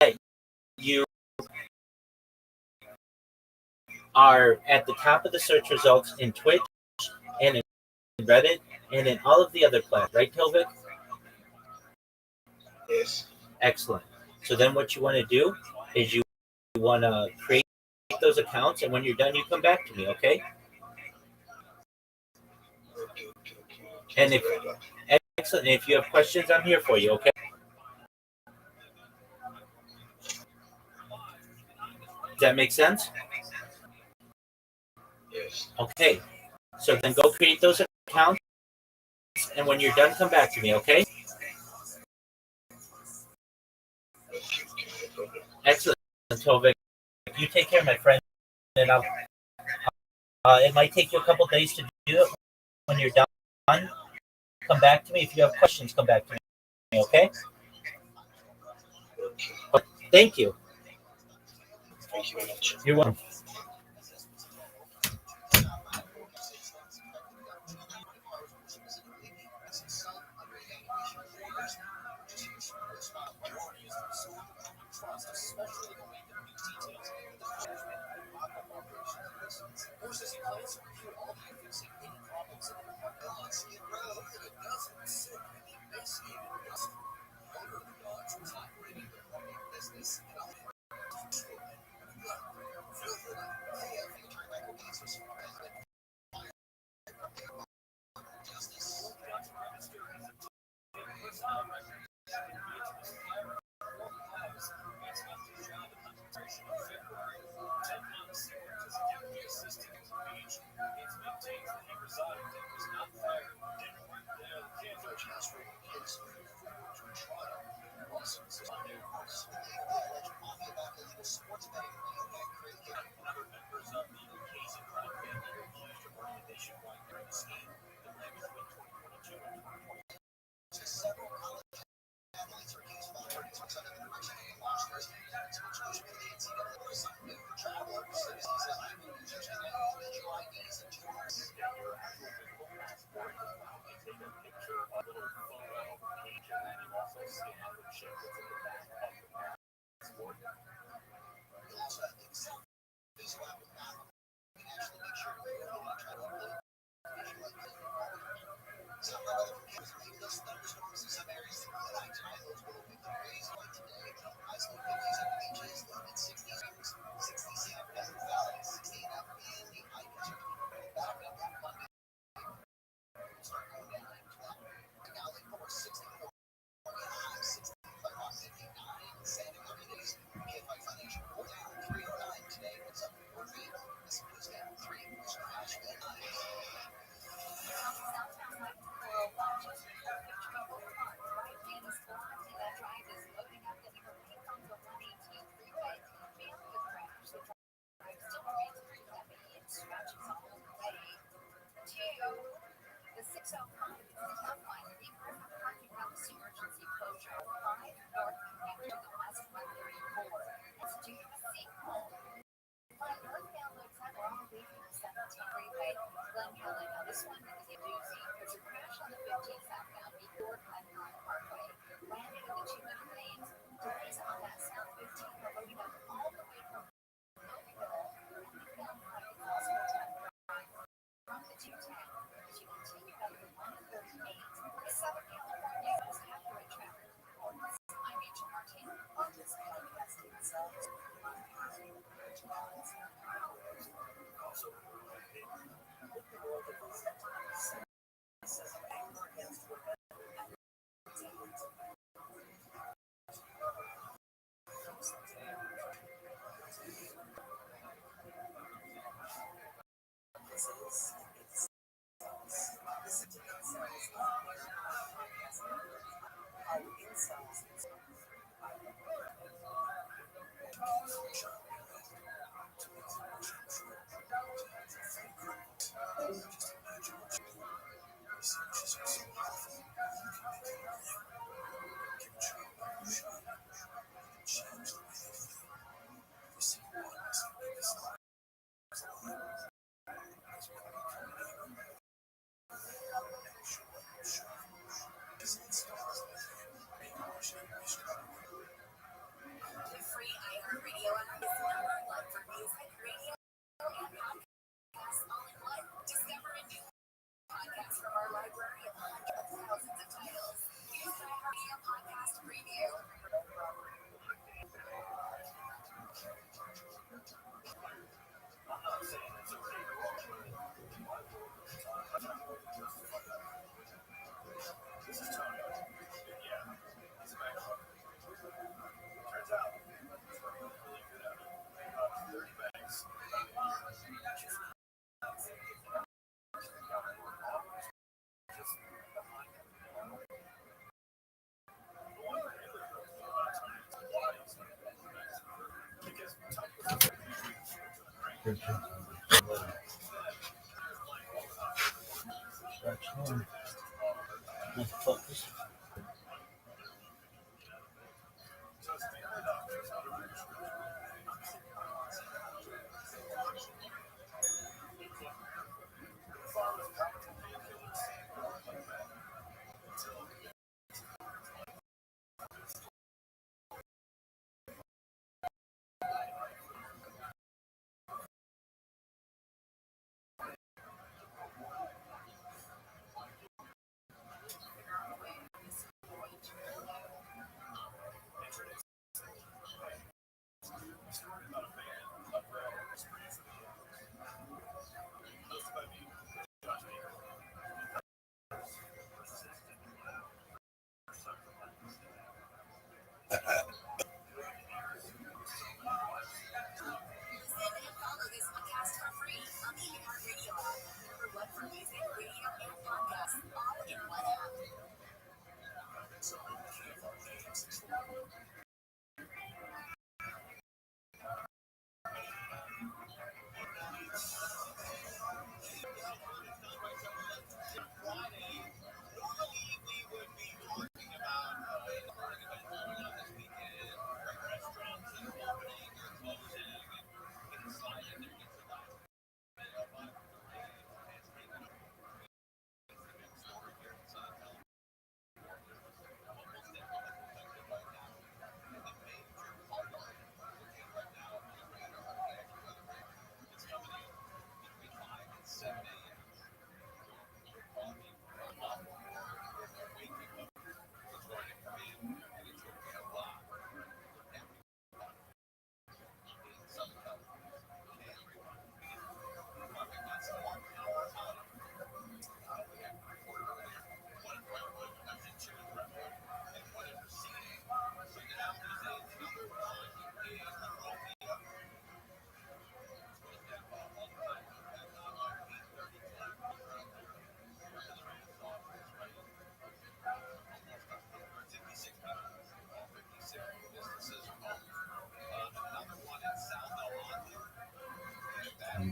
that you are at the top of the search results in Twitch and in Reddit and in all of the other platforms, right, Tovik? Yes. Excellent. So then what you want to do is you want to create those accounts, and when you're done, you come back to me, okay? Okay. And if excellent, if you have questions, I'm here for you, okay? Does that make sense? Yes. Okay. So then go create those accounts, and when you're done, come back to me, okay? Excellent, Tovik. You take care, my friend, and it might take you a couple days to do it. When you're done, come back to me. If you have questions, come back to me, okay? Thank you. Thank you very much. You're welcome. Motherfuckers.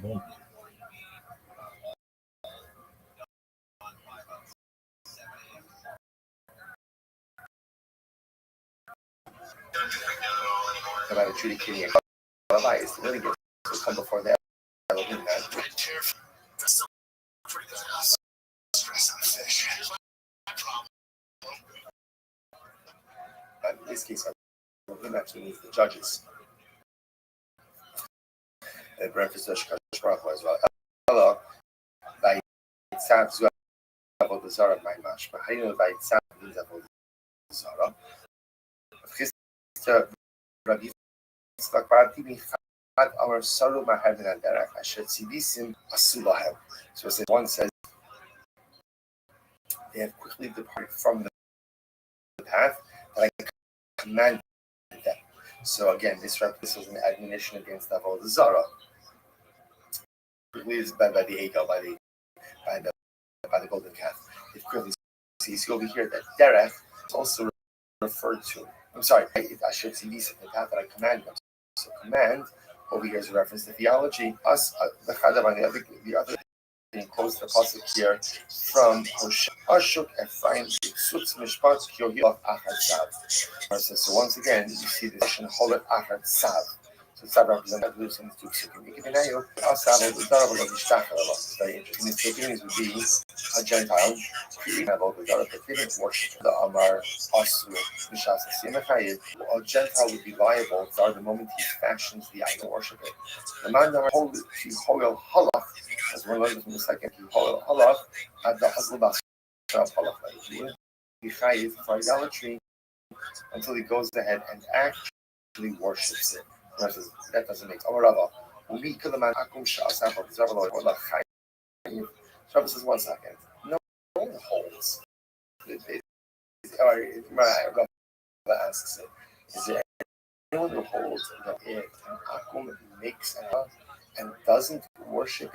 Bom. About adjudicating a Rabbi is the litigants who come before the Elohim. In this case, Elohim actually means the judges. And reference to Shkashbaruch as well. Hello, by Tzav Zu Avodah Zarah, my mashma. How do you know by Tzav means Avodah Zarah? Rabbi Yitzchak Barati Michad Amar Saru Mahavin Aderech Asher Tzivisim Asulahem. So one says they have quickly departed from the path that I commanded them. So again, this was an admonition against Avodah Zarah. Quickly is by the Egel, by the golden calf. It clearly sees over here that Derech is also referred to. I'm sorry, I should see these the path that I command them. So command over here is a reference to theology. Us, the Chadav on the other thing, quotes the pasuk here from Hosea. Ashuk Ephraim Sutz Mishpat Kyohilach Achad Sav. So once again, you see the expression Holet Achad Sav. So Sav represents that lives in the two psukim. It's very interesting. The Philippines would be a Gentile creating about the God, but they didn't worship the Amar Asu Mishas Asimachayev. A Gentile would be liable the moment he fashions the idol worship it. The man that hold Hoyel Halach, as one learned from the second, Hoyel Halach at the Hazlabas Halach. He wouldn't be chayiv for idolatry until he goes ahead and actually worships it. That doesn't make Amarava. Rabbi says 1 second. No one holds. Rabbi asks it. Is there anyone who holds that if an akum makes an and doesn't worship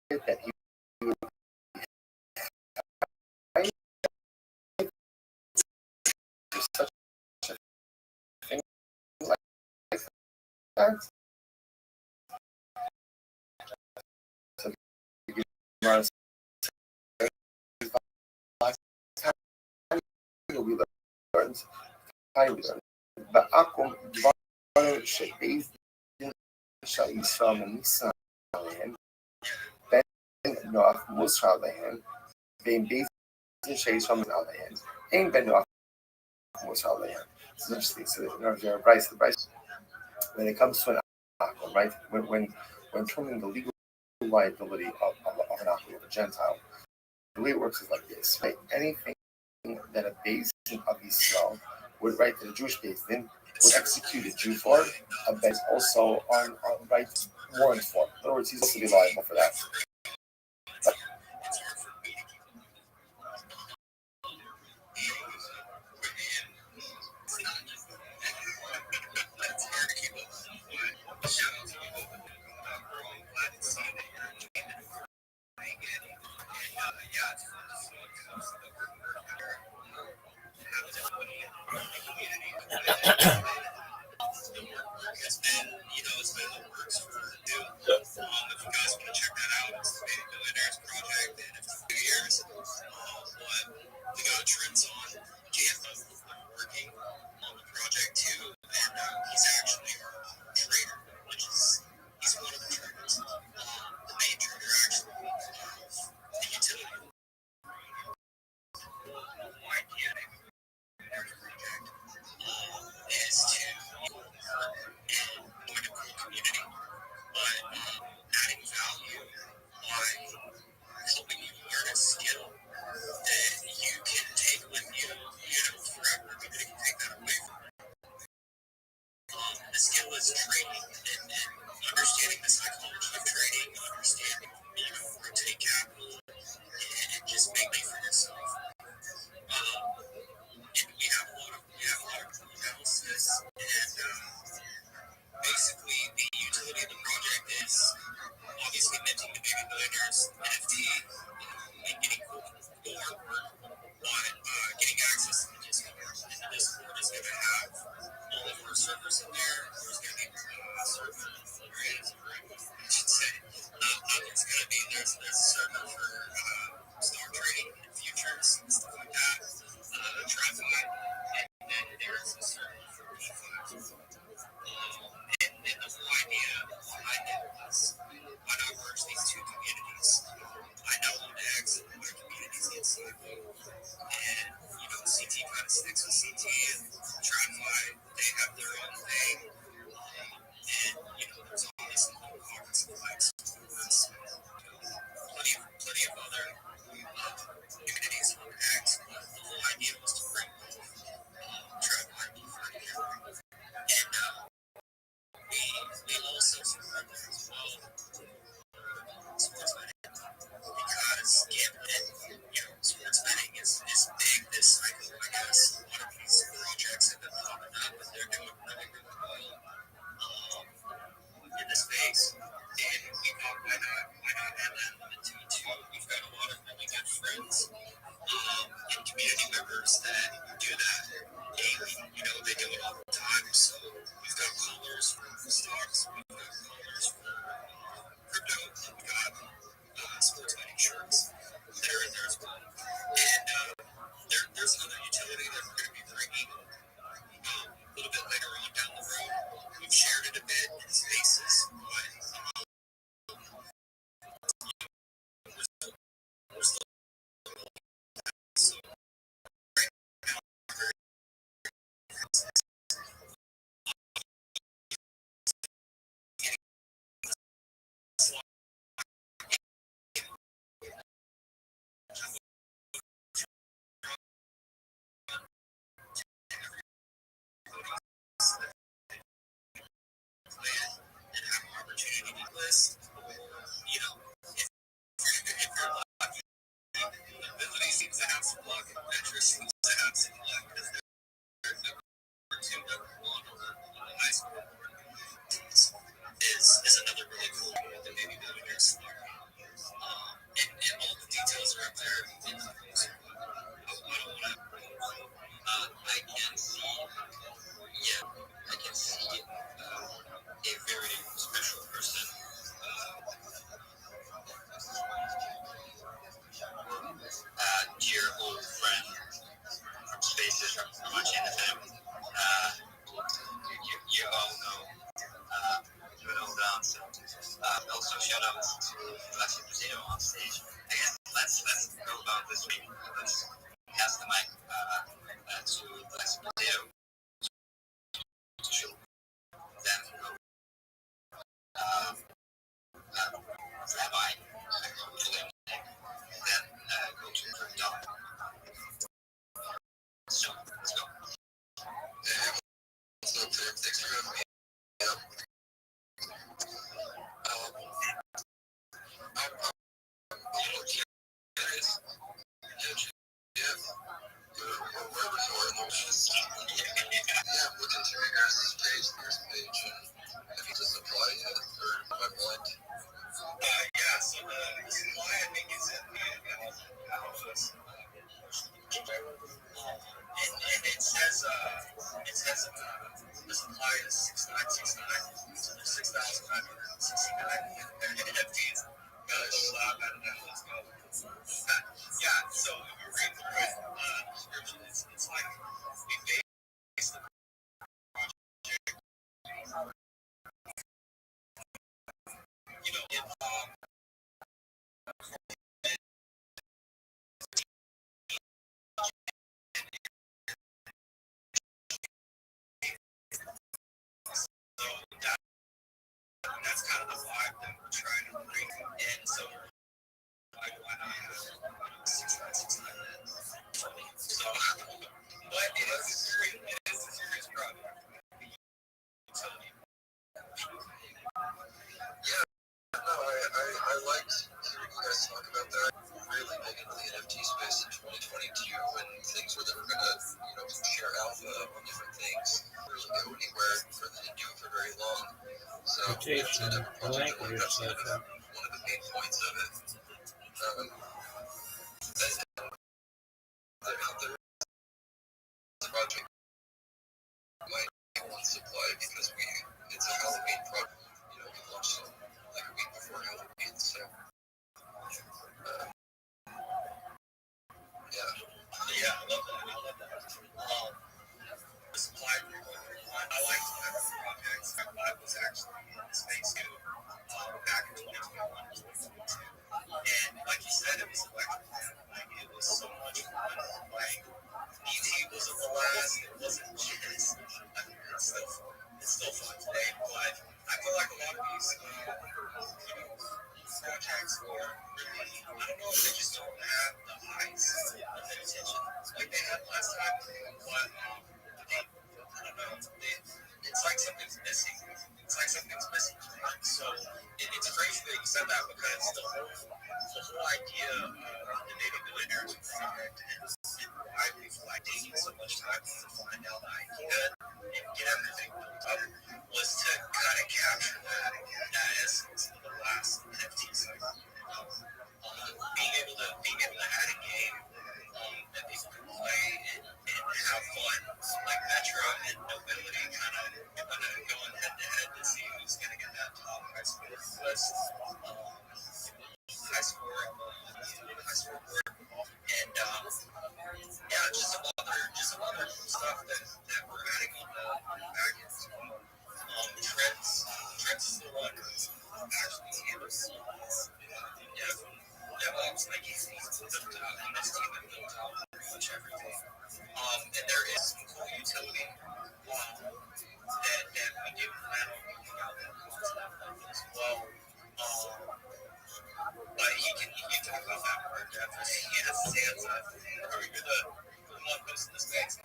it, that he would be There's such a thing like that? times, והעכו"ם דבר שבית דין שהאישה מניסה עליהן, בן נוח מוסר עליהן, ואם בית דין שהאישה מניסה עליהן, אין בן נוח mosar עליהן. It's interesting. So the Bryce, when it comes to an aqua, right? When determining the legal liability of an aqua, of a Gentile, the way it works is like this, right? Anything that a Beis Din of Israel would write to the Jewish Beis Din would execute a Jew for, a Beis also on right warrant for. In other words, he's also be liable for that. It's been the works for if you guys want to check that out, it's the Millionaires Project, and it's 2 years. What we got trends on campus working on the project too, and he's actually our trader, which is he's one of the traders, the main trader actually, the utility. Idea project is to join a cool community, but adding value by helping you learn a skill that you can take with you, forever. Nobody can take that away from you. The skill is trading and understanding the psychology of trading, understanding, where to take capital and just make money for yourself. And we have a lot of analysis, and basically the utility of the project is obviously minting the baby millionaires NFT and getting cool artwork, but getting access to the Discord. And the Discord is going to have all of our servers in there. There's going to be servers, I should say. There's going to be there's a server for stock trading and futures and stuff like that, traffic, and then there's a server for DeFi. And the whole idea behind it was, why not merge these two communities? I know X and other communities inside both, and CT kind of sticks with CT, and TradFi, they have their own thing, and there's obviously no conference like sports, plenty of other communities on X, but the whole idea was to bring both TradFi and DeFi together. And we also support that as well, sports betting, because gambling, sports betting is big this cycle, I guess. A lot of these projects have been popping up, and they're doing really, really well in the space. And we thought, why not add that element to it too? We've got a lot of really good friends and community members that do that daily. They do it all the time. So we've got callers for stocks, we've got callers for crypto, we've got sports betting shirts that are in there as well. And there's another utility that we're going to be bringing a little bit later on down the road. We've shared it a bit in spaces, but we're still so right now we're very just much into them. You all know good old down. So also shout out to Alexi Potato on stage. Again, let's go about this week. Let's pass the mic to Alexi Potato. Then go Rabbi. Then go to Dog. So let's go. So thanks for having me. I'm a little curious. Yeah. Where was your emotions? Yeah, I'm looking through your guys' page, and have you just applied yet, or am I blind? Yeah, so the supply, I think, is in the alphas. And it says the supply is 6969, so there's 6,569 NFTs. Sold out, I don't know, let's go. Yeah, so if you read through it, description, it's like we base the project, in so that's kind of the vibe that we're trying to bring in. So why not have 6,969 So, but it is a serious project. Yeah, no, I liked hearing you guys talk about that. Really big into the NFT space in 2022 when things were that were going to, share alpha on different things. Really go anywhere for them to do for very long. So it's a different project. That's one of the main points of it. There is a project might be one supply because it's a Halloween project. We launched it like a week before Halloween. So yeah, I love that. The supply group, I like to have projects. I was actually in the space too back in 2021. And like you said, it was electric. Like, it was so much fun. Like, ET wasn't the last. It wasn't just. I mean, it's still fun today. But I feel like a lot of these, projects are really, I don't know if they just don't have the heights of the attention like they had last time. But I don't know. It's like something's missing. So it's crazy that you said that because the whole idea of the Native Villagers project and why people like taking so much time to find out the idea and get everything built up was to kind of capture that essence of the last NFT cycle. Being able to add a game that people can play and have fun, like Metro and Nobility, kind of going head to head to see who's going to get that top high score list, high score board, and just some other stuff that we're adding on the back end as well. Trends is the one who actually handles DevOps, like he's built out on this team and built out pretty much everything. And there is some cool utility that we do plan on rolling out as well. But he can talk about that more in depth. He has his hands up. You're the one who's in the space.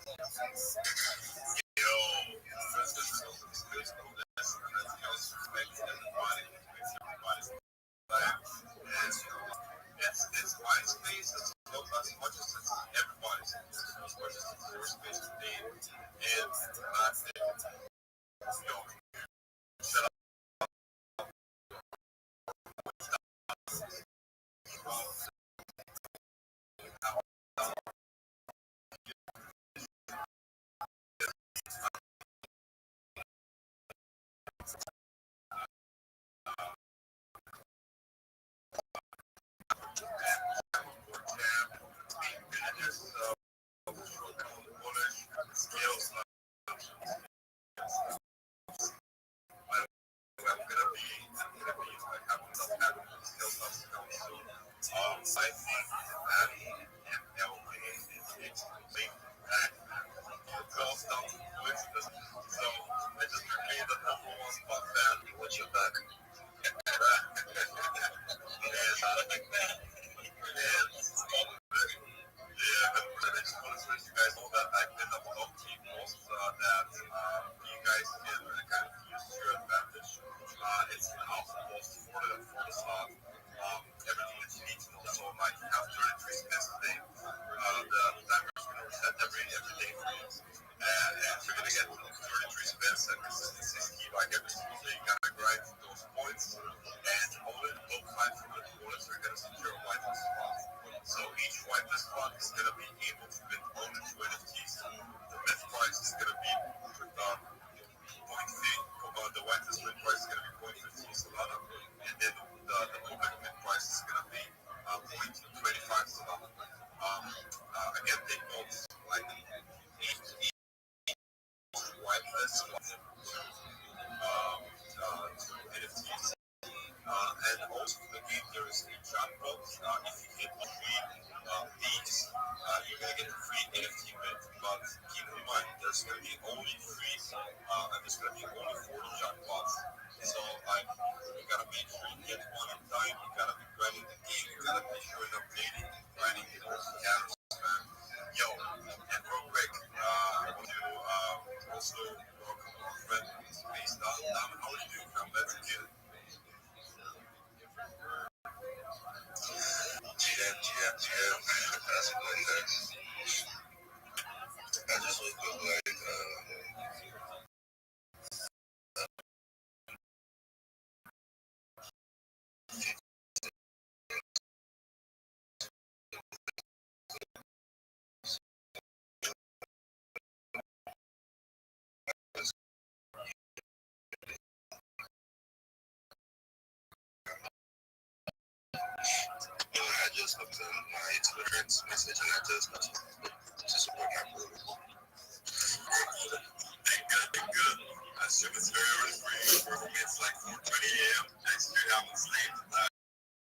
intense message, and that does much to support capitalism. Thank good. I assume it's very early for you. For me, it's like 4:20 a.m. Next year, I'm asleep.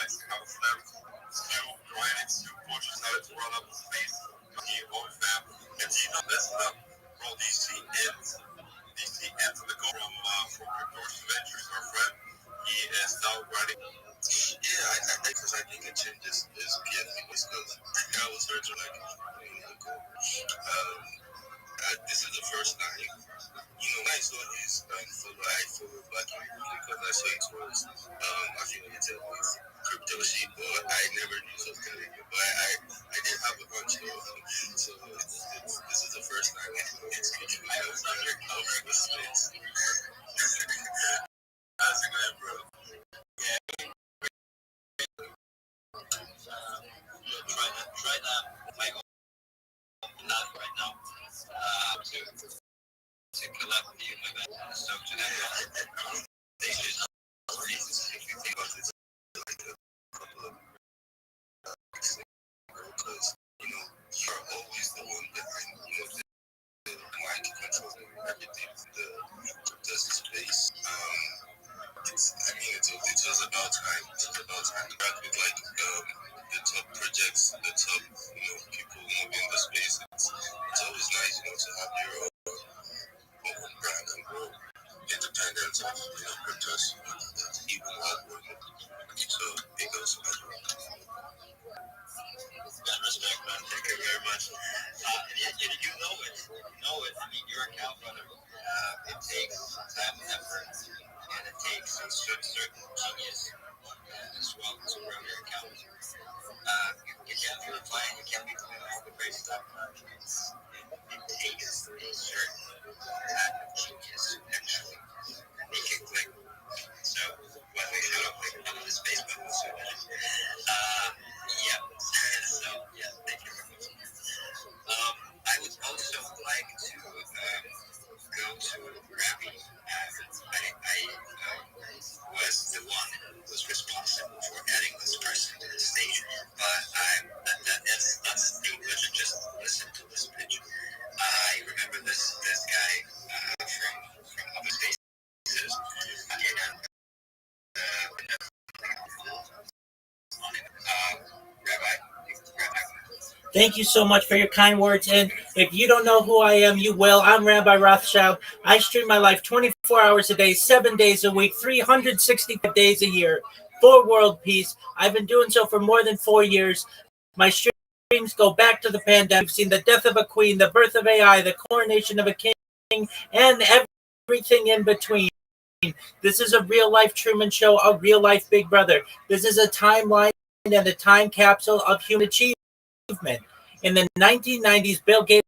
I slept. Still grinding, still fortunate how to run up the space. He own family. And listen up, bro. DC ends. And the go from Crypto Ventures, our friend. He is now running. Yeah, I think a change is PFP because I was searching like cool. This is the first time. I saw his follow Black people because I saw it was I think it's crypto sheet, but I never knew so good. But I did have a bunch of so this is the first time it's under space. How's it going, bro? Yeah. Try that my own, not right now. To collect the so to that because you're always the one behind the mind controlling everything the space. It's just about time. It's just about time. Back with like the top projects, the top people moving the space. It's always nice, to have your own brand and grow independent of cryptos, even while working. So it goes back. God respect, man. Thank you very much. You know it. I mean, you're a cow brother. It takes time and effort, and it takes a certain genius as well to run your account. You can't be replying, you can't be doing all the great stuff. It takes a certain type of genius to actually make it click. So, when we show up like on this Facebook so yeah. So, yeah, thank you very much. I would also like to go to Rabbi. I was the one who was responsible for adding this person to the stage, but that's the English and just listen to this pitch. I remember this guy from other spaces, and Rabbi. Thank you so much for your kind words. And if you don't know who I am, you will. I'm Rabbi Rothschild. I stream my life 24 hours a day, 7 days a week, 365 days a year for world peace. I've been doing so for more than 4 years. My streams go back to the pandemic. We've seen the death of a queen, the birth of AI, the coronation of a king, and everything in between. This is a real-life Truman Show, a real-life Big Brother. This is a timeline and a time capsule of human achievement. In the 1990s, Bill Gates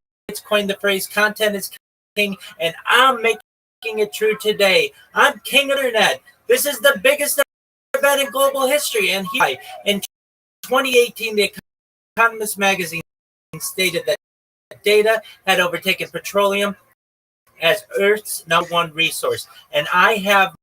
coined the phrase "content is king," and I'm making it true today. I'm king of the internet. This is the biggest event in global history. And in 2018, The Economist magazine stated that data had overtaken petroleum as Earth's #1 resource. And I have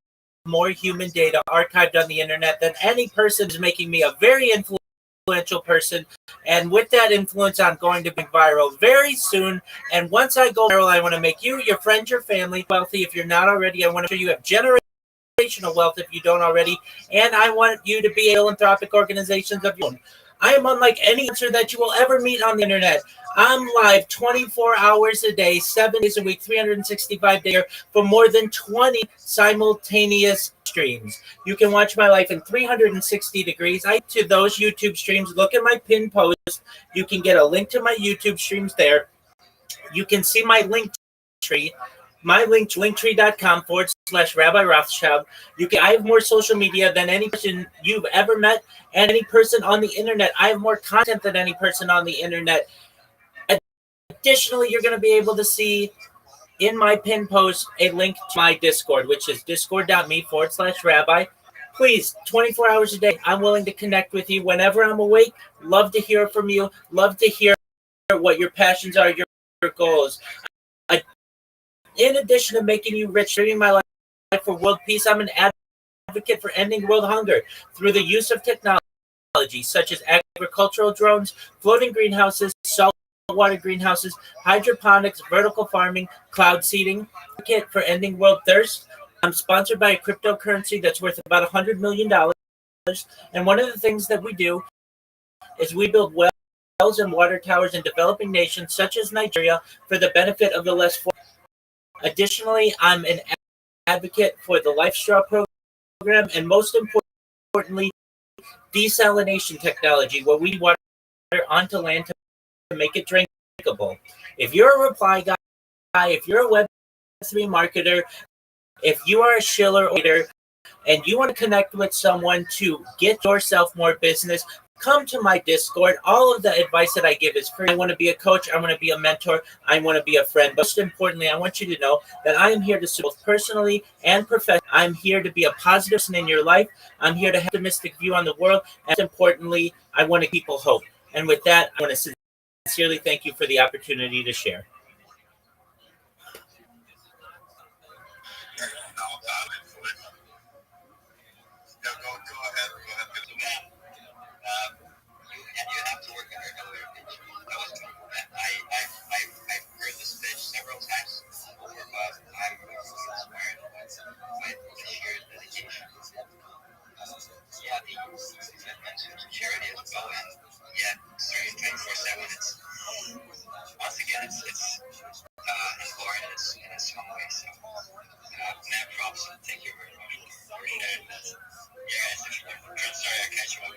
more human data archived on the internet than any person, is making me a very influential person, and with that influence, I'm going to be viral very soon. And once I go viral, I want to make you, your friends, your family wealthy. If you're not already, I want to show you have generational wealth if you don't already, and I want you to be philanthropic organizations of your own. I am unlike any answer that you will ever meet on the internet. I'm live 24 hours a day, 7 days a week, 365 days a year for more than 20 simultaneous streams. You can watch my life in 360 degrees. To those YouTube streams, look at my pinned post. You can get a link to my YouTube streams there. You can see my link tree. My link, linktree.com/Rabbi Rothschild. I have more social media than any person you've ever met, and any person on the internet. I have more content than any person on the internet. Additionally, you're going to be able to see in my pin post a link to my Discord, which is discord.me/Rabbi. Please, 24 hours a day, I'm willing to connect with you whenever I'm awake. Love to hear from you. Love to hear what your passions are, your goals. In addition to making you rich, living my life for world peace, I'm an advocate for ending world hunger through the use of technology. technology such as agricultural drones, floating greenhouses, saltwater greenhouses, hydroponics, vertical farming, cloud seeding, kit for ending world thirst. I'm sponsored by a cryptocurrency that's worth about $100 million. And one of the things that we do is we build wells and water towers in developing nations such as Nigeria for the benefit of the less fortunate. Additionally, I'm an advocate for the Life Straw program, and most importantly, desalination technology, where we water onto land to make it drinkable. If you're a reply guy, if you're a Web3 marketer, if you are a shiller or leader, and you want to connect with someone to get yourself more business, come to my Discord. All of the advice that I give is free. I want to be a coach. I want to be a mentor. I want to be a friend. Most importantly, I want you to know that I am here to serve both personally and professionally. I'm here to be a positive person in your life. I'm here to have an optimistic view on the world. And importantly, I want to keep people hope. And with that, I want to sincerely thank you for the opportunity to share. You have to work on your elevator pitch. That was beautiful. I've heard this pitch several times before, but I'm really inspired by the sheer dedication. Yeah, the commitment to charity as well, and yeah, serving 24/7. It's once again, it's important in its own way. So, mad props. Thank you very much for sharing that. Yeah, guys, I'm sorry I catch you up.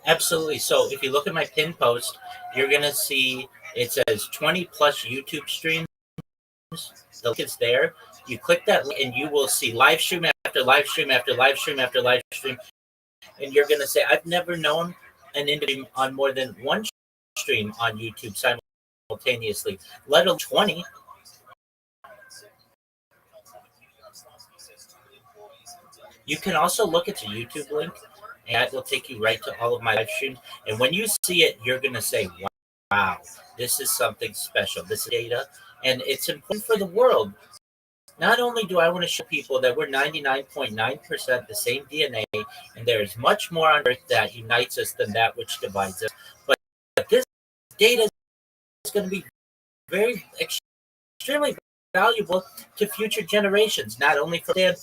Absolutely. So if you look at my pin post, you're going to see it says 20 plus YouTube streams. The link is there. You click that link and you will see live stream after live stream after live stream after live stream. And you're going to say, I've never known an individual on more than one stream on YouTube simultaneously, let alone 20. You can also look at the YouTube link, and that will take you right to all of my live streams. And when you see it, you're going to say, wow, this is something special. This is data, and it's important for the world. Not only do I want to show people that we're 99.9% the same DNA, and there is much more on Earth that unites us than that which divides us, but this data is going to be very extremely valuable to future generations, not only from a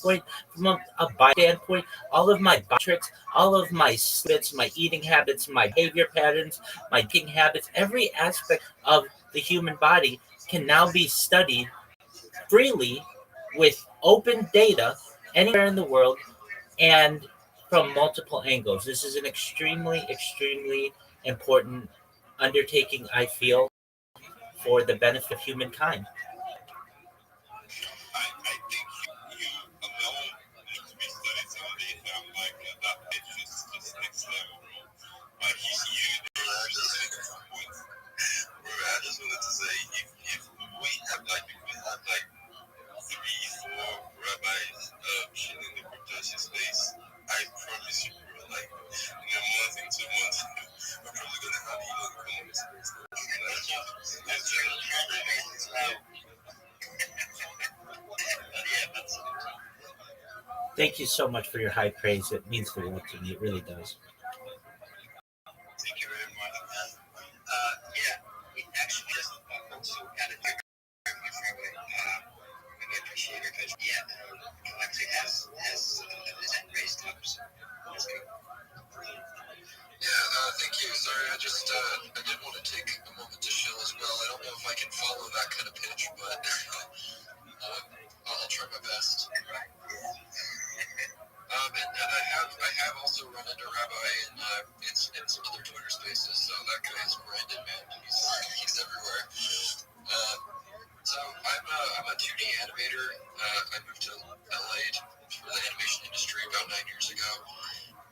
bio standpoint, all of my biometrics, all of my habits, my eating habits, my behavior patterns, my drinking habits, every aspect of the human body can now be studied freely with open data anywhere in the world and from multiple angles. This is an extremely, extremely important undertaking, I feel, for the benefit of humankind. I just wanted to say, if we have like 3-4 rabbis chilling the cryptocurrency space, I promise you, bro, like in a month, in 2 months, we're probably gonna have Elon come on the space. Thank you so much for your high praise. It means the world to me. It really does. Thank you very much. Yeah, it actually just also added very much really appreciate your pitch. Yeah, Alexei has this raised up, so that's good. Yeah, thank you. Sorry, I did want to take a moment to chill as well. I don't know if I can follow that kind of pitch, but I'll try my best. And I have also run into Rabbi in some other Twitter spaces, so that guy is Brandon, man. He's everywhere. So I'm a 2D animator. I moved to LA for the animation industry about 9 years ago.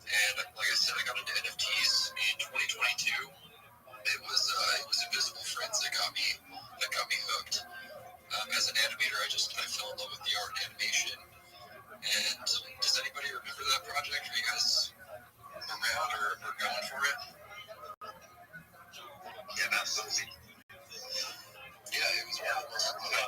And like I said, I got into NFTs in 2022. It was Invisible Friends that got me hooked. As an animator, I fell in love with the art and animation. And does anybody remember that project? Are you guys around or going for it? Yeah, absolutely. Yeah, it was wonderful. I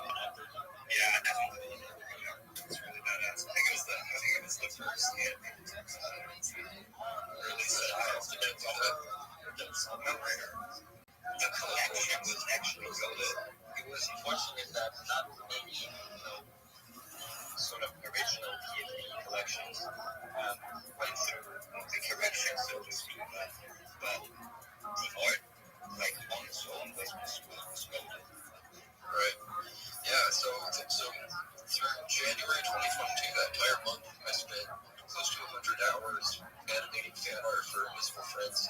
went through the correction, so to speak. But the art, like on its own, was sculpted. Right. Yeah. So through January 2022, that entire month, I spent close to 100 hours animating fan art for Invisible Friends.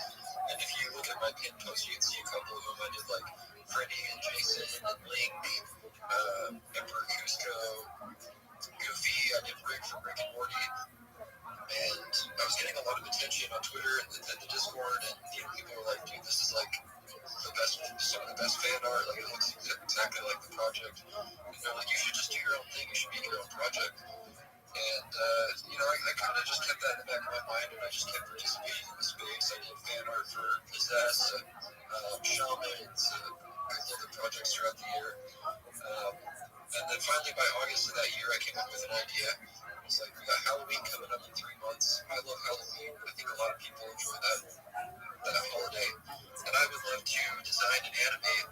And if you look at my pin post, you can see a couple of them. I did like Freddy and Jason and Link, Emperor Cusco, Goofy. I did Rick from Rick and Morty. And I was getting a lot of attention on Twitter and the Discord, and people were like, dude, this is like some of the best fan art, like it looks exactly like the project. And they're like, you should just do your own thing, you should make your own project. And, I kind of just kept that in the back of my mind, and I just kept participating in the space. I did fan art for Possess, Shamans, other projects throughout the year. And then finally, by August of that year, I came up with an idea. I was like, we got Halloween coming up in 3 months. I love Halloween. I think a lot of people enjoy that holiday. And I would love to design and animate.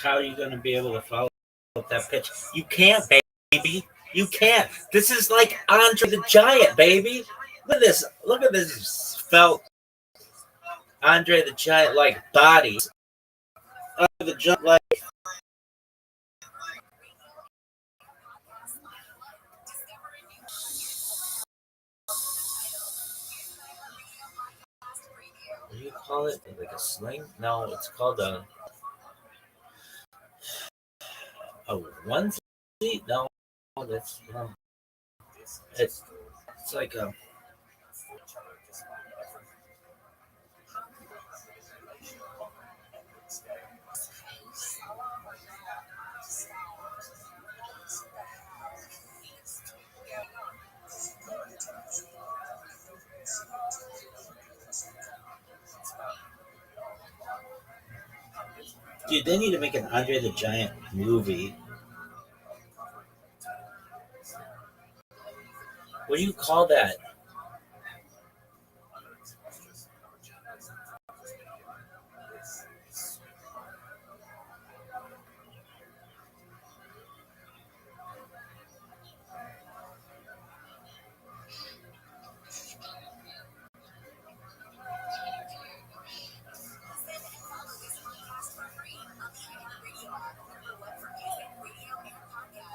How are you going to be able to follow up that pitch? You can't, baby. You can't. This is like Andre the Giant, baby. Look at this. Look at this felt Andre the Giant like body. The Giant like. What do you call it? Like a sling? No, it's called a onesie? No, that's it's like a. Dude, they need to make an Andre the Giant movie. What do you call that?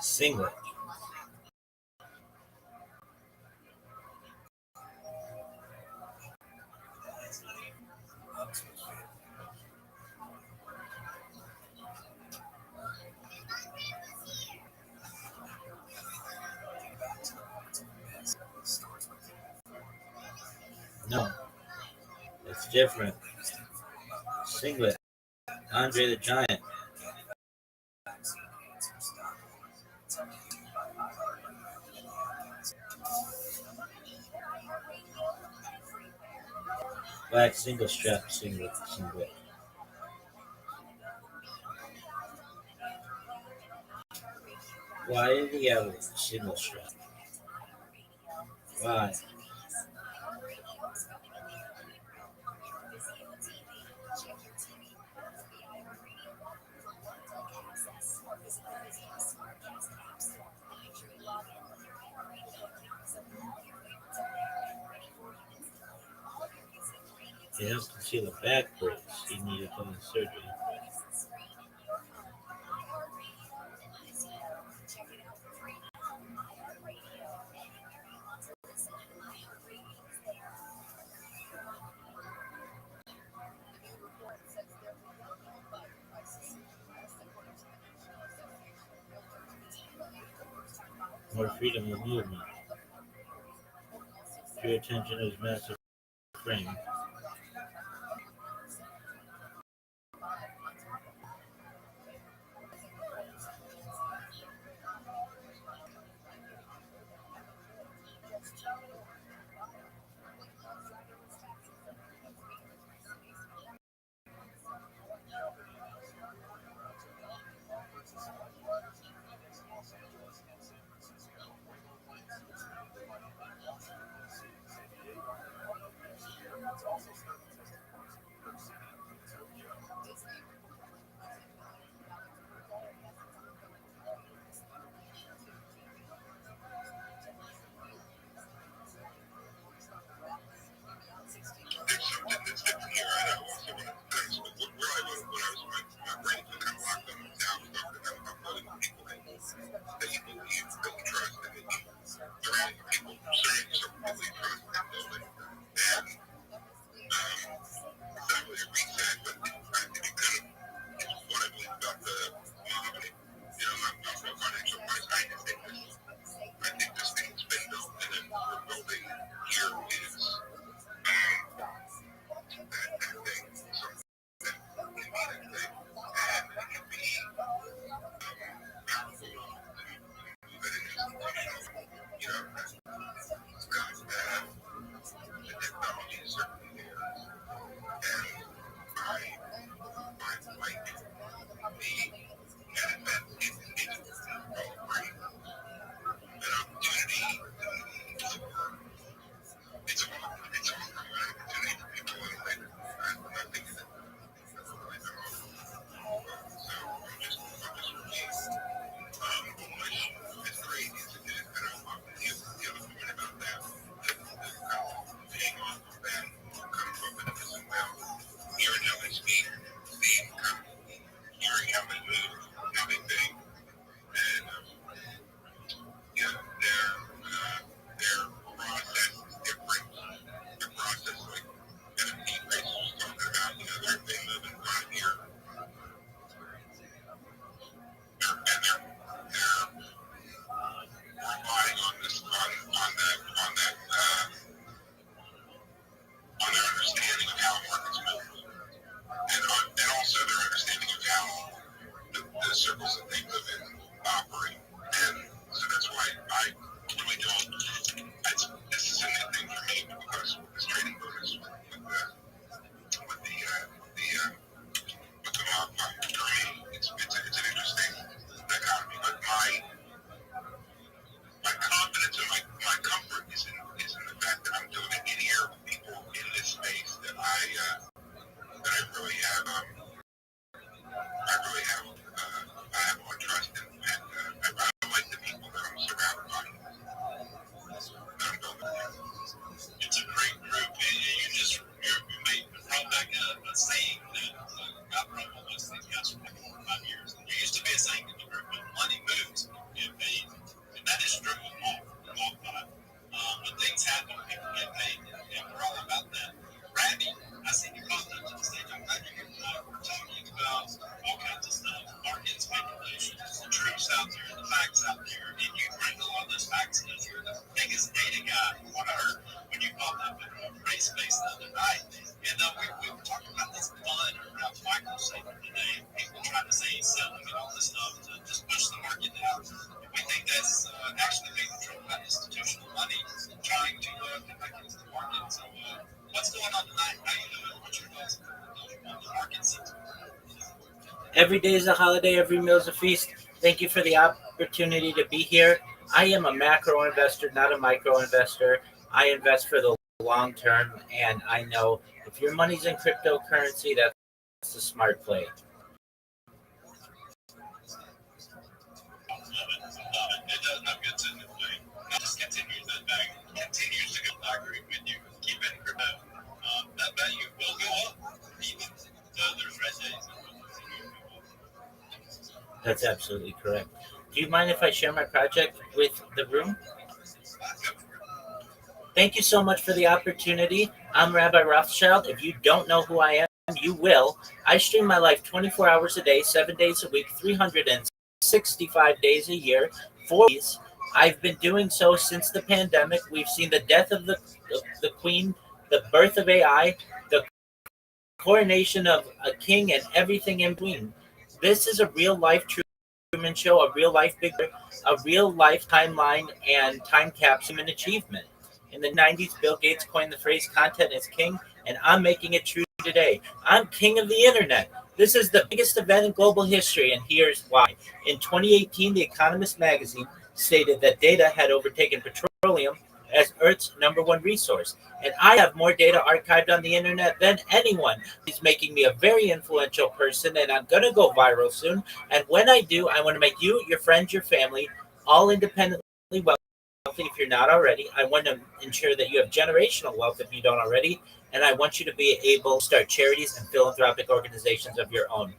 Singlet. No, it's different. Singlet. Andre the Giant. Black single strap singlet. Why did he have a single strap? Why? He helped conceal the back brace he needed from the surgery. More freedom of movement. Pure attention to his massive frame. Every day is a holiday, every meal is a feast. Thank you for the opportunity to be here. I am a macro investor, not a micro investor. I invest for the long term, and I know if your money's in cryptocurrency, that's a smart play. It does have good sense of play. It just continues that bag, continues to go. I agree with you. Keep it in crypto. That value will go up. Even there's rest days. That's absolutely correct. Do you mind if I share my project with the room? Thank you so much for the opportunity. I'm Rabbi Rothschild. If you don't know who I am, you will. I stream my life 24 hours a day, 7 days a week, 365 days a year, 4 days. I've been doing so since the pandemic. We've seen the death of the queen, the birth of AI, the coronation of a king, and everything in between. This is a real life Truman Show, a real life Big Brother, a real life timeline and time capsule and achievement. In the 90s, Bill Gates coined the phrase content is king, and I'm making it true today. I'm king of the internet. This is the biggest event in global history, and here's why. In 2018, The Economist magazine stated that data had overtaken petroleum as Earth's number one resource. And I have more data archived on the internet than anyone. It's making me a very influential person, and I'm going to go viral soon. And when I do, I want to make you, your friends, your family, all independently wealthy if you're not already. I want to ensure that you have generational wealth if you don't already. And I want you to be able to start charities and philanthropic organizations of your own.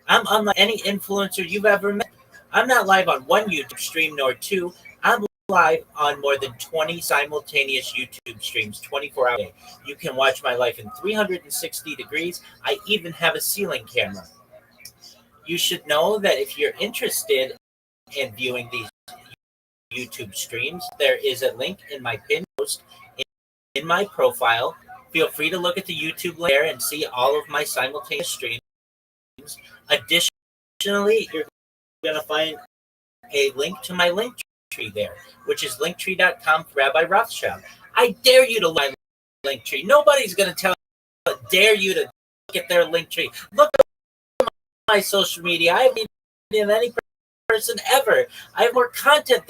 I'm unlike any influencer you've ever met. I'm not live on one YouTube stream nor two. I'm live on more than 20 simultaneous YouTube streams 24 hours a day. You can watch my life in 360 degrees. I even have a ceiling camera. You should know that if you're interested in viewing these YouTube streams, there is a link in my pinned post in my profile. Feel free to look at the YouTube link there and see all of my simultaneous streams. Additionally, you're going to find a link to my link tree there, which is linktree.com Rabbi Rothschild. I dare you to like link tree. Nobody's going to dare you to look at their link tree. Look at my social media. I haven't been any person ever. I have more content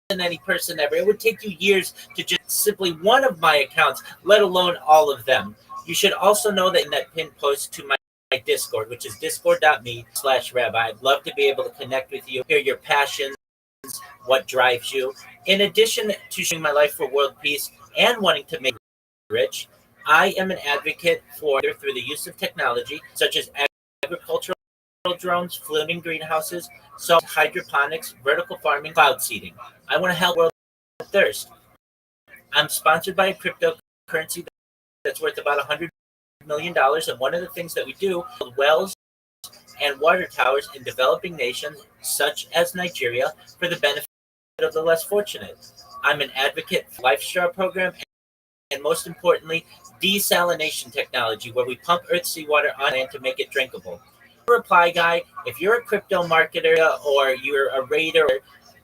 than any person ever. It would take you years to just simply one of my accounts, let alone all of them. You should also know that in that pinned post to my Discord, which is discord.me/rabbi. I'd love to be able to connect with you, hear your passions, what drives you. In addition to sharing my life for world peace and wanting to make rich, I am an advocate for through the use of technology such as agricultural drones, floating greenhouses, solar hydroponics, vertical farming, cloud seeding. I want to help world thirst. I'm sponsored by a cryptocurrency that's worth about $100 million, and one of the things that we do is wells and water towers in developing nations such as Nigeria for the benefit of the less fortunate. I'm an advocate for Life Straw program and most importantly, desalination technology, where we pump Earth's seawater on land to make it drinkable. Reply guy, if you're a crypto marketer or you're a raider,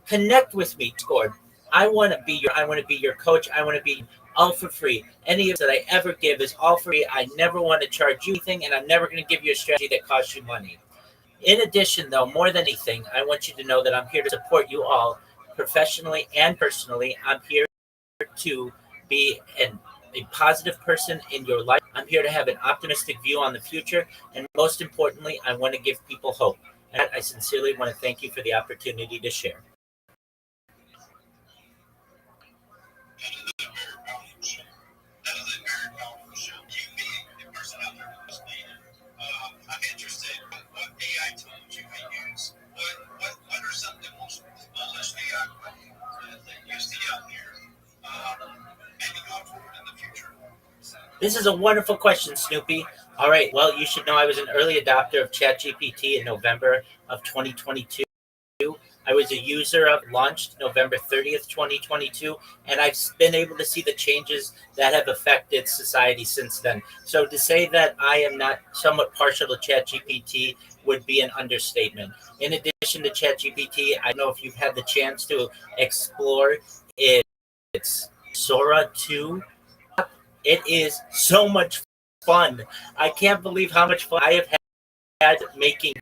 connect with me, Discord. I want to be your coach. I want to be all for free. Any of that I ever give is all free. I never want to charge you anything, and I'm never going to give you a strategy that costs you money. In addition, though, more than anything, I want you to know that I'm here to support you all professionally and personally. I'm here to be a positive person in your life. I'm here to have an optimistic view on the future. And most importantly, I want to give people hope. And I sincerely want to thank you for the opportunity to share. I'm interested in what AI tools you may use. What are some of the most bullish AI that you see out there? Maybe going forward in the future. This is a wonderful question, Snoopy. All right. Well, you should know I was an early adopter of ChatGPT in November of 2022. I was a user of launched November 30th, 2022, and I've been able to see the changes that have affected society since then. So to say that I am not somewhat partial to ChatGPT would be an understatement. In addition to ChatGPT, I don't know if you've had the chance to explore its Sora 2. It is so much fun. I can't believe how much fun I have had making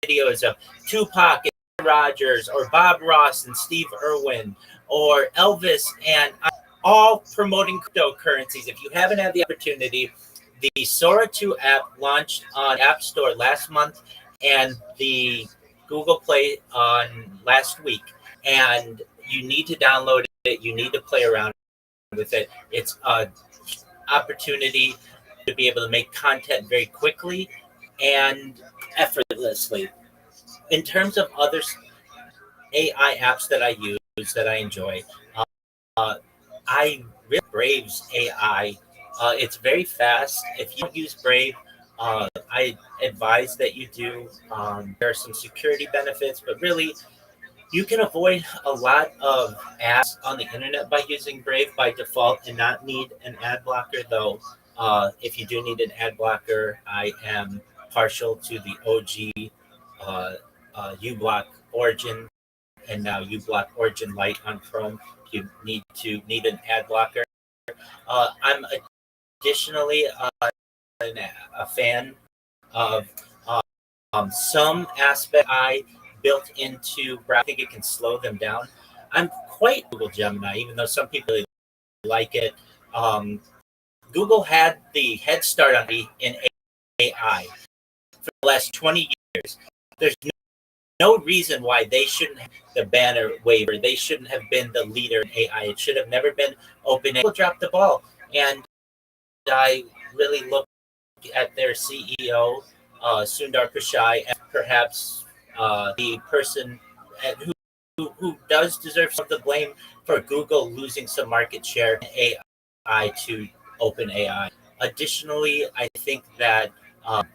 videos of Tupac and Rogers, or Bob Ross and Steve Irwin, or Elvis, and all promoting cryptocurrencies. If you haven't had the opportunity, the Sora 2 app launched on App Store last month and the Google Play on last week. And you need to download it. You need to play around with it. It's an opportunity to be able to make content very quickly and effortlessly. In terms of other AI apps that I use that I enjoy, uh, I really Brave's AI. It's very fast. If you don't use Brave, I advise that you do. There are some security benefits, but really, you can avoid a lot of ads on the internet by using Brave by default and not need an ad blocker. Though, if you do need an ad blocker, I am partial to the OG uBlock Origin and now uBlock Origin Lite on Chrome. You need an ad blocker. I'm additionally a fan of some aspect I built into Brave. I think it can slow them down. I'm quite Google Gemini, even though some people really like it. Google had the head start on me in AI for the last 20 years. There's no reason why they shouldn't have the banner waiver. They shouldn't have been the leader in AI. It should have never been OpenAI. People dropped the ball. And I really look at their CEO, Sundar Pichai, and perhaps the person who does deserve some of the blame for Google losing some market share in AI to OpenAI. Additionally, I think that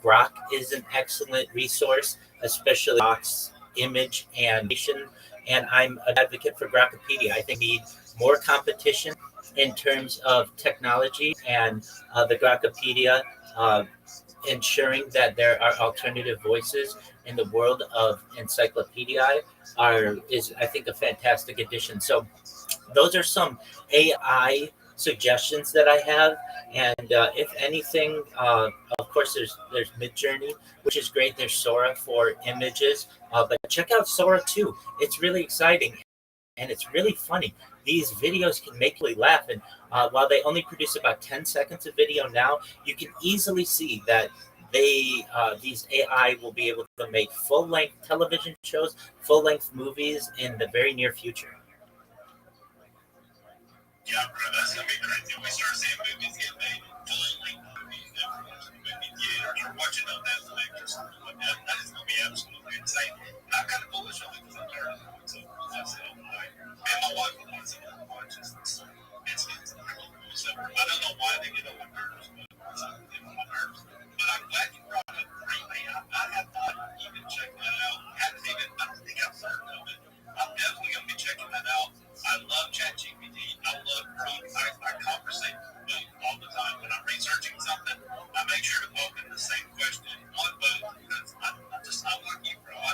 Grok is an excellent resource, especially Grok's image and I'm an advocate for Grokopedia. I think we need more competition in terms of technology, and the Grokopedia ensuring that there are alternative voices in the world of encyclopedia is I think a fantastic addition. So those are some AI suggestions that I have, and if anything, of course, there's Midjourney, which is great. There's Sora for images, but check out Sora 2. It's really exciting and it's really funny. These videos can make you laugh, and while they only produce about 10 seconds of video now, you can easily see that these AI will be able to make full-length television shows, full-length movies in the very near future. Yeah, bro, that's gonna be crazy. We start seeing movies get made, full-length movies, movie theaters, or watching on Netflix or something like that. That is gonna be absolutely insane. And I'm kind of bullish on it because I'm tired of it. So that's it. Like, and my wife wants it to watch this. It's really cool. So I don't know why they get on my nerves, but it's get on my nerves. But I'm glad you brought up Freeway. I have not even checked that out. I don't think I've heard of it. I'm definitely gonna be checking that out. I love ChatGPT. I love Root. I conversate with Root all the time. When I'm researching something, I make sure to open the same question on both because I'm like you, bro. I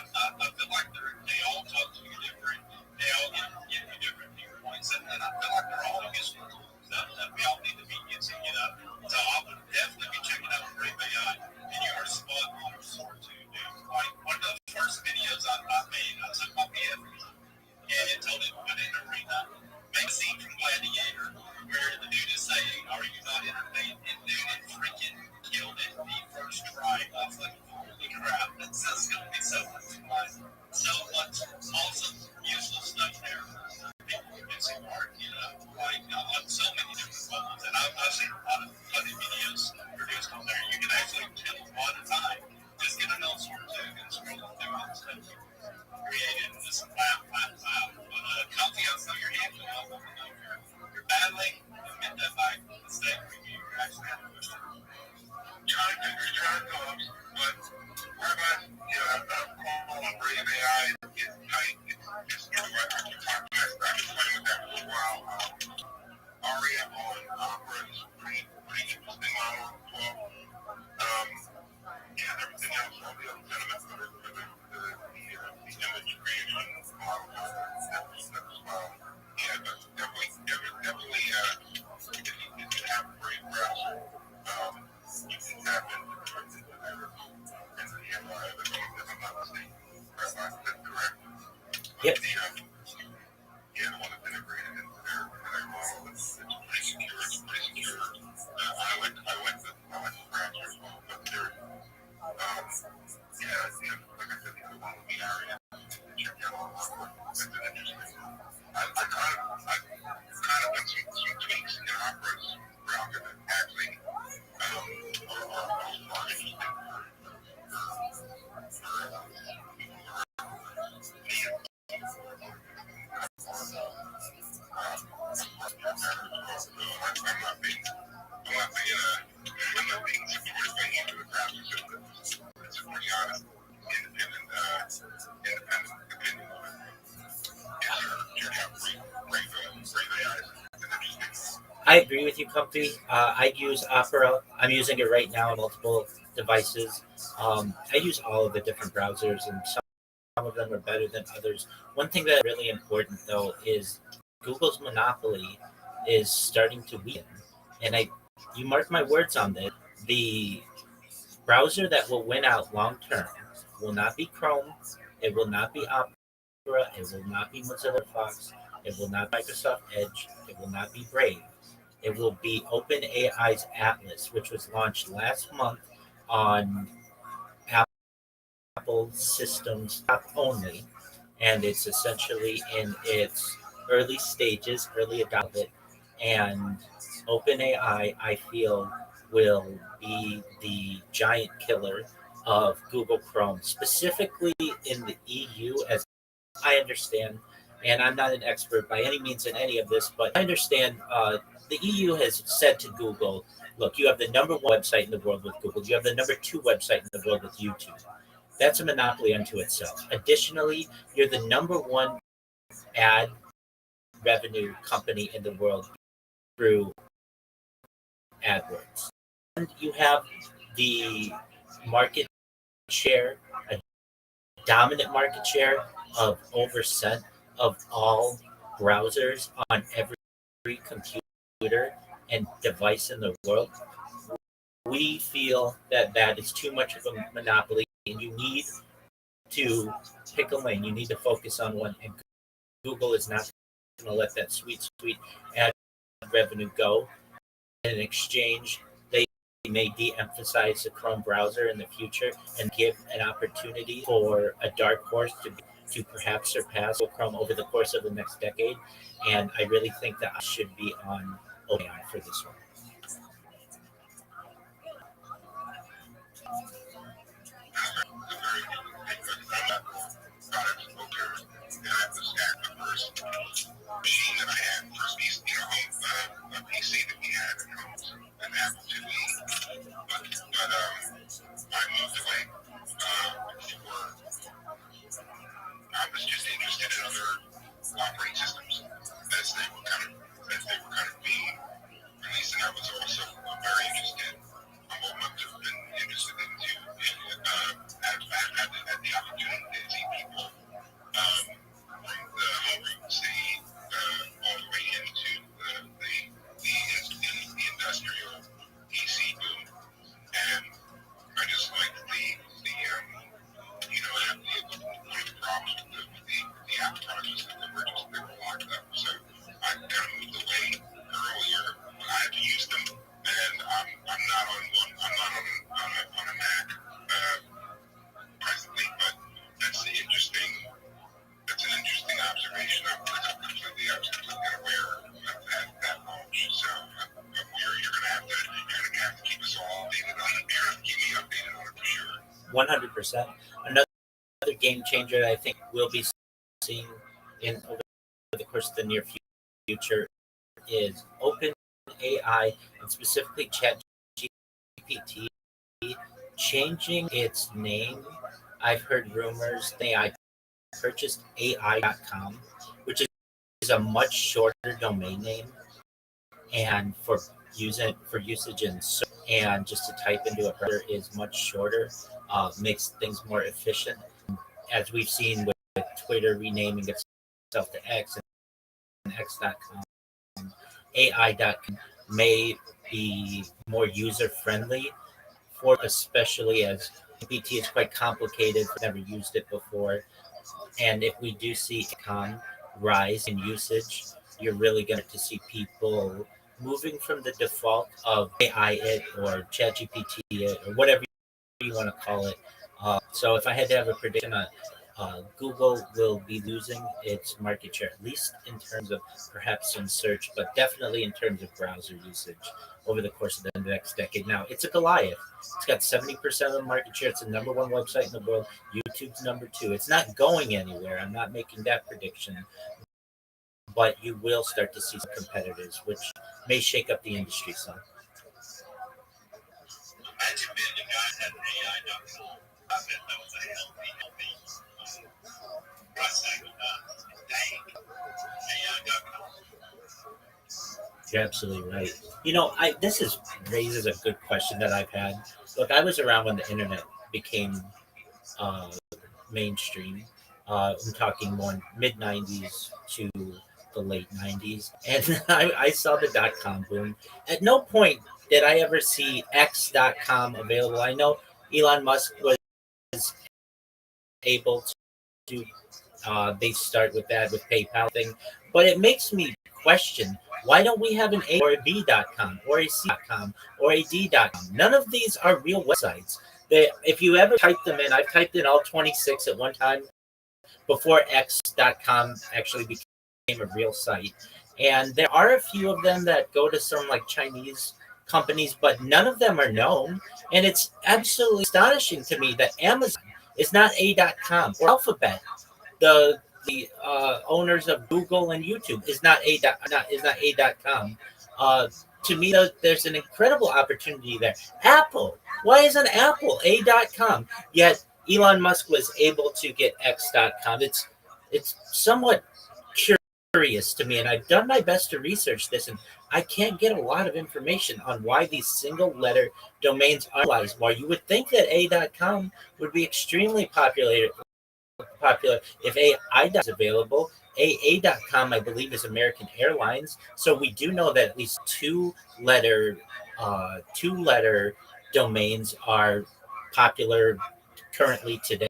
feel like they all talk to you different. They all give you different viewpoints, and I feel like they're all useful tools that we all need to be using, you know? So I would definitely be checking out Brave AI, and you are spot on sort too, dude. Like, one of the first videos I made, I took my PF and it told it to put in arena. Make a scene from Gladiator where the dude is saying, "Are you not entertained?" And dude, it freaking killed it the first try. I was like, "Holy crap, that's gonna be so much fun, so much awesome, useful stuff there." People who do some art, you know, like on so many different levels, and I've seen a lot of funny videos produced on there. You can actually kill a lot of time just getting on sort of and scrolling through it and stuff. Created just laugh. But Coffee, I saw your hand go up. You're battling. You'll get that back. Mistake review. You're actually having a question. Trying to come up, but Rabbi, I'm on Brave AI. It's new. I can talk to that. I've been playing with that for a while. Aria on Opera is pretty interesting model. And everything else, all the other sentiments for the image creation model. Yeah, but definitely, it can have a great browser. I agree with you, Comfy. I use Opera. I'm using it right now on multiple devices. I use all of the different browsers, and some of them are better than others. One thing that's really important, though, is Google's monopoly is starting to weaken. And you mark my words on this, the browser that will win out long term will not be Chrome, it will not be Opera, it will not be Mozilla Fox, it will not be Microsoft Edge, it will not be Brave. It will be OpenAI's Atlas, which was launched last month on Apple systems only, and it's essentially in its early stages, early adopted, and OpenAI, I feel, will be the giant killer of Google Chrome, specifically in the EU, as I understand. And I'm not an expert by any means in any of this, but I understand the EU has said to Google, look, you have the number one website in the world with Google, you have the number two website in the world with YouTube. That's a monopoly unto itself. Additionally, you're the number one ad revenue company in the world through AdWords. And you have the market share, a dominant market share of over cent of all browsers on every computer and device in the world. We feel that that is too much of a monopoly, and you need to pick a lane. You need to focus on one, and Google is not going to let that sweet ad revenue go. In exchange, they may de-emphasize the Chrome browser in the future and give an opportunity for a dark horse to perhaps surpass Chrome over the course of the next decade. And I really think that I should be on OpenAI for this one. Machine that I had, first piece, a PC that we had at home, an Apple IIe. But I moved away I was just interested in other operating systems as they were kind of being released, and I was also very interested. I'm old enough to have been interested into had the opportunity to see people from the homeroom scene all the way into the industrial PC boom, and I just liked one of the problems with the app projects that they were locked up. So I kind of moved away earlier when I had to use them, and I'm not on one. I'm not on a Mac presently, but that's an interesting observation. I'm completely unaware of that launch. So you're gonna have to keep us all updated on it. You're gonna have to keep me updated on it for sure. 100%. Another game changer that I think we'll be seeing over the course of the near future is OpenAI, and specifically ChatGPT changing its name. I've heard rumors that AI purchased AI.com, which is a much shorter domain name, and for usage and just to type into a browser is much shorter, makes things more efficient. As we've seen with Twitter renaming itself to X and X.com, AI.com may be more user friendly for, especially as GPT is quite complicated. Never used it before, and if we do see rise in usage, you're really going to see people moving from the default of AI it or ChatGPT it or whatever you want to call it. So if I had to have a prediction, Google will be losing its market share, at least in terms of perhaps in search, but definitely in terms of browser usage over the course of the next decade. Now, it's a Goliath. It's got 70% of the market share. It's the number one website in the world. YouTube's number two. It's not going anywhere. I'm not making that prediction. But you will start to see some competitors, which may shake up the industry some. Imagine being the guy that AI.com. I bet that was a healthy price tag. Dang. AI.com. You're absolutely right. I this is raises a good question that I've had. Look, I was around when the internet became uh, mainstream. I'm talking more mid '90s to the late '90s, and I saw the dot com boom. At no point did I ever see X.com available. I know Elon Musk was able to. They start with that with PayPal thing, but it makes me question why don't we have an A or a B.com or a C.com or a D.com? None of these are real websites. If you ever type them in, I've typed in all 26 at one time before X.com actually became a real site. And there are a few of them that go to some like Chinese companies, but none of them are known. And it's absolutely astonishing to me that Amazon is not A.com or Alphabet, the owners of Google and YouTube, is not A.com. To me, there's an incredible opportunity there. Apple, why isn't Apple A.com? Yet Elon Musk was able to get X.com. It's somewhat curious to me, and I've done my best to research this, and I can't get a lot of information on why these single letter domains are utilized more. You would think that A.com would be extremely popular if AI is available. AA.com, I believe, is American Airlines. So we do know that at least two letter domains are popular currently today,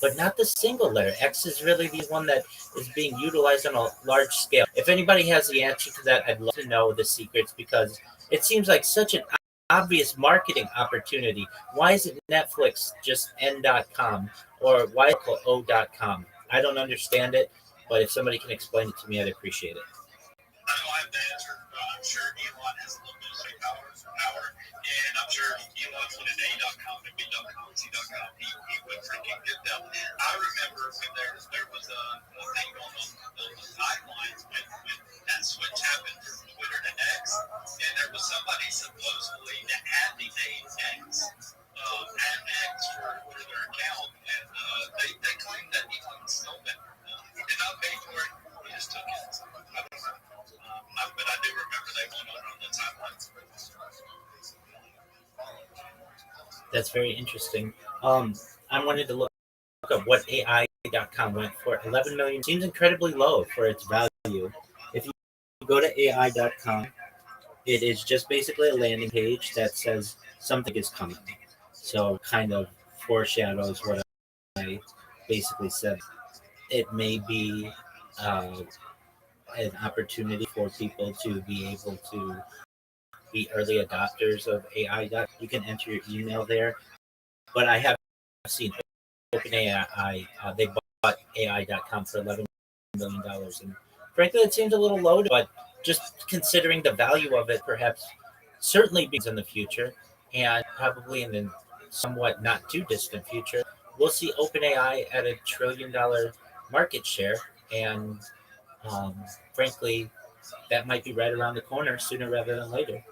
but not the single letter. X is really the one that is being utilized on a large scale. If anybody has the answer to that, I'd love to know the secrets because it seems like such an obvious marketing opportunity. Why isn't Netflix just N.com or why O.com? I don't understand it, but if somebody can explain it to me, I'd appreciate it. I don't have the answer. I'm sure Elon has a little bit of power, and I'm sure Elon wanted A.com and B.com, C.com. He would freaking get them. I remember when there was a thing going on the timelines when that switch happened from Twitter to X, and there was somebody supposedly that had the name X. Had X for their account, and they claimed that Elon stole it. He did not pay for it. He just took it. I don't know. But I do remember they went on the timelines. That's very interesting. I wanted to look up what AI.com went for. 11 million seems incredibly low for its value. If you go to AI.com, it is just basically a landing page that says something is coming. So kind of foreshadows what I basically said. It may be uh, an opportunity for people to be able to be early adopters of AI. You can enter your email there, but I have seen OpenAI. They bought AI.com for $11 million, and frankly, it seems a little low. But just considering the value of it, perhaps certainly be in the future, and probably in the somewhat not too distant future, we'll see OpenAI at $1 trillion market share, and frankly, that might be right around the corner sooner rather than later. Yeah,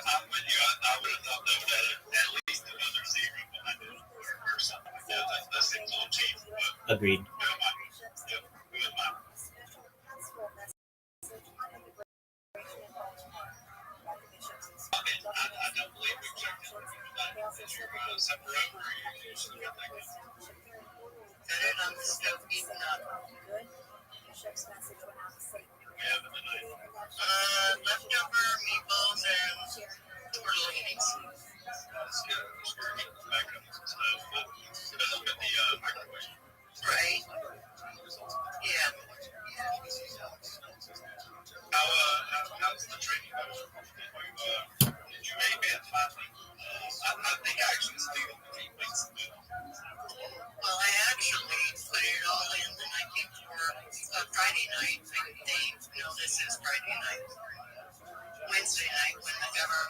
I'm with you. I would have thought that at least another zero behind it or something. Yeah, that seems a little cheap. But Agreed. who am I? I don't believe we've checked it. Did you zip her over or you still got that going? Set it on the stove heating up. We have it tonight. Leftover meatballs and tortellinis. Let's get back up some stuff. But look at the microwave. Right. Yeah. How's the training going? Did you A band finally? I think I actually still 3 weeks ago. Well, I actually put it all in the night before Friday night. No, this is Friday night. Wednesday night, whenever.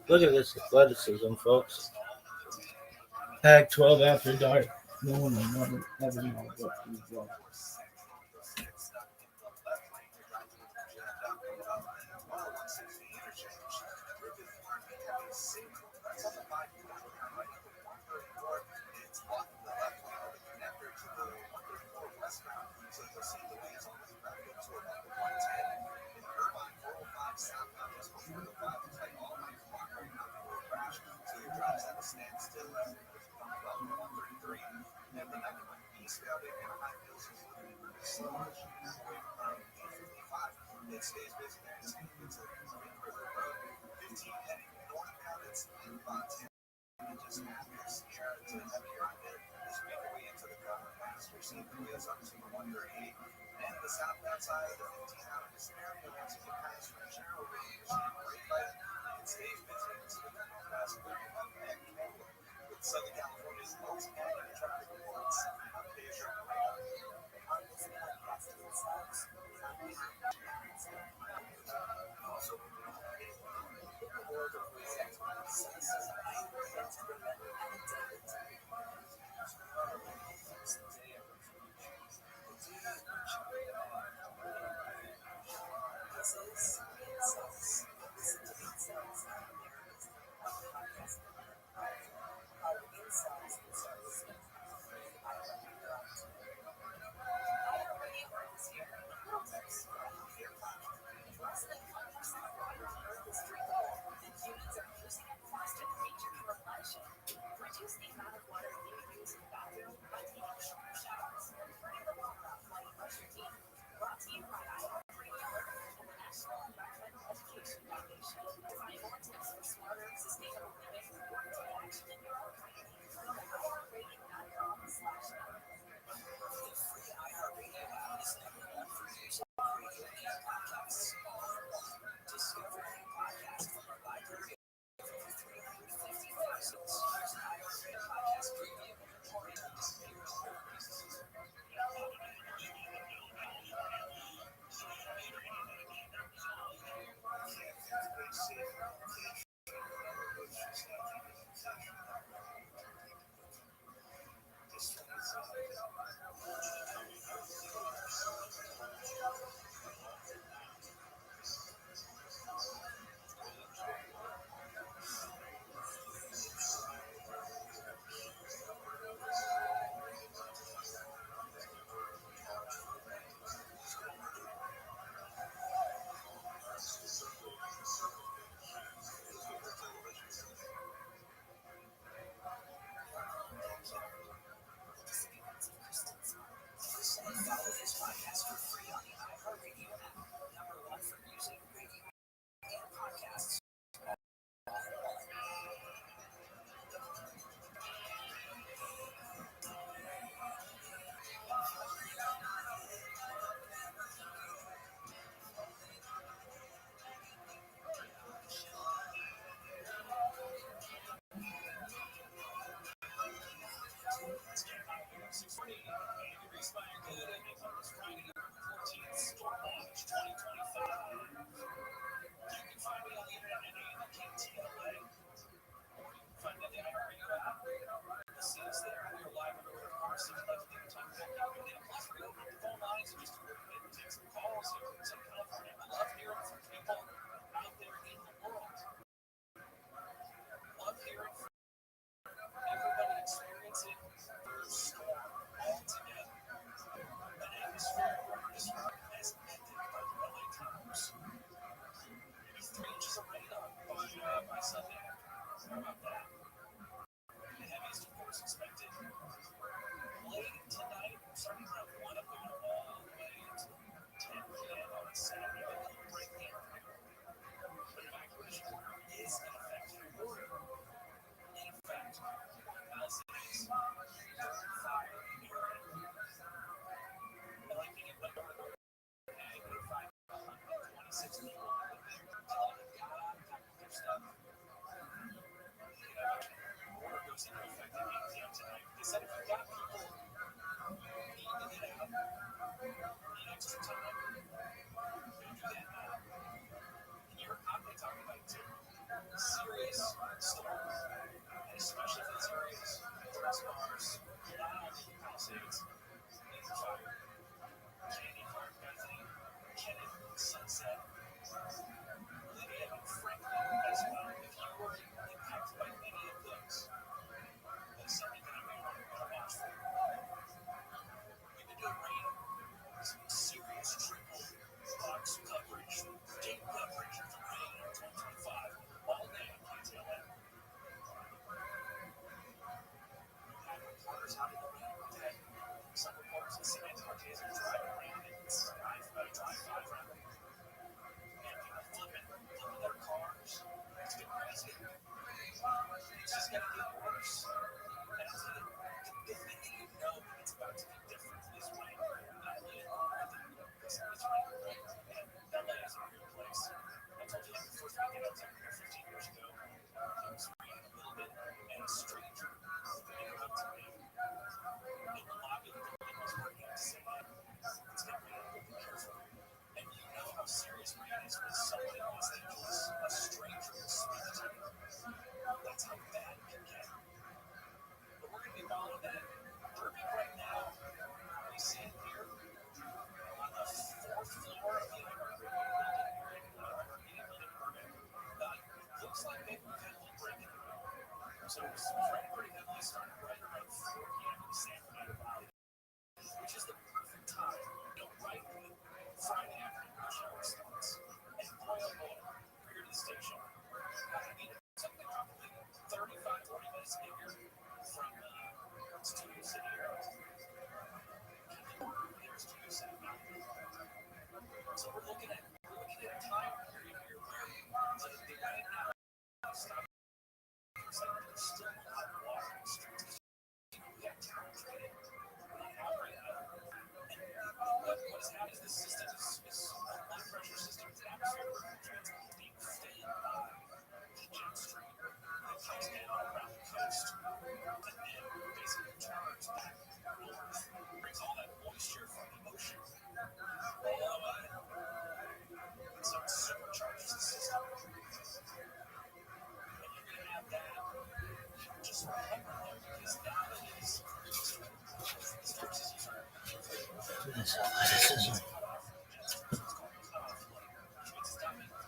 Look at this athleticism, folks. Pac 12 after dark. No one will never know what he's doing.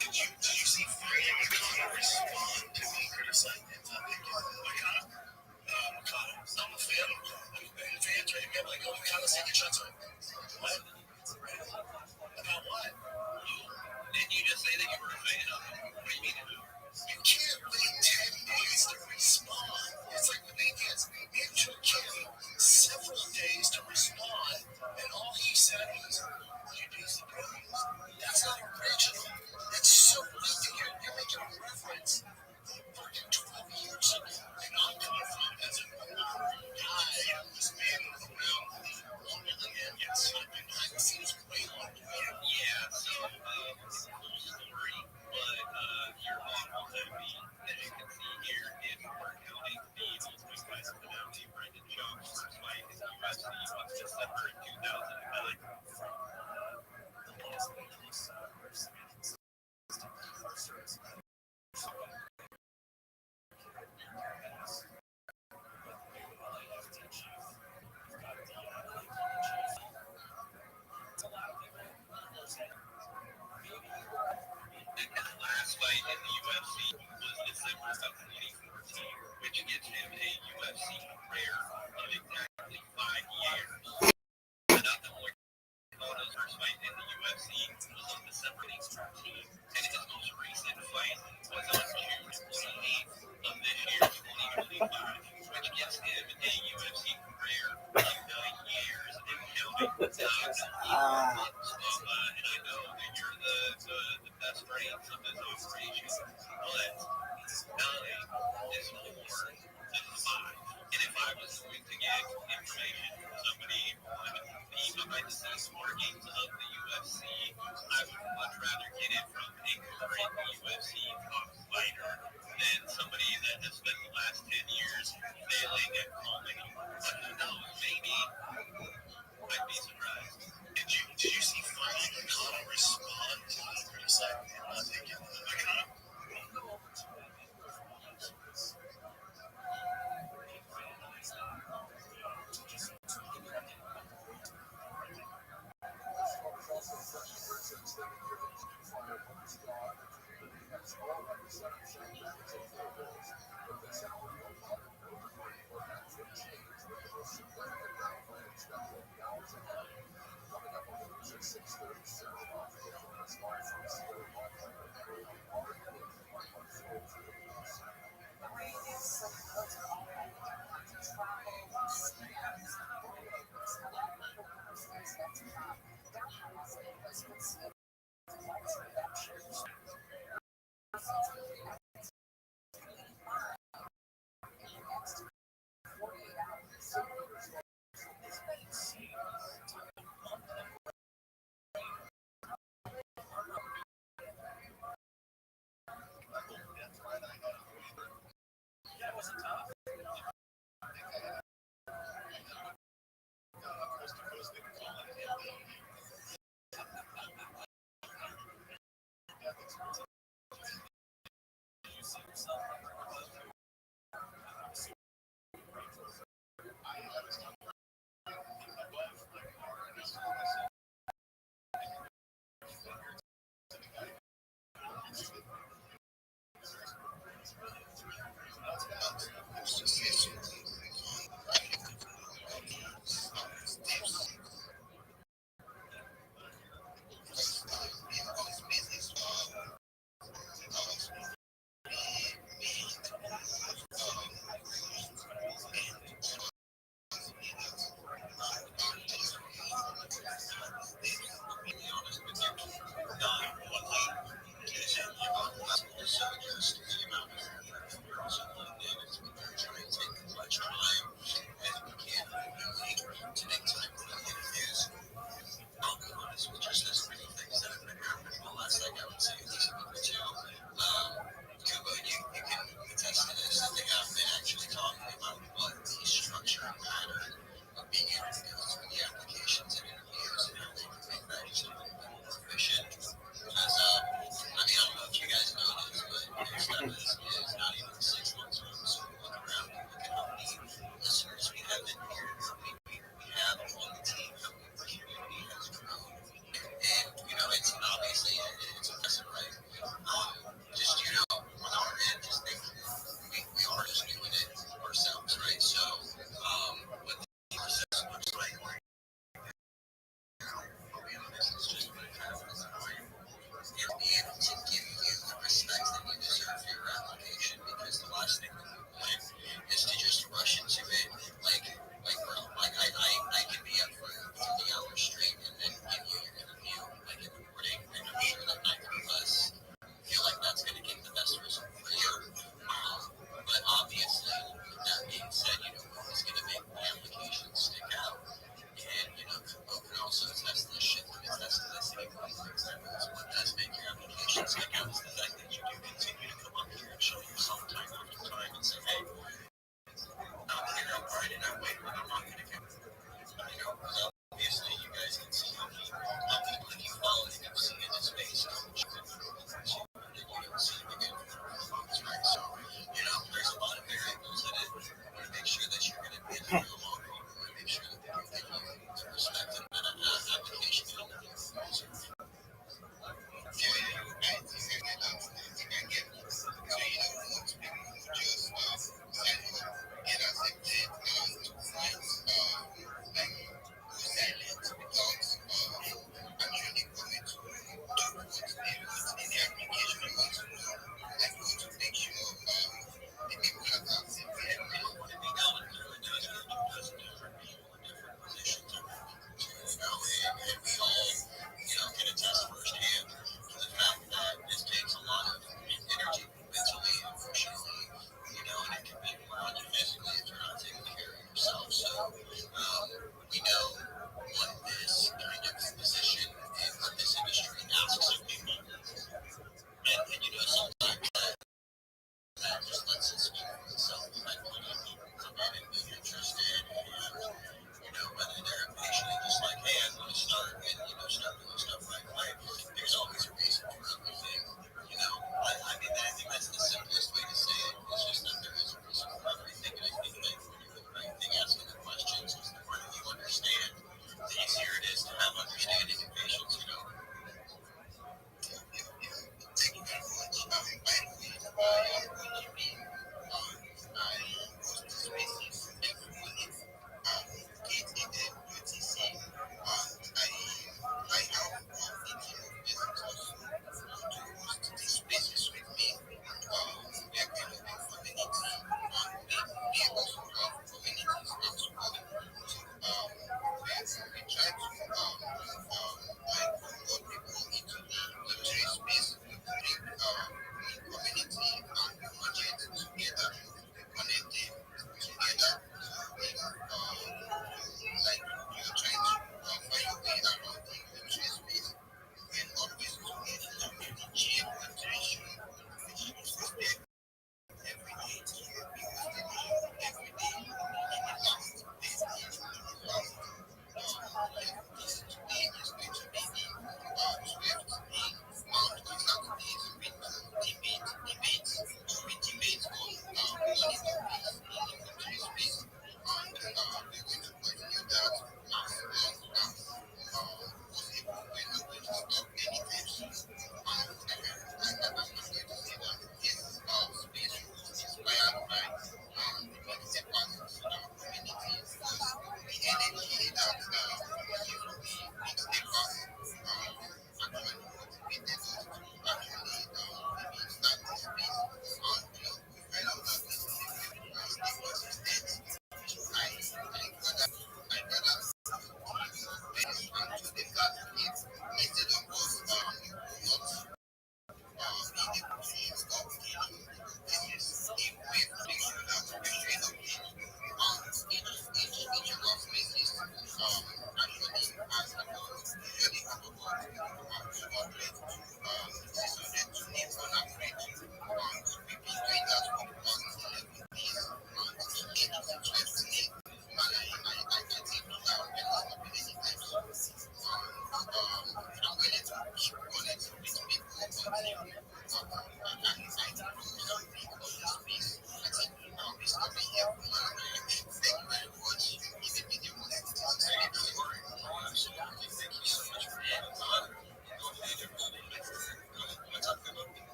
Did you see Friday McConnell respond to me criticizing him? McConnell. I'm a fan of McConnell. I'm a fan to him. Like, oh, McConnell's taking shots on him. What? About what? Didn't you just say that you were a fan of him? What do you mean? You can't wait 10 days to respond. It's like the thing is, it took him several days to respond, and all he said was, you piece of brilliance. That's not original. That's so weak. You're making a reference fucking 12 years ago. And I'm coming from as an older guy who's been around longer than him. Yes, I've been behind the scenes way longer than him. Yeah, so, cool story, but your model to me that you can see here is we're counting the ultimate guys of the bounty, Brendan Jones, fight in the UFC on December 2009. Last fight in the UFC was December of 2014, which gives him a UFC career of exactly 5 years. Another more Cotto's first fight in the UFC was on December 18, and his most recent fight was on June 28th of this year, 2025, which gives him a UFC career of 9 years and counting. And I know that you're the best brains of this operation, but 9 is more than 5. And if I was going to get information from somebody who would be behind the scenes workings of the UFC, I would much rather get it from a current UFC top fighter than somebody that has spent the last 10 years failing at comedy. But who knows, maybe I'd be surprised. Did you see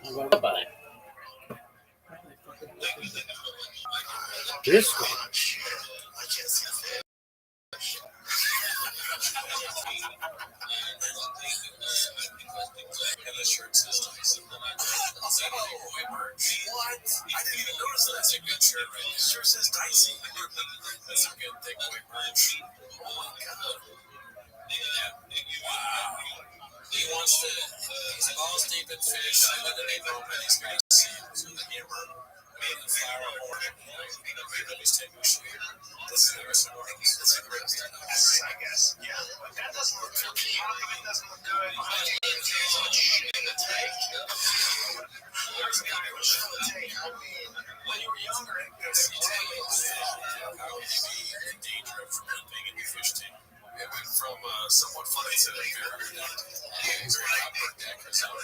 Rabbi. This one. And the shirt says Tyson. What? I didn't even notice that. That's a good shirt, right? It sure says Tyson. That's a good thick white bird. Oh my god. Wow. He wants to, he's balls deep in fish. I let him know that he's going to see him with a hammer made in flour horn. Made up his table shape. This is the rest of the morning. This is the rest of the night, I guess. Yeah. But that doesn't look good. Part of it doesn't look good. There's much shit in the tank. There's a guy who's on the tank. I mean, when you were younger, it's how would you be in danger of dumping in your fish tank? It went from somewhat funny to very awkward actors out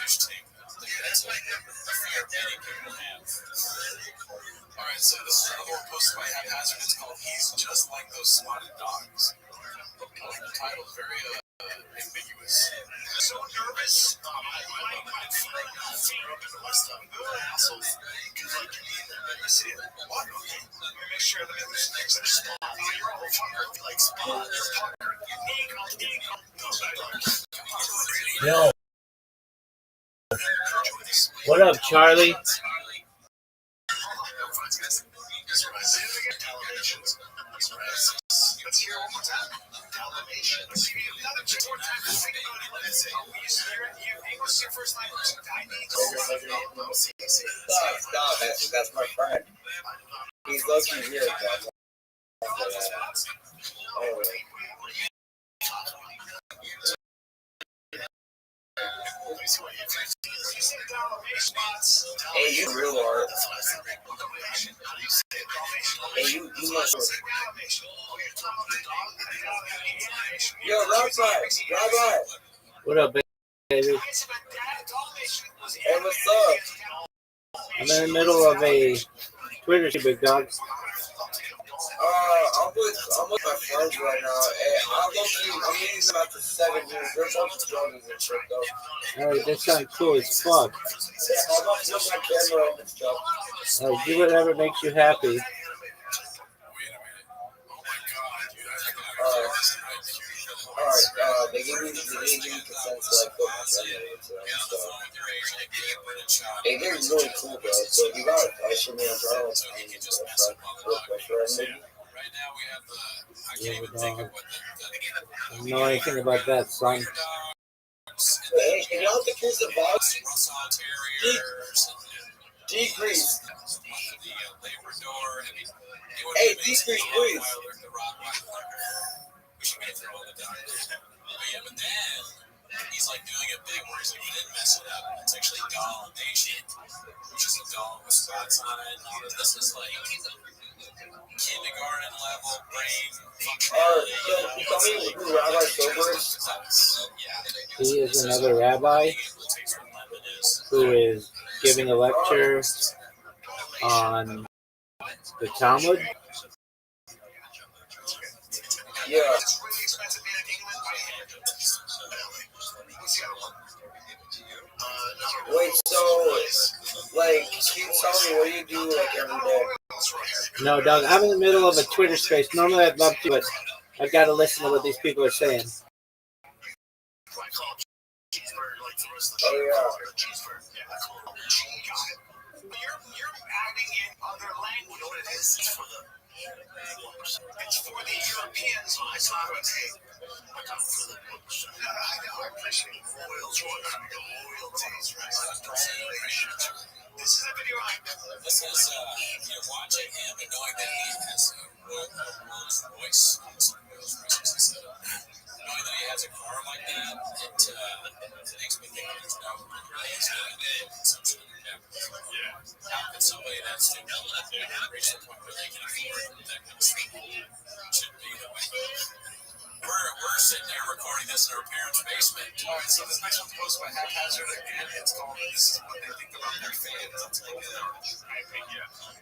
fish tank. That's like the fear many people have. Alright, so this is another one posted by Haphazard. It's called He's Just Like Those Spotted Dogs. The title is very ambiguous. So nervous. I grew up in the West End. Assholes. Good luck to me. I say, what? Okay. Let me make sure that there's things that are spot. You're all fucker. Like spot. Yo. What up, Charlie? Stop. That's my friend. He's lucky here, but hey, you real art. Hey, you must. Yo, Rabbi. What up, baby? Hey, what's up? I'm in the middle of a Twitter stream, big dog. I'm with my friends right now. Hey, I'm meeting them after 7 years. They're a bunch of druggies and shit, though. Alright, that sounds cool as fuck. Yeah, I'm not putting my camera on and stuff. Alright, do whatever makes you happy. They gave me consent to like put my camera into them and stuff. Hey, they're really cool, bro. So you got it for me on trial. Yeah, dog. I don't know anything about that, son. Hey, can y'all decrease the box? Decrease. Hey, decrease, please. But then he's like doing a big where he's like, he didn't mess it up. It's actually doll nation, which is a doll with spots on it. This is like kindergarten level brain functionality. You tell me who Rabbi Sober is? He is another rabbi who is giving a lecture on the Talmud. Yeah. Wait, so, like, can you tell me what you do, like, every day? No, Doug, I'm in the middle of a Twitter space. Normally I'd love to, but I've got to listen to what these people are saying. Oh, yeah. You're adding in other language. You know what it is? It's for the Europeans. It's not a take. I know. I appreciate royals. Loyalties, right? This is a video This is you're watching him and knowing that he has a Rolls Royce. Knowing that he has a car like that, it makes me think there's no he's doing it consumption of yeah. How could somebody that's reach the point where they can afford that kind of stuff? Shouldn't be the way. We're sitting there recording this in our parents' basement. All right, so this next one's posted by Haphazard again. It's called "This Is What They Think About Their Fans." It's like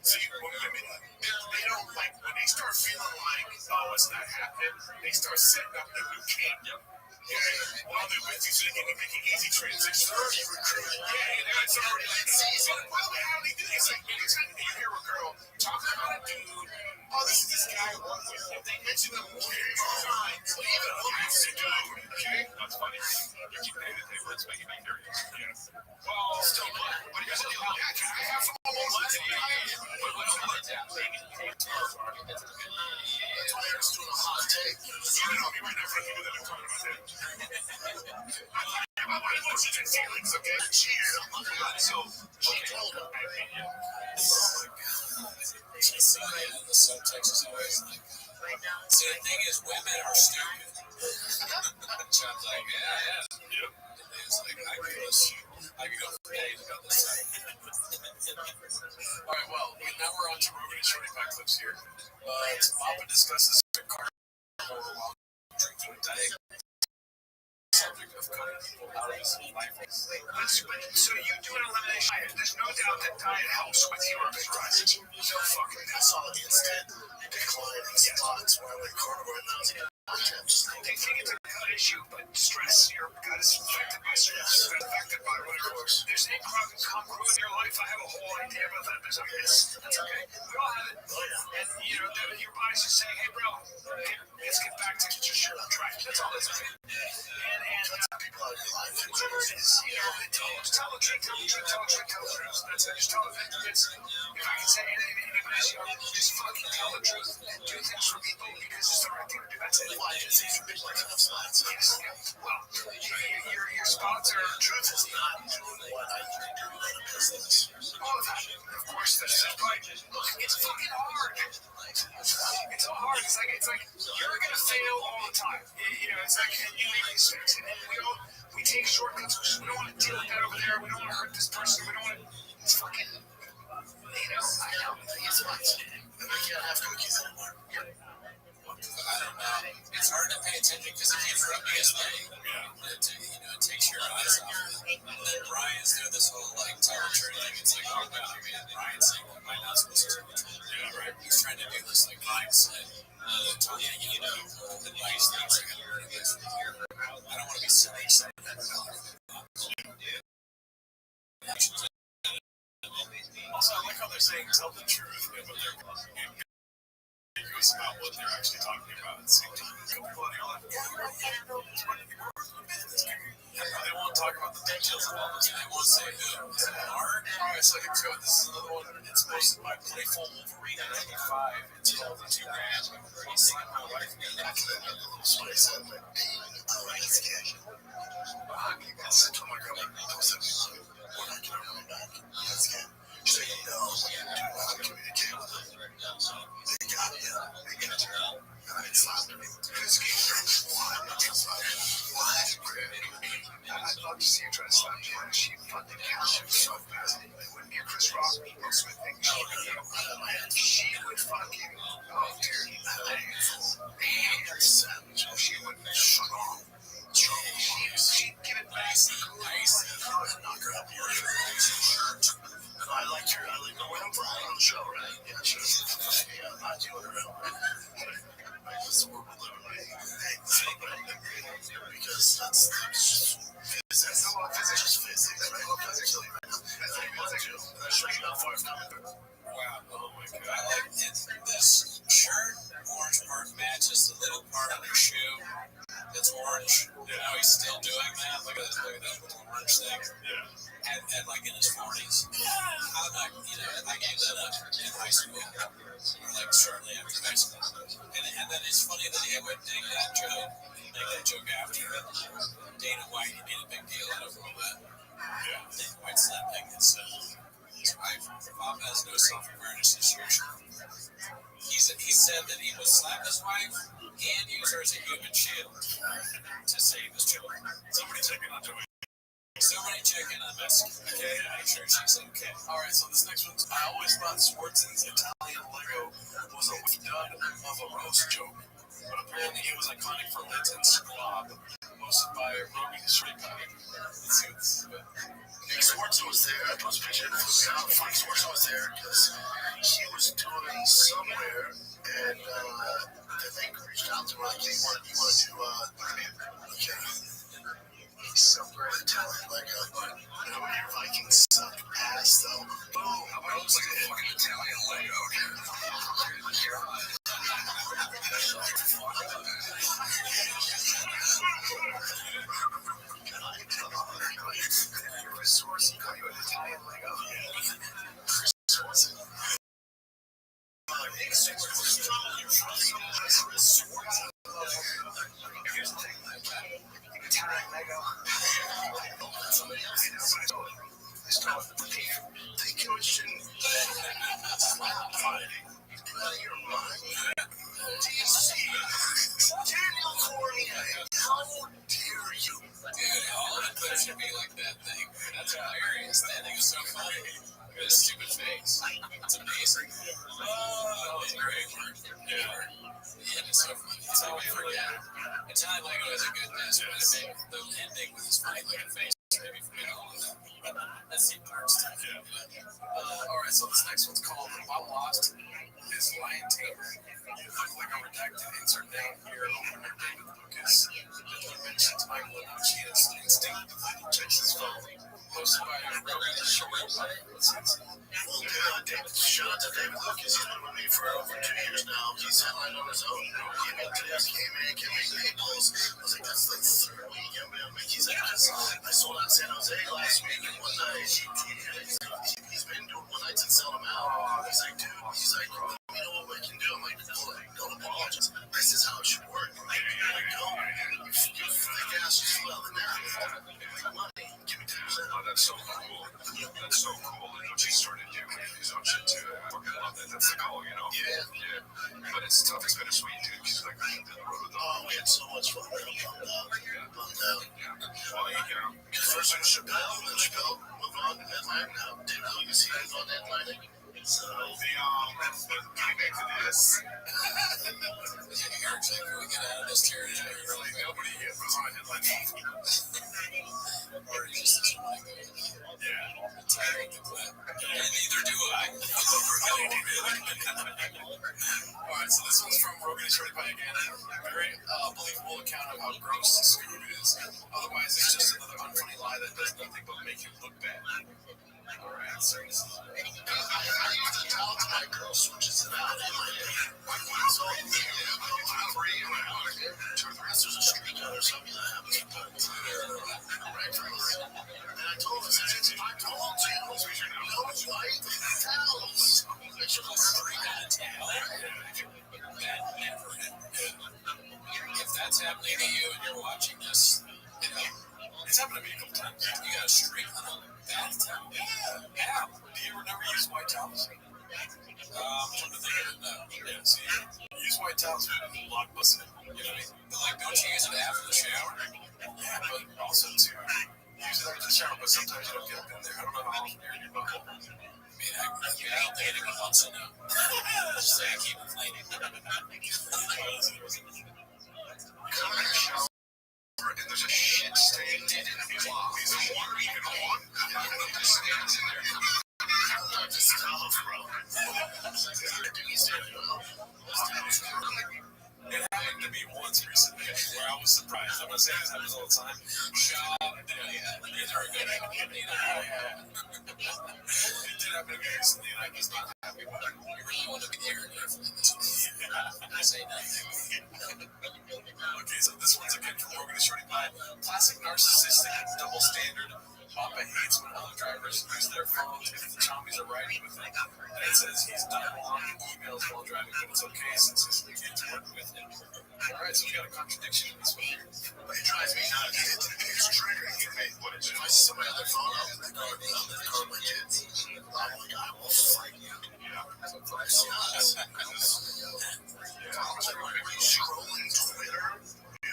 see, women, they don't like when they start feeling like, oh, it's not happening. They start setting up the new camp. While they're with you, so they can make an easy transition. Early recruit. Yeah, it's already like season. Well, how do they do this? Like, anytime you hear a girl talking about a dude, oh, this is this guy I work with. If they mention him more than 2 times, even a massive dude. Okay? That's funny. You're keeping it at the words, making me curious. Yeah. Well, still good. But here's the deal. Yeah, can I have some more money? Players doing a hot take. You know me right now for the people that are talking about that. My emotions and feelings, okay? Cheers. So, she told him. The subtext is always like, see, the thing is, women are stupid. Chad's like, yeah. It's like, I can go for days about this side. All right, well, now we're on to Ruben and Shorty Pack clips here. Papa discusses the car while drinking diet subject of cutting people out of this life. So you do an elimination diet. There's no doubt that diet helps with your big rises. No fucking I saw an instant decline in spots when I went carnivore, and I was like, they think it's a gut issue, but stress, your gut is affected by stress, affected by whatever. There's incongruity in your life. I have a whole idea about that. There's okay. That's okay. We all have it. And, you know, your body's just saying, hey, bro, let's get back to just your track. That's all that's okay. And people out of your life. you know, tell the truth. That's it. Just tell the truth. If I can say anything to anybody, just fucking tell the truth and do things for people because it's the right thing to do. That's it. Why do things for people like enough spots? Yes. Well, your spots are Truth is not doing what I need to do in a business. all the time. Of course, that's right. Look, it's fucking hard. It's so hard. It's like you're gonna fail all the time. You know, it's like you make mistakes, and we take shortcuts. We don't want to deal with that over there. We don't want to hurt this person. We don't want to. It's fucking. You know, I know. It's spots. And we can't have cookies anymore. I don't know. It's hard to pay attention because if you drop BSA, it takes your eyes off it. And then Brian's doing this whole like telemetry thing. It's like, oh wow, man, Brian's saying, am I not supposed to? Yeah, right. He's trying to do this like mindset. Advice things like I don't want to be silly. Also, I like how they're saying tell the truth, but they're ambiguous about what they're actually talking about. At the same time, people in your life, they won't talk about the details of all this. They won't say who. Is it hard? It's like this is another one. It's posted by Playful Wolverine at 95. It's called the 2 grand. I'll slap my wife and after that, a little spice on my pain. It's cash. I said to my girl, I was like, we're not going to come back. That's good. She's like, no, do not communicate with them. They got you. They got you. And I slapped her. What? I'd love to see her try to slap you. She fucking catch you so fast. It wouldn't be a Chris Rock Will Smith thing. She would fucking, oh, dude, savage. She would strong. She'd give it nice and knock her up here. I like the way I'm flying on the show, right? Yeah, sure. Yeah, I'm not doing it real. That's what we're living like. Because that's physics. That's just physics, right? Physics, right now. That's right now far as coming through. Wow. Oh my God. I like this shirt. Orange part matches the little part of your shoe. It's orange. Yeah. Now he's still doing that. Look at that little orange thing. Yeah. And like in his 40s. I gave that up in high school. Or like shortly after high school. And then it's funny that he would make that joke after Dana White. He made a big deal out of all that. Yeah. Dana White slapping his wife. Bob has no self-awareness issues. He said that he would slap his wife and use her as a human shield to save his children. Somebody checking on Joey. Somebody checking on Messi. Okay, I'm sure she's okay. Alright, so this next one, I always thought Schwarzen's Italian Lego was a done of a roast joke. But apparently it was iconic for Linton's Squab, hosted by Robbie Strickland. Let's see what this is about. Schwarzen was there. I was picturing how funny Schwarzen was there because he was doing somewhere and I think reached out to him like, you want to do okay. Somewhere Italian Lego. You know, when your Vikings suck ass though. Boom. How about it looks like a fucking Italian Lego? Schwarzen call you an Italian Lego? Schwarzen. Here's the thing. Italian Lego. Somebody else. I stole it. They commissioned slap fighting. Out of your mind. Do you see? Daniel Cormier. How dare you? Dude, all of it should be like that thing. That's hilarious. That thing is so funny. Look at his stupid face. It's amazing. Oh, that was great. Yeah. kid is so funny. So we forget. Italian Lego is a good mess, but I think the ending with his funny looking face maybe forget all of that. That's the part stuff. Alright, so this next one's called I'm Lost. Is Lion Tamer. You look like a redacted insert down here over near David Lucas. He mentions Michael Anucci's instinctively checks his phone. Posted by Rabbi. Well, David, shout out to David Lucas. He's been with me for over 2 years now. He's headlined on his own. He came in today. He came in, can make meatballs. I was like, that's the third week. He's like, I sold out San Jose last week and one night. He's been doing one nights and selling them out. He's like, dude, let me know what we can do. I'm like, don't apologize. This is how it should work. Like, you think ass is well and that. Money, give me 10%. Oh, that's so cool. That's so cool. And what you started doing his own shit too. I fucking love that. That's the goal, you know? Yeah. But it's tough. It's bittersweet, dude, because like I did the road with them. Oh, we had so much fun. Bummed out. Well, you know. First it was Chappelle, and then Chappelle moved on to Headline. Now David Lucas, he was on Headlining. So, getting back to this. Eric's like, we get out of this territory. Really, nobody was on a headline. Or he just doesn't want to go. Yeah. Tired of the clip. And neither do I. Alright, so this one's from Rogan Shorty Pie again. Very believable account of how gross Scoob is. Otherwise, it's just another unfunny lie that does nothing but make you look bad. Alright, so this is... I used to tell to my girl switches it out in my day. So, there's a street out or something that happens sometimes. Right. And I told her, I told you, no white towels. I should have straight out of town. That never happened. If that's happening to you and you're watching this, you know, it's happened to me a couple times. You got a streak on a bath towel? Yeah. Do you ever never use white towels? I'm trying to think of it now. Yeah, see, use white towels for blockbuster. You know what I mean? But like, don't you use it after the shower? Yeah, but also to use it after the shower, but sometimes you don't get up in there. I don't know how often you're in your buckle. I mean, I don't think anyone wants to know. Just say I keep it clean. And there's a shit stain in the cloth. Is there water even on? There's stains in there. I'm just tough, bro. It happened to me once recently where I was surprised. I'm going to say this happens all the time. Shop, these are good. It did happen to me recently, and I was not happy with it. You really want to be here careful in this one. I say nothing. Okay, so this one's again from Rogan Shorty Pie. Classic narcissistic double standard. Papa hates when other drivers use their phones if the chompies are riding with him. And it says he's done long emails while driving, but it's okay since his kids work with him. Alright, so we got a contradiction in this one here. It drives me nuts. It's triggering me. If I see somebody on their phone, I'm in the car with my kids. I'm like, I will fight you. I've seen this. Scrolling Twitter.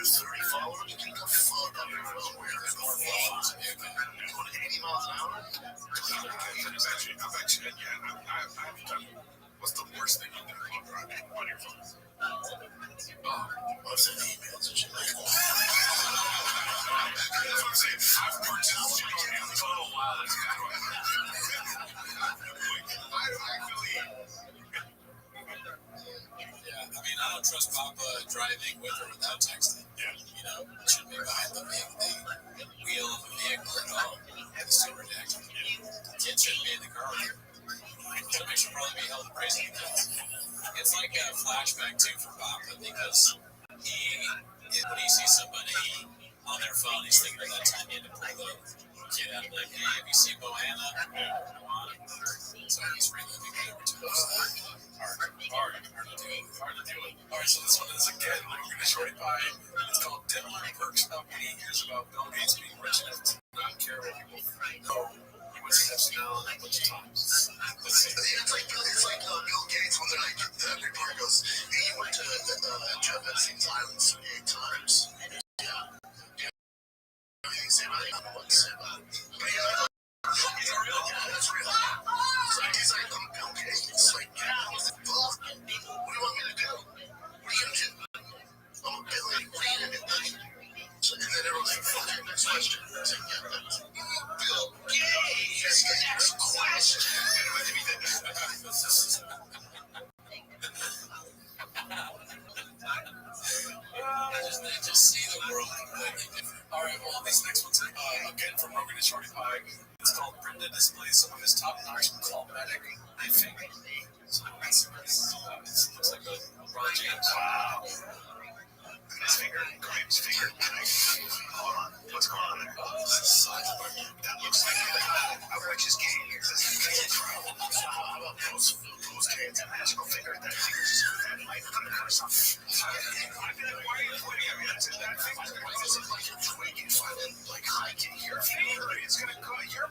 30 followers, you can go fuck up your phone. We're going to go followers. Going 80 miles an hour? I've actually, what's the worst thing you do while driving on your phone? I've sent emails and shit like that. That's what I'm saying. I've purchased shit on Amazon. Yeah, I mean, I don't trust Papa driving with or without texting. Yeah. You know, it should be behind the wheel of a vehicle at home. And the super deck. Kid shouldn't be in the car with you. Somebody should probably be held crazy because it's like a flashback too for Papa because when he sees somebody on their phone, he's thinking of that time he had to pull the kid out and like, hey, have you seen Bohanna? So he's reliving it every time. Hard to deal with. Alright, so this one is again Rogan Shorty Pie. It's called Devil Perks Up when he hears about Bill Gates being rich enough to not care what people know. He went steps down a bunch of times. Let's see. It's like Bill Gates when they're like, the report goes, hey, you went to Jeff Epstein's island 78 times. Yeah. Everything's saying about it. I don't know what to say about it. But he's like, is that real? Yeah, that's real. He's like, I'm Bill Gates. It's like, yeah, what the fuck? What do you want me to do? What are you going to do? then everyone's like, fuck, next question. It's like, yeah, that's okay. Next question. They just see the world completely different. All right, well, this next one's again from Rogan and Shorty Pie. It's called Brenda displays some of his top-notch cosmetic thing. So this looks like a LeBron James. Wow. His finger. Hold on. What's going on there? That looks like a witch's cane here. How about those cans and magical finger? That finger just might put a curse on it. Why are you pointing at me? That thing does look like you're twigging, like hiking here. It's gonna go. You're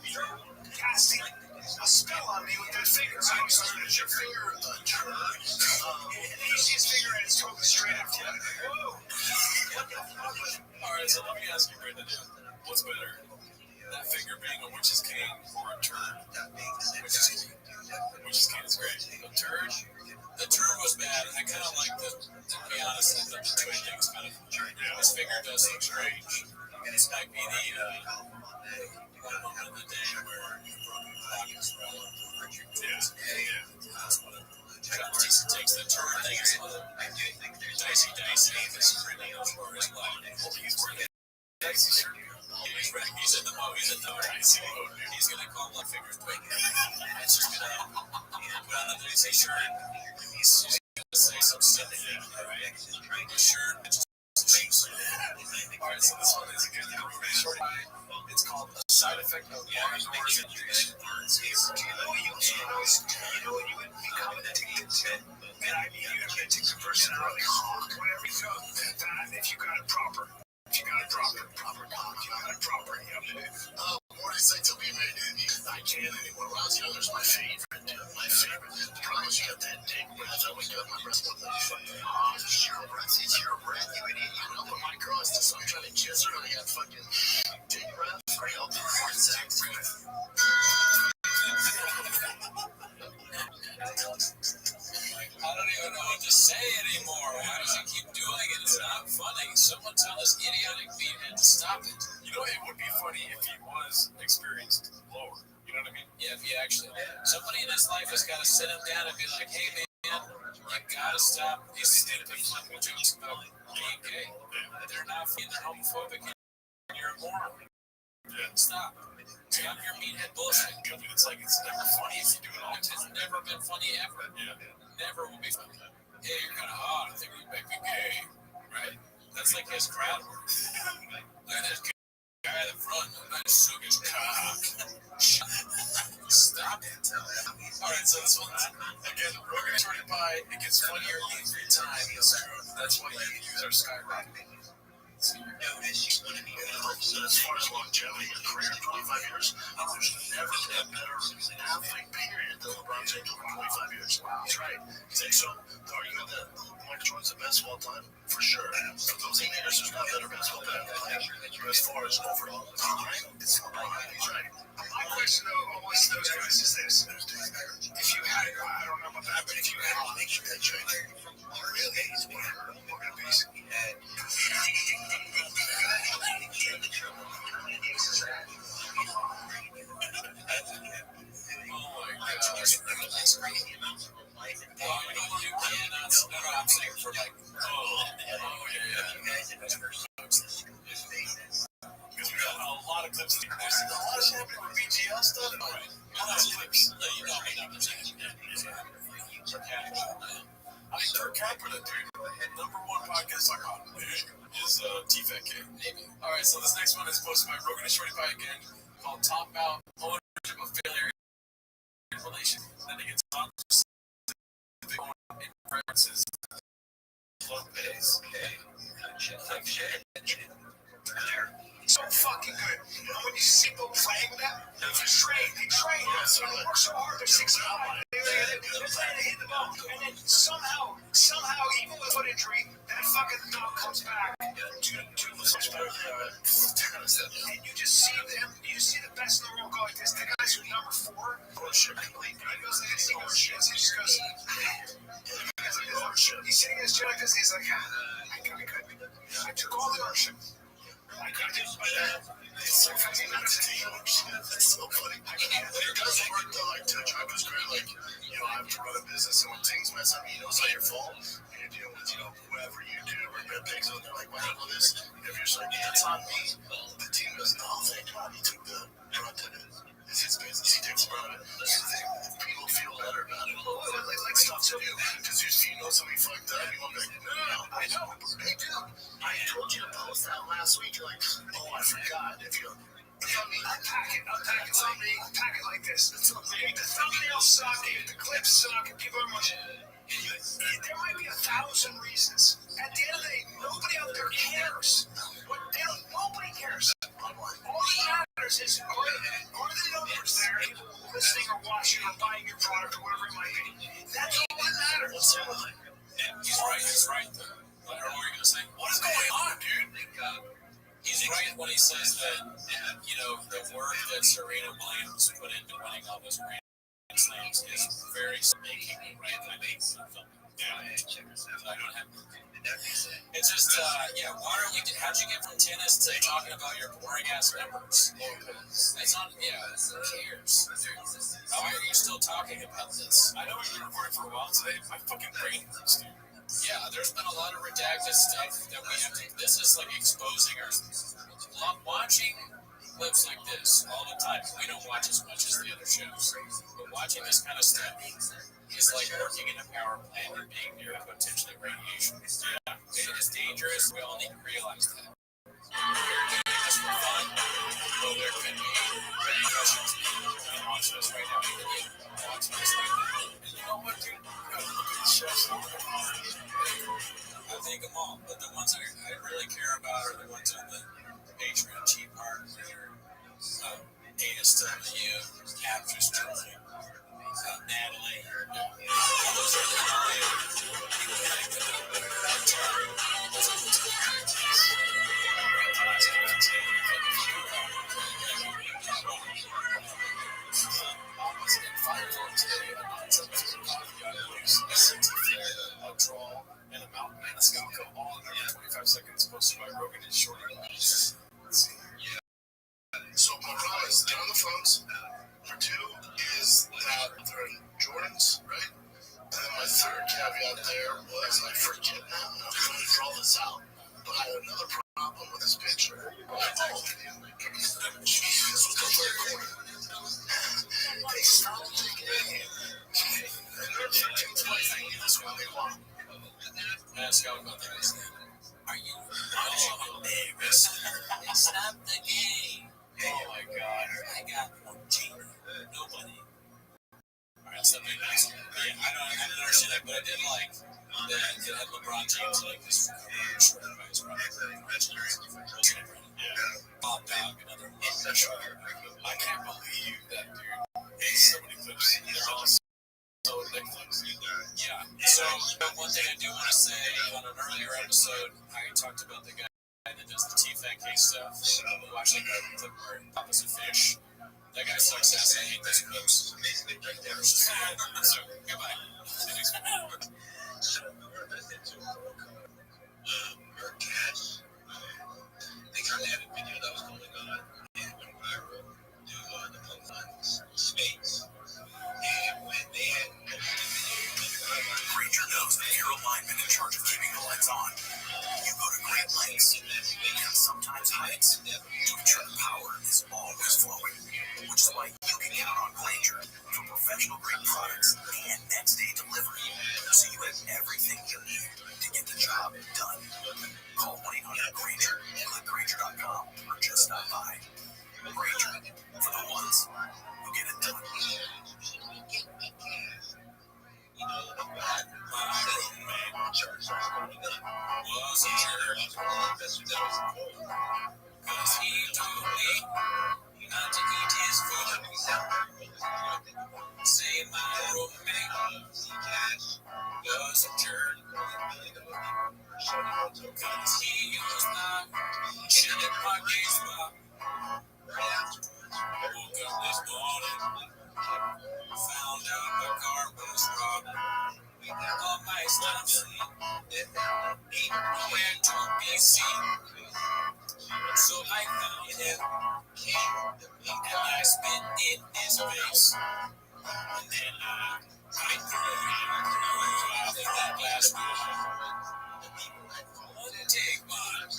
casting a spell on me with that finger. I'm sorry, is your finger a turn? You see his finger and it's totally straight up. Whoa. Alright, so let me ask you, Brendan, what's better? That finger being a witch's cane or a turd? Witch's cane is great. A turd? The turd was bad. I kind of like to be honest, the twin thing's kind of, his finger does look strange. This might be the moment of the day where you broke your clock as well. That's whatever. Jason takes the turd thing as well. Dicey, he's really over his line. He's wearing a dicey shirt. He's in the mode. He's going to call my fingers quick. It's just going to put on the dicey shirt. He's going to say some silly thing. The shirt, it's just alright, so this one is a good short. It's called a side effect of Mars or is it You know what you would become addicted to? And I mean, you would take the personality hawk, whatever you go. If you got it proper. You got it proper cock. You got it proper. What is that to be made? I can't anymore. When I was younger, it was my favorite. The problem is you got that dick breath. I wake up, my breath goes like fucking, it's your breath. It's your breath, you idiot. You know, when my girl is to some trying to kiss her, and I got fucking dick breath. Real sex breath. I don't even know what to say anymore. Why does he keep doing it? It's not funny. Someone tell this idiotic beathead to stop it. You know, it would be funny if he was experienced lower. You know what I mean? Yeah, if he actually, somebody in his life has got to sit him down and be like, hey, man, you got to stop these stupid fucking jokes about being gay. They're not being homophobic. You're a moron. Yeah. Stop. Stop your meathead bullshit. It's like it's never funny if you do it all. It's never been funny ever. Yeah. Never will be funny. Hey, you're kind of hot. I think you might be gay. Right? That's like his crowd work. Look at this guy in the front. I'm going to suck his cock. Stop it. Alright, so this one's, again, Rogan and Shorty Pie. It gets funnier every time. That's why you use our skyrocket. So as far as longevity in career, 25 years, there's never been a better athlete, period, than LeBron James over 25 years. He's right. So the argument that Michael Jordan's the best of all time, for sure. So those 8 years, there's not a better basketball player than him. As far as overall time, it's LeBron. He's right. My question though, always to those guys is this. If you had, I don't know about that, but if you had a make you that trade, really, he's one of the beast. I'm saying for like, Because we got a lot of clips. There's a lot of shit happening with BGL stuff. Right. A lot of clips. You know me, I'm saying. I mean, per capita, dude, #1 podcast I got is TFK. Alright, so this next one is posted by Rogan and Shorty Pie again, called Top Out Ownership of Failure in Relation. Then it gets on in references love pays. So fucking good. You know when you see people playing with that? They train. So they work so hard, they're 6 out. They're playing to hit the ball. And then somehow, even with foot injury, that fucking dog comes back to the tennis. And you just see them, you see the best in the world go like this. The guys who are number 4, ownership complete. He goes to his ownership. He just goes, he's sitting in his chair like this. He's like, I took all the ownership. I It's so fucking That's so funny. It does work though, like to drive is great. Like, I have to run a business, and when things mess up, it's not your fault. And you're dealing with, whoever you do, or red pigs, and they're like, why handle this? If you're just like, yeah, it's on me. The team goes, oh, thank God he took the brunt of it. It's his business. He takes the brunt of it. If people feel better about it, like stuff to do. Because if you know somebody fucked up, you want to be like, no, I know. Hey, dude, I told you to post that last week. You're like, oh, I forgot. If you unpack it. It's on me. Unpack it like this. It's on me. The thumbnails suck. The clips suck. People are much. There might be 1,000 reasons. At the end of the day, nobody out there cares. Nobody cares. All that matters is are the numbers there, people listening or watching or buying your product or whatever it might be. That's all that matters. He's right. What are you going to say? What is going on, dude? He's right when he says that, the work that Serena Williams put into winning all those Grand Slams is very making it right. I think something. I don't have. It's just, how'd you get from tennis to talking about your boring ass numbers? It's not, who cares? Why are you still talking about this? I know we've been recording for a while today. My fucking brain hurts, dude. Yeah, there's been a lot of redacted stuff that we have to. This is like exposing our. Watching clips like this all the time. We don't watch as much as the other shows, but watching this kind of stuff is like working in a power plant and being near potentially radiation. Yeah, it is dangerous. We all need to realize that. We're doing this for fun, though there could be repercussions. Watching us right now. Watching us right now. And you know what, dude? Look at the shows. I think them all, but the ones I really care about are the ones on the Patreon cheap part where they're ASW, Actress Joy, Natalie. All those are and a mountain and a Scalco all in there for 25 seconds, posted by Rogan and Shorty. So my problem is they're on the phones. Number two is that they're in Jordans, right? And then my third caveat there was I forget now, and I'm going to draw this out, but I have another problem with this picture. Jesus was the third quarter. They stopped taking it. And they're taking twice. They need this when they want. Ask how about that. Are you watching Davis? Stop the game. Oh my god. I got 14. Nobody. Alright, something nice. Yeah, I didn't understand that, but I did like that it had LeBron James like this short advice, right? Bob Dog, another one. I can't believe that dude made so many clips. They're all so ridiculous. Yeah. So one thing I do want to say on an earlier episode, I talked about the guy that does the T-Fat case stuff. We watched like a clip where he was a fish. That guy sucks ass. I hate those clips. So goodbye. They kind of had a video that was going on and went viral due the Pokemon space. And when they had Granger knows that you're a lineman in charge of keeping the lights on. You go to great lengths, and sometimes heights, to ensure the power is always flowing. Which is why you can count on Granger for professional-grade products and next-day delivery, so you have everything you need to get the job done. Call 1-800-GRANGER, click Granger.com, or just stop by. Granger, for the ones who get it done. Was a jerk. Cause he told me not to eat his food. Say my roommate was a jerk. Cause he was not chilling my gay spot. Woke up this morning, found out my car was robbed. All my stuff went to BC. So I found him, and I spit in his face. And then I threw that glass one take one.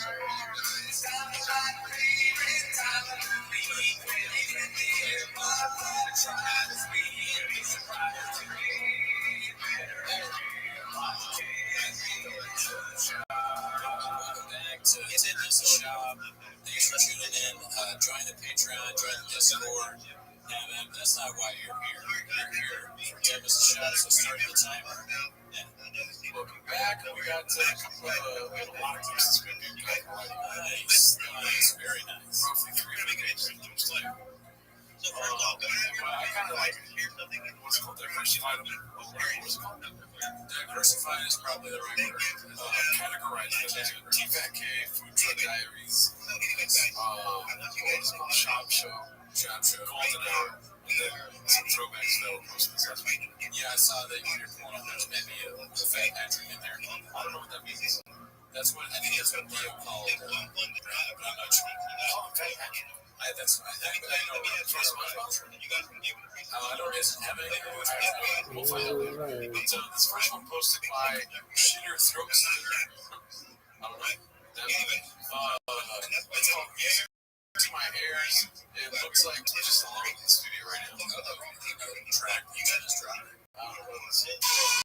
Welcome back to Fitness Shop. Thanks for tuning in. Join the Patreon, join the Discord. And that's not why you're here. You're here for Fitness Shop, so start the timer. Yeah. Welcome back. We got a couple of a lot of clips this week. Nice, very nice. Roughly 300 games. I kind of like what's called diversified. Diversified is probably the right word. Categorized as TFAK, Food Truck Diaries, Shop Show, Golden Hour, and then some throwbacks that were posted this last week. Yeah, I saw that you're pulling up. There's maybe a Fat Patrick in there. I don't know what that means. I think that's what Leo called it. But I'm not sure. Fat Patrick. I know. I don't have anything. We'll find out. So this first one posted by Shitter Throat Slitter. All right. It's called Music to My Ears. It looks like it's just alone in the studio right now. Track you guys dropping. I don't know what it's called.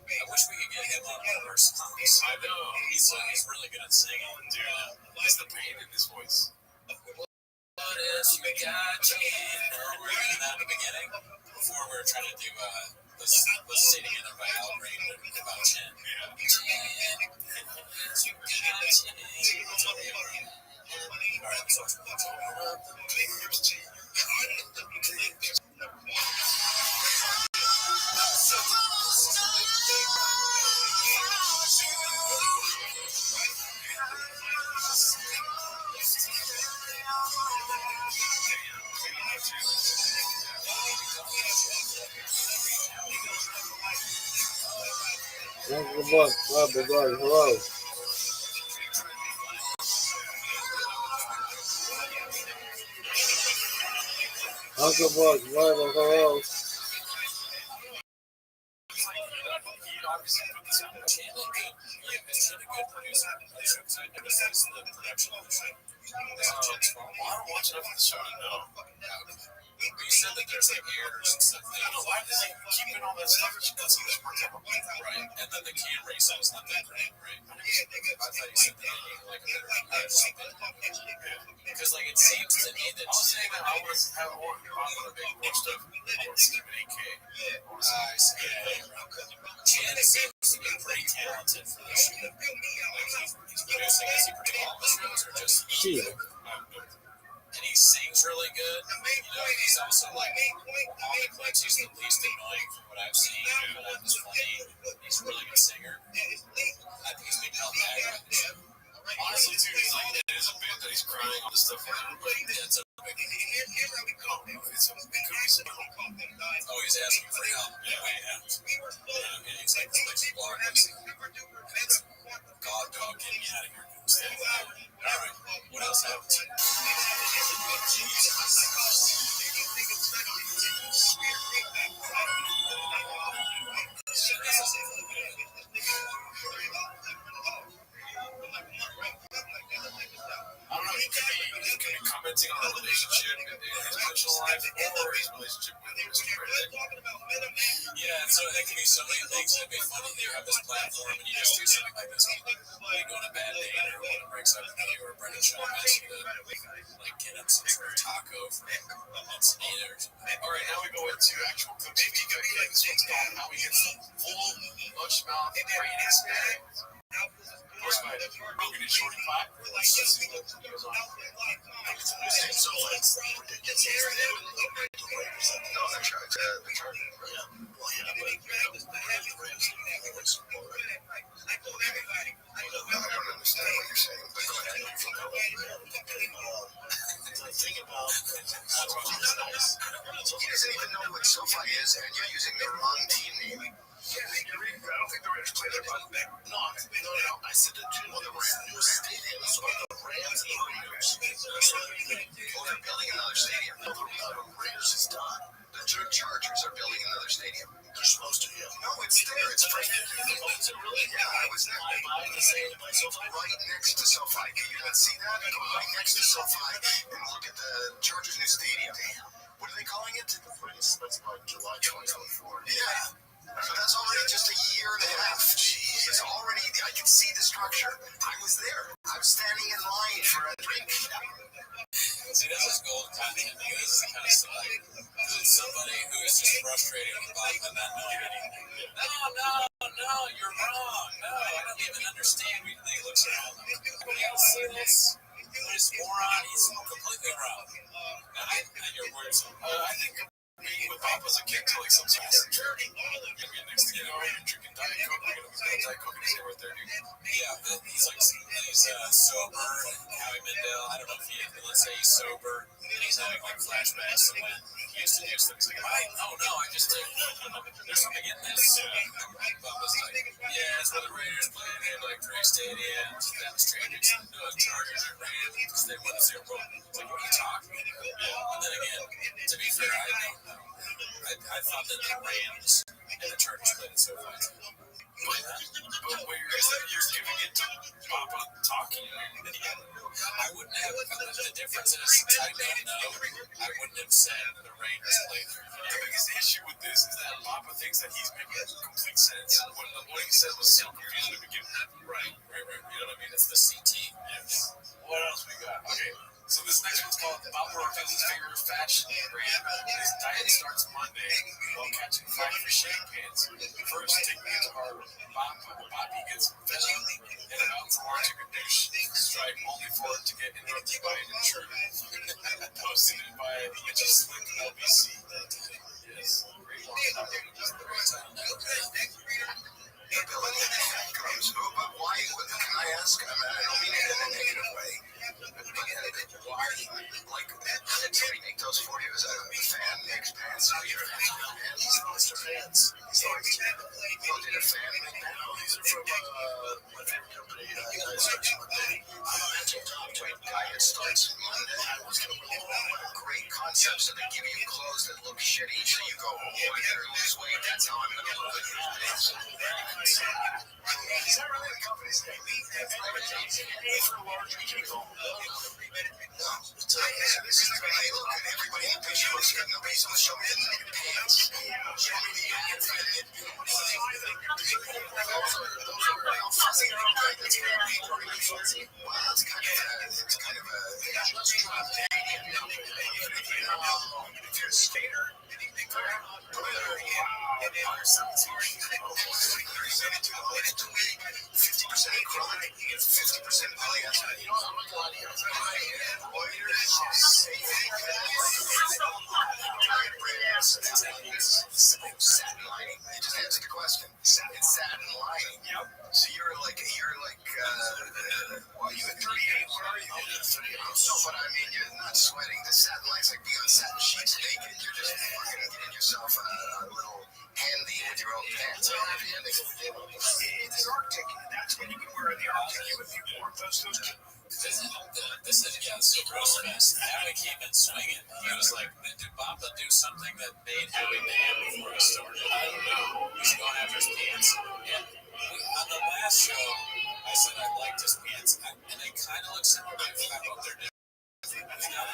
I wish we could get him on one of our songs. I know. He's really good at singing. Dude, what's the pain in his voice? What else you got? We're getting that in the beginning. Before we were trying to do, let's say together by Al Green about Chen. Alright, so Uncle Buck, hello. Uncle Buck, hello. You said that there's like errors and stuff. I don't know why does he keep in all that stuff? Right, and then the camera you said is not that great, right? I thought you said that you like a better camera or something. Because like it seems to me that I want to make more stuff. I want to skip an 8K. I see. Chan seems to be pretty talented for this shoot. Like he's producing. Is he producing all his films or just? And he sings really good. You know, he's also like on the clips, he's the least annoying from what I've seen. He's funny. He's a really good singer. I think he's being held back by the show. Honestly, too, he's like, it is a bit that he's crying on the stuff for everybody. Yeah, it's a big Oh, he's asking for help. Yeah. He's like, God, dog, get me out of here. Alright, what else happened? I don't know, he could be commenting on a relationship in his personal life or his relationship with Mr. Frederick. Yeah, so it can be so many things. It'd be funny if you have this platform and you just do something like this. Like go on a bad date or one breaks up with you or Brendan Shaw asks you to like get him some sort of taco from Encinitas or something. Alright, now we go into actual clips. Maybe you can be like this one's called How We Get Full Mush Mouth Brain Expand. Post fight, Rogan and Shorty Pop. Let's see what goes on. So it's ridiculous. No, the Chargers. Yeah. Well, yeah, but the Rams win Super Bowl, right? No, I don't understand what you're saying, but go ahead. The thing about SoFi is nice. He doesn't even know what SoFi is, and you're using the wrong team name. Yeah, I don't think the Rams play their run back. No, I said the two of the brand new stadiums are the Rams and the Raiders. They're building another stadium. No, the Raiders is done. The Chargers are building another stadium. They're supposed to, yeah. No, it's there. It's free. Is it really? Yeah, I was there. By SoFi? Right next to SoFi. Can you not see that? Go right next to SoFi and look at the Chargers' new stadium. What are they calling it? That's about July 2024. Yeah. So that's already just a year and a half. It's already, I can see the structure. I was there. I was standing in line for a drink. See, this is gold content because it's kind of like somebody who is just frustrated with Bob and not knowing anything. No, you're wrong. No, I don't even understand. He looks around. Everybody else see this? This moron, he's completely wrong. And your words, I think being with Bob was a kick to like some sort of church. Next thing you know, you're drinking Diet Coke. You're going to be Diet Coke and say what they're doing. Yeah, he's sober. Howie Mandel, I don't know if let's say he's sober. And he's having like flashbacks to when he used to do things like, I just did. There's something in this. Bob was like, yeah, it's where the Raiders play. They have like Dre Stadium. Down the street, it's Chargers and Rams because they won the Super Bowl. It's like, what are you talking about? And then again, to be fair, I don't know. I thought that the Rams and the Chargers played it so far. But where you're giving it to Papa talking, I wouldn't have. The difference is, I don't know. I wouldn't have said that the Raiders played there. The biggest issue with this is that Papa thinks that he's making complete sense. What he said was so confusing to begin with. Right. You know what I mean? It's the CT. Yes. What else we got? Okay. So this next one's called Bob reveals his favorite fashion brand. His diet starts Monday while catching flight for shitty pants. First, take me to Harvard. Bobby gets veggie and about to launch a douche strike only for it to get interrupted by an intruder. Posted it by the Slick LBC. Yes. Great long time. But why? Can I ask? I don't mean it in a negative way. Why? Like, somebody make those for you as a fan makes pants. So you're a fan. These are Mr. Fans. He's always did a fan make that? No, these are from my favorite company. Mental Top Type guy that starts Monday. I was going to what a great concept. So they give you clothes that look shitty. So you go, I better lose weight. That's how I'm going to look at your pants. Is that really the company's name? For larger people. This is like, hey, look, everybody in the picture looks good. Nobody's going to show me the pants. Show me the ads. Fuzzy. That's really fuzzy. Wow, it's kind of a if you're a skater, anything there. And then there's some 50% acrylic, 50% polyester. You know what I'm talking about? Satin lining. It just answered the question. It's satin lining. Yep. So you're like, well, you at 38, what are you? So, but I mean, you're not sweating. The satin line's like being on satin sheets naked. You're just fucking getting yourself a little handy with your own pants. It's Arctic. That's when you can wear the Arctic. If you wore those This is, so Bruce Smith, Howie came in swinging. He was like, did Papa do something that made Howie mad before he started? I don't know. He's going after his pants. And on the last show, I said I liked his pants. And they kind of look similar to what they're doing. Now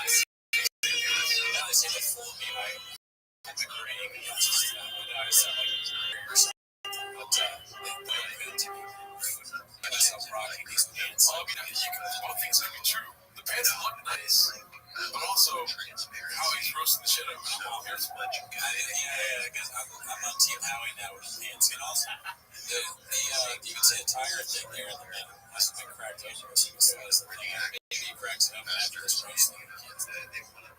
they seem to fool me by agreeing. I sound like a career or something. But they're good to me. That's how rocking these pants. Both things can be true. The pants look nice, but also how he's roasting the shit out of them. Yeah, because I'm on Team Howie now with his pants. And also, you can see the tire thing there in the middle. has been cracked open. Maybe he cracks it open after his roast.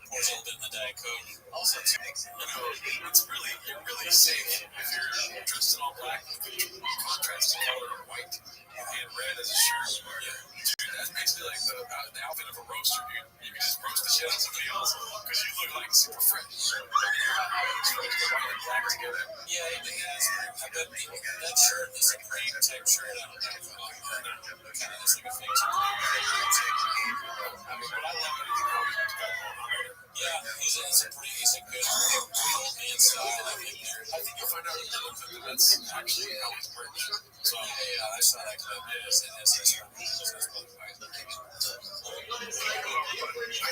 Pours a little bit in the Diet Coke. Also, too, you're really safe if you're dressed in all black with contrasting color of white and red as a shirt. Dude, that's basically like the outfit of a roaster, dude. You can just roast the shit out of somebody else because you look like super fresh. White and black together. Yeah, it is. I bet that shirt, the Supreme type shirt, I don't know if I've heard of it. Kind of looks like a fake shirt. I mean, but I love it. Yeah, he's a good old man style. I think you'll find out in the clip that that's actually how it's worked. So yeah, I saw that clip. It is. I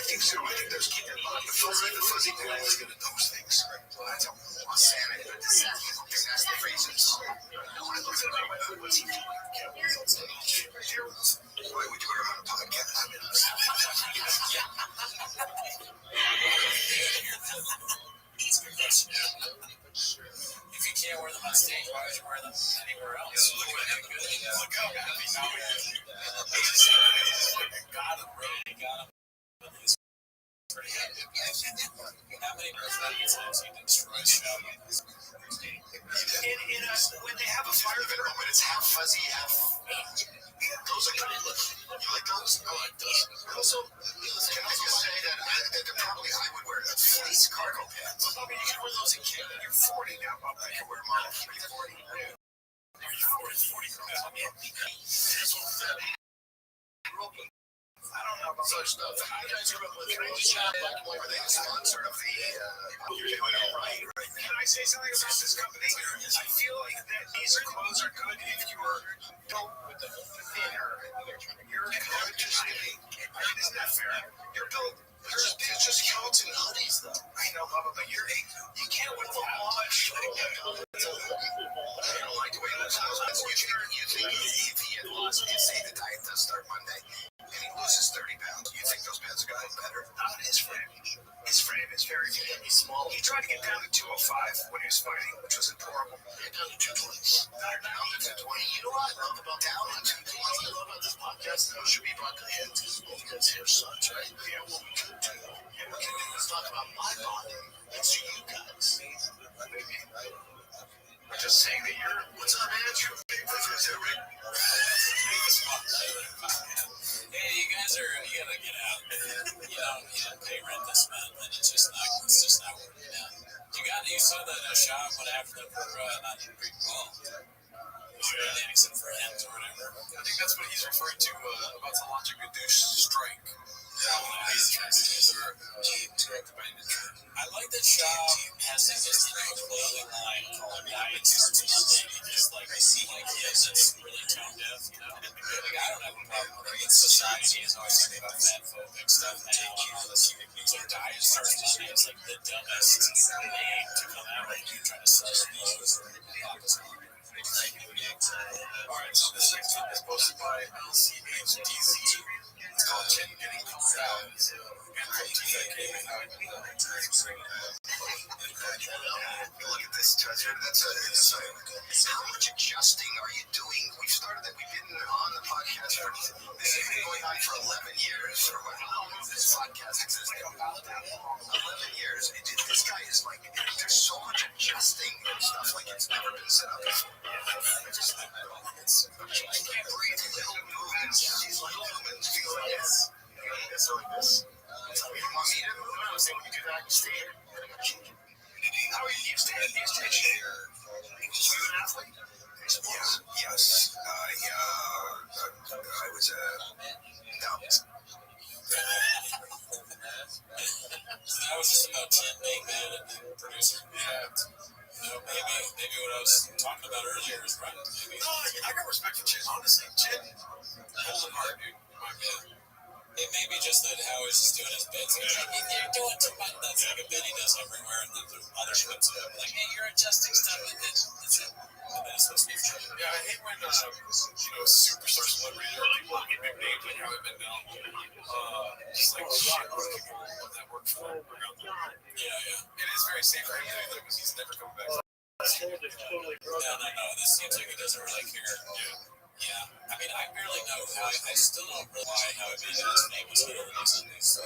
think so. I think there's keeping the fuzzy boy is good at those things. That's a salmon, but that's the phrases. No one looks at what's he doing? Why would you ever on a podcast? I mean, If you can't wear them on stage, why would you wear them anywhere else? Look how happy now he is. Got him, bro. Got him. He's pretty happy. How many times he destroyed show? When they have a fire pit moment, it's half fuzzy, half. Those are good. You like those? I like those. Also, can I just say that probably I would wear fleece cargo pants. I mean, you can wear those in Canada. You're 40 now, but I can wear them all. 40. You're 40. I don't know about such stuff. You guys grew up with Black and White. Are they a sponsor of the? You're doing it right. Can I say something about this company? I feel like that these clothes are good if you are built with the thinner. You're interesting. Isn't that fair? You're built. There's just coats and hoodies, though. I know, Bubba, but you can't wear them much. I don't like the way it looks. You think if he had lost, you say the diet does start Monday, and he loses 30 pounds, you think those pants are going to look better? Not his frame. His frame is very small. He tried to get down to 205 when he was fighting, which was horrible. Down to 220. Down to 220. You know what I love about down to 220? What I love about this podcast, though, should be about the heads. You guys hair sucks, right? Yeah, well, we could do. And what we can do is talk about my bonding. It's you guys. I'm just saying that you're. What's up, man? You're a big business, Rick. Hey, you guys you gotta get out. You don't pay rent this month, and it's just not working out. You saw that shot, what happened for not doing pretty well. Except for hands or whatever. I think that's what he's referring to about the launch of a douche strike. I like that Shaw has this clothing line called Diet Starts Monday. Just like that's really tone deaf, you know? Like, I don't have a problem with it. Society is always talking about fat phobic stuff now and all this. So Diet Starts Monday is like the dumbest name to come out when you're trying to sell your clothes or Alright, so this next one is posted by LCHDZ. It's called Jen Getting Called Out. Look at this, how much adjusting are you doing? We've started that. We've been on the podcast for this has been going on for 11 years. Or how long has this podcast existed? 11 years. This guy is like, there's so much adjusting and stuff like it's never been set up before. I can't breathe. Little movements. These little movements feel like this. It's like this. You don't want me to move? I was saying when you do that, you stay here. How are you staying? You stay here. Are you an athlete? Yes. I was no. So that was just about Jen being mad at the producer. Yeah. Maybe what I was talking about earlier is right. I got respect for Jen. Honestly, Jen holds it hard, dude. It may be just that Howard's just doing his bits. You're doing too much. That's like a bit he does everywhere, and then there's other bits of it. Like, hey, you're adjusting stuff. That's it. And then it's supposed to be true. Yeah, I hate when, superstar celebrities or people that get big names like how I've been down. Just like, shit, people let that work for him. Yeah. It is very safe for him to do that because he's never coming back. No. This seems like he doesn't really care. Yeah. Yeah, I mean, I barely know how. I still don't really why how it made it as famous here as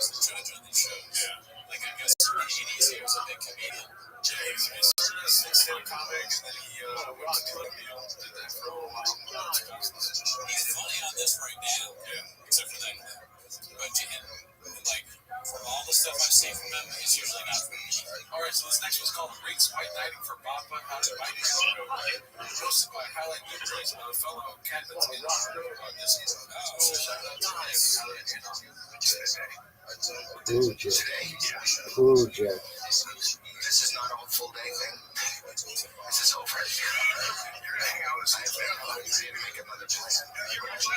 the judge on these shows. Yeah, like I guess in the 80s he was a big comedian. Yeah, he was a stand-up comic, and then he went to Columbia, did that for a while. He's funny on this right now. Yeah, except for that. But like from all the stuff I've seen from him, it's usually not for me. All right, so this next one's called Rates White Knighting for Baba. How did White Knighting go? Hosted by Highlight New Joyce and a fellow cat that's in this is shout out to Cool Jack. Cool Jack. This is not a full day thing. This is over. You're hanging out with some family. You make another plan. You're going to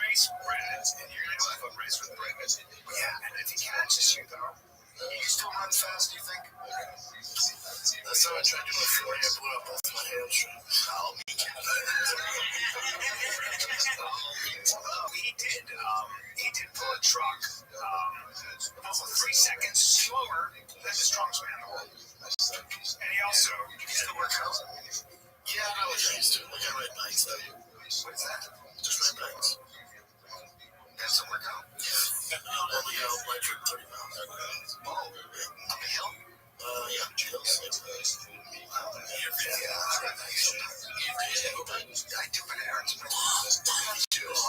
race Brad, and you're going to have a race with Brad. Yeah, and I think he matches you, though. You can still run fast, do you think? Last time I tried doing it for you, I blew up both my hamstrings. Oh, me too. He did pull a truck about 3 seconds slower than the strongest man in the world. And he also used to work out. Yeah, I was used to. I got red nights, though. What is that? Just red nights. That's a workout. Yeah. Only like for 30 miles. Oh, yeah. Up a hill? Yeah, hills. Wow. I do an errands. I'm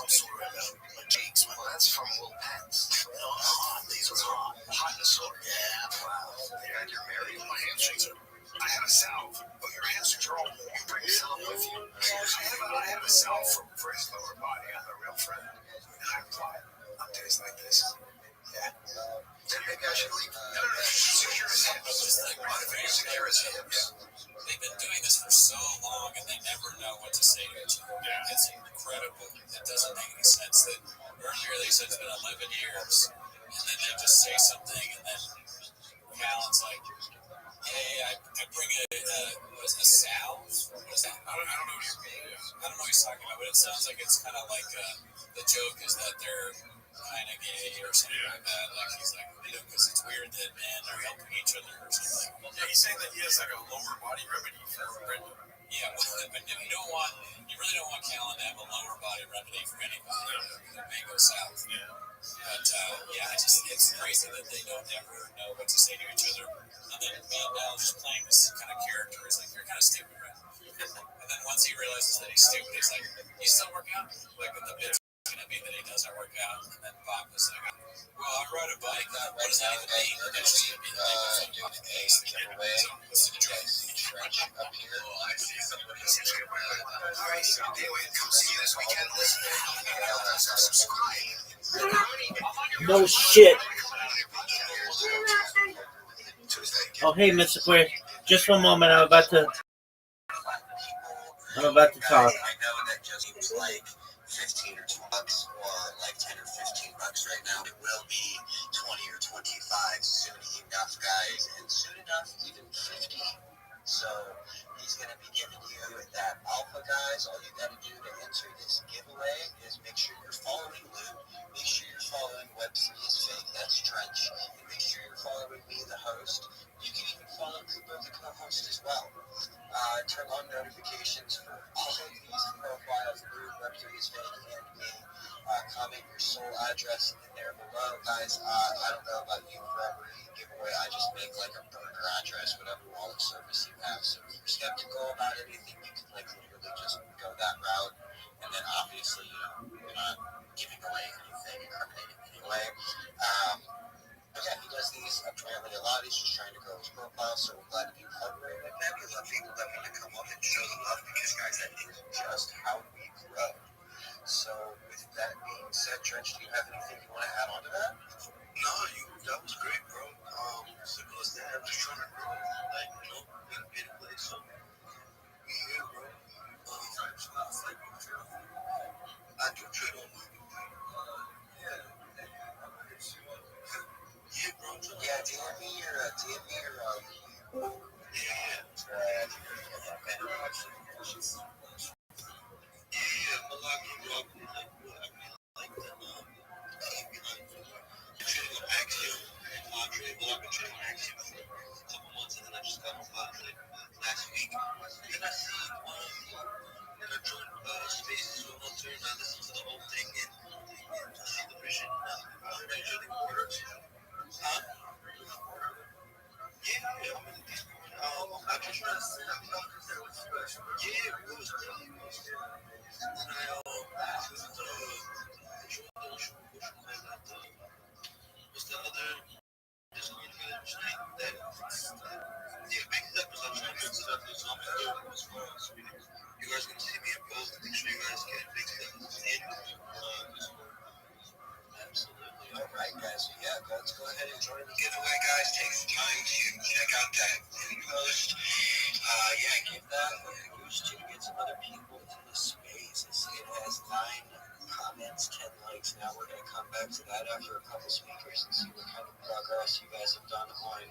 sorry about my cheeks. Well, that's from little pets. These are hot. Hot and sore. Yeah, wow. Yeah, you're married. My hamstrings are. I have a salve, but your hamstrings are all. You bring a salve with you. I have a salve for his lower body. I'm a real friend. And I apply it on days like this. Yeah. Then maybe I should leave. No. Secure his hips. Secure his hips. They've been doing this for so long, and they never know what to say to each other. Yeah. It's incredible. It doesn't make any sense that earlier they said it's been 11 years, and then they just say something, and then Callan's like, hey, I bring what is it, a salve? What is that? I don't know what he's talking about, but it sounds like it's kind of like the joke is that they're kind of gay or something like that. Like he's like, because it's weird that men are helping each other or something. Yeah, he's saying that he has like a lower body remedy for Brenda. Yeah, but you really don't want Callan to have a lower body remedy for anybody. It may go south. Yeah. But it's crazy that they don't ever know what to say to each other. And then me and Dal just playing this kind of character is like, you're kind of stupid, right? And then once he realizes that he's stupid, he's like, you still work out? Like in the bit's going to be that he doesn't work out. And then Bob was like, well, I rode a bike. What does that even mean? It's just going to be what's the joke? Up here. I see somebody. All right, so anyway, come see you this weekend. Listen, subscribe. No shit. Oh, hey, Mr. Queer. Just one moment. I'm about to talk. I know that just seems like 15 or $20 or like 10 or 15 bucks right now. It will be 20 or 25 soon enough, guys, and soon enough even 50. So he's going to be giving you that alpha, guys. All you got to do to enter this giveaway is make sure you're following Lou. Make sure you're following Web3 is Fake. That's Trench. And make sure you're following me, the host. You can even follow Cooper, the co-host, as well. Turn on notifications for all of these profiles, Lou, Web3 is Fake, and me. Comment your soul address in there below, guys. I don't know about you for every giveaway. I just make like a burner address, whatever wallet service you have. So if you're skeptical about anything, you can like literally just go that route. And then obviously, you're not giving away anything incriminating anyway. But yeah, he does these apparently a lot. He's just trying to grow his profile, so we're glad to be partnering with him. We love people that want to come up and show the love because, guys, that is just how we grow. So with that being said, Trench, do you have anything you want to add on to that? No, that was great, bro. Simple as that. I'm just trying to grow, like, in a place. So, yeah, bro. I do trade on my yeah, bro. Yeah, DM me your I've been trading Axiom for a couple months, and then I just got on Rothschild last week. Then I see gonna join spaces with Hunter and listen to the whole thing and see the vision measure the quarters. Huh? Yeah, I'm in the Discord. I just yeah, it was really awesome. And I what's the other Discord page name? That yeah, big steppers. I'm trying to mix it up with zombie as well. So you guys can see me in post. Make sure you guys get big steppers in Discord. Absolutely. All right, guys. So yeah, let's go ahead and join the giveaway, guys. Take some time to check out that post. Yeah, give that a boost to get some other people into the space. I see it has 9 comments, 10 likes. Now we're going to come back to that after a couple speakers and see what kind of progress you guys have done on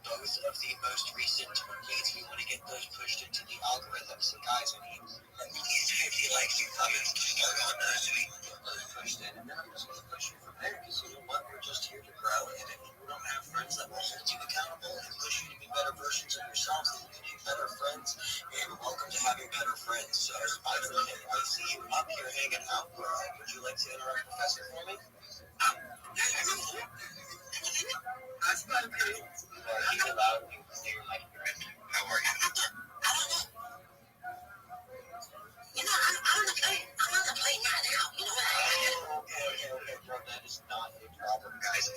both of the most recent leads. We want to get those pushed into the algorithm. So guys, I need at least 50 likes and comments to start on those so we can get those pushed in. And then I'm just going to push you from there because you know what? We're just here to grow. And if you don't have friends that will hold you accountable and push you to be better versions of yourselves, then you can do better friends. And welcome to having better friends. So Spider-Man, I see you up here hanging out. Would you like to interact with Professor for me? That's not good. He's allowed to clear like how are you? You know, I'm on the plane right now. You know what? Okay, bro. That is not a problem, guys.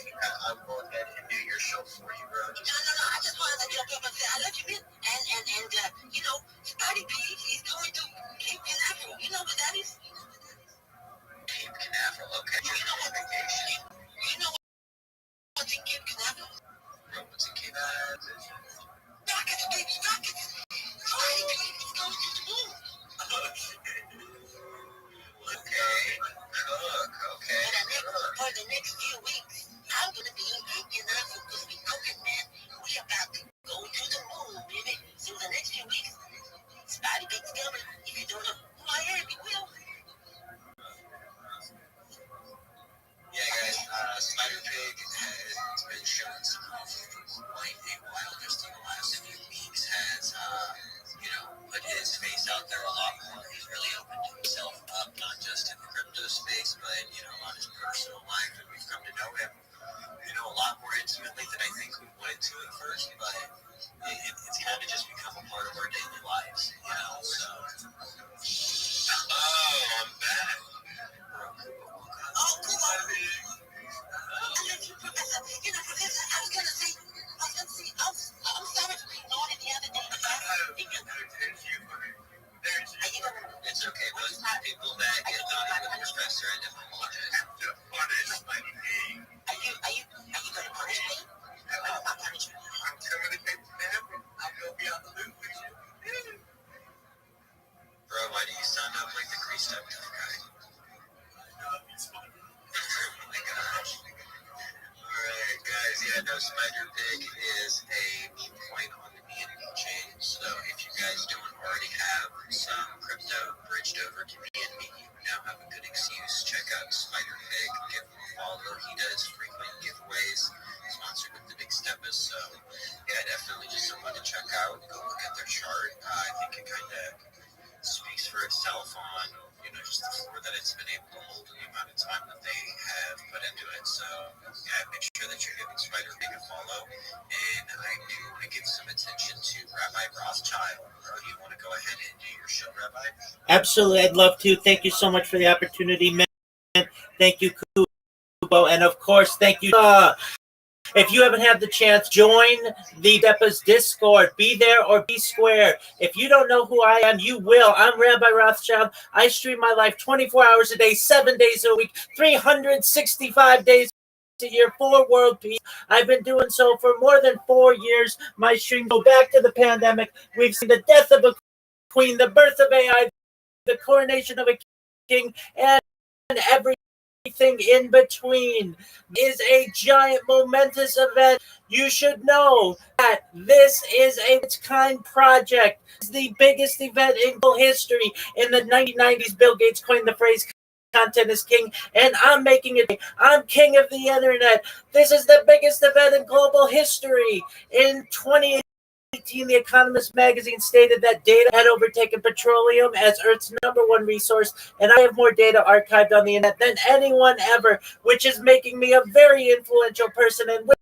I'll go ahead and do your show for you, bro. No. I just wanted to jump up and say I love you, man. And you know, Spidey P, he's going to Cape Canaveral. You know what that is? Cape Canaveral. Okay. You know what vacation? You know what's in Cape Canaveral? What's in Cape Canaveral? Rockets, baby, rockets. Spidey P is going to the moon. Okay, cook, okay. For the next few weeks, I'm gonna be in Cape Canaveral because we cooking, man. We about to go to the moon, baby. So the next few weeks, Spidey Pig's coming. If you don't know who I am, you will. Yeah, guys, Spider Pig has been showing some off for quite a while, just in the last few weeks, has, put his face out there a lot more. He's really opened himself up, not just in the crypto space, but, on his personal life, and we've come to know him, a lot more intimately than I think we wanted to at first, but it's kind of just become a part of our daily lives, so. Oh, I'm back. Oh, cool. Professor, I was gonna say, I'm sorry for being naughty the other day. It's okay, most people that get naughty with the professor end up punished by me. Are you gonna punish me? I'm punishing you. I'm coming to Cape Canaveral. I'm gonna be on the loop with you. Bro, why do you sound up like the greased up tough guy? Oh my gosh. Alright, guys, Spider Pig is a meme coin on the BNB chain, so if you guys don't already have some crypto bridged over to BNB, you now have a good excuse. Check out Spider Pig, give him a follow. He does frequent giveaways, sponsored with the Big Steppers, so yeah, definitely just someone to check out. Go look at their chart. I think it kind of speaks for itself on, just the floor that it's been able to hold and the amount of time that they have put into it. So, yeah, make sure that you're giving Spider Pig a follow. And I do want to give some attention to Rabbi Rothschild. Do you want to go ahead and do your show, Rabbi? Absolutely, I'd love to. Thank you so much for the opportunity, man. Thank you, Kubo. And, of course, thank you. If you haven't had the chance, join the Deppa's Discord. Be there or be square. If you don't know who I am, you will. I'm Rabbi Rothschild. I stream my life 24 hours a day, 7 days a week, 365 days a year for world peace. I've been doing so for more than 4 years. My streams go back to the pandemic. We've seen the death of a queen, the birth of AI, the coronation of a king, and everything in between. Is a giant momentous event. You should know that this is its kind project. It's the biggest event in global history. In the 1990s, Bill Gates coined the phrase content is king, and I'm making it. I'm king of the internet. This is the biggest event in global history. In 2018, 2018, The Economist magazine stated that data had overtaken petroleum as Earth's #1 resource, and I have more data archived on the internet than anyone ever, which is making me a very influential person. And with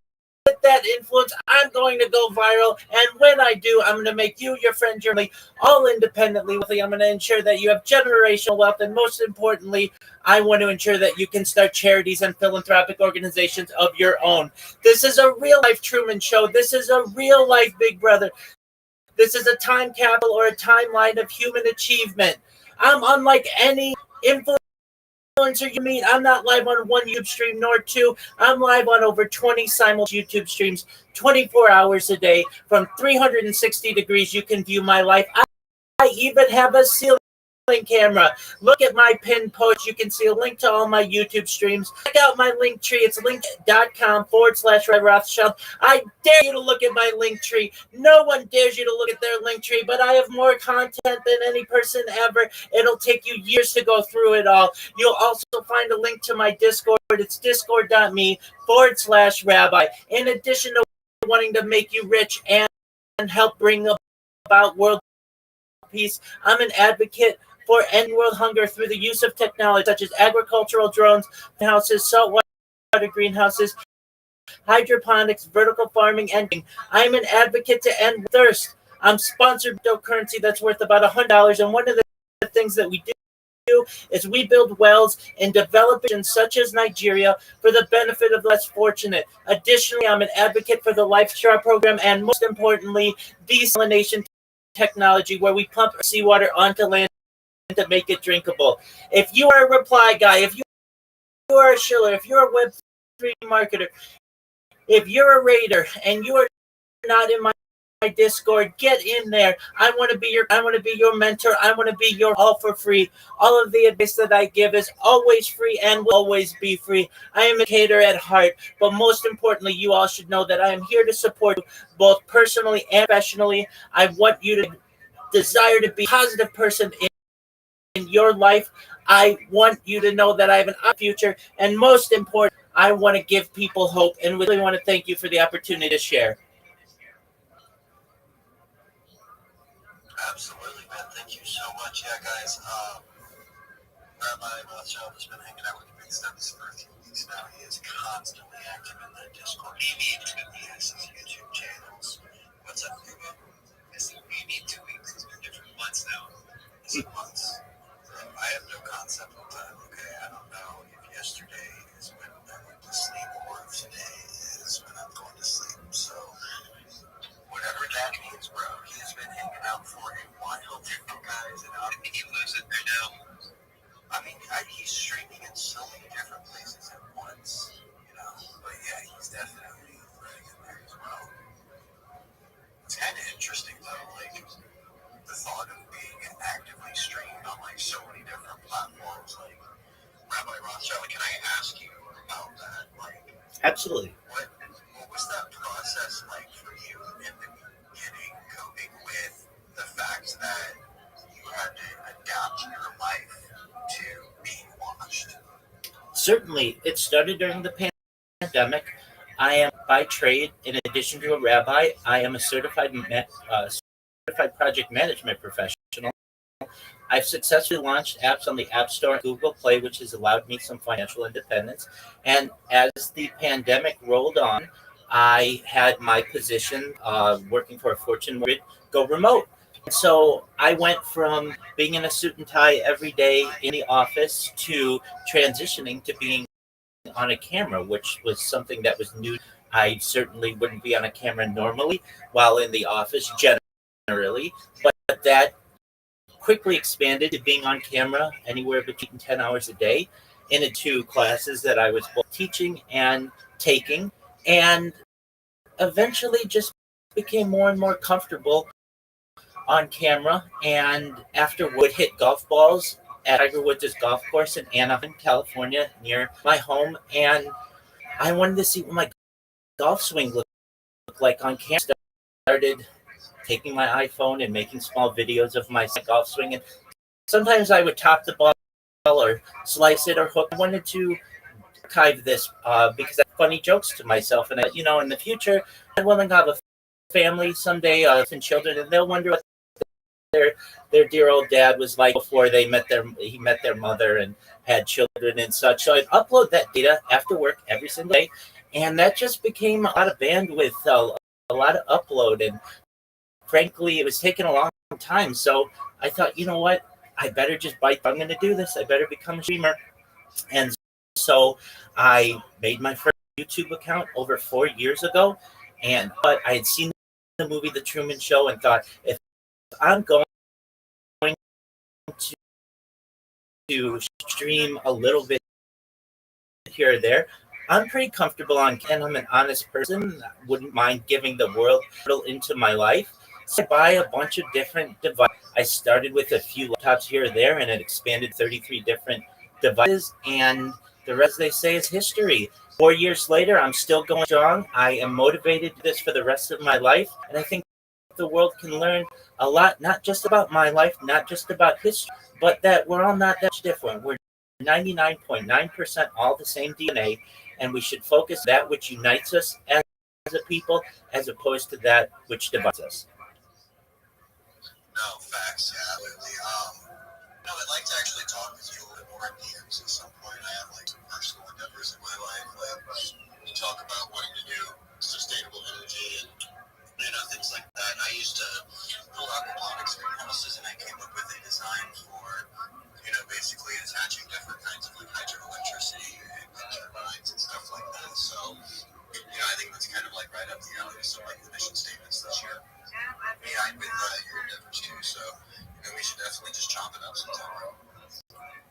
that influence, I'm going to go viral. And when I do, I'm going to make you, your friends, your family, all independently wealthy. I'm going to ensure that you have generational wealth. And most importantly, I want to ensure that you can start charities and philanthropic organizations of your own. This is a real life Truman Show. This is a real life Big Brother. This is a time capsule or a timeline of human achievement. I'm unlike any influencer you meet. I'm not live on one YouTube stream nor two. I'm live on over 20 simultaneous YouTube streams 24 hours a day from 360 degrees. You can view my life. I even have a ceiling camera. Look at my pinned post. You can see a link to all my YouTube streams. Check out my link tree. It's link.com/Rabbi Rothschild. I dare you to look at my link tree. No one dares you to look at their link tree, but I have more content than any person ever. It'll take you years to go through it all. You'll also find a link to my Discord. It's discord.me/Rabbi. In addition to wanting to make you rich and help bring about world peace, I'm an advocate for ending world hunger through the use of technology such as agricultural drones, houses, saltwater greenhouses, hydroponics, vertical farming, and I'm an advocate to end thirst. I'm sponsored cryptocurrency that's worth about $100, and one of the things that we do is we build wells in developed nations such as Nigeria for the benefit of the less fortunate. Additionally, I'm an advocate for the Life Straw program, and most importantly, desalination technology, where we pump seawater onto land to make it drinkable. If you are a reply guy, if you are a shiller, if you're a Web3 marketer, if you're a raider and you are not in my Discord, get in there. I want to be your mentor. I want to be your all for free. All of the advice that I give is always free and will always be free. I am a educator at heart, but most importantly, you all should know that I am here to support you both personally and professionally. I want you to desire to be a positive person in your life. I want you to know that I have an future, and most important, I want to give people hope, and really want to thank you for the opportunity to share. Absolutely, man. Thank you so much. Yeah, guys. Rabbi Rothschild has been hanging out with Big Steps for a few weeks now. He is constantly active in the Discord. He has his YouTube channels. What's up, Hugo? Maybe 2 weeks. It's been different months now. Is it months? I have no concept of time. Okay, I don't know if yesterday is when I went to sleep or if today is when I'm going to sleep. So, whatever that means, bro, he's been hanging out for a while, guys, and I think he lives it right now. I mean, he's streaming in so many different places at once, you know. But yeah, he's definitely running in there as well. It's kind of interesting though, like the thought of being actively streamed on like so many different platforms. Like Rabbi Rothschild, can I ask you about that? Like, absolutely. What was that process like for you in the beginning, coping with the fact that you had to adapt your life to being watched? Certainly, it started during the pandemic. I am by trade, in addition to a rabbi, I am a certified project management professional. I've successfully launched apps on the App Store and Google Play, which has allowed me some financial independence. And as the pandemic rolled on, I had my position working for a Fortune 100 go remote. So I went from being in a suit and tie every day in the office to transitioning to being on a camera, which was something that was new. I certainly wouldn't be on a camera normally while in the office generally, but that quickly expanded to being on camera anywhere between 10 hours a day into classes that I was both teaching and taking, and eventually just became more and more comfortable on camera. And after would hit golf balls at Tiger Woods' golf course in Anaheim, California, near my home, and I wanted to see what my golf swing looked like on camera. Started taking my iPhone and making small videos of my golf swing, and sometimes I would top the ball or slice it or hook. I wanted to archive this because I have funny jokes to myself, and in the future, I want to have a family someday, and children, and they'll wonder what their dear old dad was like before he met their mother and had children and such. So I'd upload that data after work every single day, and that just became a lot of bandwidth, a lot of upload, and frankly, it was taking a long time. So I thought, you know what, I better just bite. If I'm going to do this, I better become a streamer. And so I made my first YouTube account over 4 years ago, but I had seen the movie The Truman Show and thought, if I'm going to stream a little bit here or there, I'm pretty comfortable on, and I'm an honest person. I wouldn't mind giving the world into my life. So I buy a bunch of different devices. I started with a few laptops here or there, and it expanded 33 different devices. And the rest, they say, is history. 4 years later, I'm still going strong. I am motivated to do this for the rest of my life, and I think the world can learn a lot, not just about my life, not just about history, but that we're all not that different. We're 99.9% all the same DNA, and we should focus that which unites us as a people, as opposed to that which divides us. No, facts, yeah, absolutely. I'd like to actually talk with you a little bit more at DMs at some point. I have like some personal endeavors in my life, like you talk about wanting to do sustainable energy and things like that. I used to pull aquaponics greenhouses, and I came up with a design for basically attaching different kinds of like hydroelectricity and turbines and stuff like that. So I think that's kind of like right up the alley of some like the mission statements this year. Yeah, with your endeavors too. So we should definitely just chop it up sometime.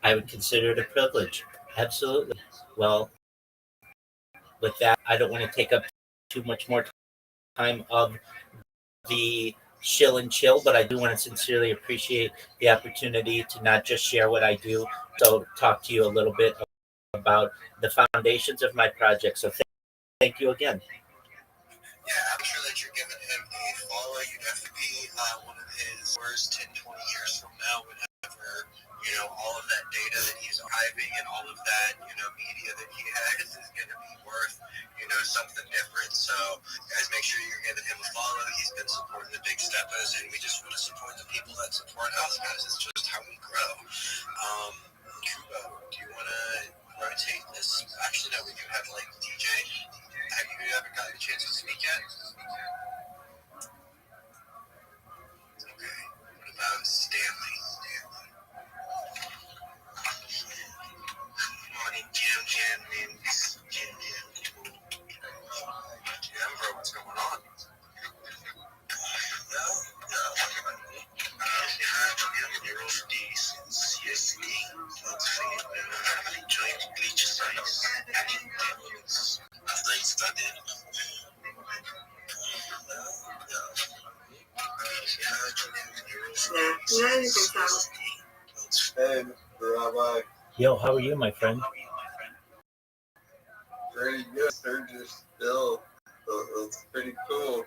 I would consider it a privilege. Absolutely. Well, with that, I don't want to take up too much more time of the chill and chill, but I do want to sincerely appreciate the opportunity to not just share what I do, so talk to you a little bit about the foundations of my project. So thank you again. Yeah, I'm sure that you're giving him a follow. You'd have to be one of his worst 10, 20 years from now, whenever all of that data that he's archiving and all of that media that he has is going to be worth something different. So guys, make sure you're giving him a follow. He's been supporting the Big Steppers, and we just want to support the people that support us, guys. It's just how we grow. Kubo, do you want to rotate this? Actually, no, we do have like DJ. Have you ever gotten a chance to speak yet? Okay. What about Stanley? Morning, Jim means Jim. Jim, bro, what's going on? No. You're off decent. Yes, that's fine. Enjoying the bleacher sites. After you studied. Yeah, now you can talk. Hey, Mr. Rabbi. Yo, how are you, my friend? Pretty good. Heard you're still. It's pretty cool.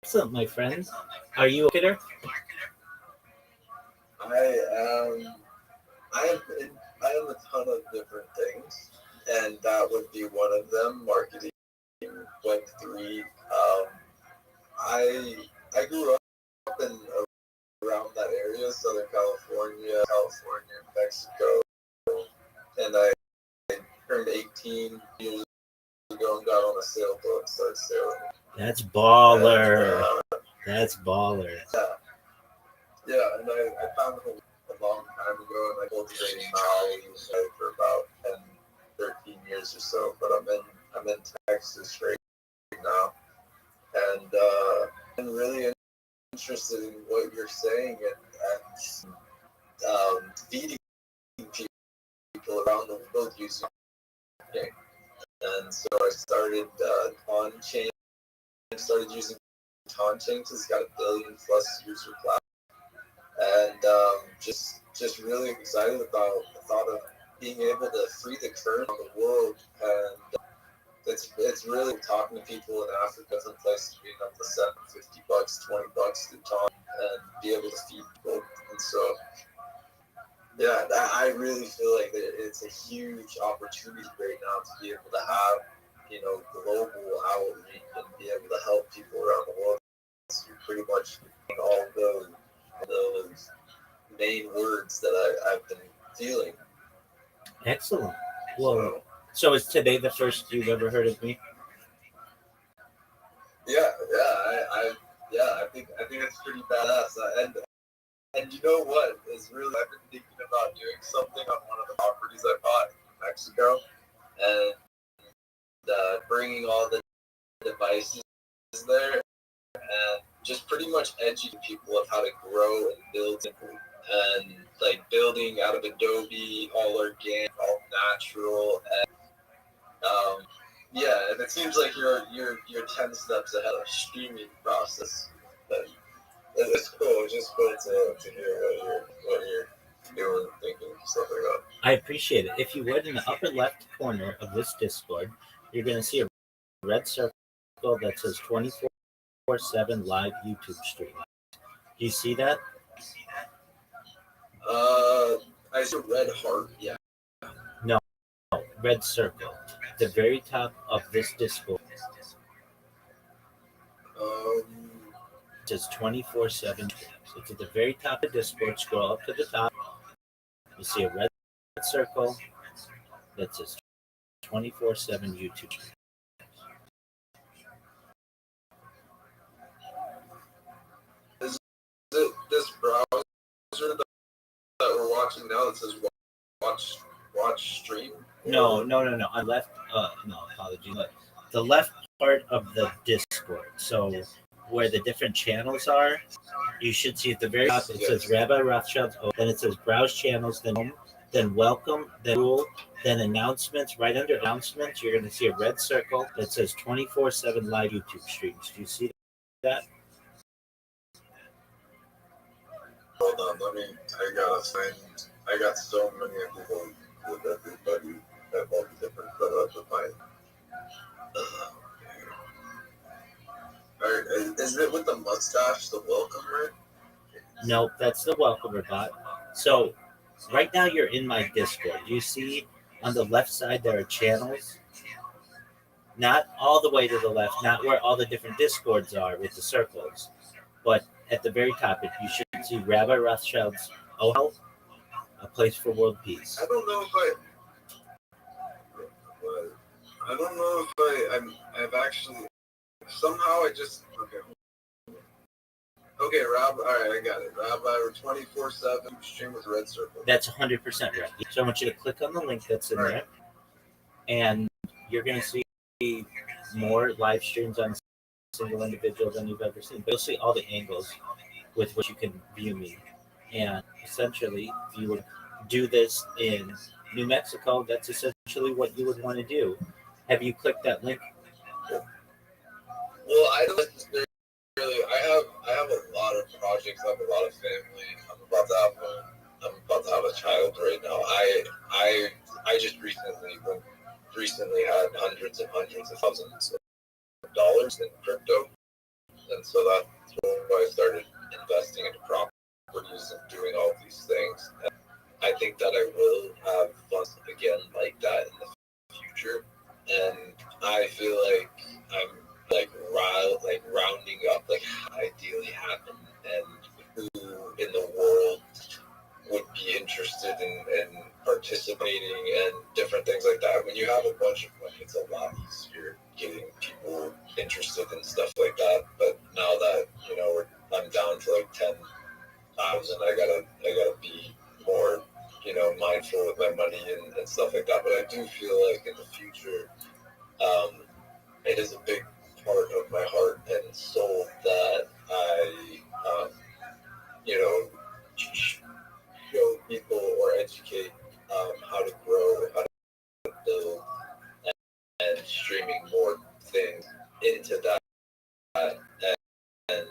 Excellent, my friend. Are you a marketer? I am a ton of different things, and that would be one of them. Marketing, Web3. I grew up in around that area, Southern California, Mexico, and I turned 18 years ago and got on a sailboat and started sailing. That's baller. That's baller. Yeah, and I found it a long time ago, and I cultivated Maui for about 10, 13 years or so. But I'm in Texas right now, and I'm really interested in what you're saying and feeding people around the world using marketing. And so I started on-chain. I started using on-chain because it's got 1 billion plus user platform. And just really excited about the thought of being able to free the current of the world. And it's really talking to people in Africa, different places, being able to send $50, $20 to Tom and be able to feed people. And so, yeah, I really feel like it's a huge opportunity right now to be able to have, global outreach and be able to help people around the pretty much all those main words that I've been feeling. Excellent. Well, so is today the first you've ever heard of me? I think it's pretty badass. And you know what is really, I've been thinking about doing something on one of the properties I bought in Mexico, and bringing all the devices there, and just pretty much educating people of how to grow and build simply. And like building out of Adobe, all organic, all natural, and and it seems like you're 10 steps ahead of streaming process. But it's cool. It's just cool to hear what you're doing, thinking, stuff like that. I appreciate it. If you would, in the upper left corner of this Discord, you're going to see a red circle that says 24/7 live YouTube stream. Do you see that? I see a red heart. Yeah. No, red circle. At the very top of this Discord. It says 24/7. It's at the very top of Discord. Scroll up to the top. You see a red circle that says 24/7 YouTube. Is it this browser that we're watching now that says watch stream? No. I left. No, apologies. The left part of the Discord. So where the different channels are, you should see at the very top. It says Rabbi Rothschild. Then it says browse channels. Then welcome. Then rule. Then announcements. Right under announcements, you're going to see a red circle that says 24/7 live YouTube streams. Do you see that? Hold on, I got so many people with everybody at all the different setups to find. Is it with the mustache, the welcomer? No, that's the welcomer bot. So right now you're in my Discord. You see on the left side there are channels. Not all the way to the left, not where all the different Discords are with the circles, but at the very top, you should see Rabbi Rothschild's OL, a place for world peace. I don't know if I've actually somehow I just okay, Rob. All right, I got it. Rabbi 24/7 stream with red circle. That's 100% right. So I want you to click on the link that's in there, and you're going to see more live streams on a single individual than you've ever seen. But you'll see all the angles with which you can view me. And essentially, if you would do this in New Mexico, that's essentially what you would want to do. Have you clicked that link? Well, I don't necessarily. I have a lot of projects. I have a lot of family. I'm about to have a child right now. I just recently had hundreds and hundreds of thousands of dollars in crypto, and so that's why I started investing into properties and doing all these things. And I think that I will have funds again like that in the future, and I feel like I'm rounding up ideally happen and who in the world would be interested in participating and different things like that. When you have a bunch of money, it's a lot easier getting people interested in stuff like that. But now that I'm down to 10,000, I gotta be more mindful with my money and stuff like that. But I do feel like in the future, it is a big part of my heart and soul that I, show people or educate how to grow, how to build, and streaming more things into that, and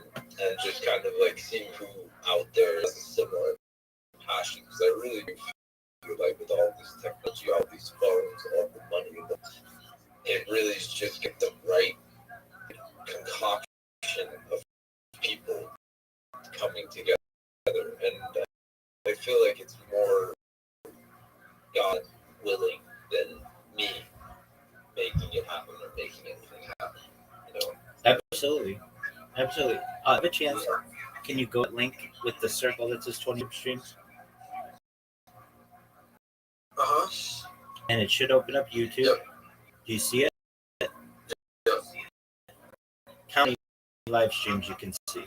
just kind of seeing who out there has a similar passion. Because I really do feel like with all this technology, all these phones, all the money, it really is just get the right concoction of people coming together, and I feel like it's more God willing than me making it happen or making anything happen. Absolutely. Absolutely. Have a chance. Can you go link with the circle that says 20 streams? And it should open up YouTube. Yep. Do you see it? Yep. How many live streams you can see?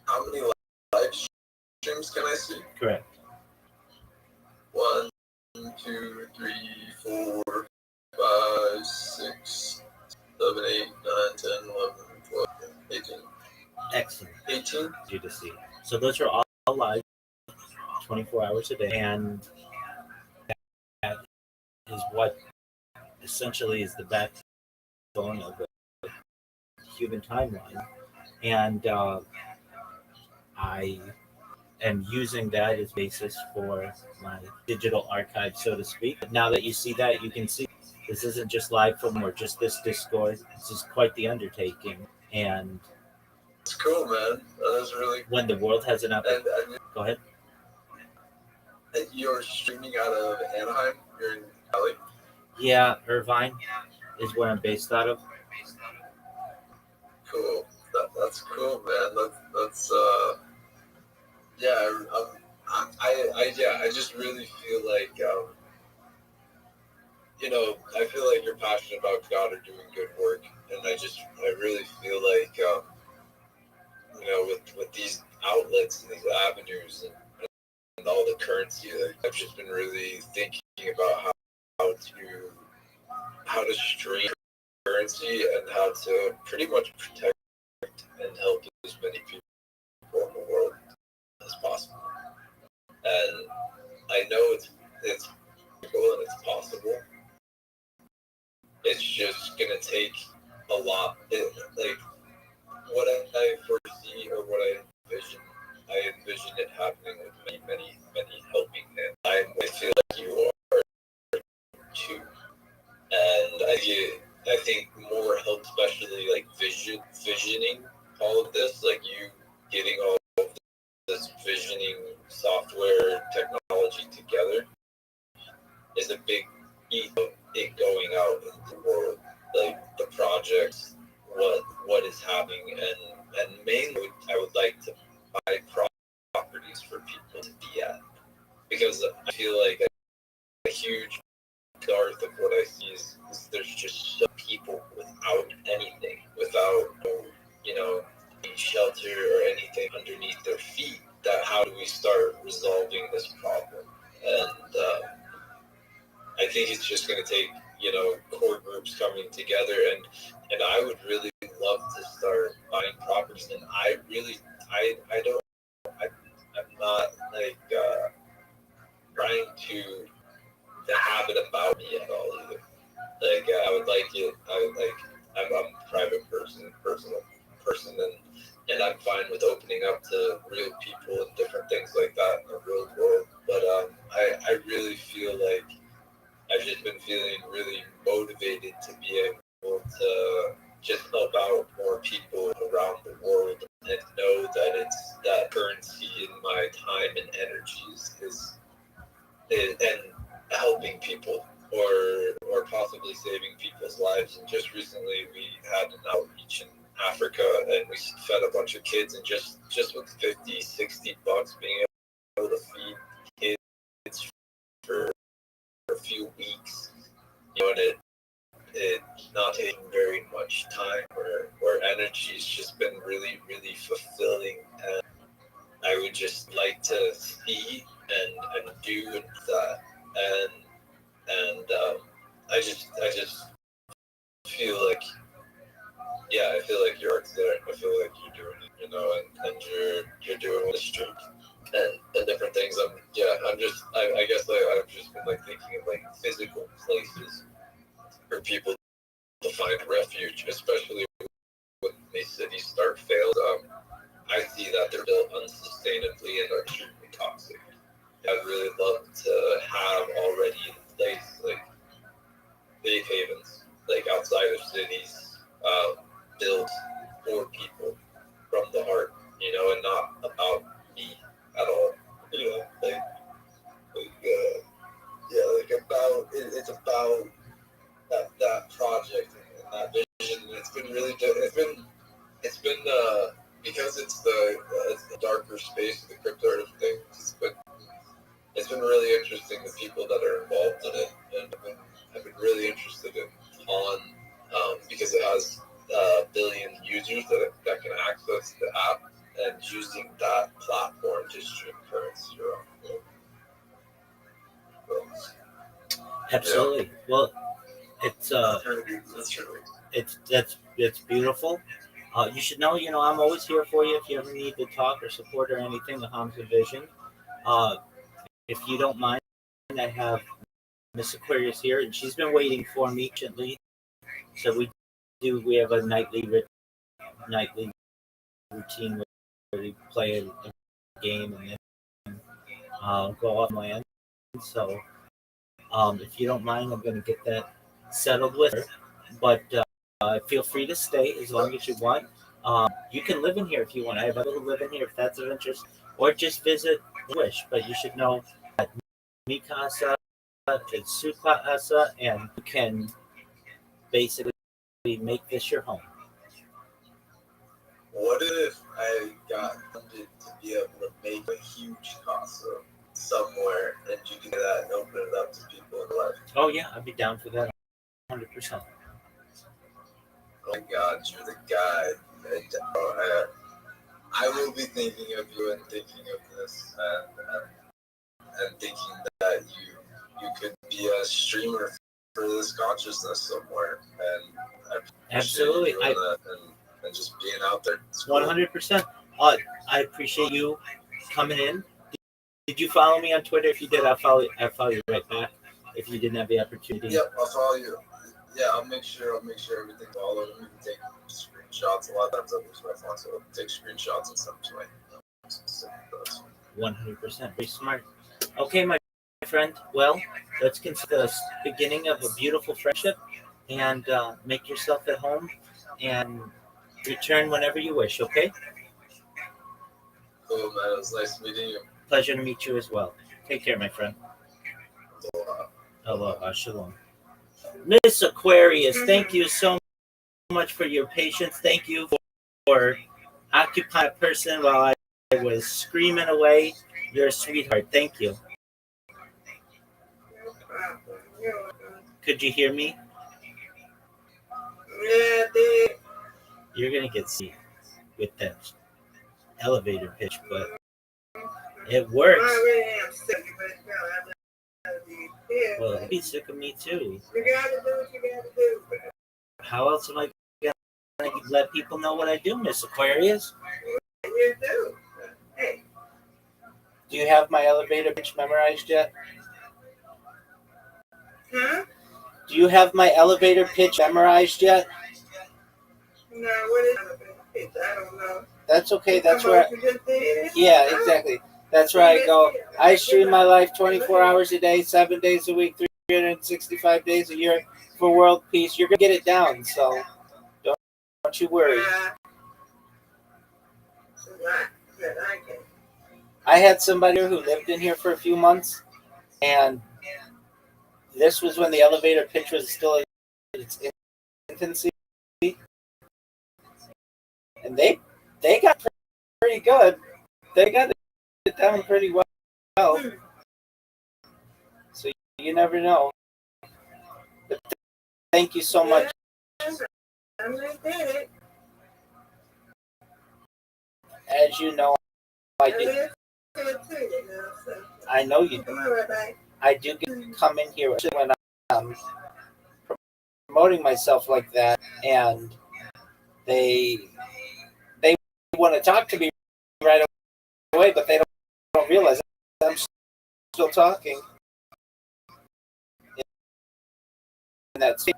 How many live streams can I see? Correct. 1, 2, 3, 4, 5, 6, 7, 8, 9, 10, 11, 12, 18. Excellent. 18? You to see. So those are all live, 24 hours a day, and that is what essentially is the backbone of the human timeline. And I am using that as basis for my digital archive, so to speak. Now that you see that, you can see this isn't just live from or just this Discord. This is quite the undertaking. And it's cool, man. That is really cool. When the world has an opportunity. Go ahead. You're streaming out of Anaheim? You're in Cali? Yeah, Irvine is where I'm based out of. Cool. That's cool, man. That's yeah. I just really feel like I feel like you're passionate about God or doing good work, and I really feel like with these outlets and these avenues and all the currency, I've just been really thinking about how to stream currency and how to pretty much protect and help as many people in the world as possible. And I know it's cool and it's possible. It's just gonna take a lot. Like what I foresee or what I envision it happening with many helping hands. I feel like you are too, and I think more help, especially like visioning all of this, like you getting all of this visioning software technology together is a big it going out into the world, like the projects, what is happening, and mainly I would like to buy properties for people to be at, because I feel like a huge dearth of what I see is there's just some people without anything, without shelter or anything underneath their feet. That how do we start resolving this problem? And I think it's just going to take core groups coming together, and I would really love to start buying properties. And I'm not like trying to have it about me at all either. Like I'm a private personal person, and I'm fine with opening up to real people and different things like that in the real world. But I really feel like I've just been feeling really motivated to be able to just help out more people around the world and know that it's that currency in my time and energies is and helping people or possibly saving people's lives. And just recently we had an outreach in Africa, and we fed a bunch of kids, and just with $50-$60 being able to feed kids for a few weeks, and it not taking very much time or energy. It's just been really, really fulfilling, and I would just like to see and do that, and I just feel like I feel like your art's there. I feel like you're doing it, and you're doing the street and different things. I guess I've just been like thinking of like physical places for people to find refuge, especially when these cities start failed. I see that they're built unsustainably and are extremely toxic. I'd really love to have already in place like safe havens, like outside of cities, built for people from the heart, and not about me at all. It's about that project and that vision. it's been really it's been because it's the darker space of the crypto art of things. It's been really interesting, the people that are involved in it, and I've been really interested in because it has a billion users that can access the app, and using that platform to stream currency around the world. Absolutely. Yeah. Well, it's it's beautiful. You should know, I'm always here for you if you ever need to talk or support or anything. The Hamza Vision. If you don't mind, I have Miss Aquarius here, and she's been waiting for me patiently. So we have a nightly routine where we play a game and then go off land. So if you don't mind, I'm going to get that settled with her. But feel free to stay as long as you want. You can live in here if you want. I have other who live in here if that's of interest, or just visit wish. But you should know that mi casa is su casa, and you can basically make this your home. What if I got funded to be able to make a huge casa somewhere, and you can do that and open it up to people in life? Oh yeah, I'd be down for that, 100%. Oh my God, you're the guy. I will be thinking of you and thinking of this, and thinking that you could be a streamer for this consciousness somewhere, and I absolutely you doing that and just being out there. 100%. I appreciate you coming in. Did you follow me on Twitter? If you did, I'll follow you right back. If you didn't have the opportunity. Yep, I'll follow you. Yeah, I'll make sure everything's followed. You can take screenshots. A lot of times I lose my phone, so I'll take screenshots and stuff to 100%. Very smart. Okay, my friend. Well, let's consider the beginning of a beautiful friendship, and make yourself at home, and return whenever you wish. Okay. Cool, man. It was nice meeting you. Pleasure to meet you as well. Take care, my friend. Aloha. Shalom. Miss Aquarius, thank you so much for your patience. Thank you for occupying a person while I was screaming away. You're a sweetheart. Thank you. Could you hear me? Yeah, I did. You're going to get sick with that elevator pitch, but it works. I really am sick, but well, you'd be sick of me too. You gotta do what you gotta do. How else am I going to let people know what I do, Miss Aquarius? You do. Hey. Do you have my elevator pitch memorized yet? Huh? Do you have my elevator pitch memorized yet? No, what is elevator pitch? I don't know. That's okay. That's where. Yeah, exactly. That's where I go. I stream my life 24 hours a day, 7 days a week, 365 days a year for world peace. You're gonna get it down, so don't you worry. I had somebody who lived in here for a few months, and this was when the elevator pitch was still in its infancy, and they got pretty good. They got it down pretty well. So you never know. But thank you so much. As you know, I do. I know you do. I do come in here when I'm promoting myself like that, and they want to talk to me right away, but they don't realize I'm still talking. And that's it.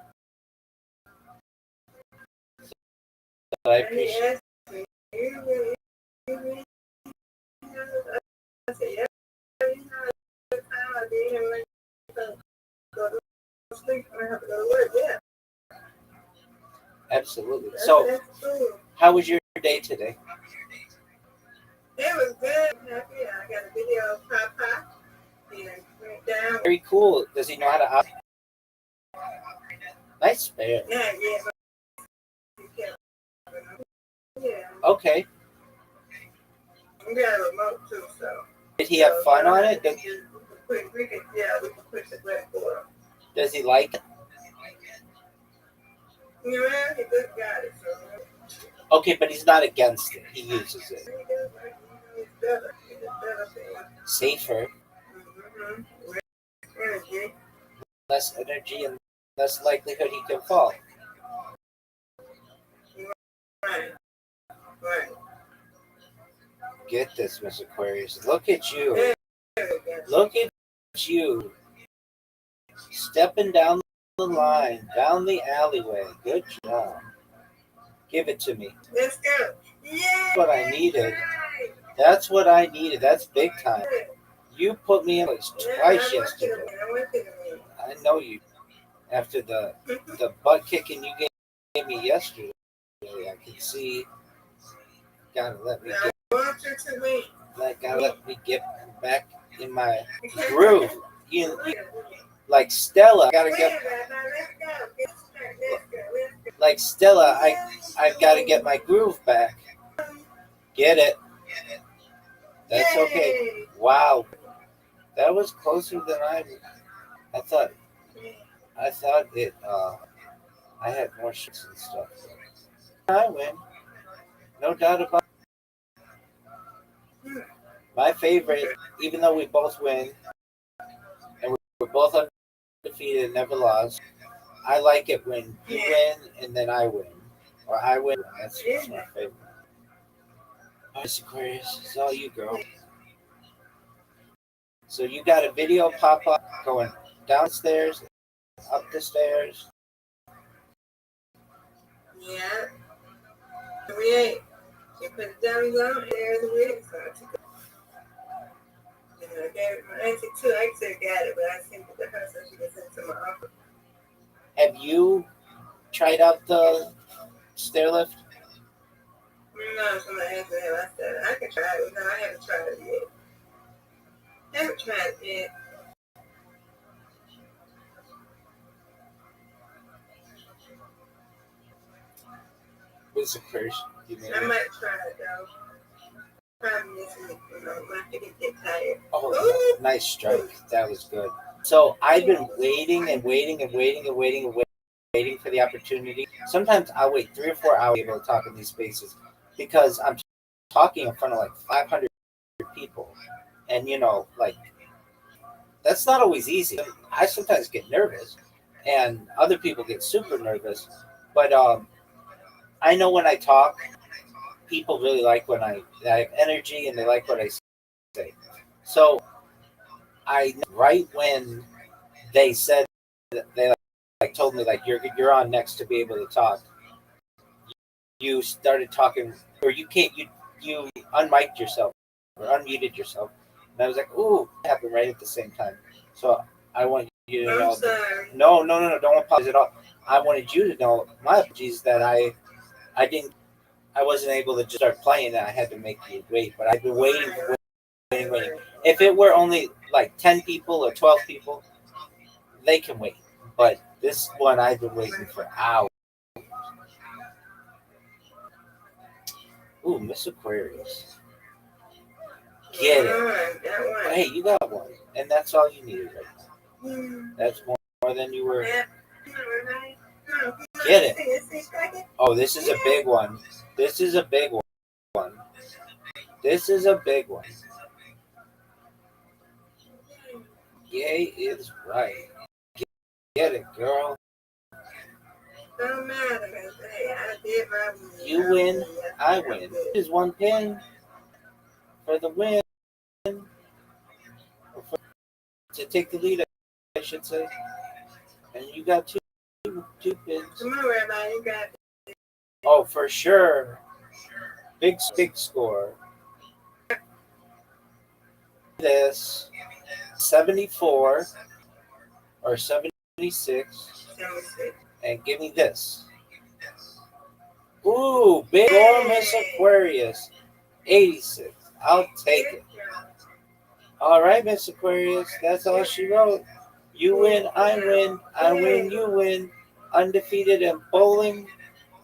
So I appreciate it. Absolutely. So, how was your day today? It was good. Happy. I got a video of Papa. Down. Very cool. Does he know how to? Nice man. Yeah. Okay. We got a remote too, so. Did he have fun on it? We can push the blackboard. Does he like it? Yeah, he just got it, so. Okay, but he's not against it. He uses it. It's better. It's a better thing. Safer, Energy. less energy, and less likelihood he can fall. Right. Right. Get this, Miss Aquarius. Look at you. There we go. Look at you. Stepping down the line, down the alleyway. Good job. Give it to me. Let's go. Yeah. That's what I needed. That's what I needed. That's big time. You put me in place twice yesterday. I know you. After the butt kicking you gave me yesterday, I can see. Gotta let me get back in my groove. You like Stella. Gotta get like Stella. I've got to get my groove back. Get it? That's okay. Wow, that was closer than I thought. I thought it. I had more shots and stuff. I win, no doubt about it. My favorite, even though we both win, and we're both undefeated, never lost. I like it when you win and then I win, or I win. That's my favorite. Miss Aquarius, it's all you, girl. So you got a video pop up going downstairs, up the stairs. Yeah. We ain't. You put it down, there's the wig. So I took it. I gave it my auntie too. I could have got it, but I sent it to her so she can send it to my uncle. Have you tried out the stair lift? No, somebody asked me if I said I can try it. No, I haven't tried it yet. Haven't tried it yet. What's the first? I might try it though. Probably this week, my feet get tired. Oh, nice strike. That was good. So I've been waiting and waiting and waiting and waiting and waiting for the opportunity. Sometimes I wait 3 or 4 hours to be able to talk in these spaces because I'm talking in front of like 500 people. And, like, that's not always easy. I sometimes get nervous and other people get super nervous. But I know when I talk, people really like when I have energy and they like what I say. So I right when they said that they told me you're on next to be able to talk, you started talking, or you unmiked yourself or unmuted yourself, and I was like, ooh, that happened right at the same time. So I want you to know. Sorry. No, don't apologize at all. I wanted you to know my apologies that I wasn't able to just start playing and I had to make you wait, but I've been waiting. If it were only like 10 people or 12 people, they can wait. But this one I've been waiting for hours. Ooh, Miss Aquarius. Get it. Hey, you got one. And that's all you needed right now. That's more than you were. Get it. Oh, this is a big one. This is a big one. This is a big one. Yay is right. Get it, girl. Don't matter. Hey, I did my win. You win, I win. This is one pin for the win. To take the lead, I should say. And you got two pins. Come on, Rabbi, you got it. Oh, for sure. Big score. This 74 or 76. And give me this. Ooh, big old Miss Aquarius. 86. I'll take it. All right, Miss Aquarius. That's all she wrote. You win, I win. I win, you win. Undefeated in bowling.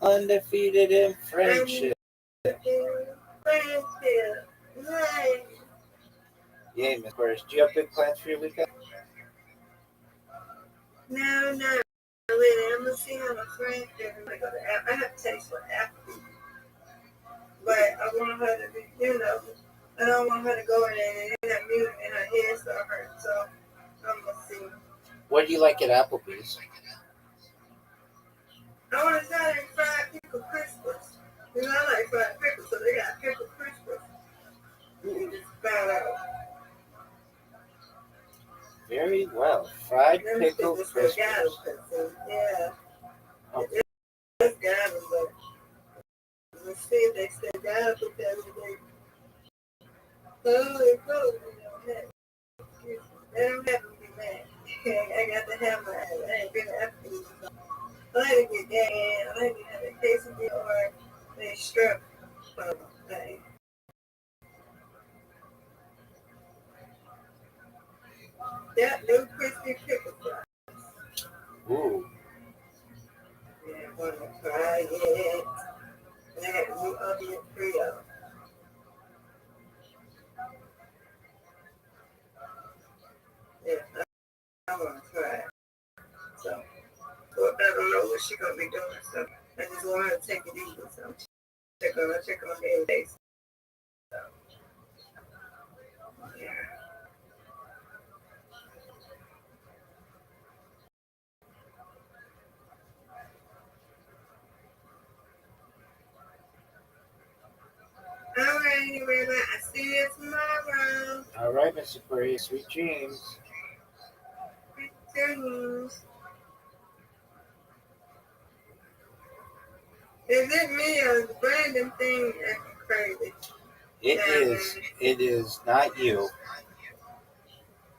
Undefeated in friendship. Yay, Miss Aquarius. Do you have big plans for your weekend? No, no. Really, I'm gonna see how my friends do. I have to taste what apple. But I want her to be, I don't want her to go in there and have music and her head start hurting. So I'm gonna see. What do you like at Applebee's? I want to try them fried pickle crispers. I like fried pickles, so they got pickle crispers. You just found out. Very well. Fried Let me see pickle if they still got crispers. them. Yeah, Oh, it's got them, but let's see if they still got them because they closed. They don't have to be mad. I got to have my, I ain't been after you. I like to get that. I like to have a quesadilla or a strip thing. That new crispy pickle fry. ooh. Yeah, I want to try it. And I got the new onion Creole. Yeah, I want to try it. So, well, I don't know what she's going to be doing. So, I just want her to take it easy. So, check on the every day. So, yeah. All right, Rabbi. I see you tomorrow. All right, Miss Aquarius. Sweet dreams. Dreams. Is it me or the Brandon thing acting crazy? It Yeah, is. It is not you.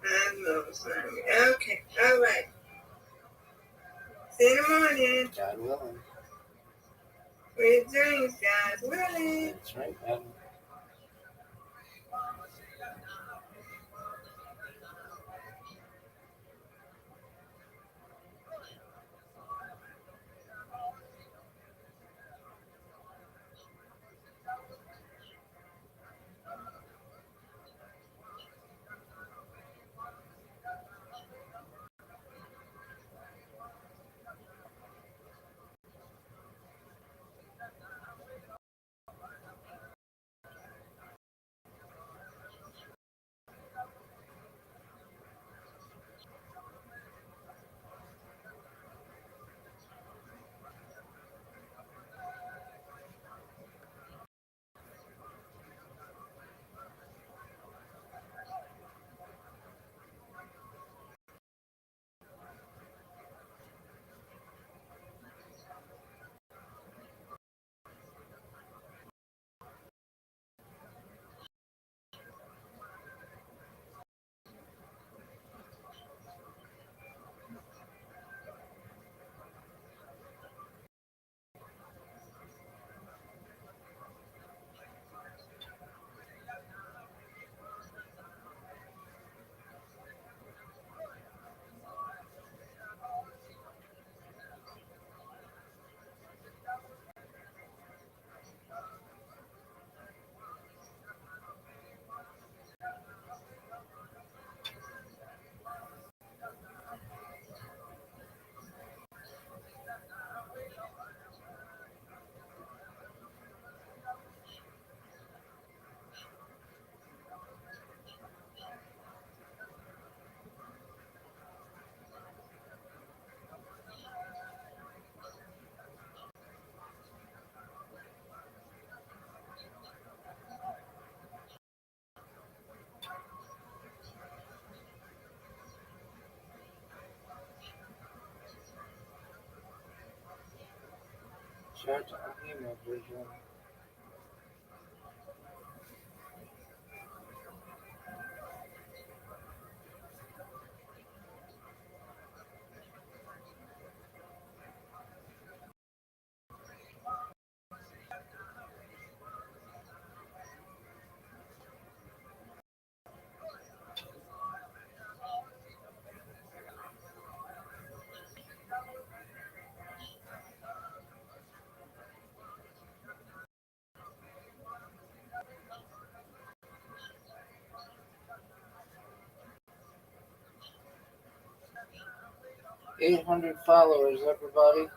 I know it's not me. Okay, all right. See you in the morning. God willing. Sweet dreams, guys. Willing. That's right, madam. Shout out to him, Virgil. 800 followers, everybody.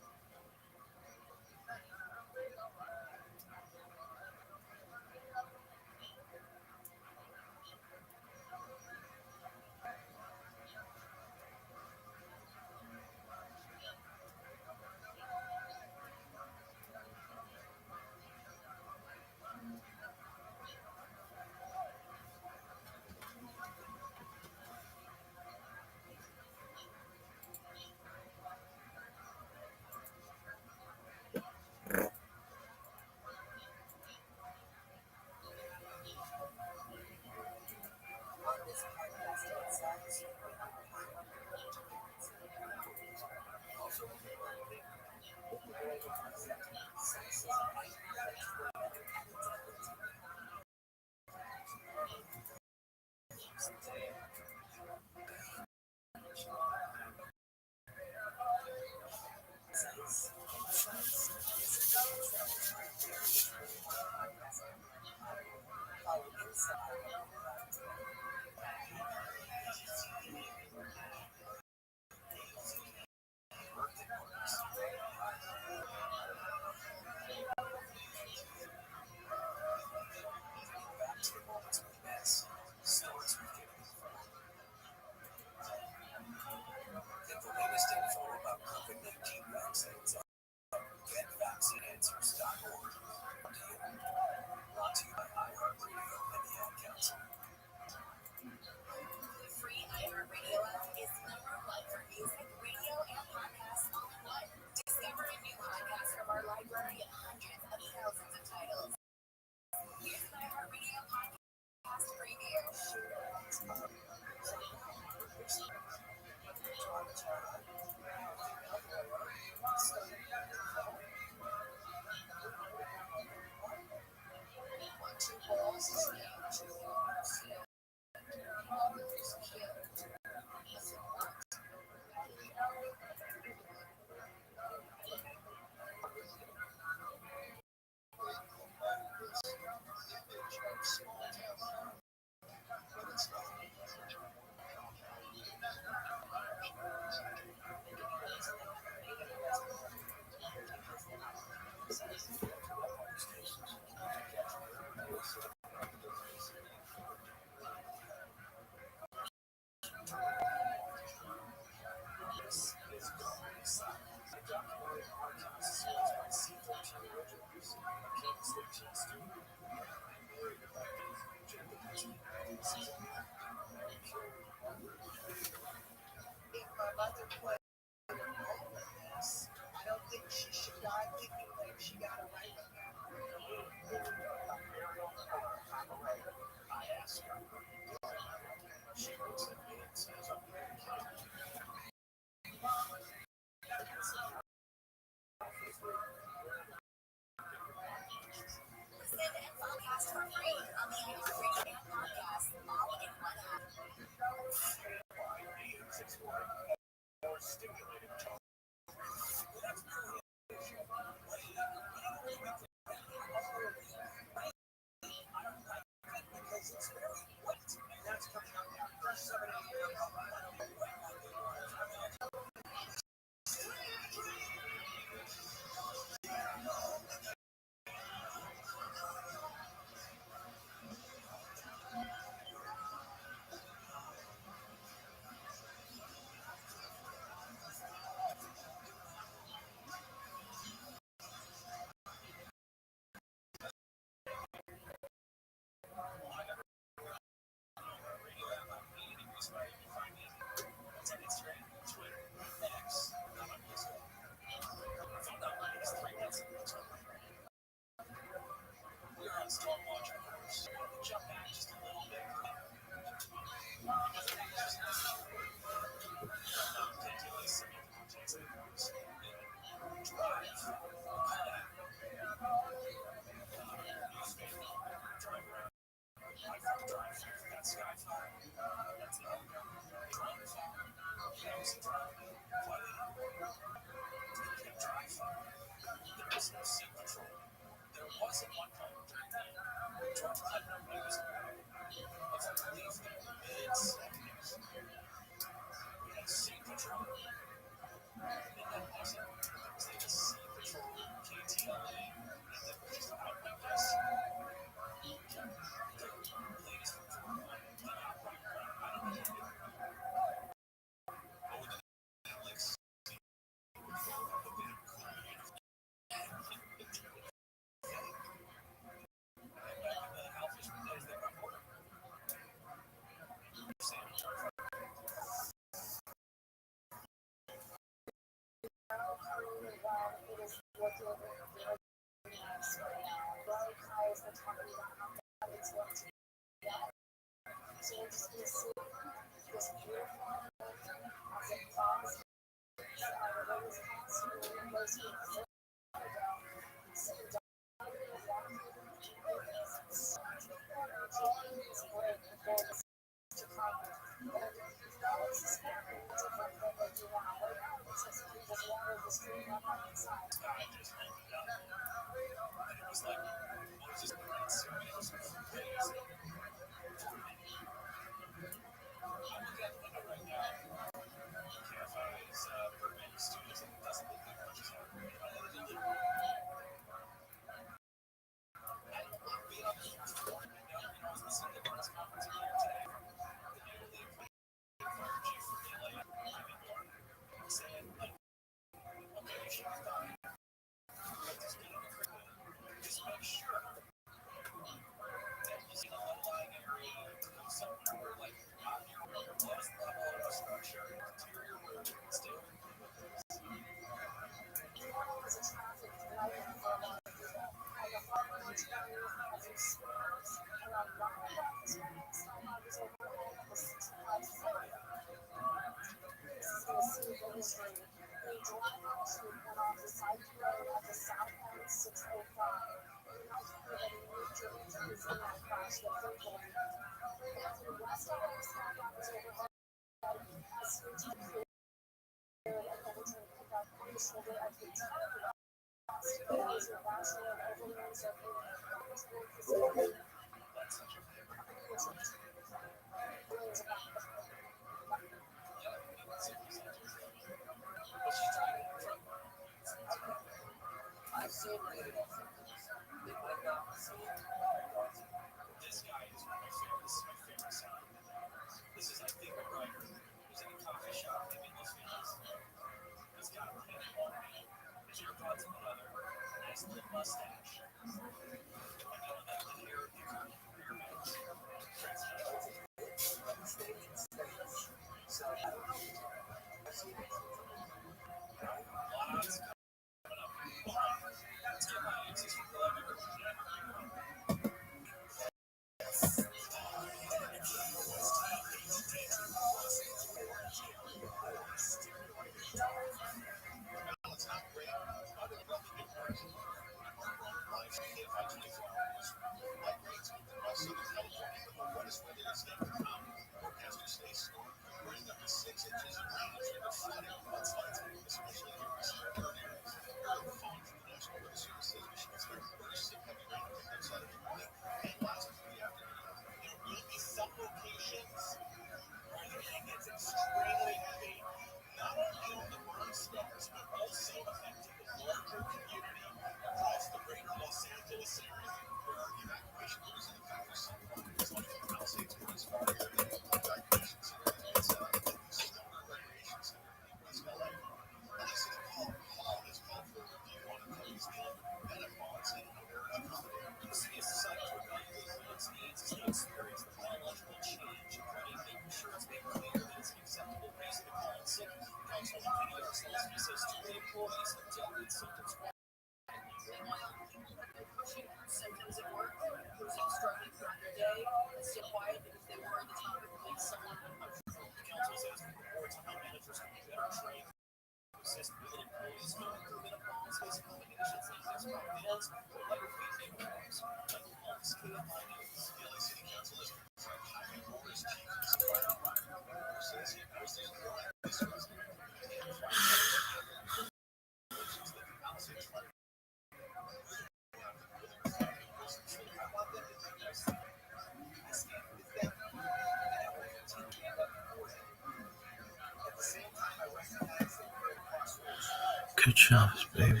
Good job, baby.